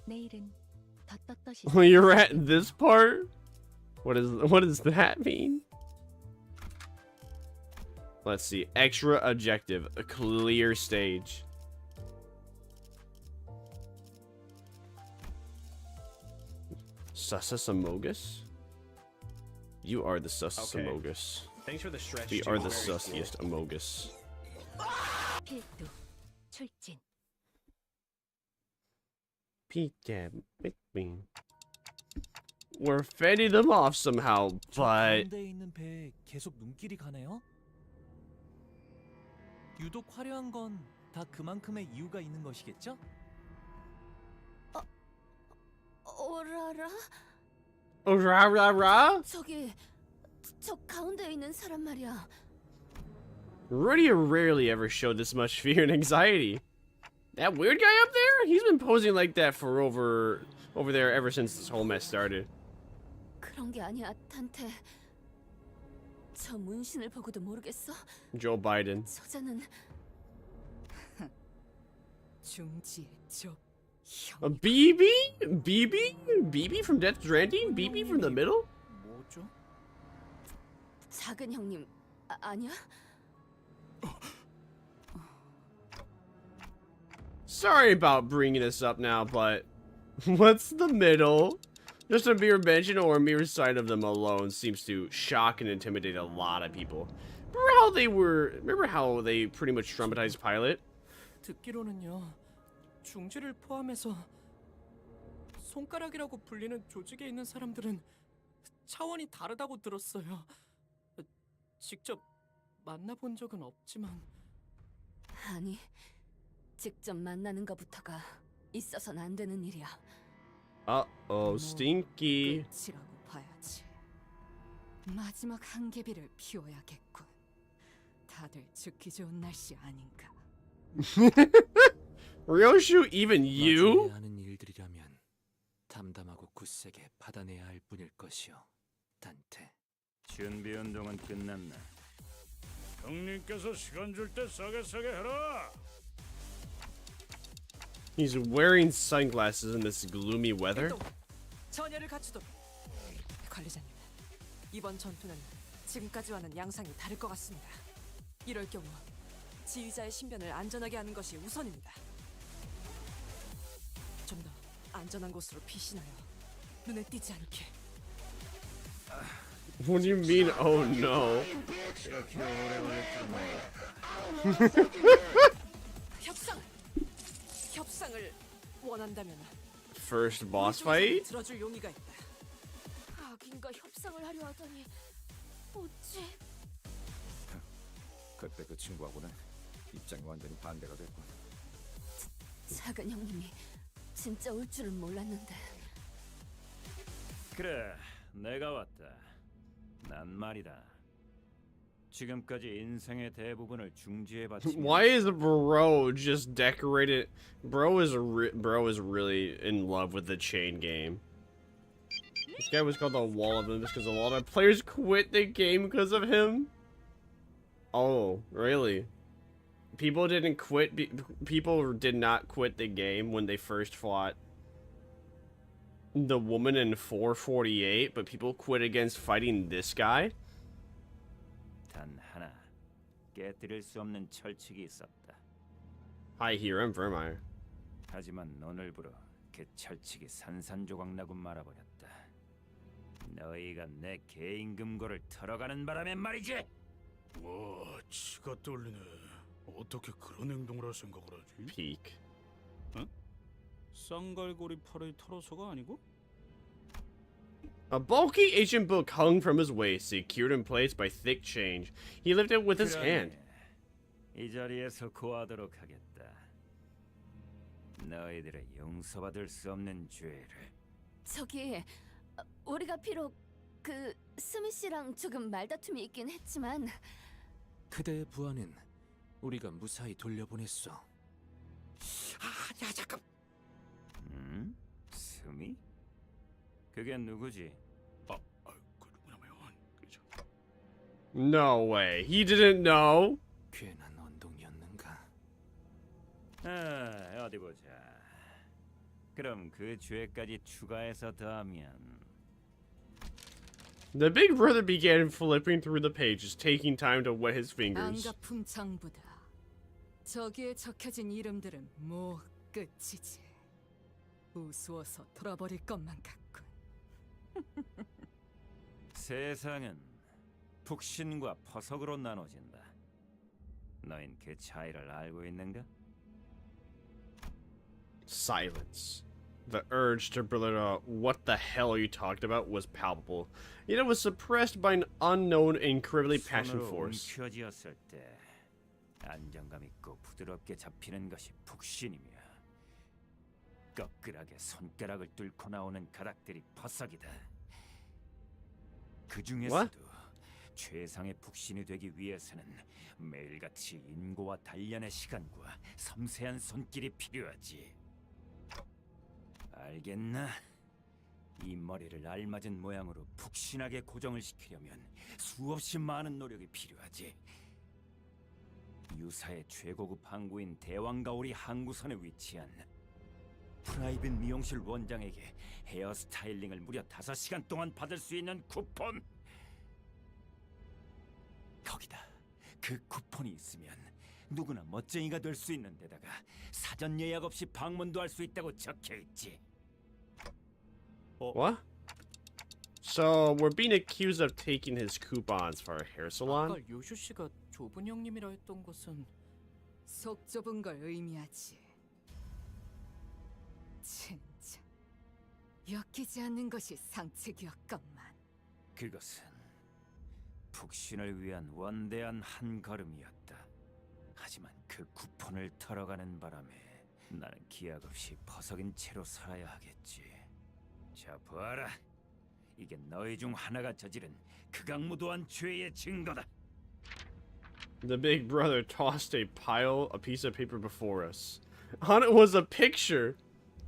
내일은 더 떳떳이. Well, you're at this part. What does that mean? Let's see. Extra objective. A clear stage. Susasamogus? You are the Susasamogus. Thanks for the stretch. We too. are the Very cool. sussiest Amogus. 필두 출진. We're fending them off somehow, but 가운데 있는 배에 계속 눈길이 가네요. 유독 화려한 건 다 그만큼의 이유가 있는 것이겠죠? 오라라? Rah-rah-rah? 저기 저 가운데 있는 사람 말이야. Rudy rarely ever showed this much fear and anxiety. That weird guy up there? He's been posing like that for over there ever since this whole mess started. 그런 게 아니야, 탄테. 저 문신을 보고도 모르겠어? Joe Biden. 저자는 중지의 적. A BB? BB? BB from Death Stranding? BB from the middle? 뭐죠? 작은 형님 아니야? Sorry about bringing this up now, but what's the middle? Just a mere mention or a mere sight of them alone seems to shock and intimidate a lot of people. Remember how they pretty much traumatized Pilot? 듣기로는요. 중지를 포함해서 손가락이라고 불리는 조직에 있는 사람들은 차원이 다르다고 들었어요. 직접 만나본 적은 없지만 아니, 직접 만나는 것부터가 있어서는 안 되는 일이야. Uh-oh, stinky. 끝이라고 봐야지. 마지막 한계비를 피워야겠군. 다들 죽기 좋은 날씨 아닌가. Ryoshu, even you? 하는 일들이라면 담담하고 굳세게 받아내야 할 뿐일 것이오, 단테. 준비 운동은 끝났나? 형님께서 시간 줄 때 싸게 해라. He's wearing sunglasses in this gloomy weather? 전열을 갖추도록. 관리자님, 이번 전투는 지금까지와는 양상이 다를 것 같습니다. 이럴 경우 지휘자의 신변을 안전하게 하는 것이 우선입니다. 좀 더 안전한 곳으로 피신하여 눈에 띄지 않게. What do you mean, oh no? 협상을 원한다면 First boss fight? 들어줄 용의가 있다. 악인과 협상을 하려 하더니 어찌? 그때 그 친구하고는 입장이 완전히 반대가 됐군. 작은 형님이 진짜 올 줄은 몰랐는데. 그래, 내가 왔다. 난 말이다. 지금까지 인생의 대부분을 중지에 바치며 Why is bro just decorated? Bro is really in love with the chain game. This guy was called the Wall of Limbus because a lot of players quit the game because of him. Oh, really? People didn't quit. People did not quit the game when they first fought the woman in 448, but people quit against fighting this guy. 단 하나 깨뜨릴 수 없는 철칙이 있었다. Hi, here I'm Vermire. 하지만 오늘부로 그 철칙이 산산조각나고 말아버렸다. 너희가 내 개인 금고를 털어가는 바람에 말이지. 와, 치가 떨리네. 어떻게 그런 행동을 할 생각을 하지? Peak. 응? 쌍갈고리 팔을 털어서가 아니고? A bulky ancient book hung from his waist, secured in place by thick chain. He lifted it with his hand. 이 자리에서 고하도록 하겠다. 너희들의 용서받을 수 없는 죄를. 저기 우리가 비록 그 스미 씨랑 조금 말다툼이 있긴 했지만 그대의 부하는 우리가 무사히 돌려보냈어. 야 잠깐. 스미? 그게 누구지? No way. He didn't know. 괜한 언동이었는가? 어디 보자. 그럼 그 죄까지 추가해서 더하면 The big brother began flipping through the pages, taking time to wet his fingers. 안가품 장부다. 저기에 적혀진 이름들은 뭐 끝이지. 우스워서 돌아버릴 것만 같군. 세상은 북신과 퍼석으로 나눠진다. 너흰 그 차이를 알고 있는가? Silence. The urge to blurt out what the hell are you talking about was palpable, yet it was suppressed by an unknown incredibly passionate 손으로 force. 움켜쥐었을 때 안정감 있고 부드럽게 잡히는 것이 북신이며 꺼끌하게 손가락을 뚫고 나오는 가닥들이 퍼석이다. 그 중에서도 최상의 북신이 되기 위해서는 매일같이 인고와 단련의 시간과 섬세한 손길이 필요하지. 알겠나? 이 머리를 알맞은 모양으로 푹신하게 고정을 시키려면 수없이 많은 노력이 필요하지. 유사의 최고급 항구인 대왕가오리 항구선에 위치한 프라이빗 미용실 원장에게 헤어 스타일링을 무려 5시간 동안 받을 수 있는 쿠폰. 거기다 그 쿠폰이 있으면 누구나 멋쟁이가 될 수 있는 데다가 사전 예약 없이 방문도 할 수 있다고 적혀있지. What? So we're being accused of taking his coupons for our hair salon? 아까 요슈 씨가 좁은 형님이라 했던 것은 속 좁은 걸 의미하지. 진짜 엮이지 않는 것이 상책이었건만. 그것은 북신을 위한 원대한 한 걸음이었다. 하지만 그 쿠폰을 털어가는 바람에 나는 기약 없이 퍼석인 채로 살아야 하겠지. 자, 봐라. 이게 너희 중 하나가 저지른 극악무도한 죄의 증거다. The big brother tossed a piece of paper before us. On it was a picture.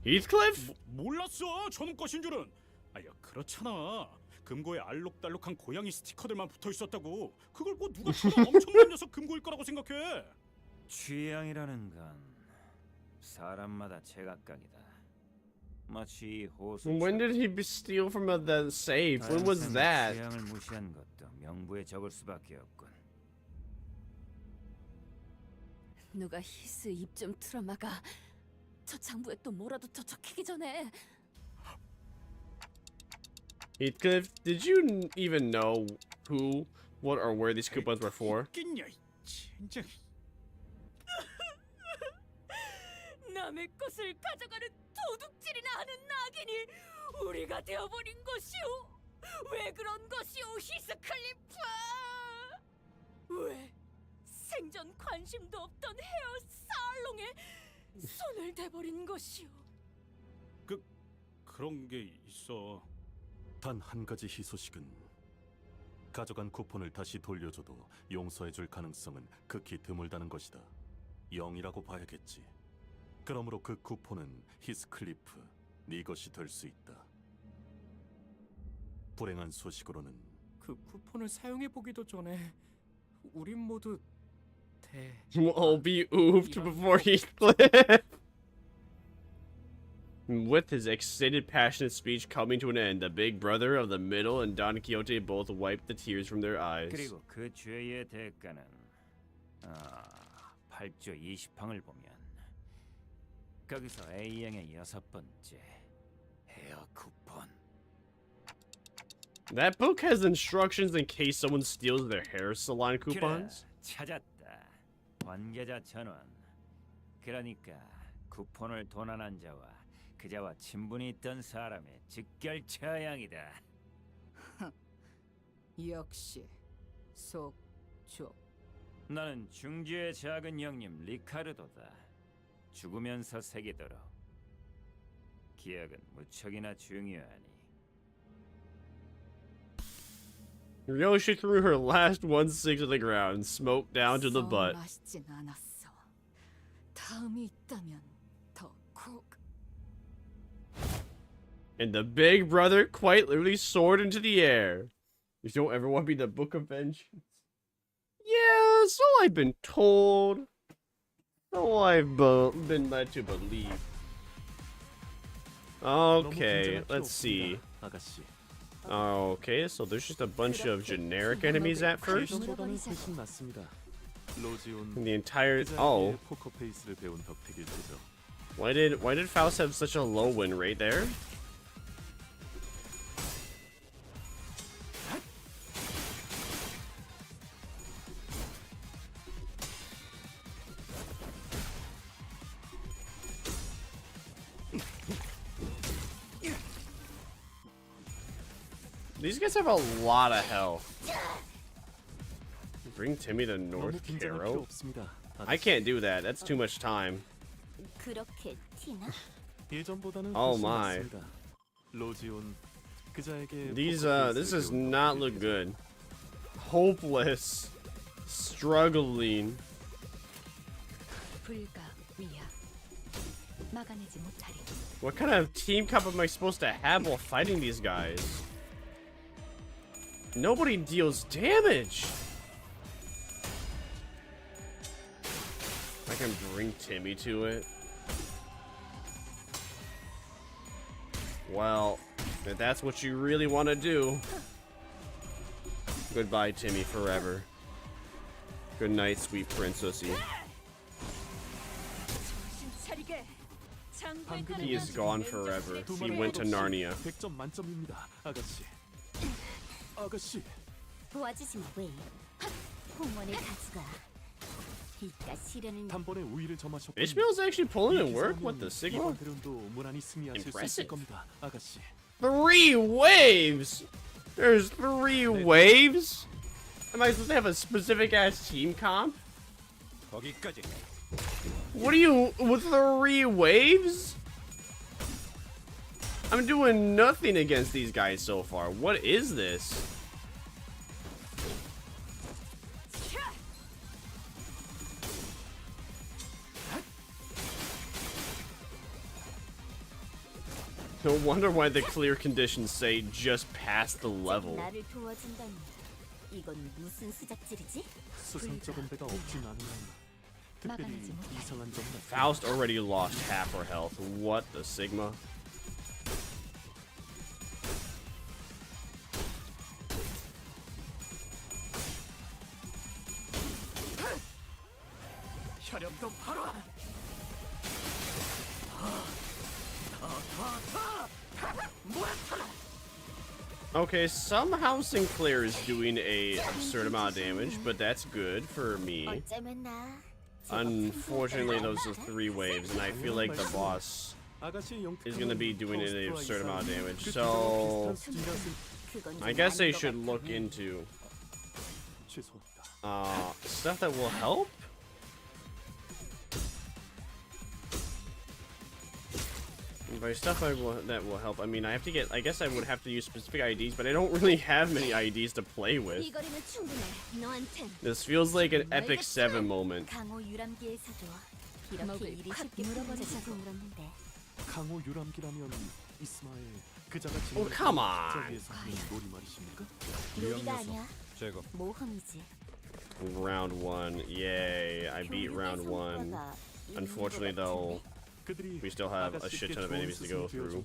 Heathcliff? 몰랐어. 저놈 것인 줄은. 아야, 그렇잖아. 금고에 알록달록한 고양이 스티커들만 붙어 있었다고. 그걸 뭐 누가 저런 엄청난 녀석 금고일 거라고 생각해? 취향이라는 건 사람마다 제각각이다. 마치 호수. When did he steal from the safe? When was that? 취향을 무시한 것도 명부에 적을 수밖에 없군. 누가 히스 입 좀 틀어막아. 저 장부에 또 뭐라도 더 적히기 전에. Heathcliff, did you even know who, what, or where these coupons were for? 진짜. 남의 것을 가져가는 도둑질이나 하는 낙인이 우리가 되어버린 것이오. 왜 그런 것이오, 히스클리프? 왜 생전 관심도 없던 헤어 살롱에 손을 대버린 것이오. 그런 게 있어. 단 한 가지 희소식은 가져간 쿠폰을 다시 돌려줘도 용서해줄 가능성은 극히 드물다는 것이다. 0이라고 봐야겠지. 그러므로 그 쿠폰은 히스클리프, 네 것이 될 수 있다. 불행한 소식으로는 그 쿠폰을 사용해 보기도 전에 우린 모두 We'll all be oofed before Heathcliff. With his extended, passionate speech coming to an end, the big brother of the middle and Don Quixote both wiped the tears from their eyes. 그리고 그 죄의 대가는 8조 20항을 보면 거기서 A형의 6번째 헤어 쿠폰. That book has instructions in case someone steals their hair salon coupons. 그래, 찾았다. 관계자 전원. 그러니까 쿠폰을 도난한 자와 그자와 친분이 있던 사람의 직결 처형이다. 역시 속 좁. 나는 중지의 작은 형님 리카르도다. 죽으면서 새기도록. 기억은 무척이나 중요하니. Yoshi threw her last 1/6 of the ground and smoked down to the butt. 맛있진 않았어. 다음이 있다면 더 콕. And the big brother quite literally soared into the air. You don't ever want to be the Book of Vengeance. Yeah, that's all I've been told. All I've been led to believe. Okay, let's see. Okay, so there's just a bunch of generic enemies at first. And the entire why did Faust have such a low win rate there? These guys have a lot of health. Bring Timmy to North Caro? I can't do that. That's too much time. 그렇게 티나? Oh my. These this does not look good. Hopeless. Struggling. What kind of team cup am I supposed to have while fighting these guys? Nobody deals damage. I can bring Timmy to it. Well, if that's what you really want to do, goodbye, Timmy, forever. Good night, sweet princessy. He is gone forever. He went to Narnia. 도와주지 마, 왜? 홍원을 가져가. 이깟 시련을. Ishmael's actually pulling in work? What the signal? Impressive. 3 waves! There's 3 waves? Am I supposed to have a specific ass team comp? What are you, with 3 waves? I'm doing nothing against these guys so far. What is this? No wonder why the clear conditions say just past the level. 나를 도와준다니. 이건 무슨 수작질이지? Faust already lost half her health. What the Sigma? Okay, somehow Sinclair is doing a absurd amount of damage, but that's good for me. Unfortunately, those are 3 waves, and I feel like the boss is going to be doing an absurd amount of damage. So, I guess they should look into stuff that will help. By stuff that will help, I mean I have to get. I guess I would have to use specific IDs, but I don't really have many IDs to play with. This feels like an Epic 7 moment. Oh come on! Round 1, yay! I beat round 1. Unfortunately, though. We still have a shit ton of enemies to go through.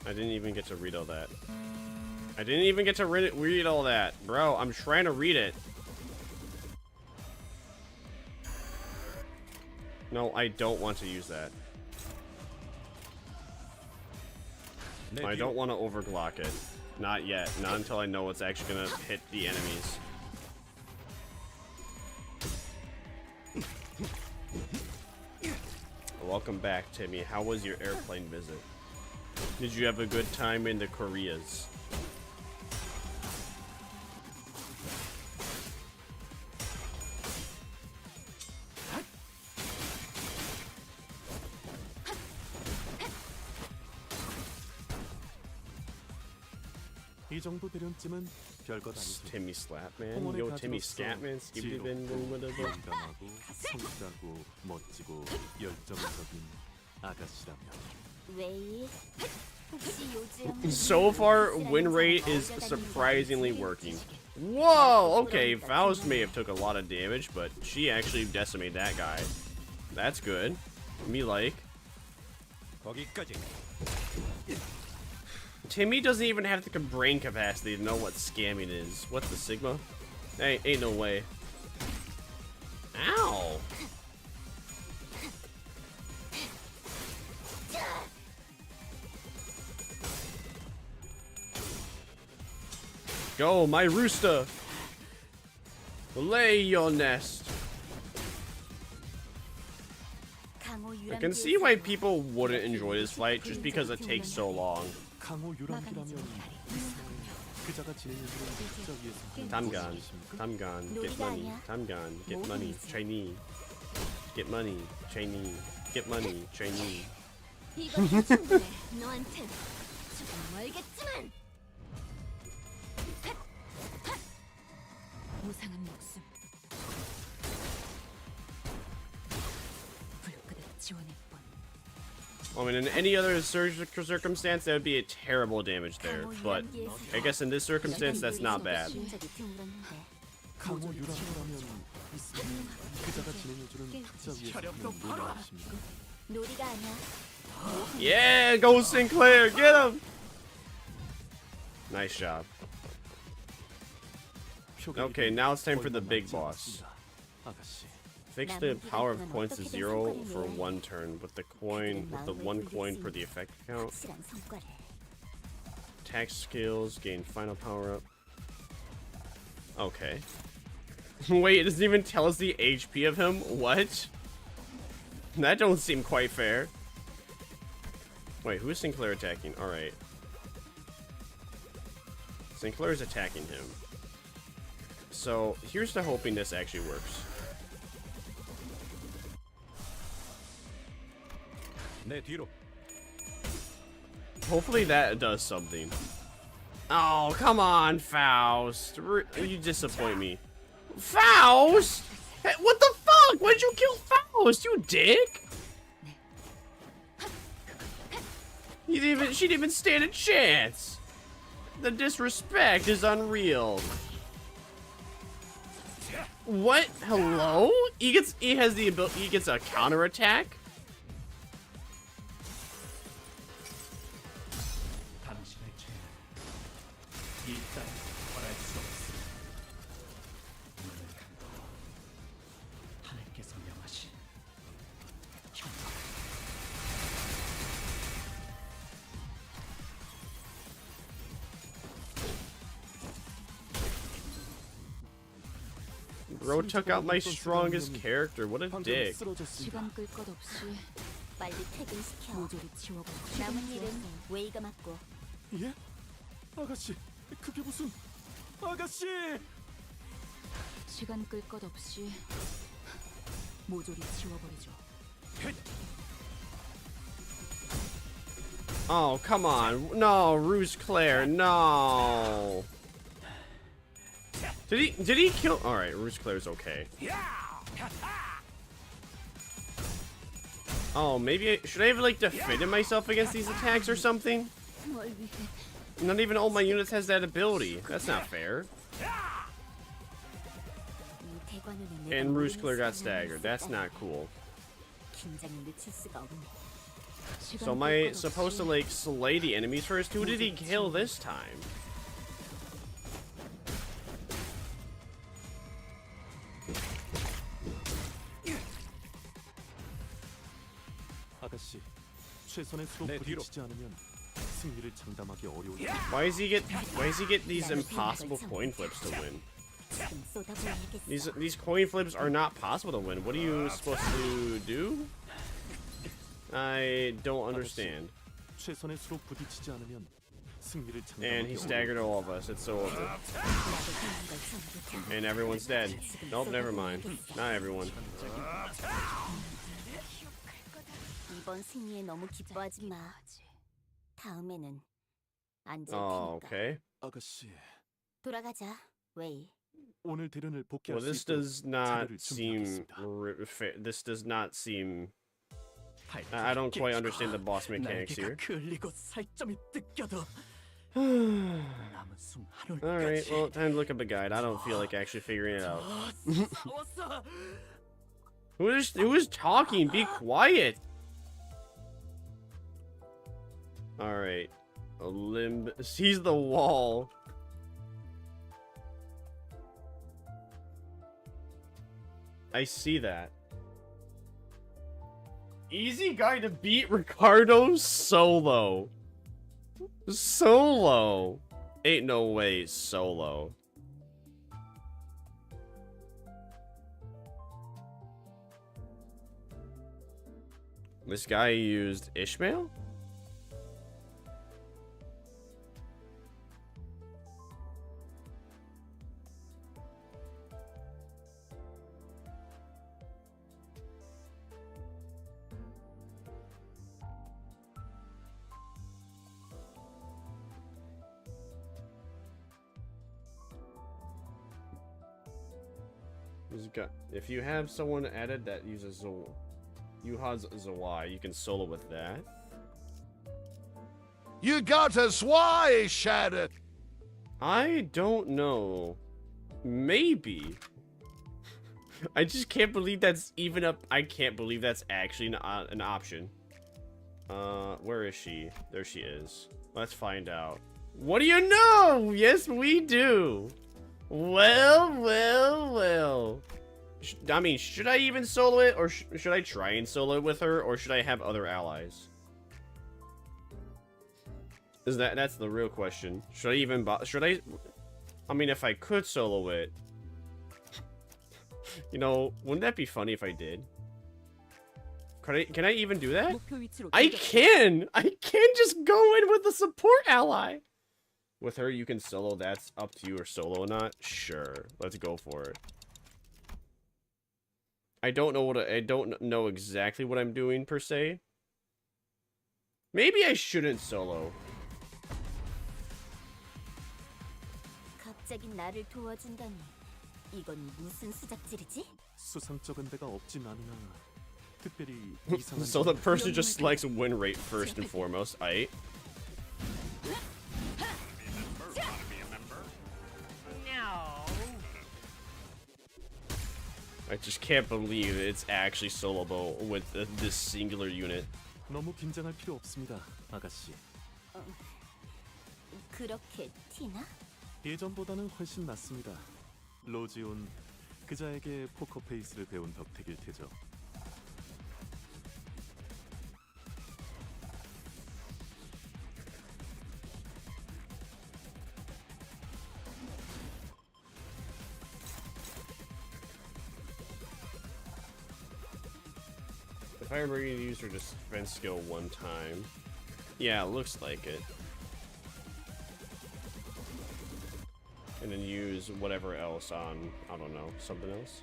I didn't even get to read all that. I didn't even get to read all that. Bro, I'm trying to read it. No, I don't want to use that. I don't want to overclock it. Not yet. Not until I know what's actually gonna hit the enemies. Welcome back, Timmy. How was your airplane visit? Did you have a good time in the Koreas? Timmy Slapman? Yo, Timmy Scatman? So far, win rate is surprisingly working. Whoa! Okay, Faust may have took a lot of damage, but she actually decimated that guy. That's good. Me like. Timmy doesn't even have the brain capacity to know what scamming is. What's the Sigma? Hey, ain't no way. Ow! Go, my rooster! Lay your nest. I can see why people wouldn't enjoy this fight just because it takes so long. 강호 유람기라면 그자가 지낸 일들은 숫자 위에서 Tamgan, Tamgan, get money, Tamgan, get money, Chinese, get money, Chinese, get money, Chinese. 이건 충분해. 너한텐 조금 멀겠지만. 무상한 목숨. 불끈한 지원의 뻔. I mean, in any other circumstance, that would be a terrible damage there. But I guess in this circumstance, that's not bad. 강호 유람기라면 그자가 지낸 일들은 숫자 위에서 뭐라 하십니까? 놀이가 아니야. Yeah, go Sinclair, get him! Nice job. Okay, now it's time for the big boss. Fix the power of coins to 0 for 1 turn with the one coin for the effect count. Attack skills, gain final power up. Okay. Wait, it doesn't even tell us the HP of him? What? That don't seem quite fair. Wait, who is Sinclair attacking? Alright. Sinclair is attacking him. So, here's to hoping this actually works. Hopefully that does something. Oh, come on, Faust. You disappoint me. Faust? Hey, what the fuck? Why'd you kill Faust, you dick? She didn't even stand a chance. The disrespect is unreal. What? Hello? He has the ability. He gets a counterattack. Bro took out my strongest character. What a dick. 시간 끌 것 없이 빨리 퇴근시켜. 모조리 지워버려. 남은 일은 웨이가 맡고. 예? 아가씨, 그게 무슨... 아가씨! 시간 끌 것 없이 모조리 지워버리죠. Oh, come on. No, Ruse Claire, no. Did he kill? All right, Ruse Claire's okay. Oh, maybe should I have like defended myself against these attacks or something? Not even all my units has that ability. That's not fair. And Ruse Claire got staggered. That's not cool. So am I supposed to like slay the enemies first? Who did he kill this time? 아가씨, 최선의 수로 부딪히지 않으면 승리를 장담하기 어려운. Why does he get these impossible coin flips to win? These coin flips are not possible to win. What are you supposed to do? I don't understand. 최선의 수로 부딪히지 않으면 승리를 장담하기. And he staggered all of us. It's so over. And everyone's dead. Nope, never mind. Not everyone. 이번 승리에 너무 기뻐하지 마. 다음에는 안 질 Oh, 테니까. okay. 아가씨. 돌아가자, 웨이. 오늘 대련을 복귀할 Well, 수 this 있도록 does not 자료를 seem 준비하겠습니다. fair. This does not seem. I don't quite understand the boss mechanics here. 흘리고 살점이 뜯겨도 Alright, well, time to look up a guide. I don't feel like actually figuring it out. Who is talking? Be quiet! Alright. A limb. Seize the wall. I see that. Easy guy to beat Ricardo solo. Solo. Ain't no way solo. This guy used Ishmael? If you have someone added that uses Yuha's Zawai, you can solo with that. You got a swai, Shattered. I don't know. Maybe. I just can't believe that's even up. I can't believe that's actually an option. Where is she? There she is. Let's find out. What do you know? Yes, we do. Well. I mean, should I even solo it, or should I try and solo it with her, or should I have other allies? That's the real question. Should I even I mean, if I could solo it, you know, wouldn't that be funny if I did? Can I even do that? I can just go in with the support ally. With her, you can solo. That's up to you, or solo or not. Sure, let's go for it. I don't know exactly what I'm doing per se. Maybe I shouldn't solo. 갑자기 나를 도와준다니. 이건 무슨 수작질이지? 수상쩍은 데가 없진 않으나 특별히 So the person just likes win rate first and foremost. Aight. I just can't believe it's actually soloable with this singular unit. 너무 긴장할 필요 없습니다, 아가씨. 그렇게 티나? 예전보다는 훨씬 낫습니다. 로지온 그자에게 포커 페이스를 배운 덕택일 테죠. If I remember, you use her defense skill one time. Yeah, it looks like it. And then use whatever else on, I don't know, something else.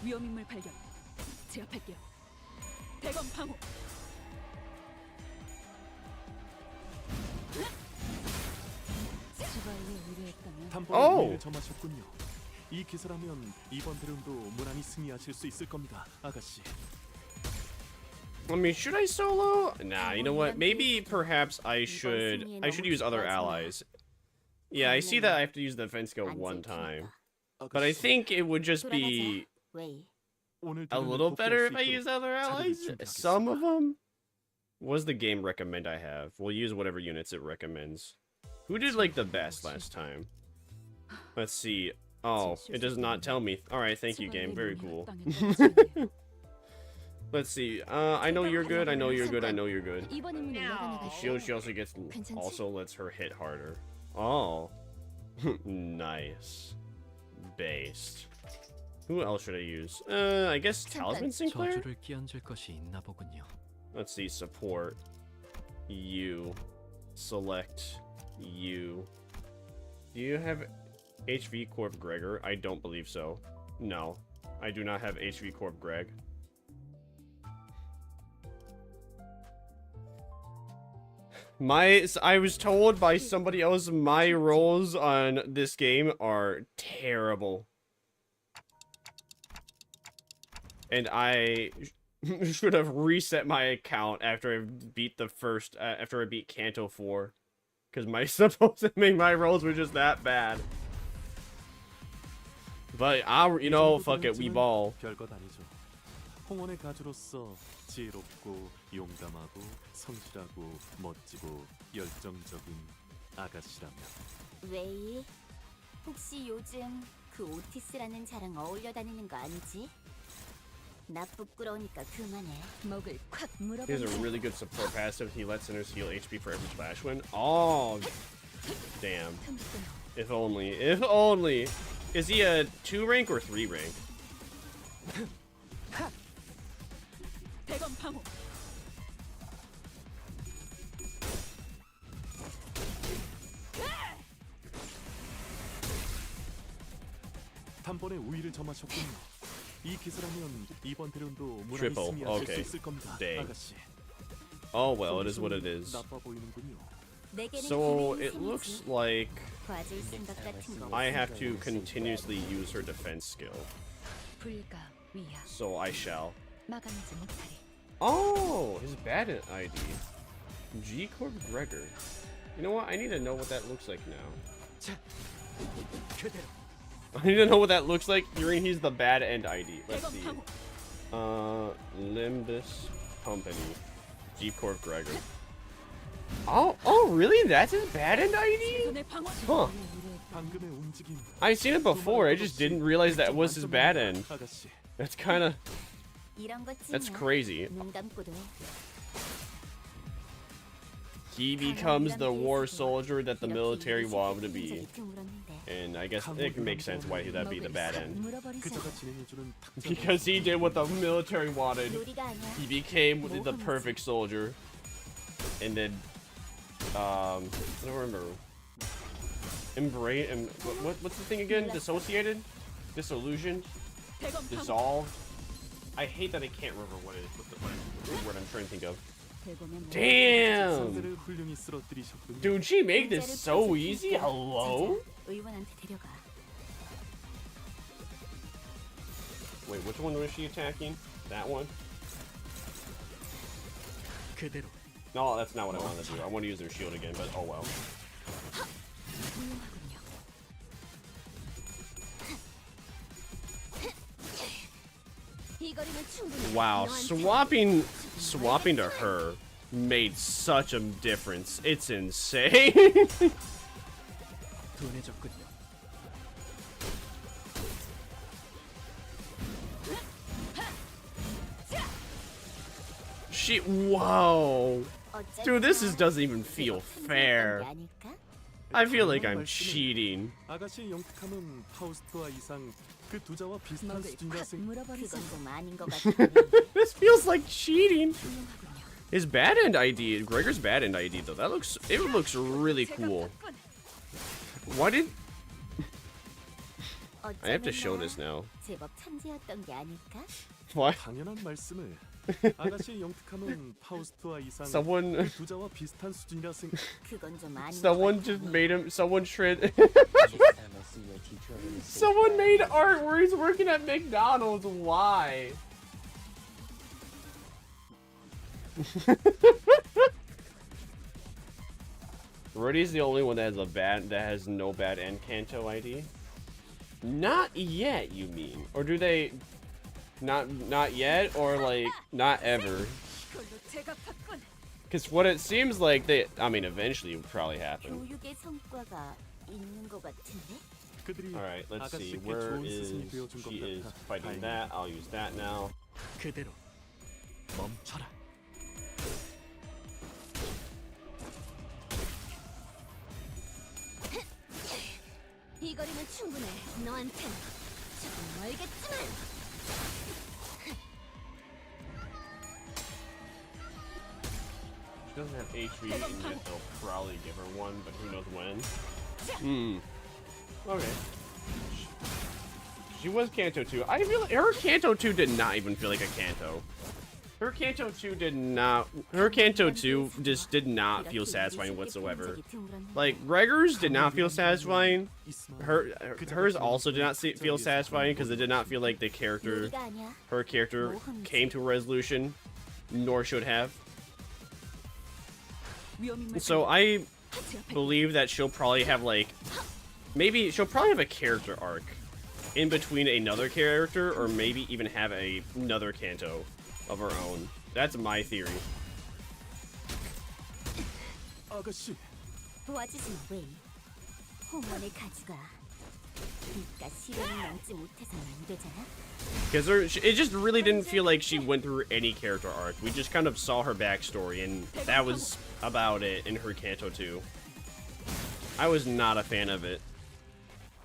위험인물 발견. 제압할게요. 대검 방어. 단번에 점하셨군요. 이 기세라면 이번 대련도 무난히 승리하실 수 있을 겁니다, 아가씨. I mean, should I solo? Nah, you know what? Maybe, perhaps I should use other allies. Yeah, I see that I have to use the defense skill one time. But I think it would just be a little better if I use other allies. Some of them. What does the game recommend I have? We'll use whatever units it recommends. Who did, like, the best last time? Let's see. Oh, it does not tell me. Alright, thank you, game. Very cool. Let's see. I know you're good. I know you're good. I know you're good. Shield, she also gets, also lets her hit harder. Oh. Nice. Based. Who else should I use? I guess Talisman Sinclair? Let's see. Support. You. Select. You. Do you have HV Corp Gregor? I don't believe so. No. I do not have HV Corp Greg. I was told by somebody else my rolls on this game are terrible. And I should have reset my account after I beat after I beat Kanto 4. Because supposedly my rolls were just that bad. But you know, fuck it, we ball. 홍원의 가주로서 지혜롭고 용감하고 성실하고 멋지고 열정적인 아가씨라면. 웨이, 혹시 요즘 그 오티스라는 자랑 어울려 다니는 거 아니지? 나 부끄러우니까 그만해. 목을 콱 물어봐. He has a really good support passive. He lets sinners heal HP for every splash win. Oh, damn. If only. If only. Is he a 2 rank or 3 rank? 대검 방어. 단번에 우위를 점하셨군요. 이 기세라면 이번 대련도 무난히 Triple. 승리하실 수 Okay. 있을 겁니다, Dang. 아가씨. Oh well, it is what it is. 나빠 보이는군요. So it looks like I have to continuously use her defense skill. 불가 위야. So I shall. 마감하지 못하리. Oh, his bad ID. G Corp Gregor. You know what? I need to know what that looks like now. I need to know what that looks like hearing he's the bad end ID. Let's see. Limbus Company. G Corp Gregor. Oh, really? That's his bad end ID? Huh. 방금의 움직임. I've seen it before. I just didn't realize that was his bad end. That's kind of. That's crazy. He becomes the war soldier that the military want him to be. And I guess it can make sense why that'd be the bad end. Because he did what the military wanted. He became the perfect soldier. And then, I don't remember. Embrace, what's the thing again? Dissociated? Disillusioned? Dissolved? I hate that I can't remember what it is, what's the word I'm trying to think of. Damn! Dude, she made this so easy? Hello? Wait, which one was she attacking? That one? No, that's not what I wanted to do. I want to use their shield again, but oh well. Wow, swapping to her made such a difference. It's insane. Whoa. Dude, doesn't even feel fair. I feel like I'm cheating. 아가씨의 영특함은 파우스트와 이상 그 두자와 비슷한 수준이라 This feels like cheating. His bad end ID, Gregor's bad end ID though, it looks really cool. Why did I have to show this now? What? 당연한 말씀을. 아가씨의 영특함은 파우스트와 이상 Someone- 그 두자와 비슷한 수준이라 Someone just made him. Someone Someone made art where he's working at McDonald's. Why? Rudy's the only one that has no bad end Kanto ID. Not yet, you mean? Or do they? Not yet, or like not ever? Because what it seems like eventually it would probably happen. Alright, let's see. Where is she? Is fighting that. I'll use that now. 이 거리면 충분해. 너한텐 조금 멀겠지만. She doesn't have HP, and yet they'll probably give her one, but who knows when. Okay. She was Kanto 2. I feel like her Kanto 2 did not even feel like a Kanto. Her Kanto 2 did not. Her Kanto 2 just did not feel satisfying whatsoever. Like Gregor's did not feel satisfying. Hers also did not feel satisfying because it did not feel like her character came to a resolution, nor should have. So I believe that she'll probably have she'll probably have a character arc in between another character, or maybe even have another Kanto of her own. That's my theory. 아가씨. 도와주지 마, 웨이. 홍원을 가져가. 네가 시련을 넘지 못해서는 안 되잖아. Because it just really didn't feel like she went through any character arc. We just kind of saw her backstory, and that was about it in her Kanto 2. I was not a fan of it.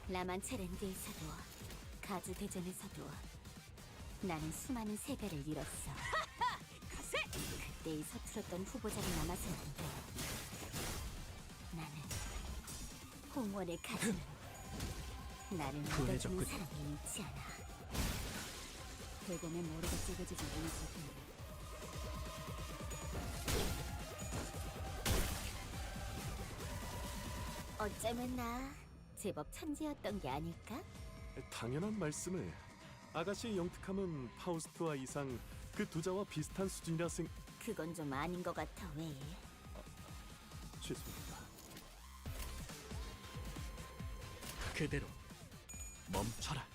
라만체랜드에서도 가주 대전에서도 나는 수많은 세배를 잃었어. 그때의 서툴었던 후보자가 남아서는 안 돼. 나는 홍원의 가주는 나를 믿어주는 사람을 잃지 않아. 대검의 머리가 쪼개지지 않았을 텐데. 어쩌면 나 제법 천재였던 게 아닐까? 당연한 말씀을. 아가씨의 영특함은 파우스트와 이상 그 두자와 비슷한 수준이라 그건 좀 아닌 것 같아. 왜? 죄송합니다. 그대로 멈춰라.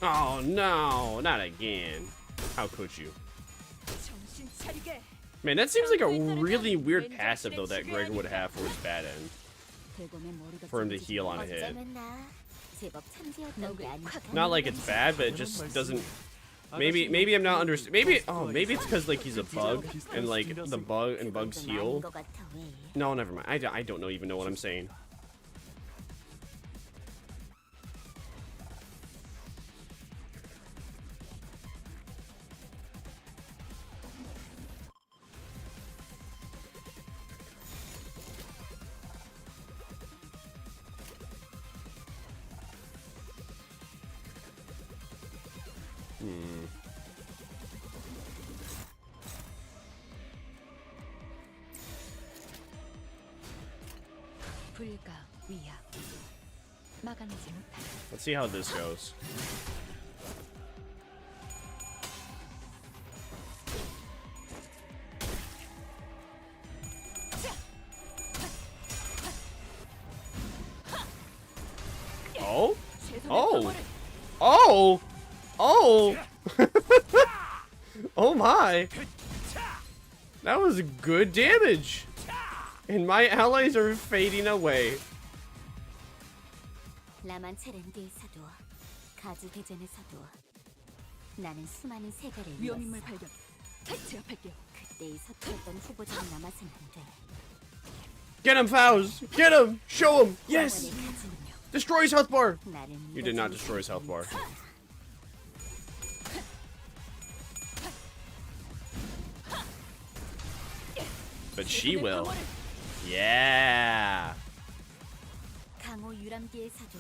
Oh no, not again. How could you? 정신 차리게. Man, that seems like a really weird passive though that Gregor would have for his bad end. For him to heal on a hit. 어쩌면 나 제법 천재였던 게 아닐까? Not like it's bad, but it just doesn't. Maybe I'm not understanding. Maybe it's because like he's a bug and like the bug and bugs heal. No, never mind. I don't even know what I'm saying. 불가 위야 막아내지 못한. Let's see how this goes. Oh? Oh! Oh! Oh! Oh my! That was good damage! And my allies are fading away. 라만체랜드에서도 가주 대전에서도 나는 수많은 세배를 위험인물 잃었어. 발견. 제압할게요. 그때의 서툴었던 후보자가 남아서는 안 돼. Get him, Faust! Get him! Show him! Yes! Destroy his health bar! You did not destroy his health bar. But she will. Yeah! 강호 유람기에서도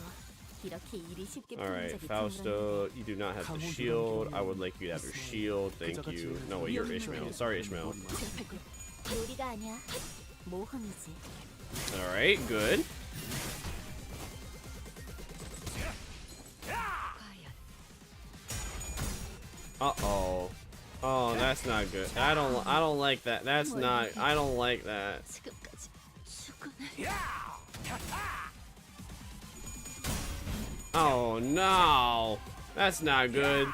이렇게 일이 쉽게 풀린 Alright, 적이 Fausto, you do not have the shield. I would like you to have your shield. Thank you. No, wait, you're Ishmael. Sorry, Ishmael. 요리가 아니야. 모험이지. Alright, good. Uh-oh. Oh, that's not good. I don't like that. That's not, I don't like that. Oh no. That's not good.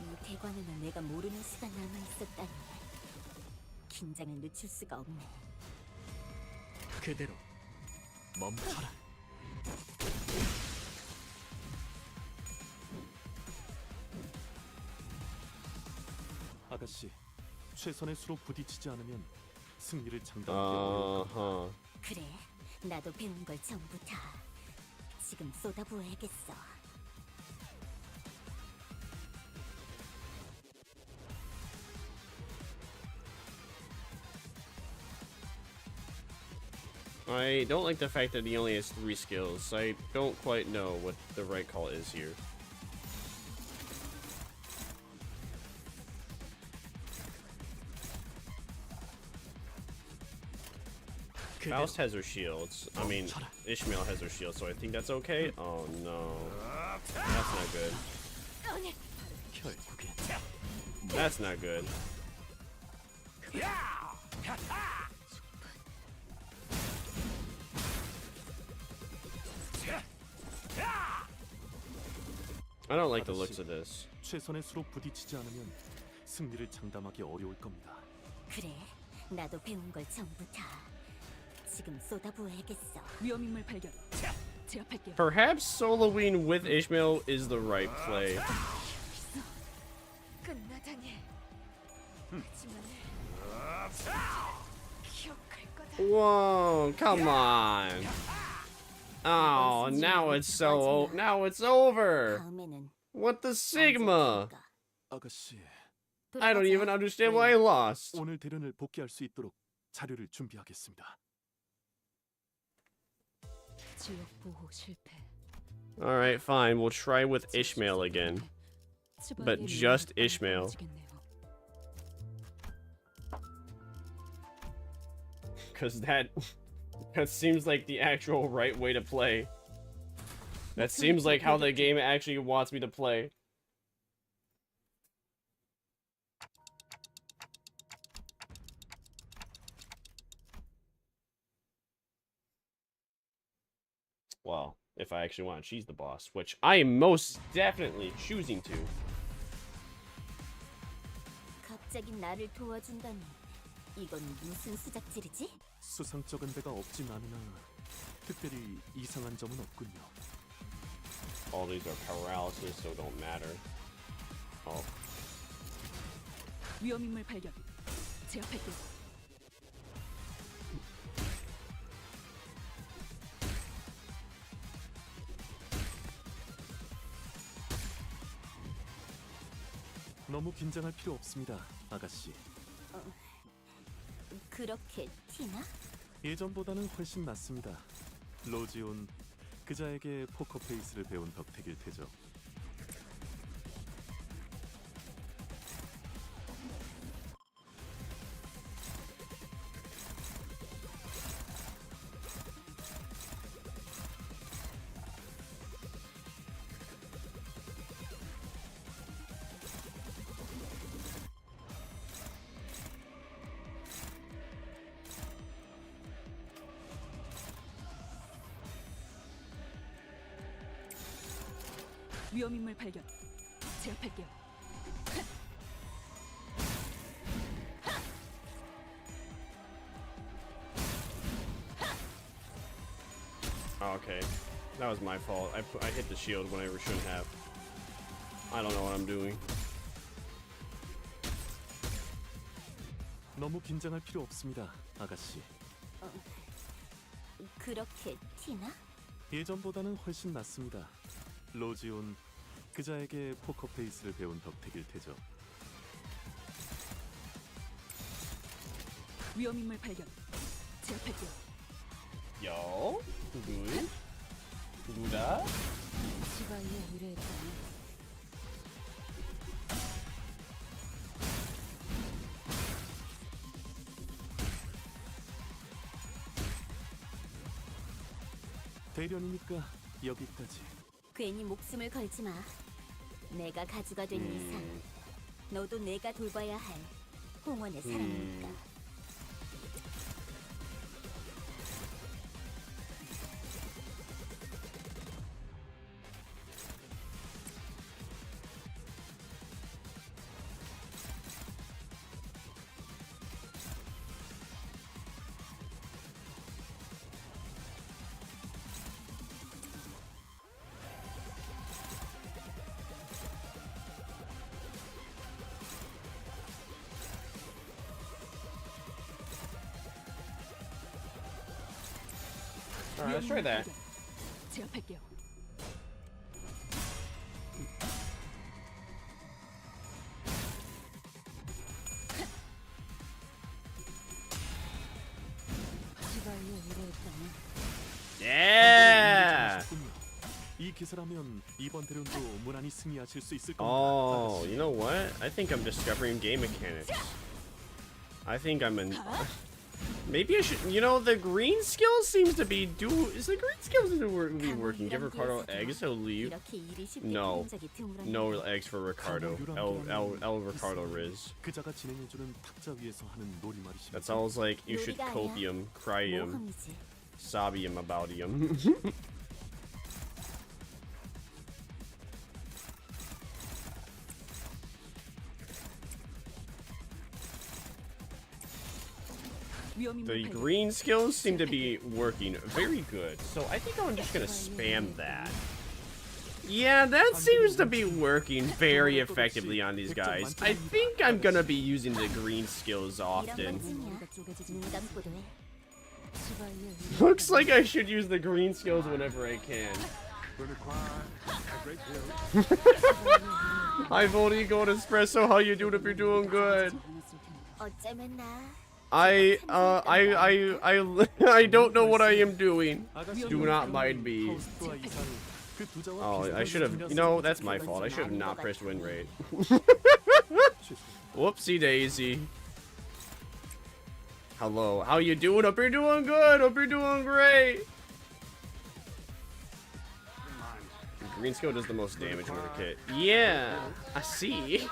이 대관에는 내가 모르는 수가 남아 있었다니. 긴장을 늦출 수가 없네. 그대로 멈춰라. 아가씨, 최선의 수로 부딪히지 않으면 승리를 장담하기 어려울 겁니다. 그래, 나도 배운 걸 전부 다 지금 쏟아부어야겠어. I don't like the fact that he only has 3 skills. I don't quite know what the right call is here. Faust has her shields. I mean, Ishmael has her shield, so I think that's okay. Oh no. That's not good. That's not good. I don't like the looks of this. 최선의 수로 부딪히지 않으면 승리를 장담하기 어려울 겁니다. 그래, 나도 배운 걸 전부 다 지금 쏟아부어야겠어. 위험인물 발견. 제압할게요. Perhaps soloing with Ishmael is the right play. 끝나다니. Whoa, come on. Oh, now it's over. What the Sigma? 아가씨, I don't even understand why I lost. 오늘 대련을 복귀할 수 있도록 자료를 준비하겠습니다. 지역 보호 실패. Alright, fine. We'll try with Ishmael again. But just Ishmael. Because that seems like the actual right way to play. That seems like how the game actually wants me to play. Well, if I actually want to choose the boss, which I am most definitely choosing to. 갑자기 나를 도와준다니. 이건 무슨 수작질이지? 수상쩍은 데가 없진 않으나 특별히 이상한 점은 없군요. All these are paralysis, so don't matter. Oh. 위험인물 발견. 제압할게요. 너무 긴장할 필요 없습니다, 아가씨. 그렇게 티나? 예전보다는 훨씬 낫습니다. 로지온, 그자에게 포커페이스를 배운 덕택일 테죠. 위험인물 발견. 제압할게요. Okay, that was my fault. I hit the shield when I shouldn't have. I don't know what I'm doing. 너무 긴장할 필요 없습니다, 아가씨. 그렇게 티나? 예전보다는 훨씬 낫습니다. 로지온, 그자에게 포커페이스를 배운 덕택일 테죠. 위험인물 발견. 제압할게요. Yo, good. 누다? 시바이에 의뢰했다니. 대련이니까 여기까지. 괜히 목숨을 걸지 마. 내가 가주가 된 이상 너도 내가 돌봐야 할 홍원의 사람이니까. Alright, let's try that. 제압할게요. 시바이에 의뢰했다니. Yeah! 이 기세라면 이번 대련도 무난히 승리하실 수 있을 겁니다. Oh, you know what? I think I'm discovering game mechanics. I think I'm in. Maybe I should. You know, the green skill seems to be Is the green skill seem to be working? Give Ricardo eggs, he'll leave. No, no eggs for Ricardo. El Ricardo Riz. 그자가 진행해주는 탁자 위에서 하는 놀이말이십니다. That sounds like you should copium, cryum, sobium, aboutium. The green skills seem to be working very good, so I think I'm just gonna spam that. Yeah, that seems to be working very effectively on these guys. I think I'm gonna be using the green skills often. Looks like I should use the green skills whenever I can. Hi Voldy, Gold Espresso, how you doing? If you're doing good. I don't know what I am doing. Do not mind me. Oh, I should have. You know, that's my fault. I should have not pressed win rate. Whoopsie daisy. Hello, how you doing? Hope you're doing good. Hope you're doing great. Green skill does the most damage in the kit. Yeah, I see.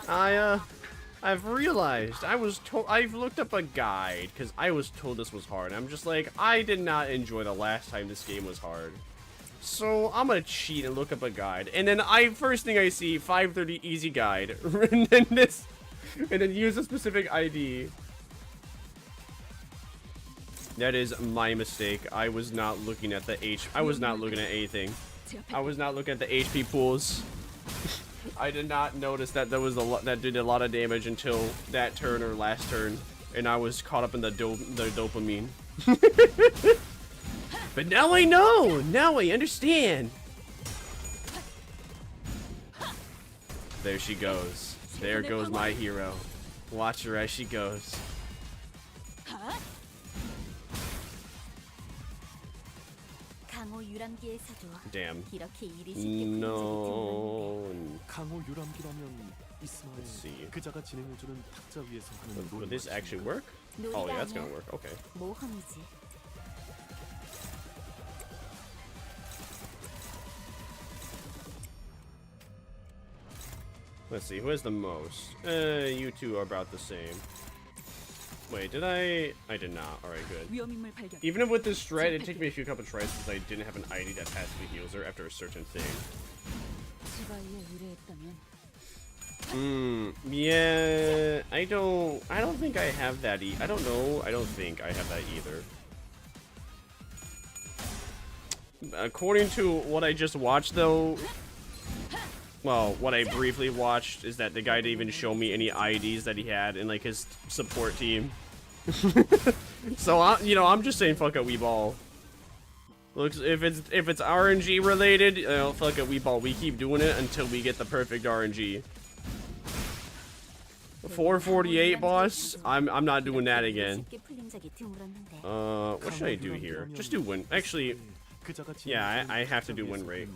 I've realized I've looked up a guide because I was told this was hard. I'm just like, I did not enjoy the last time this game was hard. So I'm gonna cheat and look up a guide, and then first thing I see 530 easy guide, and then use a specific ID. That is my mistake. I was not looking at I was not looking at anything. I was not looking at the HP pools. I did not notice that there was that did a lot of damage until that turn or last turn, and I was caught up in the dopamine. But now I know. Now I understand. There she goes. There goes my hero. Watch her as she goes. Damn. No. Let's see. Would this actually work? Oh yeah, that's gonna work. Okay. Let's see, who has the most? You two are about the same. Wait, did I? I did not. Alright, good. Even with this strat, it took me a few couple tries since I didn't have an ID that passively heals her after a certain thing. Yeah, I don't think I have that I don't know. I don't think I have that either. According to what I just watched, though, well, what I briefly watched is that the guy didn't even show me any IDs that he had in like his support team. So I'm just saying fuck it, we ball. Looks if it's RNG related, fuck it, we ball. We keep doing it until we get the perfect RNG. 448 boss. I'm not doing that again. What should I do here? Just do win. Actually, yeah, I have to do win rate.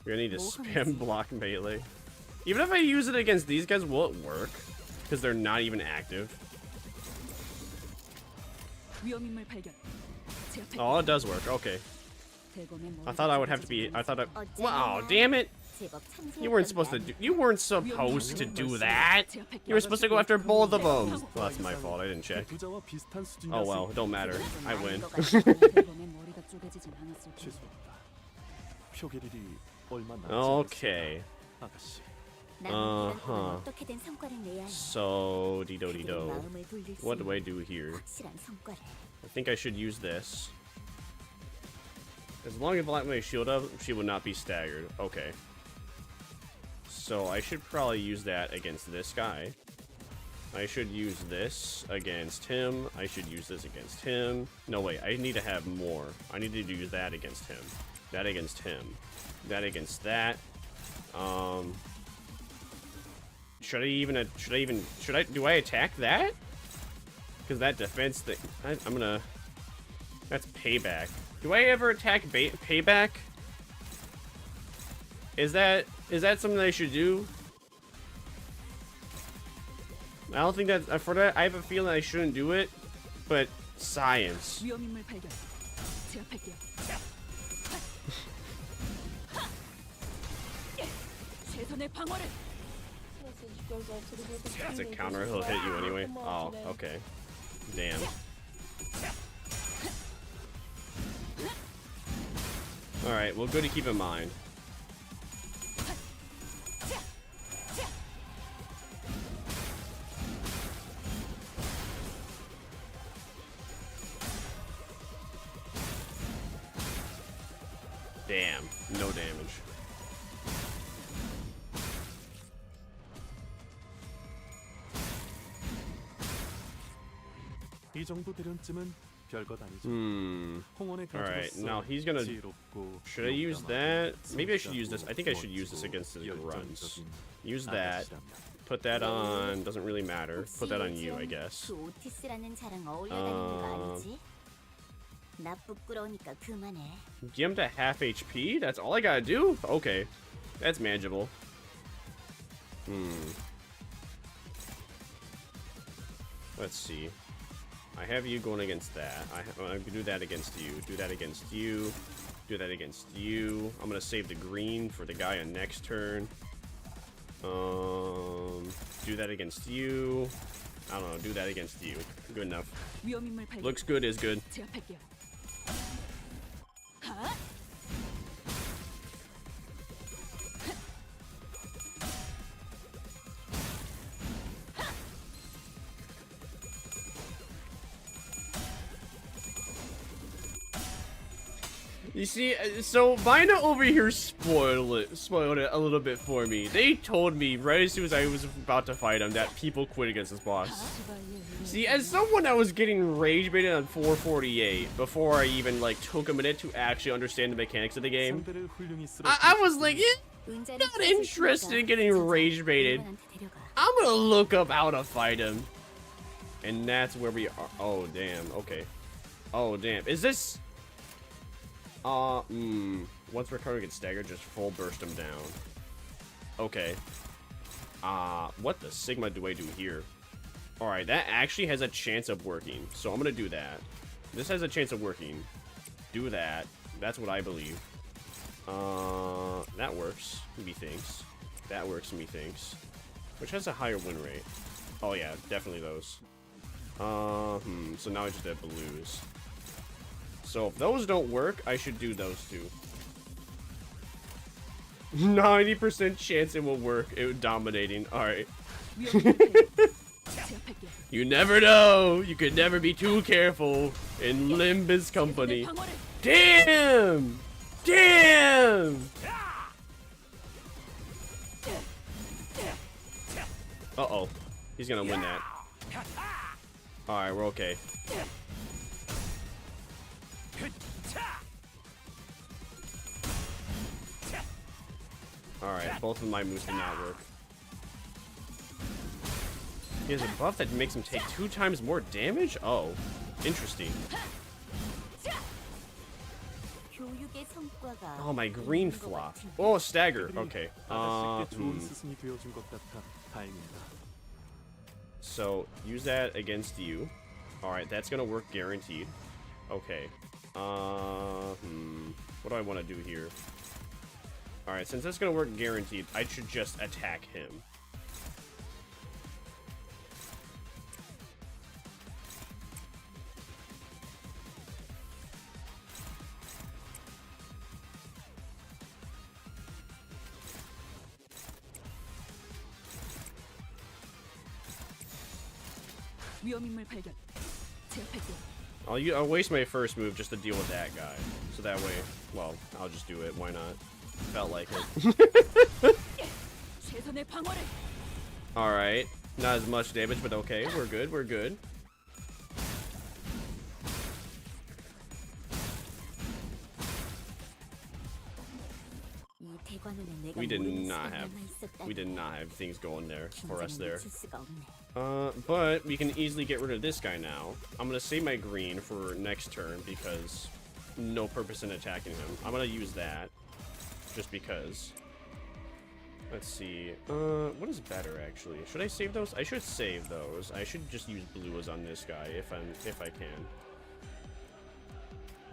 We're gonna need to spam block melee. Even if I use it against these guys, will it work? Because they're not even active. Oh, it does work. Okay. I thought I would have to be. Wow, damn it! You weren't supposed to do. You weren't supposed to do that. You were supposed to go after both of them. Well, that's my fault. I didn't check. Oh well, it don't matter. I win. Okay. So, dee-do-dee-do. What do I do here? I think I should use this. As long as I light my shield up, she will not be staggered. Okay. So I should probably use that against this guy. I should use this against him. I should use this against him. No, wait. I need to have more. I need to use that against him. That against him. That against that. Do I attack that? Because that defense thing, I'm gonna, that's payback. Do I ever attack payback? Is that something I should do? I don't think that, for that, I have a feeling I shouldn't do it, but science. That's a counter, he'll hit you anyway. Oh, okay. Damn. Alright, well, good to keep in mind. Damn, no damage. 이 정도 대련쯤은 별것 아니죠. Alright, now he's gonna... Should I use that? Maybe I should use this. I think I should use this against the grunts. Use that. Put that on. Doesn't really matter. Put that on you, I guess. 그 오티스라는 자랑 어울려다니는 거 아니지? 나 부끄러우니까 그만해. Get him to half HP? That's all I gotta do? Okay. That's manageable. Let's see. I have you going against that. I do that against you. Do that against you. Do that against you. I'm gonna save the green for the guy on next turn. Do that against you. I don't know. Do that against you. Good enough. Looks good is good. You see, so Vina over here spoiled it a little bit for me. They told me right as soon as I was about to fight him that people quit against this boss. See, as someone that was getting rage baited on 448 before I even like took a minute to actually understand the mechanics of the game, I was like, yeah, not interested in getting rage baited. I'm gonna look up how to fight him, and that's where we are. Oh damn. Okay. Oh damn. Is this? Once Ricardo gets staggered, just full burst him down. Okay. What the Sigma do I do here? Alright, that actually has a chance of working. So I'm gonna do that. This has a chance of working. Do that. That's what I believe. That works, methinks. That works, methinks. Which has a higher win rate. Oh yeah, definitely those. So now I just have blues. So if those don't work, I should do those two. 90% chance it will work. It dominating. Alright. You never know. You could never be too careful in limbuscompany. Damn! Damn! Uh-oh. He's gonna win that. Alright, we're okay. Alright, both of my moves did not work. He has a buff that makes him take 2 times more damage? Oh, interesting. Oh, my green flop. Oh, stagger. Okay. So, use that against you. Alright, that's gonna work guaranteed. Okay. What do I want to do here? Alright, since that's gonna work guaranteed, I should just attack him. I'll waste my first move just to deal with that guy. So that way, well, I'll just do it. Why not? Felt like it. Alright. Not as much damage, but okay. We're good. We're good. We did not have things going there for us there. But we can easily get rid of this guy now. I'm gonna save my green for next turn because no purpose in attacking him. I'm gonna use that just because. Let's see. What is better actually? Should I save those? I should save those. I should just use blues on this guy if I can.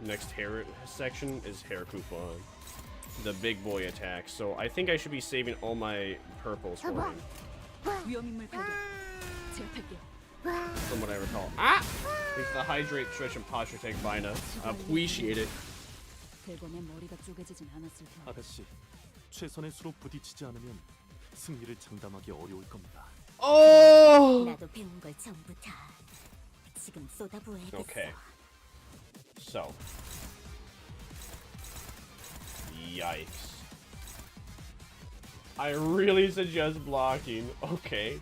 Next hair section is hair coupon. The big boy attack. So I think I should be saving all my purples for him. From what I recall. Ah! Thanks for the hydrate, stretch, and posture take, Vina. Appreciate it. 아가씨, 최선의 수로 부딪히지 않으면 승리를 장담하기 어려울 겁니다. 나도 배운 걸 전부 다 지금 쏟아부어야겠어. Okay. So. Yikes. I really suggest blocking. Okay.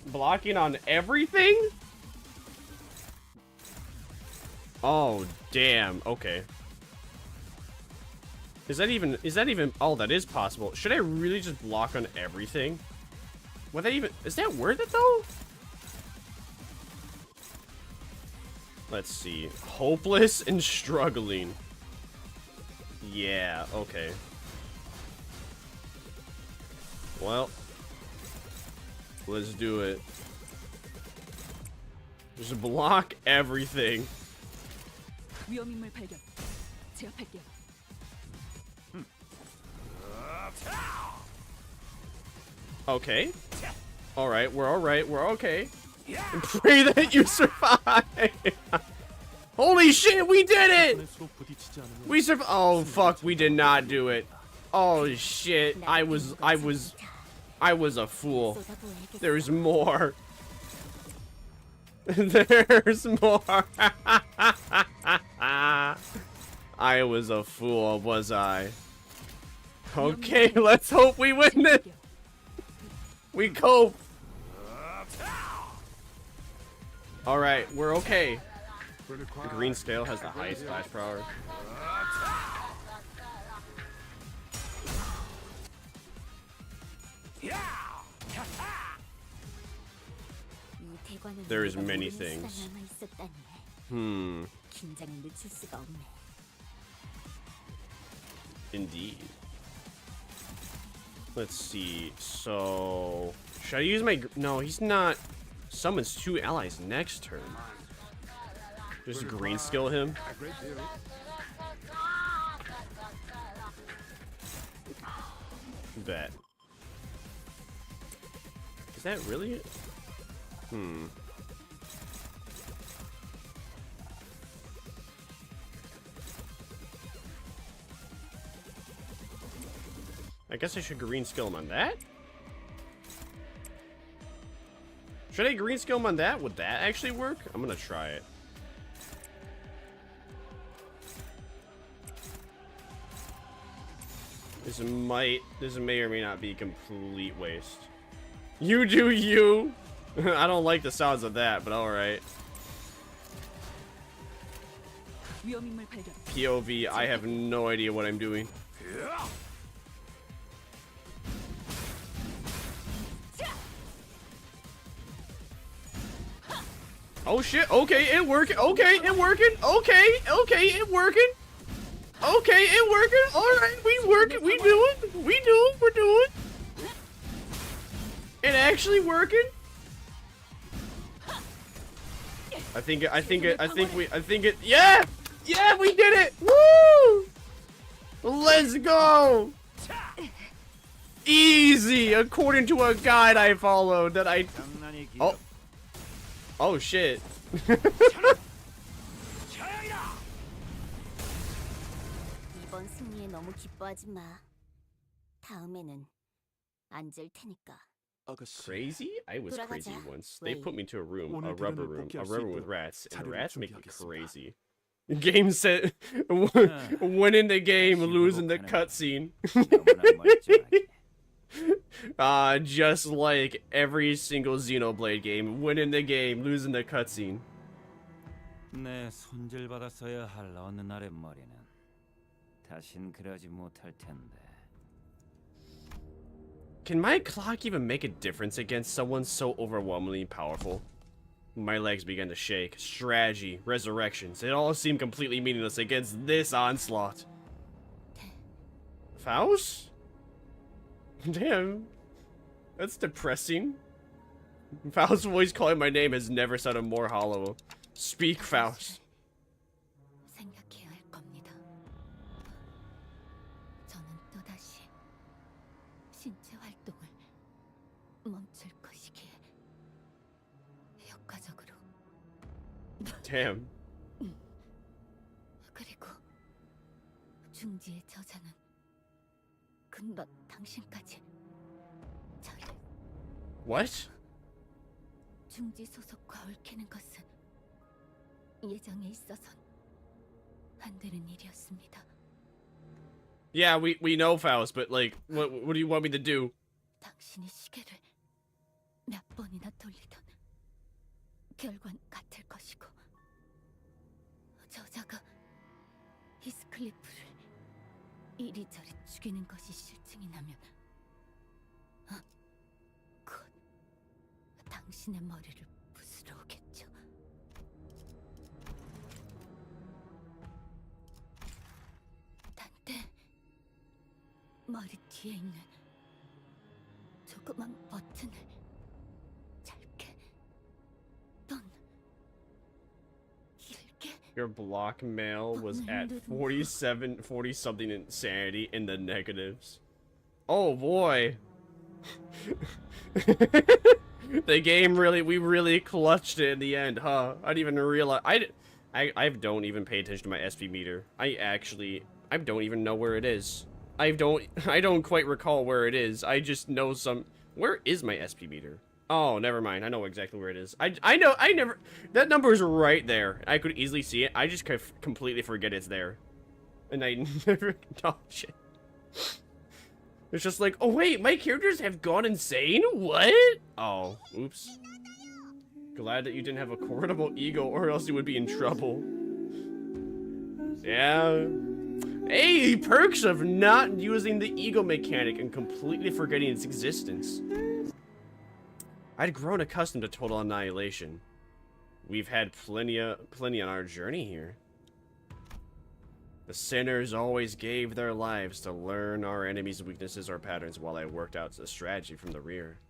Blocking on everything? Oh, damn. Okay. Is that even, oh, that is possible. Should I really just block on everything? Would that even, is that worth it though? Let's see. Hopeless and struggling. Yeah, okay. Well, let's do it. Just block everything. 위험인물 발견. 제압할게요. Okay. Alright, we're alright, we're okay. And pray that you survive! Holy shit, we did it! We survived. Oh fuck, we did not do it. Oh shit, I was a fool. There's more. There's more. I was a fool, was I? Okay, let's hope we win it. We cope. Alright, we're okay. The green scale has the highest splash power. There's many things. Indeed. Let's see. So, should I use my? No, he's not. Summons 2 allies next turn. Just green skill him. Bet. Is that really it? I guess I should green skill him on that? Should I green skill him on that? Would that actually work? I'm gonna try it. This may or may not be a complete waste. You do you! I don't like the sounds of that, but alright. POV, I have no idea what I'm doing. Oh shit, okay, it working, okay, it working, okay, it working. Okay, it working, alright, we're doing. It actually working. I think it, yeah! Yeah, we did it! Woo! Let's go! Easy, according to a guide I followed that I... Oh. Oh shit. 이번 승리에 너무 기뻐하지 마. 다음에는 앉을 테니까. Crazy? I was crazy once. They put me into a rubber room with rats, and rats make me crazy. Game set, winning the game, losing the cutscene. Just like every single Xenoblade game, winning the game, losing the cutscene. 내 손질받았어야 할 어느 날의 머리는 다신 그러지 못할 텐데. Can my clock even make a difference against someone so overwhelmingly powerful? My legs began to shake. Strategy, resurrections, it all seemed completely meaningless against this onslaught. Faust? Damn. That's depressing. Faust's voice calling my name has never sounded more hollow. Speak, Faust. 생각해야 할 겁니다. 저는 또다시 신체 활동을 멈출 것이기에 효과적으로. Damn. 그리고 중지의 저자는 금방 당신까지 저를. What? 중지 소속과 얽히는 것은 예정에 있어선 안 되는 일이었습니다. Yeah, we know, Faust, but like, what do you want me to do? 당신이 시계를 몇 번이나 돌리던 결과는 같을 것이고 저자가 히스클리프를 이리저리 죽이는 것이 실증이 나면 곧 당신의 머리를 부수러 오겠죠. 단테 머리 뒤에 있는 조그만 버튼을 짧게 넌 길게 Your block mail was at 40 something insanity in the negatives. Oh boy. The game we really clutched it in the end, huh? I didn't even realize. I don't even pay attention to my SP meter. I don't even know where it is. I don't quite recall where it is. I just know where is my SP meter? Oh, never mind. I know exactly where it is. I never, that number is right there. I could easily see it. I just completely forget it's there. And I never, oh shit. It's just like, oh wait, my characters have gone insane? What? Oh, oops. Glad that you didn't have a corruptible ego or else you would be in trouble. Yeah. Hey, perks of not using the ego mechanic and completely forgetting its existence. I'd grown accustomed to total annihilation. We've had plenty on our journey here. The sinners always gave their lives to learn our enemies' weaknesses or patterns while I worked out a strategy from the rear.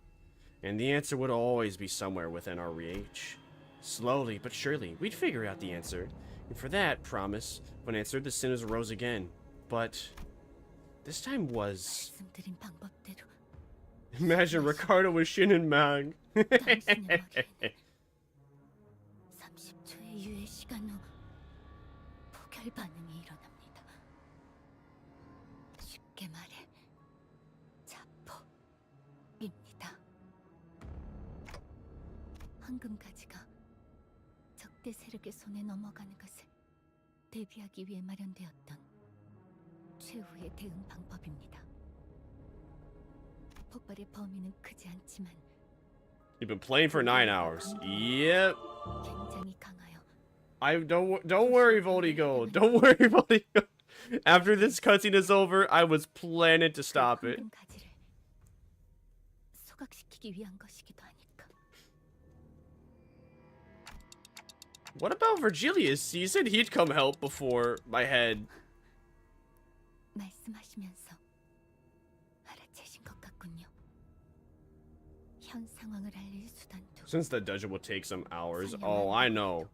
And the answer would always be somewhere within our reach. Slowly but surely, we'd figure out the answer. And for that promise, when answered, the sinners rose again. But this time was... Imagine Ricardo with Shin and Mag. 30초의 유예 시간 후 포결 반응이 일어납니다. 쉽게 말해 자폭입니다. 황금가지가 적대 세력의 손에 넘어가는 것을 대비하기 위해 마련되었던 최후의 대응 방법입니다. 폭발의 범위는 크지 않지만 You've been playing for 9 hours. Yep. 굉장히 강하여 don't worry, Voltigo. Don't worry, Voltigo. After this cutscene is over, I was planning to stop it. 가지를 소각시키기 위한 것이기도 하니까. What about Virgilius? He said he'd come help before my head. 말씀하시면서 알아채신 것 같군요. 현 상황을 알릴 수단도. Since the dungeon will take some hours. Oh, I know.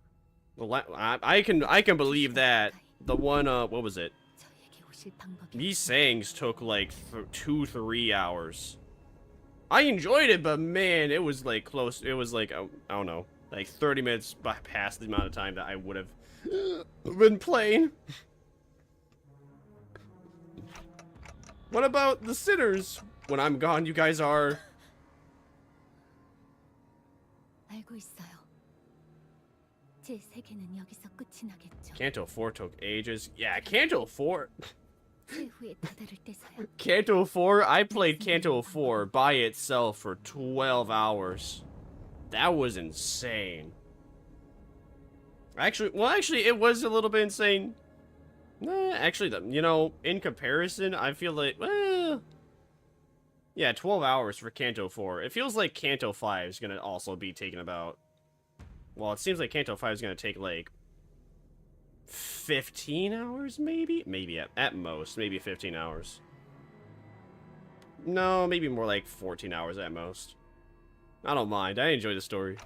Well, I can believe that. The one, what was it? These sayings took like 2-3 hours. I enjoyed it, but man, it was like close. It was like, I don't know, like 30 minutes past the amount of time that I would have been playing. What about the sinners? When I'm gone, you guys are... 알고 있어요. 제 세계는 여기서 끝이 나겠죠. Canto 4 took ages. Yeah, Canto 4. 최후의 다다를 때서야. Canto 4, I played Canto 4 by itself for 12 hours. That was insane. Actually, it was a little bit insane. Actually, you know, in comparison, I feel like, well, yeah, 12 hours for Canto 4. It feels like Canto 5 is going to also be taking about, well, it seems like Canto 5 is going to take like 15 hours, maybe? Maybe at most, maybe 15 hours. No, maybe more like 14 hours at most. I don't mind. I enjoy the story.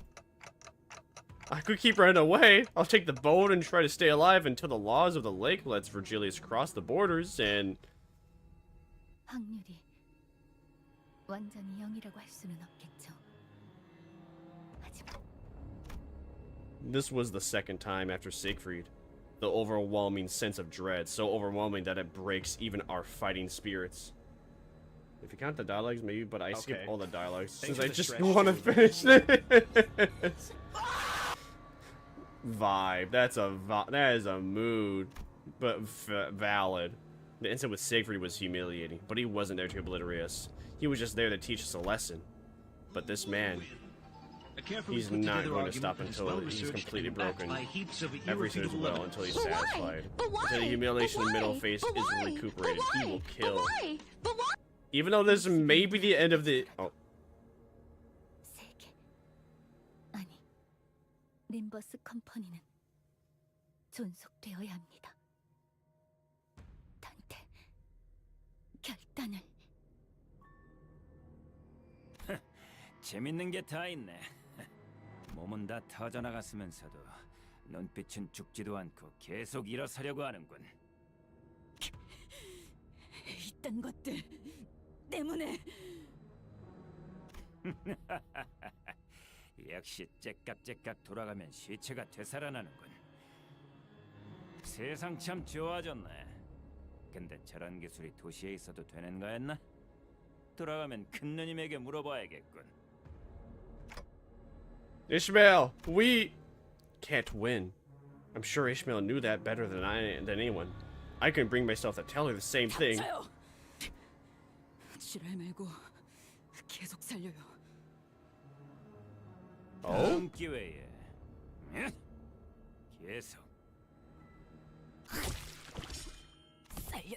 I could keep running away. I'll take the boat and try to stay alive until the laws of the lake lets Virgilius cross the borders and... 확률이 완전히 0이라고 할 수는 없겠죠. 하지만 This was the second time after Siegfried. The overwhelming sense of dread, so overwhelming that it breaks even our fighting spirits. If you count the dialogues, maybe, but I skip all the dialogues since I just want to finish this. Vibe. That is a mood, but valid. The incident with Siegfried was humiliating, but he wasn't there to obliterate us. He was just there to teach us a lesson. But this man, he's not going to stop until he's completely broken. Everything is well until he's satisfied. Until the humiliation in the middle face is recuperated, he will kill. Even though this may be the end of the... Oh. 아니, 림버스 컴퍼니는 존속되어야 합니다. 단테, 결단을... 재밌는 게 다 있네. 몸은 다 터져나갔으면서도 눈빛은 죽지도 않고 계속 일어서려고 하는군. 이딴 것들 때문에. 역시 째깍째깍 돌아가면 시체가 되살아나는군. 세상 참 좋아졌네. 근데 저런 기술이 도시에 있어도 되는 거였나? 돌아가면 큰 누님에게 물어봐야겠군. Ishmael, we can't win. I'm sure Ishmael knew that better than anyone. I couldn't bring myself to tell her the same thing. 지랄 말고 계속 살려요. 다음 기회에 계속 살려.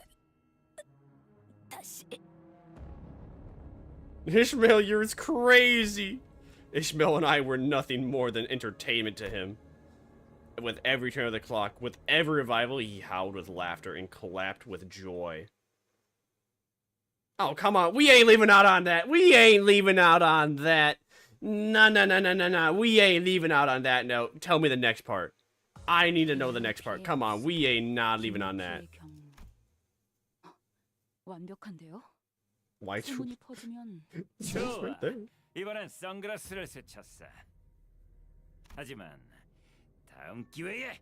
다시. Ishmael, you're crazy. Ishmael and I were nothing more than entertainment to him. With every turn of the clock, with every revival, he howled with laughter and clapped with joy. Oh, come on. We ain't leaving out on that. We ain't leaving out on that. No. We ain't leaving out on that note. Tell me the next part. I need to know the next part. Come on. We ain't not leaving on that. 완벽한데요? Why? 소문이 퍼지면 좋아. 이번엔 선글라스를 스쳤어. 하지만 다음 기회에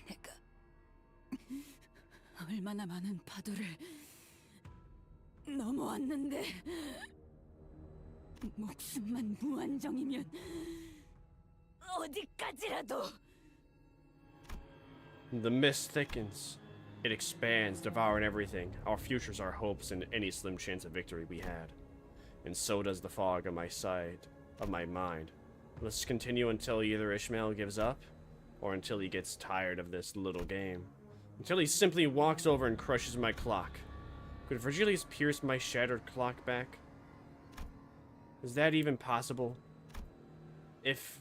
내가 얼마나 많은 파도를 넘어왔는데 목숨만 무한정이면 어디까지라도. The mist thickens. It expands, devouring everything. Our futures, our hopes, and any slim chance of victory we had. And so does the fog on my side, of my mind. Let's continue until either Ishmael gives up, or until he gets tired of this little game. Until he simply walks over and crushes my clock. Could Virgilius pierce my shattered clock back? Is that even possible? If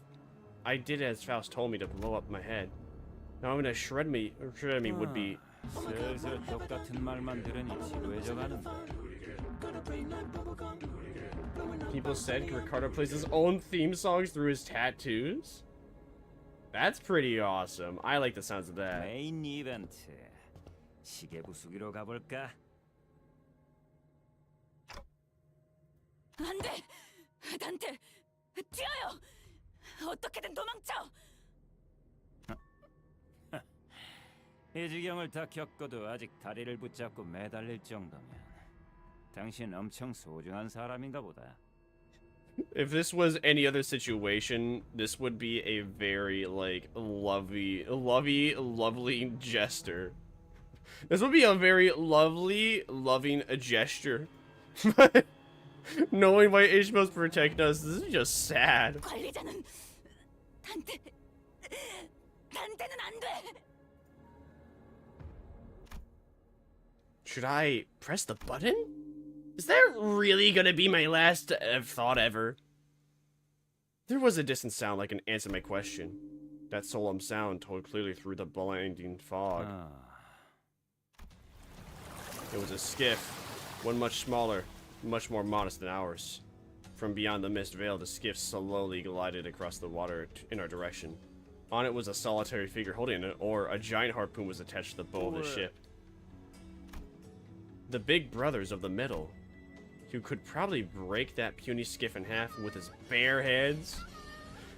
I did as Faust told me to blow up my head, now I'm gonna shred me would be... 슬슬 똑같은 말만 들으니 지루해져 가는데. People said Ricardo plays his own theme songs through his tattoos? That's pretty awesome. I like the sounds of that. 메인 이벤트. 시계 부수기로 가볼까? 안 돼! 단테! 뛰어요! 어떻게든 도망쳐! 이 지경을 다 겪어도 아직 다리를 붙잡고 매달릴 정도면 당신 엄청 소중한 사람인가 보다. If this was any other situation, this would be a very, like, lovely gesture. This would be a very loving gesture. But knowing why Ishmael's protecting us, this is just sad. 관리자는 단테는 안 돼! Should I press the button? Is that really gonna be my last thought ever? There was a distant sound like an answer to my question. That solemn sound told clearly through the blinding fog. It was a skiff, one much smaller, much more modest than ours. From beyond the mist veil, the skiff slowly glided across the water in our direction. On it was a solitary figure holding an oar. A giant harpoon was attached to the bow of the ship. The big brothers of the middle, who could probably break that puny skiff in half with his bare hands,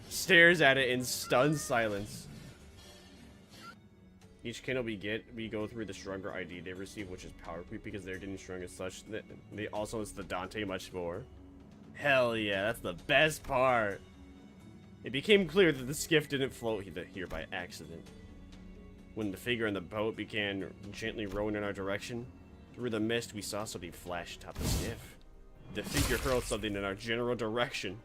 stares at it in stunned silence. Each candle we get, we go through the stronger ID they receive, which is power creep, because they're getting strong as such. That they also, it's the Dante much more. Hell yeah, that's the best part. It became clear that the skiff didn't float here by accident. When the figure in the boat began gently rowing in our direction, through the mist we saw something flash atop the skiff. The figure hurled something in our general direction.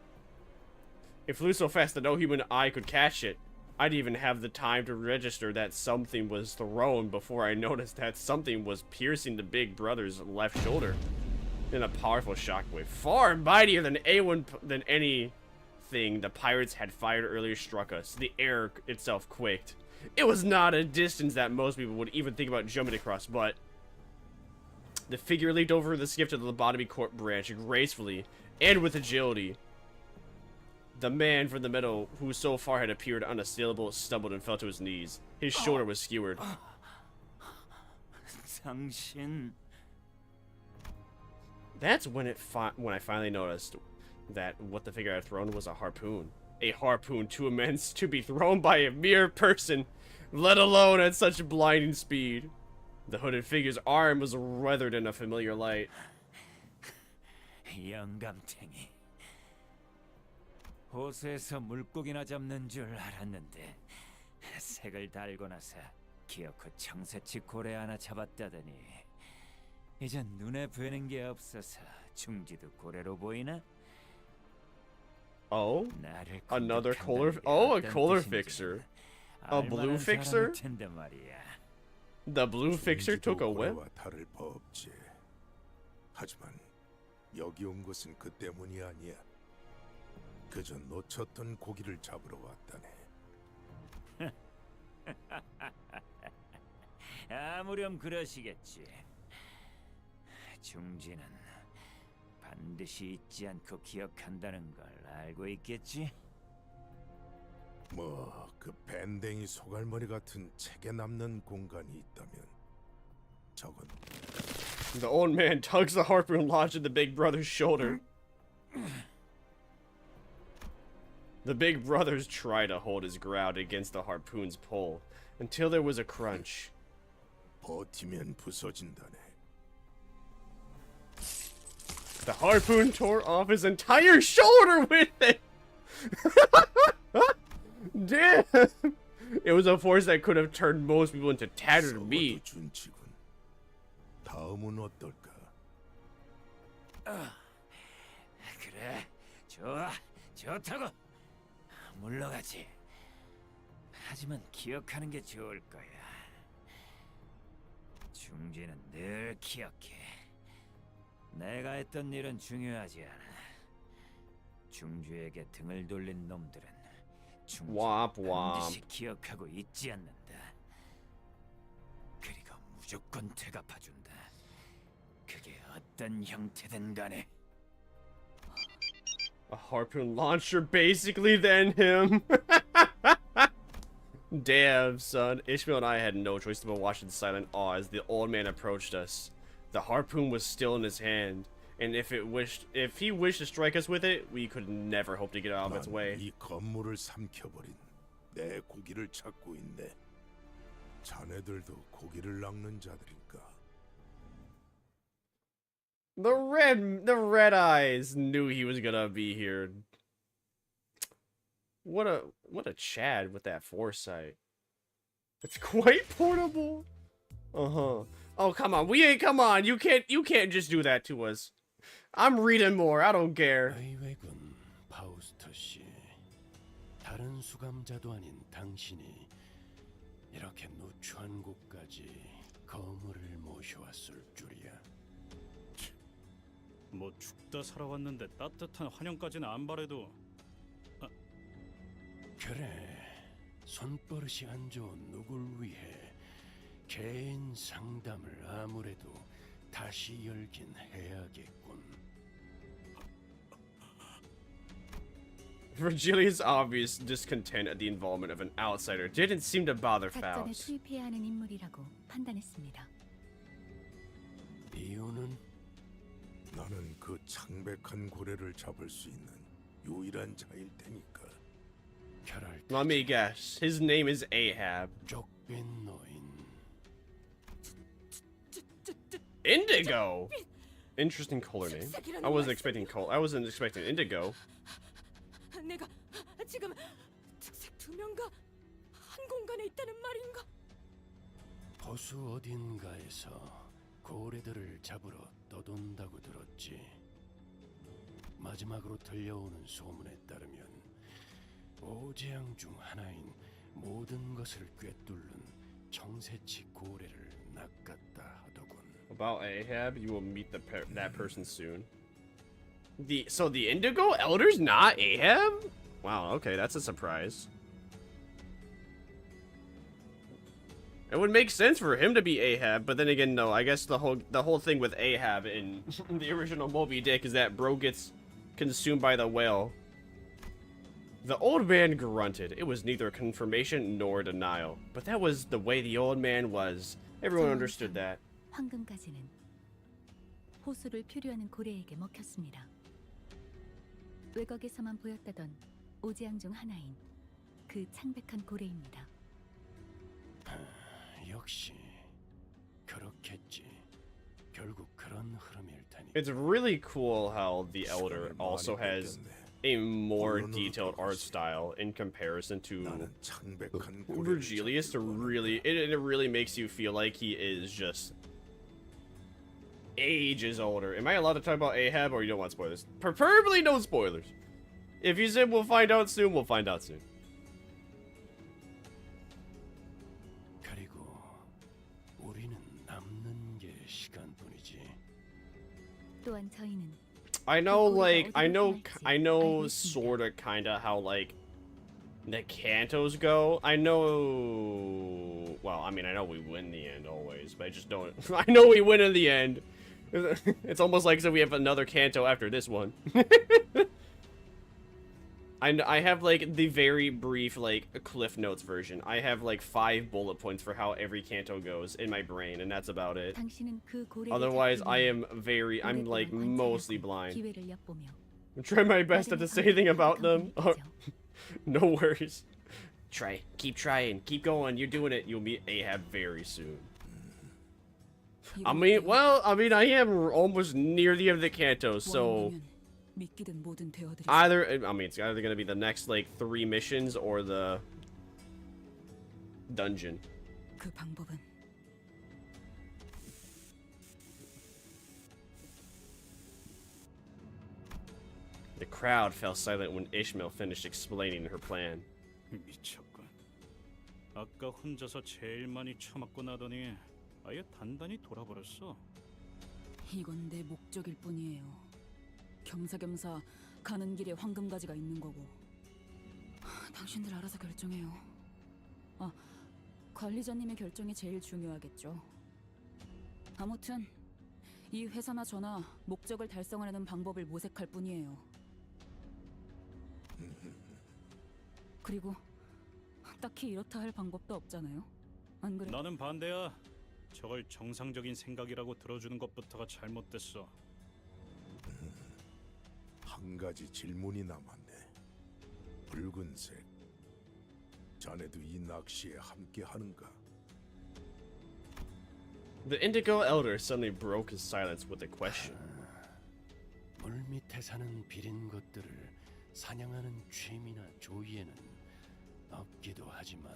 It flew so fast that no human eye could catch it. I didn't even have the time to register that something was thrown before I noticed that something was piercing the big brother's left shoulder. Then a powerful shockwave, far mightier than anything the pirates had fired earlier, struck us. The air itself quaked. It was not a distance that most people would even think about jumping across, but the figure leaped over the skiff to the lobotomy branch gracefully and with agility. The man from the meadow, who so far had appeared unassailable, stumbled and fell to his knees. His shoulder was skewered. That's when I finally noticed that what the figure had thrown was a harpoon. A harpoon too immense to be thrown by a mere person, let alone at such blinding speed. The hooded figure's arm was weathered in a familiar light. 영감탱이. 호수에서 물고기나 잡는 줄 알았는데 색을 달고 나서 기어코 청새치 고래 하나 잡았다더니 이젠 눈에 보이는 게 없어서 중지도 고래로 보이나? Oh, another color. Oh, a color fixer. A blue fixer? The blue fixer took a whip? 다를 바 없지. 하지만 여기 온 것은 그 때문이 아니야. 그저 놓쳤던 고기를 잡으러 왔다네. 아무렴 그러시겠지. 중지는 반드시 잊지 않고 기억한다는 걸 알고 있겠지? 뭐 그 밴댕이 소갈머리 같은 책에 남는 공간이 있다면 저건. The old man tugs the harpoon lodged in the big brother's shoulder. The big brothers try to hold his ground against the harpoon's pull until there was a crunch. 버티면 부서진다네. The harpoon tore off his entire shoulder with it! Damn! It was a force that could have turned most people into tattered meat. 다음은 어떨까? 그래, 좋아, 좋다고. 물러가지. 하지만 기억하는 게 좋을 거야. 중지는 늘 기억해. 내가 했던 일은 중요하지 않아. 중주에게 등을 돌린 놈들은 중주를 반드시 기억하고 잊지 않는다. 그리고 무조건 되갚아준다. 그게 어떤 형태든 간에. A harpoon launcher, basically, than him. Damn, son. Ishmael and I had no choice but watch in silent awe as the old man approached us. The harpoon was still in his hand, and if he wished to strike us with it, we could never hope to get out of its way. 이 건물을 삼켜버린 내 고기를 찾고 있네. 자네들도 고기를 낚는 자들인가? The red eyes knew he was gonna be here. What a Chad with that foresight. It's quite portable. Oh, come on. Come on. You can't just do that to us. I'm reading more. I don't care. 의외군 파우스터 씨. 다른 수감자도 아닌 당신이 이렇게 누추한 곳까지 거물을 모셔왔을 줄이야. 뭐 죽다 살아왔는데 따뜻한 환영까지는 안 바래도. 그래, 손버릇이 안 좋은 누굴 위해 개인 상담을 아무래도 다시 열긴 해야겠군. Virgilia's obvious discontent at the involvement of an outsider didn't seem to bother 작전에 Faust. 투입해야 하는 인물이라고 판단했습니다. 이유는? 나는 그 창백한 고래를 잡을 수 있는 유일한 자일 테니까. Let me guess. His name is Ahab. 족빈 노인. Indigo. Interesting color name. I wasn't expecting indigo. 내가 지금 특색 두 명과 한 공간에 있다는 말인가? 호수 어딘가에서 고래들을 잡으러 떠돈다고 들었지. 마지막으로 들려오는 소문에 따르면 오재앙 중 하나인 모든 것을 꿰뚫는 청새치 고래를 낚았다 하더군. About Ahab, you will meet that person soon. So the Indigo Elder's not Ahab? Wow, okay, that's a surprise. It would make sense for him to be Ahab, but then again, no. I guess the whole thing with Ahab in the original Moby Dick is that bro gets consumed by the whale. The old man grunted. It was neither confirmation nor denial, but that was the way the old man was. Everyone understood that. 황금가지는 호수를 표류하는 고래에게 먹혔습니다. 외곽에서만 보였다던 오재앙 중 하나인 그 창백한 고래입니다. 역시 그렇겠지. 결국 그런 흐름일 테니. It's really cool how the Elder also has a more detailed art style in comparison to Virgilius. To really, it really makes you feel like he is just ages older. Am I allowed to talk about Ahab, or you don't want spoilers? Preferably no spoilers. If you said we'll find out soon, we'll find out soon. 또한 저희는 I know, like, I know sorta kinda how, like, the cantos go. I know, well, I mean, I know we win in the end always, but I just don't, I know we win in the end. It's almost like so we have another canto after this one. I have, like, the very brief, like, Cliff Notes version. I have, like, 5 bullet points for how every canto goes in my brain, and that's about it. Otherwise, I'm, like, mostly blind. I'm trying my best not to say anything about them. Oh, no worries. Keep trying, keep going, you're doing it. You'll meet Ahab very soon. I mean, I am almost near the end of the canto, so... it's either gonna be the next, like, 3 missions or the dungeon. The crowd fell silent when Ishmael finished explaining her plan. 미쳤군. 아까 혼자서 제일 많이 처맞고 나더니 아예 단단히 돌아버렸어. 이건 내 목적일 뿐이에요. 겸사겸사 가는 길에 황금가지가 있는 거고. 당신들 알아서 결정해요. 관리자님의 결정이 제일 중요하겠죠. 아무튼 이 회사나 저나 목적을 달성하려는 방법을 모색할 뿐이에요. 그리고 딱히 이렇다 할 방법도 없잖아요. 안 그래? 나는 반대야. 저걸 정상적인 생각이라고 들어주는 것부터가 잘못됐어. 한 가지 질문이 남았네. 붉은색. 자네도 이 낚시에 함께 하는가? The Indigo Elder suddenly broke his silence with a question. 물 밑에 사는 비린 것들을 사냥하는 취미나 조이에는 없기도 하지만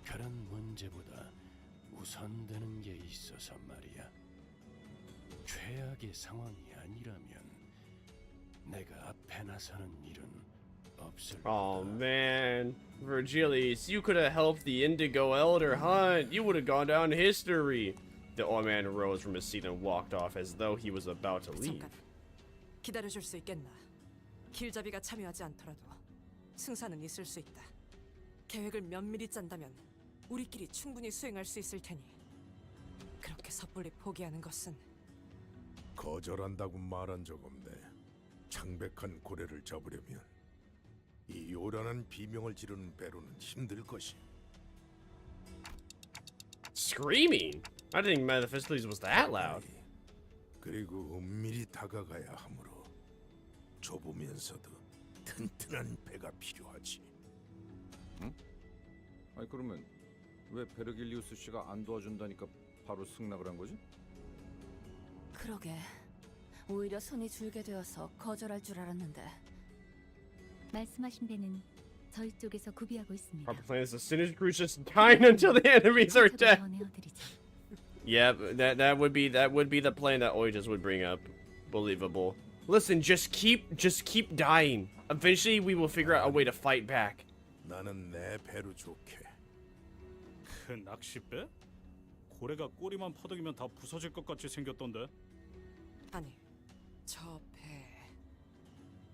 그런 문제보다 우선되는 게 있어서 말이야. 최악의 상황이 아니라면 내가 앞에 나서는 일은 없을 거다. Oh man, Virgilius, you could have helped the Indigo Elder hunt. You would have gone down in history. The old man rose from his seat and walked off as though he was about to leave. 잠깐 기다려줄 수 있겠나? 길잡이가 참여하지 않더라도 승산은 있을 수 있다. 계획을 면밀히 짠다면 우리끼리 충분히 수행할 수 있을 테니 그렇게 섣불리 포기하는 것은 거절한다고 말한 적 없네. 창백한 고래를 잡으려면 이 요란한 비명을 지르는 배로는 힘들 것이. Screaming? I didn't think Metaphysics was that loud. 그리고 은밀히 다가가야 하므로 좁으면서도 튼튼한 배가 필요하지. 응? 아니 그러면 왜 베르길리우스 씨가 안 도와준다니까 바로 승낙을 한 거지? 그러게. 오히려 손이 줄게 되어서 거절할 줄 알았는데 말씀하신 배는 저희 쪽에서 구비하고 있습니다. Proper plan is as soon as the crew's just dying until the enemies are dead. Yeah, that would be the plan that Oijas would bring up. Believable. Listen, just keep dying. Eventually, we will figure out a way to fight back. 나는 내 배로 좋게. 그 낚싯배? 고래가 꼬리만 퍼덕이면 다 부서질 것 같이 생겼던데. 아니, 저 배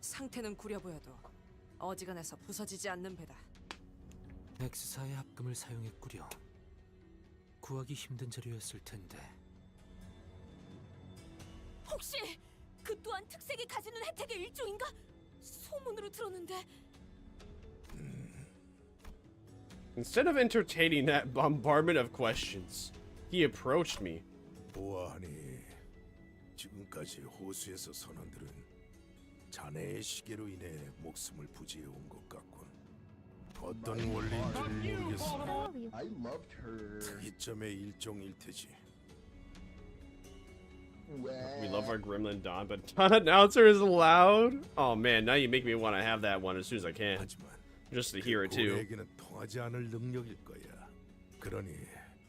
상태는 구려 보여도 어지간해서 부서지지 않는 배다. 엑스사의 합금을 사용했구려. 구하기 힘든 재료였을 텐데. 혹시 그 또한 특색이 가지는 혜택의 일종인가? 소문으로 들었는데. Instead of entertaining that bombardment of questions, he approached me. 보아하니 지금까지 호수에서 선원들은 자네의 시계로 인해 목숨을 부지해 온 것 같군. 어떤 원리인지는 모르겠으나 특이점의 일종일 테지. We love our Gremlin Don, but Don announcer is loud. Oh man, now you make me want to have that one as soon as I can, just to hear it too. 고래에게는 통하지 않을 능력일 거야. 그러니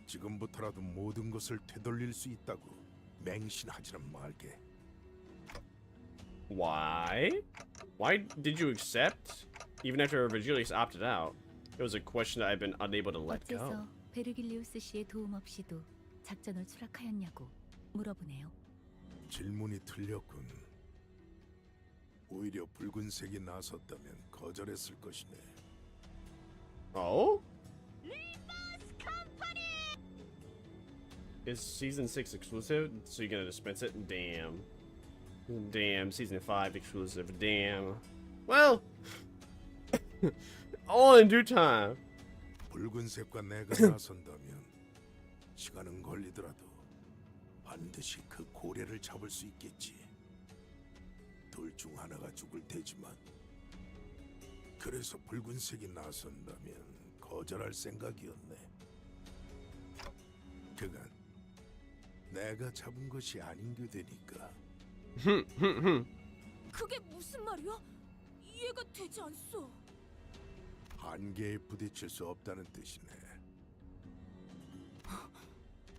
지금부터라도 모든 것을 되돌릴 수 있다고 맹신하지는 말게. Why? Why did you accept? Even after Virgilius opted out, it was a question that I've been unable to let go. 어째서 베르길리우스 씨의 도움 없이도 작전을 수락하였냐고 물어보네요. 질문이 틀렸군. 오히려 붉은색이 나섰다면 거절했을 것이네. Oh? Is season 6 exclusive? So you're gonna dispense it? Damn. Damn, season 5 exclusive. Damn. Well, all in due time. 붉은색과 내가 나선다면 시간은 걸리더라도 반드시 그 고래를 잡을 수 있겠지. 둘 중 하나가 죽을 테지만. 그래서 붉은색이 나선다면 거절할 생각이었네. 그간 내가 잡은 것이 아닌 게 되니까. 그게 무슨 말이야? 이해가 되지 않소. 한계에 부딪힐 수 없다는 뜻이네.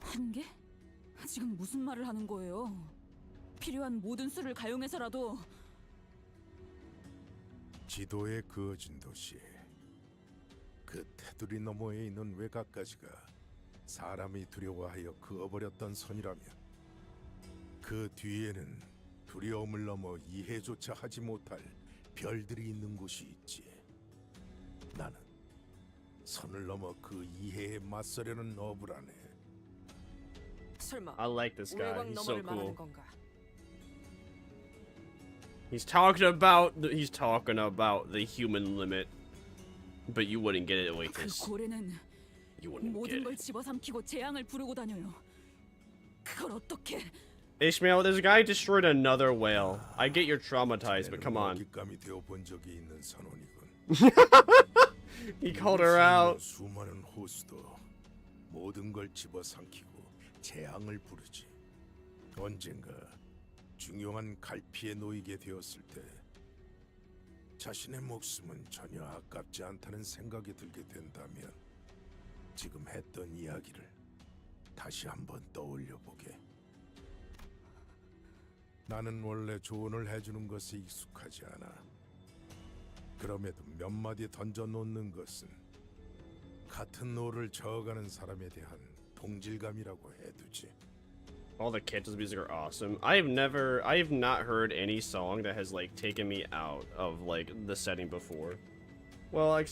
한계? 지금 무슨 말을 하는 거예요? 필요한 모든 수를 가용해서라도. 지도에 그어진 도시, 그 테두리 너머에 있는 외곽까지가 사람이 두려워하여 그어버렸던 선이라면 그 뒤에는 두려움을 넘어 이해조차 하지 못할 별들이 있는 곳이 있지. 나는 선을 넘어 그 이해에 맞서려는 어부라네. 설마 I like this guy. 외곽 He's so 너머를 cool. 말하는 건가? He's talking about the human limit, but you wouldn't get it like 그 this. 고래는 You wouldn't get 모든 it. 걸 집어삼키고 재앙을 부르고 다녀요. 그걸 어떻게? Ishmael, this guy destroyed another whale. I get you're traumatized, but come on. 먹잇감이 되어 본 적이 있는 선원이군. He called her out. 수많은 호수도 모든 걸 집어삼키고 재앙을 부르지. 언젠가 중요한 갈피에 놓이게 되었을 때 자신의 목숨은 전혀 아깝지 않다는 생각이 들게 된다면 지금 했던 이야기를 다시 한번 떠올려 보게. 나는 원래 조언을 해주는 것에 익숙하지 않아. 그럼에도 몇 마디 던져 놓는 것은 같은 노를 저어가는 사람에 대한 동질감이라고 해두지. All the Cantos music are awesome. I have not heard any song that has like taken me out of like the setting before. Well,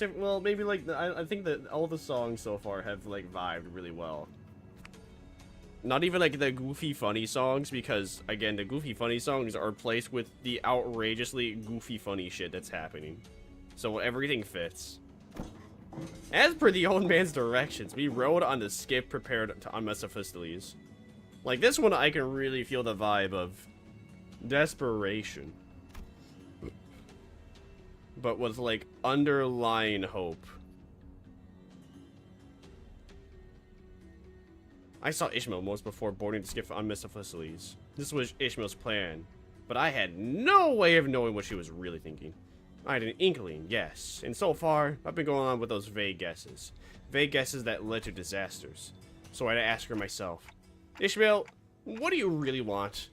maybe like I think that all the songs so far have like vibed really well. Not even like the goofy funny songs, because again the goofy funny songs are placed with the outrageously goofy funny shit that's happening. So everything fits. As per the old man's directions, we rode on the skiff prepared to unmess Mephistopheles. Like this one, I can really feel the vibe of desperation, but with like underlying hope. I saw Ishmael once before boarding the skiff on Mephistopheles. This was Ishmael's plan, but I had no way of knowing what she was really thinking. I had an inkling, yes. And so far, I've been going on with those vague guesses. Vague guesses that led to disasters. So I had to ask her myself, Ishmael, what do you really want?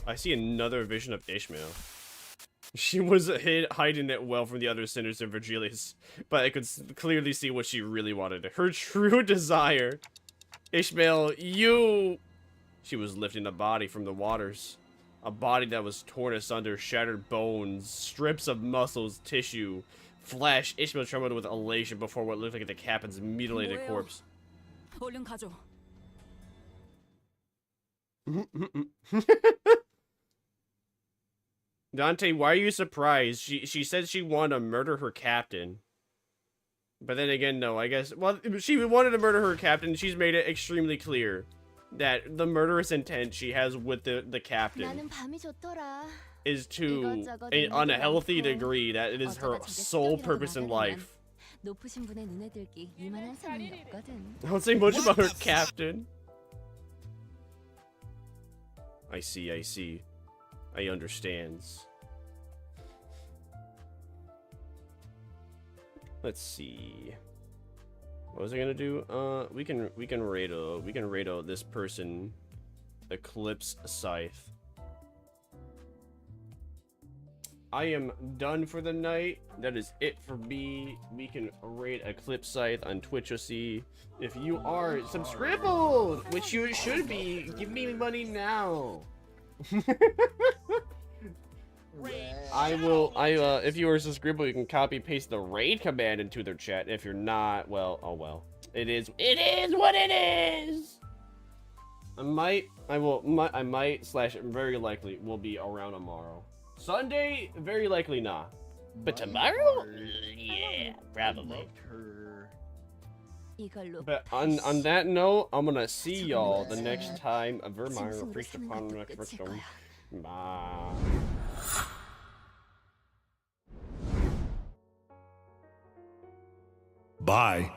I see another vision of Ishmael. She was hiding it well from the other sinners in Virgilius, but I could clearly see what she really wanted. Her true desire. Ishmael, you... She was lifting a body from the waters. A body that was torn asunder, shattered bones, strips of muscles, tissue, flesh. Ishmael trembled with elation before what looked like the captain's mutilated corpse. 얼른 가죠. Dante, why are you surprised? She said she wanted to murder her captain. But then again, no, I guess... Well, she wanted to murder her captain. She's made it extremely clear that the murderous intent she has with the captain is to an unhealthy degree that it is her sole purpose in life. I don't say much about her captain. I see. I understands. Let's see. What was I gonna do? We can rado this person, Eclipse Scythe. I am done for the night. That is it for me. We can raid Eclipse Scythe on Twitch. You'll see. If you are subscribed, which you should be, give me money now. If you are subscribed, you can copy paste the raid command into their chat. If you're not, well, oh well. It is what it is. I might / very likely will be around tomorrow. Sunday, very likely not. But tomorrow? Yeah, probably. But on that note, I'm gonna see y'all the next time a Vermire preached upon the next victim. Bye. Bye.